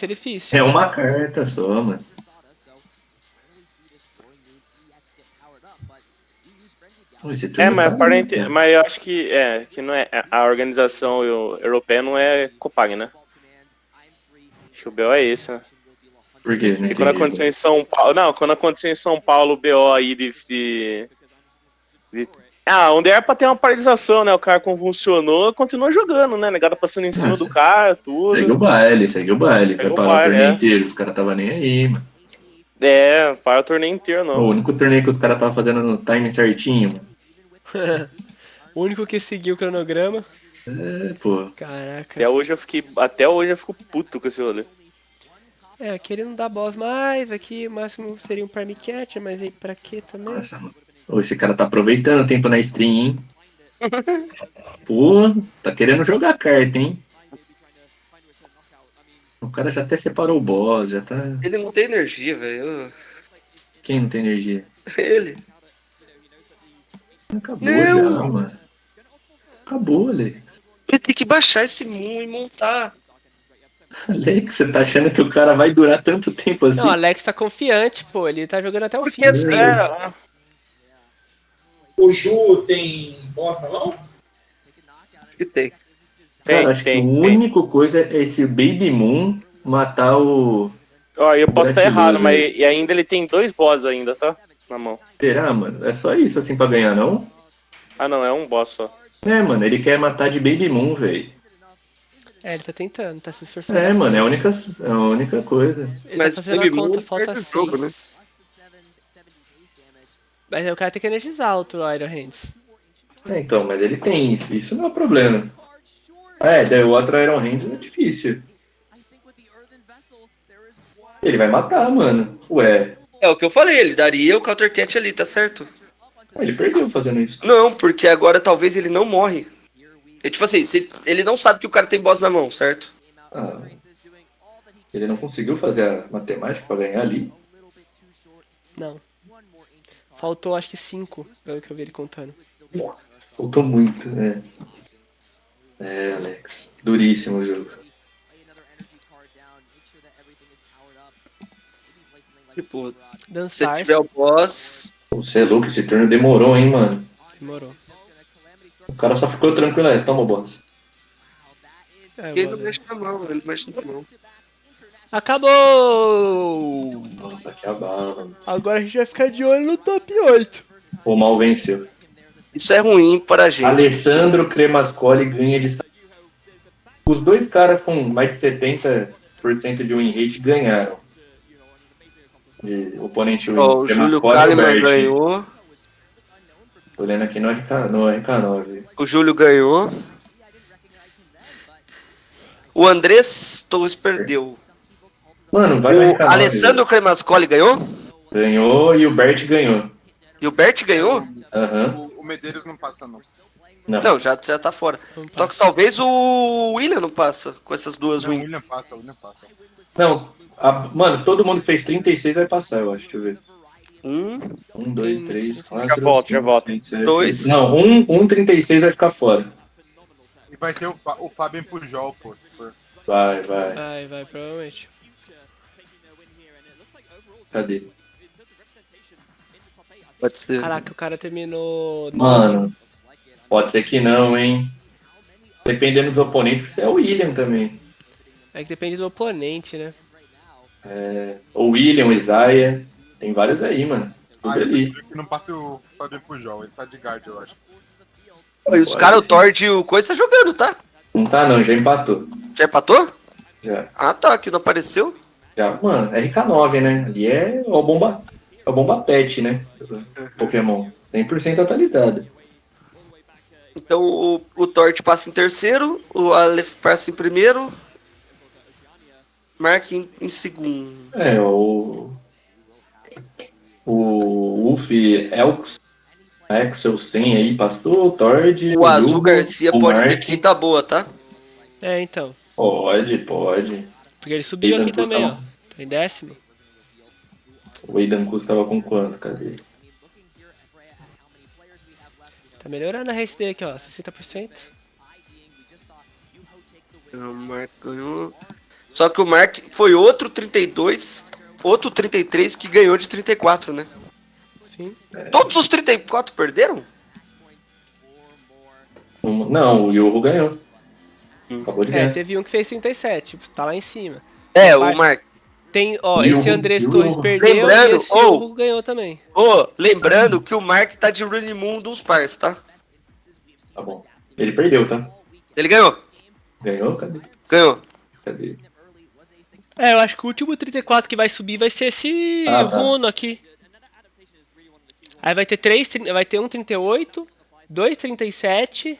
difícil. É uma carta só, mano. Mas eu acho que não é a organização europeia não é Copag, né? Acho que o BO é esse, né? Por quê? Porque quando aconteceu em São Paulo, quando aconteceu em São Paulo o BO aí onde era pra ter uma paralisação, né? O cara convulsionou, continua jogando, né? Negado passando em cima do cara, tudo. Segue o baile. Vai parar o torneio inteiro. Os caras tava nem aí, mano. Para o torneio inteiro, não. O único torneio que os caras tava fazendo no time certinho, mano. O único que seguiu o cronograma. Pô. Caraca. Até hoje eu fico puto com esse rolê. Aqui ele não dá boss mais, aqui o máximo seria um Prime Catcher, mas aí pra quê também? Nossa, mano. Esse cara tá aproveitando o tempo na stream, hein? Pô, tá querendo jogar carta, hein? O cara já até separou o boss, já tá... Ele não tem energia, velho. Quem não tem energia? Ele. Acabou já, mano. Acabou, Alex. Ele tem que baixar esse Moon e montar. Alex, você tá achando que o cara vai durar tanto tempo assim? Não, o Alex tá confiante, pô. Ele tá jogando até o fim. Assim, o Ju tem boss na mão? Que tem. Cara, acho que a única coisa é esse Baby Moon matar o... Eu posso estar errado, mas ainda ele tem 2 boss ainda, tá? Na mão. Será, mano? É só isso assim pra ganhar, não? Não, é um boss só. Mano, ele quer matar de Baby Moon, velho. Ele tá tentando, tá se esforçando. Mano, é a única coisa. Ele tá fazendo a conta, falta 6. Jogo, né? Mas aí o cara tem que energizar outro Iron Hands. Então, mas ele tem isso não é problema. Daí o outro Iron Hands é difícil. Ele vai matar, mano. Ué. É o que eu falei, ele daria o Counter Cat ali, tá certo? Ele perdeu fazendo isso. Não, porque agora talvez ele não morre. Tipo assim, ele não sabe que o cara tem boss na mão, certo? Ele não conseguiu fazer a matemática pra ganhar ali? Não. Faltou acho que 5, pelo que eu vi ele contando. Faltou muito, Alex. Duríssimo o jogo. Tipo, dançar. Se tiver o boss... Você é louco, esse turno demorou, hein, mano? Demorou. O cara só ficou tranquilo, toma o boss. Ele não mexe na mão, ele mexe na mão. Acabou! Nossa, que abala. Agora a gente vai ficar de olho no top 8. O mal venceu. Isso é ruim para a gente. Alessandro Cremascoli ganha de... Os 2 caras com mais de 70% de win rate ganharam. O oponente o Júlio Kalimann ganhou. Tô olhando aqui no RK9. O Júlio ganhou. O Andrés Torres perdeu. Mano, vai o Alessandro Cremascoli ganhou? Ganhou e o Bert ganhou. E o Bert ganhou? Aham. O Medeiros não passa, não. Não, já tá fora. Então, talvez o William não passa com essas duas wins. O William passa. Não, mano, todo mundo que fez 36 vai passar, eu acho. Deixa eu ver. 1, 2, 3, 4. Já volto. 2. Não, 36 vai ficar fora. E vai ser o Fábio Pujol, pô, se for. Vai, provavelmente. Cadê? Pode ser. Caraca, o cara terminou... Mano, pode ser que não, hein? Dependendo dos oponentes, é o William também. É que depende do oponente, né? O William, o Isaiah. Tem vários aí, mano. Tudo ali. Eu não passa o Fábio Pujol, ele tá de guard, eu acho. E os caras, o Tord e o Coisa tá jogando, tá? Não tá não, já empatou. Já empatou? Já. Ah tá, aqui não apareceu. Já, mano, RK9, né? Ali é o bomba pet, né? Pokémon. 100% atualizado. Então o Tort passa em terceiro, o Aleph passa em primeiro, Mark em segundo. É, o Uff Elks, Axel 100 aí passou, o Tord, O o Azul Yugo, Garcia o pode ter Mark. pinta boa, tá? É, então. Pode. Porque ele subiu aqui também, ó. Tá em 10º. O Aidan Kus tava com quanto? Cadê? Tá melhorando a race dele aqui, ó. 60%. O Mark ganhou. Só que o Mark foi outro 32, outro 33 que ganhou de 34, né? Sim. Todos os 34 perderam? Não, o Yugo ganhou. Acabou de ganhar. Teve um que fez 37, tipo, tá lá em cima. O Mark. Tem, ó, esse Andrés Torres perdeu lembrando, e esse Hugo ganhou também. Lembrando que o Mark tá de Running Moon dos pars, tá? Tá bom. Ele perdeu, tá? Ele ganhou. Ganhou? Cadê? Ganhou. Cadê? Eu acho que o último 34 que vai subir vai ser esse Runo aqui. Aí vai ter um 38, 2 37,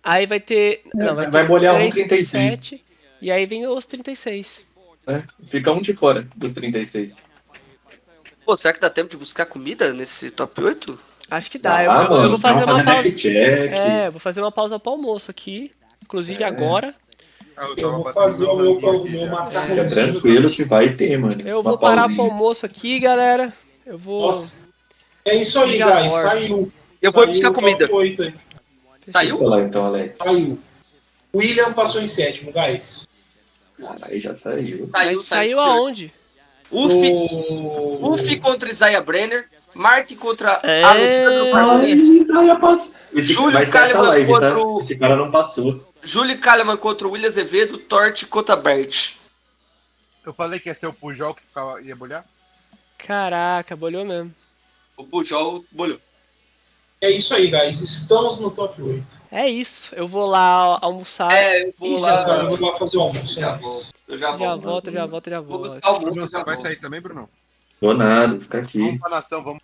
aí vai ter... Não, vai ter molhar 3 um 36. 37, e aí vem os 36. Fica um de fora dos 36. Pô, será que dá tempo de buscar comida nesse top 8? Acho que dá. Eu vou fazer uma pausa. Vou fazer uma pausa pro almoço aqui. Inclusive agora. Eu vou fazer o meu macarrão. É tranquilo que vai ter, mano. Eu vou parar pro almoço aqui, galera. Eu vou. Nossa. É isso aí, guys. Saiu. Eu vou buscar comida. 8 aí. Saiu? Olha lá, então, Alex. Saiu. William passou em sétimo, guys. Aí já saiu. Saiu aonde? Uff contra Isaiah Brenner. Mark contra Alejandro Martinez. Júlio Kaleman contra o... Esse cara não passou. Júlio Kaleman contra o William Azevedo. Tort contra Bert. Eu falei que ia ser o Pujol que ia bolhar? Caraca, bolhou mesmo. O Pujol bolhou. É isso aí, guys. Estamos no top 8. É isso. Eu vou lá almoçar. Eu vou lá fazer o almoço. Eu já volto. Já volto. Bruno, você vai sair também, Bruno? Tô nada, fica aqui. Vamos pra nação, vamos.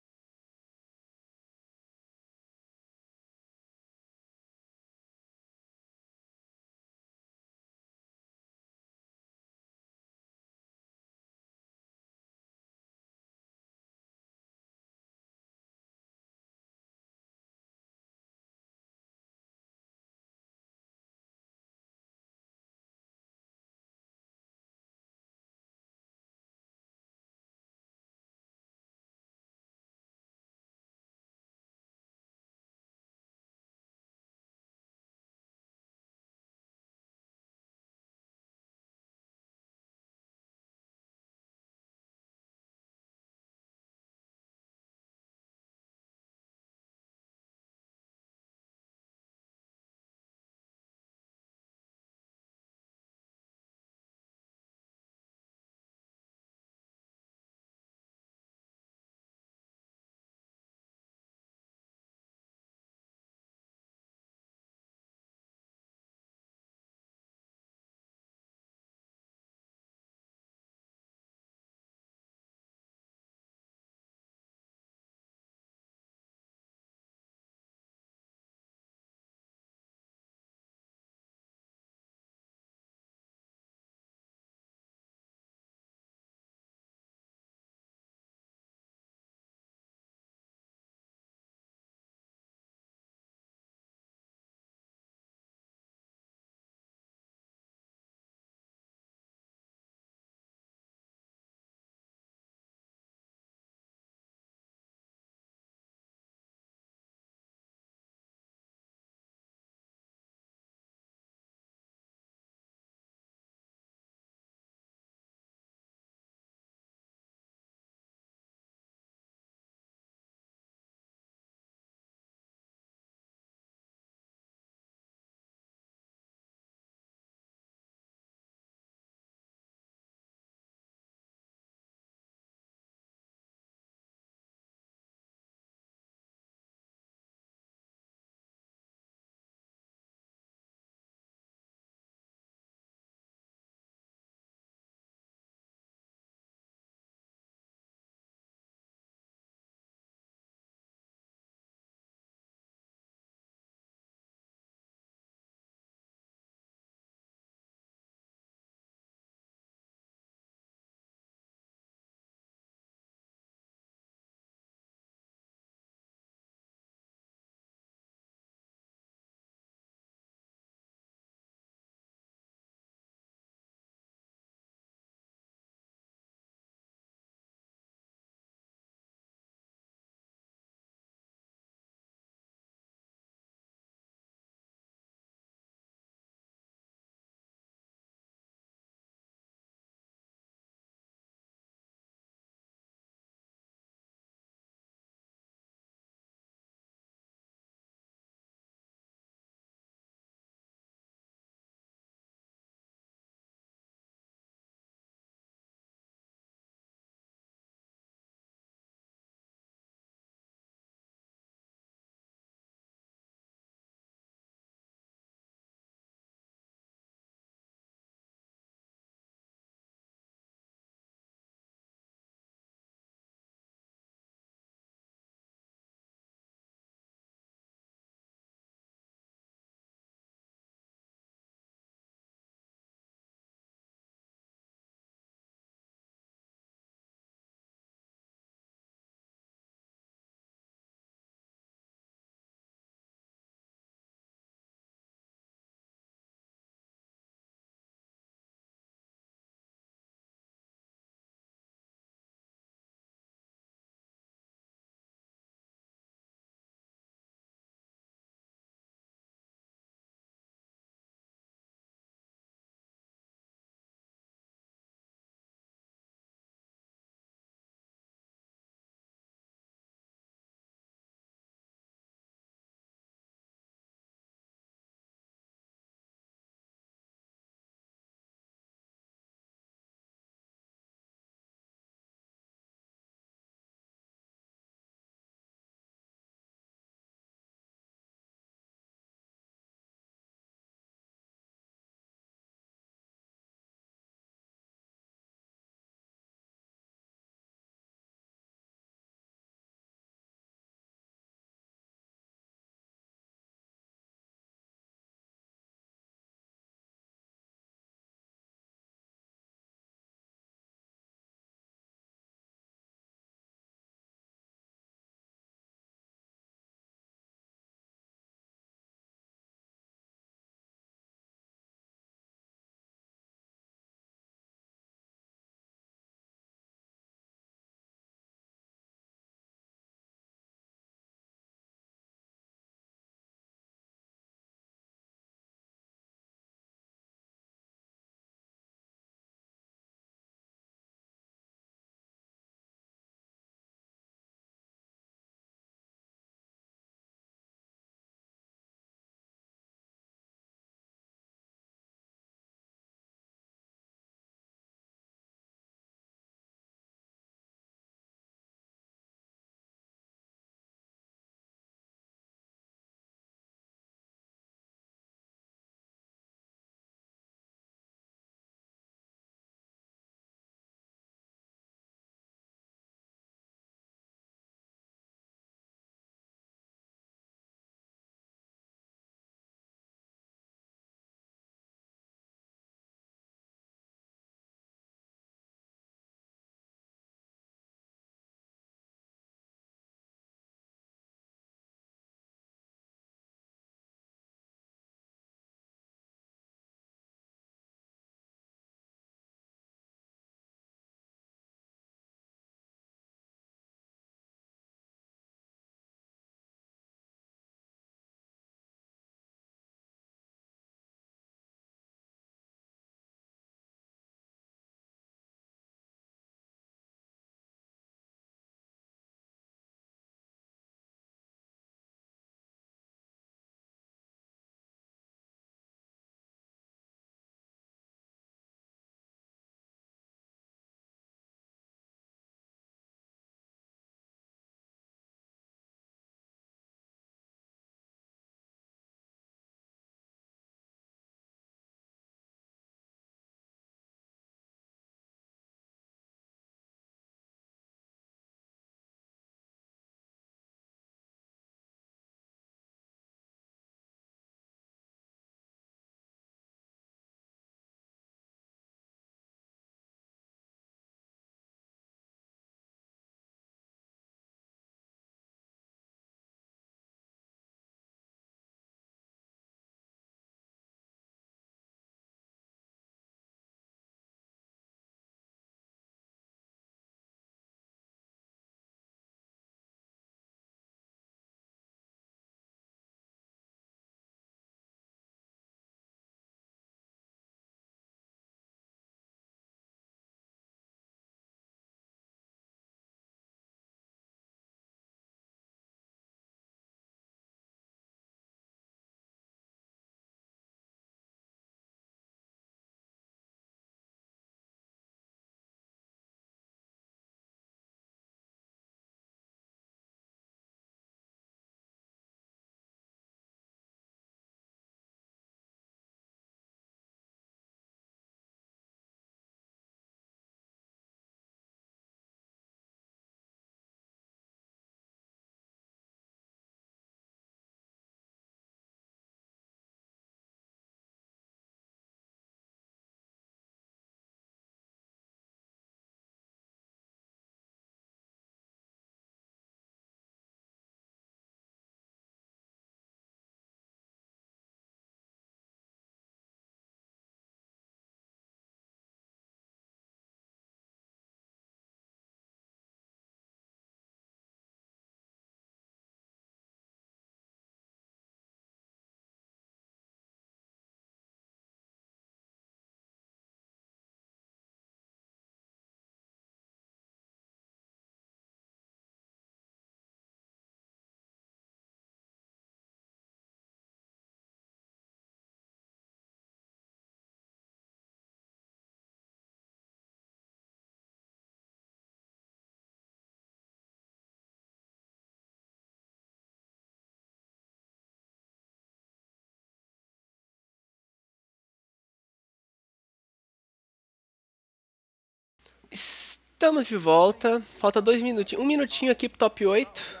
Estamos de volta. Falta 2 minutinhos. 1 minutinho aqui pro top 8.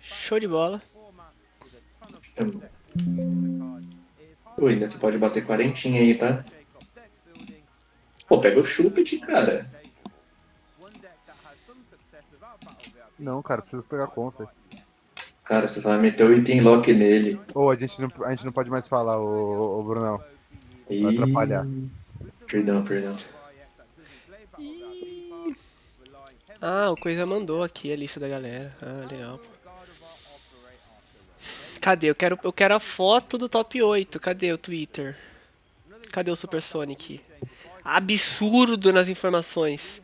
Show de bola. Oi, ainda você pode bater 40 aí, tá? Pô, pega o Chupet, cara. Não, cara, preciso pegar conta. Cara, você só vai meter o item lock nele. Ô, a gente não pode mais falar, ô Brunão. Vai atrapalhar. Perdão. Ah, o Coisa mandou aqui a lista da galera. Ah, legal. Cadê? Eu quero a foto do top 8. Cadê o Twitter? Cadê o Supersonic? Absurdo nas informações.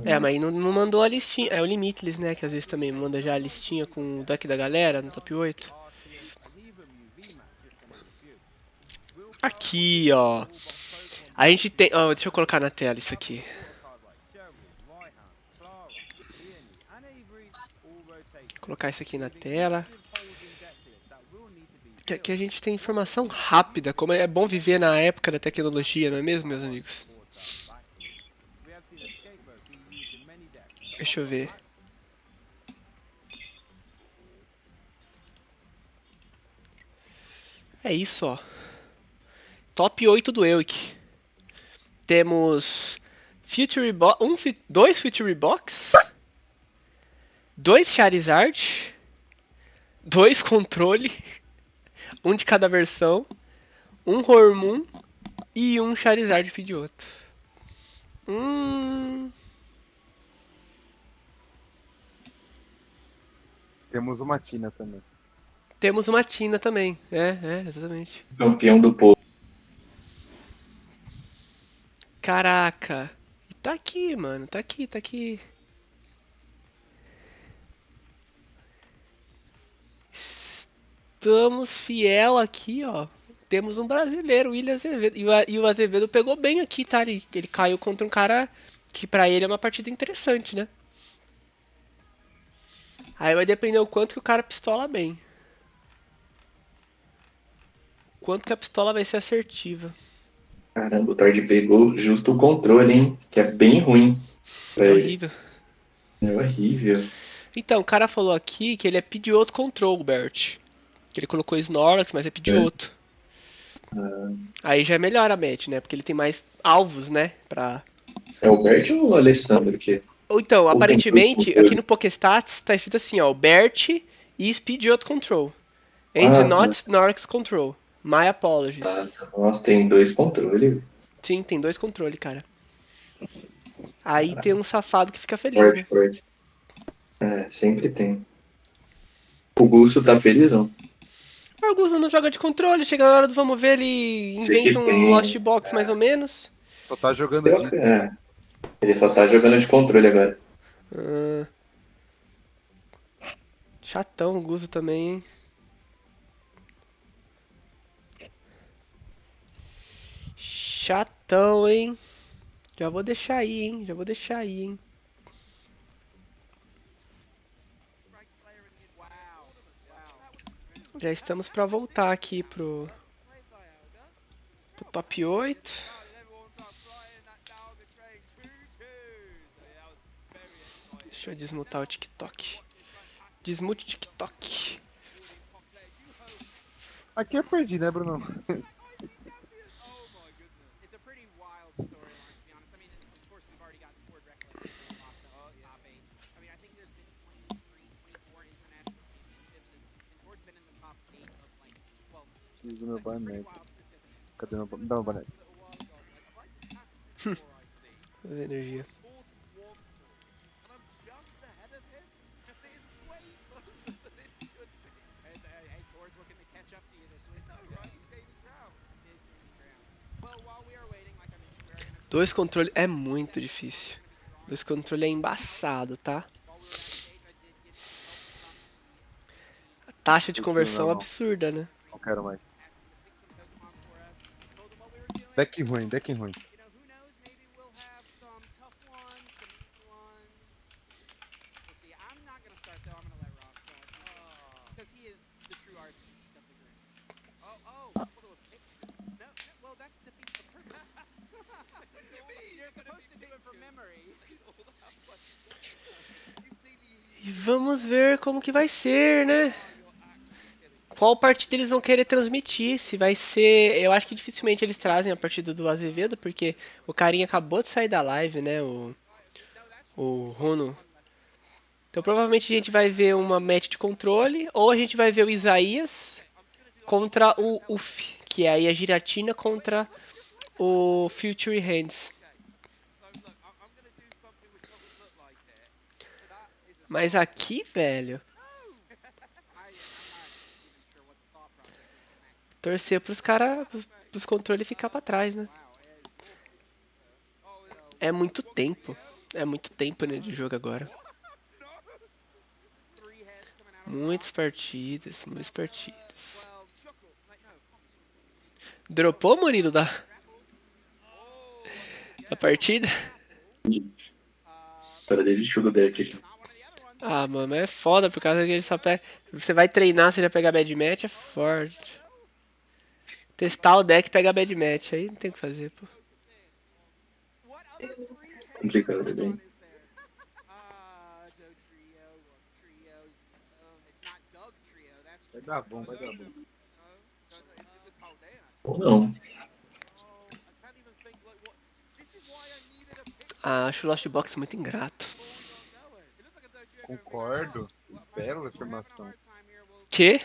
Mas aí não mandou a listinha. É o Limitless, né? Que às vezes também manda já a listinha com o deck da galera no top 8. Aqui, ó. A gente tem... Oh, deixa eu colocar na tela isso aqui. Vou colocar isso aqui na tela. Que aqui a gente tem informação rápida. Como é bom viver na época da tecnologia, não é mesmo, meus amigos? Deixa eu ver. É isso, ó. Top 8 do EUIC. Temos Future Box, 2 Future Box, 2 Charizard, 2 Controle, 1 de cada versão, 1 Hormoon e 1 Charizard Pidgeotto. Temos uma Tina também. Temos uma Tina também, exatamente. Campeão do povo. Caraca. Tá aqui, mano. Tá aqui. Estamos fiel aqui, ó. Temos um brasileiro, o William Azevedo. E o Azevedo pegou bem aqui, tá? Ele caiu contra um cara que pra ele é uma partida interessante, né? Aí vai depender o quanto que o cara pistola bem. Quanto que a pistola vai ser assertiva. Caramba, o Tord pegou justo o controle, hein? Que é bem ruim. É horrível. É horrível. Então, o cara falou aqui que ele é Pidgeotto Control, Bert. Que ele colocou Snorlax, mas é Pidgeotto. Aí já é melhor a match, né? Porque ele tem mais alvos, né? É o Bert ou o Alessandro que... Então, aparentemente, aqui no Pokéstats tá escrito assim, ó. Bert e Pidgeotto Control. And not Snorlax Control. My apologies. Nossa, tem 2 controles. Sim, tem 2 controles, cara. Aí tem um safado que fica feliz, né? Forte. Sempre tem. O Gusto tá felizão. O Gusto não joga de controle, chega na hora do vamos ver, ele inventa um Lost Box mais ou menos. Só tá jogando de... Ele só tá jogando de controle agora. Chatão o Gusto também, hein? Chatão, hein? Já vou deixar aí, hein? Já estamos pra voltar aqui pro top 8. Deixa eu desmutar o TikTok. Desmute o TikTok. Aqui eu perdi, né, Bruno? Preciso do meu boné. Cadê meu boné? Dá meu boné. Energia. Dois controles é muito difícil. 2 controles é embaçado, tá? A taxa de conversão é absurda, né? Não quero mais. Deck ruim. E vamos ver como que vai ser, né? Qual partida eles vão querer transmitir? Se vai ser... Eu acho que dificilmente eles trazem a partida do Azevedo, porque o carinha acabou de sair da live, né? O Runo. Então provavelmente a gente vai ver uma match de controle, ou a gente vai ver o Isaías contra o UF, que é aí a Giratina contra o Future Hands. Mas aqui, velho... Torcer pros caras, pros controles ficar pra trás, né? É muito tempo. É muito tempo, né, de jogo agora. Muitas partidas, muitas partidas. Dropou, Murilo, da partida? Para desistir do deck. Ah, mano, é foda por causa que ele só pega... Você vai treinar, você já pegar bad match, é forte. Testar o deck e pegar bad match, aí não tem o que fazer, pô. Complicado, bem. Vai dar bom, vai dar bom. Ou não. Ah, acho o Lost Box muito ingrato. Concordo. Bela afirmação. Que?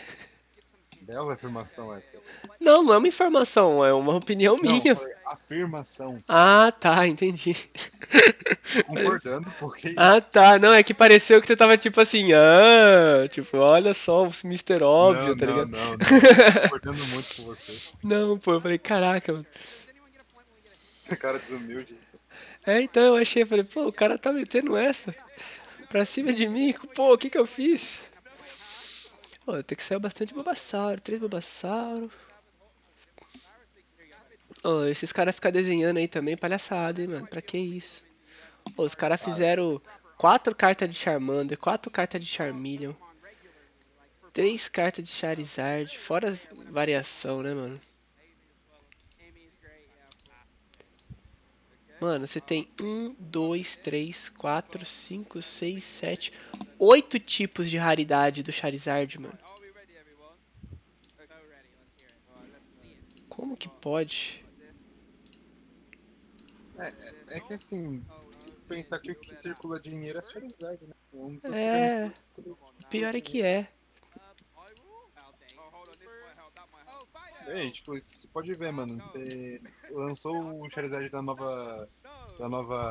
Bela afirmação essa. Não, não é uma informação, é uma opinião minha. Não, foi afirmação. Ah, tá, entendi. Tô concordando, porque isso. Ah, tá, não, é que pareceu que você tava tipo assim, tipo, olha só o Mr. Óbvio, Não, tá ligado? não, tô concordando muito com você. Não, pô, eu falei, caraca, mano. Cara desumilde. É, então eu achei, falei, pô, o cara tá metendo essa pra cima de mim, pô, o que que eu fiz? Pô, tem que sair bastante Bulbasauro, 3 Bulbasauro. Oh, esses caras ficam desenhando aí também, palhaçada, hein, mano, pra que isso? Oh, os caras fizeram 4 cartas de Charmander, 4 cartas de Charmeleon, 3 cartas de Charizard, fora as variação, né, mano? Mano, você tem 1, 2, 3, 4, 5, 6, 7, 8 tipos de raridade do Charizard, mano. Como que pode? É que assim, pensar que o que circula dinheiro é Charizard, né? É, pior é que é. Ei, tipo, você pode ver, mano, você lançou o Charizard da nova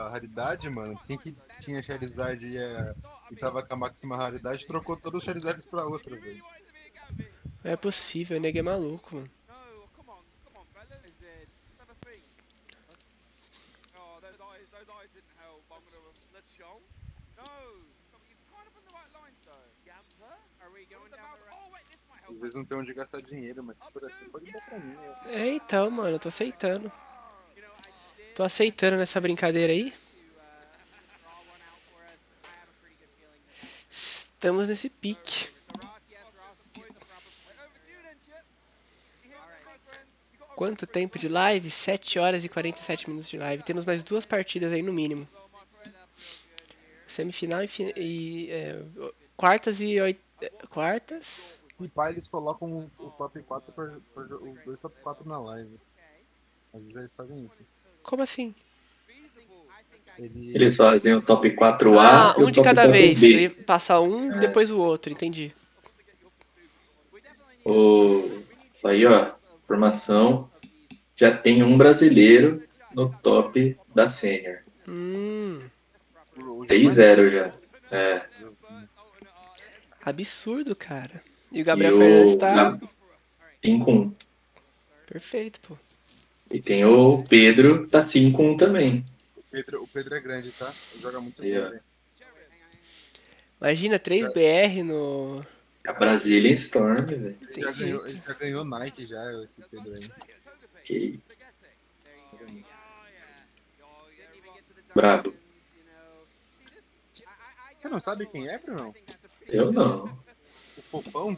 raridade, mano. Quem que tinha Charizard e tava com a máxima raridade, trocou todos os Charizards pra outra, velho. É possível, o nego é maluco, mano. Às vezes não tem onde gastar dinheiro, mas se for assim, pode dar pra mim. É, então, mano, eu tô aceitando. Tô aceitando nessa brincadeira aí. Estamos nesse pique. Quanto tempo de live? 7 horas e 47 minutos de live. Temos mais 2 partidas aí no mínimo. Semifinal e quartas e quartas. E pá, eles colocam o top 4 os 2 top 4 na live. Às vezes eles fazem isso. Como assim? Eles fazem o top 4A e um o de top cada 4B. vez. Ele passa um, depois o outro, entendi. Aí, ó, formação. Já tem um brasileiro no top da Sênior. 6-0 já. É. Absurdo, cara. E o Gabriel Fernandes tá... 5-1. Perfeito, pô. E tem o Pedro, tá 5-1 também. O Pedro é grande, tá? Ele joga muito aí, bem, velho. Imagina, 3 BR no... A Brazilian Storm, velho. Ele já ganhou Nike já, esse Pedro aí. Ok. Brabo. Você não sabe quem é, Bruno? Eu não. O Fofão,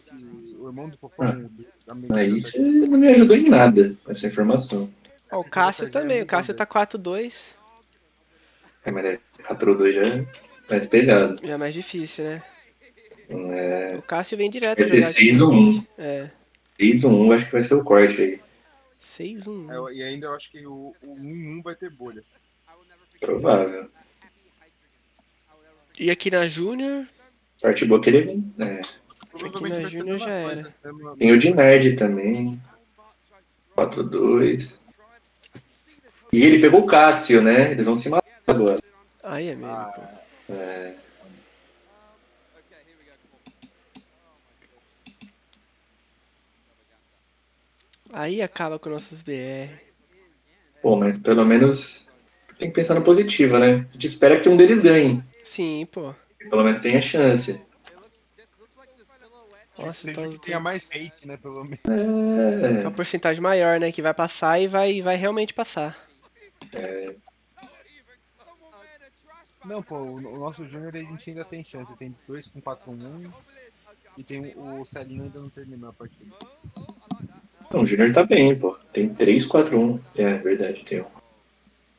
o irmão do Fofão. Aí você não me ajudou em nada com essa informação. Ó, o Cássio também, o Cássio tá 4-2. Mas 4-2 já é mais pegado. Já é mais difícil, né? É... O Cássio vem direto Vai ser jogar aqui. 6-1. É. 6-1, acho que vai ser o corte aí. 6-1. E ainda eu acho que o 1-1 vai ter bolha. Provável. E aqui na Júnior? Sorte boa que ele vem. Aqui na Júnior já era. Tem o de Nerd também. 4-2. E ele pegou o Cássio, né? Eles vão se matar agora. Aí é mesmo, pô. Aí acaba com nossos BR. Pô, mas pelo menos tem que pensar no positivo, né? A gente espera que um deles ganhe. Sim, pô. Pelo menos tenha chance. Nossa, então que tenha mais hate, né? Pelo menos. É uma porcentagem maior, né? Que vai passar e vai realmente passar. Não, pô, o nosso Júnior a gente ainda tem chance. Tem 2 com 4-1 e tem o Celinho ainda não terminou a partida. Não, o Júnior tá bem, pô. Tem 3-4-1. É verdade, tem um.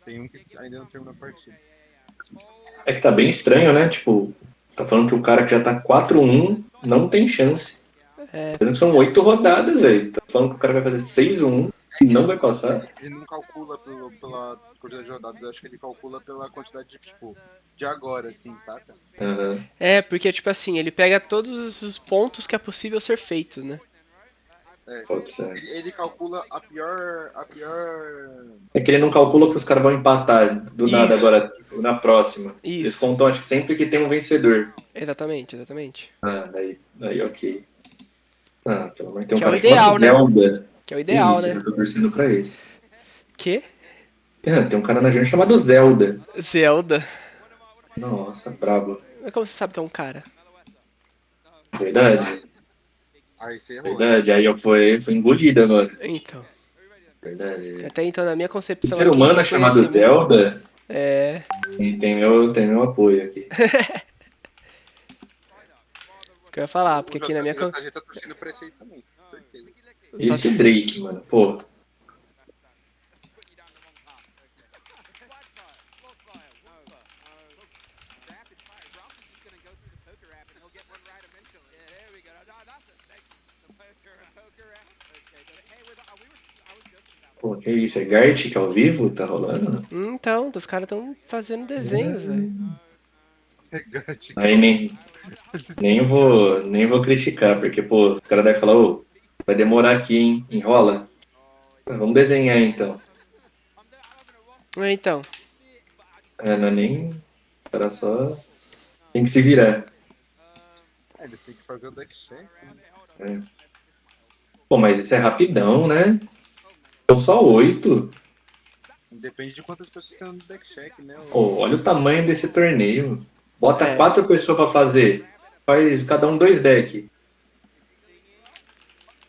Tem um que ainda não terminou a partida. É que tá bem estranho, né? Tipo, tá falando que o cara que já tá 4-1 não tem chance. Sendo que são 8 rodadas, velho. Tá falando que o cara vai fazer 6-1 e não vai passar. Ele não calcula pela quantidade de rodadas, acho que ele calcula pela quantidade de, tipo, de agora, assim, saca? Uhum. É, porque, tipo assim, ele pega todos os pontos que é possível ser feitos, né? Pode ser. Ele calcula a pior. É que ele não calcula que os caras vão empatar do nada agora na próxima. Isso. Eles contam, acho que sempre que tem um vencedor. Exatamente. Ah, daí ok. Ah, pelo menos tem um que é o cara ideal, chamado Zelda. Que é o ideal, Isso, né? eu tô torcendo pra esse. Que? Tem um cara na gente chamado Zelda. Zelda? Nossa, brabo. Mas como você sabe que é um cara? Verdade. Aí você errou. Verdade, aí eu fui engolido agora. Então. Verdade. Até então, na minha concepção O ser aqui humano de chamado conhecimento... Zelda É... tem meu apoio aqui. Que eu ia falar, porque aqui na minha... O JG tá torcendo pra esse aí também, certeza. Esse Drake, mano, pô. Pô, que isso? É Gartic ao vivo? Tá rolando? Então, os caras tão fazendo desenhos, velho. Aí nem vou criticar, porque, pô, os caras devem falar, ô, vai demorar aqui, hein? Enrola. Vamos desenhar então. Então. Não é nem. O cara só tem que se virar. Eles têm que fazer o deck check. Pô, mas isso é rapidão, né? São só 8. Depende de quantas pessoas tem no deck check, né? Pô, olha o tamanho desse torneio. Bota 4 pessoas pra fazer. Faz cada um 2 decks.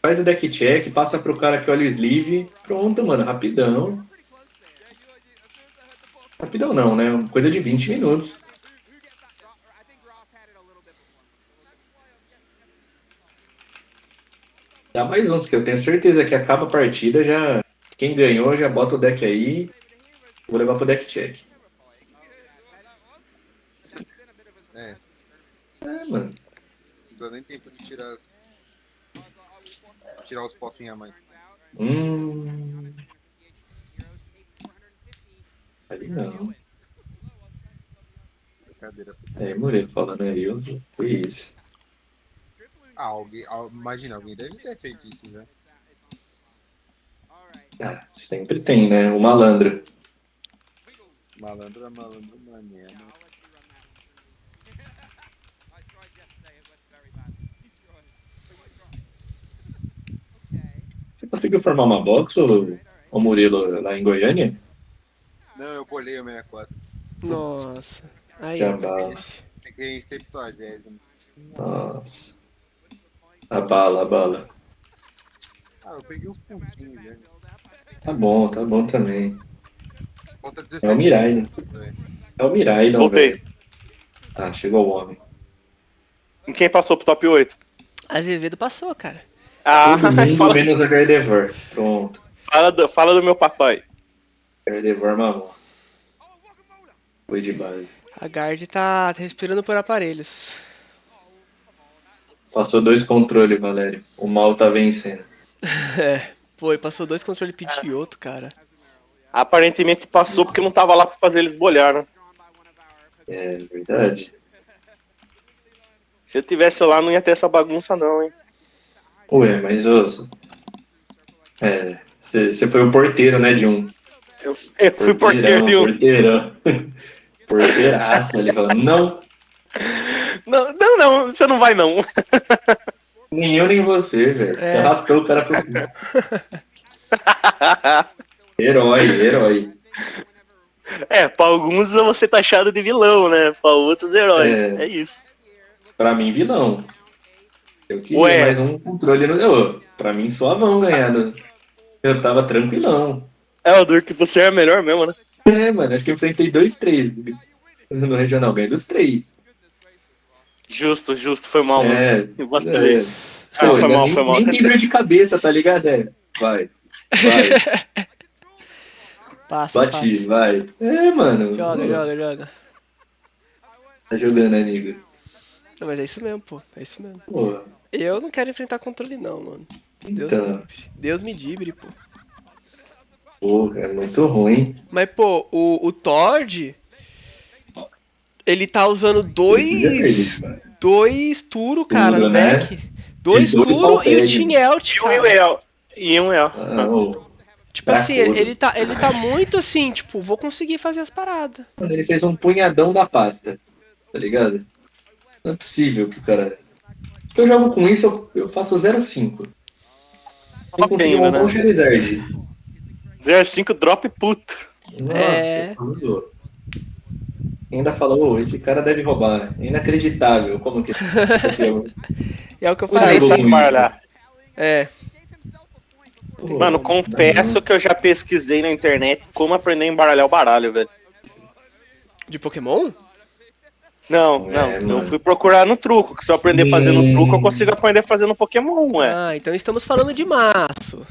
Faz o deck check, passa pro cara que olha o sleeve. Pronto, mano, rapidão. Rapidão não, né? Coisa de 20 minutos. Dá mais uns, que eu tenho certeza que acaba a partida, já. Quem ganhou já bota o deck aí. Vou levar pro deck check. Mano. Não dá nem tempo de tirar os pofinhos a mais. Ali não. Brincadeira. Murilo falando aí, foi isso. Imagina, alguém deve ter feito isso já. Sempre tem, né? O malandro. Malandro, mané. Você conseguiu formar uma box, ô Murilo, lá em Goiânia? Não, eu bolei o 64. Nossa. Aí Já bala. Fiquei em 70º. Nossa. A bala. Eu peguei uns pontinhos, né? Tá bom também. Falta 17. É o Mirai. É o Mirai, não, velho. Tá, chegou o homem. E quem passou pro top 8? Azevedo passou, cara. Todo mundo menos a Gardevoir. Pronto. Fala do meu papai. Gardevoir, mamão. Foi de base. A Guard tá respirando por aparelhos. Passou 2 controles, Valério. O mal tá vencendo. Pô, passou 2 controles Pidgeotto, cara. Aparentemente passou porque não tava lá pra fazer eles bolhar, né? É verdade. Se eu tivesse lá, não ia ter essa bagunça, não, hein? Ué, mas você foi o porteiro, né, de um. Eu fui porteiro de um. Porteirão. Porteiraço ali, falando, não. Não, você não vai, não. Nem eu, nem você, velho. Você arrastou o cara pro fim. Herói. Pra alguns você tá achado de vilão, né? Pra outros, herói. É isso. Pra mim, vilão. Eu queria mais um controle no. Pra mim, só vão ganhar. Eu tava tranquilão. O duro que você é melhor mesmo, né? Mano, acho que eu enfrentei 2-3 no regional, ganhei dos 3. Justo, foi mal, mano. Vacilei. Foi mal. Nem tem dor de cabeça, tá ligado? Vai. Passa. Bati, vai. Mano. Joga. Tá jogando, amigo. Não, mas é isso mesmo, pô. É isso mesmo. Pô. Eu não quero enfrentar controle, não, mano. Deus me livre, pô. Pô, cara, muito ruim. Mas, pô, o Tord, ele tá usando dois Turo, cara, no deck. Né? 2 Turo e o Tinelt, cara. E um El. Tipo assim, ele tá muito assim, tipo, vou conseguir fazer as paradas. Ele fez um punhadão da pasta, tá ligado? Não é possível que o cara... Se eu jogo com isso, eu faço 0,5. Sem conseguir montar um Charizard. 0,5 drop puto. Nossa, ainda falou, esse cara deve roubar. É inacreditável como que... É o que eu falei. Mano, confesso que eu já pesquisei na internet como aprender a embaralhar o baralho, velho. De Pokémon? Não. Eu fui procurar no truco, que se eu aprender fazendo truco, eu consigo aprender fazendo Pokémon, ué. Então estamos falando de maço.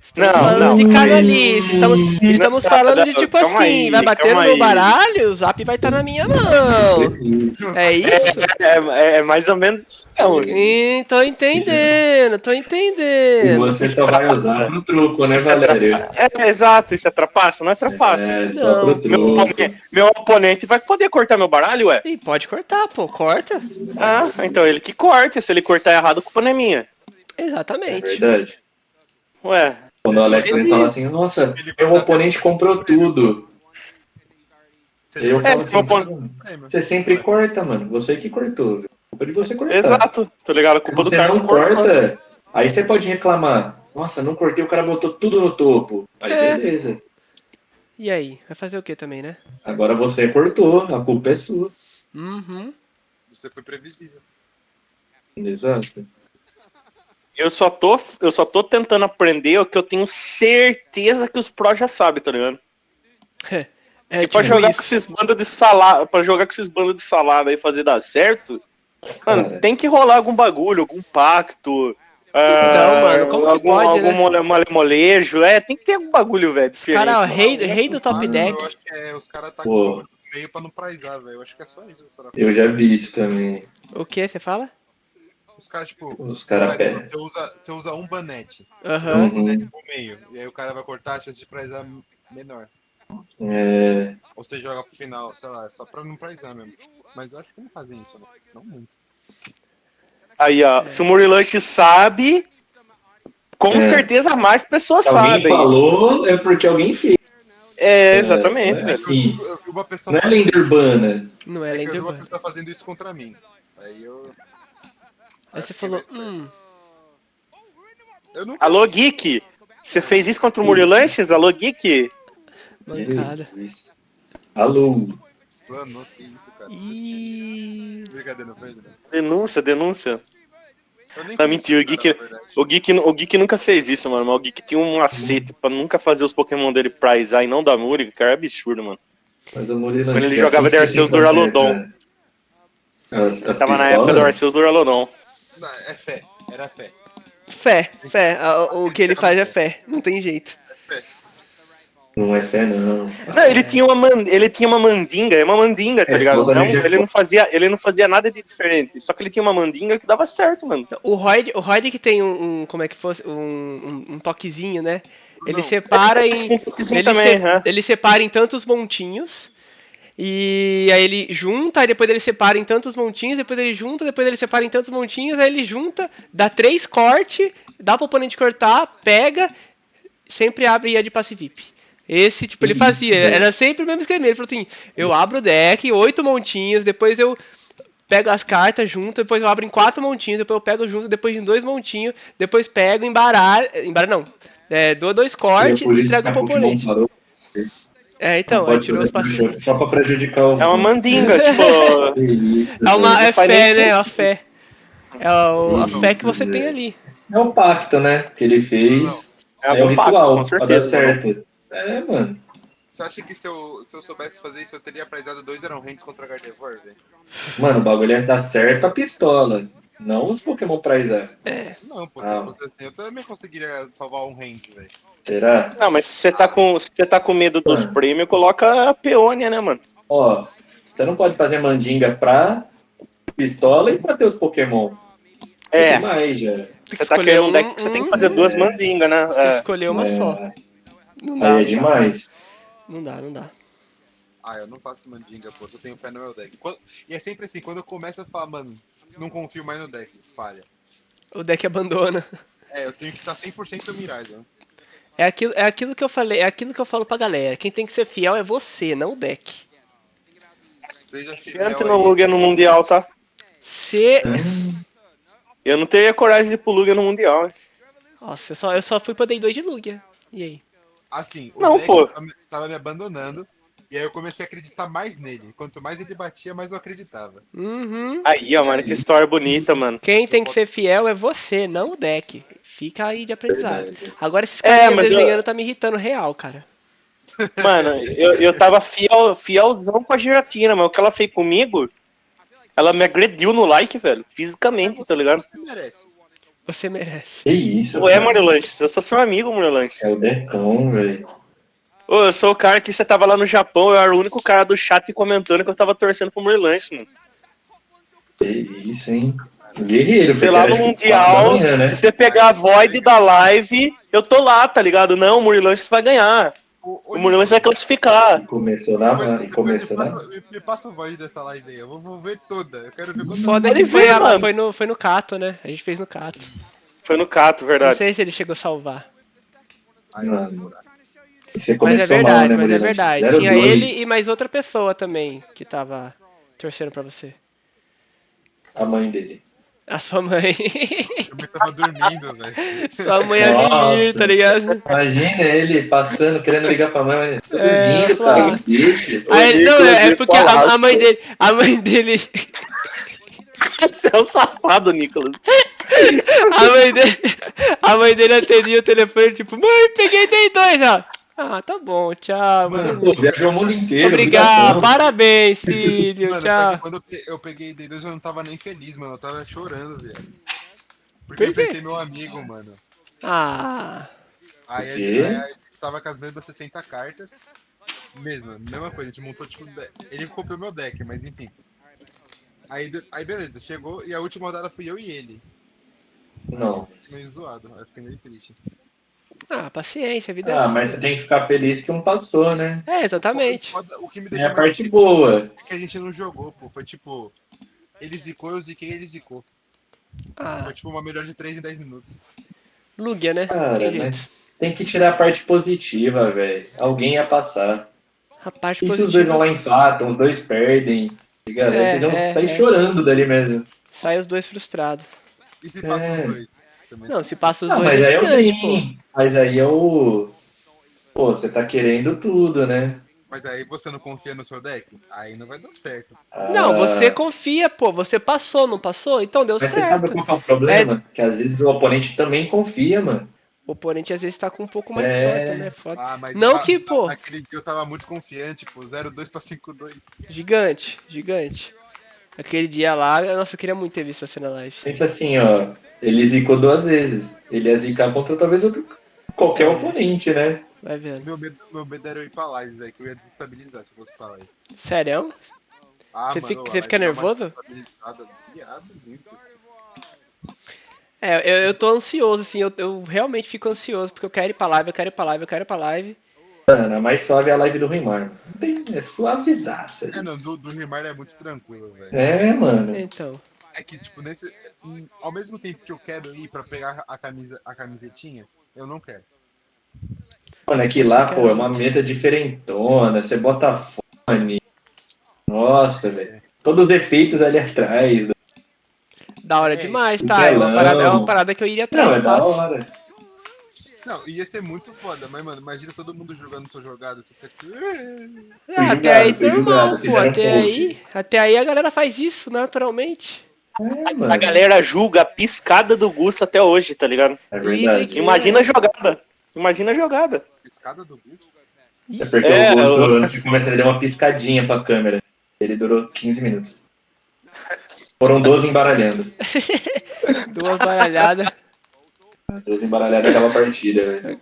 Estamos falando de canalice, estamos falando de tipo assim, vai bater no meu baralho, o zap vai estar na minha mão. É isso? É mais ou menos. Tô entendendo. E você só vai usar pro truco, né, Valério? Exato, isso é trapaça, não é trapaça. Só pro truco. Meu oponente vai poder cortar meu baralho, ué? Ih, pode cortar, pô, corta. Então ele que corta, se ele cortar errado, a culpa não é minha. Exatamente. É verdade. Ué. Quando o Alex vem falar assim, nossa, meu oponente comprou tudo. Eu falo assim, você sempre corta, mano. Você que cortou. Culpa de você cortar. Exato, tô ligado? A culpa do cara não corta. Aí você pode reclamar. Nossa, não cortei, o cara botou tudo no topo. Aí beleza. E aí? Vai fazer o que também, né? Agora você cortou, a culpa é sua. Você foi previsível. Exato. Eu só tô tentando aprender o que eu tenho certeza que os prós já sabem, tá ligado? E pra jogar com esses bandos de salada, de salada e fazer dar certo, mano, tem que rolar algum bagulho, algum pacto. Então, mano, como que pode, né? Algum molejo, tem que ter algum bagulho, velho, diferente. Cara, rei do top deck. Eu acho que os caras tá com meio pra não prizar, velho. Eu acho que é só isso que você tá Eu já vi isso também. O que você fala? Os caras, tipo, você usa um banete. Você usa um banete por meio. E aí o cara vai cortar, a chance de prizar menor. Ou você joga pro final, sei lá, só pra não prizar mesmo. Mas eu acho que não fazem isso, né? Não muito. Aí, ó, se o Murilanche sabe, com certeza mais pessoas sabem. Alguém falou, é porque alguém fez. Exatamente. Não é lenda urbana. Não é lenda urbana. urbana. Uma pessoa tá fazendo isso contra mim. Aí eu... Aí você falou, Alô, Geek! Você fez isso contra o Murilanches? Alô, Geek? Mancada. Alô. Explanou, que isso, cara. Brincadeira, não fez, né? Denúncia. Não, mentira, o Geek nunca fez isso, mano. Mas o Geek tinha um macete pra nunca fazer os Pokémon dele prizar e não dar Muri, cara, é absurdo, mano. Mas o Murilanches quando ele jogava de Arceus do Ralodon. Tava na época do Arceus do Ralodon. Não, é fé. Era fé. Fé. O que ele faz é fé. Não tem jeito. Não é fé, não. Não, ele tinha uma mandinga, é uma mandinga, tá ligado? Não, ele não fazia nada de diferente. Só que ele tinha uma mandinga que dava certo, mano. O Royd que tem como é que fosse, um toquezinho, né? Ele separa em. Ele separa em tantos montinhos. E aí ele junta, aí depois ele separa em tantos montinhos, depois ele junta, depois ele separa em tantos montinhos, aí ele junta, dá 3 cortes, dá pro oponente cortar, pega, sempre abre e ia de passe VIP. Esse, tipo, ele fazia, era sempre o mesmo esquema. Ele falou assim, eu abro o deck, 8 montinhos, depois eu pego as cartas junto, depois eu abro em 4 montinhos, depois eu pego junto, depois em 2 montinhos, depois pego, embaralho não, dou 2 cortes e entrego pro oponente. Então, aí tirou os passinhos. Só pra prejudicar o... É uma mandinga, tipo... É fé, né? É a fé. É a fé que você tem ali. É um pacto, né? Que ele fez. É o ritual, pra dar certo. Mano. Você acha que se eu soubesse fazer isso, eu teria apresado 2 Iron Hands contra Gardevoir, velho? Mano, o bagulho é dar certo a pistola. Não os Pokémon Praizar. Não, pô, se fosse assim, eu também conseguiria salvar um Hands, velho. Será? Não, mas se você tá com medo dos prêmios, coloca a peônia, né, mano? Ó, você não pode fazer mandinga pra pistola e pra ter os Pokémon. Demais, já. Você tá querendo um deck que você tem que fazer 2 mandingas, né? Tem que escolher uma só. Não dá. Aí é demais. Não dá. Eu não faço mandinga, pô. Eu tenho fé no meu deck. E é sempre assim, quando eu começo a falar, mano, não confio mais no deck, falha. O deck abandona. Eu tenho que estar 100% mirado antes. É aquilo que eu falei, é aquilo que eu falo pra galera. Quem tem que ser fiel é você, não o deck. Seja fiel. Entra no Lugia no Mundial, tá? Eu não teria coragem de ir pro Lugia no Mundial. Nossa, eu só fui pra Day 2 de Lugia. E aí? Assim, o não, deck tava me abandonando. E aí eu comecei a acreditar mais nele. Quanto mais ele batia, mais eu acreditava. Aí, ó, mano, que história bonita, mano. Quem tem que ser fiel é você, não o deck. Fica aí de aprendizado. Agora esses caras desenhando tá me irritando real, cara. Mano, eu tava fielzão com a Giratina, mas o que ela fez comigo, ela me agrediu no like, velho. Fisicamente, tá ligado? Você merece. Você merece. Que isso, Ué, Murilanches, eu sou seu amigo, Murilanches. É o decão, velho. Ô, eu sou o cara que você tava lá no Japão, eu era o único cara do chat comentando que eu tava torcendo pro Murilanches, mano. Que isso, hein? Guerreiro, sei lá, no Mundial, manhã, né? Se você pegar a Void da live, eu tô lá, tá ligado? Não, o Murilanches vai ganhar. O Murilanches vai classificar. Começou na Me passa o Void dessa live aí, eu vou ver toda. Eu quero ver quanto foda, ele foi no Cato, né? A gente fez no Cato. Foi no Cato, verdade. Não sei se ele chegou a salvar. Mas é verdade, mal, né, é verdade. Tinha ele e mais outra pessoa também que tava torcendo pra você. A mãe dele. A sua mãe. Eu tava dormindo, velho. Sua mãe é Mimir, tá ligado? Imagina ele passando, querendo ligar pra mãe, mas tô dormindo, cara. Deixa. Não, é porque a mãe dele. Você é um safado, Nicolas. A mãe dele atendia o telefone, tipo, mãe, peguei Day 2, ó. Ah, tá bom, tchau, mano. Pô, viajou o mundo inteiro. Obrigado, parabéns, filho, mano, tchau. Quando eu peguei D2, eu não tava nem feliz, mano. Eu tava chorando, velho. Porque eu enfrentei meu amigo, mano. Aí a gente tava com as mesmas 60 cartas. Mesma coisa, a gente montou tipo. Ele copiou meu deck, mas enfim. Aí beleza, chegou e a última rodada fui eu e ele. Não. Meio zoado, aí fiquei meio triste. Paciência, a vida é assim. Mas você tem que ficar feliz que um passou, né? Exatamente. O que me deixou a parte boa. É que a gente não jogou, pô. Foi tipo, ele zicou, eu ziquei, ele zicou. Foi tipo uma melhor de 3 em 10 minutos. Lugia, né? Cara, mas tem que tirar a parte positiva, velho. Alguém ia passar. A parte e positiva. se os dois vão lá empatam, os dois perdem, ligado? Vocês vão sair chorando dali mesmo. Sai os dois frustrados. E se passa os dois? Também. Não, se passa os dois mas aí é gigante, pô. Mas aí é o... Pô, você tá querendo tudo, né? Mas aí você não confia no seu deck? Aí não vai dar certo. Não, você confia, pô. Você passou, não passou? Então deu certo. Mas você sabe qual é o problema? Que às vezes o oponente também confia, mano. O oponente às vezes tá com um pouco mais de sorte, né? Foda. Mas não que, pô... Naquele dia eu tava muito confiante, pô. 0-2 pra 5-2. Gigante. Aquele dia lá, nossa, eu queria muito ter visto você na live. Pensa assim, ó. Ele zicou 2 vezes. Ele ia zicar contra talvez qualquer oponente, né? Vai vendo. Meu medo era eu ir pra live, velho, que eu ia desestabilizar se eu fosse pra live. Sério? Ah, Você mano, fica nervoso? Viado, muito. Eu tô ansioso, assim, eu realmente fico ansioso, porque eu quero ir pra live, eu quero ir pra live, eu quero ir pra live. Mano, a mais suave é a live do Rimar. É suavizaça. Não, do Rimar é muito tranquilo, velho. É, mano. Então. É que, tipo, ao mesmo tempo que eu quero ir pra pegar a camisetinha, eu não quero. Mano, é que lá, pô, é uma meta diferentona, você bota fone. Nossa, velho. Todos os defeitos ali atrás. Da hora demais, tá? É uma parada que eu iria atrás. Não, é da hora. Não, ia ser muito foda, mas, mano, imagina todo mundo jogando sua jogada, você fica tipo. Até aí normal, pô. Até aí a galera faz isso naturalmente. A galera julga a piscada do Gusto até hoje, tá ligado? É verdade. Imagina a jogada. Imagina a jogada. Piscada do Gusto? É porque o Gusto, antes de começar, ele deu uma piscadinha pra câmera. Ele durou 15 minutos. Foram 12 embaralhando. 2 baralhadas. 12 embaralhadas acaba a partida, velho.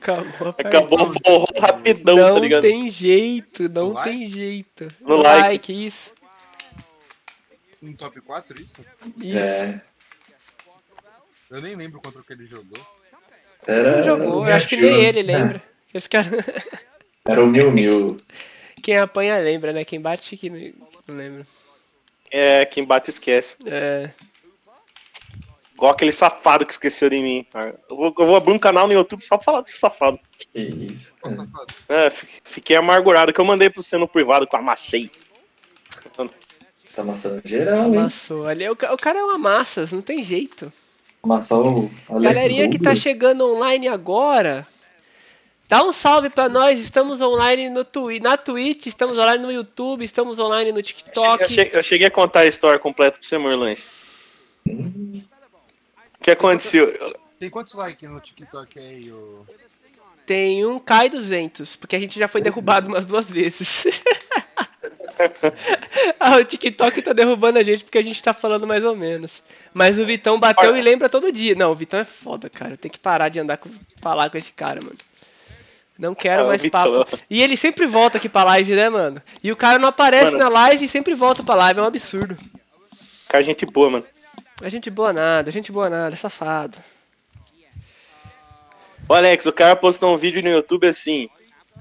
Acabou rapidão, tá ligado? Não tem jeito, não tem jeito. No like, isso. No top 4, isso? Isso. É. Eu nem lembro contra o que ele jogou. Ele jogou, eu acho que nem ele lembra. Esse cara... Era o Mil. Quem apanha lembra, né? Quem bate que não lembra. É, quem bate esquece. É. Igual aquele safado que esqueceu de mim. Eu vou abrir um canal no YouTube só pra falar desse safado. Que isso. Fiquei amargurado que eu mandei pro você no privado que eu amassei. Tá amassando geral, hein? Amassou. Ali, o cara é uma massa, não tem jeito. Amassou o Galerinha que tá chegando online agora, dá um salve pra nós. Estamos online na Twitch, estamos online no YouTube, estamos online no TikTok. Eu cheguei a contar a história completa pra você, Morlães. O que aconteceu? Tem quantos likes no TikTok aí, Tem um K200, porque a gente já foi derrubado umas 2 vezes. O TikTok tá derrubando a gente porque a gente tá falando mais ou menos. Mas o Vitão bateu e lembra todo dia. Não, o Vitão é foda, cara. Eu tenho que parar de falar com esse cara, mano. Não quero mais papo. E ele sempre volta aqui pra live, né, mano? E o cara não aparece na live e sempre volta pra live. É um absurdo. Cara, gente boa, mano. É gente boa nada, é safado. Ô Alex, o cara postou um vídeo no YouTube assim.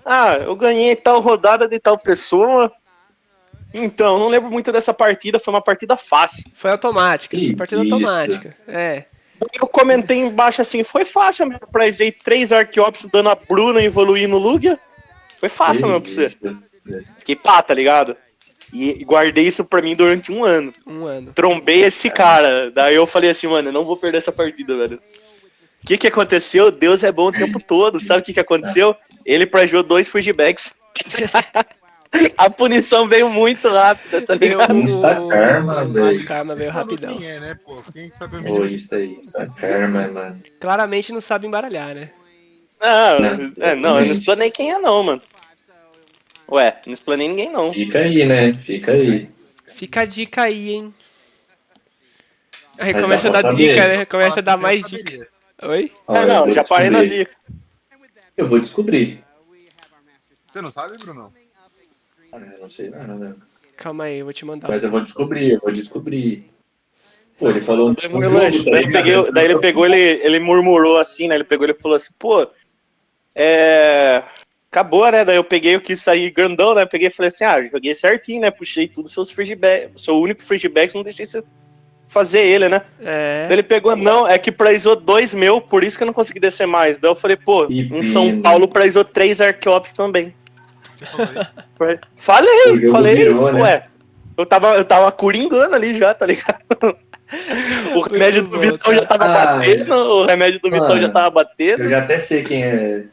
Ah, eu ganhei tal rodada de tal pessoa. Então, não lembro muito dessa partida, foi uma partida fácil. Foi automática, foi partida automática. Eu comentei embaixo assim, foi fácil mesmo, prizei 3 Archeops dando a Bruna e evoluir no Lugia. Foi fácil mesmo pra você. Fiquei pá, tá ligado? E guardei isso pra mim durante um ano. Trombei esse cara. Daí eu falei assim, mano, eu não vou perder essa partida, velho. O que aconteceu? Deus é bom o tempo todo. Sabe o que aconteceu? Ele pragiou 2 Fugibags. A punição veio muito rápida, tá ligado? Karma, velho. Karma veio rapidão. Quem é, né, pô? Quem sabe Pô, isso aí. Karma, mano. Claramente não sabe embaralhar, né? Não, eu não explanei quem é não, mano. Ué, não explanei ninguém não. Fica aí, né? Fica aí. Fica a dica aí, hein? Aí começa a dar dica, né? Começa a dar mais dica. Oi? Não, já parei nas dicas. Eu vou descobrir. Você não sabe, Bruno? Eu não sei nada. Calma aí, eu vou te mandar. Mas eu vou descobrir. Pô, ele falou um jogo, daí ele pegou, ele murmurou assim, né? Ele falou assim, pô, acabou, né? Daí eu peguei, eu quis sair grandão, né? Peguei e falei assim, joguei certinho, né? Puxei tudo seus freebacks, seu único freebacks, não deixei você fazer ele, né? Daí ele pegou, não, é que prizou 2 meu, por isso que eu não consegui descer mais. Daí eu falei, pô, em São Paulo prizou 3 Archeops também. Você falou isso? Falei, virou, né? Ué, eu tava coringando ali já, tá ligado? O remédio do Vitão já tava batendo, Eu já até sei quem é.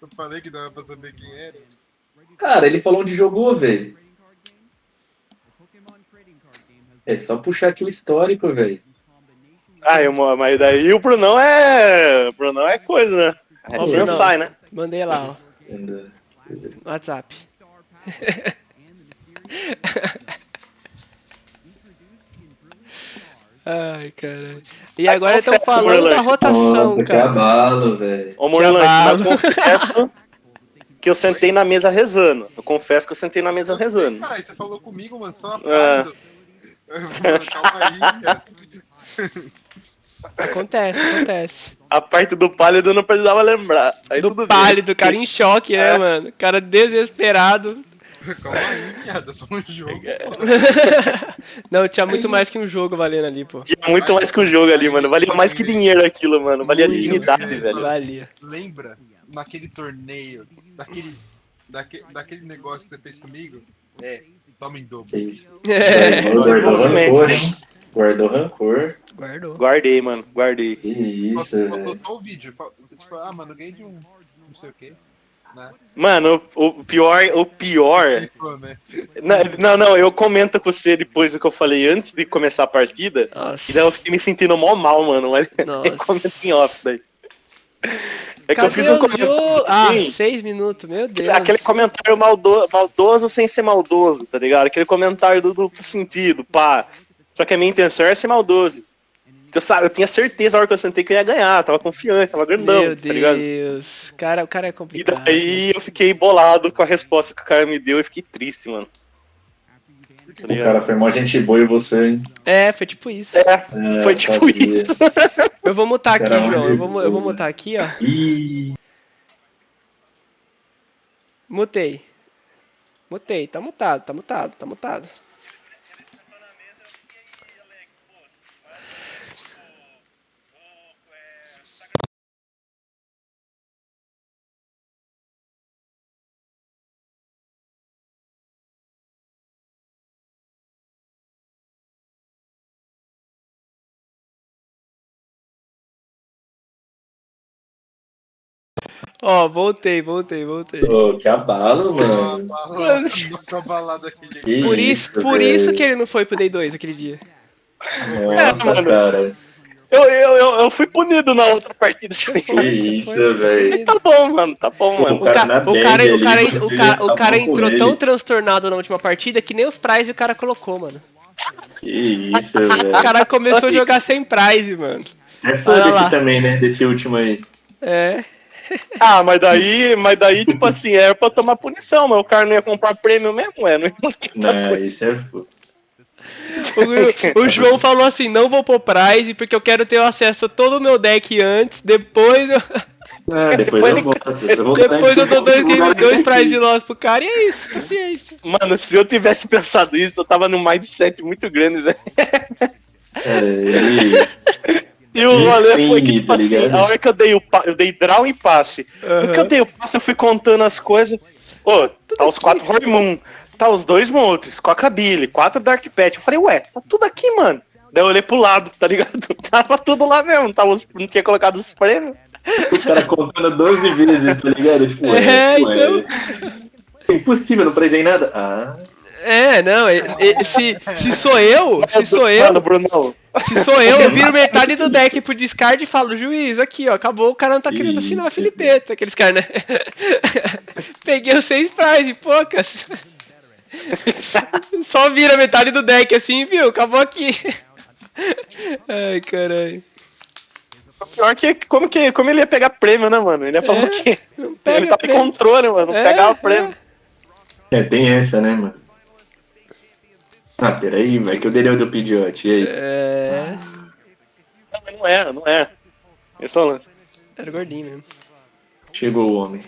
Eu falei que dava pra saber quem era. Cara, ele falou onde jogou, velho. É só puxar aqui o histórico, velho. Mas daí o Brunão é coisa, né? É sensai, né? Mandei lá, ó. WhatsApp. Ai, caralho. E agora estão falando da rotação, Nossa, cara. Que abalo, velho. Ô, Murlanche, mas eu confesso que eu sentei na mesa rezando. Eu confesso que eu sentei na mesa rezando. Caralho, você falou comigo, mano, só pálido. Calma aí, Acontece. A parte do pálido eu não precisava lembrar. Aí do pálido, o cara em choque, né, mano? O cara desesperado. Calma aí, viado, é só um jogo. Não, tinha muito mais que um jogo valendo ali, pô. Tinha muito mais que um jogo ali, mano. Valia mais que dinheiro aquilo, mano. Valia dignidade, velho. Valia. Lembra naquele torneio, daquele negócio que você fez comigo? Toma em dobro. Guardou rancor, hein? Guardou rancor. Guardei, mano. Guardei. Que isso, velho. Faltou o vídeo. Você tipo, mano, ganhei de um não sei o quê. Né? Mano, o pior. Não, eu comento com você depois do que eu falei antes de começar a partida. Nossa. E daí eu fiquei me sentindo mó mal, mano. Mas eu comento em off daí. É que eu fiz um comentário. 6 minutos, meu Deus. Aquele comentário maldoso sem ser maldoso, tá ligado? Aquele comentário do duplo sentido, pá. Só que a minha intenção era ser maldoso. Porque eu tinha certeza na hora que eu sentei que eu ia ganhar, tava confiante, tava grandão, meu tá ligado? Deus, o cara é complicado. E daí eu fiquei bolado com a resposta que o cara me deu e fiquei triste, mano. O cara foi mó gente boa e você, hein? Foi tipo isso. Foi tipo isso. Eu vou mutar aqui, João, eu vou mutar aqui, ó. Mutei, tá mutado. Ó, voltei. Que abalo, mano. Por isso que ele não foi pro Day 2 aquele dia. Nossa, cara. Eu fui punido na outra partida. Que isso, velho. Tá bom, mano. O cara entrou tão transtornado na última partida que nem os prize o cara colocou, mano. Que isso, velho. O cara começou a jogar sem prize, mano. É fã desse também, né? Desse último aí. Mas daí, tipo assim, era pra tomar punição, mas o cara não ia comprar prêmio mesmo, Não, isso é foda. O João falou assim, não vou pôr prize porque eu quero ter acesso a todo o meu deck antes, depois eu... depois eu volto. Depois eu dou 2 prize loss pro cara e é isso, paciência. Mano, se eu tivesse pensado isso, eu tava num mindset muito grande, velho. E o rolê foi que, tipo assim, a hora que eu dei draw e passe. No que eu dei o passe, eu fui contando as coisas. Tá os 4 Hormoon, tá os 2 Moltres, Coca-Billy, 4 Dark Pet. Eu falei, ué, tá tudo aqui, mano. Daí eu olhei pro lado, tá ligado? Tava tudo lá mesmo, não tinha colocado os prêmios. O cara contando 12 vezes, tá ligado? Tipo, então... É impossível, não prendei nada. Se sou eu, eu viro metade do deck pro discard e falo, juiz, aqui ó, acabou, o cara não tá querendo assinar a Filipeta, aqueles caras, né? Peguei os 6 prize, poucas. Só vira metade do deck assim, viu? Acabou aqui. Ai, caralho. O pior que como ele ia pegar prêmio, né, mano? Ele ia falar o quê? Ele tava em controle, mano, não pegava prêmio. Tem essa, né, mano? Peraí, velho, que eu dei o do Pidgeot, e aí? Não é. Esse é o lance. Era gordinho mesmo. Chegou o homem.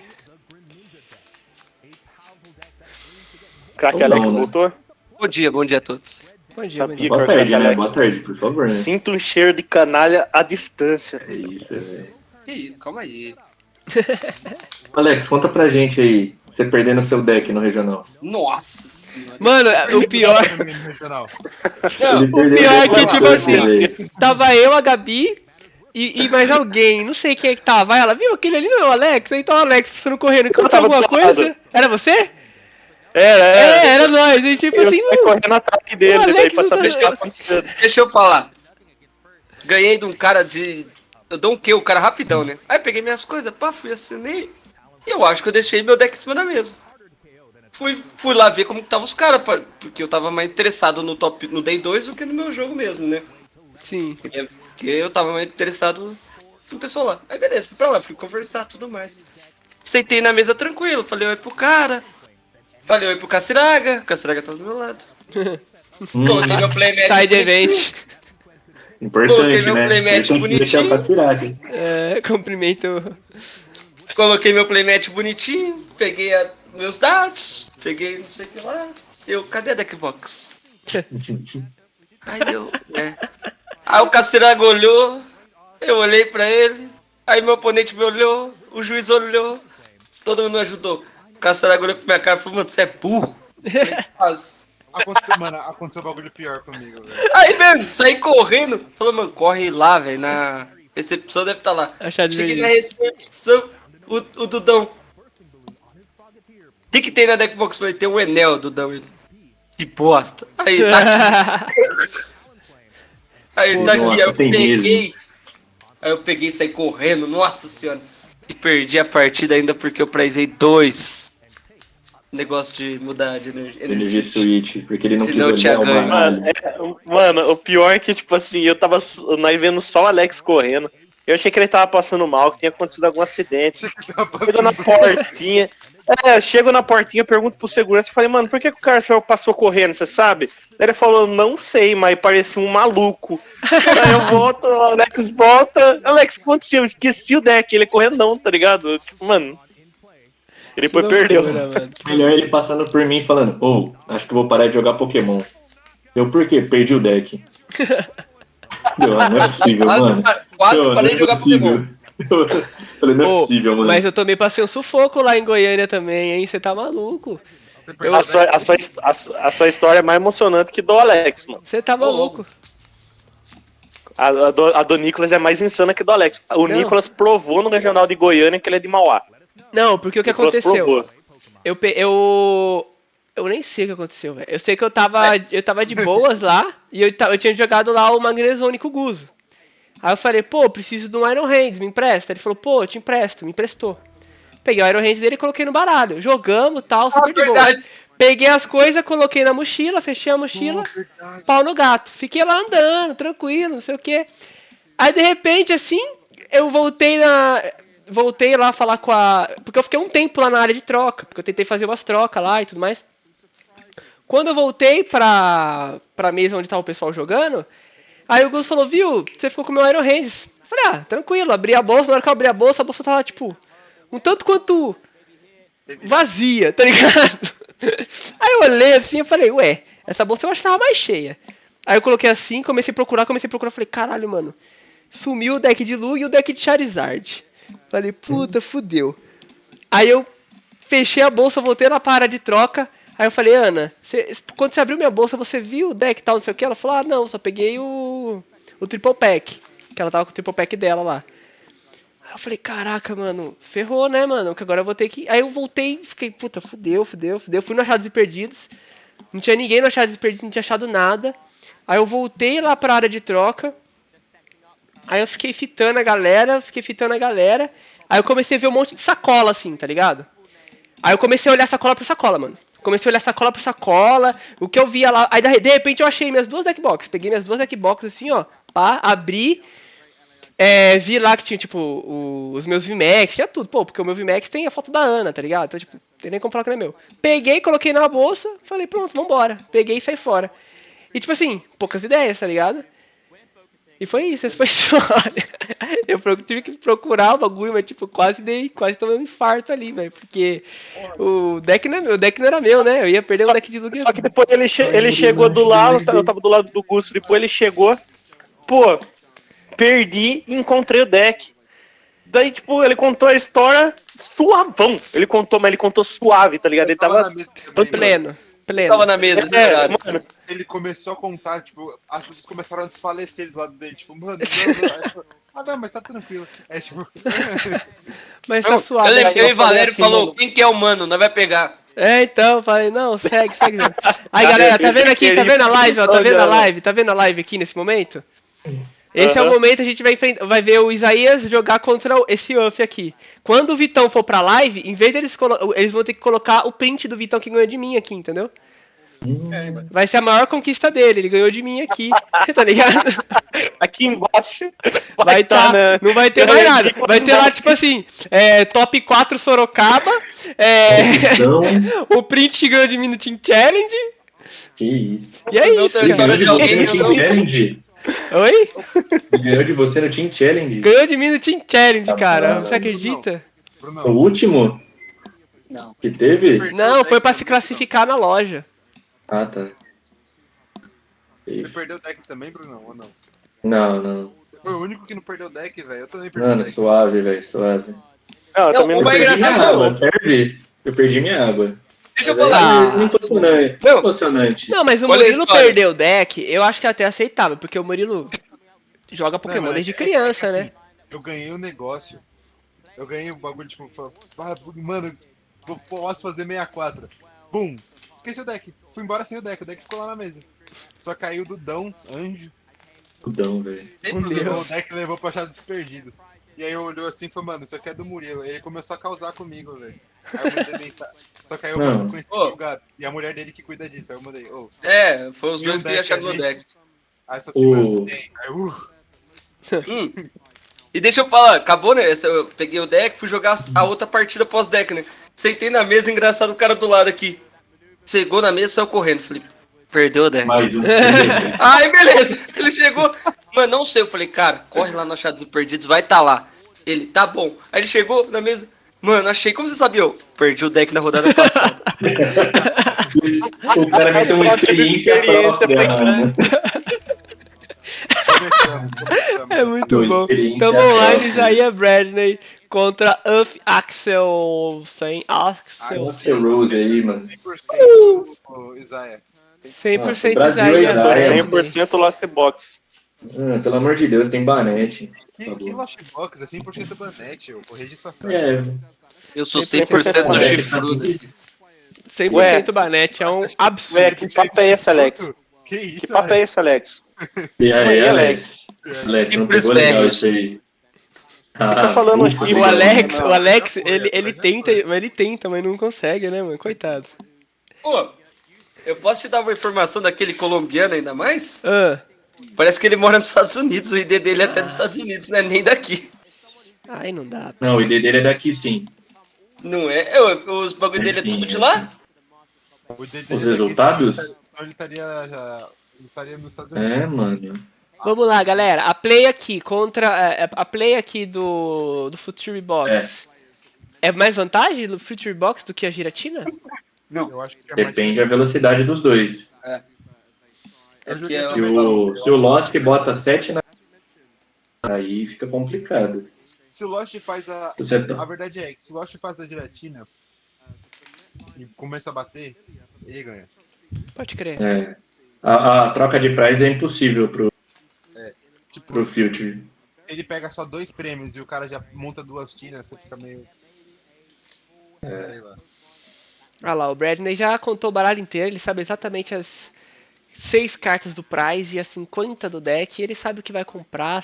Crack Alex voltou? Bom dia a todos. Bom dia, boa tarde, né? Boa tarde, por favor. Né? Sinto um cheiro de canalha à distância. É isso, velho. Que isso, calma aí. Alex, conta pra gente aí, você perdendo seu deck no regional. Nossa! Mano, o pior. O pior é que, tipo assim, tava eu, a Gabi e mais alguém, não sei quem é que tava. Vai ela, viu? Aquele ali não é o Alex? Então o Alex passando correndo, encontrou alguma coisa? Era você? Era nós, e tipo assim, eu correndo no ataque dele, daí pra saber o que tá acontecendo. Deixa eu falar. Ganhei de um cara de. Eu dou o cara rapidão, né? Aí peguei minhas coisas, fui assinei. E eu acho que eu deixei meu deck em cima da mesa. Fui lá ver como que tava os caras, porque eu tava mais interessado no Day 2 do que no meu jogo mesmo, né? Sim. Porque eu tava mais interessado no pessoal lá. Aí beleza, fui pra lá, fui conversar tudo mais. Sentei na mesa tranquilo, falei oi pro cara. Falei oi pro Caciraga, o Caciraga tava do meu lado. Coloquei meu playmatch Side event. Importante, Coloquei meu né? playmatch bonitinho. Cumprimento. Coloquei meu playmatch bonitinho, peguei meus dados, peguei não sei o que lá. Cadê a deckbox? Aí Aí o Caciraga olhou, eu olhei pra ele, aí meu oponente me olhou, o juiz olhou, todo mundo me ajudou. O Caciraga olhou pra minha cara e falou, mano, você é burro. Aconteceu um bagulho pior comigo, velho. Aí, mano, saí correndo. Falou, mano, corre lá, velho. Na recepção deve estar lá. Cheguei na recepção, o Dudão. O que tem na Deckbox? Falei, tem o Enel, Dudão. Ele, que bosta. Aí, tá aqui. Aí, tá aqui. Aí eu peguei e saí correndo. Nossa senhora. E perdi a partida ainda porque eu prizei 2. Negócio de mudar de energia switch, porque ele não quis não tinha ganho. Mano, o pior é que, tipo assim, eu tava vendo só o Alex correndo. Eu achei que ele tava passando mal, que tinha acontecido algum acidente. Chego na portinha. Eu chego na portinha, pergunto pro segurança e falei, mano, por que o cara passou correndo, você sabe? Daí ele falou, não sei, mas parecia um maluco. Aí eu volto, o Alex volta. Alex, o que aconteceu? Eu esqueci o deck, ele correndo não, tá ligado? Tipo, mano. Ele depois perdeu. Melhor ele passando por mim falando, acho que vou parar de jogar Pokémon. Eu, por quê? Perdi o deck. Não é possível, mano. Quase parei de jogar Pokémon. Falei, não é possível, mano. Mas eu também passei um sufoco lá em Goiânia também, hein? Você tá maluco. A sua história é mais emocionante que do Alex, mano. Você tá maluco. A do Nicolas é mais insana que do Alex. O Nicolas provou no Regional de Goiânia que ele é de Mauá. Não, porque o que aconteceu? Eu nem sei o que aconteceu, velho. Eu sei que eu tava de boas lá e eu tinha jogado lá o Magnezone com o Guzo. Aí eu falei, pô, preciso de um Iron Hands, me empresta? Ele falou, pô, eu te empresto, me emprestou. Peguei o Iron Hands dele e coloquei no baralho. Jogamos e tal, super de boa. Peguei as coisas, coloquei na mochila, fechei a mochila, pau no gato. Fiquei lá andando, tranquilo, não sei o que. Aí de repente, assim, eu voltei lá falar com a... Porque eu fiquei um tempo lá na área de troca, porque eu tentei fazer umas trocas lá e tudo mais. Quando eu voltei pra mesa onde tava o pessoal jogando, aí o Gus falou, viu, você ficou com o meu Iron Hands. Eu falei, tranquilo, abri a bolsa, na hora que eu abri a bolsa tava, tipo, um tanto quanto vazia, tá ligado? Aí eu olhei assim e falei, ué, essa bolsa eu acho que tava mais cheia. Aí eu coloquei assim, comecei a procurar, falei, caralho, mano, sumiu o deck de Lu e o deck de Charizard. Falei, puta, fudeu. Aí eu fechei a bolsa, voltei na parada de troca. Aí eu falei, Ana, quando você abriu minha bolsa, você viu o deck e tal, não sei o que? Ela falou, não, só peguei o Triple Pack. Que ela tava com o Triple Pack dela lá. Aí eu falei, caraca, mano, ferrou, né, mano? Que agora eu vou ter que... Aí eu voltei e fiquei, puta, fudeu. Fui no Achados e Perdidos. Não tinha ninguém no Achados e Perdidos, não tinha achado nada. Aí eu voltei lá pra área de troca. Aí eu fiquei fitando a galera. Aí eu comecei a ver um monte de sacola, assim, tá ligado? Aí eu comecei a olhar sacola por sacola, mano. O que eu via lá... Aí de repente eu achei minhas duas deckbox. Peguei minhas duas deckbox assim, ó. Pá, abri. Vi lá que tinha, tipo, os meus VMAX. Tinha tudo, pô. Porque o meu VMAX tem a foto da Ana, tá ligado? Então, tipo, tem nem como falar que não é meu. Peguei, coloquei na bolsa. Falei, pronto, vambora. Peguei e saí fora. E, tipo assim, poucas ideias, tá ligado? E foi isso, essa foi a história. Eu tive que procurar o bagulho, mas tipo, quase tomei um infarto ali, velho. Porque o deck não era meu, né? Eu ia perder o deck de Lugia. Só que depois ele chegou do lado, eu tava do lado do Gusto, depois ele chegou, pô, perdi e encontrei o deck. Daí, tipo, ele contou a história suavão. Ele contou suave, tá ligado? Ele tava pleno. Tava na mesa, mano. Ele começou a contar, tipo, as pessoas começaram a desfalecer do lado dele, tipo, mano, não, mas tá tranquilo. Tipo... Mas tá suave. Eu e Valério assim, falou, mano, quem que é o mano? Nós vai pegar. Então, falei, não, segue. Aí, galera, tá vendo aqui, tá vendo a live, ó, tá vendo a live aqui nesse momento? Esse é o momento, a gente vai ver o Isaías jogar contra esse UF aqui. Quando o Vitão for pra live, em vez deles eles vão ter que colocar o print do Vitão que ganhou de mim aqui, entendeu? Vai ser a maior conquista dele, ele ganhou de mim aqui, tá ligado? Aqui embaixo Vai tá, né? Não vai ter mais nada. Vai ter lá, tipo assim, top 4 Sorocaba, o print ganhou de mim no Team Challenge. Que isso. E é isso, Ele ganhou de cara. você no Team Challenge? Oi? Ele ganhou de você no Team Challenge? Ganhou de mim no Team Challenge, cara. Você acredita? O último? Não. Que teve? Não, foi pra se classificar na loja. Ah, tá. Você perdeu o deck também, Bruno? Ou não? Não. Foi o único que não perdeu o deck, velho. Eu também perdi o Mano, deck. suave, velho, suave. Não, eu também Eu perdi minha água, serve? Eu perdi minha água. Deixa eu falar. Emocionante. Não, mas o Murilo perdeu o deck, eu acho que é até aceitável, porque o Murilo joga Pokémon desde criança, né? Eu ganhei um negócio. Eu ganhei um bagulho, tipo, mano, posso fazer 64. Bum! Esqueci o deck. Fui embora sem o deck ficou lá na mesa. Só caiu do Dão, anjo. Dão, velho. O deck levou pra achados perdidos. E aí eu olhou assim e falou, mano, isso aqui é do Murilo. Aí ele começou a causar comigo, velho. Aí eu mandei mensagem. Só que aí eu conheci o Gabi. E a mulher dele que cuida disso. Aí eu mandei, foi os dois que acharam meu deck. Aí essa semana tem. Aí, E deixa eu falar, acabou, né? Eu peguei o deck, fui jogar a outra partida pós-deck, né? Sentei na mesa, engraçado, o cara do lado aqui. Chegou na mesa, saiu correndo. Falei, perdeu o deck. Mais um. Aí, beleza. Ele chegou. Mano, não sei. Eu falei, cara, corre lá no Achados Perdidos, vai tá lá. Ele, tá bom. Aí ele chegou na mesa. Mano, achei, como você sabia? Eu perdi o deck na rodada passada. O cara vai ter uma experiência própria, mano. É muito bom. Tamo online, Isaiah Bradley contra Uff Axel. Sem Axel. Rose aí, mano. 100% Isaiah. 100% Isaiah. Eu sou 100% Lost Box. Pelo amor de Deus, tem Banete. Que Lost Box? É 100% Banete, eu corrigi sua frase. Eu sou 100% do chifrudo. 100% Banete, é um absurdo. Ué, que papo é esse, Alex? Que isso, Que papo é esse, Alex? E aí, Alex? Alex, não pegou legal isso aí. Fica falando aqui. O Alex, ele tenta, mas não consegue, né, mano? Coitado. Pô, eu posso te dar uma informação daquele colombiano ainda mais? Parece que ele mora nos Estados Unidos, o ID dele é até dos Estados Unidos, não é nem daqui. Ai, não dá. Não, o ID dele é daqui, sim. Não é? Os bagulho dele é tudo de lá? Os resultados? Ele estaria nos Estados Unidos. Mano. Vamos lá, galera. A play aqui contra... A play aqui do Future Box. É mais vantagem do Future Box do que a Giratina? Não. Eu acho que Depende da velocidade dos dois. Se o Lost bota 7 na... Aí fica complicado. Se o Lost faz a verdade é que se o Lost faz a Giratina e começa a bater, ele ganha. Pode crer. A troca de prize é impossível pro Future. Se ele pega só 2 prêmios e o cara já monta 2 tiras, você fica meio... Sei lá. Olha lá, o Bradley já contou o baralho inteiro, ele sabe exatamente as 6 cartas do prize e as 50 do deck, e ele sabe o que vai comprar,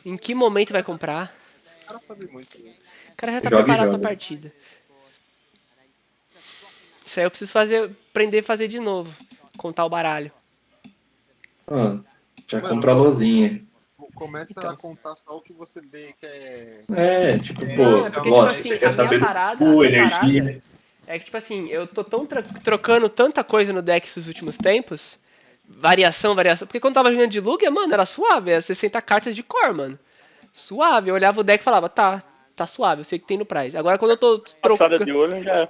em que momento vai comprar. O cara sabe muito. O cara já tá preparado pra partida. Isso aí eu preciso aprender a fazer de novo. Contar o baralho. Já comprou a lozinha. Começa a contar só o que você vê que é... Você quer saber do energia. É que, tipo assim, eu tô trocando tanta coisa no deck esses últimos tempos. Variação. Porque quando tava jogando de Lugia, mano, era suave. Era 60 cartas de cor, mano. Suave. Eu olhava o deck e falava, tá suave, eu sei que tem no prize. Agora quando eu tô Passada de olho já.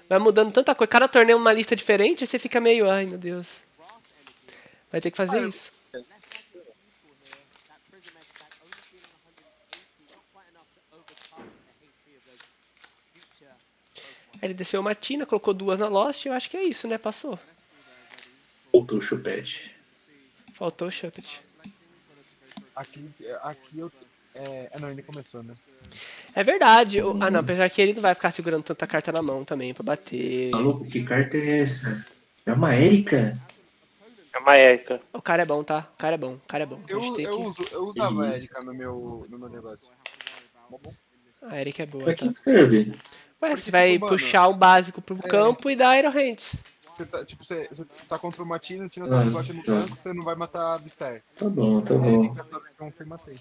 Vai mudando tanta coisa. Cada torneio é uma lista diferente, aí você fica meio, ai meu Deus. Vai ter que fazer isso. Ele desceu uma Tina, colocou 2 na Lost, eu acho que é isso, né? Passou. Faltou o chupete. Faltou o chupete. Aqui eu... não, ele começou, né? É verdade. Não, apesar que ele não vai ficar segurando tanta carta na mão também pra bater. Maluco, que carta é essa? É uma Erika? É uma Erika. O cara é bom, tá? O cara é bom. Eu usava a Erika no meu negócio. A Erika é boa, Pra tá? que serve? Ué, você vai puxar um básico pro campo e dar Aero Hands. Você tá contra uma Tina tá com slot no tanco, você não vai matar a Vistar. Tá bom. Ele quer saber que eu fui e matei.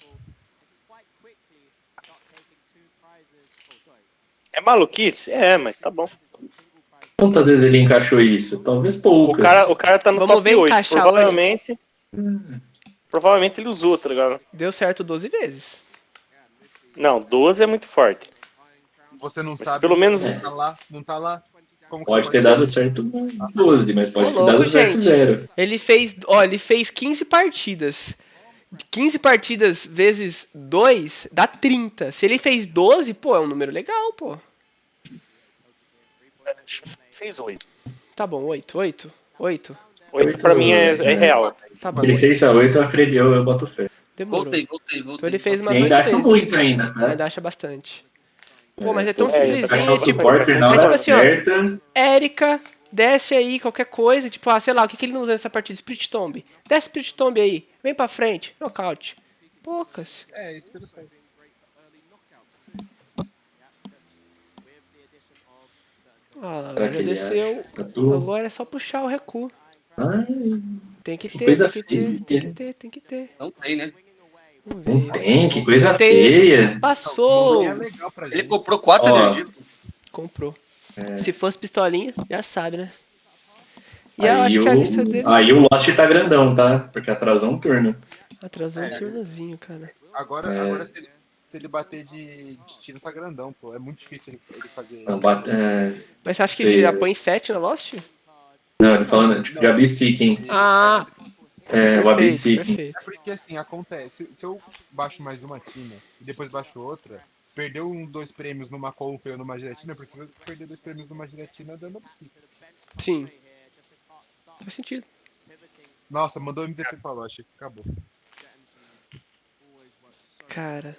É maluquice? É, mas tá bom. Quantas vezes ele encaixou isso? Talvez poucas. O cara tá no Vamos top ver 8. encaixar Provavelmente ele usou, tá ligado? Deu certo 12 vezes. Não, 12 é muito forte. Você não Mas sabe, pelo menos não tá lá. Como que Pode ter dado certo 12, mas pode ter dado certo 0. Ele fez 15 partidas. 15 partidas vezes 2 dá 30. Se ele fez 12, pô, é um número legal, pô. Fez 8. Tá bom, 8. 8 pra mim é real. Tá bom. De 6 a 8 eu acredito, eu boto fé. Demorou. Voltei. Então ele fez umas E 8 ainda acha vezes. muito ainda, tá? Ainda acha bastante. Pô, mas é tão Encaixar simplesinho, o tipo... suporte na Mas tipo hora assim, ó... certa. Érica, desce aí qualquer coisa, tipo, sei lá, o que ele não usa nessa partida? Spirit Tomb. Desce Spirit Tomb aí, vem pra frente, nocaute. Poucas. É, isso que ele faz. Ó lá, já desceu. Agora é só puxar o recuo. Tem que ter, tem que ter. Não tem, né? Não tem, que coisa feia. Passou. Ele comprou 4 energia. Comprou. Se fosse pistolinha, já sabe, né? E Aí eu acho que a lista dele... Aí o Lost tá grandão, tá? Porque atrasou um turno. Atrasou um turnozinho, cara. Agora se ele bater de tiro, tá grandão, pô. É muito difícil ele fazer... Mas você acha que já põe 7 na Lost? Não, ele falando, tipo, de Abyss Seeking. O Abyss Seeking. É porque, assim, acontece. Se eu baixo mais uma Tina e depois baixo outra, perdeu 2 prêmios numa Conf ou numa Giratina, eu prefiro perder 2 prêmios numa Giratina dando Abyss. Sim. Faz sentido. Nossa, mandou MVP pra Lost, acabou. Cara.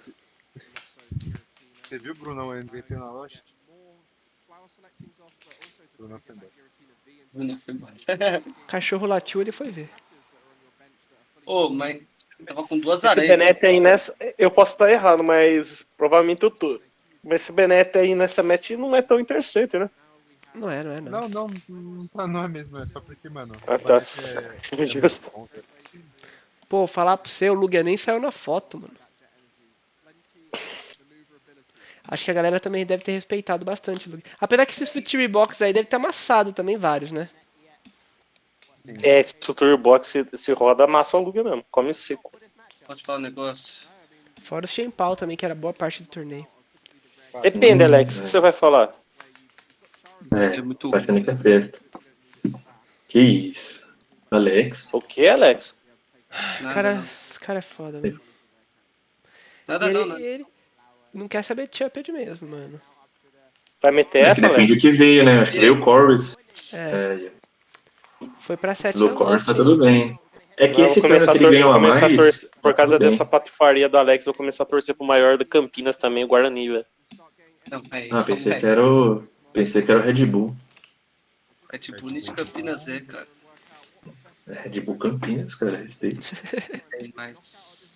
Você viu o Brunão MVP na Lost? Brunão foi embora. Cachorro latiu, ele foi ver. Mas tava com 2 Esse areias. Benete aí nessa... Eu posso estar errado, mas provavelmente eu tô. Mas esse Benete aí nessa match não é tão interessante, né? Não é. Não é mesmo, é só porque, mano. Tá. Pô, falar pra você, o Lugia nem saiu na foto, mano. Acho que a galera também deve ter respeitado bastante o Lugia. Apesar que esses Future Box aí deve ter amassado também vários, né? Sim. Esse Future Box se roda, amassa o Lugia mesmo. Come seco. Pode falar um negócio. Fora o Shenpao também, que era boa parte do torneio. Depende, Alex. O que você vai falar? É muito achando que é perto. Que isso? Alex? O que, Alex? Esse cara é foda, mano. Ele não quer saber de Champion mesmo, mano. Vai meter essa, Alex? Depende do que veio, né? Acho que veio o Corvus. Foi pra 7 do Corvus tá tudo bem. É que esse turno que ele ganhou a mais... Por causa dessa patifaria do Alex, eu vou começar a torcer pro maior do Campinas também, o Guarani, velho. Pensei que era o Red Bull. Red Bull de Campinas cara. Red Bull Campinas, cara, respeito. Tem mais.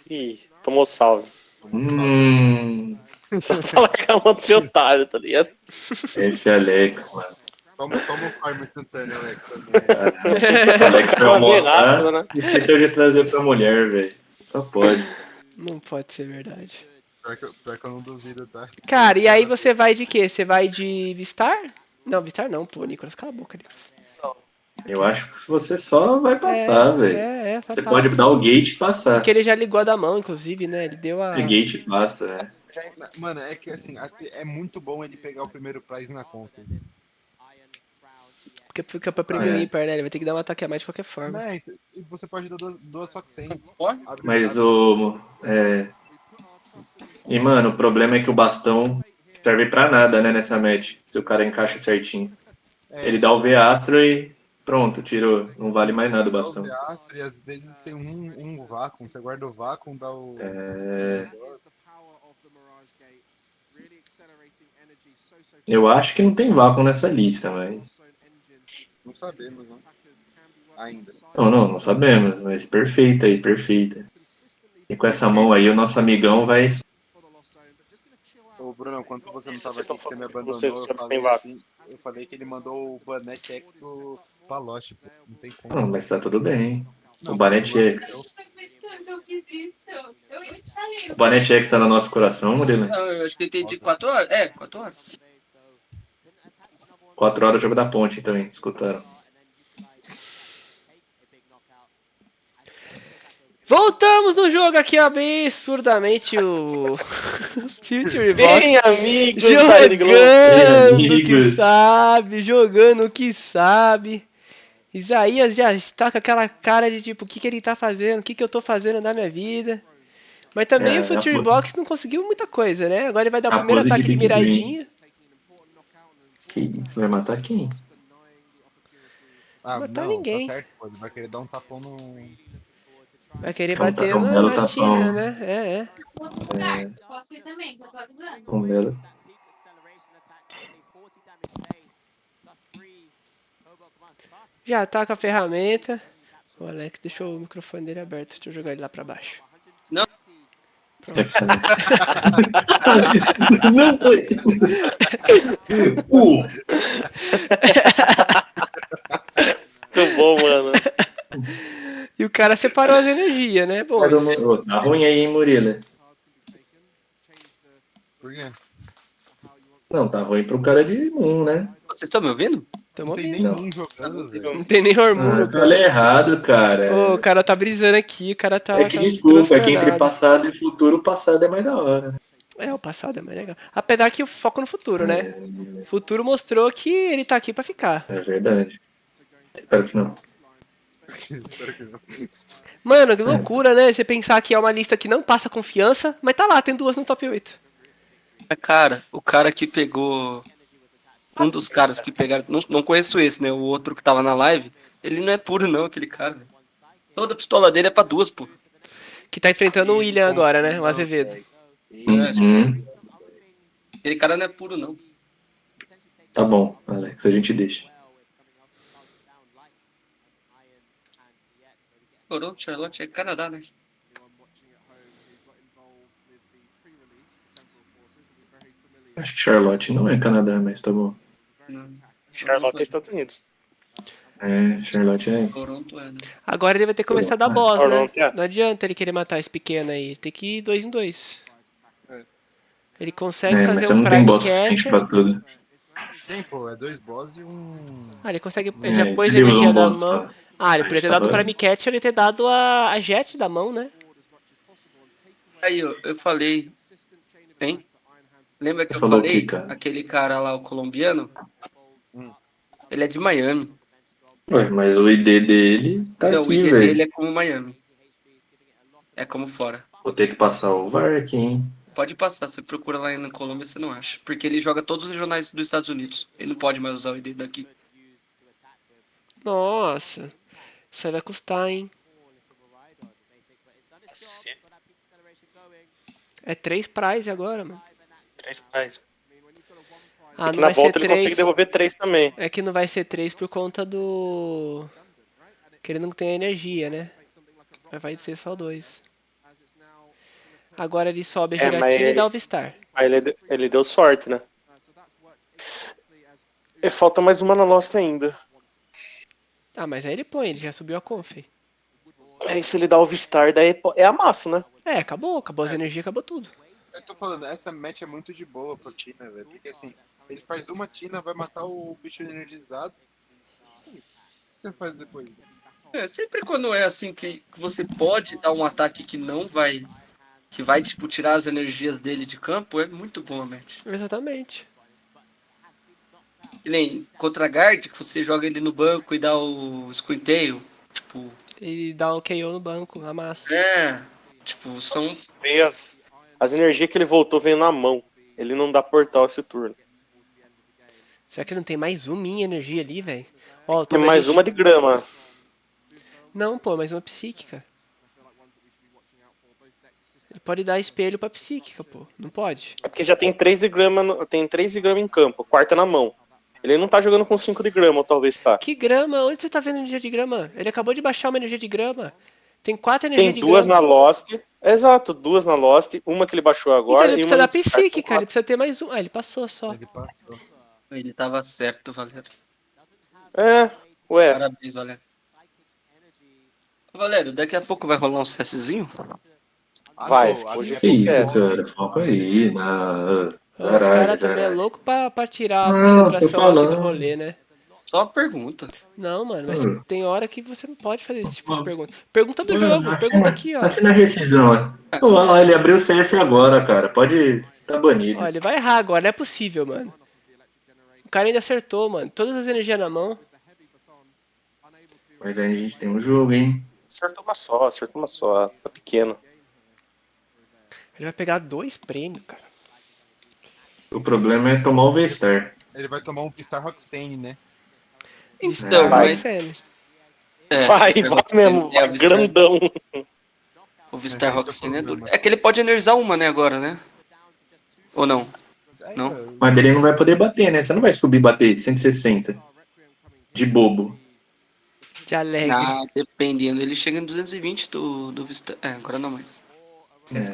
Ih, tomou salve. Só pra largar a mão do seu otário, tá ligado? Esse Alex, mano. Toma o karma instantâneo, Alex, também. Alex vai almoçar, né? Esqueceu de trazer pra mulher, velho. Só pode. Não pode ser verdade. Pior que eu não duvido, tá? Cara, e aí você vai de quê? Você vai de Vistar? Não, Vistar não, pô, Nicolas. Cala a boca, Nicolas. Eu acho que você só vai passar, velho. Você passa. pode dar o gate e passar. Porque ele já ligou a da mão, inclusive, né? Ele deu a... É gate e passa, né? Mano, é que assim, é muito bom ele pegar o primeiro prize na conta. Porque fica pra primeiro ímpar, né? Ele vai ter que dar um ataque a mais de qualquer forma. Não, você pode dar duas só que 100. Mas o... E, mano, o problema é que o bastão serve pra nada, né, nessa match. Se o cara encaixa certinho. Ele dá o V-Astro e pronto, tirou. Não vale mais nada o bastão. Dá o V-Astro e às vezes tem um vácuo. Você guarda o vácuo, dá o... Eu acho que não tem vácuo nessa lista, mas... Não sabemos, não. Ainda. Não sabemos, mas perfeita aí, perfeita. E com essa mão aí, o nosso amigão vai... O Ô, Bruno, quando você não tava aqui, que você me abandonou, eu falei que ele mandou o Banete X pro Paloche, pô. Não tem como. Não, mas tá tudo bem. O Banete X. O Banete X tá no nosso coração, Murilo? Não, eu acho que eu entendi 4 horas. É, 4 horas. 4 horas jogo da ponte também, escutaram. Voltamos no jogo aqui absurdamente o Future Bem, Box amigos, jogando o que sabe. Isaías já está com aquela cara de tipo, o que ele tá fazendo, o que eu tô fazendo na minha vida. Mas também o Future Box não conseguiu muita coisa, né? Agora ele vai dar o primeiro ataque de miradinha. Que isso, vai matar quem? Não matar ninguém. Tá certo, pô, ele vai querer dar um tapão no... Vai querer bater na Tina, né? É. Um belo. Já tá com a ferramenta. O Alex deixou o microfone dele aberto. Deixa eu jogar ele lá pra baixo. Não. Não foi. Muito bom, mano. E o cara separou as energias, né? Bom, tá ruim aí, hein, Murilo? Por quê? Não, tá ruim pro cara de Moon, né? Vocês estão me ouvindo? Tamo Não tem ouvindo. nem Moon jogando, velho. Não tem nem hormônio. Falei errado, cara. Ô, o cara tá brisando aqui, o cara tá. É que desculpa, é que entre passado e futuro, o passado é mais da hora. É, o passado é mais legal. Apesar que o foco no futuro, né? O futuro mostrou que ele tá aqui pra ficar. É verdade. Espero que não. Espero que não. Mano, que loucura, né? Você pensar que é uma lista que não passa confiança, mas tá lá, tem 2 no top 8. Cara, o cara que pegou... Um dos caras que pegaram... Não conheço esse, né? O outro que tava na live. Ele não é puro, não, aquele cara. Toda a pistola dele é pra 2, pô. Que tá enfrentando o William agora, né? O Azevedo. Aquele cara não é puro, não. Tá bom, Alex, a gente deixa. Toronto, Charlotte é Canadá, né? Acho que Charlotte não é Canadá, mas tá bom. Charlotte é Estados Unidos. É, Charlotte é. Toronto é, né? Agora ele vai ter que começar a dar boss, né? Toronto é. Não adianta ele querer matar esse pequeno aí. Tem que ir 2 em 2. Ele consegue fazer mas um não tem boss suficiente pra tudo. Tem, pô, é 2 boss e um... Ah, ele consegue... Ele já pôs a energia da mão. Ah, ele poderia ter dado pra Miquete, ele ter dado a jet da mão, né? Aí, eu falei... Hein? Lembra que eu falou falei? o quê, cara? Aquele cara lá, o colombiano? Ele é de Miami. Ué, mas o ID dele tá Não, aqui, o ID velho. dele é como Miami. É como fora. Vou ter que passar o VAR aqui, hein? Pode passar, você procura lá na Colômbia, você não acha. Porque ele joga todos os regionais dos Estados Unidos. Ele não pode mais usar o ID daqui. Nossa. Isso aí vai custar, hein? É 3 prize agora, mano. 3 prize. Ah, que não na vai volta ser ele 3. consegue devolver 3 também. É que não vai ser 3 por conta do... Que ele não tem energia, né? Mas vai ser só 2. Agora ele sobe a giratina e dá o V-Star. Aí ele deu sorte, né? E falta mais uma na Lost ainda. Ah, mas aí ele põe, ele já subiu a conf. É, se ele dá o V-Star, daí é amasso, né? É, acabou as energias, acabou tudo. Eu tô falando, essa match é muito de boa pro Tina, velho. Porque assim, ele faz uma Tina, vai matar o bicho energizado. O que você faz depois? É, sempre quando é assim que você pode dar um ataque que não vai... Que vai, tipo, tirar as energias dele de campo, é muito bom a match. Exatamente. E nem contra guard, que você joga ele no banco e dá o squintail, tipo... E dá um KO no banco, amassa. É, tipo, são... As energias que ele voltou veio na mão. Ele não dá portal esse turno. Será que não tem mais uma minha energia ali, velho? Tem mais uma de grama. Não, pô, mais uma psíquica. Ele pode dar espelho pra psíquica, pô. Não pode. É porque já tem 3 de grama, tem 3 de grama em campo, quarta na mão. Ele não tá jogando com 5 de grama, ou talvez tá. Que grama? Onde você tá vendo energia de grama? Ele acabou de baixar uma energia de grama. Tem 4 energias Tem de duas grama. na Lost. Exato, 2 na Lost. Uma que ele baixou Então agora ele e precisa uma da no descarte. psique, cara. Ele precisa ter mais um. Ah, ele passou só. Ele passou. Ele tava certo, Valério. Ué. Parabéns, Valério. Valério, daqui a pouco vai rolar um CSzinho? Vai, hoje é isso, cara. Foca aí. Os caras também é louco pra tirar a Tô concentração aqui do falando. rolê, né? Só uma pergunta. Não, mano, mas tem hora que você não pode fazer esse tipo de pergunta. Pergunta do jogo, Assina- pergunta aqui, ó. Assina a rescisão, ó. Pô, olha lá, ele abriu o CS agora, cara. Pode. Tá banido. Ó, ele vai errar agora, não é possível, mano. O cara ainda acertou, mano. Todas as energias na mão. Mas aí a gente tem um jogo, hein? Acertou uma só. Tá pequeno. Ele vai pegar 2 prêmios, cara. O problema é tomar o V-Star. Ele vai tomar um Vistar Roxane, né? Então, mas... Vai mesmo, vai grandão. O Vistar Roxane é duro. É que ele pode energizar uma, né, agora, né? Ou não? Não? Mas ele não vai poder bater, né? Você não vai subir e bater 160. De bobo. De alegre. Ah, dependendo. Ele chega em 220 do Vistar. É, agora não mais.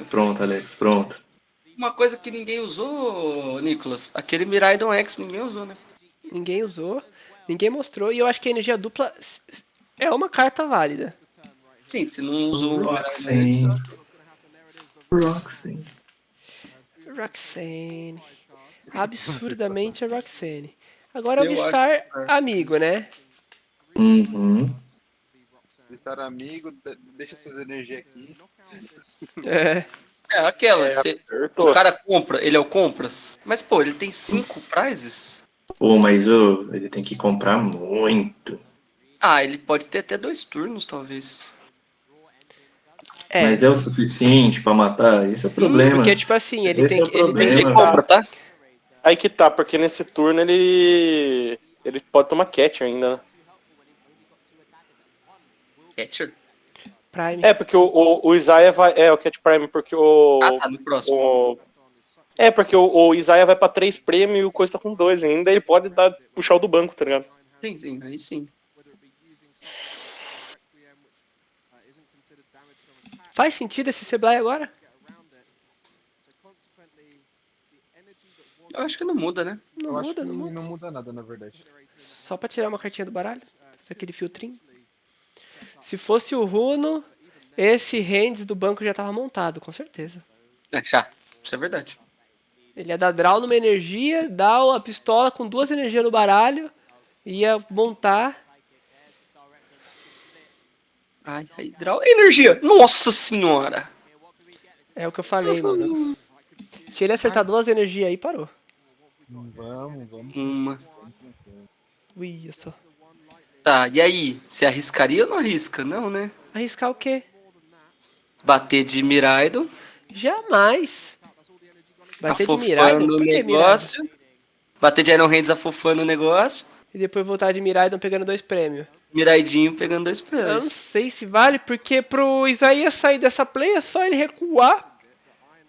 Pronto, Alex, pronto. Uma coisa que ninguém usou, Nicolas, aquele Miraidon X ninguém usou, né? Ninguém usou, ninguém mostrou. E eu acho que a energia dupla é uma carta válida. Sim, se não usou o Roxane. Roxane. Absurdamente a Roxane. Agora Eu o Vistar acho que- amigo, né? Uhum. Vistar amigo, deixa suas energias aqui. É aquela, o cara compra, ele é o compras, mas pô, ele tem 5 prizes. Pô, mas ele tem que comprar muito. Ah, ele pode ter até 2 turnos, talvez. Mas é o suficiente pra matar? Esse é o problema. Porque, tipo assim, ele Esse tem é o que. Ele problema. tem compra, tá? Aí que tá, porque nesse turno ele pode tomar catch ainda, né? Catcher? Prime. É, porque o Isaiah vai... É, o Catch Prime, porque o... Ah, tá, no próximo. Porque o Isaiah vai pra 3 prêmios e o Coisa tá com 2 ainda, ele pode puxar o do banco, tá ligado? Sim, aí sim. Faz sentido esse Seblai agora? Eu acho que não muda, né? Não Eu acho muda, que não muda. não muda nada, na verdade. Só pra tirar uma cartinha do baralho. Aquele filtrinho. Se fosse o Runo, esse Hands do banco já tava montado, com certeza. É, já. Isso é verdade. Ele ia dar draw numa energia, dar a pistola com 2 energias no baralho, ia montar. Ai, draw. Energia! Nossa senhora! É o que eu falei, mano. Se ele acertar 2 energias aí, parou. Vamos. Uma. Ui, eu só. Tá, e aí? Você arriscaria ou não arrisca? Não, né? Arriscar o quê? Bater de Miraidon. Jamais. Bater de Afofando Miraidon? Por o que negócio. Bater de Iron Hands afofando o negócio. E depois voltar de Miraidon pegando 2 prêmios. Miraidinho pegando 2 Eu não prêmios. sei se vale, porque pro Isaías sair dessa play é só ele recuar.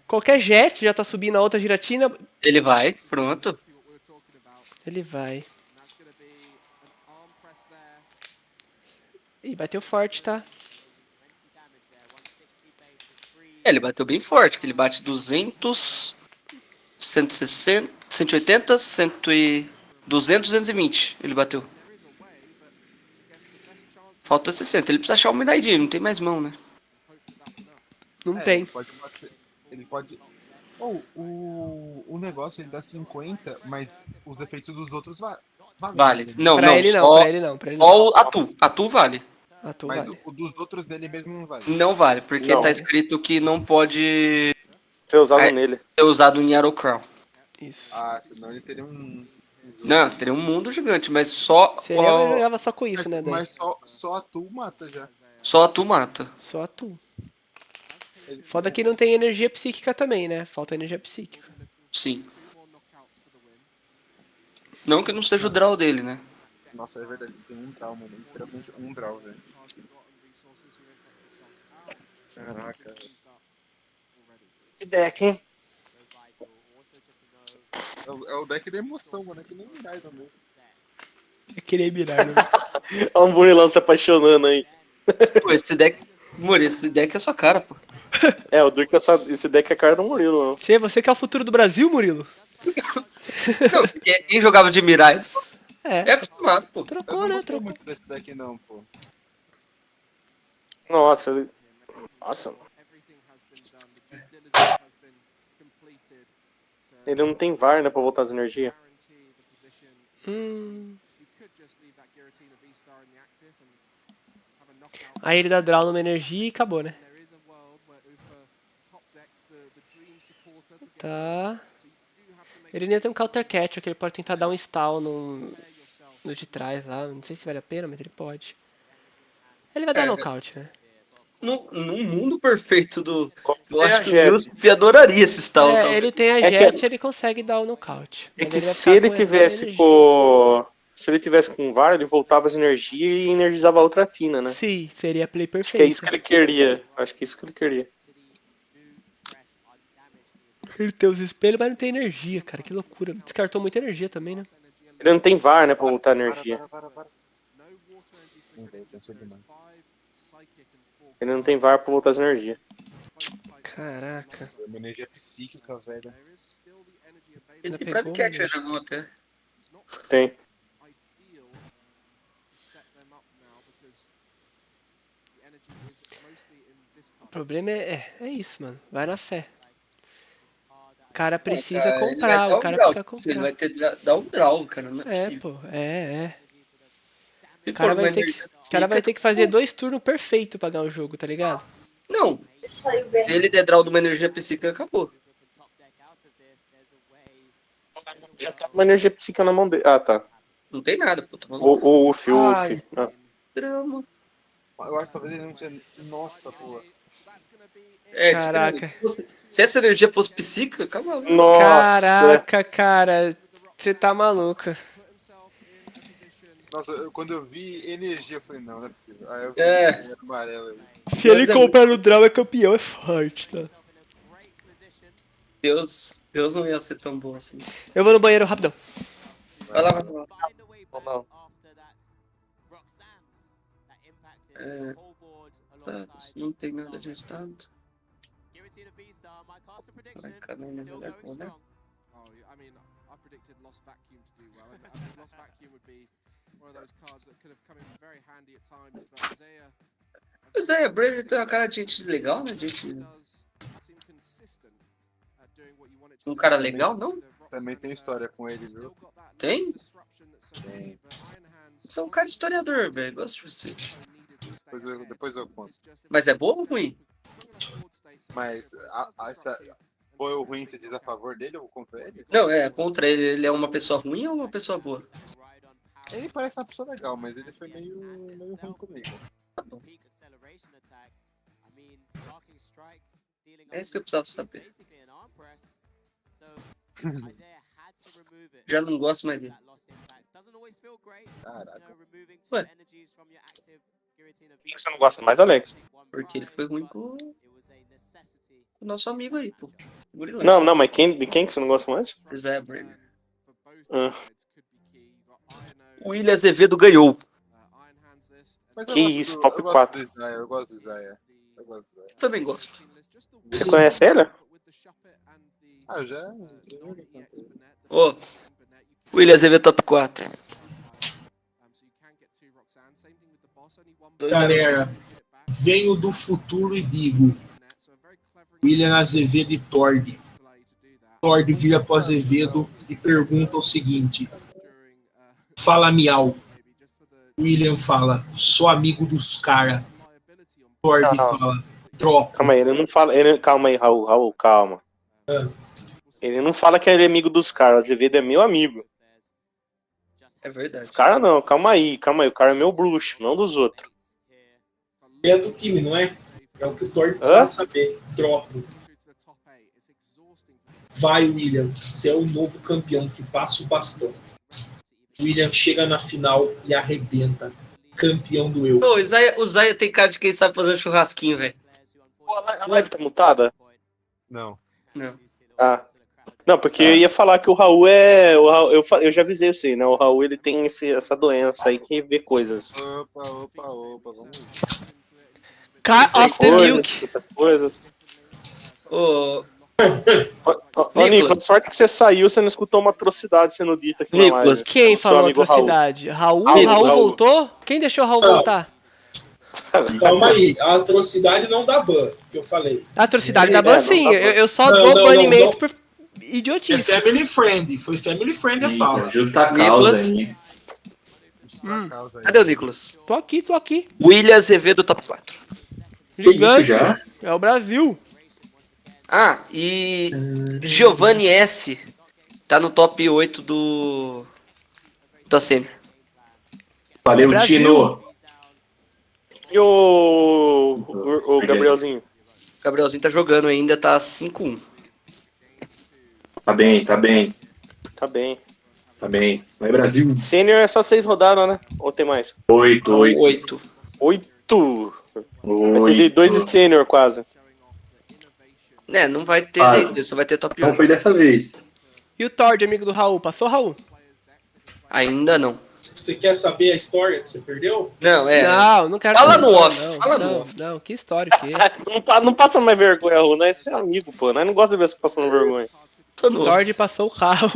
Qualquer jet já tá subindo a outra giratina. Ele vai, pronto. Ele vai. Ih, bateu forte, tá? Ele bateu bem forte, que ele bate 200, 160, 180, 200, 220. Ele bateu. Falta 60. Ele precisa achar o Miraidinho, não tem mais mão, né? Não tem. Ele pode bater. Ele pode. O negócio ele dá 50, mas os efeitos dos outros valem. Vale. Não, pra não. Ele só, não, pra ele não, pra ele não. Só o Atu. Atu vale. Atu Mas vale. o dos outros dele mesmo não vale. Não vale, porque Não. tá escrito que não pode Ser usado nele. ser usado em Arrow Crown. Isso. Ah, senão ele teria um. Não, teria um mundo gigante, mas só. Seria, eu jogava só com isso, né, Dan? Mas só a tu mata já. Só Atu mata. Só Atu. Foda que não tem energia psíquica também, né? Falta energia psíquica. Sim. Não que não seja o draw dele, né? Nossa, é verdade, tem um draw, mano. Literalmente um draw, velho. Caraca, velho. Que deck, hein? É o deck da emoção, mano. É que nem o Miraidon mesmo. É querer mirar, né? Olha um burilão se apaixonando aí. Pô, esse deck Murilo, esse deck é sua cara, pô. É, o Durk, esse deck é a cara do Murilo, não. Você que é o futuro do Brasil, Murilo? Não, porque quem jogava de Mirai é acostumado, pô. Trocou, eu não né? gostei Trocou. muito desse deck não, pô. Nossa, ele... Nossa, mano. Ele não tem VAR, né, pra voltar as energias. Aí ele dá draw numa energia e acabou, né? Tá. Ele nem tem um counter catch, que ele pode tentar dar um stall no de trás lá. Não sei se vale a pena, mas ele pode. Ele vai dar nocaute, né? Num mundo perfeito eu acho que o Yusuf adoraria esse stall. Ele tem a jet, ele consegue dar o nocaute. É que se ele tivesse com... Se ele tivesse com VAR, ele voltava as energias e energizava a outra Tina, né? Sim, seria a play perfeita. Acho que é isso que ele queria. Acho que é isso que ele queria. Ele tem os espelhos, mas não tem energia, cara. Que loucura. Descartou muita energia também, né? Ele não tem VAR, né, pra voltar energia. Ele não tem VAR pra voltar as energias. Caraca. Uma energia psíquica, velho. Ele tem Prime Catcher na mão até. Tem. O problema é isso, mano. Vai na fé. O cara precisa comprar, o cara precisa comprar. Ele vai ter que dar um draw, cara, não é possível. Pô, O cara vai ter que fazer 2 turnos perfeitos pra ganhar o jogo, tá ligado? Não, se ele der draw de uma energia psíquica, acabou. Já tá uma energia psíquica na mão dele. Ah, tá. Não tem nada, pô. O Uf. Drama. Eu acho que talvez ele não tinha... Nossa, pô. Caraca. Se essa energia fosse psíquica, acabava. Nossa. Caraca, cara. Você tá maluco. Nossa, quando eu vi energia, eu falei, não é possível. Aí eu vi amarelo. Se ele comprar no draw, é campeão, é forte, tá? Deus não ia ser tão bom assim. Eu vou no banheiro rapidão. Vai lá. Não tem nada de estado. Vai ficar na melhor, né? I predicted Lost Vacuum to do well, and Lost Vacuum would be one of those cards that could have come in very handy at times, but Isaiah Brazier tem uma cara de gente legal, né? Um cara legal, não? Também tem história com ele, viu? Tem? Tem. Você é um cara historiador, velho. Gosto de você. Depois eu conto. Mas é bom ou ruim? Mas essa... Bom ou ruim, você diz a favor dele ou contra ele? Não, é contra ele. Ele é uma pessoa ruim ou uma pessoa boa? Ele parece uma pessoa legal, mas ele foi meio ruim comigo. É isso que eu precisava saber. Já não gosto mais dele. Caraca. Ué? Por que você não gosta mais, Alex? Porque ele foi ruim com o nosso amigo aí, pô. Não, mas de quem que você não gosta mais? Isaiah Brazier. O William Azevedo ganhou. Mas que isso, top 4. Eu gosto do Isaiah. Também gosto. Você conhece ele? Eu já. Ô, William Azevedo top 4. Galera, venho do futuro e digo: William Azevedo e Tord. Tord vira pro Azevedo e pergunta o seguinte: fala miau. William fala: sou amigo dos cara. Tord fala: troca. Calma aí, ele não fala. Calma aí, Raul, calma. Ele não fala que ele é amigo dos caras. Azevedo é meu amigo. É verdade. Os caras não, calma aí. O cara é meu bruxo, não dos outros. É do time, não é? É o que o Tord precisa saber. Troca. Vai, William. Você é o novo campeão que passa o bastão. William chega na final e arrebenta. Campeão do eu. Ô, o Zaya tem cara de quem sabe fazer um churrasquinho, velho. A live tá mutada? Não. Ah. Não, porque eu ia falar que o Raul é... Eu já avisei você, né? O Raul, ele tem essa doença aí que vê coisas. Opa, vamos. Car of the Milk. Coisas. Ô, Ô, Nicolas, sorte que você saiu, você não escutou uma atrocidade sendo dita aqui na live. Quem falou atrocidade? Raul? Raul voltou? Quem deixou o Raul voltar? Calma aí, a atrocidade não dá ban, que eu falei. A atrocidade da ban, sim. Eu só dou banimento por idiotice. É family friend, foi family friend a fala. Justa causa aí. Cadê o Nicolas? Tô aqui. William Azevedo, top 4. Gigante. Isso já? É o Brasil. Ah, e Giovanni S. tá no top 8 da Sênior. Valeu, Tino. E o Gabrielzinho? O Gabrielzinho tá jogando ainda, tá 5-1. Tá bem. Tá bem. Vai, Brasil. Sênior é só 6 rodadas, né? Ou tem mais? 8. 8? Vai ter 2 de Sênior quase. Não vai ter, só vai ter top 1. Não foi dessa vez. E o Tord, amigo do Raul? Passou, Raul? Ainda não. Você quer saber a história que você perdeu? Não, não quero. Fala no off. Não, que história que é? Não passa mais vergonha, Raul, né? Esse é amigo, pô. Nós não gosta de ver você passando vergonha. O Tord passou o carro.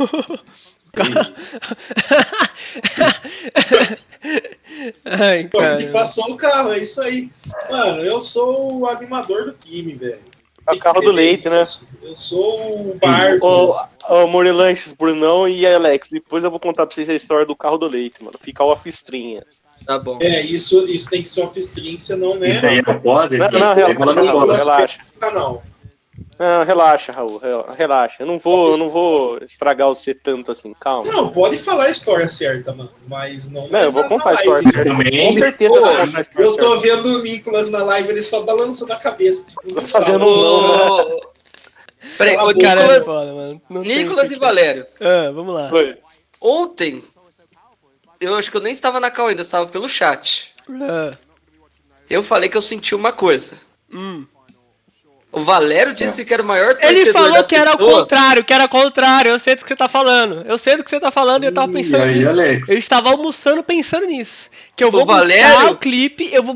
Ai, cara. Pô, passou o carro, é isso aí. Mano, eu sou o animador do time, velho. É o carro do leite, né? Eu sou o barco. Ô, Morilanches, Brunão e Alex, depois eu vou contar pra vocês a história do carro do leite, mano. Fica off-stream. Tá bom. Isso tem que ser off-stream, senão, né? Isso aí não pode? Não, relaxa. Não. Não, relaxa, Raul, relaxa. Eu não vou estragar você tanto assim, calma. Não, pode falar a história certa, mano, mas não... Não, eu vou contar a história certa. Com certeza eu vou contar a história certa. Eu tô vendo o Nicolas na live, ele só balançando a cabeça. Tipo, fazendo não, né? Peraí, o Nicolas, Nicolas e Valério. Vamos lá. Oi. Ontem, eu acho que eu nem estava na call ainda, eu estava pelo chat. Eu falei que eu senti uma coisa. O Valério disse que era o maior torcedor. Ele falou que era o contrário, Eu sei do que você tá falando. E eu tava pensando nisso. Alex? Eu estava almoçando pensando nisso. Que eu vou buscar o clipe, eu vou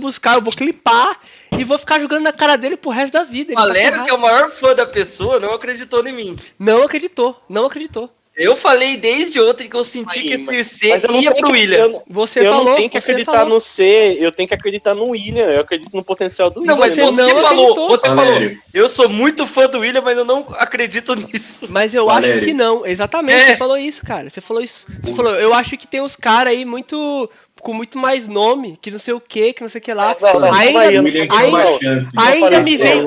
clipar e vou ficar jogando na cara dele pro resto da vida. O Valério, que é o maior fã da pessoa, não acreditou em mim. Não acreditou. Eu falei desde ontem que eu senti que esse C ia pro William. Você falou. Eu não tenho que acreditar no C, eu tenho que acreditar no William. Eu acredito no potencial do William. Não, mas você falou. Eu sou muito fã do William, mas eu não acredito nisso. Mas eu acho que não. Exatamente, você falou isso, cara. Você falou, eu acho que tem uns caras aí com muito mais nome, que não sei o que não sei o que lá.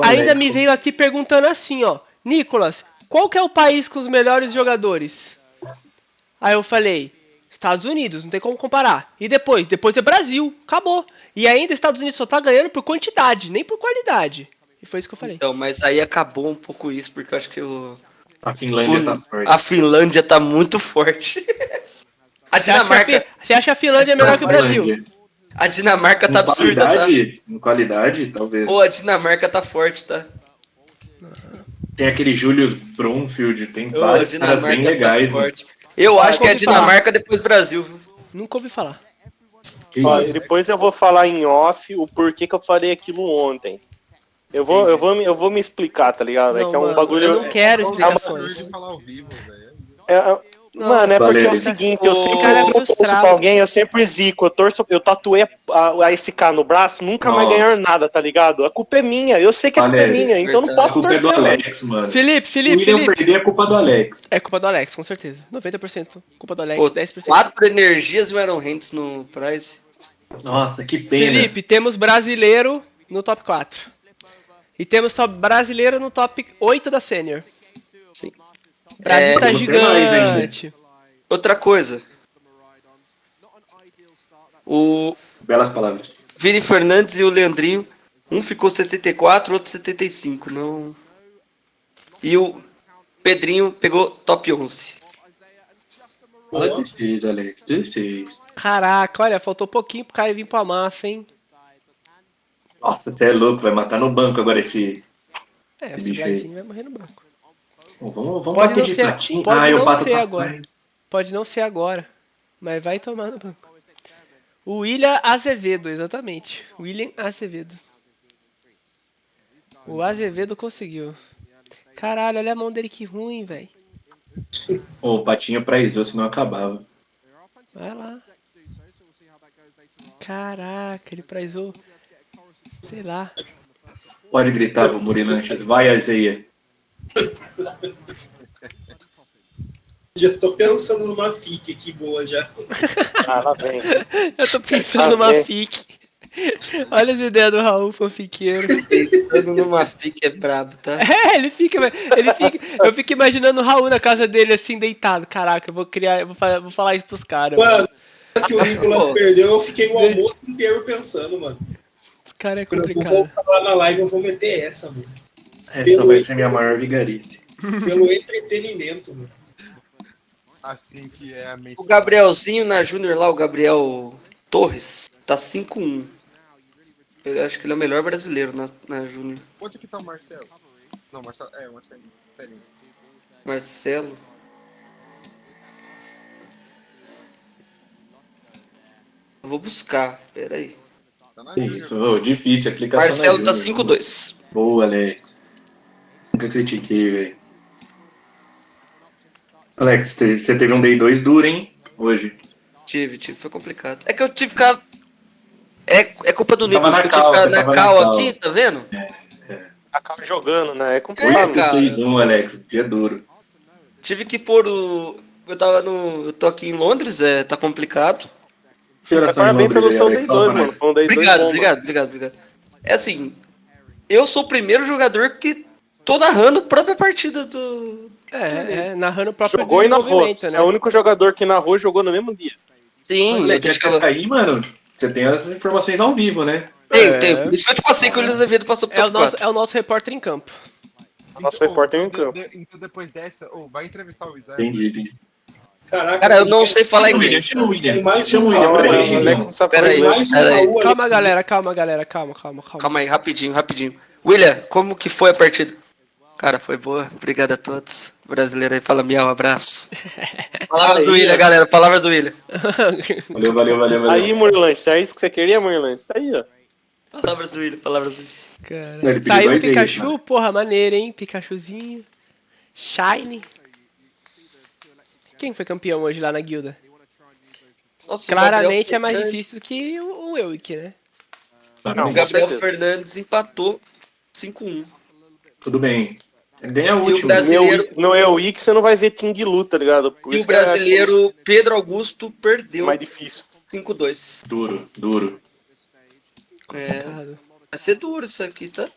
Ainda me veio aqui perguntando assim, ó. Nicolas, qual que é o país com os melhores jogadores? Aí eu falei, Estados Unidos, não tem como comparar. E depois é Brasil, acabou. E ainda Estados Unidos só tá ganhando por quantidade, nem por qualidade. E foi isso que eu falei. Então, mas aí acabou um pouco isso, porque eu acho que a Finlândia tá forte. A Finlândia tá muito forte. A Dinamarca... Você acha a Finlândia melhor que o Brasil? A Dinamarca tá absurda, tá? Em qualidade, talvez. Pô, a Dinamarca tá forte, tá? Tem aquele Julius Brunfield, tem vários caras bem legais. Tá forte. Eu acho que é a Dinamarca depois Brasil. Nunca ouvi falar. Depois eu vou falar em off o porquê que eu falei aquilo ontem. Eu vou me explicar, tá ligado? Não, é que é um bagulho. Eu não quero explicações. Mano, é porque é o seguinte, eu sempre torço pra alguém, eu sempre zico, eu tatuei a SK no braço, nunca mais ganhar nada, tá ligado? A culpa é minha, eu sei que a culpa é minha, então não posso torcer. A culpa é do Alex, mano. Felipe. Perder é culpa do Alex. É culpa do Alex, com certeza. 90% culpa do Alex, 10%. 4 energias e o Aaron Hentz no prize. Nossa, que pena. Felipe, temos brasileiro no top 4. E temos só brasileiro no top 8 da Sênior. Sim. O Brasil tá gigante. Outra coisa. Belas palavras. Vini Fernandes e o Leandrinho. Um ficou 74, outro 75. Não. E o Pedrinho pegou top 11. Caraca, olha, faltou pouquinho pro cara vir pra massa, hein? Nossa, você é louco, vai matar no banco agora esse bicho aí. Vai morrer no banco. Vamos pode bater de platinho. Pode não ser agora, mas vai tomar no banco. O William Azevedo, exatamente. William Azevedo. O Azevedo conseguiu. Caralho, olha a mão dele que ruim, velho. Ô, o Patinho praizou, senão acabava. Vai lá. Caraca, ele prazou. Sei lá. Pode gritar, vô Murilanches. Vai, Azeia. Já tô pensando numa FIC aqui boa já. Ah, lá vem. Eu tô pensando numa FIC. Olha as ideias do Raul, fanfiqueiro. Pensando numa FIC é brabo, tá? É, ele fica. Eu fico imaginando o Raul na casa dele assim, deitado. Caraca, eu vou falar isso pros caras. Mano, que o Nicolas perdeu, eu fiquei o almoço inteiro pensando, mano. Os caras é Quando eu complicado. vou voltar lá na live, eu vou meter essa, mano. Essa vai ser minha maior vigarice. Pelo entretenimento, mano. Assim que é a mente. O Gabrielzinho na Júnior lá, o Gabriel Torres, tá 5-1. Eu acho que ele é o melhor brasileiro na Júnior. Onde que tá o Marcelo? Não, Marcelo. É, o Marcelo. Marcelo. Eu vou buscar, peraí. Isso, difícil a clicação. Marcelo tá 5-2. Boa, Alex. Nunca critiquei, velho. Alex, você teve um Day 2 duro, hein? Hoje. Tive, foi complicado. É que eu tive que ficar. É culpa do Nicolas, que eu tive que ficar na cal cal aqui, tá vendo? Acaba jogando, né? É complicado. cara. Alex, dia duro. Tive que pôr o. Eu tô aqui em Londres, tá complicado. Parabéns pelo seu Day 2, mano. Foi um Day 2 bom, Obrigado. É assim, eu sou o primeiro jogador que tô narrando a própria partida do. Narrando o próprio jogou e narrou. né? Você é o único jogador que narrou e jogou no mesmo dia. Sim, eu deixava... aí, mano, você tem as informações ao vivo, né? Tenho. Por isso que eu te passei que o Luiz Azevedo passou pro top 4. É o nosso repórter em campo. Nosso repórter em campo. Então depois dessa, vai entrevistar o Isaac. Entendi. Caraca, cara, eu não sei falar inglês. Chama o William. Chama o William. Calma, galera, calma. Calma aí, rapidinho. William, como que foi a partida? Cara, foi boa. Obrigado a todos. Brasileiro aí, fala miau, abraço. Palavras do William, galera. Palavras do William. Valeu. Aí, Murlanche, é isso que você queria, Murlanche? Tá aí, ó. Palavras do William. Cara, saiu o Pikachu, porra, maneiro, hein? Pikachuzinho. Shine. Quem foi campeão hoje lá na guilda? Nossa, claramente é mais difícil que o EUIC, né? O Gabriel Fernandes empatou 5-1. Tudo bem. Bem a última. E o brasileiro... No EUIC você não vai ver Tinguilu, tá ligado? Por e o brasileiro Pedro Augusto perdeu. Mais difícil. 5-2. Duro. Vai ser duro isso aqui, tá?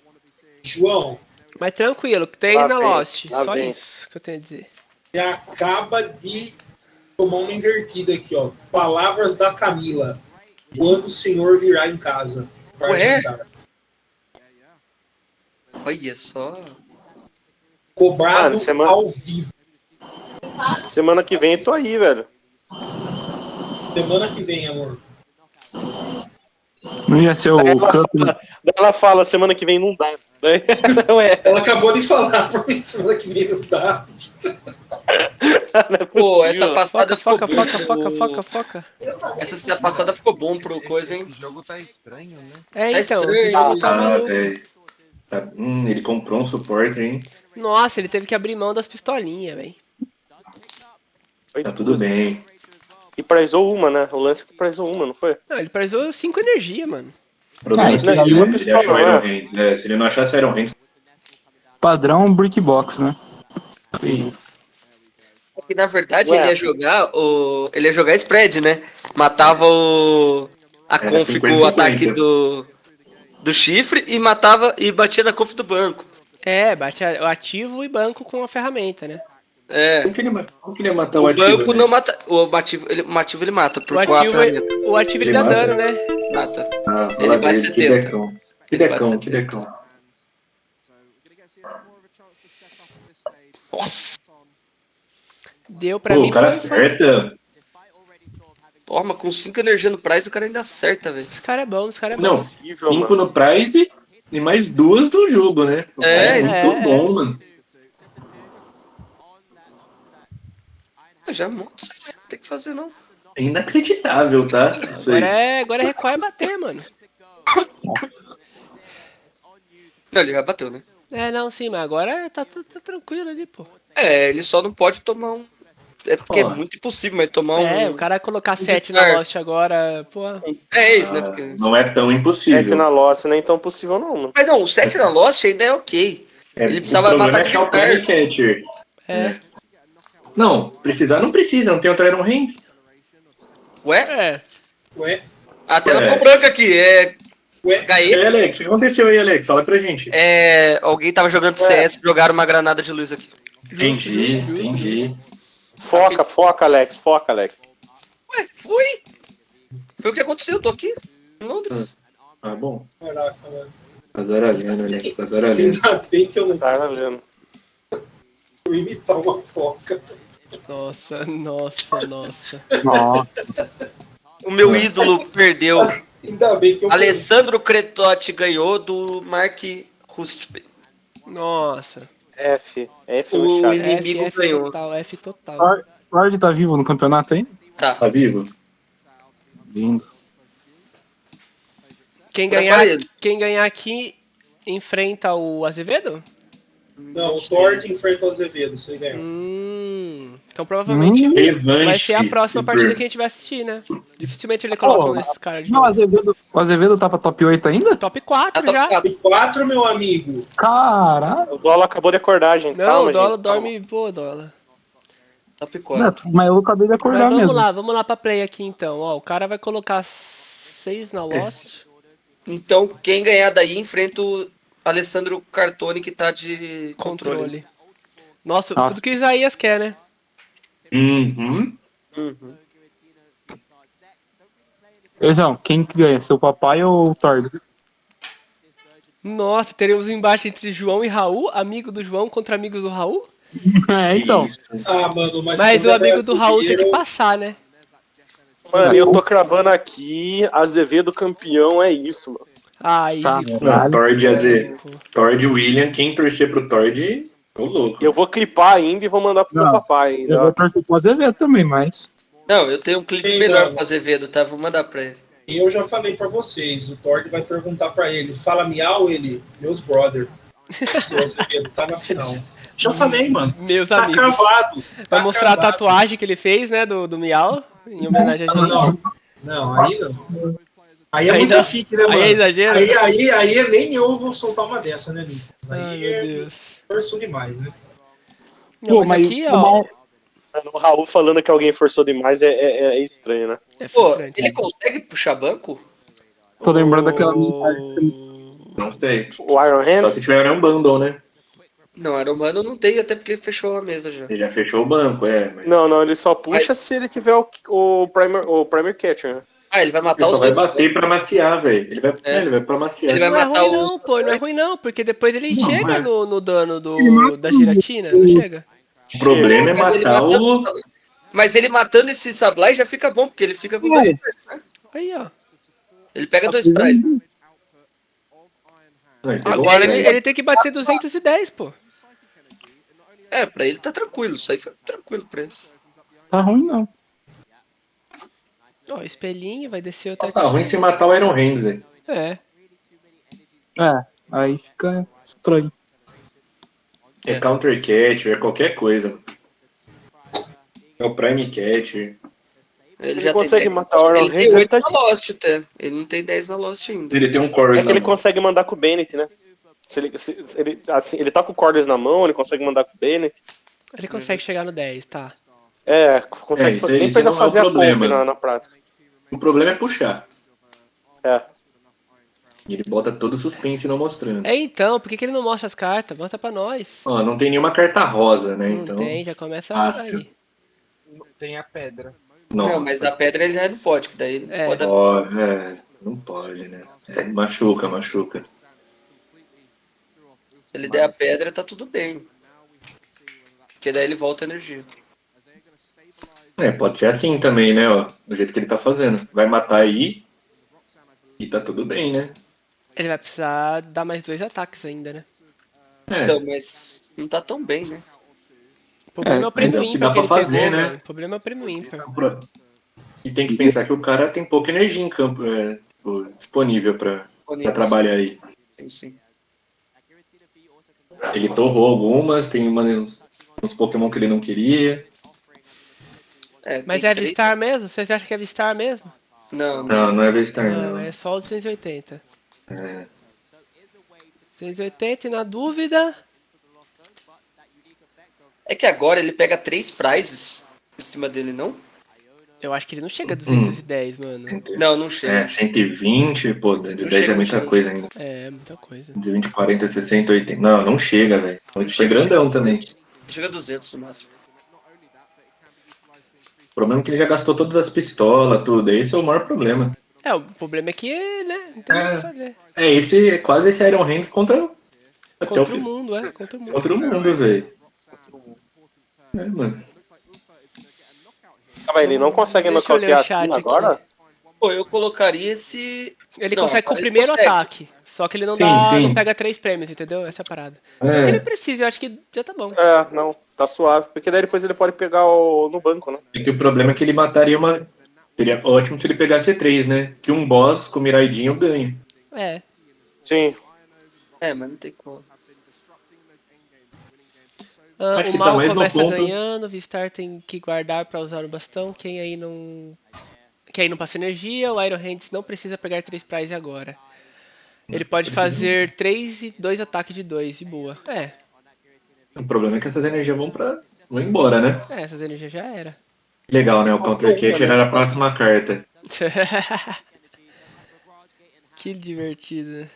João. Mas tranquilo, tem na Lost. Só isso que eu tenho a dizer. Você acaba de tomar uma invertida aqui, ó. Palavras da Camila. Quando o senhor virá em casa. Ué? Olha só. Cobrado ao vivo. Semana que vem eu tô aí, velho. Semana que vem, amor. Não ia ser o campo. Ela fala, semana que vem não dá. Não é. Ela acabou de falar, porque semana que vem não dá. Pô, essa passada ficou foca. Essa passada ficou bom pro coisa, hein? O jogo tá estranho, né? Tá estranho. Ele comprou um suporte, hein? Nossa, ele teve que abrir mão das pistolinhas, velho. Tá tudo bem. E prizou uma, né? O lance que prizou uma, não foi? Não, ele prizou 5 energia, mano. Ele achou Iron Hands. Se ele não achasse Iron Hands... Padrão Brick Box, né? Sim. Porque na verdade ele ia jogar spread, né? Matava a conf com o ataque do chifre e batia na conf do banco. Batia o ativo e banco com a ferramenta, né? Como que ele ia matar o ativo? O banco não mata. O ativo ele mata com a ferramenta. O ativo ele dá dano, né? Mata. Ele bate 70. Que decão. Nossa! Deu pra mim. O cara acerta. Toma, com 5 energia no prize o cara ainda acerta, velho. Esse cara é bom. Não, 5 no prize e mais 2 do jogo, né? Muito bom, mano. Já monta, não tem que fazer não. É inacreditável, tá? Agora é recuar e bater, mano. Não, ele já bateu, né? Não, sim, mas agora tá tranquilo ali, pô. Ele só não pode tomar um... É porque é muito impossível, mas tomar um... O cara colocar 7 na Lost agora, pô... É isso, né? Porque... Não é tão impossível. 7 na Lost nem tão possível não, mano. Mas não, o 7 na Lost ainda é ok. Ele precisava matar de o Prime Catcher. Não, precisar não precisa, não tem outro Iron Hands. Ué? Ué? A tela ficou branca aqui, Ué? Gaê? E aí, Alex, o que aconteceu aí, Alex? Fala pra gente. Alguém tava jogando CS, jogaram uma granada de luz aqui. Entendi. Foca, Alex. Ué, foi? Foi o que aconteceu, eu tô aqui, em Londres. Ah, bom. Caraca, mano. Azaralhando, Alex, azaralhando. Ainda bem que eu não Azaralhando. vou imitar uma foca. Nossa. O meu ídolo perdeu. Ainda bem que eu... Alessandro Cretotti ganhou do Mark Rustpe. Nossa. F O no chat. inimigo ganhou. F total. O Ard tá vivo no campeonato aí? Tá vivo. Lindo. Quem ganhar aqui enfrenta o Azevedo? Não, o Tord enfrenta o Azevedo, isso aí ganhou. Então provavelmente vai revanche ser a próxima partida que a gente vai assistir, né? Dificilmente ele coloca esses caras de novo. O Azevedo tá pra top 8 ainda? Top 4 já. Top 4, meu amigo. Caralho. O Dólar acabou de acordar, gente. Não, Calma, o Dólar gente, dorme boa, Dólar. Top 4. Mas eu acabei de acordar Mas mesmo. vamos lá pra play aqui então. Ó, o cara vai colocar 6 na Lost. Então, quem ganhar daí enfrenta o Alessandro Cartoni, que tá de controle. Nossa, tudo que o Isaías quer, né? João, quem que ganha? Seu papai ou o Tord? Nossa, teremos um embate entre João e Raul, amigo do João contra amigos do Raul? Então. Ah, mano, mas o amigo do Raul tem que passar, né? Mano, eu tô cravando aqui, Azevedo campeão, é isso, mano. Ai, Tord e William, quem torcer pro Tord, tô louco. Eu vou clipar ainda e vou mandar pro meu papai ainda. Eu vou torcer pro Azevedo também, mas... Não, eu tenho um clipe melhor pro Azevedo, tá? Vou mandar pra ele. E eu já falei pra vocês, o Tord vai perguntar pra ele, fala miau, ele, meus brother. Seu Azevedo tá na final. Já falei, mano. Meus tá amigos. Cravado. Vai mostrar a tatuagem que ele fez, né, do Miau, em homenagem a gente. Não, aí não. Aí é muita fique, né, mano? Aí é exagero. Aí nem eu vou soltar uma dessa, né, Nico? Aí meu Deus. Forçou demais, né? Não, mas aqui, ó... O Raul falando que alguém forçou demais é estranho, né? Pô, ele consegue puxar banco? Tô lembrando daquela... Não sei. O Iron Hands? Só se tiver um bundle, né? Não, Iron Man não tem, até porque fechou a mesa já. Ele já fechou o banco, Mas... Não, ele só puxa se ele tiver o Primer Catcher, né? Ah, ele vai matar ele os dois. Ele vai bater pra maciar, velho. Ele vai pra maciar. Ele vai matar não é ruim não, pô. Não é ruim não, porque depois ele chega no dano da giratina, não chega? O problema é matar o... Mas ele matando esse Sablai já fica bom, porque ele fica com 2 prizes, né? Aí, ó. Ele pega 2 prizes. Agora ele tem que bater 210, pô. Pra ele tá tranquilo. Isso aí foi tranquilo pra ele. Tá ruim, não. Ó, espelhinho, vai descer outra. Tá ruim se matar o Iron Hands, velho. Aí fica estranho. É Counter Catcher, é qualquer coisa. É o Prime Catcher. Ele já consegue matar o Iron Hands. Ele tem 8 na Lost até. Ele não tem 10 na Lost ainda. Ele tem um Cordless. É que ele consegue mandar com o Bennett, né? Ele tá com o Cordless na mão, ele consegue mandar com o Bennett. Ele consegue chegar no 10, tá. Consegue fazer. Nem precisa fazer a conf na prática. O problema é puxar. É. E ele bota todo o suspense não mostrando. Então, por que ele não mostra as cartas? Mostra pra nós. Ó, não tem nenhuma carta rosa, né? Não tem, já começa aí. Tem a pedra. Não, mas a pedra ele já não pode, que daí ele pode... Não pode, né? Machuca. Se ele der a pedra, tá tudo bem. Porque daí ele volta a energia. Pode ser assim também, né? Ó, do jeito que ele tá fazendo. Vai matar aí e tá tudo bem, né? Ele vai precisar dar mais 2 ataques ainda, né? Não, mas não tá tão bem, né? O problema é o prêmio ímpar que ele fazer, pegou, né? O problema é o prêmio ímpar. E tem que pensar que o cara tem pouca energia em campo disponível pra trabalhar aí. Sim. Ele torrou algumas, tem uns Pokémon que ele não queria. Mas é V-Star mesmo? Vocês acham que é V-Star mesmo? Não é V-Star, Não, é só o 280. É. 280 e na dúvida... É que agora ele pega 3 prizes em cima dele, não? Eu acho que ele não chega a 210, mano. Não chega. É, 120, pô, 210 é muita coisa ainda. É, muita coisa. 220, 40, 60, 80. Não chega, velho. Ele foi grandão também. Chega a 200 no máximo. O problema é que ele já gastou todas as pistolas, tudo. Esse é o maior problema. É, o problema é que, né, não tem o que fazer. É quase esse Iron Hands contra... Contra o mundo, contra o mundo. Contra o mundo, velho. É, mano. Ah, mas ele não consegue nocautear agora? Pô, eu colocaria esse... Ele consegue com o primeiro ataque. Só que ele não não pega 3 prêmios, entendeu? Essa é a parada. Não que ele precisa, eu acho que já tá bom. É, não, tá suave. Porque daí depois ele pode pegar no banco, né? É que o problema é que ele mataria uma... Seria ótimo se ele pegasse 3, né? Que um boss com Miraidinho ganha. É. Sim. É, mas não tem como. O mal começa ganhando, o V-Star tem que guardar pra usar o bastão. Quem aí não passa energia, o Iron Hands não precisa pegar 3 prizes agora. Ele pode fazer 3 e 2 ataques de 2, e boa. É. O problema é que essas energias vão embora, né? É, essas energias já era. Legal, né? O Counter Kit era a próxima carta. Que divertido.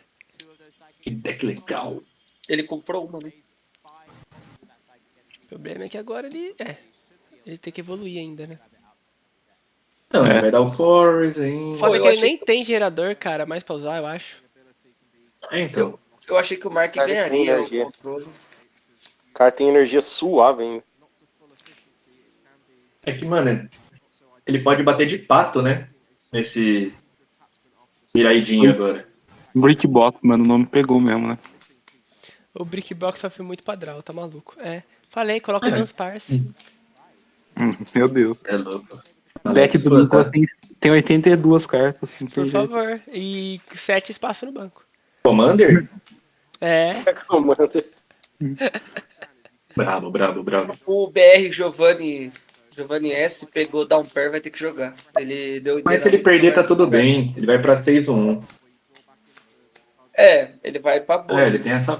Que deck legal. Ele comprou uma, né? O problema é que agora ele tem que evoluir ainda, né? Não, ele vai dar o Force ainda. Foda que ele nem tem gerador, cara, mais pra usar, eu acho. É, então. Eu achei que o Mark ganharia o controle. O cara tem energia suave, hein? É que, mano, ele pode bater de pato, né? Nesse Miraidinho agora. Brickbox, mano, o nome pegou mesmo, né? O Brickbox só foi muito padrão, tá maluco. É. Falei, coloca Dance Parse. Meu Deus. É louco. O deck do Nicolas tem 82 cartas. Por favor. E 7 espaços no banco. Commander? É. Commander. Brabo. O BR Giovanni S pegou Down Pair, vai ter que jogar. Ele deu Mas se ele perder, tá tudo bem. Ele vai pra 6-1. É, ele vai pra boa. É, ele tem essa...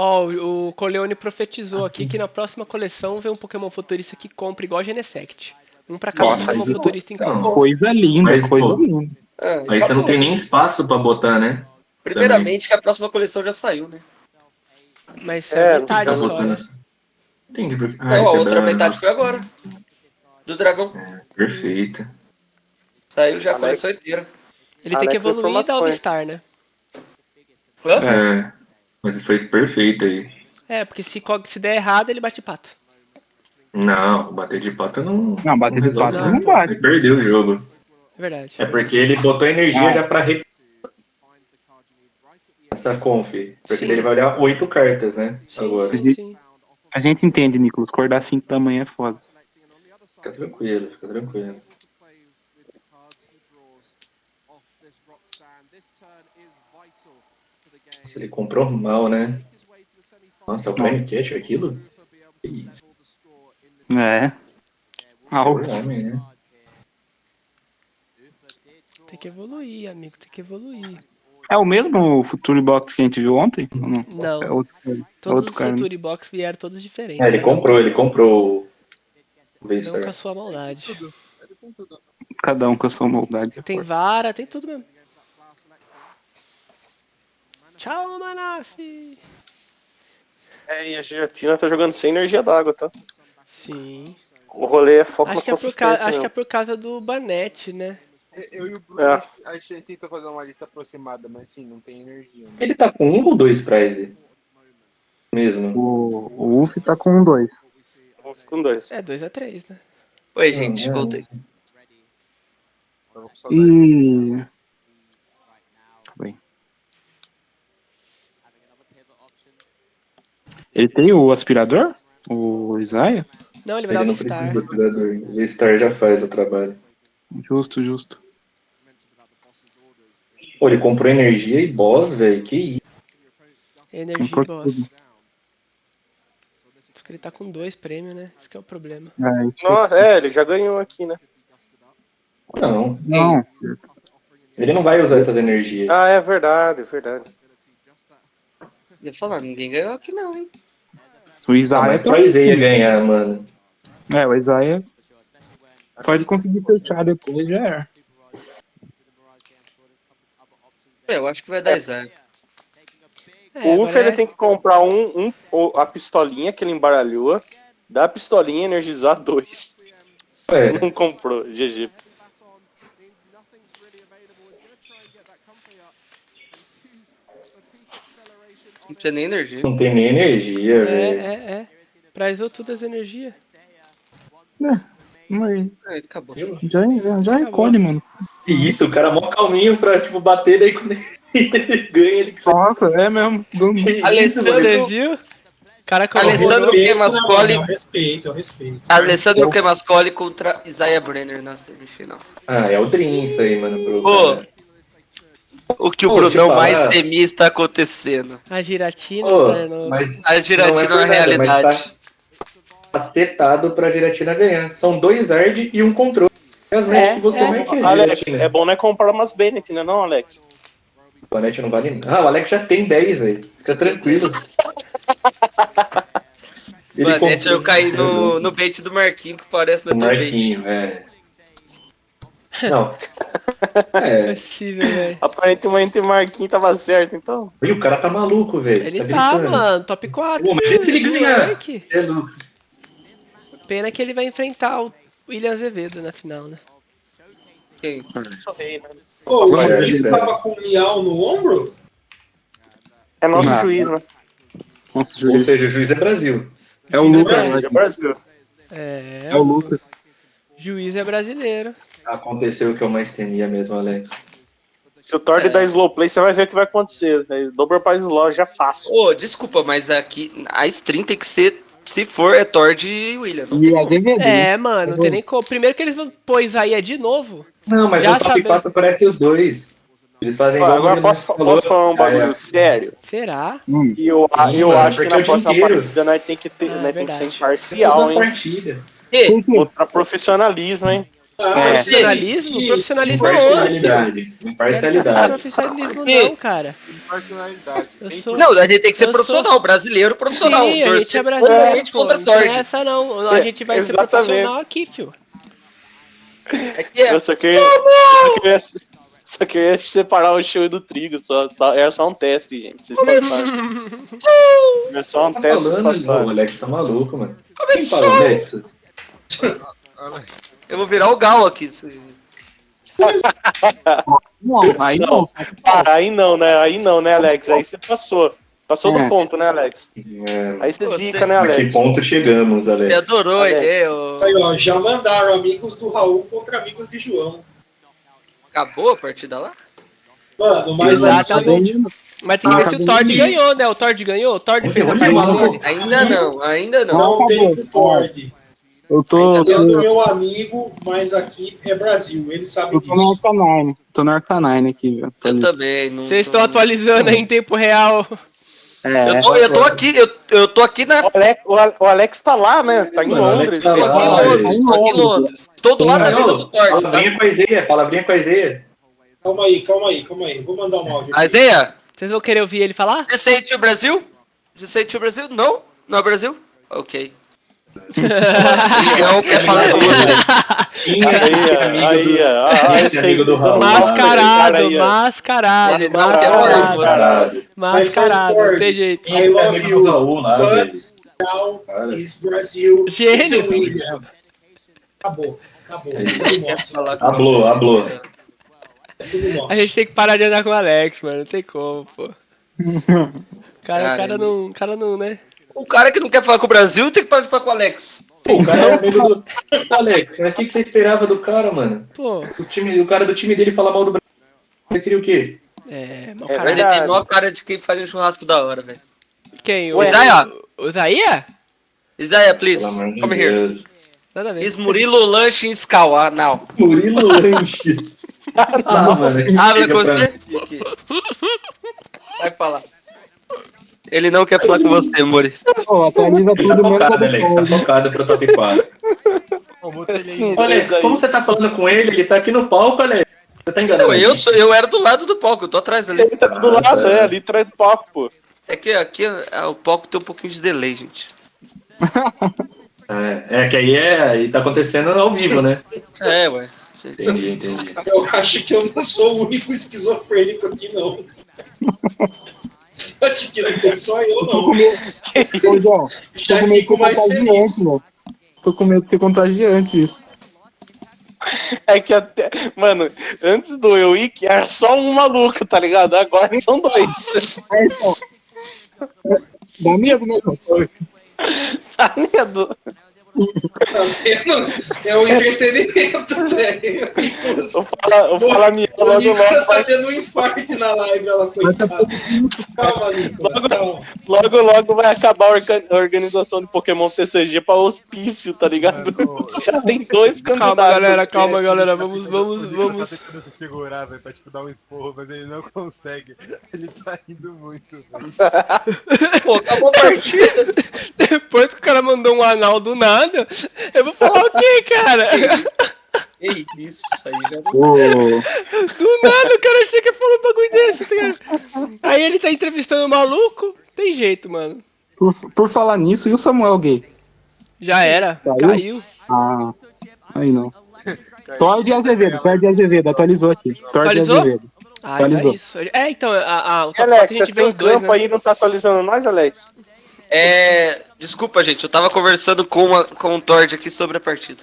Ó, o Coleone profetizou aqui que na próxima coleção vem um Pokémon futurista que compra igual Genesect. Um pra cada Pokémon futurista em campo. Coisa linda, linda. Aí você não tem nem espaço pra botar, né? Primeiramente que a próxima coleção já saiu, né? Mas é metade só, né? Entendi. Não, a outra metade foi agora. Do Dragão. Perfeito. Saiu já a coleção inteira. Ele tem que evoluir e dar o V-Star, né? É, mas foi perfeito aí. É, porque se der errado, ele bate pato. Não, bater de pato não. Não, bater de pato não bate. Ele perdeu o jogo. É verdade. É porque ele botou energia já pra essa conf. Porque ele vai olhar 8 cartas, né? Agora. Sim. A gente entende, Nicolas. Acordar 5 da manhã é foda. Fica tranquilo, fica tranquilo. Se ele comprou mal, né? Nossa, é o Prime Catcher aquilo? Que isso? É. Alto. Né? Tem que evoluir, amigo, tem que evoluir. É o mesmo Future Box que a gente viu ontem? Não. É outro, todos outro os cara, Future Box vieram todos diferentes. É, ele comprou o Não com a sua maldade. Cada um com a sua maldade. Tem vara, tem tudo mesmo. Tchau, Manaf! É, e a Giratina tá jogando sem energia d'água, tá? Sim. O rolê é foco acho na consistência. Acho que é por causa do Banete, né? Eu e o Bruno, a gente tentou fazer uma lista aproximada, mas sim, não tem energia. Né? Ele tá com 1 ou 2 prize? Mesmo. O UF tá com 2. Com 2. É 2-3, né? Oi, gente, voltei. E... Bem. Ele tem o aspirador? O Isaiah? Não, ele vai dar o V-Star. Ele não precisa do aspirador. O V-Star já faz o trabalho. Justo. Pô, ele comprou energia e boss, velho. Que isso? Energia e boss. que ele tá com 2 prêmios, né? Esse que é o problema. Ele já ganhou aqui, né? Não. Ele não vai usar essas energias. Ah, é verdade, verdade. Ia falar, ninguém ganhou aqui não, hein? O Isaiah mas só ia ganhar, mano. O Isaiah. Só de conseguir fechar depois já era. Eu acho que vai dar Isaiah. O Ufa ele tem que comprar a pistolinha que ele embaralhou. Da pistolinha energizar 2. Não comprou, GG. Não tinha nem energia. Não tem nem energia, velho. Prazou tudo as energias. Mas acabou. Já recolhe, mano. Que isso, o cara é mó calminho pra, tipo, bater, daí quando ele ganha, ele... Nossa, é mesmo. Alessandro... Alessandro Kemascoli... Eu respeito. Alessandro Kemascoli contra Isaiah Brenner na semifinal. Ah, é o Dream isso aí, mano. Pô, o que o Brunão mais temia está acontecendo. A giratina A giratina é a realidade. Tá setado pra giratina ganhar. São 2 hard e um controle. Realmente que você vai querer. Alex, é bom né comprar umas Bennett, né não, Alex? O Bennett não vale nada. Ah, o Alex já tem 10, velho. Fica tranquilo. Bennett eu caí no bait do Marquinho, que parece no Marquinho, Não. É possível, velho. Aparentemente o Marquinhos tava certo, então. E o cara tá maluco, velho. Ele tá mano. Top 4. Pô, mas se ele ganhar. É louco. Pena que ele vai enfrentar o William Azevedo na final, né? Quem? Pô, o juiz tava com o Miau no ombro? É nosso juiz, né? Ou seja, o juiz é Brasil. É o Lucas. É Brasil. É o Lucas. Juiz é brasileiro. Aconteceu o que eu mais temia mesmo, Alex. Se o Tord dar slow play, você vai ver o que vai acontecer. Dobra pra slow, já faço. Ô, desculpa, mas aqui a stream tem que ser, se for, é Tord e William. Mano, não tem nem como. Primeiro que eles vão pôr Isaías de novo. Não, mas no top 4 parece os dois. Eles fazem igual. Agora posso falar um bagulho sério? Será? E eu acho que na próxima partida nós tem que ser imparcial, hein? Mostrar profissionalismo, hein? Profissionalismo? Profissionalismo Imparcialidade. Profissionalismo não, cara. Imparcialidade. Não, a gente tem que ser profissional, brasileiro profissional. Sim, a gente é brasileiro, contra não tem essa não. A gente vai ser profissional aqui, fio. Eu só queria separar o show do trigo, era só um teste, gente. Vocês passaram. É só um teste, vocês passaram. O Alex tá maluco, mano. Começou! Eu vou virar o Gal aqui. Aí não, né, Alex? Aí você passou. Passou do ponto, né, Alex? Aí você zica, né, Alex? A que ponto chegamos, Alex? Você adorou a ideia. Aí, ó, já mandaram amigos do Raul contra amigos de João. Acabou a partida lá? Mano, mas exatamente. Mas tem que ver se o Tord ganhou, né? O Tord ganhou? O Tord fez a partida dele? Ainda não. Não tem pro Tord. Eu tô do meu amigo, mas aqui é Brasil, ele sabe disso. Tô no Arcanine aqui, velho. Eu também. Vocês estão atualizando aí em tempo real. Eu tô aqui na... O Alex tá lá, né? Tá em Londres. Tô aqui em Londres. Tô do lado da mesa do Tord. Palavrinha com a Izeia. Calma aí. Vou mandar um áudio. Izeia? Vocês vão querer ouvir ele falar? Say to Brasil? Say to Brasil? Não? Não é Brasil? Ok. Não quer falar com você. Mascarado, não tem jeito. I love you, but now is Brasil. Gênio. Acabou. Hablou. A gente tem que parar de andar com o Alex, mano. Não tem como, pô. Cara não, né? O cara que não quer falar com o Brasil tem que parar de falar com o Alex. Pô, o cara é amigo do Alex. Mas o que você esperava do cara, mano? Pô. O cara do time dele fala mal do Brasil. Você queria o quê? Ele tem maior cara de quem faz um churrasco da hora, velho. Quem? O Isaías? O Isaías? Isaías, please. Come here. Nada a ver. Is Murilo Lanche in Skawa now? Murilo Lanche. Habla com você? Vai falar. Ele não quer falar com você, Mori. Pô, atualiza tudo Tá mesmo. focado, Alex. Tá focado pro top 4. Alex, como você tá falando com ele? Ele tá aqui no palco, Alex. Você tá enganando? Não, eu era do lado do palco, eu tô atrás dele. Ele tá do lado, ali atrás do palco, pô. É que aqui o palco tem um pouquinho de delay, gente. Que aí tá acontecendo ao vivo, né? Ué. Entendi. Eu acho que eu não sou o único esquizofrênico aqui, não. Acho que não tem só eu, não. Ô, João, Já fico mais feliz. Tô com medo de ser contagiante isso. É que até. Mano, antes do EUIC era só um maluco, tá ligado? Agora são dois. Então. Dá medo, né, João? Dá medo. Tá vendo? É o entretenimento, velho. Eu falo a minha O logo Nicolas tá vai. tendo um infarto na live, ela coitada. Calma, Nicolas, calma. Logo vai acabar a organização de Pokémon TCG pra hospício, tá ligado? Já tem dois candidatos. Calma, galera. Vamos. Tá tentando se segurar, velho, pra tipo dar um esporro, mas ele não consegue. Ele tá indo muito, velho. Pô, acabou a partida. Depois que o cara mandou um anal do nada, eu vou falar o quê, cara? Ei, isso aí já não. Do nada o cara chega e fala um bagulho desse, tá ligado? Aí ele tá entrevistando o maluco, tem jeito, mano. Por falar nisso, e o Samuel gay? Já era, caiu. Ah, aí não. Thor de Azevedo, atualizou aqui. Thor de Azevedo. Ah, então é isso. Então, o top 4 Alex, a gente você vê tem os dois, campo né? aí, não tá atualizando nós, Alex? Desculpa, gente, eu tava conversando com o Tord aqui sobre a partida.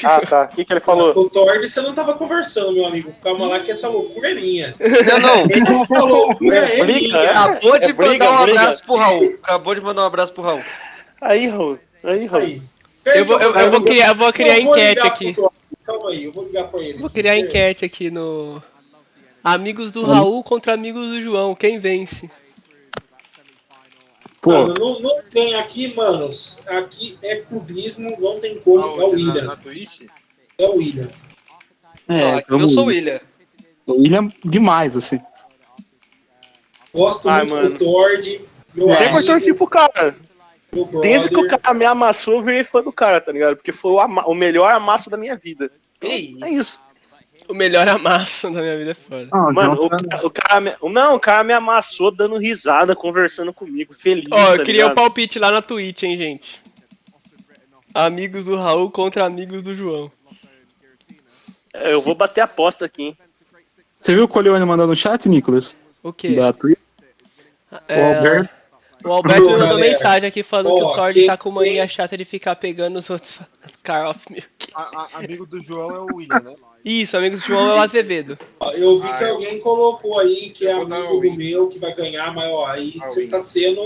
Ah, tá. O que ele falou? O Tord, você não tava conversando, meu amigo. Calma lá que essa loucura é minha. Não. Essa loucura é minha. Acabou de mandar um abraço pro Raul. Aí, Raul. Eu vou criar enquete aqui. Calma aí, eu vou ligar pra ele. Vou criar enquete aqui no... Amigos do Raul contra amigos do João. Quem vence? Mano, não tem aqui, manos. Aqui é clubismo, não tem como. É o William. Na Twitch? É o William. Eu sou o William. O William demais, assim. Gosto muito do Tord. Sempre eu torci pro cara. Meu Desde que o brother. cara me amassou, eu virei fã do cara, tá ligado? Porque foi o melhor amasso da minha vida. É isso. O melhor amasso da minha vida é foda. Mano, o cara me amassou dando risada, conversando comigo, feliz. Ó, eu tá queria ligado? o palpite lá na Twitch, hein, gente. Amigos do Raul contra amigos do João. Eu vou bater a aposta aqui, hein? Você viu o Coleone mandando no chat, Nicolas? O quê? Da Twitch? O Alberto me mandou mensagem aqui falando que o Thor quem- tá com mania chata de ficar pegando os outros Car of Milk. Amigo do João é o William, né? Isso, amigos do João é o Azevedo. Ó, eu vi que alguém colocou aí que é amigo do meu que vai ganhar, mas ó, aí você tá sendo.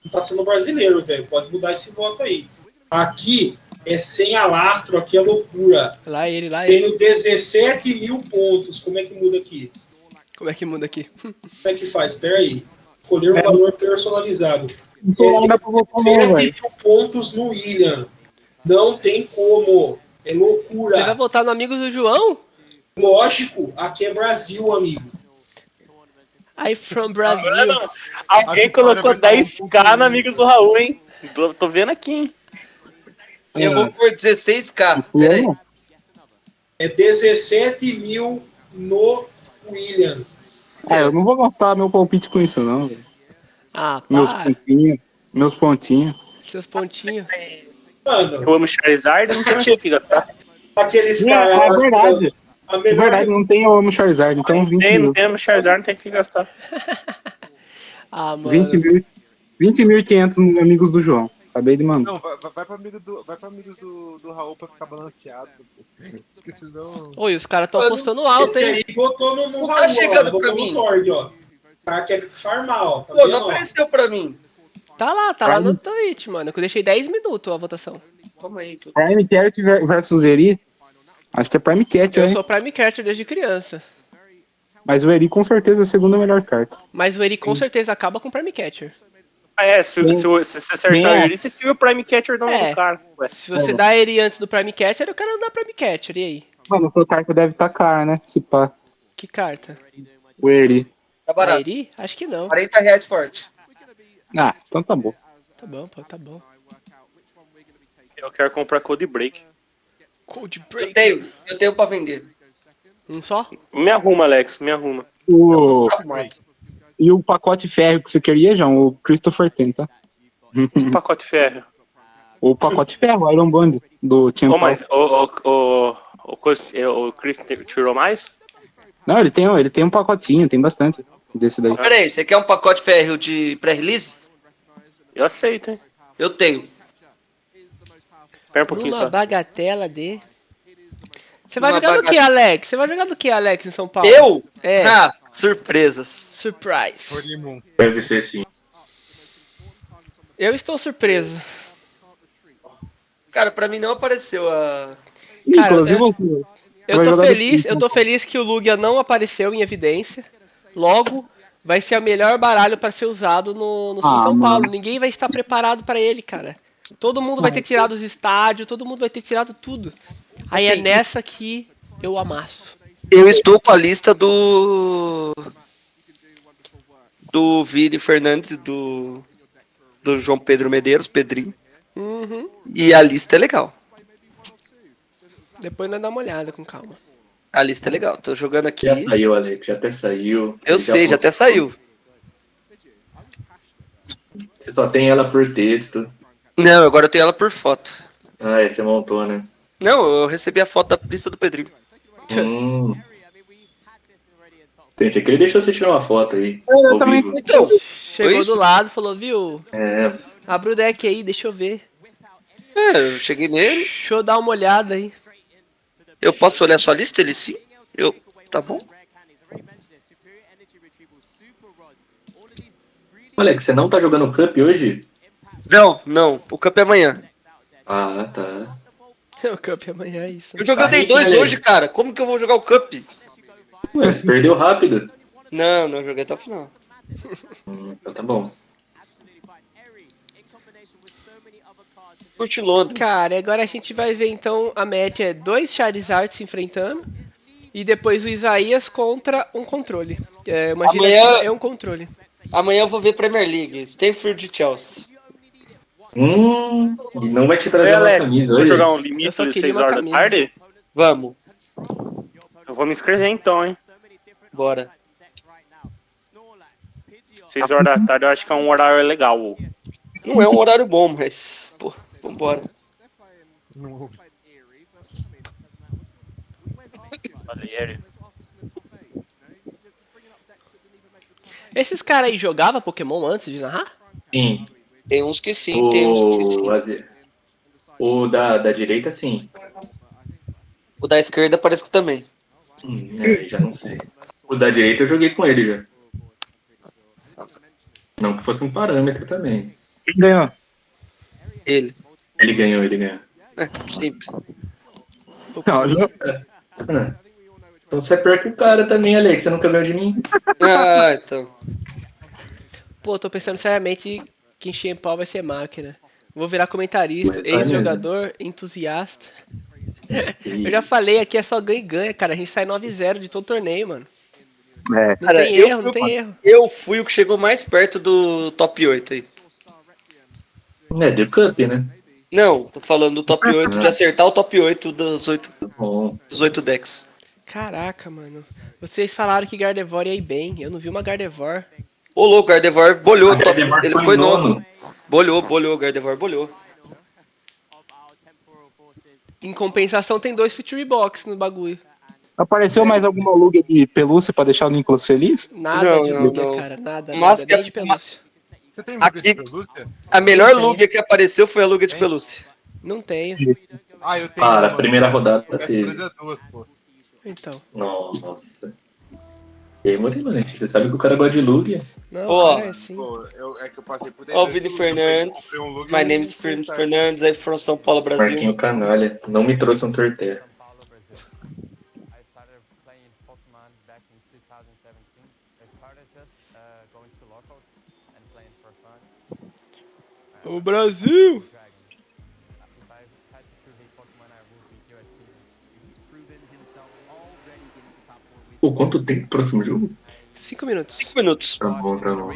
Não tá sendo brasileiro, velho. Pode mudar esse voto aí. Aqui é sem alastro, aqui é loucura. Lá ele. Tenho 17 mil pontos. Como é que muda aqui? Como é que muda aqui? Como é que faz? Pera aí. Escolher um valor personalizado. Não dá pra votar não, 17 velho. mil pontos no William. Não tem como. É loucura. Você vai votar no Amigos do João? Lógico, aqui é Brasil, amigo. I from Brasil. Alguém colocou 10k no Amigos do Raul, hein? Tô vendo aqui, hein? Eu vou por 16k. Peraí. É 17 mil no William. Eu não vou gastar meu palpite com isso, não, velho. Ah, Meus pontinhos. Seus pontinhos. Mano, eu amo Charizard, não tem o que gastar. Aqueles caras. caras. É verdade. É verdade, não tem eu amo Charizard, então 20 mil. Não tem Charizard, não tem o que gastar. Ah, mano. 20.500 nos amigos do João. Acabei de mandar. Não, vai pra amigos do Raul pra ficar balanceado. Porque senão. Oi, os caras tão apostando alto, Esse hein? aí votou no Tá Raul, chegando votou pra no mim. Tord, ó. O cara quer farmar, ó. Tá Pô, vendo, não ó? apareceu pra mim. Tá lá no Twitch, mano. Eu deixei 10 minutos a votação. Calma aí. Prime Cat versus Eri. Acho que é Prime Cat, Eu hein? sou Prime Catcher desde criança. Mas o Eri com certeza é a segunda melhor carta. Mas o Eri com certeza acaba com Prime Catcher. Se você acertar o Eri, você tira o Prime Catcher da mão do cara. Ué. Se você dá Eri antes do Prime Catcher, o cara não dá Prime Catcher. E aí? Mano, sua carta deve estar cara, né? Se pá. Que carta? O Eri. Tá barato. A Eri? Acho que não. 40 reais forte. Ah, então tá bom. Tá bom, pô, tá bom. Eu quero comprar Code Break. Code Break. Eu tenho pra vender. Um só? Me arruma, Alex, me arruma. E o pacote férreo que você queria, João? O Christopher tem, tá? Que pacote férreo? O pacote ferro, Iron Band, do Tian Mas o Chris tirou mais? Não, ele tem um pacotinho, tem bastante desse daí. Peraí, você quer um pacote férreo de pré-release? Eu aceito, hein? Eu tenho. Espera um pouquinho Numa só. bagatela de... Você vai jogar do que, Alex? Você vai jogar do que, Alex, em São Paulo? Eu? É. Ah, surpresas. Surprise. Deve ser sim. Eu estou surpreso. Cara, pra mim não apareceu a... Cara, eu tô feliz que o Lugia não apareceu em evidência. Logo, vai ser o melhor baralho para ser usado no São Paulo. Ninguém vai estar preparado para ele, cara. Todo mundo vai ter tirado os estádios, todo mundo vai ter tirado tudo. Aí Assim, é nessa que eu amasso. Eu estou com a lista do Vini Fernandes, do João Pedro Medeiros, Pedrinho. Uhum. E a lista é legal. Depois nós dá uma olhada com calma. A lista é legal, tô jogando aqui. Já saiu, Alex, já até saiu. Eu sei, já até saiu. Você só tem ela por texto. Não, agora eu tenho ela por foto. Ah, você montou, né? Não, eu recebi a foto da pista do Pedrinho. Pensei que ele deixou você tirar uma foto aí. Eu também. Então, chegou do lado, falou, viu? É. Abre o deck aí, deixa eu ver. É, eu cheguei nele. Deixa eu dar uma olhada aí. Eu posso olhar sua lista? Ele sim? Tá bom. Alex, você não tá jogando Cup hoje? Não. O Cup é amanhã. Ah, tá. O Cup é amanhã, é isso. Eu joguei o Day 2 hoje, cara. Como que eu vou jogar o Cup? Ué, perdeu rápido. Não, joguei até o final. Então tá bom. Curte Londres. Cara, agora a gente vai ver então a match é 2 Charizard se enfrentando e depois o Isaías contra um controle. Uma giratina é um controle. Amanhã eu vou ver Premier League, Stanford de Chelsea. E não vai te trazer uma camisa Vamos hoje? jogar um limite de 6 horas da tarde? Vamos. Eu vou me inscrever então, hein? Bora. 6 horas da tarde eu acho que é um horário legal. Não é um horário bom, mas... Pô, vambora. Esses caras aí jogavam Pokémon antes de narrar? Sim. Tem uns que sim, tem uns que sim. O da direita, sim. O da esquerda parece que também. Já não sei. O da direita eu joguei com ele já. Não que fosse um parâmetro também. Quem ganhou? Ele. Ele ganhou. Sempre. Então você é pior que o cara também, Alex. Você nunca ganhou de mim? Ah, então. Pô, tô pensando seriamente que encher em pau vai ser máquina. Vou virar comentarista, ex-jogador, entusiasta. Eu já falei aqui, é só ganha, cara. A gente sai 9-0 de todo torneio, mano. Não tem erro. Eu fui o que chegou mais perto do top 8 aí. É, de Cup, né? Não, tô falando do top 8, de acertar o top 8 dos 8 decks. Caraca, mano. Vocês falaram que Gardevoir ia ir bem. Eu não vi uma Gardevoir. Ô, louco, Gardevoir bolhou. Ele ficou em novo. Bolhou, Gardevoir bolhou. Em compensação, tem 2 Future Box no bagulho. Apareceu mais alguma Lugia de pelúcia pra deixar o Nicolas feliz? Nada de Lugia, cara. Nada nem de pelúcia. Você tem Lugia de pelúcia? A melhor Lugia que apareceu foi a Lugia de pelúcia. Não tenho. Ah, eu tenho. Para, a primeira rodada teve. Pô. Então. Nossa. E aí, Murilo, né? Você sabe que o cara gosta de Lugia. Não, sim. É que eu passei por Ó, o Vini Fernandes. My name is Fernandes, I'm from São Paulo, Brasil. Marquinho canalha. Não me trouxe um torteiro. O Brasil! Pô, quanto tempo pro próximo jogo? 5 minutos. 5 minutos. Tá bom, tá bom.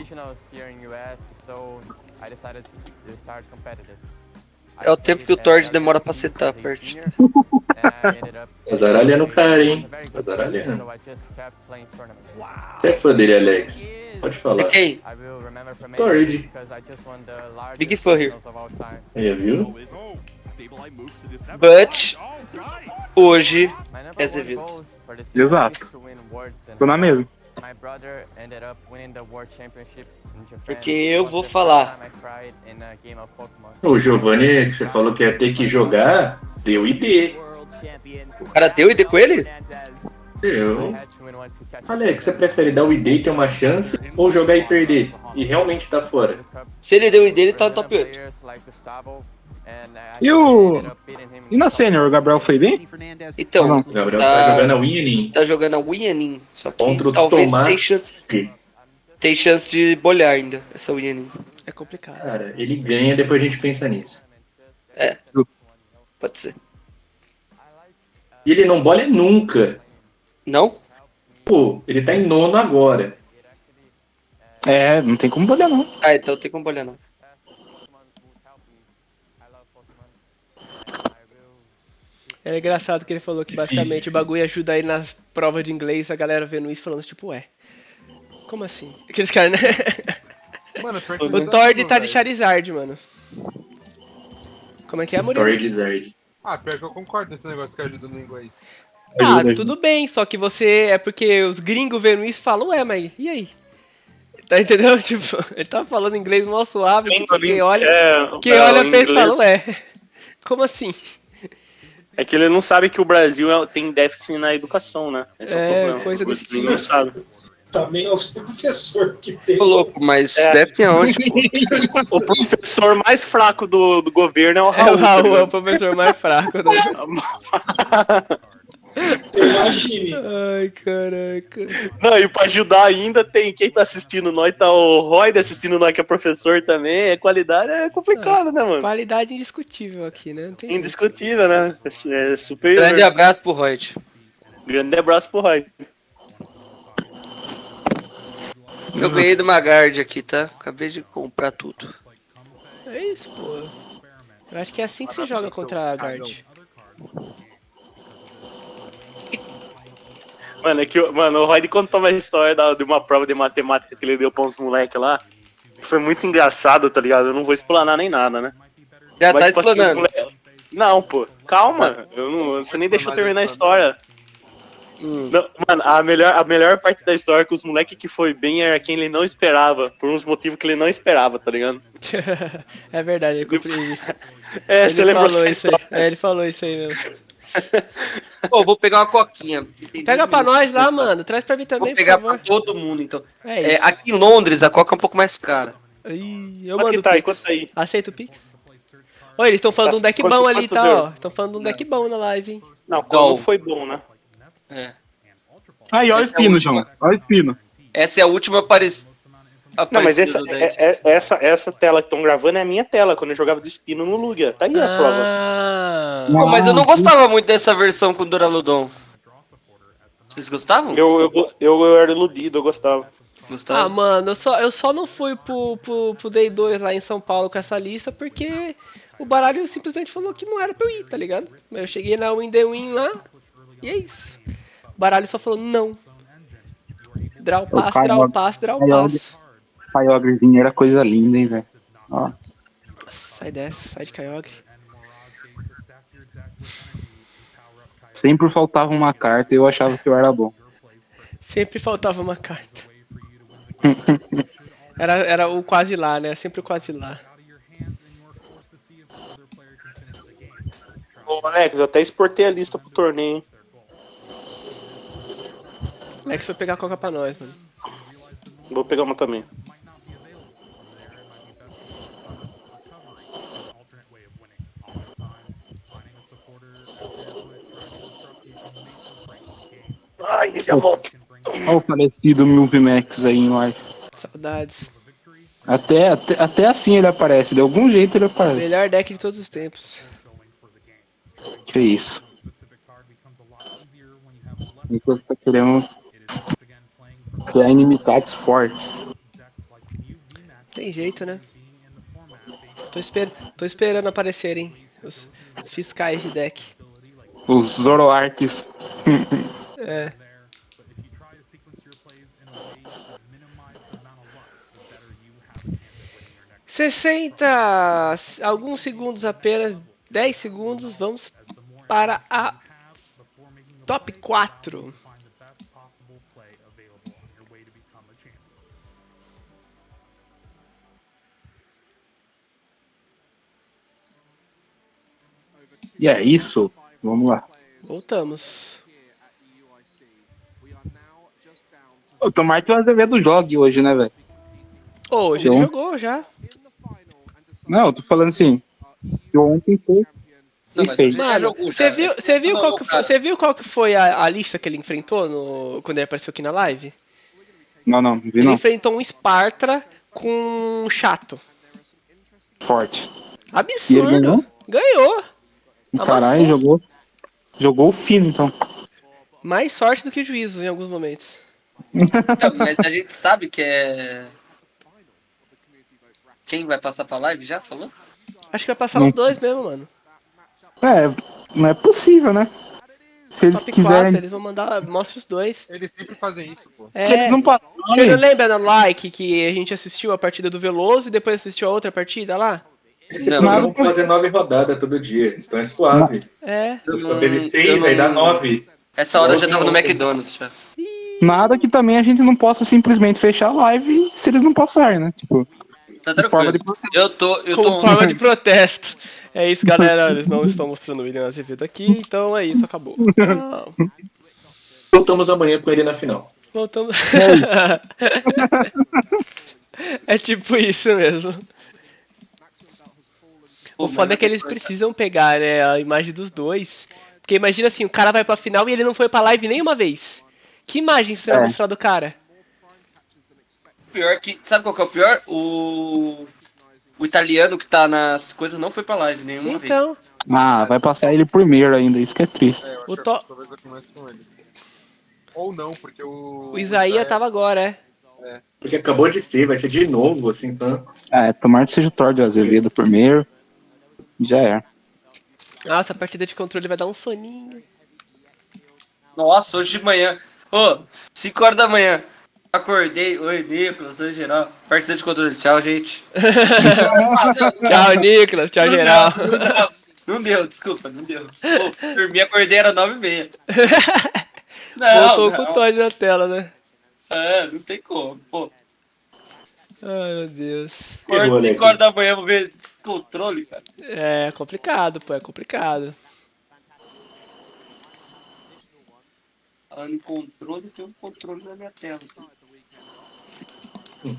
É o tempo que o Tord demora pra setar a partida. Azaralhando o cara, hein? Azaralhando. Você é fã dele, Alex? Pode falar. É quem? Tord. Big fã here. Aí, viu? But hoje é Azevedo. Exato. Tô na mesma. Porque eu vou falar. O Giovanni, que você falou que ia ter que jogar, deu ID. O cara deu ID com ele? Eu. Alex, você prefere dar o ID e ter uma chance ou jogar e perder? E realmente tá fora? Se ele deu ID, ele tá no top 8. E na Sênior, o Gabriel foi bem? Então, o Gabriel tá jogando a Winning. Tá jogando a Winning. Só que Contra o talvez Tomás. tem chance de bolhar ainda essa Winning. É complicado. Cara, ele ganha, depois a gente pensa nisso. É. Pode ser. E ele não bolha nunca. Não? Pô, ele tá em nono agora. É, não tem como bolhar não. Ah, então tem como bolhar não. É engraçado que ele falou que basicamente o bagulho ajuda ele nas provas de inglês, a galera vendo isso falando tipo, ué, como assim? Aqueles caras, né? Mano, O Tord tá de Charizard, mano. Como é que é, Murilo? Charizard. Ah, pior que eu concordo nesse negócio que ajuda no inglês. Ah, tudo bem, só que você... É porque os gringos vendo isso falam, ué, mas e aí? Tá entendendo? Tipo, ele tá falando inglês mó suave, tipo, quem olha pensa e fala, ué, como assim? É que ele não sabe que o Brasil tem déficit na educação, né? Esse é o problema. Coisa desse tipo. Não sabe. Também é os professores que tem. Tô louco, mas déficit é onde? O professor mais fraco do governo é o Raul. É o Raul, é o professor mais fraco. Né? Imagine. Ai, caraca. Não, e pra ajudar ainda tem quem tá assistindo nós, tá o Roy assistindo nós, que é professor também. Qualidade é complicado, né, mano? Qualidade indiscutível aqui, né? Não tem indiscutível, né? É superior. Grande abraço pro Roy. Grande abraço pro Roy. Eu ganhei do Magard aqui, tá? Acabei de comprar tudo. É isso, pô. Eu acho que é assim que você joga contra a Guard. Mano, é que o Roy contou uma história de uma prova de matemática que ele deu pra uns moleques lá. Foi muito engraçado, tá ligado? Eu não vou explanar nem nada, né? Já tá explanando. Não, pô, calma. Você nem deixou terminar a história. Não, mano, a melhor parte da história é que os moleques que foi bem era quem ele não esperava, por uns motivos que ele não esperava, tá ligado? É verdade, ele compreendi. Você lembrou dessa história? Ele falou isso aí mesmo. Pô, vou pegar uma coquinha. Pega pra nós lá, mano. Traz pra mim também, vou pegar por favor. Pra todo mundo, então. É isso. Aqui em Londres, a coca é um pouco mais cara. Eu mando quanto tá aí? Aceita o Pix? Oi, eles estão falando de um deck bom ali e tal, ó. Estão falando de um deck bom na live, hein. Não foi bom, né? Aí, olha o espino, João. Olha o espino. Essa é a última aparecida. Não, mas essa tela que estão gravando é a minha tela, quando eu jogava de espino no Lugia. Tá aí a prova. Pô, mas eu não gostava muito dessa versão com o Duraludon. Vocês gostavam? Eu era iludido, eu gostava. Ah, mano, eu só não fui pro Day 2 lá em São Paulo com essa lista porque o baralho simplesmente falou que não era pra eu ir, tá ligado? Mas eu cheguei na Win The Win lá e é isso. O baralho só falou não. Draw pass. Kyogrezinho era coisa linda, hein, velho. Nossa. Sai dessa, sai de Kyogre. Sempre faltava uma carta e eu achava que eu era bom. Sempre faltava uma carta. Era o quase lá, né? Sempre o quase lá. Ô, Alex, eu até exportei a lista pro torneio, hein? Alex foi pegar a coca pra nós, mano. Vou pegar uma também. Ai, já volto. Olha o falecido Milvimax aí em live. Saudades. Até assim ele aparece, de algum jeito ele aparece. Melhor deck de todos os tempos. Que isso. Então tá querendo criar inimizades fortes. Tem jeito, né? Tô esperando aparecerem os fiscais de deck. Os Zoroarks. É. 60, alguns segundos apenas, 10 segundos, vamos para a top 4. E é isso. Vamos lá. Voltamos. O tomara que o Azevedo jogue hoje, né, velho? Hoje ele jogou já. Não, eu tô falando assim. Que ontem foi. Mano, você viu qual que foi a lista que ele enfrentou quando ele apareceu aqui na live? Não, vi Ele não. enfrentou um Sparta com um chato. Forte. Absurdo. E ele ganhou? Caralho, jogou fino, então. Mais sorte do que juízo em alguns momentos. Mas a gente sabe que é... Quem vai passar pra live já falou? Acho que vai passar os dois mesmo, mano. Não é possível, né? Se eles Top quiserem... 4, eles vão mandar, mostra os dois. Eles sempre fazem isso, pô. Eles não podem. Você não lembra no like que a gente assistiu a partida do Veloso e depois assistiu a outra partida lá? Vamos fazer 9 rodadas todo dia, então é suave. Teve 6, aí dá 9. Essa hora eu já tava no McDonald's já. Nada que também a gente não possa simplesmente fechar a live se eles não passarem, né? Tipo, tá tranquilo. Eu tô como forma de protesto. É isso, galera. Eles não estão mostrando o William Azevedo aqui, então é isso, acabou. Voltamos amanhã com ele na final. Voltamos. É tipo isso mesmo. O foda é que eles precisam pegar, né, a imagem dos dois. Porque imagina assim, o cara vai pra final e ele não foi pra live nenhuma vez. Que imagem você vai mostrar do cara? Pior que... Sabe qual que é o pior? O italiano que tá nas coisas não foi pra live nenhuma vez. vai passar ele primeiro ainda, isso que é triste. Eu acho que talvez eu comece com ele. Ou não, porque o Isaías tava agora, Porque acabou de ser, vai ser de novo, assim, então... Tomara que seja o Thor de Azevedo primeiro. Já é. Nossa, a partida de controle vai dar um soninho. Nossa, hoje de manhã. 5 horas da manhã. Acordei. Oi, Nicolas. Oi, geral. Partida de controle. Tchau, gente. Tchau, Nicolas. Tchau, geral. Não deu, desculpa, não deu. Dormi, acordei, era 9h30. Voltou com o Todd na tela, né? Não tem como, pô. Ai, meu Deus. 5 horas da manhã, vou ver controle, cara. É complicado, pô, é complicado. Falando em controle, tem um controle na minha tela. Assim.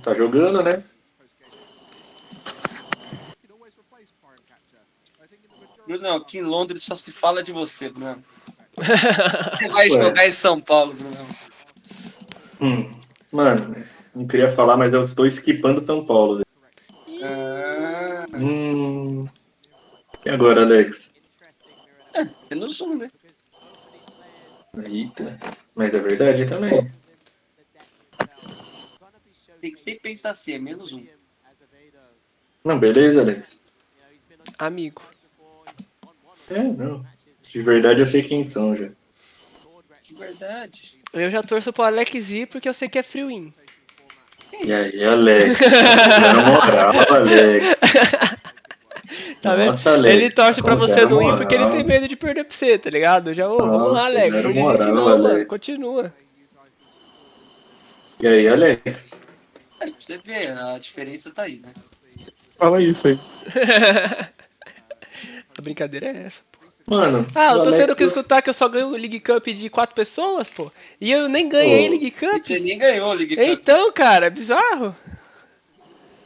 Tá jogando, né? Bruno, aqui em Londres só se fala de você, Bruno. Você vai jogar em São Paulo, Bruno. Mano, não queria falar, mas eu tô esquipando São Paulo. E agora, Alex? Menos um, né? Eita, mas é verdade também. Tem que sempre pensar assim, é menos um. Não, beleza, Alex. Amigo. Não. De verdade eu sei quem são já. De verdade. Eu já torço pro Alex ir porque eu sei que é frio-in. E aí, Alex? Na moral, Alex. Tá vendo? Nossa, Alex, ele torce pra você não ir porque ele moral. tem medo de perder pra você, tá ligado? Já, vamos lá, Alex. Não desiste não, mano. Continua. E aí, Alex? Pra você ver, a diferença tá aí, né? Fala isso aí. A brincadeira é essa, pô. Mano, eu tô tendo que escutar que eu só ganho o League Cup de 4 pessoas, pô. E eu nem ganhei League Cup. E você nem ganhou o League Cup. Então, cara, é bizarro.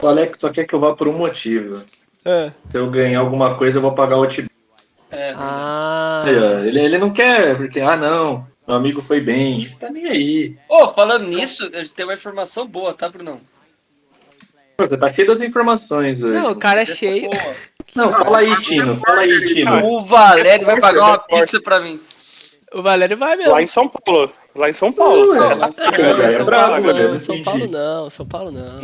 O Alex só quer que eu vá por um motivo. Se eu ganhar alguma coisa, eu vou pagar o time. Ele não quer, porque, não, meu amigo foi bem. Tá nem aí. Falando nisso, eu tenho uma informação boa, tá, Brunão? Você tá cheio das informações hoje. Não, o cara é cheio. Não, fala aí, Tino. Fala aí, Tino. O Valério vai pagar uma pizza pra mim. O Valério vai mesmo. Lá em São Paulo. Lá em São Paulo. São Paulo não.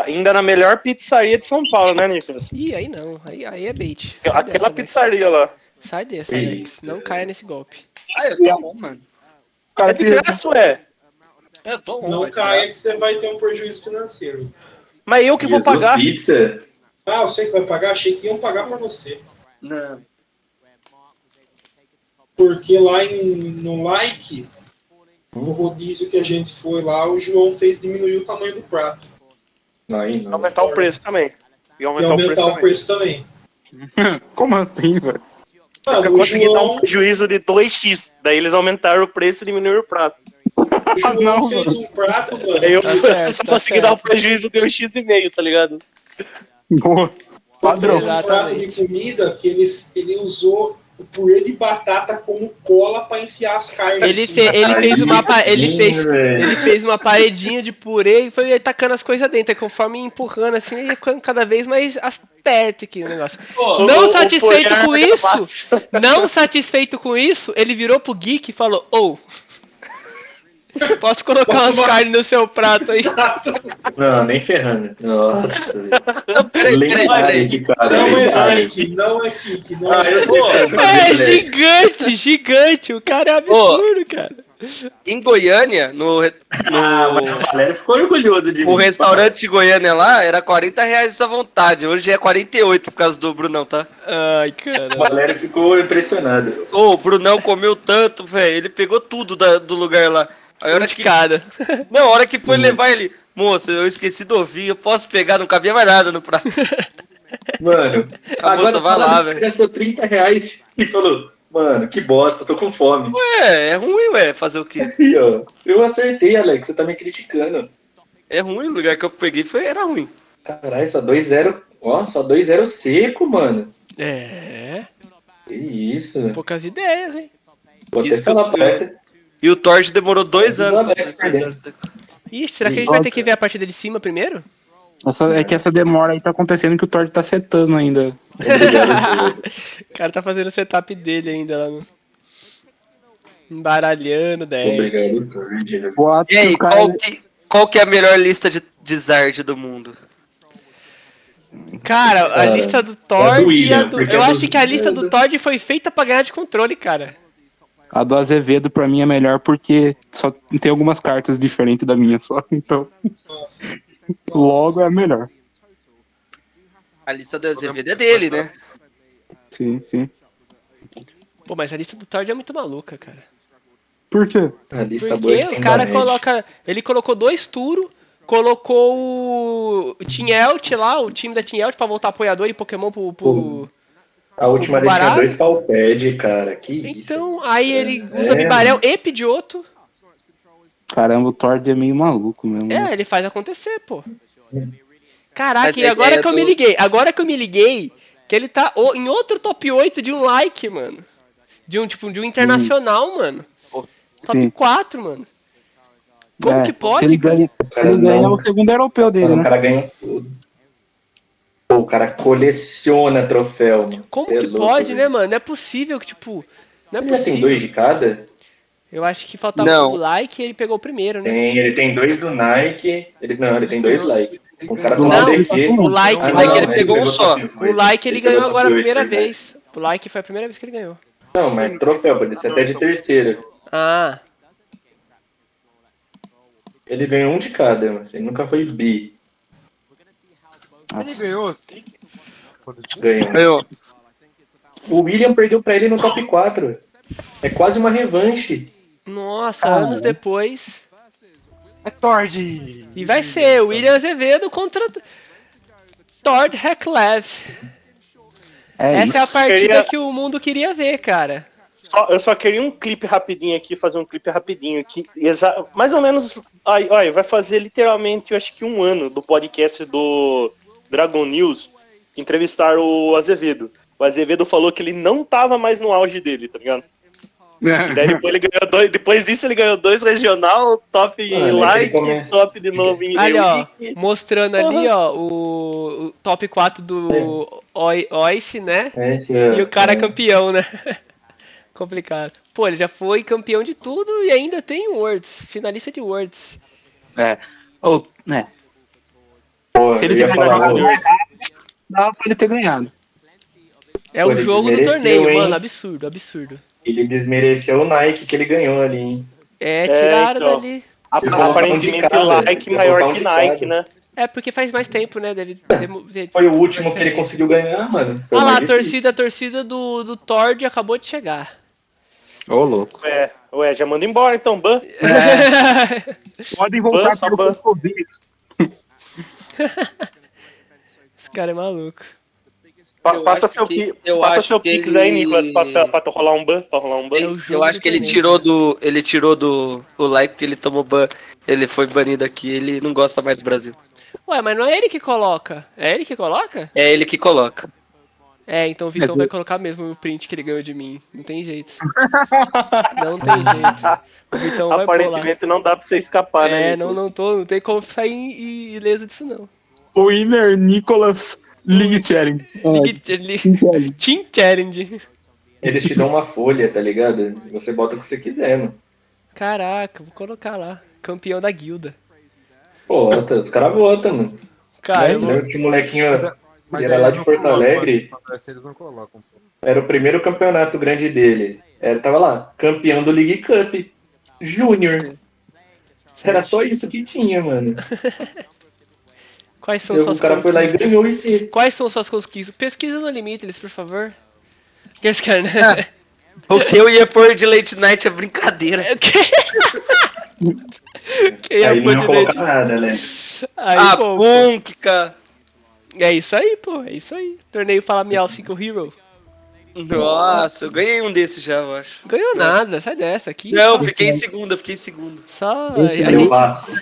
Ainda na melhor pizzaria de São Paulo, né, Nicolas? Ih, aí não. Aí é bait. Aquela pizzaria lá. Sai dessa, Alex. Não caia nesse golpe. Eu tô bom, mano. É de graça, ué. Eu tô bom. Não caia que você vai ter um prejuízo financeiro. Mas eu que vou pagar. Pizza. Ah, eu sei que vai pagar? Achei que iam pagar pra você. Não. Porque lá no like, no rodízio que a gente foi lá, o João fez diminuir o tamanho do prato. Aí não. Aumentar o preço também. E aumentar o preço também. Como assim, velho? Eu consegui dar um prejuízo de 2x. Daí eles aumentaram o preço e diminuíram o prato. O João fez um prato, mano. Eu só consegui dar um prejuízo de 1x5, tá ligado? Boa. Padrão. Fez um prato de comida que ele usou o purê de batata como cola pra enfiar as carnes. Ele fez uma paredinha de purê e foi tacando as coisas dentro. E conforme ia empurrando assim, ia ficando cada vez mais perto aqui o negócio. Não satisfeito com isso, ele virou pro Geek e falou: posso colocar umas carnes no seu prato aí? Não, nem ferrando. Nossa. Peraí. Não é fique, não é fique. É gigante. O cara é absurdo, cara. Em Goiânia, mas o Valério ficou orgulhoso de mim. O restaurante de Goiânia lá era R$40 essa vontade. Hoje é 48 por causa do Brunão, tá? Ai, cara. O Valério ficou impressionado. O Brunão comeu tanto, velho. Ele pegou tudo do lugar lá. A hora que foi levar ele, moça, eu esqueci do ovinho, eu posso pegar, não cabia mais nada no prato. Mano, a moça vai lá, velho. Gastou R$30 e falou, mano, que bosta, tô com fome. Ué, é ruim, fazer o quê? Aí, ó, eu acertei, Alex, você tá me criticando. É ruim, o lugar que eu peguei era ruim. Caralho, só 2-0, só 2-0 seco, mano. É. Que isso. Poucas ideias, hein? Vou até falar pra essa. E o Torge demorou 2 anos. Ixi, será que a gente vai ter que ver a partida de cima primeiro? É que essa demora aí tá acontecendo que o Tord tá setando ainda. O cara tá fazendo o setup dele ainda lá no... Embaralhando, 10. Obrigado, Tord. E aí, qual que é a melhor lista de Zard do mundo? Cara, a lista do Tord eu acho que a lista do Tord foi feita pra ganhar de controle, cara. A do Azevedo pra mim é melhor porque só tem algumas cartas diferentes da minha só, então logo é a melhor. A lista do Azevedo é dele, né? Sim. Pô, mas a lista do Tord é muito maluca, cara. Por quê? Porque o cara ele colocou 2 turos, colocou o Team Elt lá, o time da Team Elt pra voltar apoiador e Pokémon pro a última vez tinha 2 palpad, cara. Que isso. Então, aí ele usa Bibarel e Pidgeotto. Caramba, o Tord é meio maluco mesmo. É, ele faz acontecer, pô. Caraca, e agora que eu me liguei, que ele tá em outro top 8 de um like, mano. De um internacional, mano. Top 4, mano. Como que pode, se ele ganha o segundo europeu dele, né? O cara ganha tudo. O cara coleciona troféu, mano. Como que pode, né, mano? Não é possível que, tipo... Não é ele possível. Já tem 2 de cada? Eu acho que faltava o like e ele pegou o primeiro, né? Ele tem 2 do Nike. Ele tem 2 likes. O cara não, o like, ele pegou um só. O like ele ganhou agora a primeira vez. O like foi a primeira vez que ele ganhou. Não, mas troféu, pode ser até de terceiro. Ah. Ele ganhou 1 de cada, mano. Ele nunca foi bi. Ele ganhou sim. Ganhou. O William perdeu pra ele no top 4. É quase uma revanche. Nossa, anos depois. É Tord! E vai ser o William Azevedo contra Tord Hecklev. Essa é a partida que o mundo queria ver, cara. Eu só queria um clipe rapidinho aqui, fazer um clipe rapidinho aqui. Mais ou menos, vai fazer literalmente, eu acho que 1 ano do podcast do Dragon News, que entrevistaram o Azevedo. O Azevedo falou que ele não tava mais no auge dele, tá ligado? E daí depois disso ele ganhou 2 regional, top em like, top de novo em ali, ó, mostrando ali, ó, o top 4 do EUIC, né? E o cara campeão, né? Complicado. Pô, ele já foi campeão de tudo e ainda tem Worlds. Finalista de Worlds. Pô, Se ele eu ia tivesse falar, jogado ô, mais rápido, dava pra ele ter ganhado. É pô, o ele jogo do desmereceu, torneio, hein? mano. Absurdo, absurdo. Ele desmereceu o Nike que ele ganhou ali, hein? Tiraram então. dali. Ele colocou um de Aparentemente cada. like Ia maior colocar um que de Nike, cada. né? É porque faz mais tempo, né? Deve Foi o uma último que ele diferença. conseguiu ganhar, mano. Foi o Ah lá, mais a difícil. torcida do Tord acabou de chegar. Ô, louco. Ué, já manda embora então, ban. Podem Ban, voltar só pelo ban. Covid. Esse cara é maluco. Passa seu pix aí, Nicolas, pra tu rolar um ban. Pra rolar um ban. Eu acho que ele tirou do o like porque ele tomou ban. Ele foi banido aqui, ele não gosta mais do Brasil. Ué, mas não é ele que coloca. É ele que coloca? É ele que coloca. É, então o Vitão vai colocar mesmo o print que ele ganhou de mim. Não tem jeito. Não tem jeito. O Vitão vai pôr lá. Aparentemente não dá pra você escapar, né, Nicolas? Não tem como sair ileso disso não. Winner Nicolas League Challenge. Team Challenge. Eles te dão uma folha, tá ligado? Você bota o que você quiser, mano. Caraca, vou colocar lá. Campeão da guilda. Pô, os caras votam, mano. Cara, Lembra que o molequinho Mas ele era lá de Porto Alegre? Eles não colocam. Pô. Era o primeiro campeonato grande dele. Ele tava lá, campeão do League Cup. Júnior. Era só isso que tinha, mano. Quais são suas O cara foi lá e ganhou esse. Quais são suas conquistas? Pesquisa no Limitless, por favor. Que esse cara, né? O que eu ia pôr de late night é brincadeira. Quem ia Aí pôr não ia de late? colocar nada, né? Aí, pô, Punkica. É isso aí, pô. É isso aí. Torneio Fala Miau 5 Hero. Nossa, eu ganhei um desses já, eu acho. Ganhou nada, sai dessa aqui. Não, fiquei em segunda, fiquei em segundo. Só.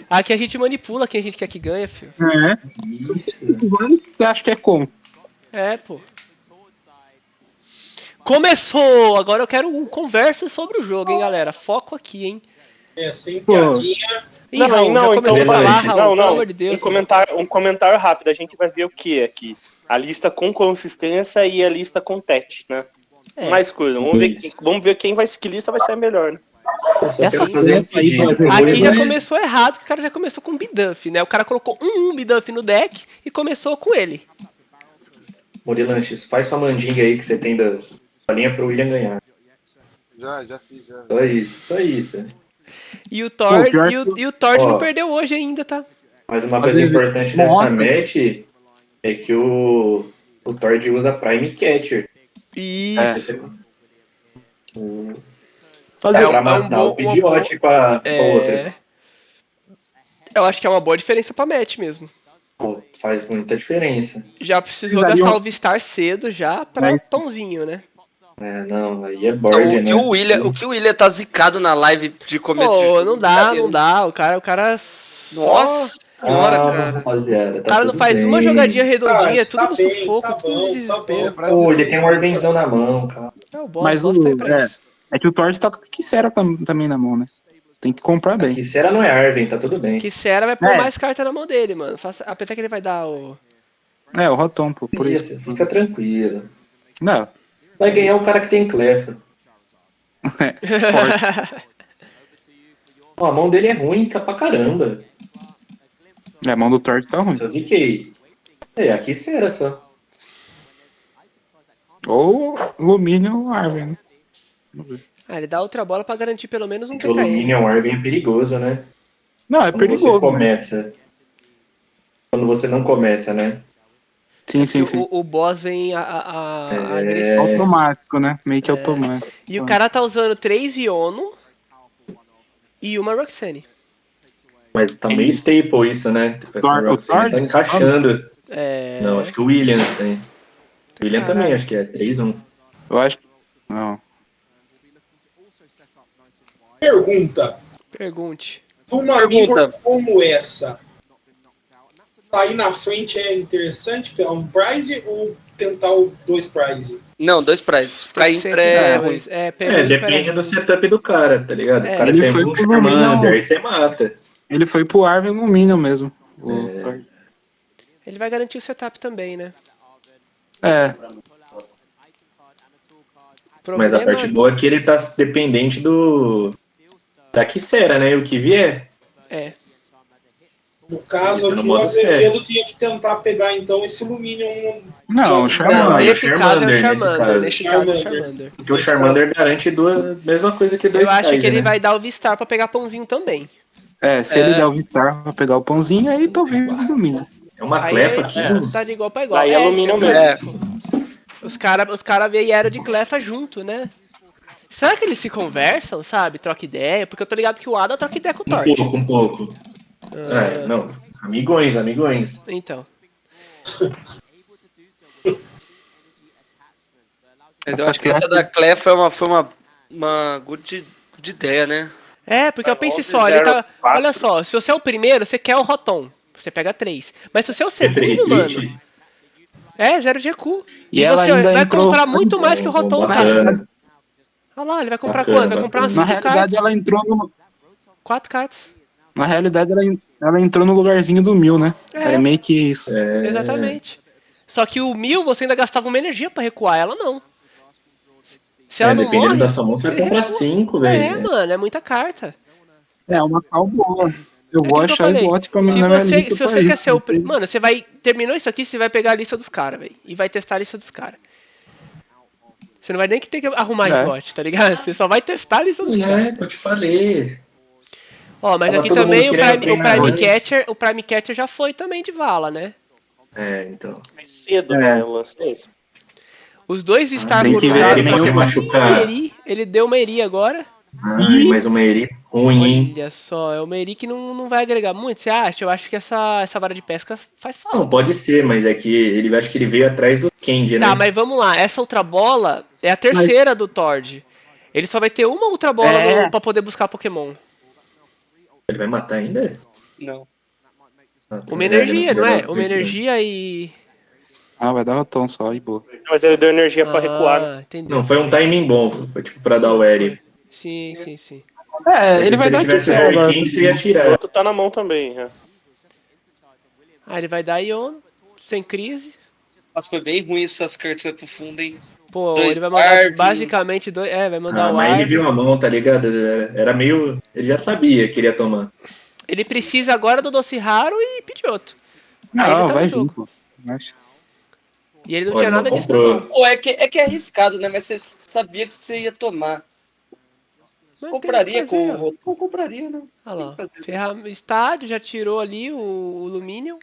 Aqui a gente manipula quem a gente quer que ganha, filho. É. Você acha que é como? É, pô. Começou! Agora eu quero conversa sobre o jogo, hein, galera. Foco aqui, hein. Sem piadinha. Não, então pelo amor de Deus. Um comentário rápido. A gente vai ver o que aqui? A lista com consistência e a lista com tete, né? Mais coisa. Vamos ver quem que lista vai ser a melhor, né? Aqui já começou errado, que o cara já começou com Biduff, né? O cara colocou um Biduff no deck e começou com ele. Murilanches, faz sua mandinga aí que você tem da linha pro William ganhar. Já fiz, já. Só isso. E o Tord, o Tord não perdeu hoje ainda, tá? Mas uma coisa importante dessa match é que o Tord usa Prime Catcher. Isso. Pra matar o Pidgeot com a outra. Eu acho que é uma boa diferença pra match mesmo. Pô, faz muita diferença. Já precisou gastar o Vistar cedo já pra pãozinho, né? É, não, aí é board, né? O que o William tá zicado na live de começo de jogo. Não dá. O cara Nossa senhora, cara. Rapaziada, o cara não faz uma jogadinha redondinha, é tudo no sufoco, tudo no desespero. Pô, ele tem um Ordenzão na mão, cara. Mas é que o Tord tá com a Kissera também na mão, né? Tem que comprar bem. Kissera não é Arven, tá tudo bem. Kissera vai pôr mais carta na mão dele, mano. Apesar que ele vai dar o... o Rotom, pô, por isso. Fica tranquilo. Não. Vai ganhar o cara que tem Cleffa. A mão dele é ruim, tá pra caramba. A mão do Tord tá ruim. Só ziquei. A Kissera só. Ou Luminion Arven, né? Vamos ver. Ele dá outra bola pra garantir pelo menos um PKM. O Luminion Arven é perigoso, né? Não, é perigoso. Quando você começa. Quando você não começa, né? Sim. O boss vem agressivo. Automático, né? Meio que automático. E o cara tá usando 3 Iono e uma Roxanne. Mas tá meio staple isso, né? O Tord tá encaixando. Não, acho que o William tem. O William também, acho que é 3-1. Eu acho que... Não. Pergunte. Numa mirror como essa, sair na frente é interessante pegar um prize ou tentar o 2 prize? Não, 2 prizes. Ficar em pré. Depende do setup do cara, tá ligado? O cara tem um Charmander, aí você mata. Ele foi pro Arven Luminion mesmo. Ele vai garantir o setup também, né? Mas a parte boa é que ele tá dependente da Quisera, né? E o que vier. É. No caso aqui, o Azevedo tinha que tentar pegar, então, esse Luminion. Não, o Charmander. Nesse caso é o Charmander. Nesse caso é o Charmander. Porque o Charmander garante mesma coisa que dois Eu acho que ele né? vai dar o Vistar pra pegar pãozinho também. Se ele der o Vistar pra pegar o pãozinho, aí talvez ele domine. É uma clefa aqui. Tá de igual pra igual. Daí é Luminion mesmo. Os cara vieram de clefa junto, né? Será que eles se conversam, sabe? Troca ideia? Porque eu tô ligado que o Ada troca ideia com o Tort. Um pouco. Não. Amigões. Então. Eu acho que essa da Clef foi uma good ideia, né? Porque eu pensei só, olha só, se você é o primeiro, você quer o Rotom. Você pega 3. Mas se você é o segundo, mano... 0 GQ. E ela você ainda vai entrou... comprar muito mais que o Rotom, cara. Olha lá, ele vai comprar quanto? Vai comprar umas 5 cartas. Na realidade, ela entrou no... 4 cartas. Na realidade, ela entrou no lugarzinho do 1000, né? É meio que isso. Exatamente. Só que o 1000, você ainda gastava uma energia pra recuar, ela não. Se ela não dependendo morre, da sua mão, você vai comprar 5, velho. Mano, é muita carta. É uma cal boa. Eu vou achar slot pra mim se na minha lista. Se você quer ser o... Mano, você vai... Terminou isso aqui, você vai pegar a lista dos caras, velho. E vai testar a lista dos caras. Você não vai nem ter que arrumar slot, tá ligado? Você só vai testar a lista dos caras. Eu te falei. Ó, mas aqui também o Prime Catcher já foi também de vala, né? Então. Mais cedo, né? Eu lancei isso. Os dois Vistar foram usados. Ele deu uma Eri agora. Mais uma Eri ruim, hein? Olha só, é uma Eri que não vai agregar muito, você acha? Eu acho que essa vara de pesca faz falta. Não, pode ser, mas é que acho que ele veio atrás do Candy, né? Tá, mas vamos lá, essa Ultra Bola é a terceira do Tord. Ele só vai ter uma Ultra Bola pra poder buscar Pokémon. Ele vai matar ainda? Não. Uma energia, não é? Uma energia e... vai dar Rotom só e boa. Mas ele deu energia pra recuar. Entendeu. Não, foi um timing bom, foi tipo pra dar o Eri. Sim. Ele vai dar tivesse agora. Você ia tirar. O outro tá na mão também, ele vai dar Ion, sem crise. Nossa, foi bem ruim essas cartas pro fundo, hein? Pô, ele vai mandar basicamente 2... vai mandar o mas ele viu a mão, tá ligado? Era meio... Ele já sabia que ele ia tomar. Ele precisa agora do Dociharu e Pidgeotto. Não, vai vir, pô. E ele não tinha nada disso. Pô, é que é arriscado, né? Mas você sabia que você ia tomar. Compraria com o Rotom? Compraria, né? Olha lá. Estádio, já tirou ali o Luminion.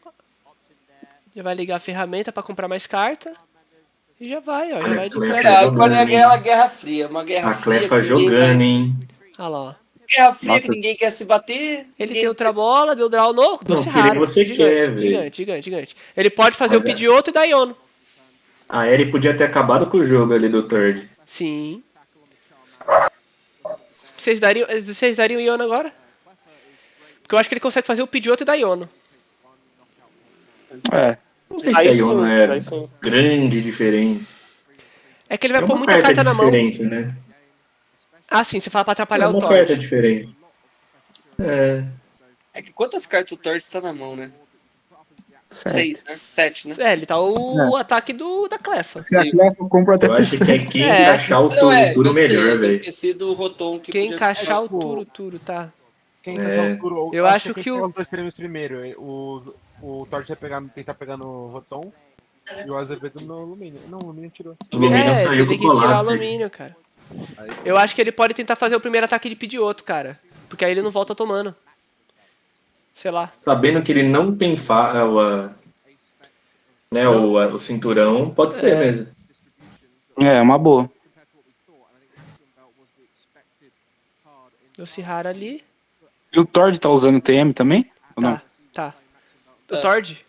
Já vai ligar a ferramenta pra comprar mais carta. E já vai, ó. Já vai de Clefa. Agora é aquela guerra fria. Uma guerra fria. A Clefa jogando, hein? Olha lá. Guerra fria que ninguém quer se bater. Ele tem outra bola, deu draw no. Doce raro. Gigante. Ele pode fazer o Pidgeotto e dar Iono. A Eri podia ter acabado com o jogo ali do Third. Sim. Vocês dariam Iono agora? Porque eu acho que ele consegue fazer o Pidgeotto e dar Iono. Não sei se a Iono é grande diferença. É que ele vai pôr muita carta na mão. Né? Ah, sim, você fala pra atrapalhar o Tord. Uma carta diferença. É que quantas cartas o Tord tá na mão, né? 6, né? 7, né? Ele tá o ataque da Clefa. A Clefa compra até eu acho que é quem encaixar o Turo melhor, velho. Eu esqueci do Rotom. Quem encaixar o Turo, tá. Quem encaixar o Turo, eu acho que os dois prêmios primeiro. O Tord vai tentar pegar no Rotom e o Azevedo no Alumínio. Não, o Alumínio tirou. O Alumínio saiu tem que tirar o Alumínio, cara. Eu acho que ele pode tentar fazer o primeiro ataque de Pidgeotto, cara. Porque aí ele não volta tomando. Sei lá. Sabendo que ele não tem o cinturão, pode ser mesmo. É uma boa. Dociharu ali. E o Tord tá usando TM também? Ou não? Tá. O Tord?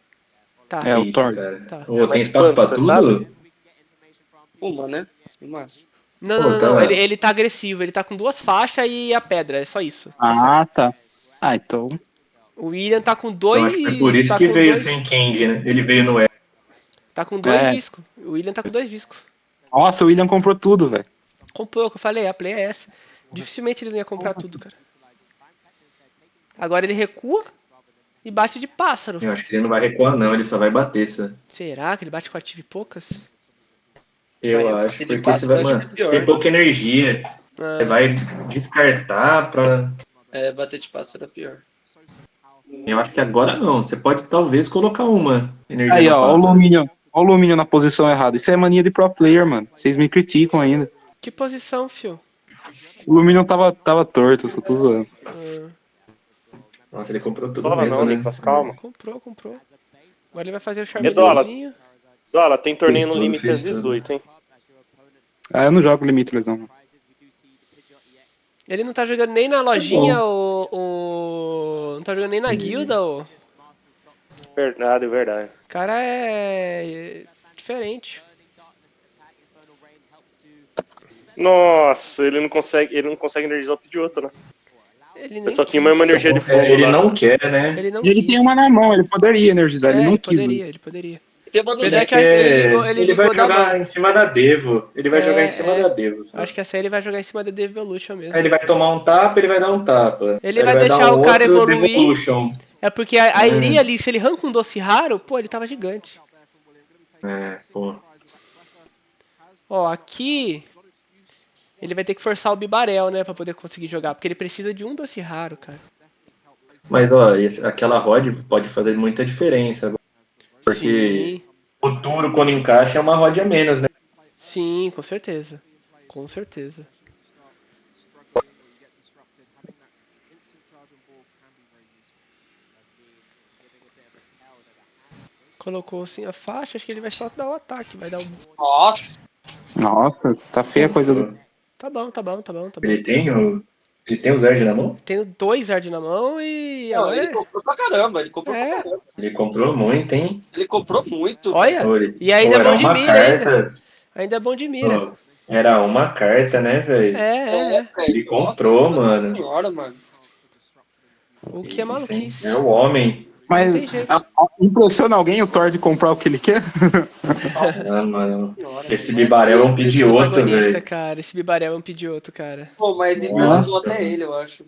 Tá. É, o Tord. Tá. Tem espaço pra tudo? Sabe? Uma, né? Mas... Não. Ele tá agressivo. Ele tá com 2 faixas e a pedra. É só isso. Tá. Então... O William tá com 2... Então, é por isso que veio sem Candy, né? Ele veio no E. Tá com 2 discos. O William tá com 2 discos. Nossa, o William comprou tudo, velho. Comprou, o que eu falei. A play é essa. Dificilmente ele não ia comprar tudo, cara. Agora ele recua e bate de pássaro. Eu acho que ele não vai recuar, não. Ele só vai bater, sabe? Será que ele bate com ativo e poucas? Eu acho, De porque você passo eu vai, acho mano, que é pior. tem pouca energia. Você vai descartar pra. É, bater de passo era pior. Eu acho que agora não. Você pode talvez colocar uma energia Aí, no ó, passo. ó o Luminion na posição errada. Isso é mania de pro player, mano. Vocês me criticam ainda. Que posição, fio? O Luminion tava torto, só tô zoando. Nossa, ele comprou tudo Dola mesmo, não, né? Nicolas, calma. Comprou. Agora ele vai fazer o E Dola, Charmanderzinho. Dola, tem torneio no Fez tudo, limite às fez tudo. 18, hein? Ah, eu não jogo Limitless, não. Ele não tá jogando nem na lojinha, não tá jogando nem na guilda, ô. Verdade, verdade. O cara é diferente. Nossa, ele não consegue energizar o Pidgeotto, né? Ele Eu nem só tinha uma energia de fogo Ele lá. não quer, né? Ele não Ele quis. tem uma na mão, ele poderia energizar, ele não quis. Ele poderia. Tem uma no Apesar deck. que ele Ele vai ligou da jogar mão. em cima da Devo. Ele vai jogar em cima da Devo. Só. Acho que essa aí ele vai jogar em cima da Devolution Aí mesmo. ele vai tomar um tapa, ele vai dar um tapa. Ele Aí vai dar deixar um o cara outro evoluir. Devolution. É porque a Iri ali, se ele arranca um doce raro, pô, ele tava gigante. Pô. Ó, aqui ele vai ter que forçar o Bibarel, né, pra poder conseguir jogar, porque ele precisa de um doce raro, cara. Mas, ó, aquela rod pode fazer muita diferença. Porque o duro, quando encaixa, é uma rod a menos, né? Sim, com certeza. Com certeza. Colocou assim a faixa, acho que ele vai só dar o ataque, vai dar um... Nossa, tá feia a coisa do... Tá bom. Ele tem o Zerd na mão? Tenho 2 Zard na mão e Não, agora... ele comprou pra caramba, pra caramba. Ele comprou muito, hein? Ele comprou muito. Olha, e ainda é bom de mira ainda é bom de mira. Era uma carta, né, velho? Ele comprou, mano. Senhora, mano. O que é maluquice. É o homem. Mas Não tem jeito. impressiona alguém o Thor de comprar o que ele quer? Ah, mano. Esse Bibarel é um Pidgeotto, velho. Cara, esse Bibarel é um Pidgeotto, cara. Pô, mas impressionou até ele, eu acho.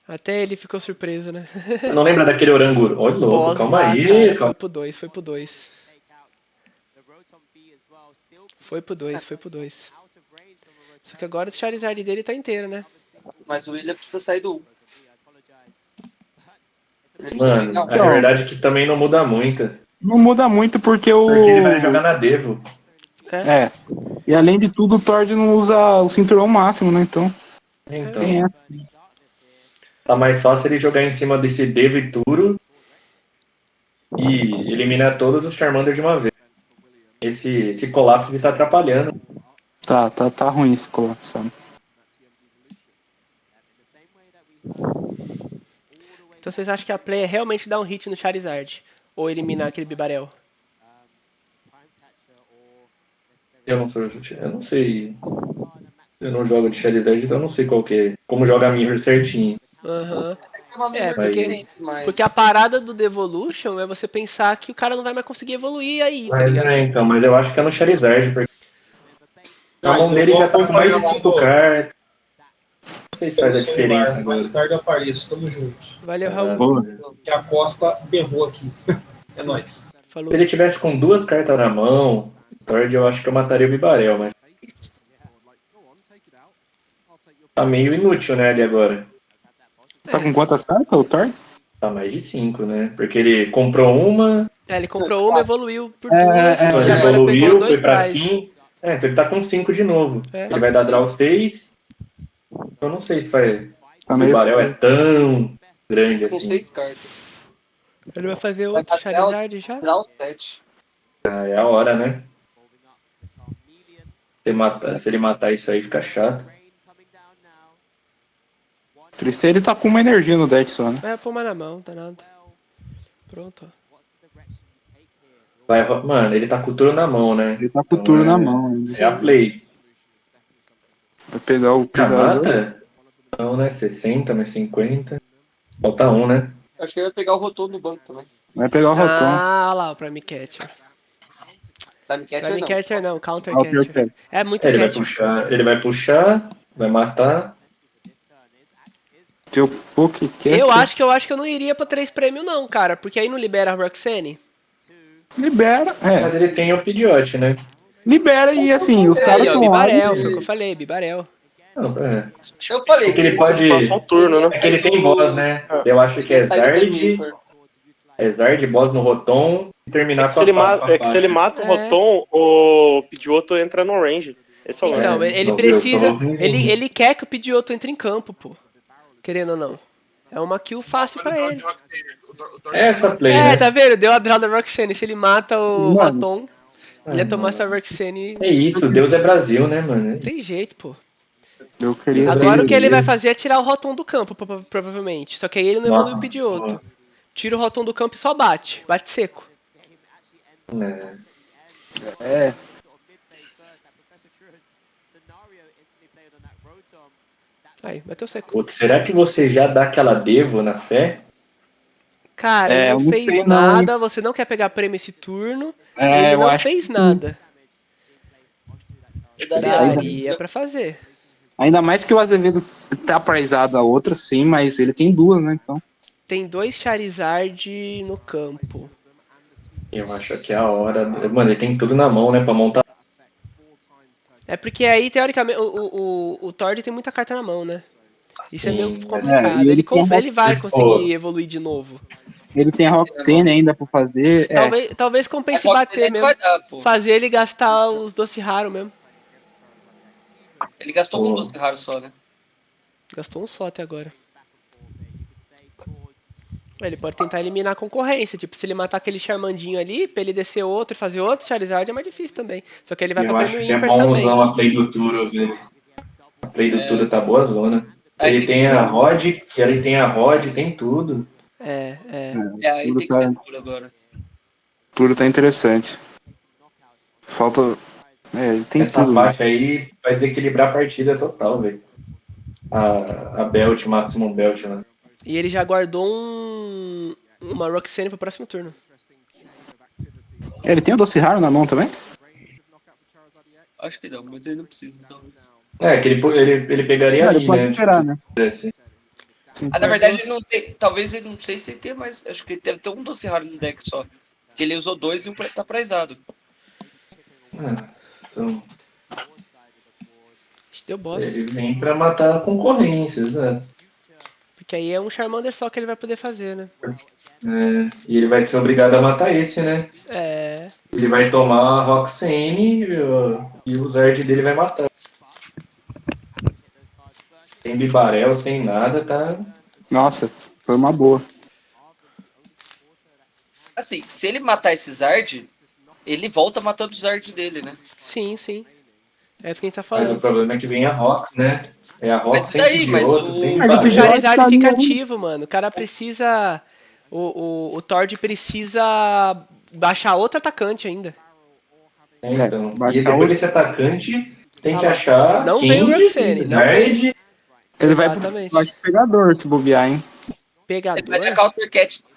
Até ele ficou surpreso, né? Não lembra daquele Oranguru? Olha, louco, Boss calma lá, aí. cara, Calma. foi pro 2. Foi pro 2. Só que agora o Charizard dele tá inteiro, né? Mas o William precisa sair do 1. Mano, a verdade é que também não muda muito. Não muda muito porque Porque ele vai jogar na Devo. É. E além de tudo, o Thor não usa o cinturão máximo, né? Então. Tá mais fácil ele jogar em cima desse Devo e Turo e eliminar todos os Charmander de uma vez. Esse colapso me tá atrapalhando. Tá ruim esse colapso, sabe? Então vocês acham que a play é realmente dar um hit no Charizard? Ou eliminar aquele Bibarel? Eu não sei. Eu não jogo de Charizard, então eu não sei como joga a Mirror certinho. Porque a parada do Devolution é você pensar que o cara não vai mais conseguir evoluir aí, tá ligado? Mas eu acho que é no Charizard, porque a mão dele já tá com mais de 5 cartas. Não sei se faz a diferença agora. Mais tarde eu apareço, tamo junto. Valeu, Raul. Que a Costa berrou aqui. É nóis. Se ele tivesse com 2 cartas na mão, Thord, eu acho que eu mataria o Bibarel, mas tá meio inútil, né, ali agora. Tá com quantas cartas, o Thor? Tá mais de 5, né? Porque ele comprou uma... Ele comprou uma, evoluiu por 2, e ele agora evoluiu, pegou 2 foi pra trás. 5. Então ele tá com 5 de novo. Ele vai dar draw 6. Eu não sei se o Bibarel é tão grande assim. Com 6 cartas. Ele vai fazer outro Charizard já? Draw 7. É a hora, né? Se ele matar isso aí, fica chato. Triste, ele tá com uma energia no deck só, né? Pôr mais na mão, tá nada. Pronto, ó. Mano, ele tá com o turno na mão, né? Ele tá com o turno na mão ainda. É a play. Vai pegar o mata? Não, né? 60 mais 50. Falta 1, né? Acho que ele vai pegar o Rotom no banco também. Vai pegar o Rotom. Ah, lá, o Prime Catcher. Prime Catcher não, Counter Counter Catcher. É muito ele catcher. Ele vai puxar, vai matar. Teu Pokécatcher. Eu acho que eu não iria pra 3 prêmio não, cara, porque aí não libera a Roxanne. Libera, Mas ele tem o Pidgeot, né? Libera e assim, os caras estão lá. Bibarel, foi o que eu falei, Bibarel. Eu falei que ele pode. É que ele tem boss, né? Eu acho que é Zard. É Zard, boss no Rotom e terminar com a faixa. É que se ele mata o Rotom, o Pidgeotto entra no range. Esse é o lance. Então, ele precisa. Ele quer que o Pidgeotto entre em campo, pô. Querendo ou não. É uma kill fácil pra ele. Essa play, né? Tá vendo? Deu a draw da Roxanne. Se ele mata o Rotom, ele ia tomar essa Roxanne. É isso, Deus é Brasil, né, mano? Não tem jeito, pô. Agora o que ele vai fazer é tirar o Rotom do campo, provavelmente. Só que aí ele não evolui o Pidgeotto. Tira o Rotom do campo e só bate. Bate seco. É. Aí, bateu seco. Putz, será que você já dá aquela devo na fé? Cara, ele não fez nada, você não quer pegar prêmio esse turno, ele não fez nada. Daria pra fazer. Ainda mais que o Azevedo tá praizado a outra, sim, mas ele tem duas, né? Então. Tem 2 Charizard no campo. Eu acho que é a hora. Mano, ele tem tudo na mão, né? Pra montar. É porque aí, teoricamente, o Tord tem muita carta na mão, né? Isso é meio complicado. Ele vai conseguir evoluir de novo. Ele tem a Roxane ainda pra fazer. Talvez compense bater mesmo. Fazer ele gastar os doce raro mesmo. Ele gastou um doce raro só, né? Gastou um só até agora. Ele pode tentar eliminar a concorrência. Tipo, se ele matar aquele Charmandinho ali, pra ele descer outro e fazer outro Charizard é mais difícil também. Só que ele vai pra prêmio ímpar também. Eu acho que é bom usar a play do Turo, velho. A play do Turo tá boa zona. Ele tem a Rod, tem tudo. Aí tem que ser Turo agora. Tudo tá interessante. Falta... ele tem essa tudo. Essa faixa aí vai desequilibrar a partida total, velho. A Belt, Maximum Belt, né? E ele já guardou uma Roxanne pro próximo turno. Ele tem o doce raro na mão também? Acho que não, mas ele não precisa, talvez. Que ele pegaria ali, pode esperar, né? Na verdade, ele não tem. Talvez ele não sei se tem, mas acho que ele deve ter um doce raro no deck só. Que ele usou 2 e um tá prizado. Então. Deu boss. Ele vem pra matar a concorrência, né? Porque aí é um Charmander só que ele vai poder fazer, né? E ele vai ser obrigado a matar esse, né? Ele vai tomar a Roxane e o Zard dele vai matar. Sem Bibarel, sem nada, tá? Nossa, foi uma boa. Assim, se ele matar esse Zard, ele volta matando o Zard dele, né? Sim, sim. É o que a gente tá falando. Mas o problema é que vem a Rox, né? É a Rox sem o Charizard fica ativo, mano. O cara precisa... O Tord precisa baixar outro atacante ainda. Então. E depois desse atacante, tem que achar não vem o Roxanne, não vem. Ele vai pro pegador se bobear, hein? Pegador? Ele vai dar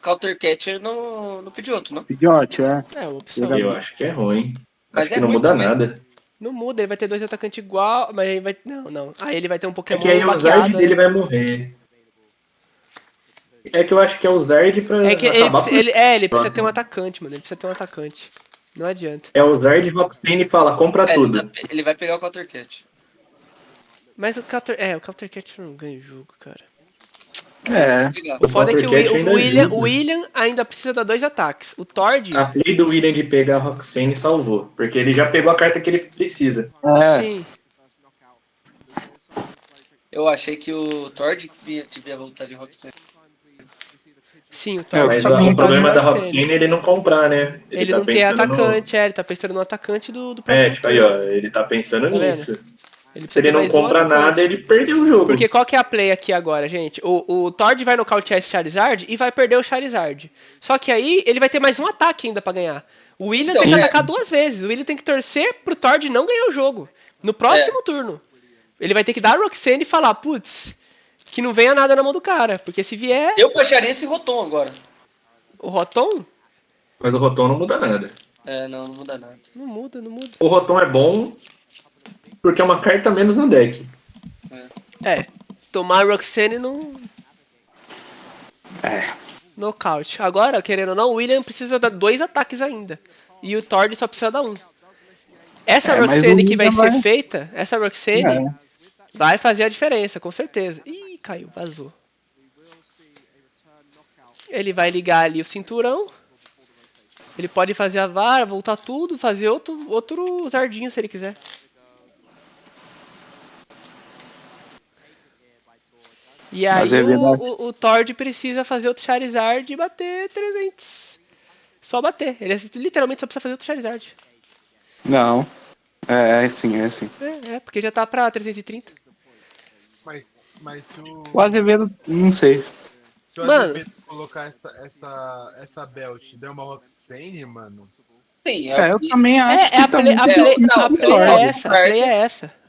counter catcher no Pidgeotto, não? Pidgeotto, É uma opção. Eu acho que é ruim. Mas acho que não muda nada. Não muda, ele vai ter 2 atacantes igual, mas aí vai... Não. Aí ele vai ter um Pokémon que aí o Zard dele vai morrer. É que eu acho que é o Zard pra ele precisa ter um atacante, mano. Ele precisa ter um atacante. Não adianta. É o Zard, Roxane e fala, compra tudo. Ele vai pegar o Counter Cat. O Counter Cat não ganha o jogo, cara. O foda é que o William ainda precisa dar 2 ataques. O Tord... A play do William de pegar a Roxane salvou. Porque ele já pegou a carta que ele precisa. Sim. Eu achei que o Tord devia voltar de Roxane. Sim, o Tord. Mas o problema da Roxane é ele não comprar, né? Ele não tem atacante, ele tá pensando no atacante do próximo tipo aí, ó. Ele tá pensando nisso. Se ele não mais compra nada, ele perdeu o jogo. Porque qual que é a play aqui agora, gente? O Tord vai nocautear esse Charizard e vai perder o Charizard. Só que aí ele vai ter mais um ataque ainda pra ganhar. O William tem que atacar 2 vezes. O William tem que torcer pro Tord não ganhar o jogo. No próximo turno. Ele vai ter que dar a Roxanne e falar, putz, que não venha nada na mão do cara. Porque se vier... Eu baixaria esse Rotom agora. O Rotom? Mas o Rotom não muda nada. Não muda nada. Não muda. O Rotom é bom... Porque é uma carta menos no deck. Tomar Roxanne não... Nocaute. Agora, querendo ou não, o William precisa dar 2 ataques ainda. E o Tord só precisa dar 1. Essa Roxane que vai ser feita, essa Roxane vai fazer a diferença, com certeza. Ih, caiu, vazou. Ele vai ligar ali o cinturão. Ele pode fazer a vara, voltar tudo, fazer outro zardinho se ele quiser. E aí o Tord precisa fazer outro Charizard e bater 300. Só bater. Ele literalmente só precisa fazer outro Charizard. Não. É sim. Porque já tá pra 330. Mas se o... O Azevedo, não sei. Se o Azevedo colocar essa belt der uma Roxane, mano... Sim, eu também acho que a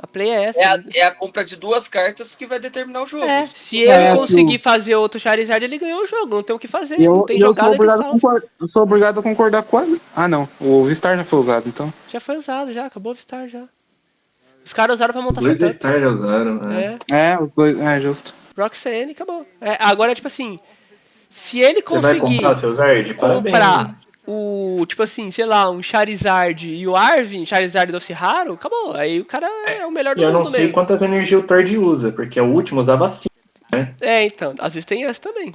play é essa. É a compra de 2 cartas que vai determinar o jogo. Se ele conseguir fazer outro Charizard, ele ganhou o jogo. Não tem o que fazer. Não tem jogada que salve. Eu sou obrigado a concordar com a... Ah, não. O V-Star já foi usado, então. Já foi usado, já. Acabou o V-Star, já. Os caras usaram pra montar setup. Os V-Star já usaram, os dois... justo. Roxane, acabou. Agora, tipo assim... Se ele conseguir comprar o seu Zard? comprar tipo assim, sei lá, um Charizard e o Arvin, Charizard do Ociharo, acabou. Aí o cara é o melhor do mundo mesmo. Eu não sei quantas energias o Tord usa, porque o último usava 5, né? Então, às vezes tem essa também.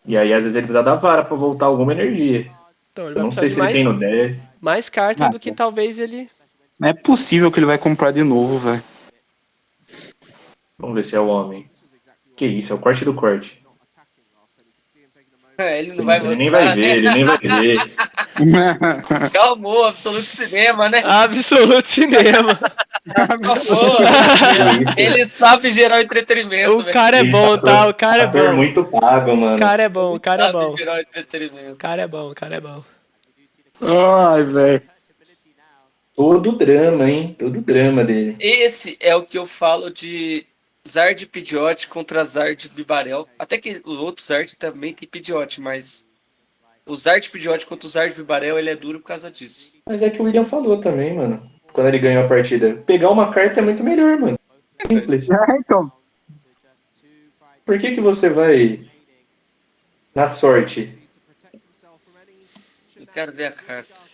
E aí às vezes ele precisa da vara pra voltar alguma energia. Então, ele eu não sei se ele tem no deck. Mais carta do que talvez ele... Não é possível que ele vai comprar de novo, velho. Vamos ver se é o homem. Que isso, é o corte do corte. Ele não vai mostrar. Ele nem vai ver. Calmou, Absolute Cinema, né? Absolute Cinema. Ele sabe gerar entretenimento. O cara é bom, tá? O cara é bom. É muito pago, mano. O cara é bom. Sabe gerar entretenimento. O cara é bom. Ai, velho. Todo drama, hein? Todo drama dele. Esse é o que eu falo de Zard Pidgeot contra Zard Bibarel. Até que o outro Zard também tem Pidgeot, mas o Zard Pidgeot contra o Zard Bibarel, ele é duro por causa disso. Mas é que o William falou também, mano. Quando ele ganhou a partida. Pegar uma carta é muito melhor, mano. Simples. Então. Por que você vai na sorte? Eu quero ver a carta.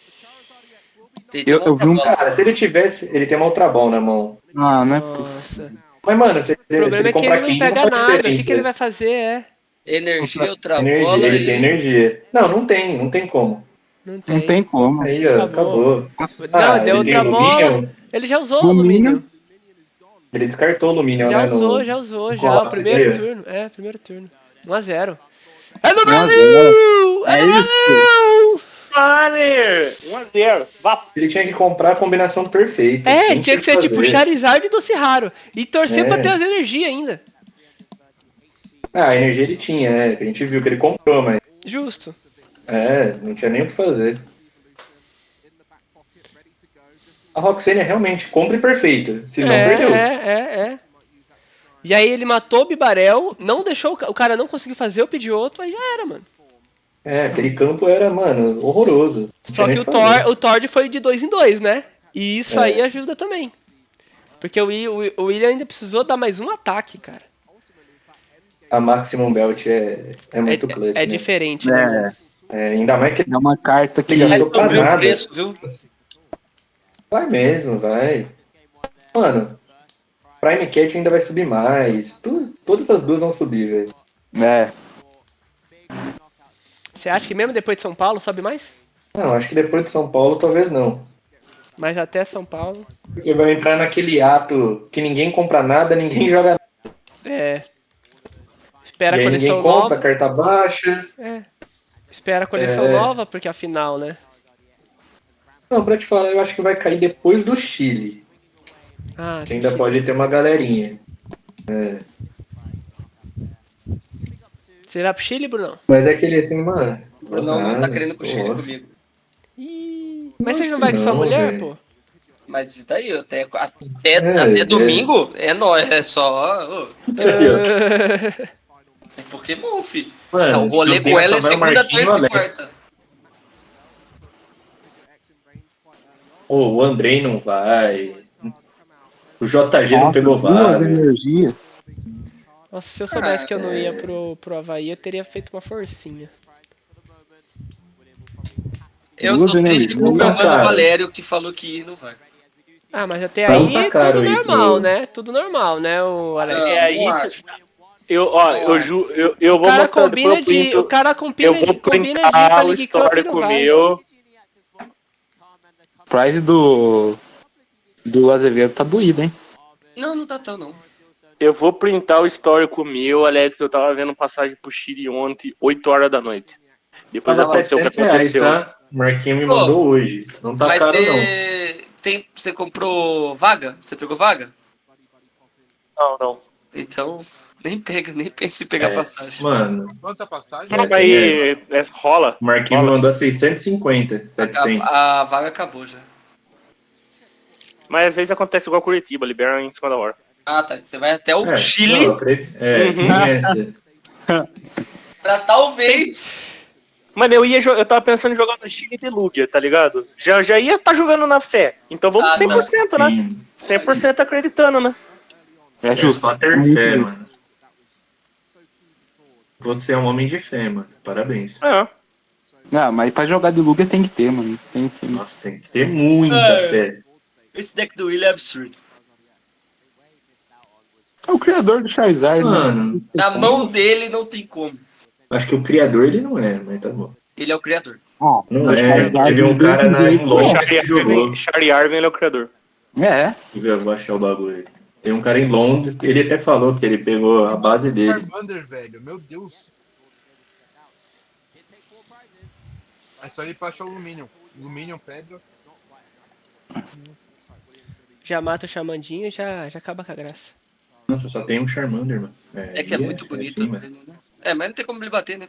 Eu vi um cara, se ele tivesse... Ele tem uma Ultra Ball na mão. Ah, não é possível. Mas, mano, se o problema é que ele não pega nada. O que ele vai fazer Energia, Ultra Ball. Ele tem energia. Não tem como. Não tem como. Aí, ó, acabou. Não, deu outra bola. Ele já usou o alumínio. Ele descartou o alumínio, já né? Usou. O primeiro turno. Primeiro turno. 1-0. É do Brasil! É do Brasil! 1-0. Ele tinha que comprar a combinação perfeita. Tinha que ser tipo Charizard e Dociharo. E torcer pra ter as energias ainda. A energia ele tinha, A gente viu que ele comprou, mas... Justo. Não tinha nem o que fazer. A Roxane realmente compra e perfeita. Se não, perdeu. E aí ele matou o Bibarel, não deixou o cara não conseguir fazer o Pidgeotto, aí já era, mano. Aquele campo era, mano, horroroso. Só que o Tord foi de 2 em 2, né? E isso aí ajuda também. Porque o William ainda precisou dar mais um ataque, cara. A Maximum Belt é muito clutch, né? Diferente, né? Ainda mais que é uma carta que gastou pra nada. Preço, viu? Vai mesmo, vai. Mano, Prime Cat ainda vai subir mais. Todas as duas vão subir, velho. Você acha que mesmo depois de São Paulo sobe mais? Não, acho que depois de São Paulo talvez não. Mas até São Paulo... Porque vai entrar naquele ato que ninguém compra nada, ninguém joga nada. Espera a coleção ninguém compra, carta baixa. Espera a coleção nova, porque afinal, né? Não, pra te falar, eu acho que vai cair depois do Chile. Que ainda pode ter uma galerinha. Você vai pro Chile, Brunão? Mas é aquele assim, mano... Não tá querendo ir pro Chile comigo. Mas você não vai com sua mulher, pô? Mas isso daí, até domingo, é só... É Pokémon, filho. Mano, o rolê com ela é segunda, terça e quarta. O Andrei não vai. O JG não pegou vaga. Nossa, se eu soubesse que eu não ia pro Havaí, eu teria feito uma forcinha. Eu tô triste com o meu mano Valério, que falou que ir, não vai. Ah, mas até aí tudo normal, né? Tudo normal, né, o Alex? É aí. Eu vou mostrar depois eu printo. O cara combina eu vou combina de ir pra printar o League Cup e não histórico vai. meu. Price do Azevedo tá doído, hein? Não tá tão, não. Eu vou printar o histórico meu, Alex. Eu tava vendo passagem pro Chile ontem, 8 horas da noite. Depois Tava aconteceu o que R$7, aconteceu. tá? O Marquinhos me mandou hoje. Não tá Mas caro, não. você comprou vaga? Você pegou vaga? Não. Então, nem pense em pegar passagem. Mano. Quanta passagem? Aí rola. O Marquinhos me mandou 650, 700. A vaga acabou já. Mas às vezes acontece igual Curitiba, libera em cima da hora. Ah, tá. Você vai até o Chile. Não, tem essa. Pra talvez. Mano, eu tava pensando em jogar no Chile de Lugia, tá ligado? Já ia estar jogando na fé. Então vamos 100%, né? 100% acreditando, né? É justo. Só ter fé, mano. Você é um homem de fé, mano. Parabéns. Não, mas pra jogar de Lugia tem que ter, mano. Nossa, tem que ter muita fé. Esse deck do Will é absurdo. É o criador do Charizard, mano. Né? Na mão dele não tem como. Acho que o criador ele não é, mas tá bom. Ele é o criador. Não é, teve um cara na Londres que jogou. Charlie Arvin, ele é o criador. É. Eu vou achar o bagulho. Tem um cara em Londres, ele até falou que ele pegou a base dele. Charmander, velho, meu Deus. É só ir pra achar o Luminion. Luminion, pedra. Já mata o Chamandinho e já acaba com a graça. Nossa, só tem um Charmander, mano. É que é muito bonito, né? Mas não tem como ele bater, né?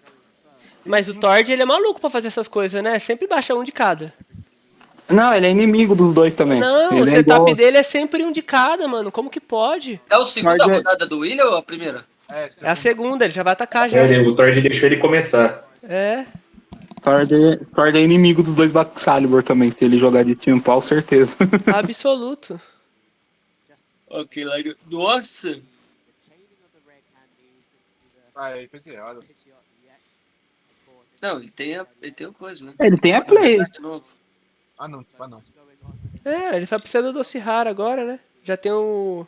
Mas o Tord, ele é maluco pra fazer essas coisas, né? Sempre baixa um de cada. Não, ele é inimigo dos dois também. Não, ele o setup dele é sempre um de cada, mano. Como que pode? É o segunda rodada do William ou a primeira? É a segunda, ele já vai atacar já. O Tord deixou ele começar. É. Tord é inimigo dos dois Baxalibur também. Se ele jogar de time pau, certeza. Absoluto. Ok, lá. Nossa! Ah, ele fez errado. Não, ele tem o coisa, né? Ele tem a play. Ah, não. É, ele só precisa do doce raro agora, né? Já tem o...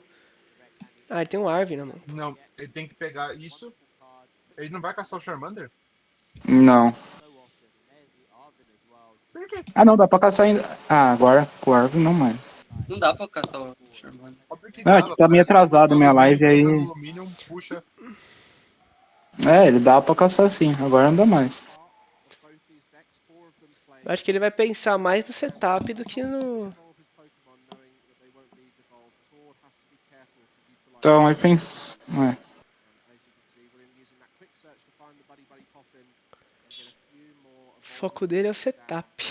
Ah, ele tem um Arvin na mão. Não, ele tem que pegar isso. Ele não vai caçar o Charmander? Não. Por quê? Ah, não, dá pra caçar ainda. Ah, agora com o Arvin não mais. Não dá pra caçar o Charmander. Não, aqui tá meio atrasado a minha live aí. Puxa. É, ele dá pra caçar sim, agora não dá mais. Eu acho que ele vai pensar mais no setup do que no... Então, aí pensa... O foco dele é o setup.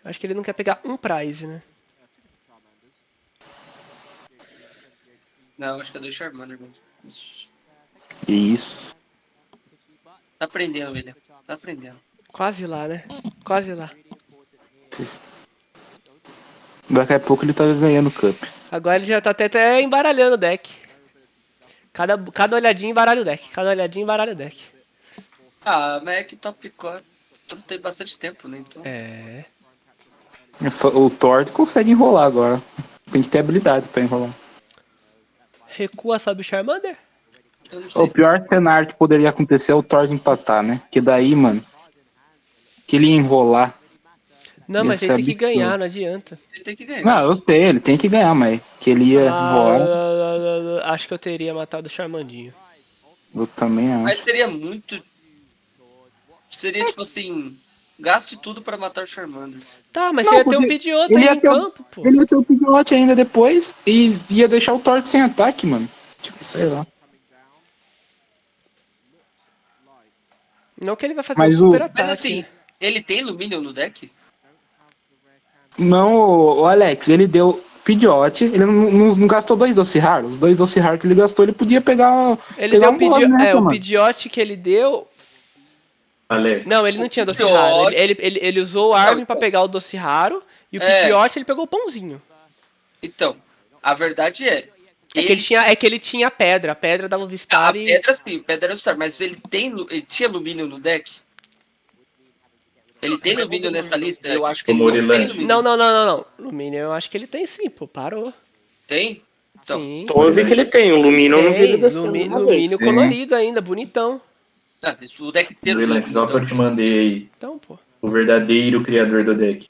Eu acho que ele não quer pegar um prize, né? Não, acho que é dois Charmander mesmo. Isso. Tá aprendendo, William. Tá aprendendo. Quase lá, né? Quase lá. Daqui a pouco ele tá ganhando o Cup. Agora ele já tá até embaralhando o deck. Cada olhadinha embaralha o deck. Cada olhadinha embaralha o deck. Ah, mas é que top 4 tem bastante tempo, né? Então... É. O Tord consegue enrolar agora. Tem que ter habilidade pra enrolar. Recua, sabe o Charmander? O pior cenário que poderia acontecer é o Tord empatar, né? Que daí, mano, que ele ia enrolar. Não, mas ele tem que ganhar, não adianta. Ele tem que ganhar. Não, eu sei, ele tem que ganhar, mas que ele ia enrolar. Acho que eu teria matado o Charmandinho. Eu também acho. Mas seria muito... Seria tipo assim... Gaste tudo pra matar o Charmander. Tá, mas você ia ter um Pidgeotto aí em campo, pô. Ele ia ter o Pidgeotto ainda depois e ia deixar o Tord sem ataque, mano. Tipo, sei lá. Não que ele vai fazer um super ataque. Mas assim, ele tem Luminion no deck? Não, o Alex, ele deu Pidgeot, ele não gastou dois doce raros. Os dois doce raros que ele gastou, ele podia pegar. Ele deu o Pidgeot que ele deu. Alex. Não, ele não tinha doce raro. Ele usou o Arvin pra pegar o doce raro e o Pidgeot ele pegou o pãozinho. Então, a verdade é. É que ele tinha pedra. A pedra dava um Vistar pedra sim, pedra era o Star, mas ele tinha Luminion no deck? Ele tem Lumínio nessa lista? Eu acho que ele não tem Lumínio. Não. Lumínio eu acho que ele tem sim, pô. Parou. Tem? Então. Sim. Então eu vi que ele tem. O Lumínio eu não vi ele descendo uma vez. Lumínio colorido ainda, bonitão. Ah, o deck inteiro Murilo, só que eu te mandei aí. Então, pô. O verdadeiro criador do deck.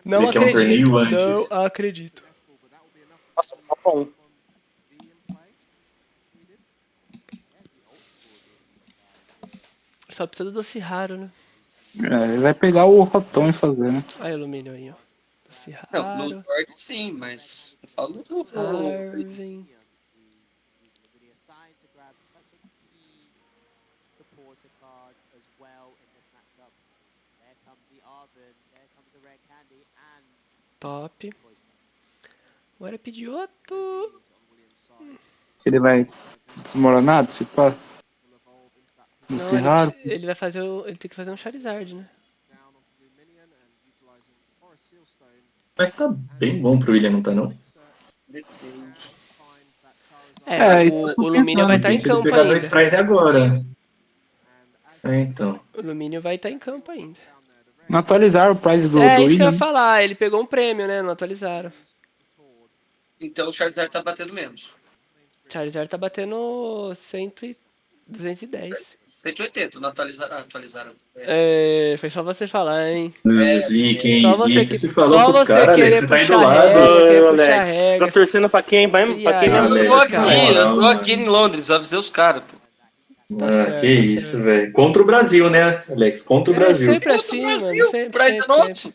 Não acredito. Um torneio antes. Não acredito. Nossa, tá bom. Só precisa do doce raro, né? Ele vai pegar o Rotom e fazer, né? Aí o Lumínio aí, ó. Doce raro. Não, Blue Lord sim, mas eu falo do Arvin. Top. Agora pedir outro. Ele vai desmoronado, se pá. Não, raro. ele vai fazer ele tem que fazer um Charizard, né? Vai ficar bem bom pro William, não tá não? O Lumínio vai estar em campo pegar ainda. 2 prize agora. Então. O Lumínio vai estar em campo ainda. Não atualizaram o price do isso William. que eu ia falar, ele pegou um prêmio, né? Não atualizaram. Então o Charizard tá batendo menos. Charizard tá batendo 210. 180, não atualizaram. Foi só você falar, hein? Zica, hein? Só você, Zica, você falou só pros você caras, querer Alex, você tá puxar indo lá. regra, Alex, você tá torcendo pra quem? Pra quem Eu tô aqui em Londres, avisei os caras, pô. Que isso, velho. Contra o Brasil, né, Alex? Contra o Brasil. Sempre assim, mano. Sempre, Price é nosso.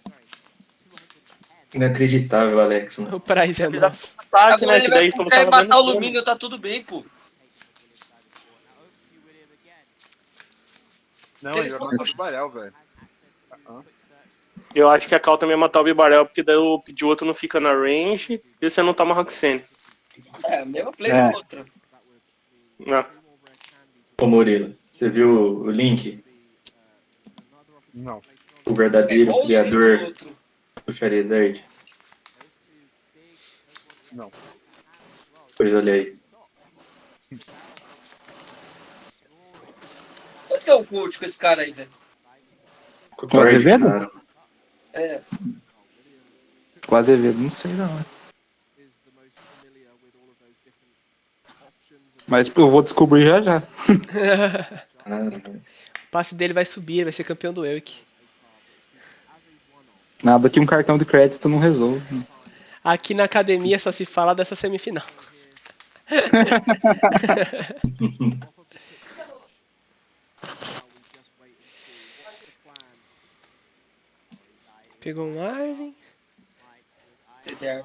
Inacreditável, Alex. O prize é nosso. Agora ele vai puxar e matar o Lumínio, tá tudo bem, pô. Não, ele vai matar o Bibarel, velho. Eu acho que a Cal também ia matar o Bibarel, porque daí o Pidgeotto não fica na range e você não toma Roxane. É, a mesma play da outra. Ô Murilo, você viu o link? Não. O verdadeiro criador do Charizard? Não. Pois olha aí. Quanto que é o coach com esse cara aí, velho? Com o Azevedo? É. Com o Azevedo, não sei não. Mas eu vou descobrir já. O passe dele vai subir, vai ser campeão do EUIC. Nada que um cartão de crédito não resolve. Aqui na academia só se fala dessa semifinal. Pegou um Arvin.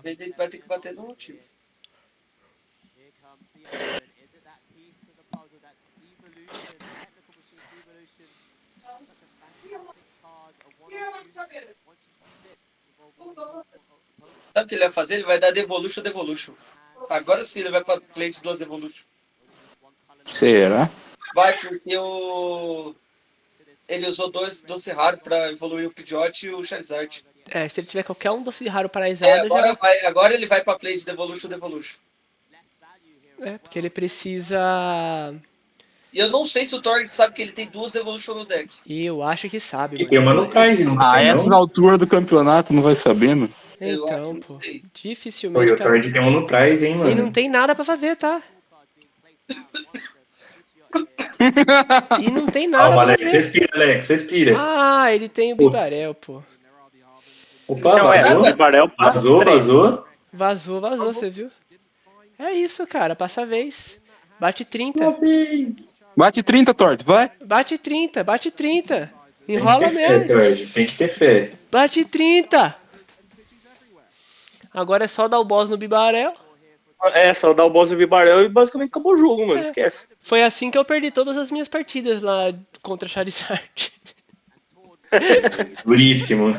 Ele vai ter que bater no time. Sabe o que ele vai fazer? Ele vai dar Devolution. Agora sim ele vai pra plate 2 Evolution. Será? Vai, porque ele usou dois doce raro pra evoluir o Pidgeot e o Charizard. Se ele tiver qualquer um doce raro paraisado... Agora ele vai pra play de Devolution. Porque ele precisa... E eu não sei se o Thor sabe que ele tem 2 Devolution no deck. E eu acho que sabe, mano. Tem uma no Prize, não tem, essas alturas do campeonato não vai sabendo. Então, pô. Dificilmente... O Thor tem uma no Prize, hein, mano. E não tem nada pra fazer, tá? E não tem nada Calma, pra Alex, fazer. respira. Ah, ele tem o Bibarel, pô. Opa, vazou. Vazou, você viu? É isso, cara, passa a vez. Bate 30. Bate 30, Torto, vai. Bate 30. Enrola mesmo. Tem que ter fé. Bate 30. Agora é só dar o boss no Bibarel. Só dar o boss no Bibarel e basicamente acabou o jogo, mano. Esquece. Foi assim que eu perdi todas as minhas partidas lá contra Charizard. Duríssimo.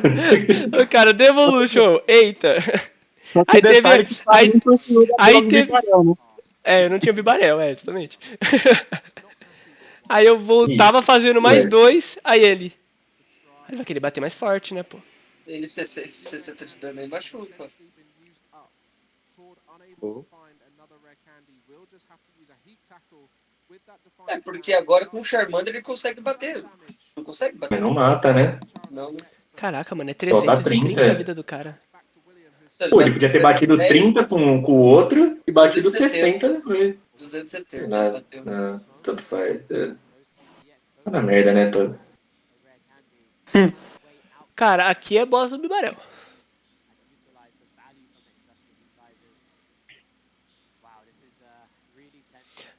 Cara, Devolution, eita. Aí teve... eu não tinha Bibarel, exatamente. Aí eu voltava fazendo mais 2, aí ele... Mas vai querer bater mais forte, né, pô? Ele 60 de dano aí machuca. É, porque agora com o Charmander ele consegue bater. Não consegue bater? Mas não mata, né? Não, né? Caraca, mano, é Só dá 330 a 30. vida do cara. Pô, ele podia ter batido 30 com o outro e batido 60 270. depois. 270 ele bateu. Não, tanto faz. Tá na merda, né, todo. Cara, aqui é boss do Bibarel.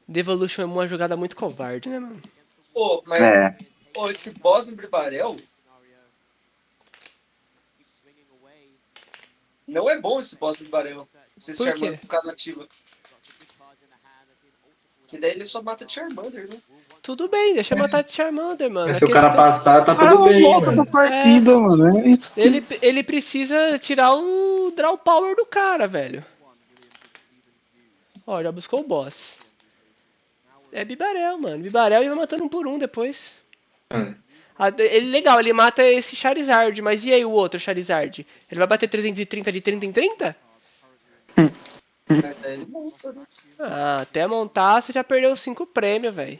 Devolution é uma jogada muito covarde, né, mano? Pô, mas pô, esse boss no Bribarel não é bom esse boss no Bribarel. Se esse Charmander ficar nativa. Que daí ele só mata de Charmander, né? Tudo bem, deixa eu matar de Charmander, mano. Mas se o cara passar, tá tudo bem, volta mano. da partida, mano. É isso que... Ele precisa tirar o draw power do cara, velho. Ó, já buscou o boss. É Bibarel, mano. Bibarel e vai matando um por um depois. Ele legal, ele mata esse Charizard, mas e aí o outro Charizard? Ele vai bater 330 de 30 em 30? Ah, até montar você já perdeu 5 prêmios, velho.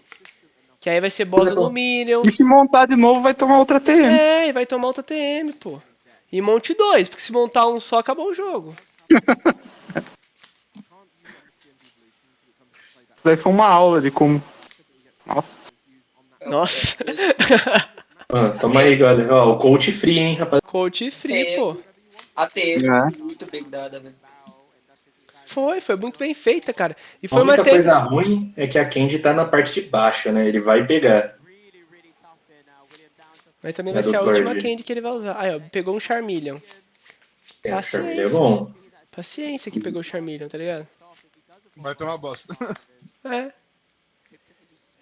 Que aí vai ser boss Aluminium. E se montar de novo vai tomar outra TM. É, e vai tomar outra TM, pô. E monte 2, porque se montar um só, acabou o jogo. Isso daí foi uma aula de como... Nossa. Nossa. Toma aí, galera. Ó, o coach free, hein, rapaz. Coach free, pô. A TM foi muito bem dada, velho. Foi muito bem feita, cara. E A foi única uma coisa ruim é que a Candy tá na parte de baixo, né? Ele vai pegar. Mas também vai ser a última Candy que ele vai usar. Aí, ó, pegou um Charmeleon. O Charmeleon é bom. Paciência que pegou o Charmeleon, tá ligado? Vai tomar bosta. É.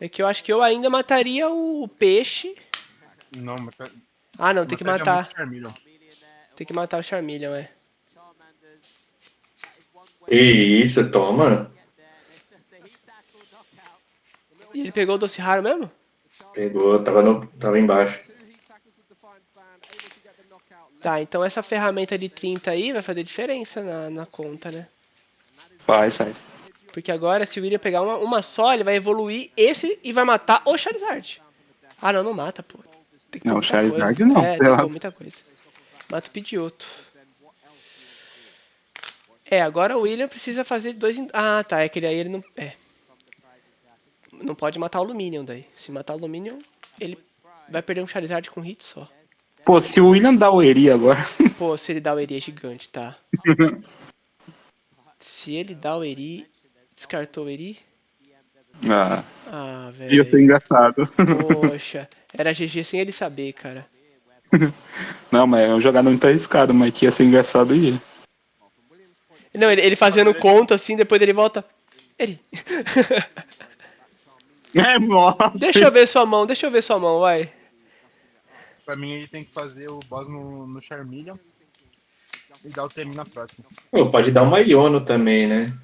É que eu acho que eu ainda mataria o peixe. Não, mas tá... Ah, não, tem que matar. Charmeleon. Tem que matar o Charmeleon, é. Que isso, toma. E ele pegou o doce raro mesmo? Pegou, tava embaixo. Tá, então essa ferramenta de 30 aí vai fazer diferença na conta, né? Faz. Porque agora, se o William pegar uma só, ele vai evoluir esse e vai matar o Charizard. Ah, não mata, pô. Tem que não, o Charizard coisa. não. É, tem que pôr muita coisa. Mata o Pidgeotto. É, agora o William precisa fazer 2... Ah, tá, é que aí ele não... Não pode matar o Aluminium daí. Se matar o Aluminium, ele vai perder um Charizard com hit só. Pô, se o William dá o Eri agora... Pô, se ele dá o Eri é gigante, tá? Se ele dá o Eri... Descartou o Eri? Ah, velho. Ia ser engraçado. Poxa, era GG sem ele saber, cara. Não, mas é um jogador muito arriscado, mas que ia ser engraçado ia. Não, ele fazendo conta assim, depois ele volta. Eri. Nossa. Deixa eu ver sua mão, vai. Pra mim ele tem que fazer o boss no Charmeleon e dar o TM na próxima. Pô, pode dar uma Iono também, né?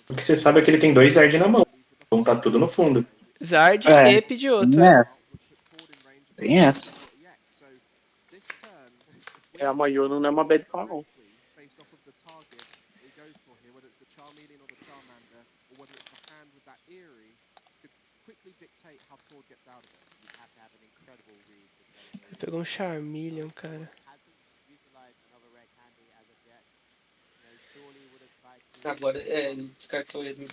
O que você sabe é que ele tem 2 Zard na mão. Então tá tudo no fundo. Zard e Pidgeotto. Tem essa. A Maiono não é uma bad call, não. Pegou um Charmeleon, cara. Agora, ele descartou ele.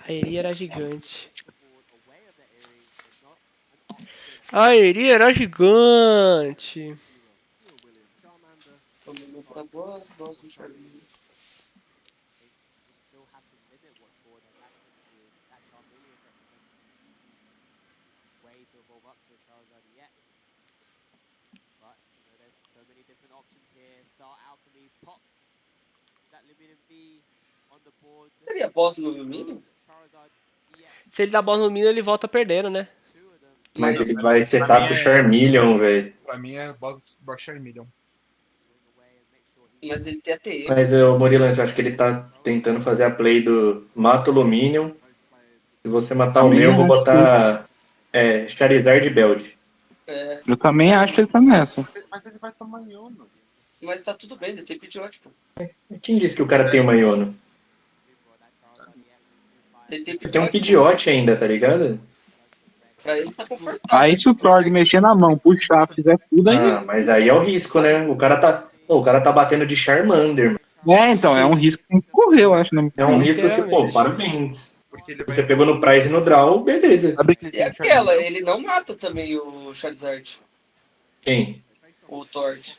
A Eri era gigante. A Eri era gigante. Vamos pra boss do Charmeleon. Seria boss no Alumínio? Se ele dá boss no Alumínio, ele volta perdendo, né? Mas ele vai setar pro Charmeleon, velho. Pra mim é boss Charmeleon. Mas ele tem a TM. Mas o Morilan, eu acho que ele tá tentando fazer a play do mata o Aluminium. Se você matar o meu, eu vou botar Charizard Belt. Eu também acho que ele tá nessa. Mas ele vai tomar Iono. Mas tá tudo bem, ele tem Pidgeotto. Quem disse que o cara tem uma Iono? Tem um Pidgeot ainda, tá ligado? Pra ele tá confortável. Aí se o Tord mexer na mão, puxar, fizer tudo aí. Ah, mas aí é o risco, né? O cara tá batendo de Charmander, mano. Então, é um risco que tem que correr, eu acho, né? É um risco que, pô, parabéns. Você pegou no prize e no draw, beleza. E aquela, ele não mata também o Charizard. Quem? O Tord.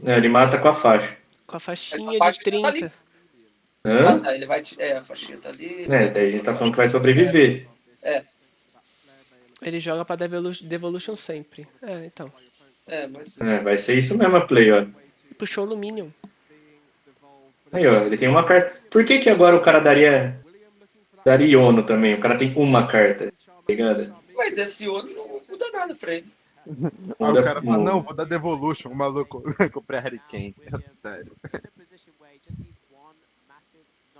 Ele mata com a faixa. Com a faixinha de 30. Hã? Tá, ele vai... a faixinha tá ali. Daí a gente tá falando que vai sobreviver. Ele joga pra Devolution sempre. Então. Mas... vai ser isso mesmo a play, ó. Puxou o Luminion. Aí, ó, ele tem uma carta. Por que agora o cara daria Iono também? O cara tem uma carta, tá ligado? Mas esse Iono não muda nada pra ele. Aí o cara fala, não, vou dar Devolution, o maluco. Comprei a Hurricane. Otário.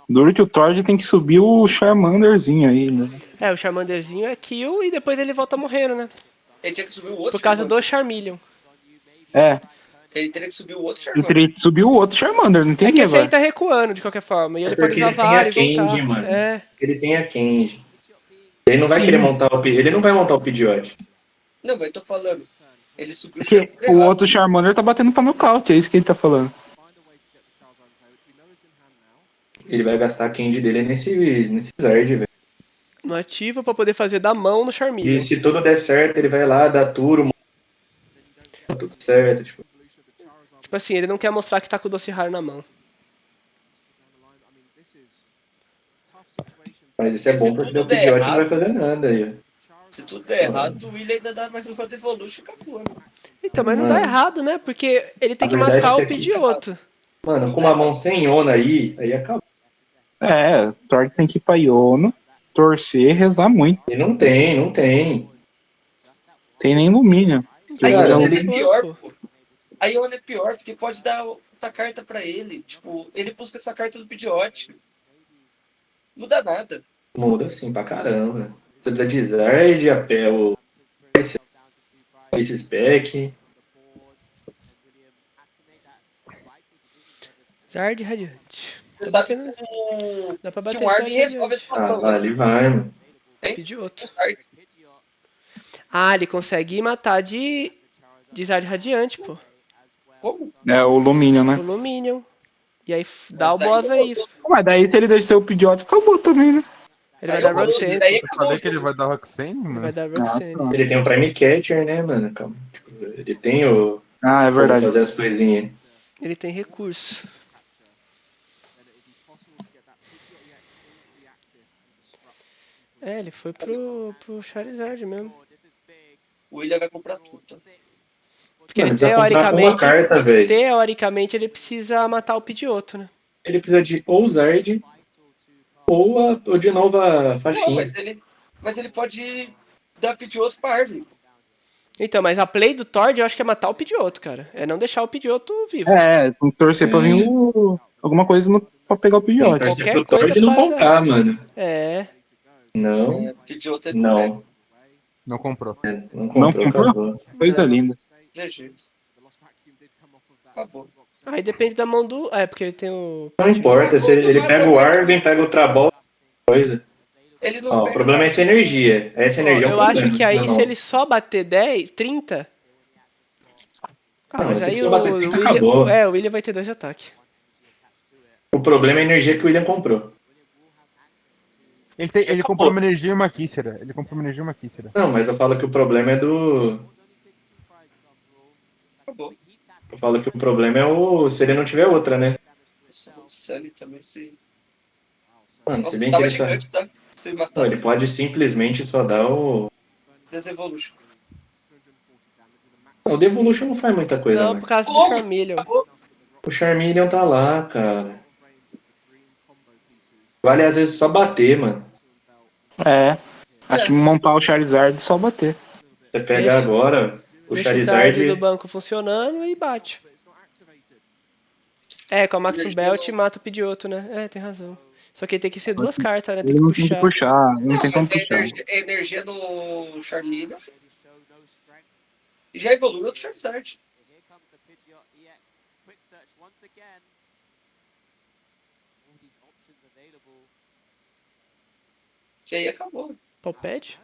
Duro que o Tord tem que subir o Charmanderzinho aí, né? O Charmanderzinho é kill e depois ele volta morrendo, né? Ele tinha que subir o outro Por causa do Charmeleon. Ele teria que subir o outro Ele Charmander. teria que subir o outro Charmander, não tem que agora. ele tá recuando de qualquer forma. E ele pode usar ele tem VAR a e voltar. Candy, mano. Ele tem a Candy. Ele não vai querer montar o Ele não vai montar o Pidgeot. Não, mas eu tô falando. Ele subiu o Porque Charmander. o outro Charmander tá batendo pra nocaute, é isso que ele tá falando. Ele vai gastar a Candy dele nesse Zard, velho. No ativo pra poder fazer da mão no Charmeleon. E se tudo der certo, ele vai lá, dá turo, tudo certo, tipo. Tipo assim, ele não quer mostrar que tá com o doce raro na mão. Mas isso é bom porque o Pidgeot não vai fazer nada aí, ó. Se tudo der errado, o William ainda dá mais uma Devolution e acabou, né? Então, mas não dá errado, né? Porque ele tem que matar o Pidgeotto. Mano, com uma mão sem Iona aí acabou. O Tord tem que ir pra Iono, torcer, rezar muito. E não tem. Tem nem Luminion. A Iona é pior, pô. A Iona é pior, porque pode dar outra carta pra ele. Tipo, ele busca essa carta do Pidgeot. Muda nada. Muda sim pra caramba. Você precisa de Zard, o esse spec. Zard Radiante. Você sabe dá pra bater que o Arby resolve a situação. Ali vai, mano. Pidgeotto. Ele consegue matar de Zard Radiante, pô. Como? É o Luminion, né? O Luminion. E aí dá o boss aí. Mas daí se ele descer o Pidgeot, acabou também, né? Ele vai dar Roxanne. Eu falei que ele vai dar Roxanne, mano. Vai dar Roxanne. Ele tem o Prime Catcher, né, mano? Calma. Tipo, ele tem o... é verdade. Fazer as coisinhas. Ele tem recurso. Ele foi pro Charizard mesmo. O William vai comprar tudo, tá? Porque ele, teoricamente ele precisa matar o Pidgeotto, né? Ele precisa de ou Zard ou de novo a faixinha. Não, mas ele pode dar Pidgeotto pra árvore. Então, mas a play do Tord eu acho que é matar o Pidgeotto, cara. É não deixar o Pidgeotto vivo. Tem que torcer pra vir alguma coisa pra pegar o Pidgeot. Qualquer coisa não comprar, mano. Não. Pidgeotto não. Não comprou. Não comprou? Acabou. Coisa linda. GG. Acabou. Aí depende da mão do... porque ele tem o... Não importa, se ele pega o Arven, pega o Trabol, coisa. Ele não o problema é essa energia. Essa energia é o problema. Eu acho que aí se ele só bater 10, 30... mas aí o William vai ter 2 de ataque. O problema é a energia que o William comprou. Ele comprou uma energia e uma Kícera. Não, mas eu falo que o problema é do... Eu falo que o problema é se ele não tiver outra, né? O Sunny também se... Mano, se bem que gigante, tá? Se ele não, ele pode simplesmente só dar o... Desevolution. Não, o Devolution não faz muita coisa, não. Por causa do Charmeleon. O Charmeleon tá lá, cara. Vale às vezes só bater, mano. Acho que montar o Charizard só bater. Você pega agora o Charizard do banco funcionando e bate. Com a Maxim Belt mata o Pidgeotto, né? Tem razão. Só que tem que ser 2 cartas, né? Tem que puxar. Não tem como puxar. A energia do Charmeleon. E já evoluiu outro Charizard. Que aí acabou. Palpad?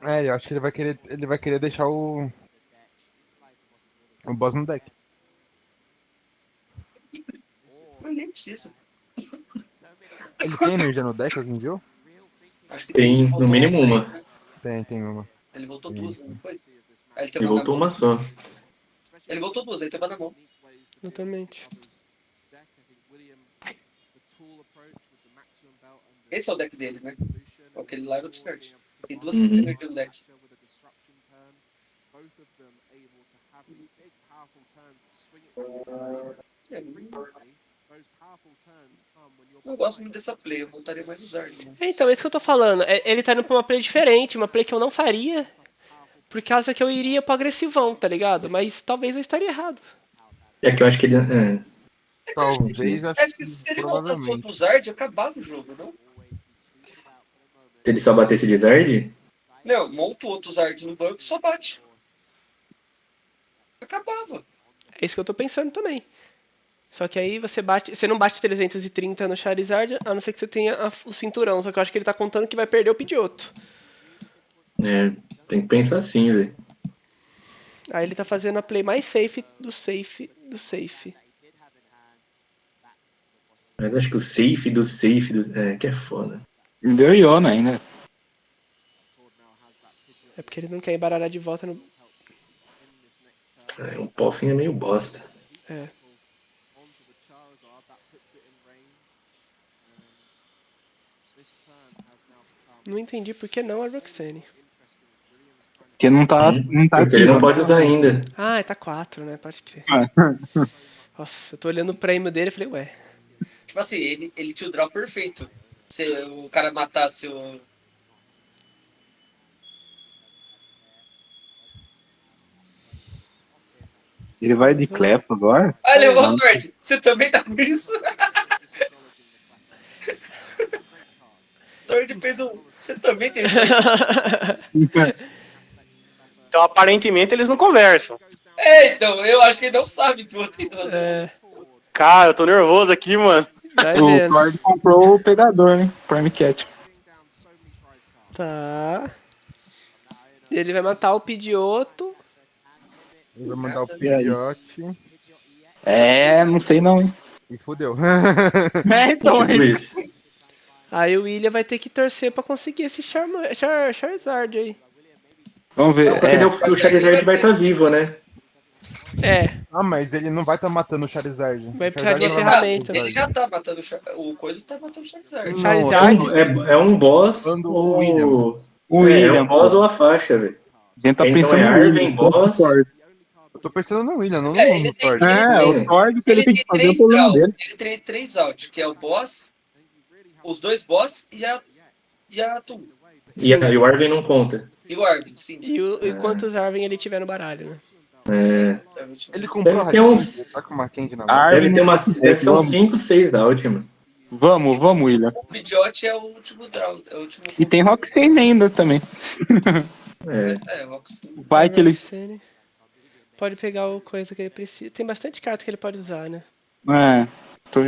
Eu acho que ele vai querer deixar o boss no deck. Mas nem precisa. Ele tem energia no deck, alguém viu? Acho que Tem no mínimo uma. Tem uma. Ele voltou duas, não foi? Aí ele tem Ele uma na voltou mão. uma só. Ele voltou duas, aí tem uma na mão. Exatamente. Esse é o deck dele, né? Aquele lá era o descarte. Tem duas Uhum. energias no deck. Eu gosto muito dessa play, eu voltaria mais usar. Mas... Então, é isso que eu tô falando. Ele tá indo pra uma play diferente, uma play que eu não faria. Por causa que eu iria pro agressivão, tá ligado? Mas talvez eu estaria errado. É que eu acho que ele. Talvez, acho que se ele voltasse pro Zard, acabava o jogo, não? Se ele só batesse de Zard? Não, monta outro Zard no banco e só bate. Acabava. É isso que eu tô pensando também. Só que aí você não bate 330 no Charizard, a não ser que você tenha o cinturão. Só que eu acho que ele tá contando que vai perder o Pidgeotto. Tem que pensar assim, velho. Aí ele tá fazendo a play mais safe do safe do safe. Mas acho que o safe do safe que é foda. Deu Iona ainda. É porque ele não quer embaralhar de volta no... Um Poffin é meio bosta. É. Não entendi por que não a Roxanne. Porque não tá porque ele não pode usar ainda. Ah, tá 4, né? Pode crer. Nossa, eu tô olhando o prêmio dele e falei, ué. Tipo assim, ele tinha o draw perfeito. Se o cara matasse o... Ele vai de Clepo agora? Ah, levou o Tord. Você também tá com isso? Tord fez um... Você também tem isso aí? Então, aparentemente, eles não conversam. Então, eu acho que ele não sabe que o outro tem duas. Cara, eu tô nervoso aqui, mano. O Ford comprou o pegador, né? Prime Cat. Tá. Ele vai matar o Pidgeotto. Ele vai mandar o Pidgeot. Não sei não, hein? E fudeu. Então aí o William vai ter que torcer pra conseguir esse Charizard aí. Vamos ver. Porque o Charizard vai estar vivo, né? Ah, mas ele não vai estar matando o Charizard. Vai precisar de uma ferramenta. Ele já tá matando o coisa, tá matando o Charizard. É um boss o William. É um boss ou a faixa, velho. Tá então pensando é Arven, boss. Eu tô pensando no William, não no Thor. O Thor que ele tem que fazer o problema dele. Ele tem 3 out, que é o boss, os 2 boss e a tu. E o Arven não conta. E o Arven, sim. E quantos Arven ele tiver no baralho, né? Ele comprou a tá com uma Candy na mão. Deve ter uns 5, 6 out, mano. Vamos, William. O Pidgeot é o último draw. É o último... E tem Roxane ainda também. Roxane. Vai que ele... Pode pegar o coisa que ele precisa. Tem bastante carta que ele pode usar, né? Tô...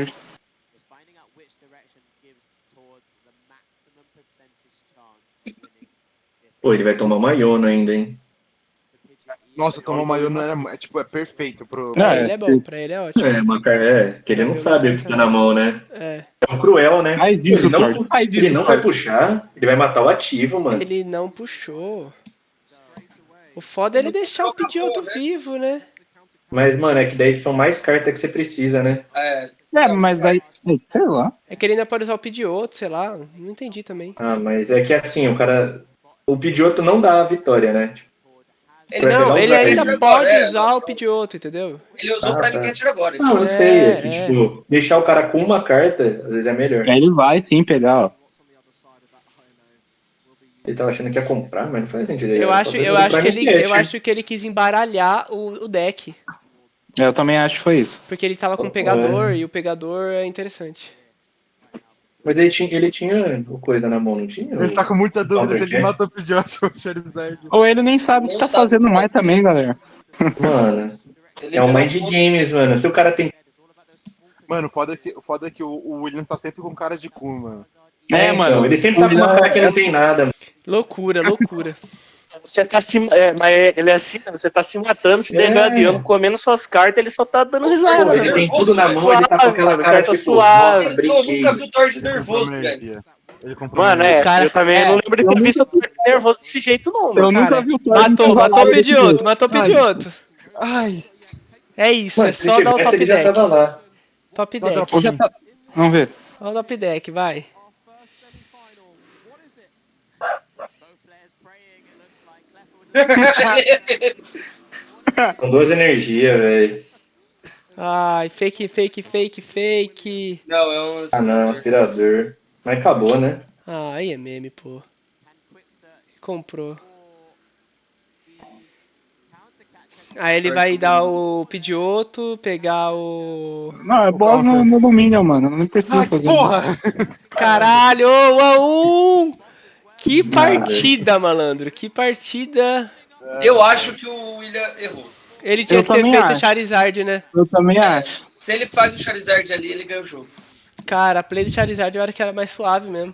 Pô, ele vai tomar uma Iona ainda, hein? Nossa, tomar uma Iona é perfeito pro... Pra ele é bom, pra ele é ótimo. Que ele não sabe o que tá na mão, né? É um cruel, né? Ele não vai Thor. puxar, ele vai matar o ativo, mano. Ele não puxou. O foda é ele deixar o Pidgeotto vivo, né? Mas, mano, é que daí são mais cartas que você precisa, né? Mas daí... Sei lá. É que ele ainda pode usar o Pidgeotto, sei lá. Não entendi também. Ah, mas é que assim, o Pidgeotto não dá a vitória, né? Ele ainda pode usar o Pidgeotto, entendeu? Ele usou o Prime Catcher agora. Não, eu sei. É que, tipo, deixar o cara com uma carta, às vezes é melhor. Ele vai sim pegar, ó. Ele tava achando que ia comprar, mas não faz sentido. Eu acho que ele quis embaralhar o deck. Eu também acho que foi isso. Porque ele tava com o pegador e o pegador é interessante. Mas ele tinha o coisa na mão, não tinha? Ele tá com muita dúvida se ele mata o Pidgeot ou o Charizard. Ou ele nem sabe o que tá fazendo mais também, galera. Mano, é um mind games, mano. Se o cara tem... Mano, o foda é que o William tá sempre com cara de cu, mano. Então, ele sempre tá com uma cara que não tem nada. Mano. Loucura, loucura. Você tá se. Mas ele é assim, você tá se matando, se degradando, comendo suas cartas, ele só tá dando risada. Ele tem tudo na mão, ele tá com aquela cara tipo, suave. nossa, brinquei. Eu nunca vi o Thor nervoso, velho. Mano, eu também não lembro de ter visto o Thor nervoso desse jeito, não, mano. Eu nunca vi o Thor matou o Pidgeotto, matou o Pidgeotto. Ai. É isso, Mano, é só dar o top deck. Top deck. Vamos ver. Olha o top deck, vai. Com 2 energias, velho. Ai, fake. Não, é um... Ah, não, aspirador. Mas acabou, né? Ah, aí é meme, pô. Comprou. Aí ele vai dar o Pidgeotto, pegar o... Não, é boss no Dominion, mano. Não precisa fazer porra! Caralho, 1-1! Que partida, malandro. Que partida. Eu acho que o William errou. Ele tinha que ter feito o Charizard, né? Eu também acho. Se ele faz o Charizard ali, ele ganha o jogo. Cara, a play de Charizard eu acho que era mais suave mesmo.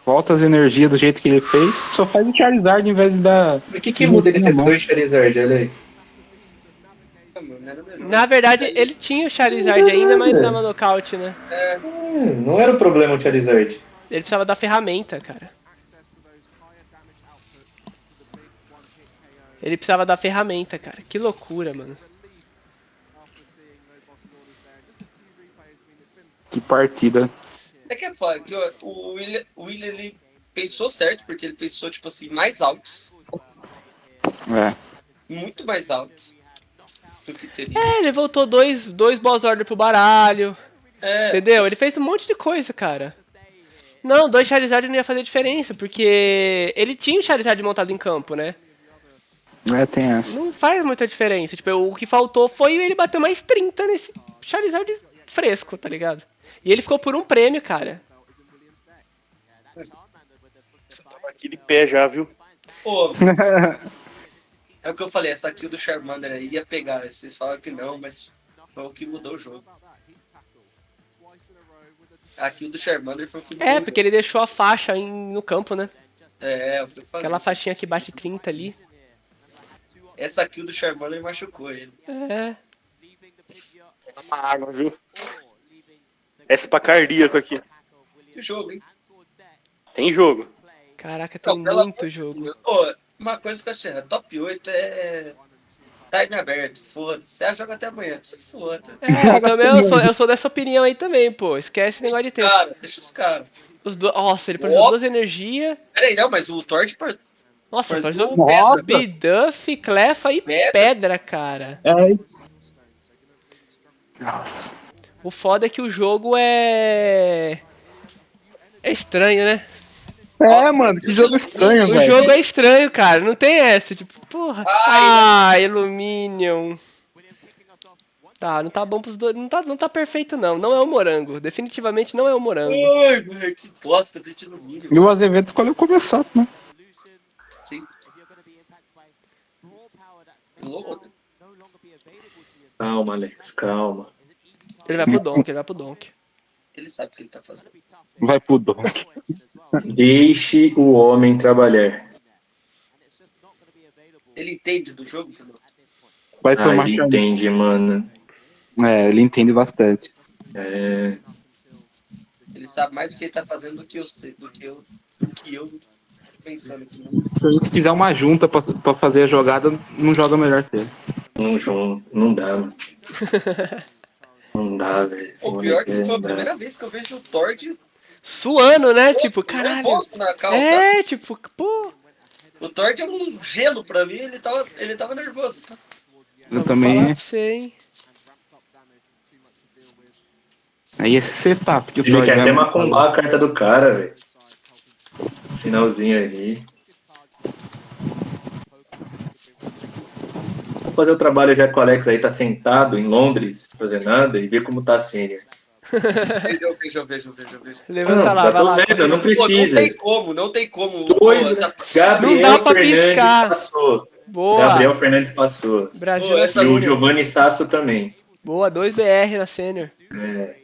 Volta as energias do jeito que ele fez, só faz o Charizard em vez da... Por que muda ele ter 2 Charizard, olha aí? Na verdade, ele tinha o Charizard ainda, mas não dava nocaute, né? Não era o problema o Charizard. Ele precisava da ferramenta, cara. Ele precisava da ferramenta, cara. Que loucura, mano. Que partida. É que é foda, que o William ele pensou certo, porque ele pensou, tipo assim, mais altos. Muito mais altos do que teria. Ele voltou dois boss order pro baralho. Entendeu? Ele fez um monte de coisa, cara. Não, 2 Charizard não ia fazer diferença, porque ele tinha o Charizard montado em campo, né? Tem essa. Não faz muita diferença. Tipo, o que faltou foi ele bater mais 30 nesse Charizard fresco, tá ligado? E ele ficou por um prêmio, cara. Você tava aqui de pé já, viu? Pô, é o que eu falei, essa kill do Charmander aí ia pegar. Vocês falam que não, mas foi o que mudou o jogo. A kill do Charmander foi o que mudou o jogo. Porque ele deixou a faixa no campo, né? É o que eu falei. Aquela faixinha que bate 30 ali. Essa kill do Charmander machucou ele. Uma água, viu? Essa pra cardíaco aqui. Que jogo, hein? Tem jogo. Caraca, tem muito jogo. Pô, uma coisa que eu achei, top 8 é time aberto, foda-se. Você joga até amanhã, você foda. Eu sou dessa opinião aí também, pô. Esquece esse negócio de tempo. Deixa os caras. Nossa, ele produziu 2 energias. Peraí, não, mas o Thor Nossa, produziu Biduff, Clefa e pedra, cara. Nossa. O foda é que o jogo é estranho, né? Mano, que jogo estranho, velho. O jogo é estranho, cara. Não tem essa, tipo, porra. Illumination. Tá, não tá bom pros dois. Não tá perfeito, não. Não é o morango. Definitivamente não é o morango. Ai, velho, que bosta, de Illumination. E o Azevedo escolheu começar, né? Sim. Louco, né? Calma, Alex, calma. Ele vai pro Donk, Ele sabe o que ele tá fazendo. Vai pro Donk. Deixe o homem trabalhar. Ele entende do jogo? Vai tomar ele entende, mano. Ele entende bastante. Ele sabe mais do que ele tá fazendo do que eu sei, do que eu tô pensando aqui. Se a gente fizer uma junta pra fazer a jogada, não joga melhor que ele. Não dá, mano. Não dá, velho. O pior que foi a primeira vez que eu vejo o Tord suando, né? Tipo, caralho. Na calma, tipo, pô. O Tord é um gelo pra mim, ele tava nervoso, tá? Eu também. Aí esse setup que o Ele quer até macumbar a carta do cara, velho. Finalzinho ali. Vou fazer o trabalho já com o Alex aí, tá sentado em Londres, fazendo nada, e ver como tá a sênior. Vejo. Levanta lá, vai lá. Vendo, não precisa. Não tem como. Gabriel não dá pra Fernandes piscar. Passou. Boa. Gabriel Fernandes passou. Brasil e o Giovanni Sasso também. Boa, 2 BR na sênior.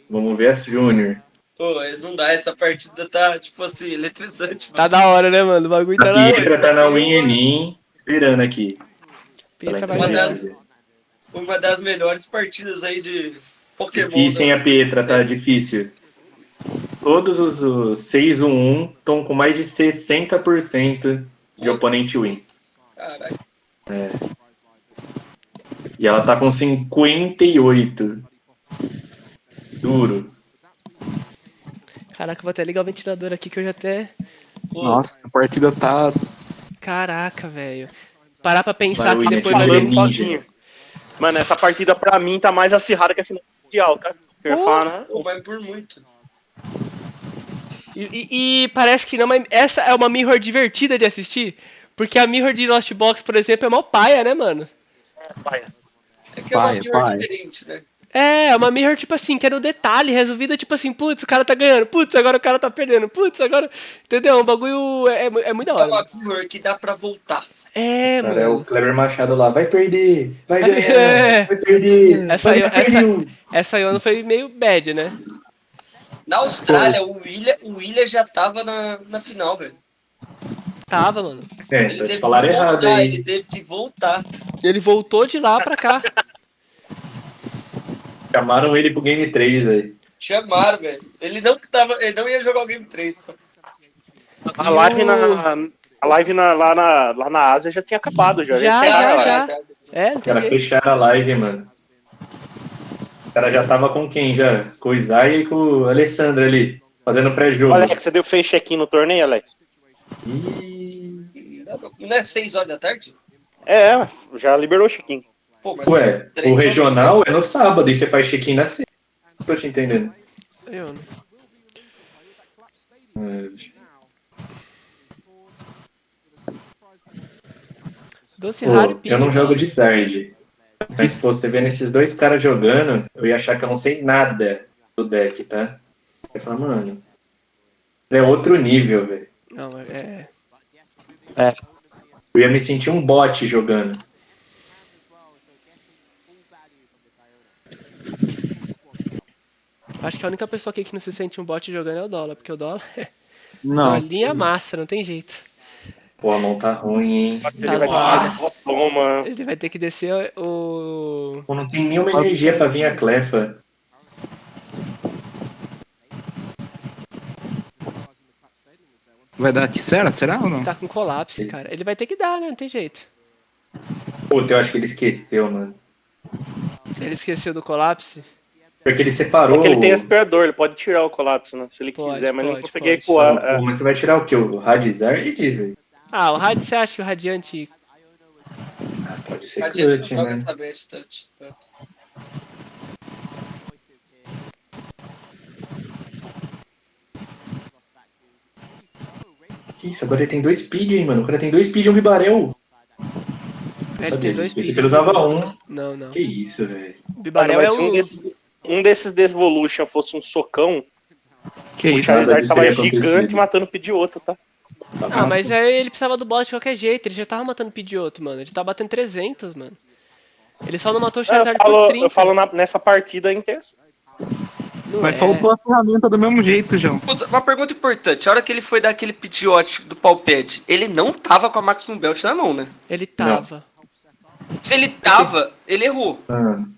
Vamos ver a Júnior. Pô, não dá, essa partida tá, tipo assim, eletrizante, mano. Tá da hora, né, mano? O bagulho tá A da Pietra hora. tá na win esperando aqui. Pietra vai ganhar. Uma das melhores partidas aí de Pokémon. Difícil, hein, a Pietra, tá difícil. Todos os 6-1-1 estão com mais de 60% de oponente win. Caralho. É. E ela tá com 58. Duro. Caraca, vou até ligar o ventilador aqui que eu já até... Nossa, a partida tá... Caraca, velho. Parar pra pensar Vai, que William, depois te nós... dele ninja. sozinho. Mano, essa partida pra mim tá mais acirrada que a final mundial, tá? Pô, mas por muito. E parece que não, mas essa é uma mirror divertida de assistir. Porque a mirror de Lost Box, por exemplo, é mó paia, né, mano? Paia. É que é uma mirror diferente, né? É uma mirror, tipo assim, que é no detalhe, resolvida, tipo assim, putz, o cara tá ganhando, putz, agora o cara tá perdendo, putz, agora... Entendeu? Um bagulho é muito da hora. É uma mirror que dá pra voltar. É, Cara, mano. é o Kleber Machado lá. Vai perder, vai ganhar, vai perder. Essa Iona foi meio bad, né? Na Austrália, o William já tava na final, velho. Tava, mano. Então te falaram errado aí. Ele teve que voltar. Ele voltou de lá pra cá. Chamaram ele pro Game 3 aí. Chamaram, velho. Ele não ia jogar o Game 3. A live lá na Ásia já tinha acabado, já. Já. É, não Os tem caras jeito. fecharam a live, mano. O cara já tava com quem já? Com o Isaiah e com o Alessandro ali, fazendo pré-jogo. Alex, você deu fez check-in no torneio, Alex? Não é 6 horas da tarde? É, já liberou o check-in. Ué, o regional é no sábado e você faz check-in na sexta. Não tô te entendendo. Eu Doce raro e eu não jogo de tarde. Mas se você vendo esses dois caras jogando, eu ia achar que eu não sei nada do deck, tá? Você fala, mano, é outro nível, velho. Não, Eu ia me sentir um bot jogando. Acho que a única pessoa aqui que não se sente um bot jogando é o Dólar, porque o Dólar é linha massa, não tem jeito. Pô, a mão tá ruim, hein? Nossa, ele vai ter que descer o... Pô, não tem nenhuma energia pra vir a Clefa. Vai dar aqui, será ou não? Tá com colapso, cara. Ele vai ter que dar, né? Não tem jeito. Puta, eu acho que ele esqueceu, mano. Ele esqueceu do colapso? Porque ele separou... Porque ele tem aspirador, ele pode tirar o colapso, né? Se ele quiser, mas ele não consegue ecoar. Pô, mas você vai tirar o quê? O Radizard, velho? Ah, o Rad, você acha que o Radiante... Pode ser clutch, né? Que isso, agora ele tem 2 speed, hein, mano. O cara tem 2 speed e um bibarel. Ele tem 2 speed. Pensei que ele usava um. Não. Que isso, velho. Bibarel é um desses Devolution fosse um socão, que o isso? Charizard tava gigante matando o Pidgeotto, tá? Ah, mas aí ele precisava do boss de qualquer jeito. Ele já tava matando o Pidgeotto, mano. Ele tava batendo 300, mano. Ele só não matou o Charizard por 30. Eu falo nessa partida intensa. Mas faltou a ferramenta do mesmo jeito, João. Uma pergunta importante. A hora que ele foi dar aquele Pidgeot do Palpad, ele não tava com a Maximum Belt na mão, né? Ele tava. Se ele tava, ele errou.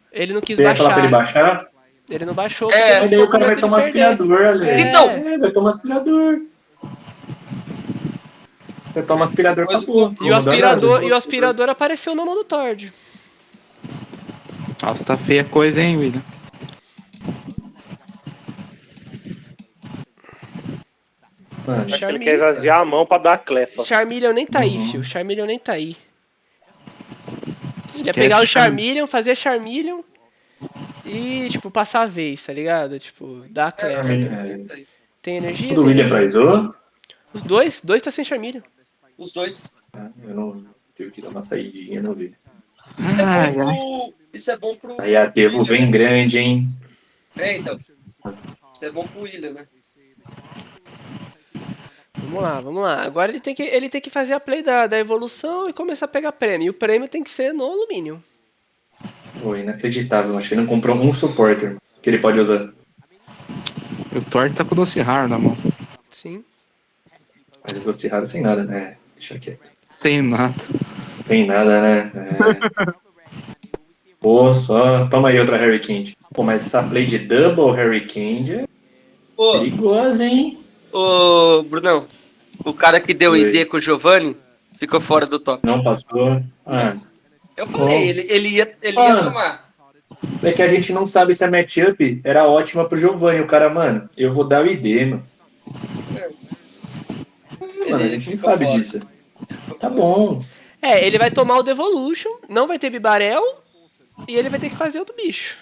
Ele não quis Você ia baixar. falar pra ele baixar? Ele não baixou. Mas daí o cara vai tomar aspirador, Ale. Então! Vai tomar aspirador. Você toma aspirador pra porra. E o aspirador apareceu na mão do Tord. Nossa, tá feia a coisa, hein, William? Mano, acho que ele quer esvaziar a mão pra dar a clefa. Charmeleon nem tá aí, fio. Charmeleon nem tá aí. Ele ia pegar o Charmeleon, fazer Charmeleon e, tipo, passar a vez, tá ligado? Tipo, dar a clefa. Tem energia? O do William praizou? Os dois tá sem Charmeleon. Os dois. Eu não tive que dar uma saidinha, não vi. Isso é bom pro... Aí a Devo vem grande, hein? Então. Isso é bom pro William, né? Vamos lá. Agora ele tem que fazer a play da evolução e começar a pegar prêmio. E o prêmio tem que ser no alumínio. Pô, inacreditável. Acho que ele não comprou um supporter que ele pode usar. O Thor tá com o doce raro na mão. Sim. Mas o doce raro sem nada, né? Deixa aqui. Tem nada. Tem nada, né? Pô, só. Toma aí outra Harry King. Pô, mas essa play de double Harry King é perigosa, hein? Ô, Brunão, o cara que deu Oi. ID com o Giovanni ficou fora do top. Não passou. Eu falei, ele ia tomar. É que a gente não sabe se a matchup era ótima pro Giovanni. O cara, mano, eu vou dar o ID, mano. Mano, a gente não sabe disso. Tá bom. Ele vai tomar o Devolution, não vai ter Bibarel e ele vai ter que fazer outro bicho.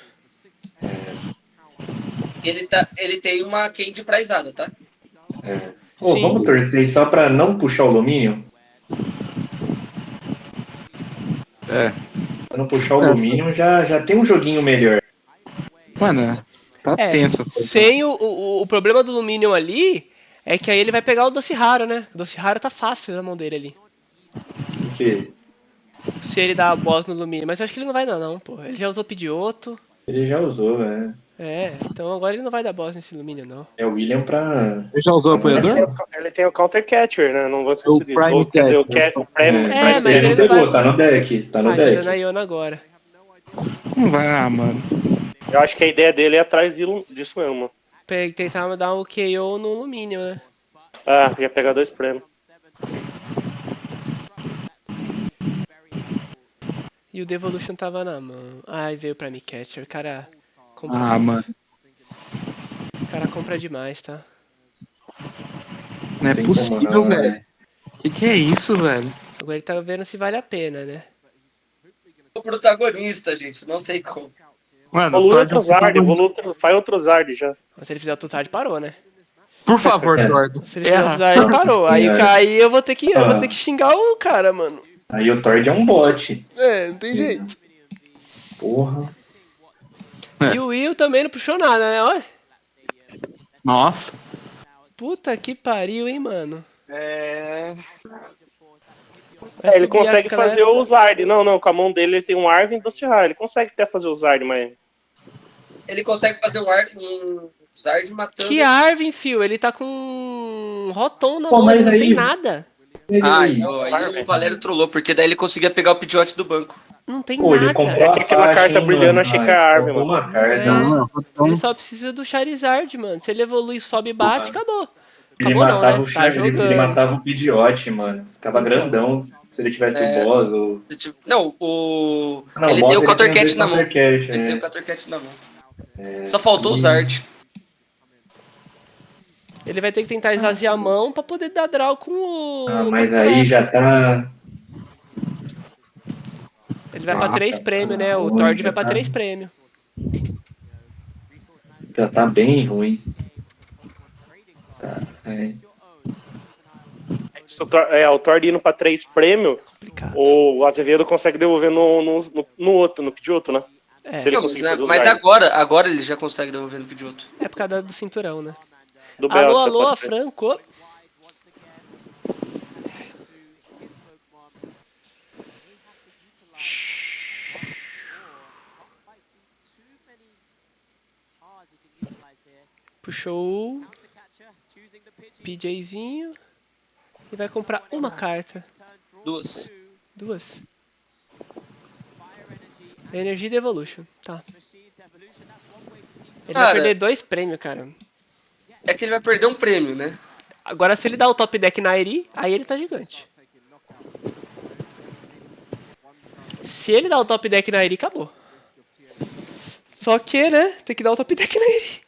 Ele tem uma Candy prizada, tá? Vamos torcer só pra não puxar o Luminion? Pra não puxar o Luminion já tem um joguinho melhor. Mano, tá tenso. Sem o problema do Luminion ali é que aí ele vai pegar o doce raro, né? O doce raro tá fácil na mão dele ali. O quê? Se ele dá a boss no Luminion. Mas eu acho que ele não vai dar não, pô. Ele já usou Pidgeotto. Ele já usou, né? Então agora ele não vai dar boss nesse Luminion, não. É o William pra... Ele já usou o apoiador? Ele tem o Counter Catcher, né? Não vou esquecer disso. Prime Quer dizer, o Prime. Mas ele pegou, tá no deck. Tá no deck. Tá na Iona agora. Não vai, mano. Eu acho que a ideia dele é atrás disso mesmo. Tentar dar o KO no Luminion, né? Ia pegar 2 prêmios. E o Devolution tava na mão. Ai, veio pra me Catcher. O cara compra mano. O cara compra demais, tá? Não é possível, velho. Que é isso, velho? Agora ele tá vendo se vale a pena, né? O protagonista, gente, não tem como. Mano, faz outro Zard já. Mas se ele fizer outro Zard, parou, né? Por favor, Tordo. Se ele fizer outro Zard, parou. Aí eu vou ter que xingar o cara, mano. Aí o Tord é um bot. Não tem jeito. Porra. E o Will também não puxou nada, né? Olha. Nossa. Puta que pariu, hein, mano. Ele consegue fazer o Zard. Não, com a mão dele ele tem um Arvin e doce raro. Ele consegue até fazer o Zard, mas... Ele consegue fazer um Zard matando... Que Arvin, fio? Ele tá com um Rotom na mão, mas não aí... tem nada. Aí o Valério trollou, porque daí ele conseguia pegar o Pidgeot do banco. Não tem nada. Ele comprou aquela carta brilhando, achei que é a Arvin, mano. Uma carta. Ele só precisa do Charizard, mano. Se ele evolui, sobe e bate, acabou. Ele matava o Charizard, ele matava o Pidgeot, mano. Ficava grandão. Se ele tivesse o boss ou... Não, ele tem o Counter Cat na mão. Ele tem o Counter Cat na mão. Só faltou o Zard. Ele vai ter que tentar esvaziar a mão pra poder dar draw com o... mas aí já tá... Ele vai pra 3 prêmios, né? O Tord vai pra 3 prêmios. Já tá bem ruim. O Tord indo pra 3 prêmios, o Azevedo consegue devolver no outro, no Pidgeotto, né? Se ele mas agora ele já consegue devolver no Pidgeotto. É por causa do cinturão, né? Do alô, Franco. Puxou o PJzinho e vai comprar uma carta. Duas. Energia e Evolution, tá. Ele vai perder 2 prêmios, cara. É que ele vai perder um prêmio, né? Agora se ele dá o top deck na Eri, aí ele tá gigante. Se ele dá o top deck na Eri, acabou. Só que, né, tem que dar o top deck na Eri.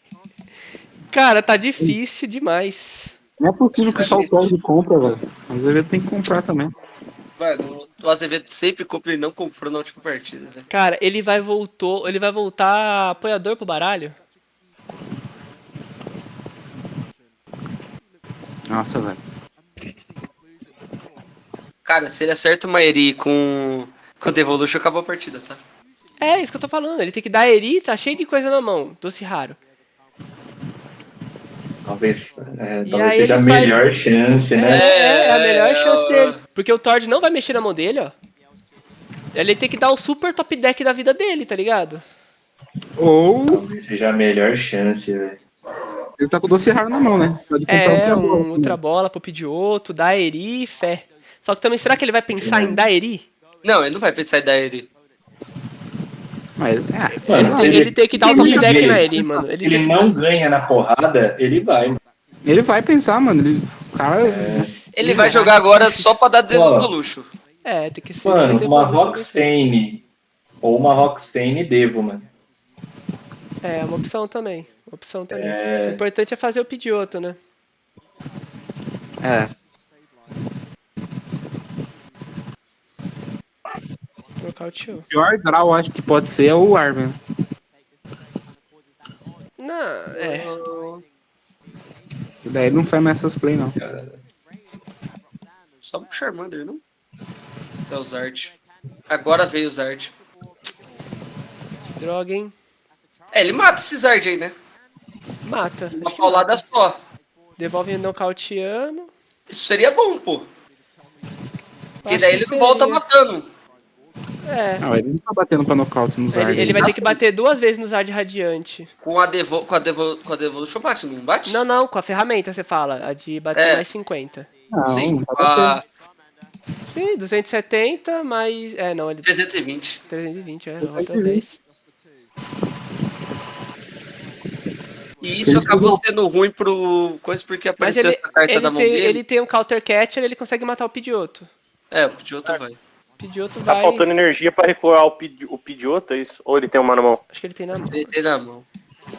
Cara, tá difícil demais. Não é possível que só o Tordo compra, velho. Mas ele tem que comprar também. Mano, o Azevedo sempre compra e não comprou na última partida, velho. Cara, ele vai voltar apoiador pro baralho? Nossa, velho. Cara, se ele acerta uma Eri com o Devolution, acabou a partida, tá? É, isso que eu tô falando. Ele tem que dar Eri, tá cheio de coisa na mão. Doce raro. Talvez seja a melhor chance, né? É a melhor chance dele. Porque o Tord não vai mexer na mão dele, ó. Ele tem que dar o super top deck da vida dele, tá ligado? Talvez seja a melhor chance, velho. Ele tá com o doce raro na mão, né? Pode comprar outra bola. Outra bola pro Pidgeotto, Daeri e fé. Só que também, será que ele vai pensar em Daeri? Não, ele não vai pensar em Daeri. Mas, ele tem que dar o top deck na Eri, mano. Ele não ganha na porrada, ele vai. Ele vai pensar, mano. Ele vai jogar agora só pra dar Devolution. Tem que ser. Mano, uma Roxane ou uma Roxane Devo, mano. É uma opção também. O importante é fazer o Pidgeotto, né? O pior draw, acho que pode ser o Arven. Não, E daí ele não faz mais essas play, não. Só pro Charmander, não? É o Zard. Agora veio o Zard. Droga, hein? Ele mata esse Zard aí, né? Mata. Uma paulada só. Devolve nocauteando. Isso seria bom, pô. Porque daí ele não volta matando. Não, ele não tá batendo pra nocaute no Zard. Ele vai ter que bater 2 vezes no Zard Radiante. Com a Devolution bate, não bate? Não, com a ferramenta você fala. A de bater mais 50. Não, sim, não tá Sim, 270 mais... não, ele... 320. 320, rota 10. E isso acabou sendo ruim pro coisa porque apareceu essa carta da mão dele. Ele tem um Counter Catcher, ele consegue matar o Pidgeotto. O Pidgeotto vai. Tá faltando energia pra recuar o Pidgeotto, é isso? Ou ele tem uma na mão? Acho que ele tem na mão. Ele tem na mão.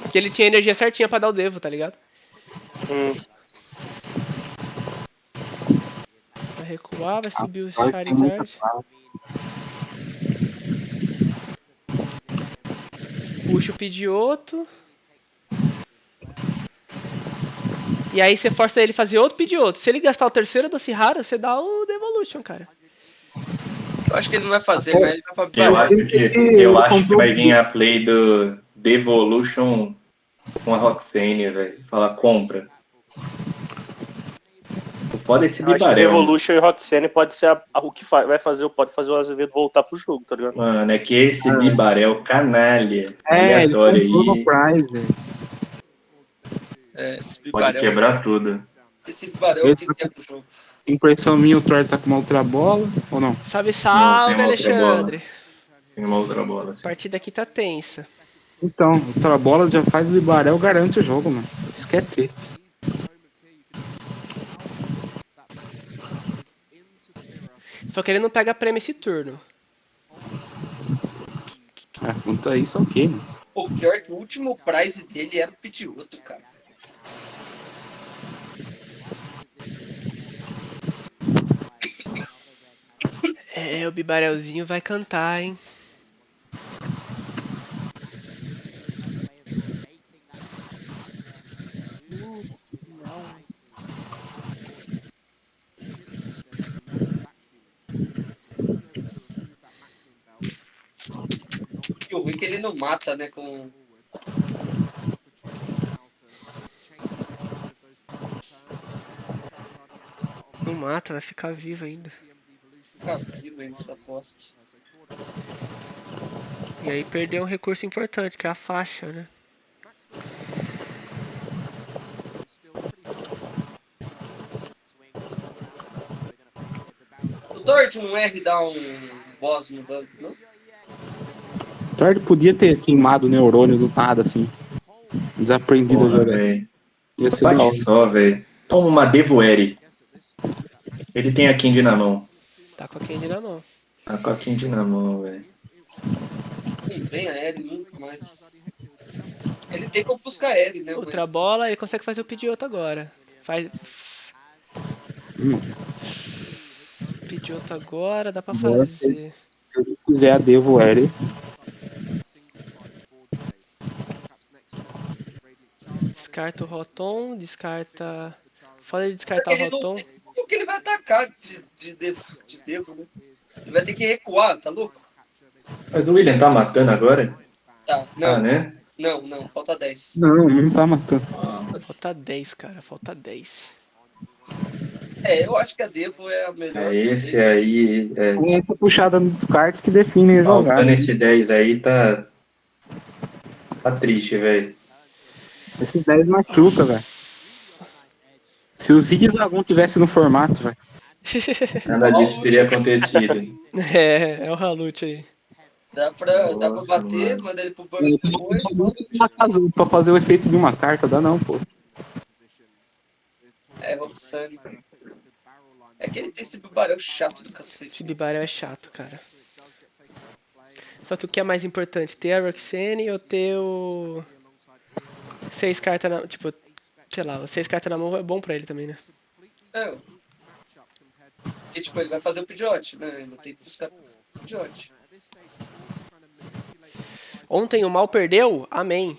Porque ele tinha energia certinha pra dar o Devo, tá ligado? Vai recuar, vai subir o Charizard. Puxa o Pidgeotto. E aí você força ele a fazer outro Pidgeotto. Se ele gastar o terceiro do Rara, você dá o Devolution, cara. Eu acho que ele não vai fazer, mas ele vai pra Eu acho que vai vir a play do Devolution com a Roxane, velho. Fala, compra. Pode esse Acho que Devolution e Roxane pode ser o que pode fazer o Azevedo voltar pro jogo, tá ligado? Mano, é que esse Bibarel canalha. Ele aí. no Prize, Pode quebrar tudo. Esse Bibarel tem que ir pro jogo. Impressão minha, o Thor tá com uma outra bola, ou não? Salve, Alexandre. Tem uma outra bola. A partida aqui tá tensa. Então, outra bola já faz o Bibarel, garante o jogo, mano. Isso que é triste. Só que ele não pega prêmio esse turno. Quanto a isso, ok, mano. O pior é que o último prize dele era o Pidgeotto, cara. O Bibarelzinho vai cantar, hein? E o ruim é que ele não mata, né, com... Não mata, vai ficar vivo ainda. Ficar vivo ainda essa aposta. E aí perdeu um recurso importante, que é a faixa, né? O Dort não R dá um boss no banco, não? O Thor podia ter queimado o neurônio do nada, assim. Desaprendido a jogar. Ia ser da hora. Só, velho. Toma uma Devoere. Ele tem a Candy na mão. Tá com a Candy na mão. Tá com a Candy na mão, velho. Não vem a L nunca mais. Ele tem como buscar L, né? Outra bola, ele consegue fazer o Pidgeotto agora. Faz... Pidgeotto agora, dá pra fazer. Se ele quiser a Devoere. Descarta o Rotom, descarta... Foda de descartar o Rotom. Como que ele vai atacar de Devo, né? Ele vai ter que recuar, tá louco? Mas o William tá matando agora? Tá, não. Né? Não, falta 10. Não tá matando. Falta 10, cara, falta 10. Eu acho que a Devo é a melhor. Esse aí... Essa puxada no descarte que define a jogada. Faltando esse 10 aí tá triste, velho. Esse 10 machuca, velho. Se o Zigzagoon tivesse no formato, velho. Nada disso teria acontecido. É o Halute aí. Dá pra bater, manda ele pro banco depois. Pra fazer o efeito de uma carta, dá não, pô. É, Roxane. É que ele tem esse bibarel chato do cacete. Esse bibarel é chato, cara. Só que o que é mais importante? Ter a Roxane ou ter o... 6 cartas na... Tipo, sei lá, 6 cartas na mão é bom pra ele também, né? É. Porque, tipo, ele vai fazer o Pidgeot, né? Ele tem que buscar o Pidgeot. Ontem o mal perdeu? Amém.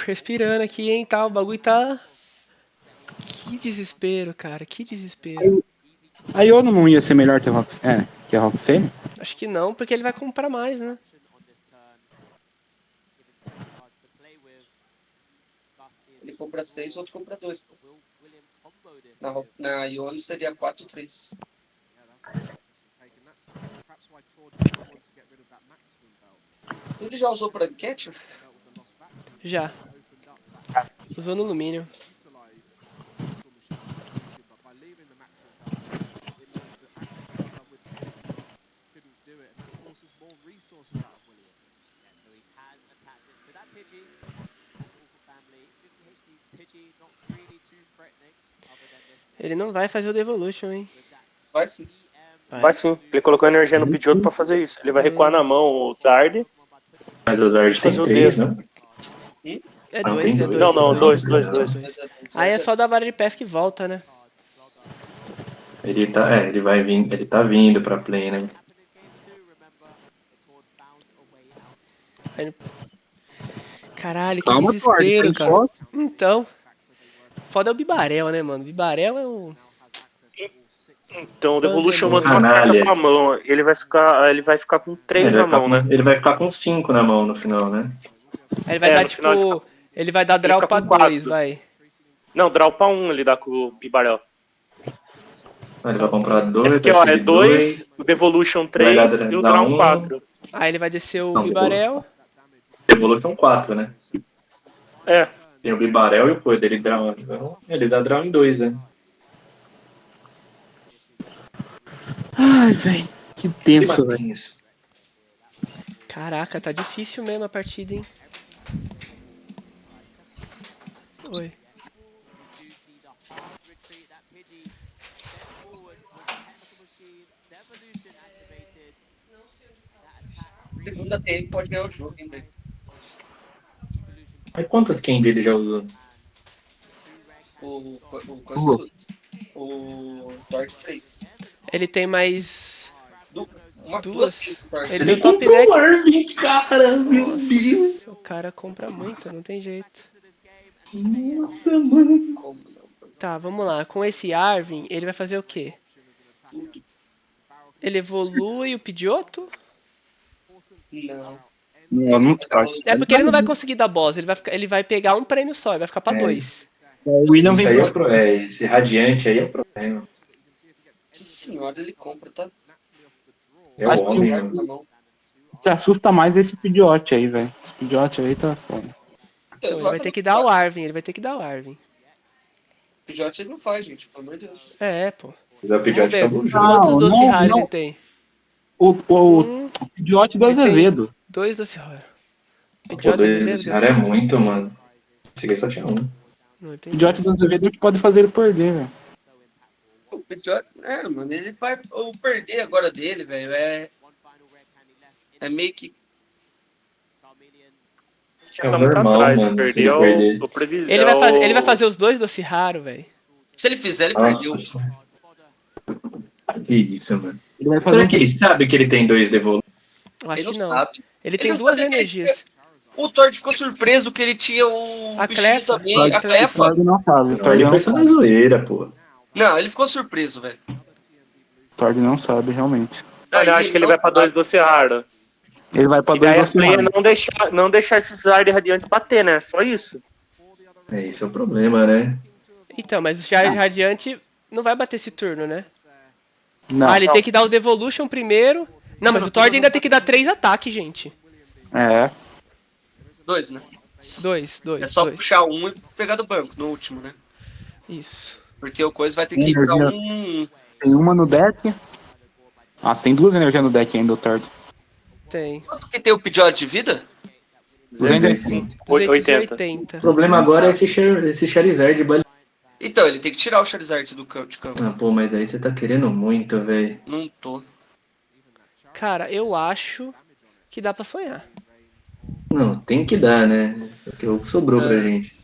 Respirando aqui, hein, tá? O bagulho tá... Que desespero, cara. Que desespero. A Iono não ia ser melhor que a Roxane? Acho que não, porque ele vai comprar mais, né? Ele compra 6, o outro compra 2, pô. Na Iono seria 4-3. Ele já usou pra Catcher? Já. Usou no alumínio. Ele não vai fazer o Devolution, hein? Vai sim. Vai sim. Ele colocou energia no Pidgeotto pra fazer isso. Ele vai recuar na mão o Zard. Mas o Zard tem 3, não? É Não, 2, tem é dois. 2. Não, 2. Aí é só dar vara de pesca e volta, né? Ele vai vir, ele tá vindo pra play, né? Aí... Caralho, que Calma, desespero, Thor, cara. Então. Foda é o Bibarel, né, mano? Bibarel é um... Então o Devolution mandou uma carta pra mão. Ele vai ficar com 3 na mão, né? Ele vai ficar com 5 na mão no final, né? Aí ele vai dar, tipo... Ele vai dar draw pra 2, vai. Não, draw pra 1 ele dá com o Bibarel. Ele vai comprar 2. Porque, ó, é 2, o Devolution 3 e o draw 4. Aí ele vai descer o Bibarel. Devolution 4, né? É. Tem o Bibarel e o coisa, ele dá draw em 2, né? Ai, velho. Que tenso, velho. Caraca, tá difícil mesmo a partida, hein? Oi. Segunda TM pode ganhar o jogo, hein, velho. Mas quantas Candy ele já usou? O Torch 3. Ele tem mais... Duas. Ele tem top deck. Cara, meu Deus. O cara compra muito, não tem jeito. Nossa, mano. Tá, vamos lá. Com esse Arvin, ele vai fazer o quê? Ele evolui o Pidgeotto? Não. É porque ele não vai conseguir dar boss. Ele vai pegar um prêmio só, ele vai ficar pra 2. O William vem Esse Radiante aí é o problema. Nossa senhora, ele compra, tá? É o homem, mano. Se assusta mais esse Pidgeot aí, velho. Esse Pidgeot aí tá foda. Então, ele vai ter que dar o Arvin, Pidgeot ele não faz, gente, pelo amor de Deus. É, pô. O Pidgeot tá bom. Quantos doce raros ele tem? O Pidgeot do Azevedo. 2 doce raros. Pô, 2 doce raros é muito, mano. Esse aqui só tinha um. O Pidgeot do Azevedo é o que pode fazer ele perder, velho. O Pidgeot, mano, ele vai perder agora dele, velho. É meio que... Já tá muito atrás, mano, perdeu o previsão. Ele vai fazer os 2 doce raros, velho. Se ele fizer, ele perdeu. Que isso, mano. Será que ele sabe que ele tem 2 devolutos? Acho que não. Sabe. Ele tem 2 energias. O Thor ficou surpreso que ele tinha o bichinho também, a Clefa. Ele foi só na zoeira, pô. Não, ele ficou surpreso, velho. Thor não sabe, realmente. Eu acho que ele vai pra 2 doce raro. Ele vai pra 2 doce raro. Não deixar esse Zard Radiante bater, né? Só isso. Esse é o problema, né? Então, mas o Zard Radiante não vai bater esse turno, né? Não. Ele tem que dar o Devolution primeiro. Não, mas o Tord ainda tem que dar 3 ataques, gente. É. 2, né? 2. É só puxar um e pegar do banco, no último, né? Isso. Porque o coisa vai ter que ir pra um... Tem uma no deck. Ah, tem 2 energias no deck ainda, o Tord. Tem. Quanto que tem o Pidgeot de vida? 280. O problema agora é esse Charizard. Então, ele tem que tirar o Charizard do campo de campo. Ah, pô, mas aí você tá querendo muito, velho. Não tô. Cara, eu acho que dá pra sonhar. Não, tem que dar, né? Porque o que sobrou pra gente.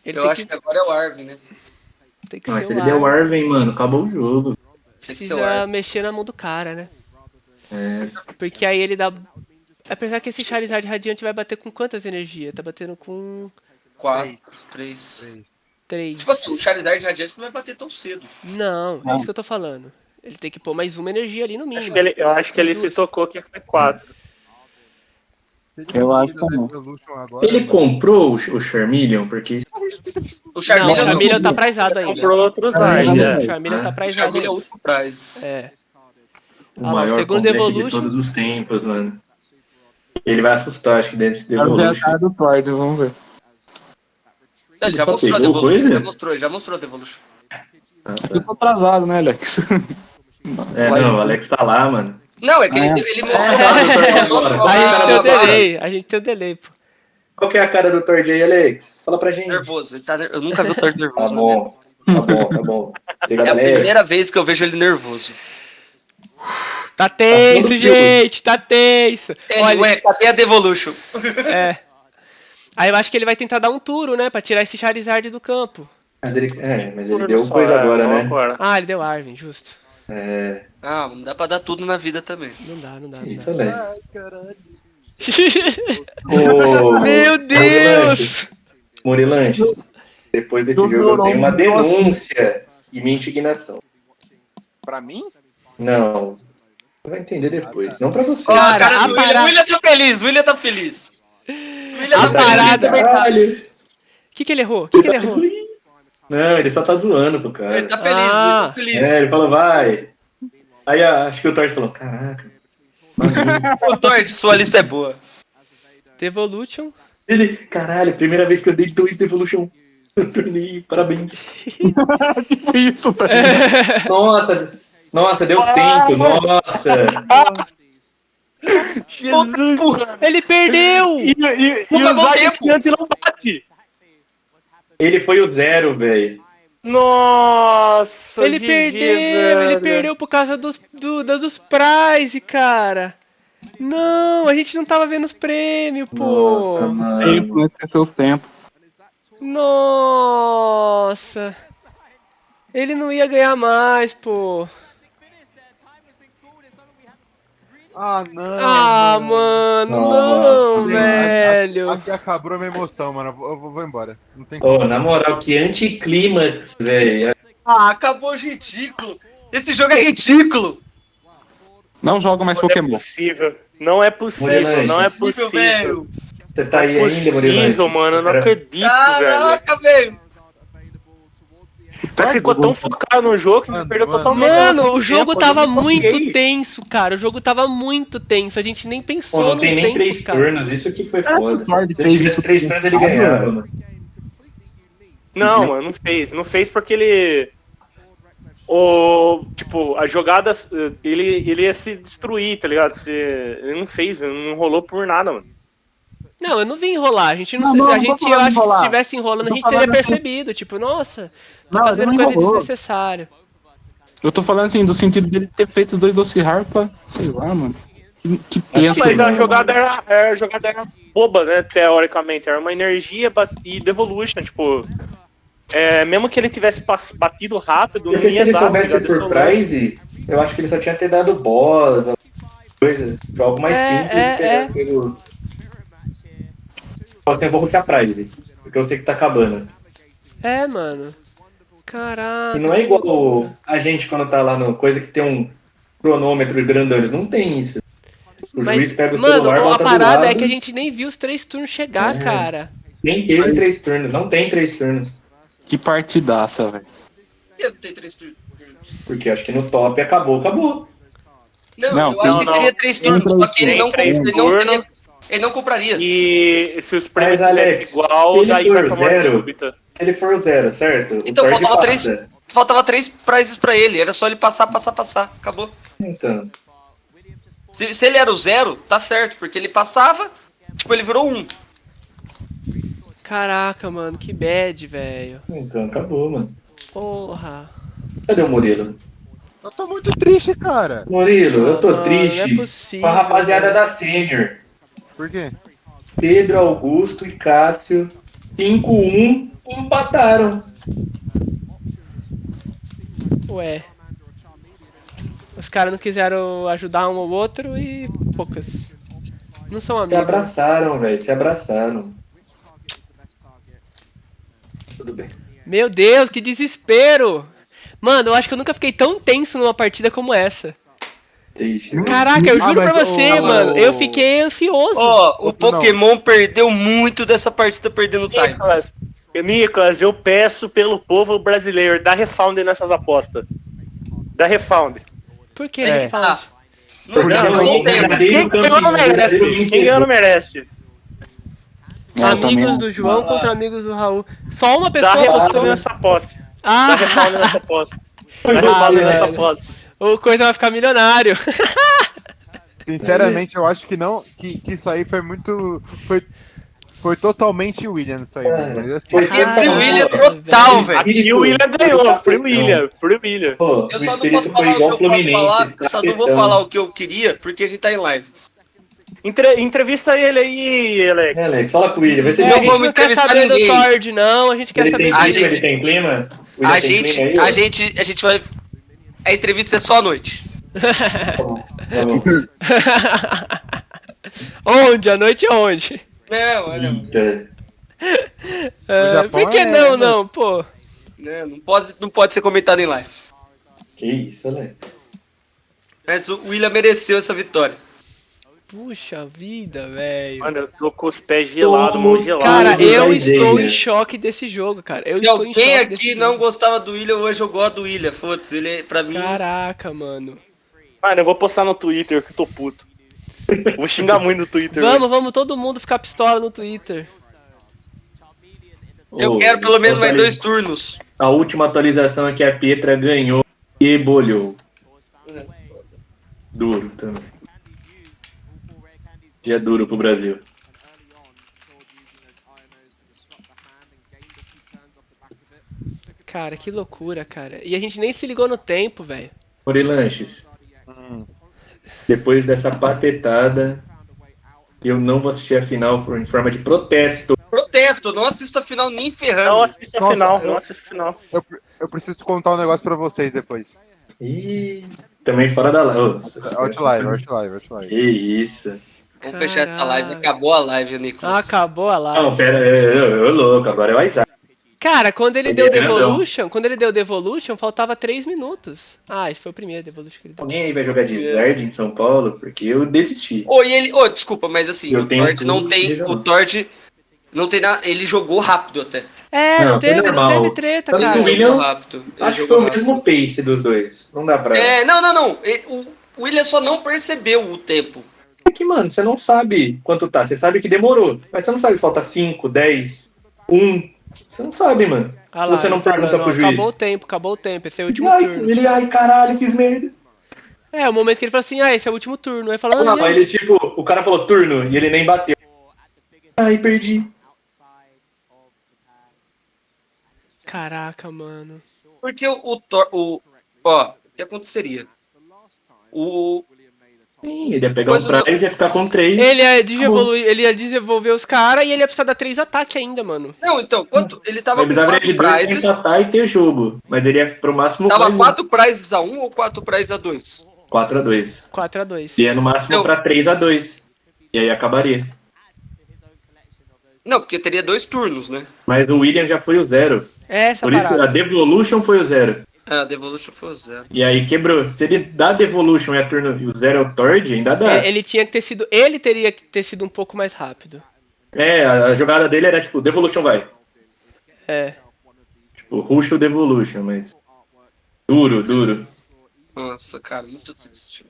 Eu acho que agora é o Arvin, né? Tem que Não, ser se o ele der o Arvin. Arvin, mano, acabou o jogo. Precisa mexer na mão do cara, né? É. Porque aí ele dá... Apesar que esse Charizard Radiante vai bater com quantas energias? Tá batendo com... 4, 3. 3. Tipo assim, o Charizard Radiante não vai bater tão cedo. Não, é isso que eu tô falando. Ele tem que pôr mais uma energia ali no mínimo. Eu acho que ele se tocou que foi 4. Eu acho que não. Ele comprou o Charmeleon, porque... O Charmeleon tá prizado ainda. Comprou outros ainda. O Charmeleon tá prizado ainda. é outro prize. É. O maior segundo comeback Evolution... de todos os tempos, mano. Ele vai assustar, acho que desse Devolution. do Tord, vamos ver. Ele já mostrou a Devolution, já mostrou a Devolution. Eu tô atrasado, né, Alex? Não, o Alex tá lá, mano. Não, é que ele mostrou. A gente tem o delay, pô. Qual que é a cara do Tord aí, Alex? Fala pra gente. Nervoso, eu nunca vi o Tord nervoso. Tá bom. Obrigado, É a Alex. primeira vez que eu vejo ele nervoso. Tá tenso, gente, tá tenso. Olha, cadê a Devolution? É. Aí eu acho que ele vai tentar dar um turo, né, pra tirar esse Charizard do campo. Mas ele deu coisa agora, né? Ah, ele deu Arvin, justo. É. Ah, não dá pra dar tudo na vida também. Não dá. Isso, Alex. Ai, caralho. Meu Deus! Murilanche, depois desse jogo eu tenho uma denúncia e minha indignação. Pra mim? Não. Você vai entender depois. Não pra você. Cara, o William tá feliz, o William tá feliz. A parada. O que ele errou? Não, ele só tá zoando pro cara. Ele tá feliz, ele tá feliz. Ele falou, vai. Aí acho que o Tord falou, caraca. Ô, Tord, sua lista é boa. Devolution. Ele, caralho, primeira vez que eu dei 2 Devolution no torneio, parabéns. Tipo isso, tá? Nossa, deu tempo, nossa. Jesus, ele perdeu! E o Zague não bate. Ele foi o 0, velho. Nossa, ele perdeu por causa dos prize, cara. Não, a gente não tava vendo os prêmios, pô. Nossa, mano. Esqueceu o tempo. Nossa. Ele não ia ganhar mais, pô. Ah, não. Ah, mano, não, velho. Aqui acabou a minha emoção, mano. Eu vou embora. Não tem como. Ô, na moral, que anticlímax, velho. Ah, acabou ridículo. Esse jogo é ridículo. Não joga mais Pokémon. Não é possível, velho. Você tá aí ainda, Murilo? Mano, eu não acredito, velho. Caraca, velho. Você ficou tão focado no jogo que você perdeu totalmente. Mano, o jogo tava muito tenso, cara. O jogo tava muito tenso. A gente nem pensou no tempo, cara. Não tem nem 3 turnos, isso aqui foi foda. Se tivesse 3 turnos, ele ganhava, mano. Não, mano, não fez. Não fez porque ele... Tipo, a jogada... Ele ia se destruir, tá ligado? Ele não fez, não rolou por nada, mano. Não, eu não vi enrolar. A gente eu acho que se estivesse enrolando, a gente teria percebido. Tipo, nossa, tá fazendo coisa desnecessária. Eu tô falando assim, do sentido dele ter feito 2 doce harpa, sei lá, mano. Que tenso. Mas a jogada era boba, né? Teoricamente. Era uma energia e devolution, tipo. Mesmo que ele tivesse batido rápido, porque se ele soubesse por prize, eu acho que ele só tinha ter dado boss, coisa, algo mais simples pelo. Eu vou puxar prize, porque eu sei que tá acabando. Mano. Caraca. E não é igual a gente quando tá lá no coisa que tem um cronômetro grandão, não tem isso. O juiz pega o celular, a parada é que a gente nem viu os 3 turnos chegar, cara. Nem teve 3 turnos, não tem 3 turnos. Que partidaça, velho. Eu tenho 3 turnos. Porque acho que no top acabou. Não, eu acho que teria 3 turnos, só que ele não compraria. E se os prêmios Mas, tivessem Alex, igual, se ele daí for vai pra morte zero, súbita. se ele for 0, certo? Então, o Tord faltava 3 prizes pra ele. Era só ele passar. Acabou. Então. Se ele era o 0, tá certo, porque ele passava, tipo, ele virou 1. Caraca, mano, que bad, velho. Então, acabou, mano. Porra. Cadê o Murilo? Eu tô muito triste, cara. Murilo, eu tô mano, triste não é com possível, a rapaziada velho. da Sênior. Por quê? Pedro, Augusto e Cássio, 5-1, empataram. Ué. Os caras não quiseram ajudar um ou outro e poucas. Não são amigos. Se abraçaram, velho, se abraçaram. Tudo bem. Meu Deus, que desespero! Mano, eu acho que eu nunca fiquei tão tenso numa partida como essa. Triste, Caraca, eu juro pra você, mano, eu fiquei ansioso. O Pokémon perdeu muito dessa partida perdendo time. Nicolas, eu peço pelo povo brasileiro, dá refound nessas apostas. Dá refound. Por que refound? Quem ganhou não merece. Quem ganhou não merece. Amigos do João contra amigos do Raul. Só uma pessoa Dá refound apostou nessa aposta. Ah. Dá refound nessa aposta. Dá refound nessa aposta. O Coisa vai ficar milionário. Sinceramente, eu acho que não. Que isso aí foi muito. Foi totalmente William isso aí, mas assim. Porque Free William total, velho. Aqui o William ganhou, Free William. Pô, Eu só não posso falar o que eu posso falar, só não vou falar o que eu queria, porque a gente tá em live. Entrevista ele aí, Alex. Alex, fala com o William. Não vamos entrevistar ninguém. Tord, não, a gente quer saber Ele tem clima? A gente vai... A entrevista é só à noite. Onde? À noite onde? Não. Por que não, pô? Não pode ser comentado em live. Que isso, Alex. Mas o William mereceu essa vitória. Puxa vida, velho. Mano, eu tô com os pés gelados, mão gelada. Cara, eu estou em choque desse jogo, cara. Se alguém aqui não gostava do William, hoje eu gosto do William. Foda-se, ele pra mim... Caraca, mano. Mano, eu vou postar no Twitter que eu tô puto. Vou xingar muito no Twitter. Vamos todo mundo ficar pistola no Twitter. Eu quero pelo menos mais 2 turnos. A última atualização é que a Pietra ganhou e bolhou. Duro também. Dia duro pro Brasil. Cara, que loucura, cara. E a gente nem se ligou no tempo, velho. Morilanches. Depois dessa patetada, eu não vou assistir a final em forma de protesto. Protesto, não assisto a final nem ferrando. Não assisto a final, não assisto a final. Eu preciso contar um negócio pra vocês depois. Ih, também fora da live. Outlive. Que isso. Vamos fechar essa live. Acabou a live, Nicolas. Acabou a live. Não, pera, eu louco, agora é o Isaac. Cara, quando ele deu Devolution, faltava 3 minutos. Ah, esse foi o primeiro Devolution que ele deu. Alguém aí vai jogar de Zard em São Paulo? Porque eu desisti. Desculpa, mas assim, o Tord não tem nada, ele jogou rápido até. Não teve treta, Tanto cara. que o William, rápido. acho que foi o mesmo pace dos dois. Não dá pra... Não. O William só não percebeu o tempo. É que, mano, você não sabe quanto tá. Você sabe que demorou. Mas você não sabe se falta 5, 10, 1... Você não sabe, mano. Se você não pergunta pro juiz. Acabou o tempo. Esse é o último turno. Ai, caralho, fiz merda. É, o momento que ele falou assim, esse é o último turno. Aí falou, mas ele, tipo, o cara falou turno e ele nem bateu. Ai, perdi. Caraca, mano. Porque o que aconteceria? Sim, ele ia pegar o prize e ia ficar com 3. Ele ia desenvolver os caras e ele ia precisar dar 3 ataques ainda, mano. Não, então, quanto ele tava com 4 prizes... Ele e ter jogo, mas ele ia pro máximo... Tava 4 prizes a 1 ou 4 prizes a 2? 4-2. 4-2. E é no máximo pra 3-2. E aí acabaria. Não, porque teria 2 turnos, né? Mas o William já foi o 0. Essa Por isso a Devolution foi o 0. A Devolution foi o 0. E aí quebrou. Se ele dá Devolution e a turno o 0 é o Tord, ainda dá. Ele teria que ter sido um pouco mais rápido. A jogada dele era tipo, Devolution vai. Tipo, rush o Devolution, mas... Duro. Nossa, cara, muito triste.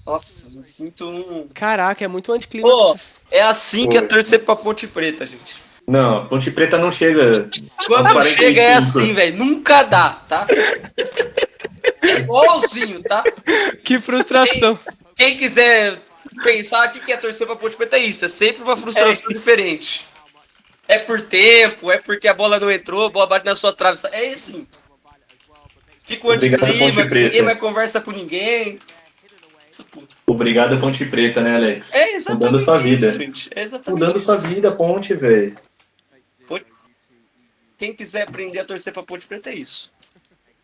Nossa, eu sinto um... Caraca, é muito anticlima. Pô, é assim que é torcer pra Ponte Preta, gente. Não, Ponte Preta não chega. Quando chega é assim, velho. Nunca dá, tá? É igualzinho, tá? Que frustração. Quem quiser pensar o que é torcer pra Ponte Preta é isso. É sempre uma frustração diferente. É por tempo, é porque a bola não entrou, a bola bate na sua trave. É assim. Fica o anticlima, ninguém mais conversa com ninguém. Obrigado, Ponte Preta, né, Alex? É exatamente mudando sua vida. isso, gente. É exatamente mudando sua vida, Ponte, velho. Quem quiser aprender a torcer pra Ponte Preta é isso.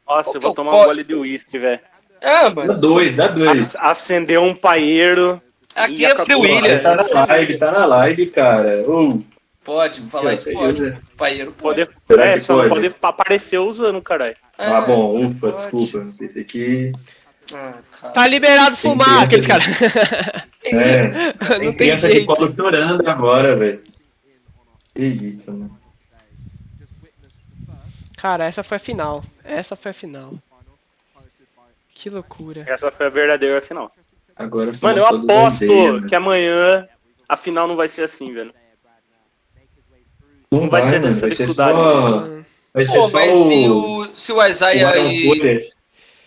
Nossa, eu vou tomar um gole de uísque, velho. Ah, mano. Dá dois. Acender um paieiro. Aqui é Free William. Tá na live, cara. Pode, falar isso pode. Paieiro pode. Só não pode aparecer usando, caralho. Ah, bom, ufa, desculpa. Esse aqui... Tá liberado fumar, aqueles caras. Não tem criança de colo chorando agora, velho. Que isso, mano. Cara, essa foi a final. Que loucura. Essa foi a verdadeira final. Agora mano, eu aposto que amanhã a final não vai ser assim, velho. Não vai ser dessa dificuldade. Vai ser só mas se o Isaiah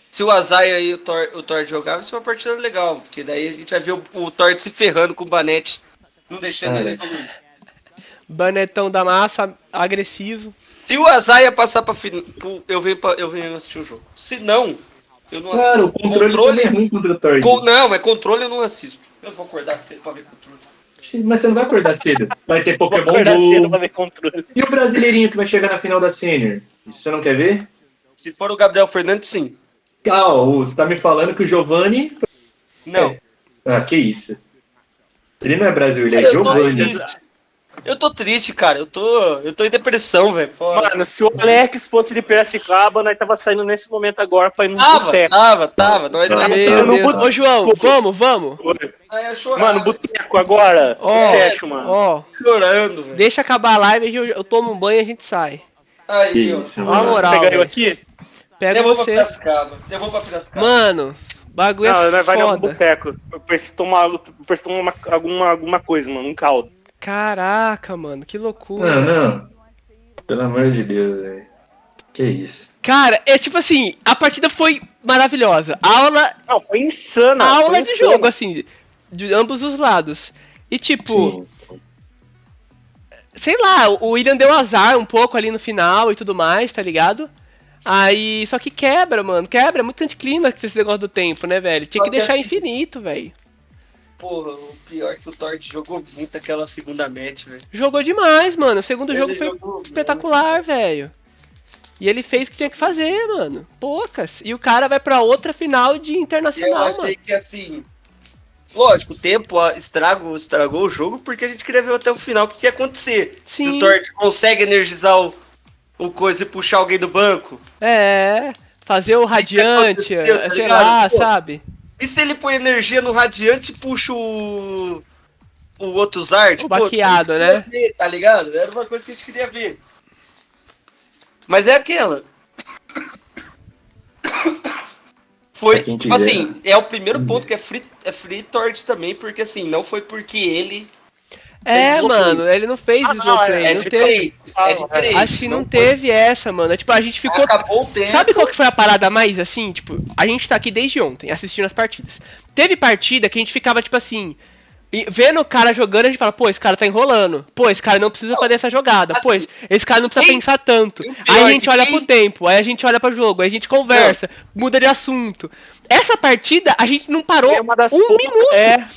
se o Isaiah e o Tord jogar, vai ser uma partida legal. Porque daí a gente vai ver o Tord se ferrando com o Banete. Não deixando ele evoluir. Banetão da massa, agressivo. Se o Isaiah passar pra final, eu venho assistir o jogo. Se não, eu não assisto. Cara, o controle é ruim contra o Tord. Não, mas controle eu não assisto. Eu vou acordar cedo pra ver controle. Mas você não vai acordar cedo. Vai ter Pokémon cedo pra ver controle. E o brasileirinho que vai chegar na final da Senior? Isso você não quer ver? Se for o Gabriel Fernandes, sim. Você tá me falando que o Giovanni... Não. Ah, que isso. Ele não é Brasil, ele é Giovanni. Eu tô triste, cara. Eu tô em depressão, velho. Mano, se o Alex fosse de Piracicaba, nós tava saindo nesse momento agora pra ir no boteco. Tava. Ô, João, vamos. Mano, boteco agora. Fecho, mano. Chorando, velho. Deixa acabar a live, eu tomo um banho e a gente sai. Aí, ó. Na moral, você pega eu aqui? Pega você. Eu vou pra Piracicaba. Mano, bagulho não, é foda. Nós vai no boteco. Eu preciso tomar alguma coisa, mano. Um caldo. Caraca, mano, que loucura. Não. Pelo amor de Deus, velho. Que isso. Cara, é tipo assim, a partida foi maravilhosa. Não, foi insana. Aula de jogo, assim, de ambos os lados. E tipo... Sim. Sei lá, o William deu azar um pouco ali no final e tudo mais, tá ligado? Aí, só que quebra, mano. É muito anticlímax esse negócio do tempo, né, velho? Tinha que deixar infinito, velho. Porra, o pior é que o Tord jogou muito aquela segunda match, velho. Jogou demais, mano. O segundo jogo foi espetacular, velho. E ele fez o que tinha que fazer, mano. Poucas. E o cara vai pra outra final de internacional, eu achei que, assim... Lógico, o tempo estragou o jogo porque a gente queria ver até o final o que ia acontecer. Sim. Se o Tord consegue energizar o coisa e puxar alguém do banco. Fazer o radiante, sei lá, sabe? E se ele põe energia no radiante e puxa o outro Zard? O baqueado, né? Ver, tá ligado? Era uma coisa que a gente queria ver. Mas é aquela. Foi, tipo assim, é o primeiro ponto que é free Tord também, porque assim, não foi porque ele... mano, ele não fez slowplay. É diferente. Acho que não teve essa, mano. Tipo, a gente ficou... Acabou o tempo. Sabe qual que foi a parada mais, assim? Tipo, a gente tá aqui desde ontem, assistindo as partidas. Teve partida que a gente ficava, tipo assim... Vendo o cara jogando, a gente fala, pô, esse cara tá enrolando. Pô, esse cara não precisa fazer essa jogada. Pô, esse cara não precisa pensar tanto. Aí a gente olha pro tempo, aí a gente olha pro jogo, aí a gente conversa, muda de assunto. Essa partida, a gente não parou minuto.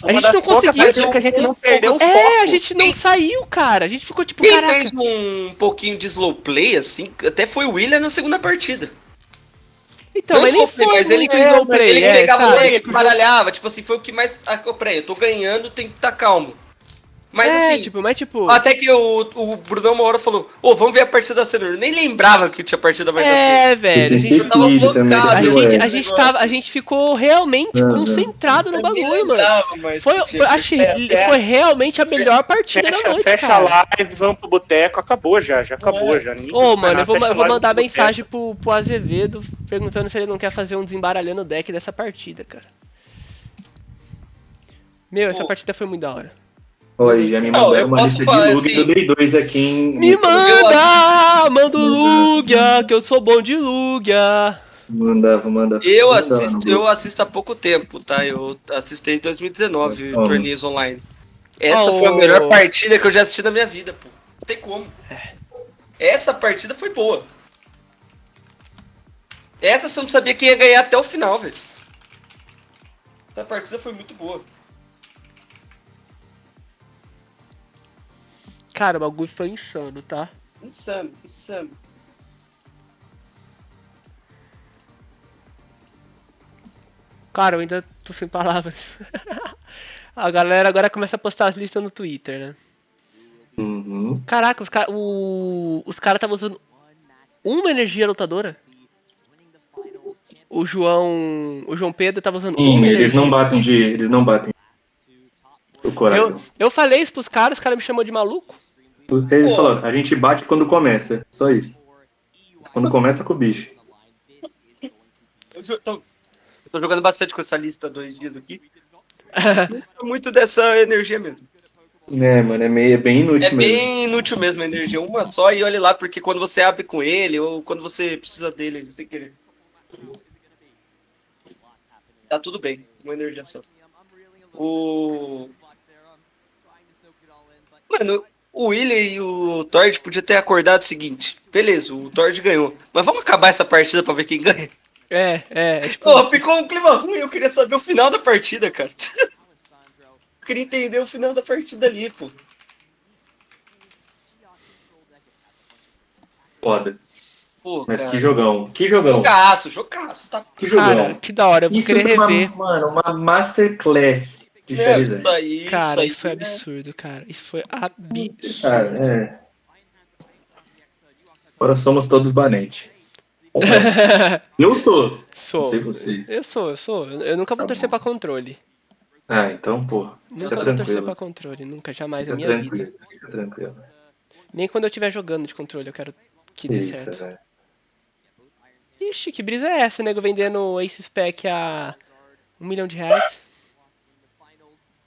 A gente não conseguiu. Que a gente não perdeu a gente não saiu, cara. A gente ficou tipo, Quem fez um pouquinho de slow play, assim, até foi o William na segunda partida. Então, mas nem foi mas ele pegava o deck, baralhava, tipo assim, foi o que mais... eu tô ganhando, tem que estar calmo. Mas assim, até que o Brunão uma hora falou, vamos ver a partida da Senior. Eu nem lembrava que tinha partida da Senior. Velho, a gente tava a gente ficou realmente concentrado no bagulho, mano. Foi realmente a melhor partida da noite, fecha a live, vamos pro boteco, acabou já acabou já. Mano, eu vou mandar mensagem pro Azevedo, perguntando se ele não quer fazer um desembaralhando o deck dessa partida, cara. Meu, essa partida foi muito da hora. Oi, já me mandaram uma lista de Lug assim, do Day 2 aqui em... Me manda! Manda o Lugia, que eu sou bom de Lugia. Manda. Eu assisto há pouco tempo, tá? Eu assisti em 2019 torneios online. Essa foi a melhor partida que eu já assisti na minha vida, pô. Não tem como. Essa partida foi boa. Essa você não sabia quem ia ganhar até o final, velho. Essa partida foi muito boa. Cara, o bagulho foi insano, tá? Insano. Cara, eu ainda tô sem palavras. A galera agora começa a postar as listas no Twitter, né? Uhum. Caraca, os caras estavam usando uma energia lutadora. O João Pedro tava usando uma energia. Eles não batem o coração. Eu falei isso pros caras, os caras me chamou de maluco. Eles falaram, a gente bate quando começa, só isso. Quando começa com o bicho. Eu tô jogando bastante com essa lista há 2 dias aqui. Muito dessa energia mesmo. É, mano, é bem inútil mesmo. É bem inútil mesmo a energia. Uma só e olha lá, porque quando você abre com ele, ou quando você precisa dele, sem querer. Tá tudo bem, uma energia só. Mano, o William e o Tord podiam ter acordado o seguinte. Beleza, o Tord ganhou. Mas vamos acabar essa partida pra ver quem ganha? Tipo... Pô, ficou um clima ruim, eu queria saber o final da partida, cara. Eu queria entender o final da partida ali, pô. Foda. Pô, mas cara. que jogão. Jogaço, tá? Que jogão. Cara, que da hora, eu vou querer rever. Uma masterclass de Charizard. Cara, isso foi absurdo, cara. Isso foi absurdo. Cara, Agora somos todos Banete. Eu sou. Sou. Não sei vocês. Eu sou. Eu nunca vou torcer pra controle. Ah, então, pô. Nunca vou torcer pra controle. Nunca, jamais na minha vida. Fica tranquilo. Nem quando eu estiver jogando de controle eu quero que dê certo. Velho. Ixi, que brisa é essa, nego vendendo Ace Spec a R$1 milhão.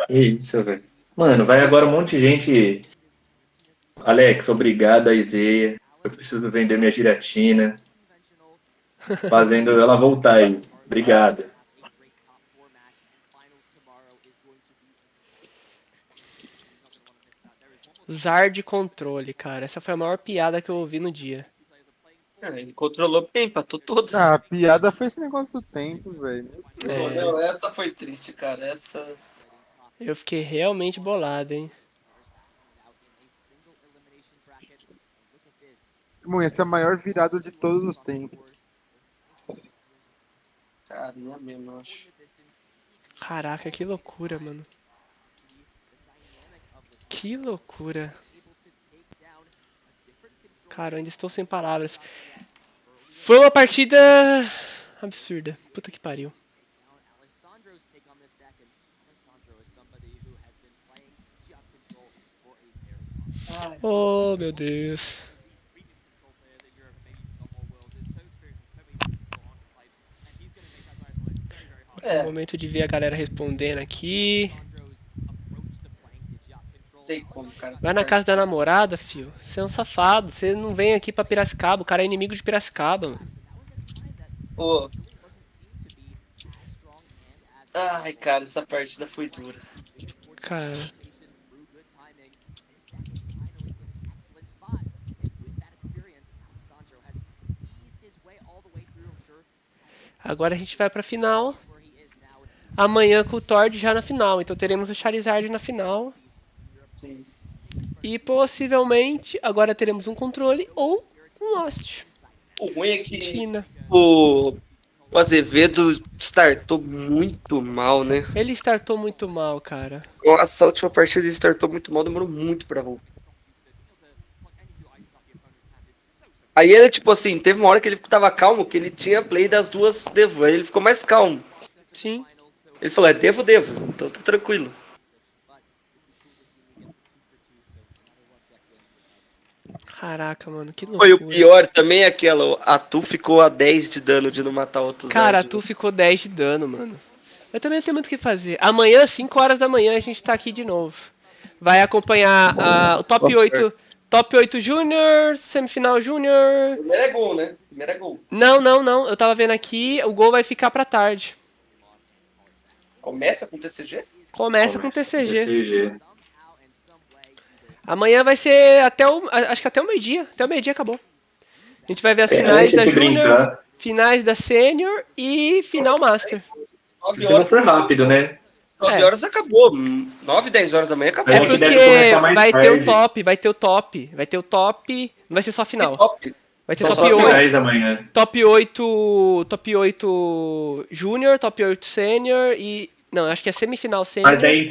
Isso, velho. Mano, vai agora um monte de gente. Alex, obrigado a Izeia. Eu preciso vender minha giratina. Fazendo ela voltar aí. Obrigado. Zard controle, cara. Essa foi a maior piada que eu ouvi no dia. Ele controlou bem, empatou todos. Ah, a piada foi esse negócio do tempo, velho. Não, essa foi triste, cara. Essa. Eu fiquei realmente bolado, hein? Bom, essa é a maior virada de todos os tempos. Cara, não é mesmo, eu acho. Caraca, que loucura, mano. Que loucura. Cara, eu ainda estou sem palavras. Foi uma partida absurda. Puta que pariu. Oh, meu Deus. É o momento de ver a galera respondendo aqui. Tem como, cara. Vai na casa da namorada, fio. Você é um safado. Você não vem aqui pra Piracicaba. O cara é inimigo de Piracicaba, mano. Pô. Ai, cara, essa partida foi dura. Cara. Agora a gente vai pra final. Amanhã com o Tord já na final. Então teremos o Charizard na final. Sim. E possivelmente agora teremos um controle ou um Lost. O ruim é que o Azevedo startou muito mal, né? Ele startou muito mal, cara. Nossa, a última partida ele startou muito mal, demorou muito pra voltar. Aí ele, tipo assim, teve uma hora que ele tava calmo, que ele tinha play das duas Devo. Aí ele ficou mais calmo. Sim. Ele falou, é Devo, então tá tranquilo. Caraca, mano, que loucura. Foi o pior também aquela, a Tu ficou a 10 de dano de não matar outros. Cara, a Tu ficou 10 de dano, mano. Eu também não tenho muito o que fazer. Amanhã, 5 horas da manhã, a gente tá aqui de novo. Vai acompanhar o top 8 Júnior, semifinal Júnior. Primeiro é gol, né? Primeiro é gol. Não. Eu tava vendo aqui, o gol vai ficar pra tarde. Começa com TCG? Começa com TCG. Amanhã vai ser acho que até o meio-dia. Até o meio-dia acabou. A gente vai ver as finais da Júnior, finais da Sênior e final Master. 9 horas foi rápido, né? 9 horas acabou. 9, 10 horas da manhã acabou. É porque vai ter o top. Não vai ser só final. Vai ter top 8. Amanhã. Top 8 Júnior, top 8 Sênior e... Não, acho que é semifinal Sênior. Mas daí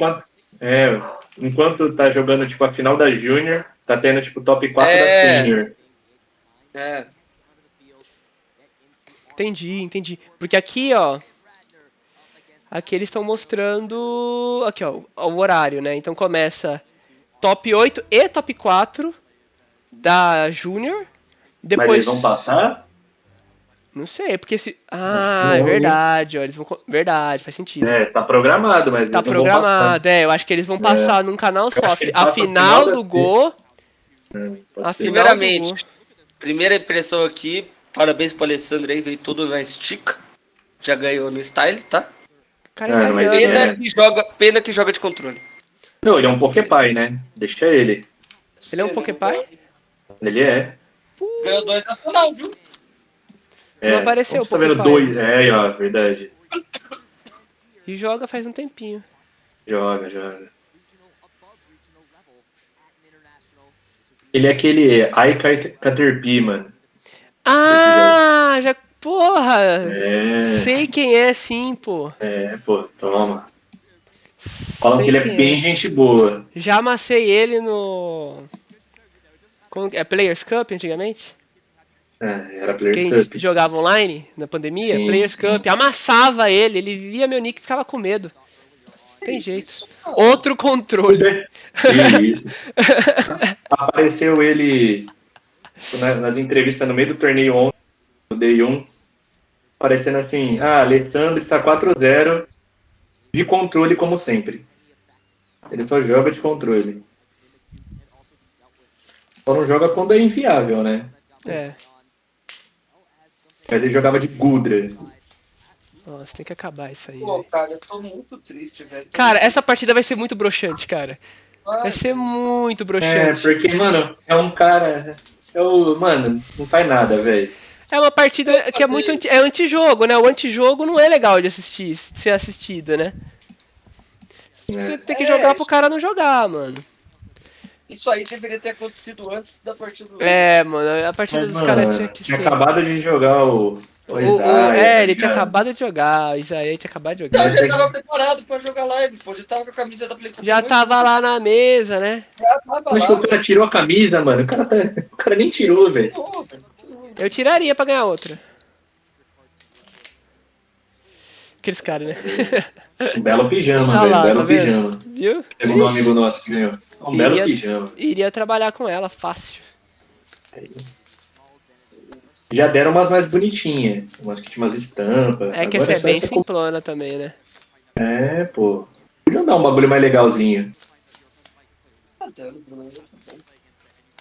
enquanto tá jogando tipo a final da Júnior, tá tendo tipo top 4 da Sênior. Entendi. Porque aqui, ó... Aqui eles estão mostrando... Aqui, ó, o horário, né? Então começa top 8 e top 4 da Júnior. Depois... Mas eles vão passar? Não sei, porque se... Ah, é verdade, ó. Eles vão... Verdade, faz sentido. Tá programado, mas tá programado, eu acho que eles vão passar num canal só. A final do Go... Primeiramente, primeira impressão aqui, parabéns pro Alessandro aí, veio tudo na estica. Já ganhou no style, tá? Pena que joga de controle. Não, ele é um Poképai, né? Deixa ele. Ele é um Poképai? Ele é. Ganhou 2 nacional, viu? Não apareceu o Poképai. Tá vendo 2? Ó, verdade. E joga faz um tempinho. Joga. Ele é aquele Caterpie, mano. Ah, já... Porra! Sei quem é, sim, pô. Toma. Falam que ele é bem gente boa. Já amassei ele no... É Players Cup antigamente? Era Players Cup. Que a gente jogava online na pandemia. Sim, Players Cup. Amassava ele via meu nick e ficava com medo. Não tem jeito. Outro controle. Isso. Apareceu ele nas entrevistas no meio do torneio ontem, no Day 1. Aparecendo assim, Alessandro está 4-0 de controle como sempre. Ele só joga de controle. Só não joga quando é inviável, né? Mas ele jogava de Gudra. Nossa, tem que acabar isso aí. Pô, cara, eu tô muito triste, velho. Cara, essa partida vai ser muito broxante, cara. Vai ser muito broxante. Porque, mano, é um cara... Mano, não faz nada, velho. É uma partida que é muito antijogo, né? O antijogo não é legal de ser assistido, né? Você tem que jogar pro cara não jogar, mano. Isso aí deveria ter acontecido antes da partida do... mano, a partida dos caras tinha que ser... acabado de jogar o ele tinha acabado de jogar, o Isaías tinha acabado de jogar. Não, já tava preparado pra jogar live, pô, já tava com a camisa da Play. Já tava lá na mesa, né? Já tava lá. Acho que o cara tirou a camisa, mano, o cara nem tirou, velho. Eu tiraria pra ganhar outra. Aqueles caras, né? Um belo pijama, velho, belo pijama. Viu? Teve um amigo nosso que ganhou. Um belo pijama. Iria trabalhar com ela, fácil. Já deram umas mais bonitinhas, umas que tinha umas estampas. Que essa é bem simplona também, né? Pô. Podiam dar um bagulho mais legalzinho.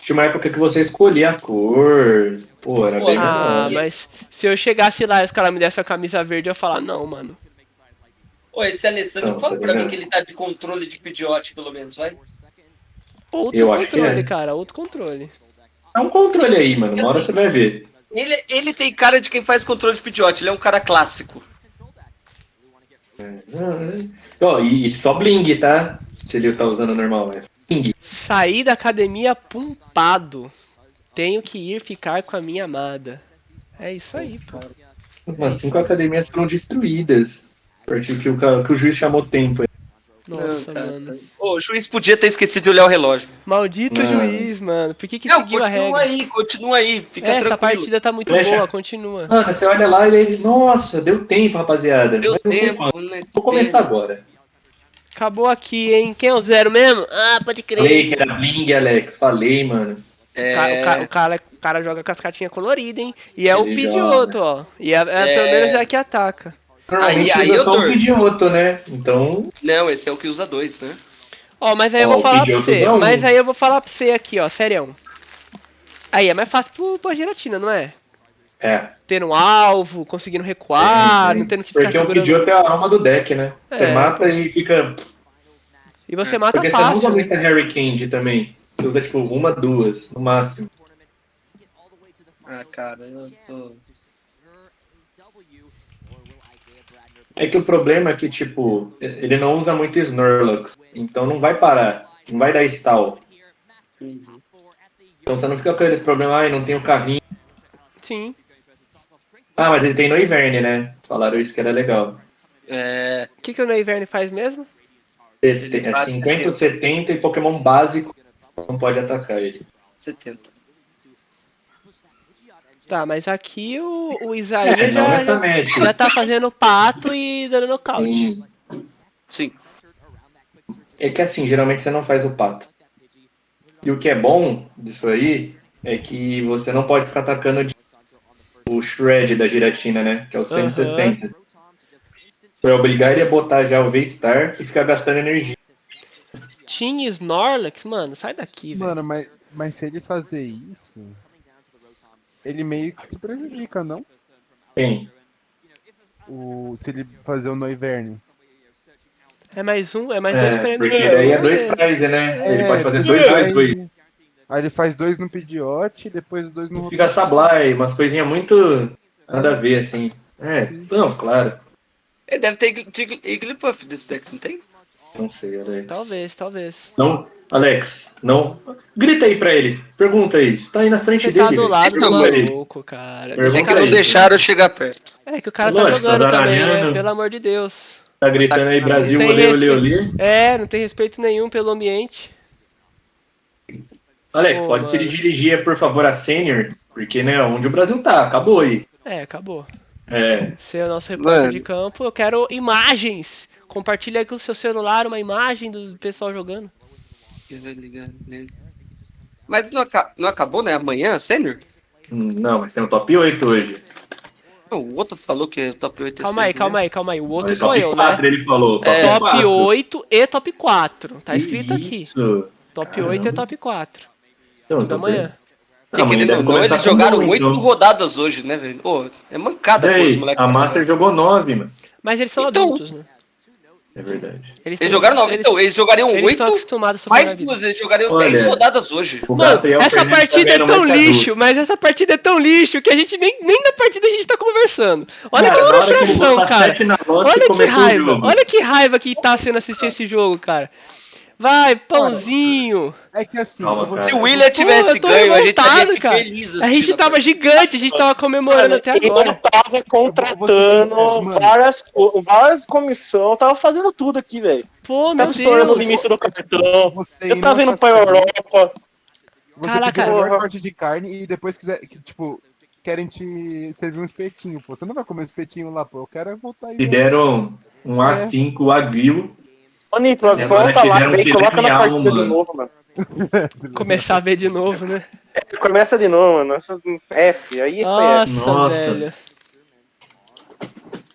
Tinha uma época que você escolhia a cor. Pô, era bem legal. Mas se eu chegasse lá e os caras me dessem a camisa verde, eu ia falar, não, mano. Ô, esse Alessandro, fala pra mim que ele tá de controle de Pidgeot, pelo menos, vai. Outro controle, cara, outro controle. É um controle aí, mano, uma hora você vai ver. Ele tem cara de quem faz controle de Pidgeot, ele é um cara clássico. E só bling, tá? Se ele tá usando normal, bling. Saí da academia pumpado. Tenho que ir ficar com a minha amada. É isso aí, pô. Mas 5 academias foram destruídas. A partir que o juiz chamou tempo. Nossa, mano. O juiz podia ter esquecido de olhar o relógio. Maldito juiz, mano. Por que seguiu a regra? Continua aí, fica tranquilo. Essa partida tá muito boa, continua. Mano, você olha lá e ele... Nossa, deu tempo, rapaziada. Deu tempo, né? Vou começar agora. Acabou aqui, hein? Quem é o 0 mesmo? Pode crer. Falei que era bling, Alex. Falei, mano. O cara joga com as cartinhas coloridas, hein? E é o Pidgeotto, ó. E pelo menos é que ataca. Normalmente aí usa eu só um dou. Pidgeotto, né? Então... Não, esse é o que usa 2, né? Ó, mas aí eu vou falar pra você. Mas aí eu vou falar pra você aqui, ó, sério. Aí é mais fácil pra giratina, não é? É. Tendo um alvo, conseguindo recuar, não tendo que ficar Porque o segurando... Pidgeotto é a alma do deck, né? Você mata e fica... E você mata Porque fácil, você não usa né? muita Harry Candy também. Você usa tipo uma, duas, no máximo. Ah, cara, eu tô... É que o problema é que, tipo, ele não usa muito Snorlax. Então não vai parar. Não vai dar stall. Então você não fica com aquele problema, ai, não tem o carrinho. Sim. Ah, mas ele tem Noivern, né? Falaram isso que era legal. O que o Noivern faz mesmo? É 50 ou 70 e Pokémon básico não pode atacar ele. 70. Tá, mas aqui o Isaías não já, nessa já, match. já tá fazendo pato e dando nocaute. Sim. É que assim, geralmente você não faz o pato. E o que é bom disso aí é que você não pode ficar atacando o Shred da Giratina, né? Que é o 170. Vai obrigar ele a botar já o V-Star e ficar gastando energia. Tinha Snorlax? Mano, sai daqui, velho. Mano, mas se ele fazer isso, ele meio que se prejudica, não? Quem? Se ele fazer o Noivern. É mais dois prêmios. Porque daí é dois prize, né? Ele pode fazer dois. Aí ele faz 2 no Pidgeot e depois 2 no... Fica Sablai, umas coisinhas muito nada a ver, assim. Não, claro. Ele deve ter Igglybuff desse deck, não tem? Não sei, Alex. Talvez. Não, Alex, não. Grita aí pra ele. Pergunta aí. Você tá aí na frente Você dele. tá do lado do maluco, cara. É que não deixaram eu chegar perto. É que o cara tá jogando também, né? Pelo amor de Deus. Tá gritando aí, Brasil, olê. Não tem respeito nenhum pelo ambiente. Alex, pode se dirigir, por favor, a Senior, porque, né, onde o Brasil tá, acabou aí. Acabou. É. Você é o nosso repórter de campo, eu quero imagens. Compartilha aí com o seu celular uma imagem do pessoal jogando. Mas não acabou, né? Amanhã, Sênior? Não, mas tem um top 8 hoje. O outro falou que o top 8 é Calma aí. O outro sou eu, 4, né? Ele falou. Top 8 e top 4. Tá escrito aqui. Top 8 e top 4. Tudo amanhã. Eles jogaram 8 rodadas hoje, né, velho? Pô, é mancada pô, os moleques. A Master jogou 9, mano. Mas eles são adultos, né? É verdade. Eles jogaram 9, então eles jogariam 8, mais 2, eles jogariam 10 rodadas hoje. Mano, essa partida é tão lixo, mas essa partida é tão lixo que a gente nem na partida a gente tá conversando. Olha que frustração, cara. Olha que raiva que tá sendo assistir esse jogo, cara. Vai, pãozinho! É que assim, se o William tivesse ganho, a gente estaria feliz. A gente tava gigante, a gente tava comemorando até agora. Eu tava contratando várias comissões, tava fazendo tudo aqui, velho. Pô, tava estourando o limite do cartão. Eu tava indo pra Europa. Você pediu o melhor corte de carne e depois querem te servir um espetinho, pô. Você não vai comer um espetinho lá, pô. Eu quero voltar aí. E deram um A5 Aguil. Ô, Nitro, volta lá, vem, coloca na partida de novo, mano. Começar a ver de novo, né? Começa de novo, mano. F, aí Nossa, velho.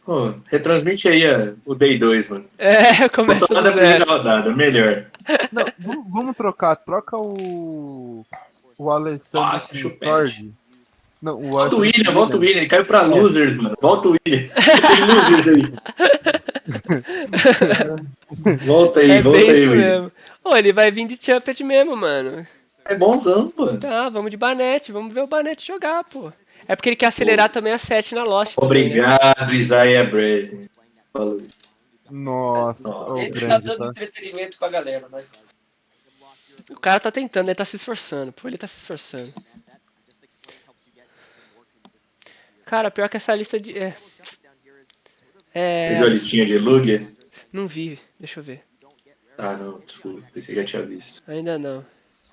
Pô, retransmite aí o Day 2, mano. Começa da primeira rodada, melhor. Não, vamos trocar. Troca o Alessandro com o Torg. Não, volta o William, ele caiu pra losers, mano. Volta o William. Tem losers aí. Volta aí, William. Ô, ele vai vir de Chumpet mesmo, mano. É bonzão, pô. Tá, vamos de Banete, vamos ver o Banete jogar, pô. É porque ele quer acelerar também a 7 na Lost. Obrigado, também, né? Isaiah Brady. Falou. Nossa, ele tá dando entretenimento pra galera, né? O cara tá tentando, ele tá se esforçando, pô, ele tá se esforçando. Cara, pior que essa lista de... Você viu a listinha de Lugia? Não vi, deixa eu ver. Ah, não, desculpa, você já tinha visto. Ainda não.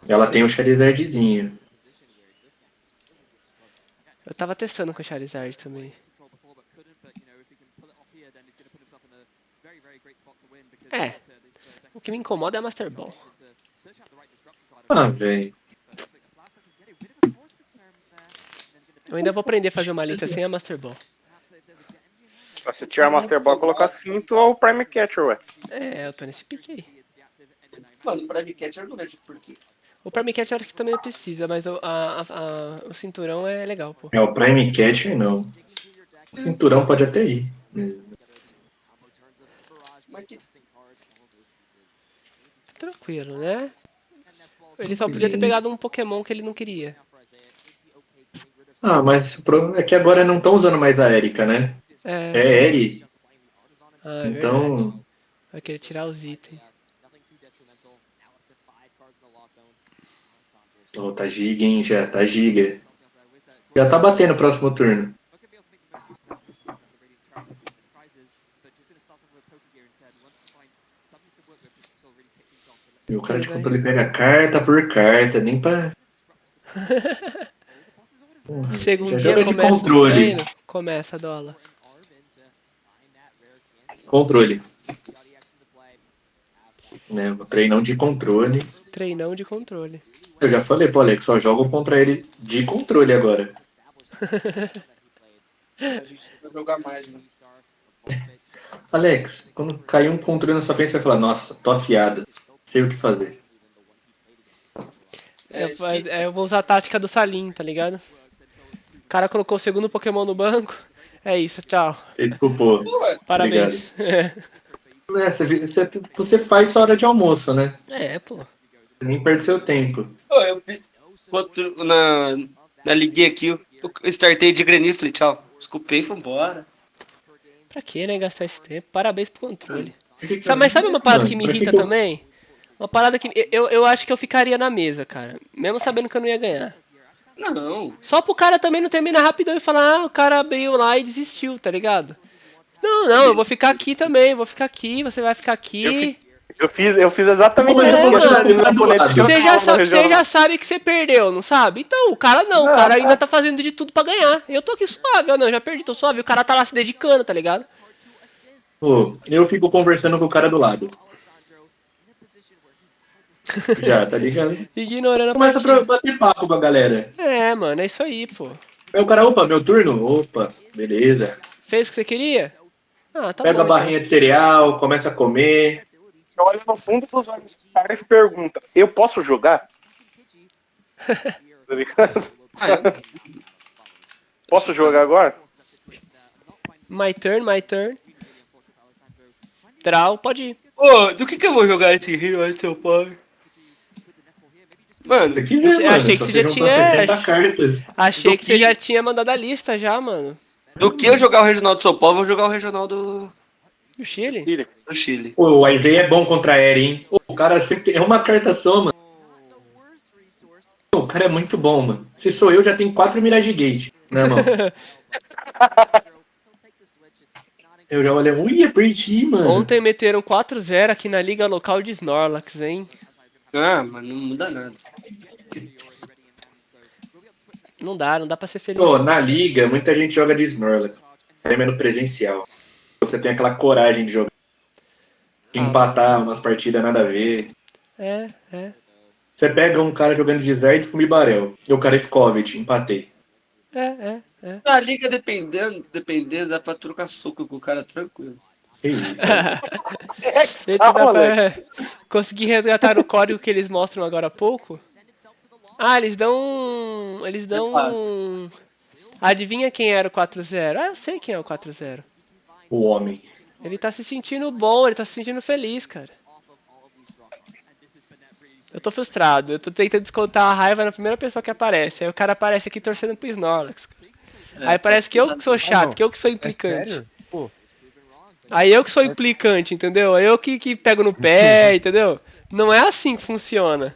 Ela tem um Charizardzinho. Eu tava testando com o Charizard também. O que me incomoda é a Master Ball. Ah, velho. Eu ainda vou aprender a fazer uma lista sem a Master Ball. Se tirar Master Ball, colocar cinto ou Prime Catcher, ué. É, eu tô nesse pique aí. Mano, o Prime Catcher eu não vejo por quê. O Prime Catcher eu acho que também precisa, mas o cinturão é legal, pô. O Prime Catcher não. O cinturão pode até ir. Tranquilo, né? Ele só podia ter pegado um Pokémon que ele não queria. Mas é que agora não estão usando mais a Erika, né? É Eri. É então... verdade. Vai querer tirar os itens. Tá giga, hein? Já tá giga. Já tá batendo o próximo turno. E o cara de controle pega carta por carta, nem pra... Segundinha começa o treino. Começa a dólar. Controle. O treinão de controle. Treinão de controle. Eu já falei pro Alex, só jogo contra ele de controle agora. A gente vai jogar mais, né? Alex, quando cair um controle na sua frente, você vai falar, nossa, tô afiado. Sei o que fazer. Eu vou usar a tática do Salim, tá ligado? O cara colocou o segundo Pokémon no banco. É isso, tchau. Desculpou. Parabéns. Você faz sua hora de almoço, né? Pô. Você nem perde seu tempo. Na liguinha aqui, eu startei de Granito, falei, tchau. Desculpei e fui embora. Pra que, né, gastar esse tempo? Parabéns pro controle. Mas sabe uma parada que me irrita também? Uma parada que... Eu acho que eu ficaria na mesa, cara. Mesmo sabendo que eu não ia ganhar. Não. Só pro cara também não terminar rapidão e falar, o cara abriu lá e desistiu, tá ligado? Não, eu vou ficar aqui também, vou ficar aqui, você vai ficar aqui. Eu fiz exatamente isso. Você já sabe que você perdeu, não sabe? Então, o cara não, o cara ainda tá fazendo de tudo pra ganhar. Eu tô aqui suave, eu já perdi, tô suave. O cara tá lá se dedicando, tá ligado? Pô, eu fico conversando com o cara do lado. Já, tá ligado? Ignorando a partida. Começa pra bater papo com a galera. Mano, é isso aí, pô. Aí o cara, opa, meu turno? Opa, beleza. Fez o que você queria? Tá Pega bom, a barrinha de cereal, começa a comer. Olha no fundo dos olhos do cara e pergunta, eu posso jogar? Posso jogar agora? My turn. Draw, pode ir. Do que eu vou jogar esse Rio aí, seu pai? Mano, achei que você já tinha. Achei que você já tinha mandado a lista já, mano. Do que eu jogar o Regional de São Paulo, eu vou jogar o Regional do Chile? Do Chile. Pô, o Isaiah é bom contra a Eri, hein? Pô, o cara sempre é uma carta só, mano. O cara é muito bom, mano. Se sou eu, já tem 4 Mirage Gate, né, irmão? Eu já olhei, ui, aprendi, mano. Ontem meteram 4-0 aqui na liga local de Snorlax, hein? Mas não muda nada. Não dá pra ser feliz. Pô, na liga, muita gente joga de Snorlax. É menos presencial. Você tem aquela coragem de jogar. De empatar umas partidas nada a ver. Você pega um cara jogando de Zerd com Bibarel. E o cara Scovet, empatei. Na liga, dependendo, dá pra trocar soco com o cara tranquilo. Que isso? Consegui resgatar o código que eles mostram agora há pouco. Eles dão. Adivinha quem era o 4-0? Eu sei quem é o 4-0. O homem. Ele tá se sentindo bom, ele tá se sentindo feliz, cara. Eu tô frustrado, eu tô tentando descontar a raiva na primeira pessoa que aparece. Aí o cara aparece aqui torcendo pro Snorlax. Aí parece que eu que sou chato, que eu que sou implicante. Sério? Pô. Aí eu que sou implicante, entendeu? Aí eu que pego no pé, entendeu? Não é assim que funciona.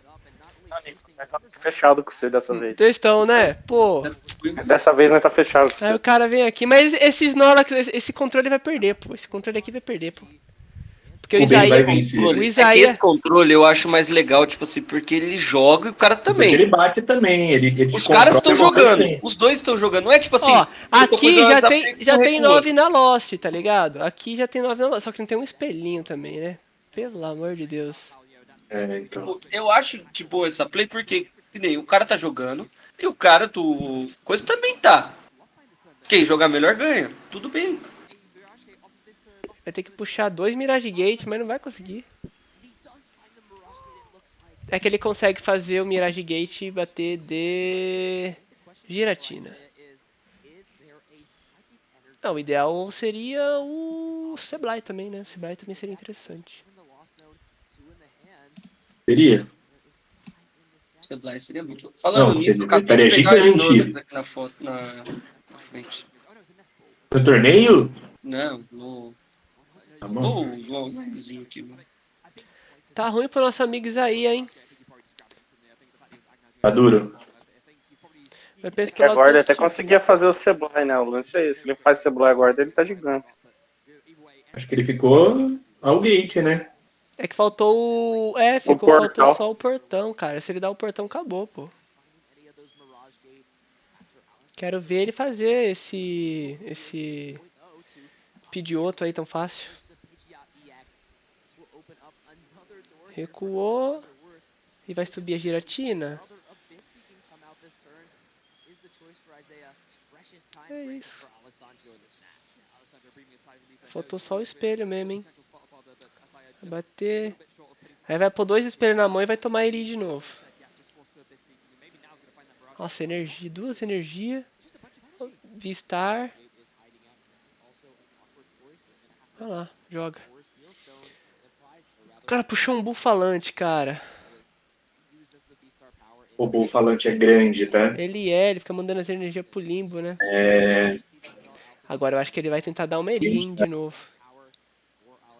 Tá fechado com você dessa vez. Vocês estão, né? Pô. Dessa vez não tá fechado com você. Aí o cara vem aqui, mas esse Snorlax, esse controle vai perder, pô. Esse controle aqui vai perder, pô. Porque o Isaías... É que esse controle eu acho mais legal, tipo assim, porque ele joga e o cara também. Porque ele bate também. Os caras estão jogando, os dois estão jogando. Não é tipo assim... Aqui já tem 9 na Lost, tá ligado? Aqui já tem 9 na Lost, só que não tem um espelhinho também, né? Pelo amor de Deus. Então. Eu acho de boa essa play porque que nem o cara tá jogando e o cara do coisa também tá. Quem jogar melhor ganha. Tudo bem. Vai ter que puxar 2 Mirage Gate, mas não vai conseguir. É que ele consegue fazer o Mirage Gate e bater de Giratina. Não, o ideal seria o Seblai também, né? O Seblai também seria interessante. Seria. Seblai seria muito. Falando nisso, eu acabei estaria de pegar as gigante. notas aqui na foto, na frente. No torneio? Não, no... Tá bom. No onlinezinho aqui, mano. Tá ruim pro nosso amigo Isaías, hein? Tá duro. É que agora ele até conseguia fazer o Seblai, né? O lance é esse. Se ele faz Seblai agora, ele tá gigante. Acho que ele ficou ao gate, né? É que faltou o... É, faltou só o portão, cara. Se ele dar o portão, acabou, pô. Quero ver ele fazer esse Pidgeotto aí tão fácil. Recuou. E vai subir a Giratina. É isso. Faltou só o espelho mesmo, hein. Vai bater. Aí vai pôr 2 espelhos na mão e vai tomar Iri de novo. Nossa, energia. 2 energias. Vistar. Olha lá, joga. O cara puxou um bufalante, cara. O bufalante é grande, tá? Ele fica mandando as energias pro limbo, né? É. Agora eu acho que ele vai tentar dar uma Eri, hein, de novo.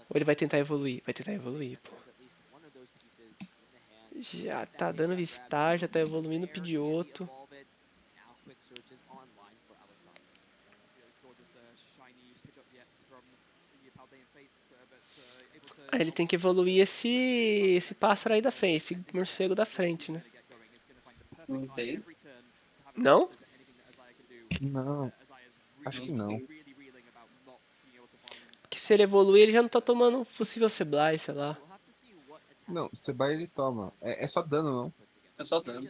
Ou ele vai tentar evoluir? Vai tentar evoluir, pô. Já tá dando Vistar, já tá evoluindo o Pidgeotto. Aí ele tem que evoluir esse pássaro aí da frente, esse morcego da frente, né? Não tem? Não? Não. Acho que não. Porque se ele evoluir, ele já não tá tomando um possível Seblai, sei lá. Não, Sebai ele toma. É só dano, não? É só dano.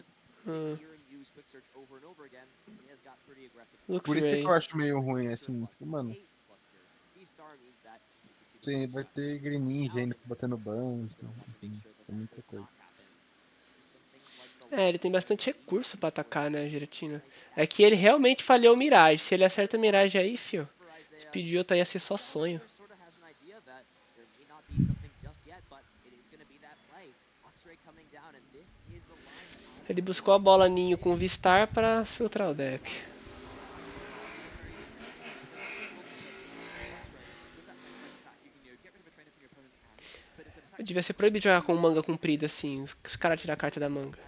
Por isso que eu acho meio ruim, assim, tipo, mano. Sim, vai ter Greninja ainda batendo banco. Enfim, é muita coisa. É, ele tem bastante recurso pra atacar, né, a Giratina. É que ele realmente falhou o Mirage. Se ele acerta o Mirage aí, fio, esse Pidgeotto aí ia ser só sonho. Ele buscou a bola ninho com o Vistar pra filtrar o deck. Devia ser proibido jogar com manga comprida assim, os caras tirar a carta da manga.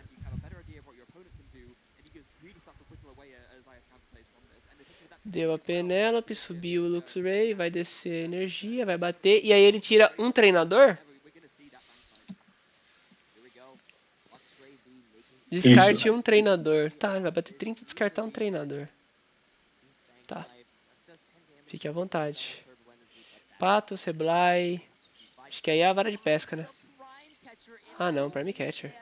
Deu a Penelope, subiu o Luxray, vai descer energia, vai bater. E aí ele tira um treinador? Descarte um treinador. Tá, vai bater 30 e descartar um treinador. Tá. Fique à vontade. Pato, Seblai. Acho que aí é a vara de pesca, né? Ah não, Prime Catcher.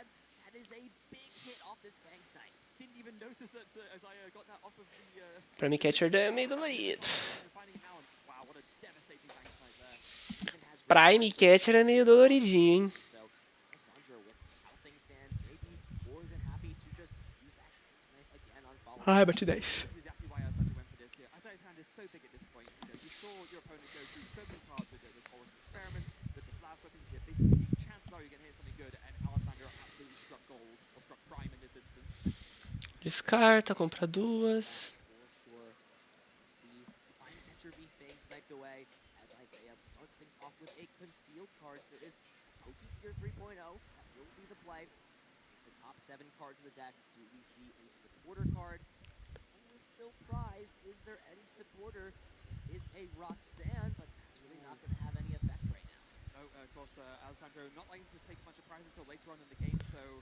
Prime Catcher é meio dolorido. Prime Catcher é meio doloridinho, hein? Ai, bati 10. Descarta, compra 2.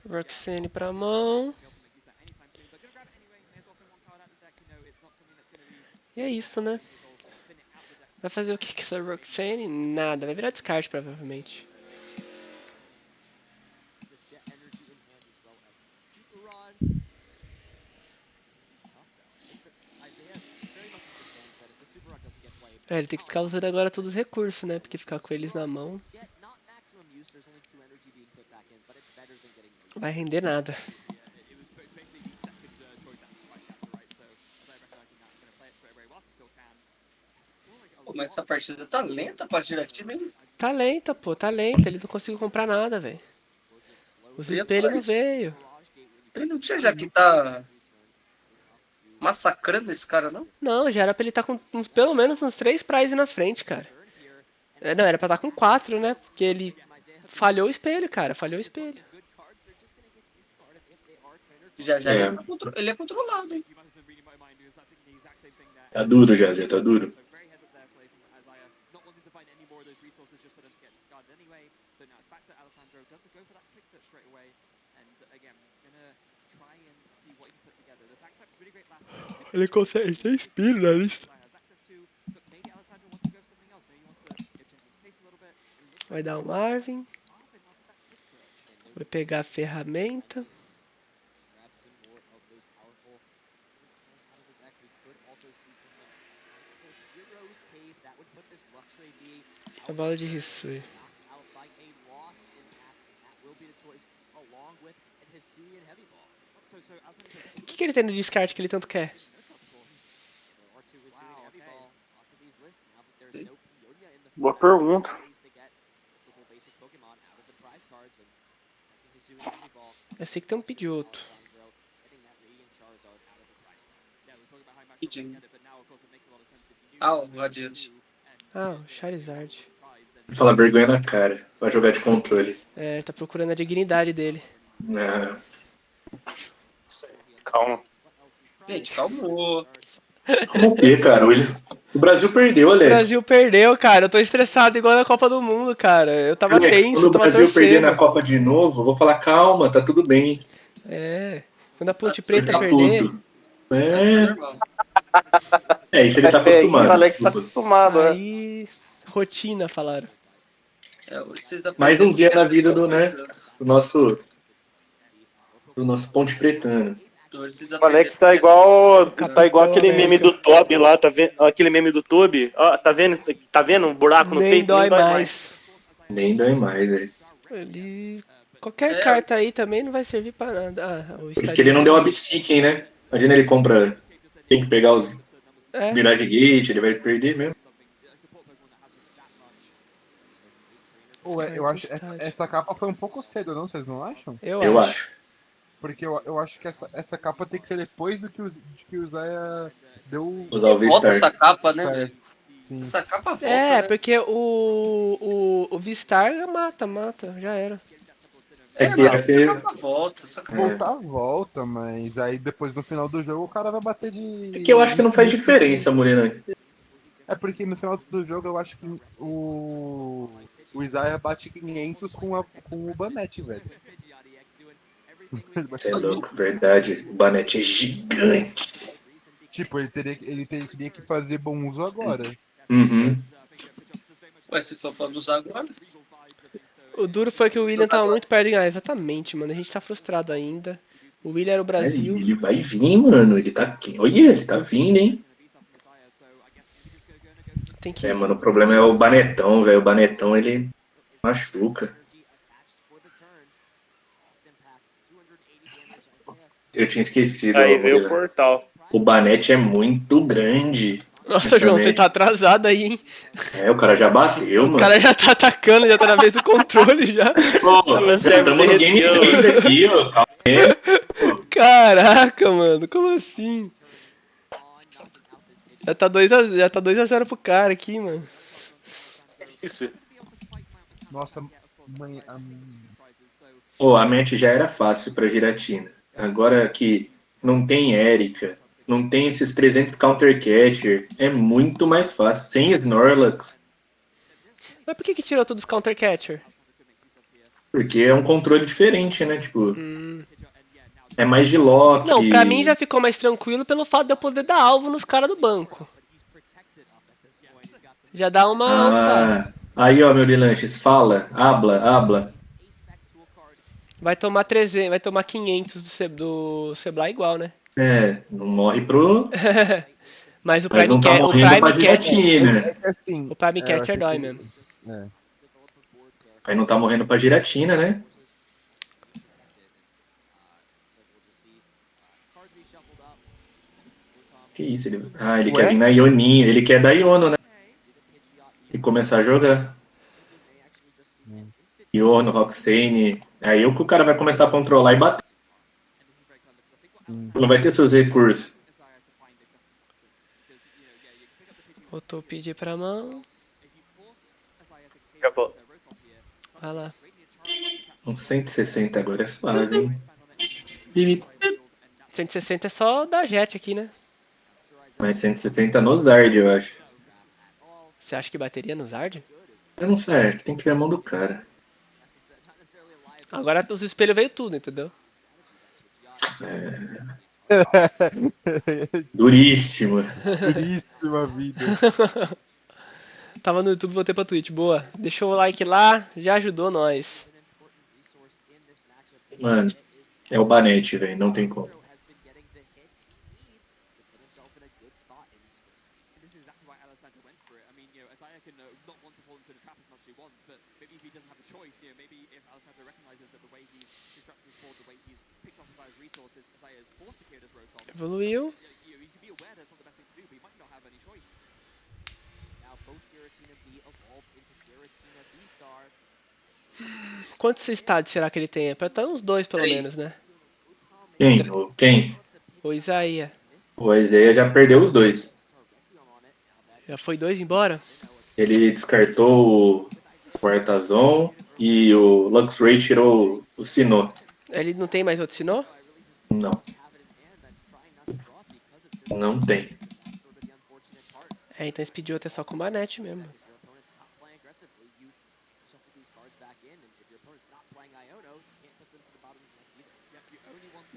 Roxane pra mão. E é isso, né? Vai fazer o que com essa Roxane? Nada, vai virar descarte provavelmente. Ele tem que ficar usando agora todos os recursos, né? Porque ficar com eles na mão vai render nada. Pô, mas essa partida tá lenta pra tirar time, hein? Tá lenta, pô, tá lenta. Ele não conseguiu comprar nada, velho. Os espelhos não veio. Ele não tinha já que tá massacrando esse cara, não? Não, já era pra ele estar com pelo menos uns 3 prizes na frente, cara. Não, era pra estar com 4, né? Porque ele falhou o espelho, cara. Falhou o espelho. Já ele é controlado, hein? Tá duro já tá duro. Ele consegue, ele tem espelho na lista. Vai dar um Marvin. Vai pegar a ferramenta. A bola de Risui. O que ele tem no descarte que ele tanto quer? Boa pergunta. Eu sei que tem um Pidgeotto. Adiante. O Charizard. Fala vergonha na cara. Vai jogar de controle. É, tá procurando a dignidade dele. Calma. Gente, calmou. Como o quê, cara? O Brasil perdeu, Alex. O Brasil perdeu, cara. Eu tô estressado igual na Copa do Mundo, cara. Eu tava tenso, quando o Brasil perder na Copa de novo, eu vou falar, calma, tá tudo bem. Quando a Ponte Preta perder... Tudo. Isso ele tá acostumado. O Alex tá acostumado, Aí, rotina, falaram. Mais um dia na vida do nosso Ponte Pretano. O Alex tá igual aquele meme do Toby lá, tá vendo? Aquele meme do Toby, ó, tá vendo um buraco no peito? Nem dói mais. Nem dói mais, velho. Qualquer carta aí também não vai servir pra nada. Por isso que ele não deu a Beatstick, né? Imagina ele compra, tem que pegar os Mirage Gate, ele vai perder mesmo. Eu acho essa capa foi um pouco cedo, não? Vocês não acham? Eu acho. Porque eu acho que essa capa tem que ser depois do que o Zaya deu... Usar o V-Star. Essa capa, né, velho? Sim. Essa capa volta, né? Porque o V-Star mata, já era. Volta, mas aí depois no final do jogo o cara vai bater de... É que eu acho que não faz diferença, Morena. É porque no final do jogo eu acho que o Isaiah bate 500 com o Banete, velho. É louco, verdade. O Banete é gigante. Tipo, ele teria que fazer bom uso agora. Uhum. Ué, se for pra usar agora... O duro foi que o William tava muito perto de ganhar. Exatamente, mano. A gente tá frustrado ainda. O William era o Brasil. Ele vai vir, mano. Ele tá aqui. Olha, ele tá vindo, hein? Tem que... mano, o problema é o Banetão, velho. O Banetão, ele machuca. Eu tinha esquecido. Aí veio o portal. O Banete é muito grande. Nossa, João, você tá atrasado aí, hein? O cara já bateu, mano. O cara já tá atacando, já tá na vez do controle, já. Estamos no Game 3 aqui, ó. Calma aí. Caraca, mano, como assim? Já tá 2x0 pro cara aqui, mano. Isso. Nossa, mãe... A match já era fácil pra Giratina. Agora que não tem Erika, não tem esses 300 Counter-Catcher, é muito mais fácil. Sem Snorlax. Mas por que tirou todos os Counter-Catcher? Porque é um controle diferente, né? Tipo, é mais de lock. Não, pra mim já ficou mais tranquilo pelo fato de eu poder dar alvo nos caras do banco. Já dá uma... Aí, ó, meu de lanches, fala, habla. Vai tomar 300, vai tomar 500 do Seblar igual, né? Não morre pro... Mas o Mas não Prime tá Cat, morrendo pra giratina. Assim, o Prime Cat é dói mesmo. Aí não tá morrendo pra giratina, né? Que isso, ele... Ah, ele quer vir na Ioninho. Ele quer dar Iono, né? E começar a jogar. Iono, Rockstane. Aí o que o cara vai começar a controlar e bater. Não vai ter seus recursos. Botou o PJ pra mão. Já volto. Vai lá. Uns 160 agora é suave, hein? 160 é só da Jet aqui, né? Mas 160 no Zard, eu acho. Você acha que bateria no Zard? Eu não sei, tem que ver a mão do cara. Agora os espelhos veio tudo, entendeu? Duríssimo. Duríssima vida. Tava no YouTube, voltei pra Twitch. Boa. Deixou o like lá, já ajudou nós. Mano, é o Banete, velho, não tem como. Evoluiu. Quantos estádios será que ele tem? É pra estar uns 2 pelo menos, né? Quem? O Isaías. O Isaiah já perdeu os 2. Já foi 2 embora? Ele descartou o Artazon e o Luxray tirou o Sinnoh. Ele não tem mais outro Sinnoh? Não. Não tem. É, então esse pediu até só com Banete mesmo.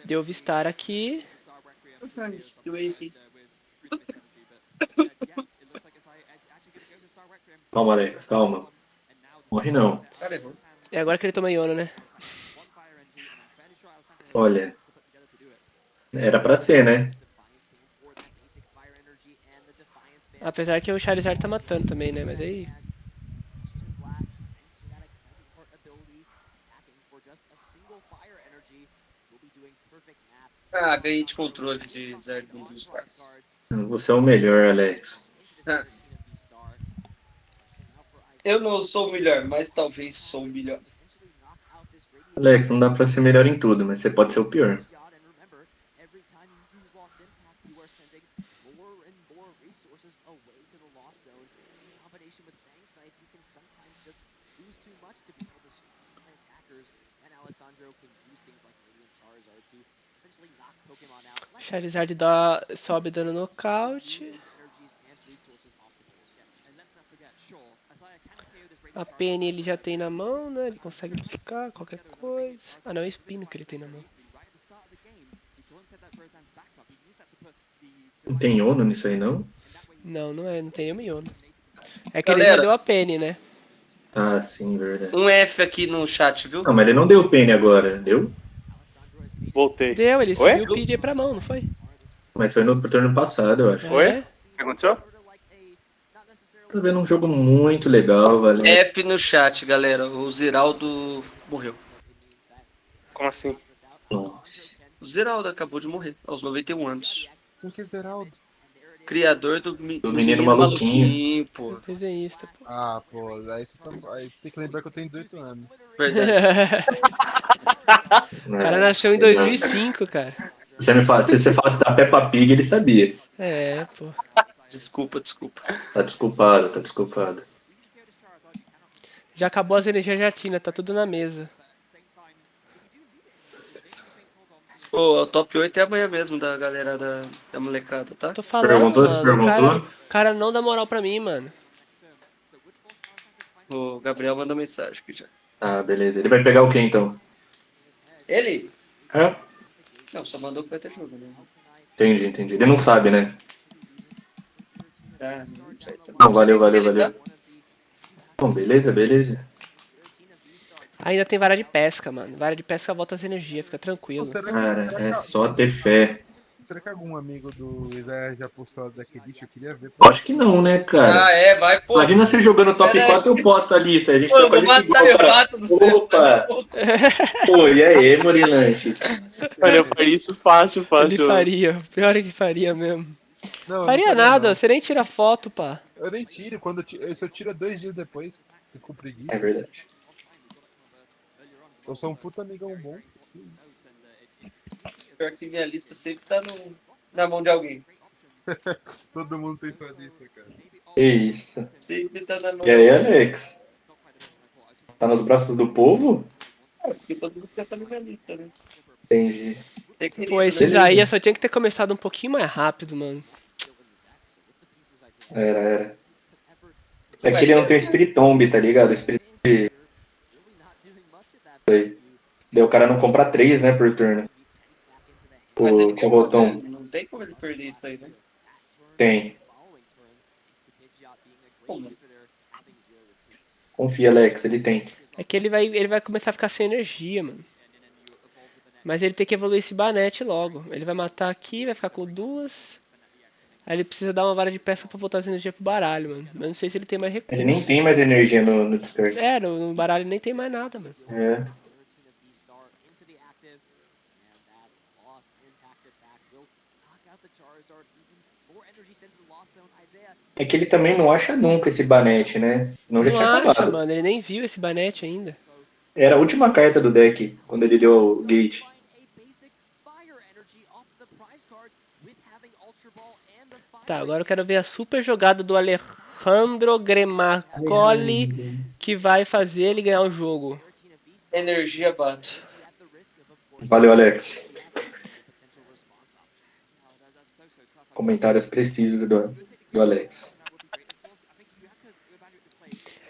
Deu Vistar aqui. Calma, Alex, calma. Morre não. É agora que ele toma Iono, né? Olha. Era pra ser, né? Apesar que o Charizard tá matando também, né? Mas aí... Ah, ganhei de controle de Zard dos quartos. Você é o melhor, Alex. Eu não sou o melhor, mas talvez sou o melhor. Alex, não dá pra ser melhor em tudo, mas você pode ser o pior. Charizard sobe dando nocaute. A PN ele já tem na mão, né? Ele consegue buscar qualquer coisa. Ah não, é o Espino que ele tem na mão. Não tem Ono nisso aí, não? Não, não é, não tem Yono. É que Galera, ele já deu a PN, né? Ah, sim, verdade. Um F aqui no chat, viu? Não, mas ele não deu PN agora, deu? Voltei. Deu, ele subiu o PJ pra mão, não foi? Mas foi no turno passado, eu acho. Oi? O que aconteceu? Tô vendo um jogo muito legal, valeu. F no chat, galera. O Ziraldo morreu. Como assim? Nossa. O Ziraldo acabou de morrer, aos 91 anos. Quem que é Zeraldo? Criador do menino maluquinho. pô. Desenhista, pô. Ah, pô, aí você tem que lembrar que eu tenho 18 anos. Verdade. O cara nasceu em 2005, cara. Se você falasse da Peppa Pig, ele sabia. É, pô. Desculpa. Tá desculpado. Já acabou as energias jatinas, tá tudo na mesa. Pô, o top 8 é amanhã mesmo da galera da molecada, tá? Tô falando, mano. O cara não dá moral pra mim, mano. O Gabriel mandou mensagem aqui já. Ah, beleza. Ele vai pegar o quê, então? Ele? É? Não, só mandou que vai ter jogo, né? Entendi. Ele não sabe, né? Ah, não sei. Não, valeu. Bom, beleza. Ainda tem vara de pesca, mano. Vara de pesca volta as energias, fica tranquilo. Cara, é só ter fé. Será que algum amigo do Isaiah já postou a decklist? Eu queria ver. Acho que não, né, cara? Vai, pô. Imagina você jogando top 4 eu posto a lista. A gente Pô, tá vou quase matar, eu mato no seu. Opa! Pô, e aí, Morilanche? Cara, eu faria isso fácil. Ele faria, pior é que faria mesmo. Não, faria nada, você nem tira foto, pá. Eu nem tiro, eu só tiro 2 dias depois. Fico com preguiça. É verdade. Eu sou um puta amigão bom. Pior que minha lista sempre tá na mão de alguém. Todo mundo tem sua lista, cara. Que isso. Sempre tá na mão E aí, Alex? Tá nos braços do povo? Porque todo mundo pensa na minha lista, né? Entendi. Pô, esse Isaías só tinha que ter começado um pouquinho mais rápido, mano. Era. É que ele não tem o Spiritomb, tá ligado? O Spirit... Daí o cara não compra 3, né, por turno. Mas ele Com o botão. não tem como ele perder isso aí, né? Tem. Como? Confia, Alex, ele tem. É que ele vai começar a ficar sem energia, mano. Mas ele tem que evoluir esse Banete logo. Ele vai matar aqui, vai ficar com 2. Aí ele precisa dar uma vara de pesca pra voltar essa energia pro baralho, mano. Mas não sei se ele tem mais recursos. Ele nem tem mais energia no discard. É, no baralho nem tem mais nada, mano. É. É que ele também não acha nunca esse Banete, né? Não já tinha acha, acabado. mano. Ele nem viu esse Banete ainda. Era a última carta do deck, quando ele deu o gate. Tá, agora eu quero ver a super jogada do Alejandro Gremacoli, que vai fazer ele ganhar o jogo. Energia bate. Valeu, Alex. Comentários precisos do Alex.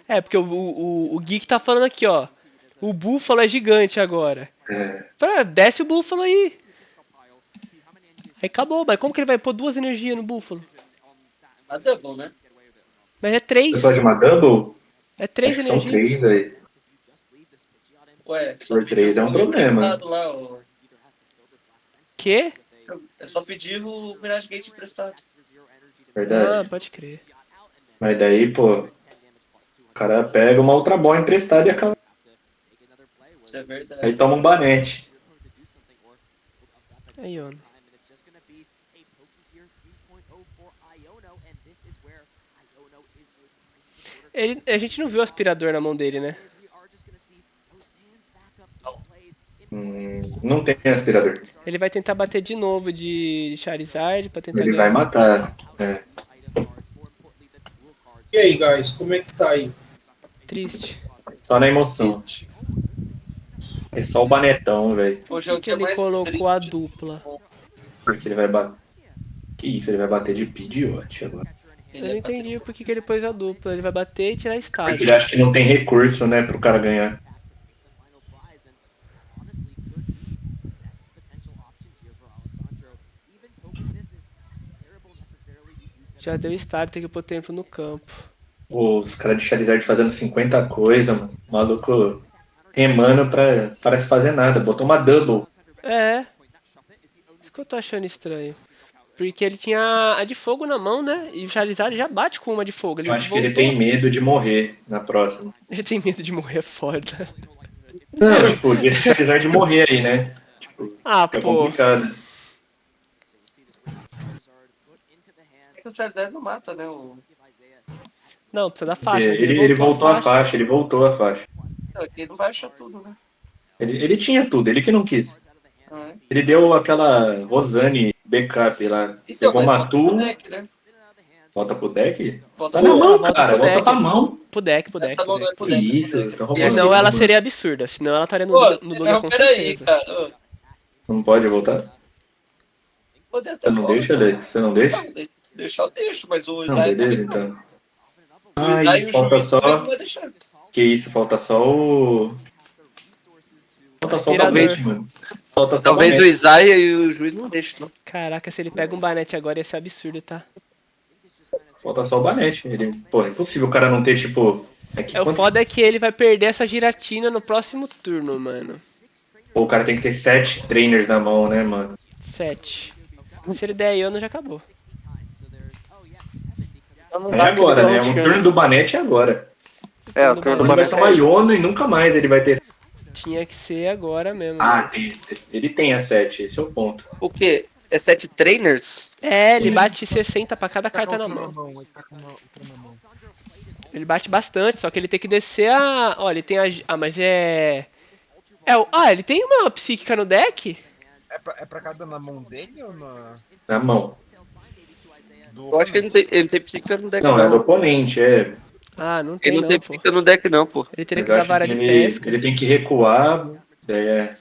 É, porque o Geek tá falando aqui, ó. O Búfalo é gigante agora. Desce o Búfalo aí. Aí acabou, mas como que ele vai pôr 2 energias no Búfalo? A double, né? Mas é 3. Você pode uma double? É 3 energias. São 3 aí. Ué, por 3 é um problema. Lá, ó. Quê? É só pedir o Mirage Gate emprestado. Verdade. Ah, pode crer. Mas daí, pô, o cara pega uma Ultra Ball emprestada e acaba. Isso é verdade. Aí toma um Banete. Aí, ó. A gente não viu o aspirador na mão dele, né? Não tem aspirador. Ele vai tentar bater de novo de Charizard pra tentar Ele ganhar. vai matar. É. E aí, guys, como é que tá aí? Triste. Só na emoção. É só o Banetão, velho. Por que ele colocou a dupla? Porque ele vai bater. Que isso, ele vai bater de Pidgeot agora. Eu não entendi por que ele pôs a dupla. Ele vai bater e tirar estágio. Porque ele acha que não tem recurso, né, pro cara ganhar. Já deu start, tem que pôr tempo no campo. Os caras de Charizard fazendo 50 coisa, mano. O maluco remando pra parece fazer nada. Botou uma double. É. Isso que eu tô achando estranho. Porque ele tinha a de fogo na mão, né? E o Charizard já bate com uma de fogo. Eu acho que ele tem medo de morrer na próxima. Ele tem medo de morrer, é foda. Não, tipo, esse Charizard de morrer aí, né? Tipo, é pô. complicado. É que o Charizard não mata, né? Não, precisa da faixa. Ele voltou a faixa, ele voltou a faixa. Não, aqui ele não vai achar tudo, né? Ele tinha tudo, ele que não quis. Ele deu aquela Rosane backup lá. Então, Pegou mas Matu. volta pro deck, né? Volta pro deck? Volta Tá na pro mão, deck. cara. Volta pra mão. Pro deck. Tá bom, pro deck. Isso, tá roubando. Senão ela seria absurda. Senão ela estaria no lugar com peraí, certeza. cara. Não pode voltar? Você não deixa, Alex? Você não deixa? Deixar eu deixo, mas o Não, Isaiah beleza, talvez não. então. O Isaiah e o falta juiz só... talvez não vai deixar. Que isso, falta só o... Falta só o Talvez, Banete, mano. Falta só talvez o Banete. Isaiah e o juiz não deixem, não. Caraca, se ele pega um Banete agora ia ser absurdo, tá? Falta só o Banete. Ele... Pô, é impossível o cara não ter, tipo... O foda é que ele vai perder essa giratina no próximo turno, mano. Pô, o cara tem que ter 7 trainers na mão, né, mano? 7. Se ele der Iono, já acabou. É agora, né? O turno do Banete é agora. O turno do Ele vai Banete tomar é isso. Iono e nunca mais ele vai ter. Tinha que ser agora mesmo. Ah, ele tem a 7, esse é o ponto. O quê? É 7 trainers? É, ele bate 60 pra cada carta na mão. Ele bate bastante, só que ele tem que descer a... Ó, ele tem a... Ah, mas é... ele tem uma psíquica no deck? É pra cada na mão dele ou na... Na mão. Eu acho que ele tem psíquica no deck. Não, é do oponente, é. Ah, não tem Ele não tem psíquica no deck não, pô. Ele teria Mas que eu usar acho vara que de pesca. ele tem que recuar. É.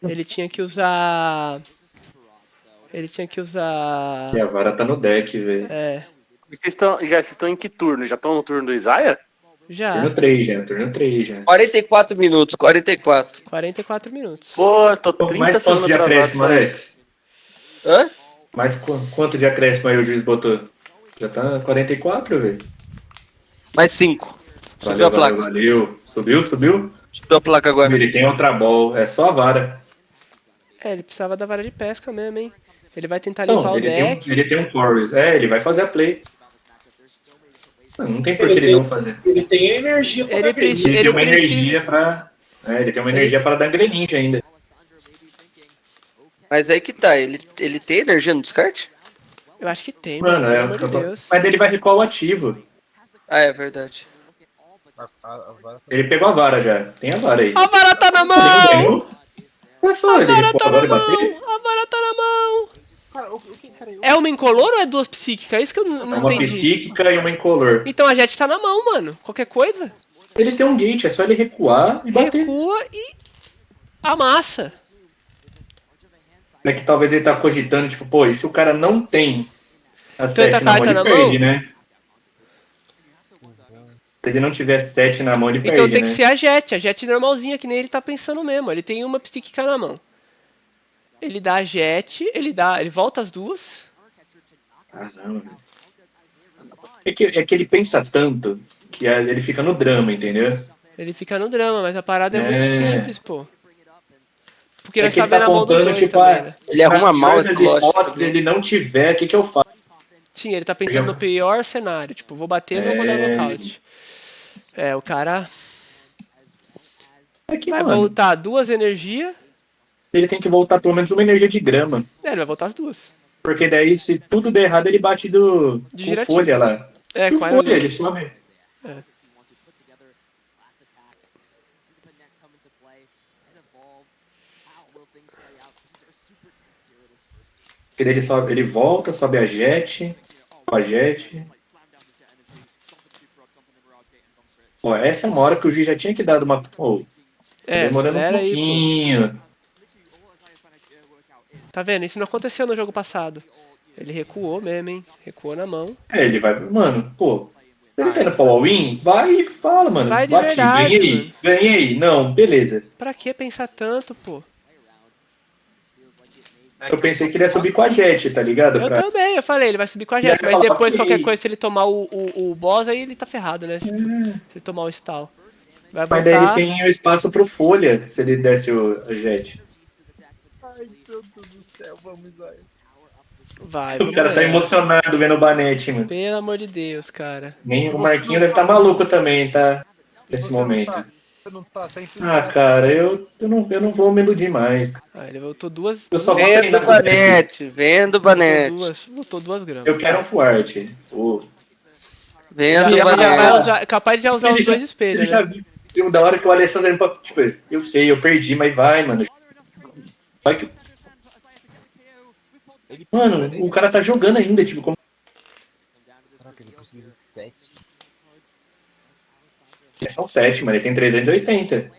Ele tinha que usar... Ele tinha que usar... E a vara tá no deck, velho. É. Vocês estão em que turno? Já estão no turno do Isaiah? Já. Turno 3 já, turno 3 já. 44 minutos, 44. 44 minutos. Pô, tô 30 Mais quanto de acréscimo, Alex? Hã? Mais quanto de acréscimo aí o juiz botou? Já tá 44, velho. Mais 5. Subiu Valeu, a placa. valeu. Subiu? Subiu a placa agora. Ele tem outra ball, é só a vara. É, ele precisava da vara de pesca mesmo, hein? Ele vai tentar limpar o ele deck. ele tem um Chorus. É, ele vai fazer a play. Não tem por que ele não fazer. Ele tem a energia pra dar greninja. Ele tem uma energia pra... ele tem uma energia para dar greninja ainda. Mas aí que tá, ele tem energia no descarte? Eu acho que tem, Mano, pelo amor de Deus. Mas ele vai recuar o ativo. Ah, é verdade. Ele pegou a vara já. Tem a vara aí. A vara tá na mão! É só ele recuar a vara e bater? A vara tá na mão! É uma incolor ou é duas psíquicas? É isso que eu não Uma entendi. psíquica e uma incolor. Então a Jet tá na mão, mano. Qualquer coisa. Ele tem um gate, é só ele recuar e bater. Recua e amassa. É que talvez ele tá cogitando, tipo, pô, e se o cara não tem a Tanta 7 na mão, carta ele na perde, mão? né? Se ele não tiver 7 na mão, ele Então perde, tem né? que ser a Jet normalzinha, que nem ele tá pensando mesmo. Ele tem uma psíquica na mão. Ele dá a Jet, ele volta as duas. Ah, não. É que ele pensa tanto que ele fica no drama, entendeu? Ele fica no drama, mas a parada é muito simples, pô. Porque nós que tá ele tá vendo a mão dos contando, dois tipo, também, né? Ele arruma mal esse hipóteses, se ele não tiver, o que eu faço? Sim, ele tá pensando no pior cenário. Tipo, vou bater, não vou dar nocaute. É, o cara vai voltar duas energias. Ele tem que voltar pelo menos uma energia de grama. É, ele vai voltar as duas. Porque daí, se tudo der errado, ele bate com folha lá. É, com com folha, Iron ele Link. sobe. É. Porque daí ele volta, sobe a Jet. A Jet. Ó, essa é uma hora que o juiz já tinha que dado uma... Pô, demorando um pouquinho. Aí, tá vendo? Isso não aconteceu no jogo passado. Ele recuou mesmo, hein? Recuou na mão. É, ele vai... Mano, pô... Se ele tá no Power Win, vai e fala, mano. Vai de bati, verdade, ganhei, mano. ganhei. Não, beleza. Pra que pensar tanto, pô? Eu pensei que ele ia subir com a Jet, tá ligado? Eu também, eu falei, ele vai subir com a E Jet, aí mas fala, depois ok. qualquer coisa, se ele tomar o boss, aí ele tá ferrado, né? Se ele tomar o stall. Vai Mas daí ele voltar... tem o espaço pro Folha, se ele desse a Jet. Ai, meu Deus do céu, vamos aí. Vai, O cara tá emocionado vendo o Banete, mano. Pelo amor de Deus, cara. Nem o Marquinho deve tá maluco também, tá? Nesse momento. Você não tá sem Ah, cara, eu não vou me iludir mais. Ah, ele voltou duas... Eu só vou Vendo treinar o com o deck. Banete, vendo o Banete. Voltou duas gramas. Eu quero um Fuarte. Vendo o Já vai Banete. usar, capaz de já usar os dois espelhos, Ele já né? viu da hora que o Alessandro... Tipo, eu sei, eu perdi, mas vai, mano. Vai que... Mano, o cara tá jogando ainda, tipo... Como... Caraca, ele precisa de 7. São 7, mano. Ele tem 380.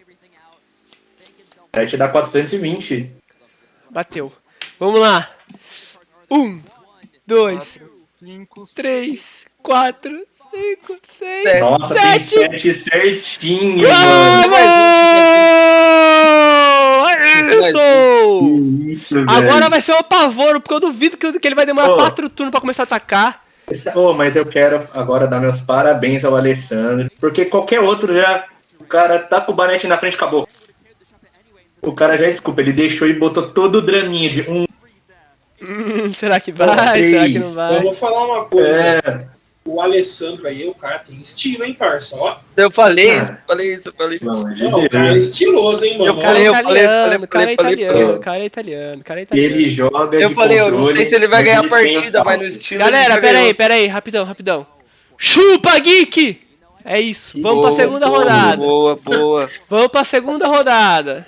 7 dá 420. Bateu. Vamos lá. 1, 2, 3, 4, 5, 6, Nossa, 7. tem 7 certinho, Vamos! Isso, Agora velho. vai ser um apavoro, porque eu duvido que ele vai demorar 4 turnos pra começar a atacar. Mas eu quero agora dar meus parabéns ao Alessandro, porque qualquer outro já O cara tá com o Banete na frente, acabou. O cara já, desculpa, ele deixou e botou todo o draminha de será que vai? Será que não vai? Eu vou falar uma coisa. O Alessandro aí, o cara tem estilo, hein, parça? Ó. Eu falei isso. Não, o cara é estiloso, hein, mano? O cara é italiano, cara é italiano. Ele joga eu não sei se ele vai ganhar a partida, mas no estilo. Galera, pera aí, rapidão. Chupa, Geek! É isso, vamos pra segunda rodada. Boa. Vamos pra segunda rodada.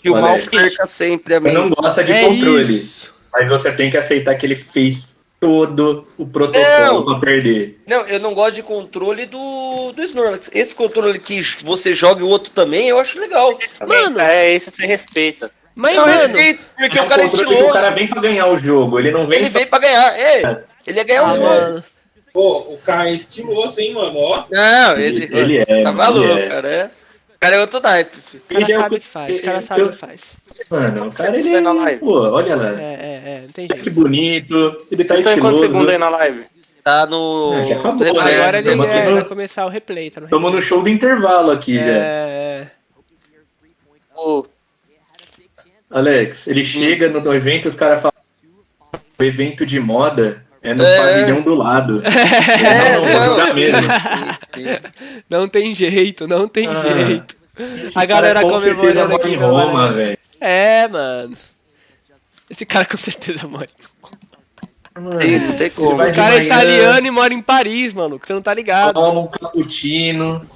Que o mal perca sempre, amigo. Você não gosta de controle, mas você tem que aceitar que ele fez todo o protocolo pra perder. Não, eu não gosto de controle do Snorlax. Esse controle que você joga e o outro também, eu acho legal. Mano, esse você respeita. Mas, eu respeito, porque o cara é estiloso. O cara vem pra ganhar o jogo, ele não vem. Ele vem pra ganhar, ele ia ganhar o jogo. Pô, o cara é estiloso, hein, mano? Ó. Não, ele é. Tá maluco, cara. O cara é outro naipe. O cara sabe o que faz, Mano, o cara ele é... Pô, olha lá. Não tem jeito. Que bonito, ele tá estiloso. Vocês estão em quantos segundos aí na live? Tá no... já acabou, agora ele vai começar o replay, tá no replay. Tamo no show do intervalo aqui já. Alex, ele chega no evento e os caras falam o evento de moda é no pavilhão do lado. Não tem jeito. A galera comemorando aqui em Roma, velho. Mano. Esse cara com certeza morre. Não tem como. O cara é italiano e mora em Paris, mano. Que você não tá ligado. Toma um cappuccino.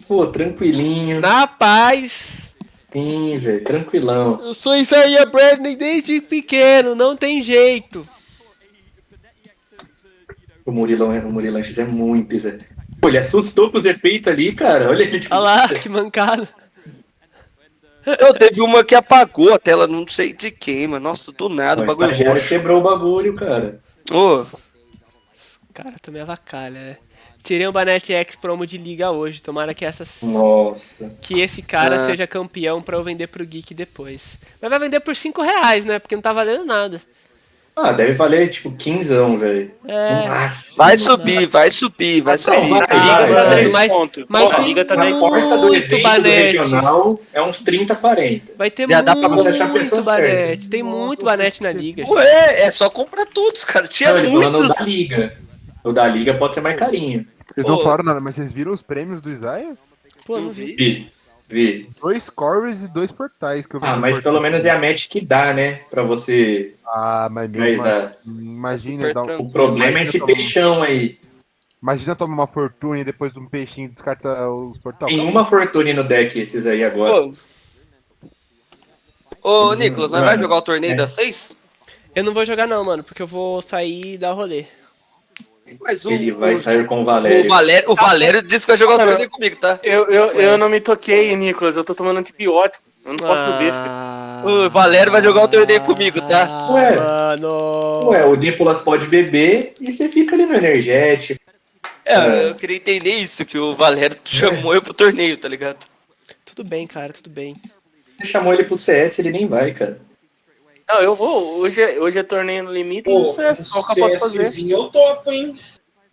Pô, tranquilinho. Na paz. Sim, velho, tranquilão. Eu sou isso aí, a Bradley, desde pequeno. Não tem jeito. O Murilão é muito, Zé. Pô, ele assustou com os efeitos ali, cara. Olha ele. Olha lá, que mancada. Teve uma que apagou a tela, não sei de quem, mano. Nossa, do nada, o bagulho roxo. Quebrou o bagulho, cara. Cara, tomei a vacalha, né? Tirei um Banete X promo de liga hoje. Tomara que que esse cara seja campeão pra eu vender pro Geek depois. Mas vai vender por R$5, né? Porque não tá valendo nada. Deve valer tipo 15, velho. Vai subir. Mas tem liga tá na porta do evento Banete. Regional, é uns 30, 40. Vai ter Já dá pra você achar a pessoa Banete. certa. Tem muito Banete na liga. Ué, é só comprar todos, cara. Tinha muitos. Da liga. O da liga pode ser mais carinho. Vocês não falaram nada, mas vocês viram os prêmios do Isaiah? Pô, não vi. 2 cores e 2 portais que eu vi. Mas pelo menos é a match que dá, né? Pra você. Mas mesmo imagina. O problema é esse peixão aí. Imagina tomar uma fortuna e depois de um peixinho descarta os portais. Tem uma fortuna no deck esses aí agora. Ô, Nicolas, nós vai jogar o torneio das 6? Eu não vou jogar não, mano, porque eu vou sair e dar rolê. Mas ele vai sair com o Valério. O Valério disse que vai jogar o torneio comigo, tá? Eu não me toquei, Nicolas. Eu tô tomando antibiótico. Eu não posso beber. O Valério vai jogar o torneio comigo, tá? Ué, o Nicolas pode beber e você fica ali no energético. Eu queria entender isso, que o Valério chamou eu pro torneio, tá ligado? Tudo bem, cara, tudo bem. Você chamou ele pro CS, ele nem vai, cara. Não, eu vou. Hoje é torneio no limite. Pô, isso é só o que eu posso fazer. Eu topo, hein?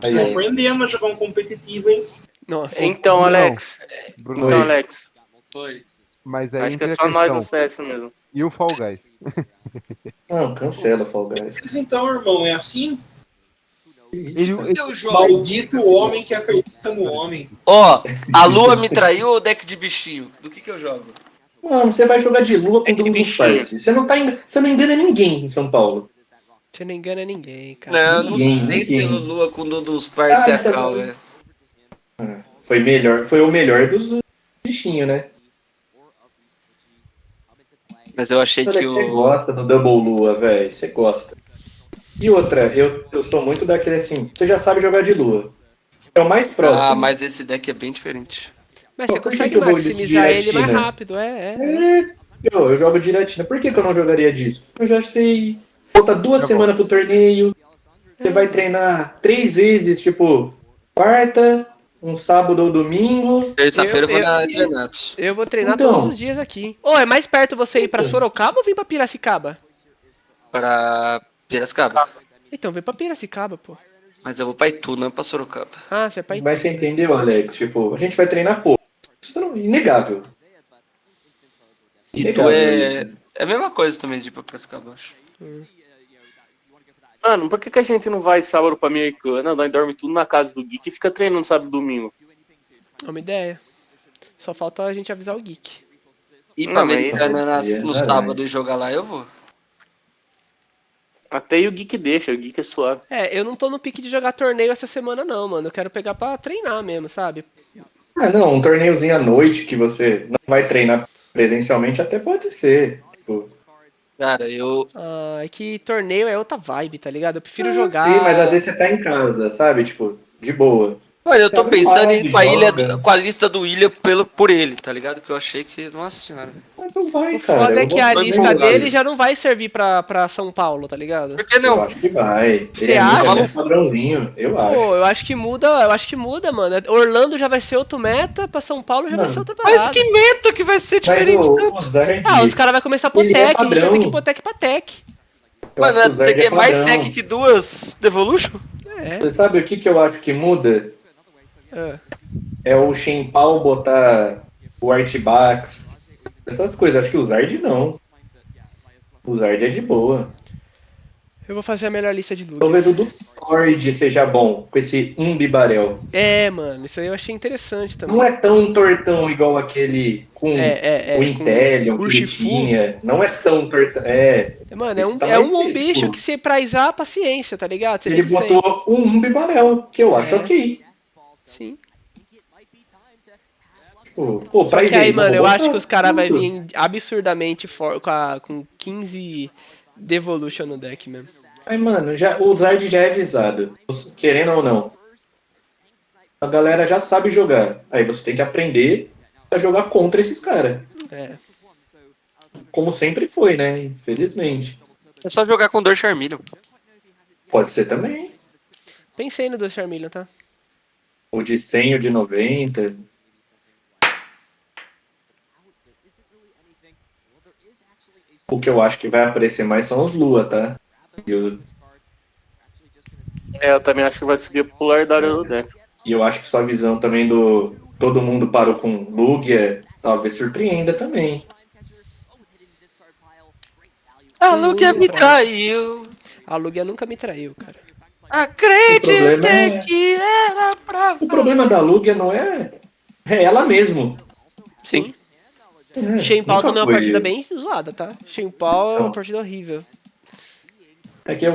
Tô aprendendo a jogar um competitivo, hein? Nossa. Então, Alex. Foi. Mas aí acho que é só nós no CS mesmo. E o Fall Guys? Não, cancela o Fall Guys. Mas então, irmão, é assim? O maldito homem que acredita no homem. A lua me traiu ou deck de bichinho? Do que eu jogo? Mano, você vai jogar de lua com todo disfarce. Você não engana ninguém em São Paulo. Você não engana ninguém, cara. Não sei se lua com um dos parceiros, velho. Foi o melhor dos bichinhos, né? Mas eu achei que Você gosta do Double Lua, velho. Você gosta. E outra, eu sou muito daquele assim, você já sabe jogar de lua. É o mais próximo. Mas esse deck é bem diferente. Mas você consegue maximizar ele mais rápido, Eu jogo diretina. Por que eu não jogaria disso? Eu já sei. Falta 2 semanas pro torneio. Você vai treinar 3 vezes, tipo, quarta, um sábado ou domingo. Terça-feira eu vou treinar. Eu vou treinar todos os dias aqui. É mais perto você ir pra Sorocaba ou vir pra Piracicaba? Pra Piracicaba. Então, vem pra Piracicaba, pô. Mas eu vou pra Itu, não é pra Sorocaba. Ah, você é pra Itu. Mas você entendeu, Alex? Tipo, a gente vai treinar pouco. Isso é inegável. Itu é a mesma coisa também de ir pra Piracicaba, acho. Mano, por que a gente não vai sábado pra Americana, nós dorme tudo na casa do Geek e fica treinando sábado e domingo? É uma ideia. Só falta a gente avisar o Geek. Ir pra Americana no sábado e jogar lá, eu vou. Até aí o Geek deixa, o Geek é suave. Eu não tô no pique de jogar torneio essa semana não, mano. Eu quero pegar pra treinar mesmo, sabe? Ah, não, um torneiozinho à noite que você não vai treinar presencialmente até pode ser. Tipo... Cara, eu... é que torneio é outra vibe, tá ligado? Eu prefiro jogar... Sim, mas às vezes você tá em casa, sabe? Tipo, de boa. Olha, eu tô pensando em ir com a lista do William por ele, tá ligado? Que eu achei que... Nossa senhora. Mas não vai, o foda é que a lista dele já não vai servir pra São Paulo, tá ligado? Por que não? Eu acho que vai. Você acha? É muito padrãozinho, eu acho. Pô, eu acho que muda, mano. Orlando já vai ser outro meta, pra São Paulo já vai ser outra parada. Mas que meta que vai ser diferente tanto? Os caras vão começar por tech, a gente vai ter que ir por tech pra tech. Mano, você quer mais tech que 2 Devolution? Você sabe o que eu acho que muda? É o Shenpao botar o Artbax. Essas coisas, acho que o Zard não. O Zard é de boa. Eu vou fazer a melhor lista de Lugia. Talvez o do Cord seja bom, com esse Imbibarel. Mano, isso aí eu achei interessante também. Não é tão tortão igual aquele com o Intellion, que ele tinha. Não é tão tortão. Mano, é um bom bicho que você praizar a paciência, tá ligado? Ele botou um Imbibarel, que eu acho ok. Sim. Pô, só que aí, mano, eu acho que os caras vão vir absurdamente com 15 Devolution no deck mesmo. Aí, mano, o Zard já é avisado, querendo ou não. A galera já sabe jogar. Aí você tem que aprender a jogar contra esses caras. Como sempre foi, né? Infelizmente. É só jogar com 2 Charmeleon. Pode ser também. Pensei no 2 Charmeleon, tá? O de 100, o de 90. O que eu acho que vai aparecer mais são os Lua, tá? Eu também acho que vai subir a popularidade do deck. E eu acho que sua visão também do todo mundo parou com Lugia talvez surpreenda também. A Lugia me traiu. A Lugia nunca me traiu, cara. Acreditei que era pra... O problema da Lugia não é ela mesmo. Sim. Shenpao também é uma partida bem zoada, tá? Shenpao é uma partida horrível. É que eu